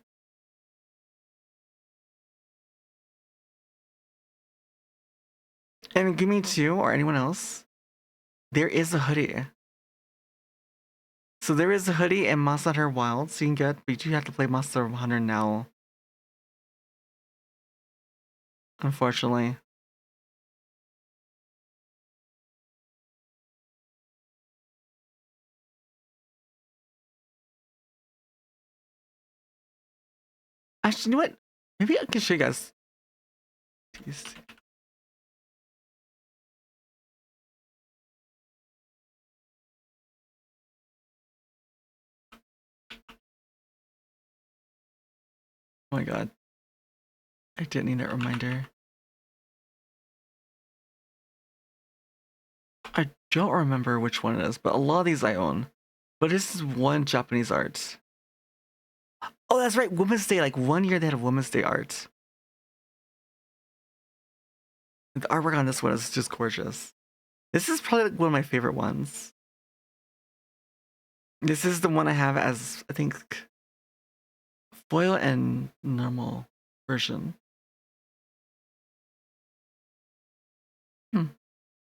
And give me two or anyone else. There is a hoodie. So there is a hoodie in Monster Hunter Wild, so you can get, but you have to play Monster Hunter now. Unfortunately. Actually, you know what? Maybe I can show you guys. Oh my god. I didn't need that reminder. I don't remember which one it is, but a lot of these I own. But this is one Japanese art. Oh, that's right. Women's Day. Like 1 year they had a Women's Day art. The artwork on this one is just gorgeous. This is probably like one of my favorite ones. This is the one I have as, I think, foil and normal version.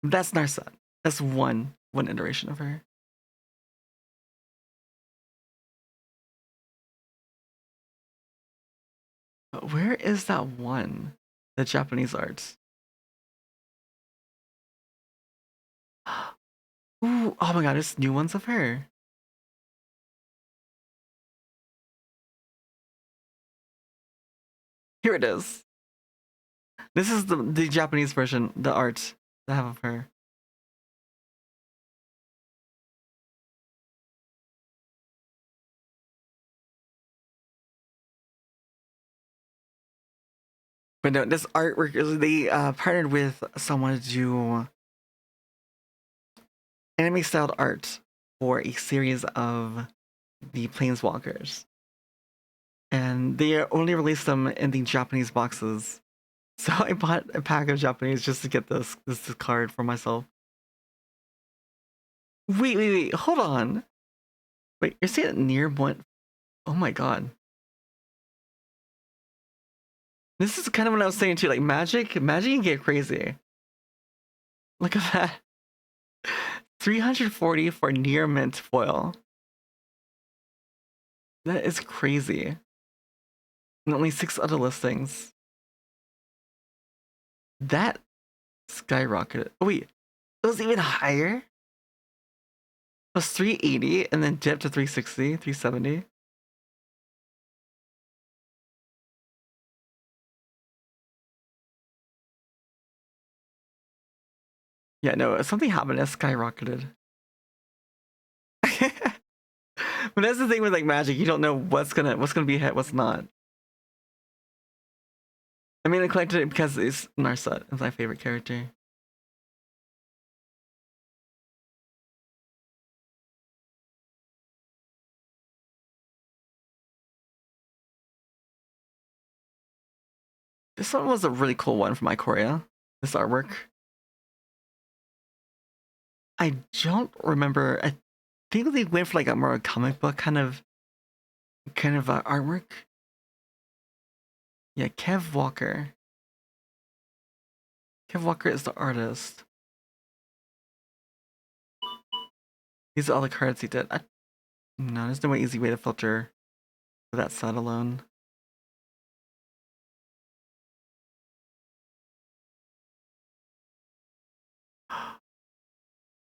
That's Narsa. That's one iteration of her. But where is that one? The Japanese art. Ooh, oh my god, there's new ones of her. Here it is. This is the Japanese version, the art that I have of her. But no, this artwork is they partnered with someone to do anime styled art for a series of the Planeswalkers. And they only released them in the Japanese boxes. So I bought a pack of Japanese just to get this card for myself. Wait, hold on. Wait, you're saying it near one? Oh my god. This is kind of what I was saying too, like magic can get crazy. Look at that. 340 for near mint foil. That is crazy. And only 6 other listings. That skyrocketed. Oh wait, it was even higher? It was 380 and then dipped to 360, 370. Yeah, no, something happened. It skyrocketed. But that's the thing with like magic. You don't know what's gonna be hit, what's not. I mean, I collected it because it's Narset. It's my favorite character. This one was a really cool one from Ikoria. This artwork. I don't remember. I think they went for like a more comic book kind of artwork. Yeah, Kev Walker. Kev Walker is the artist. These are all the cards he did. No, there's no easy way to filter for that set alone.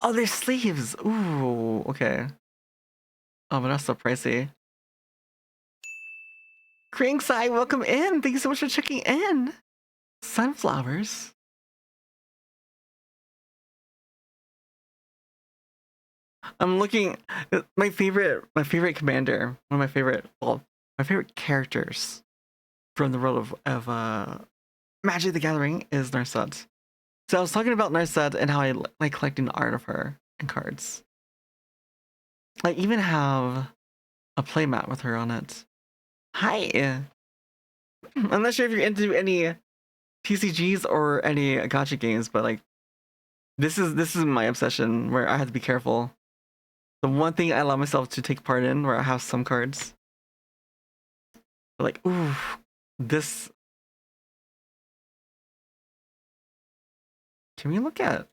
Oh, there's sleeves. Ooh, okay. Oh, but that's so pricey. Kringside, welcome in. Thank you so much for checking in. Sunflowers. I'm looking. My favorite commander. One of my favorite characters from the world of Magic the Gathering is Narset. So I was talking about Narset and how I like collecting art of her and cards. I even have a playmat with her on it. Hi. I'm not sure if you're into any TCGs or any gacha games, but like this is my obsession where I have to be careful. The one thing I allow myself to take part in where I have some cards. But like, ooh, this. Can we look at?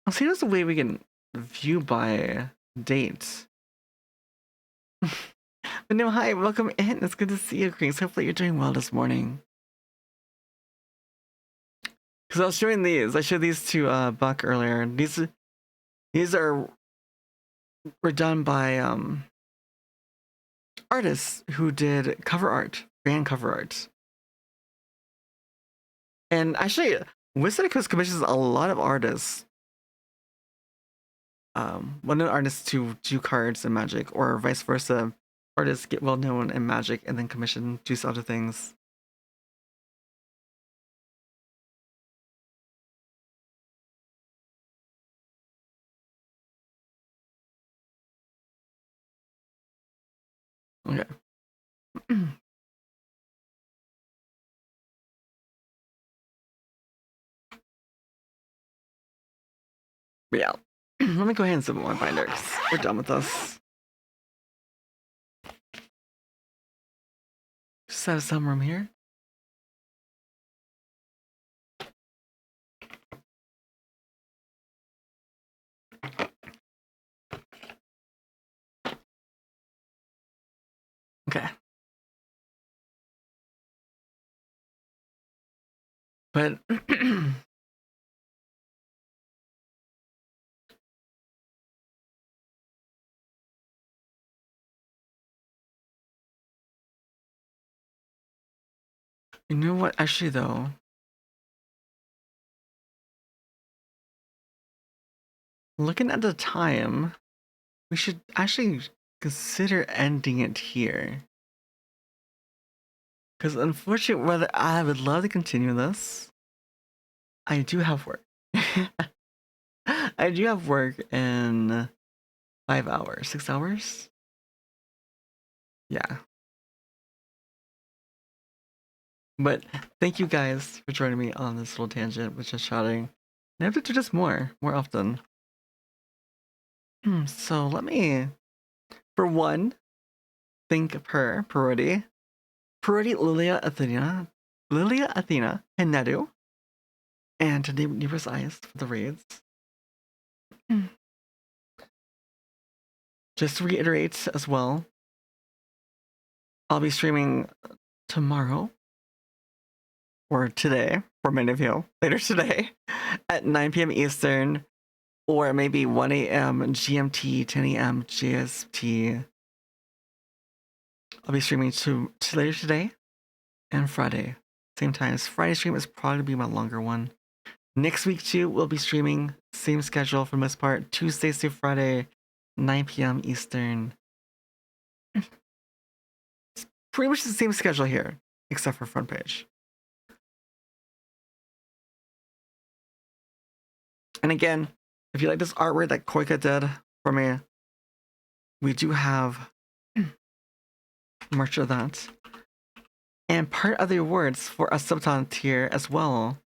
I'll see there's a way we can view by date. But no, hi, welcome in. It's good to see you, Greens. Hopefully you're doing well this morning. Because I was showing these. I showed these to Buck earlier. These were done by artists who did cover art, band cover art. And actually, Wizard Coast commissions a lot of artists. Well-known artists to do cards in Magic, or vice versa. Artists get well-known in Magic and then commission do other things. Okay. But yeah, let me go ahead and submit my binder 'cause we're done with this. Just have some room here. Okay. But you know what? Actually, though, looking at the time, we should actually consider ending it here. Because unfortunately, whether I would love to continue this, I do have work. I do have work in 5 hours, 6 hours. Yeah. But thank you guys for joining me on this little tangent with just shouting. I have to do this more often. So let me, for one, think of her, Parody, Lilia Athena, Henedu, and Neighbor's Eyes for the raids. Just to reiterate as well, I'll be streaming tomorrow, or today, for many of you, later today, at 9 p.m. Eastern, or maybe 1 a.m. GMT, 10 a.m. JST. I'll be streaming to later today and Friday. Same times. Friday stream is probably be my longer one. Next week too, we'll be streaming same schedule for most part, Tuesdays through Friday, 9 p.m. Eastern. It's pretty much the same schedule here, except for front page. And again, if you like this artwork that Koika did for me, we do have merch of that. And part of the awards for a Subathon tier as well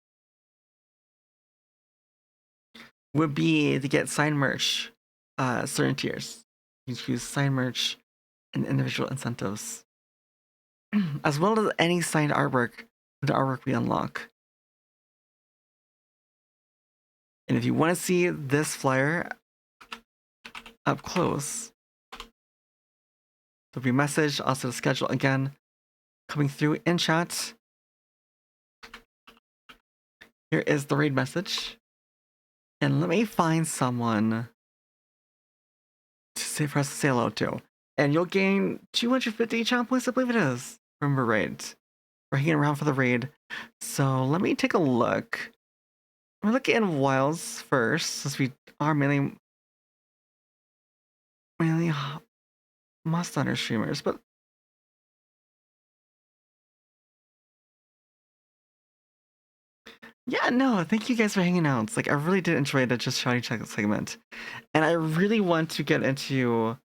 would be to get signed merch, certain tiers. You can choose signed merch and individual incentives, as well as any signed artwork, the artwork we unlock. And if you want to see this flyer up close, there'll be a message, also the schedule again, coming through in chat. Here is the raid message. And let me find someone to say for us to say hello to. And you'll gain 250 channel points, I believe it is, from the raid. We're hanging around for the raid. So let me take a look. We're looking in Wilds first, since we are mainly Monster Hunter streamers, but yeah, no, thank you guys for hanging out. It's like I really did enjoy the just shouting check segment. And I really want to get into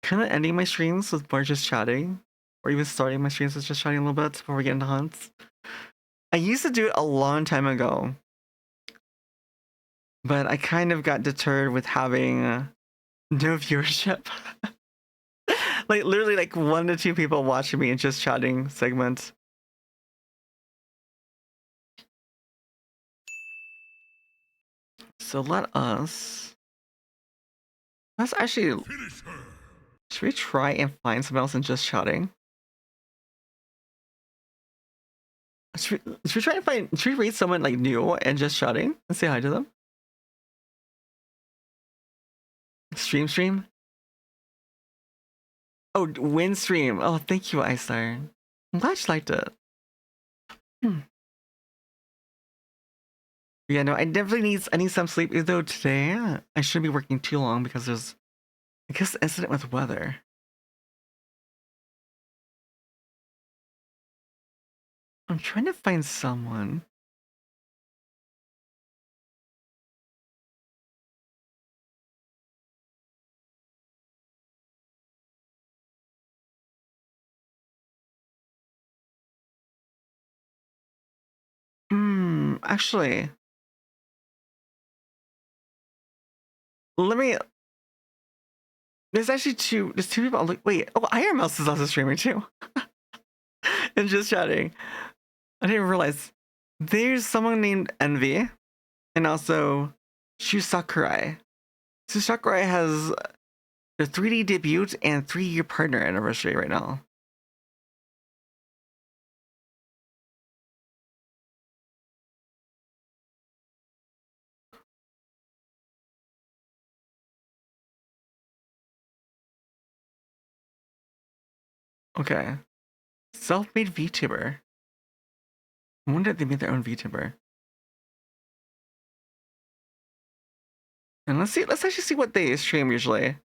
kind of ending my streams with more just chatting, or even starting my streams with just chatting a little bit before we get into hunts. I used to do it a long time ago, but I kind of got deterred with having no viewership. Like literally like 1 to 2 people watching me and just chatting segment. So let's actually, Finish her. should we try and find someone else and just chatting? Should we try and should we read someone like new and just chatting and say hi to them? Stream? Oh, win stream. Oh, thank you, Icestar. I'm glad you liked it. Yeah, no, I definitely need some sleep, even though today I shouldn't be working too long because there's, I guess, the incident with weather. I'm trying to find someone. Actually, let me. There's two people. I'm like, wait, oh, Iron Mouse is also streaming too, and just chatting. I didn't realize there's someone named Envy, and also Shu Sakurai. So Sakurai has the 3D debut and 3-year partner anniversary right now. Okay. Self-made VTuber. I wonder if they made their own VTuber. And let's actually see what they stream usually.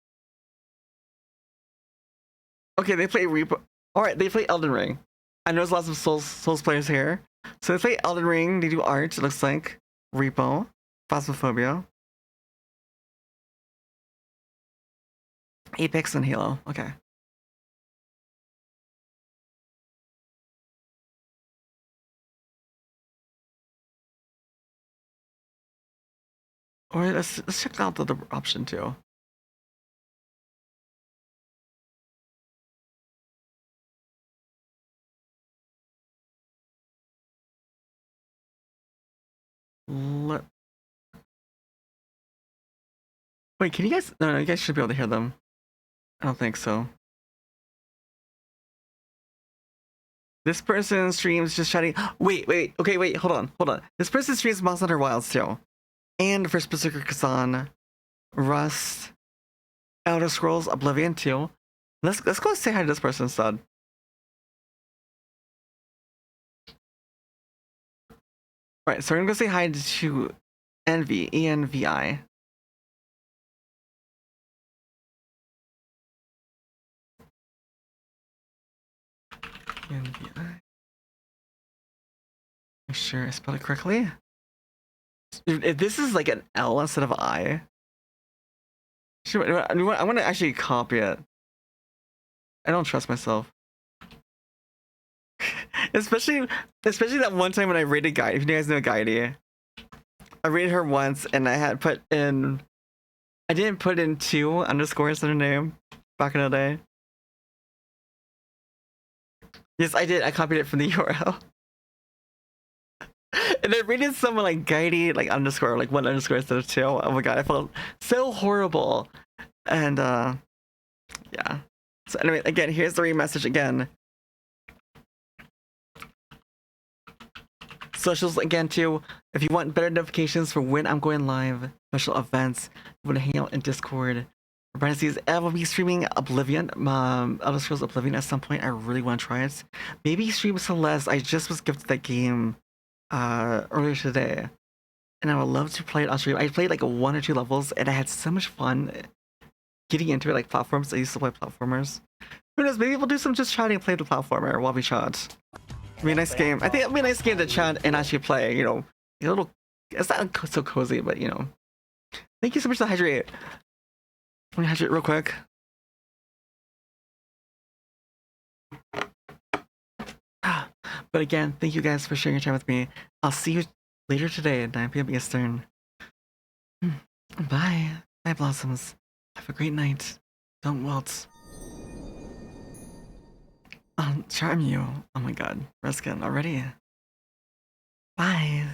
Okay, they play Repo. Alright, they play Elden Ring. I know there's lots of Souls players here. So they play Elden Ring, they do art, it looks like. Repo. Phasmophobia. Apex and Halo. Okay. Or let's check out the other option too. Wait, can you guys? No, you guys should be able to hear them. I don't think so. This person streams just chatting. Wait. Okay, wait. Hold on. This person streams Monster Hunter Wilds too, and First Berserker Kazan, Rust, Elder Scrolls Oblivion too. Let's go say hi to this person instead. Right, so we're gonna go say hi to Envy, ENVI. ENVI. Make sure I spelled it correctly. If this is like an L instead of I. I want to actually copy it. I don't trust myself. especially that one time when I rated Guy. If you guys know Guy, I rated her once and I had put in. I didn't put in 2 underscores in her name back in the day. Yes, I did. I copied it from the URL. And I rated someone like Guidey, like underscore, like 1 underscore instead of 2. Oh my god, I felt so horrible. And yeah. So anyway, again, here's the message again. Socials again too. If you want better notifications for when I'm going live, special events, you want to hang out in Discord. Parentheses, I will be streaming Oblivion, Elder Scrolls Oblivion at some point. I really want to try it. Maybe stream Celeste. I just was gifted that game earlier today, and I would love to play it on stream. I played like 1 or 2 levels, and I had so much fun getting into it. Like platforms, I used to play platformers. Who knows? Maybe we'll do some just chatting and play the platformer while we chat. It'd be a nice game. I think it'd be a nice game to chat and actually play. You know, a little. It's not so cozy, but you know. Thank you so much to hydrate. Let me hydrate real quick. But again, thank you guys for sharing your time with me. I'll see you later today at 9 p.m. Eastern. Bye. Bye, Blossoms. Have a great night. Don't wilt. I'll charm you. Oh my god. Reskin already. Bye.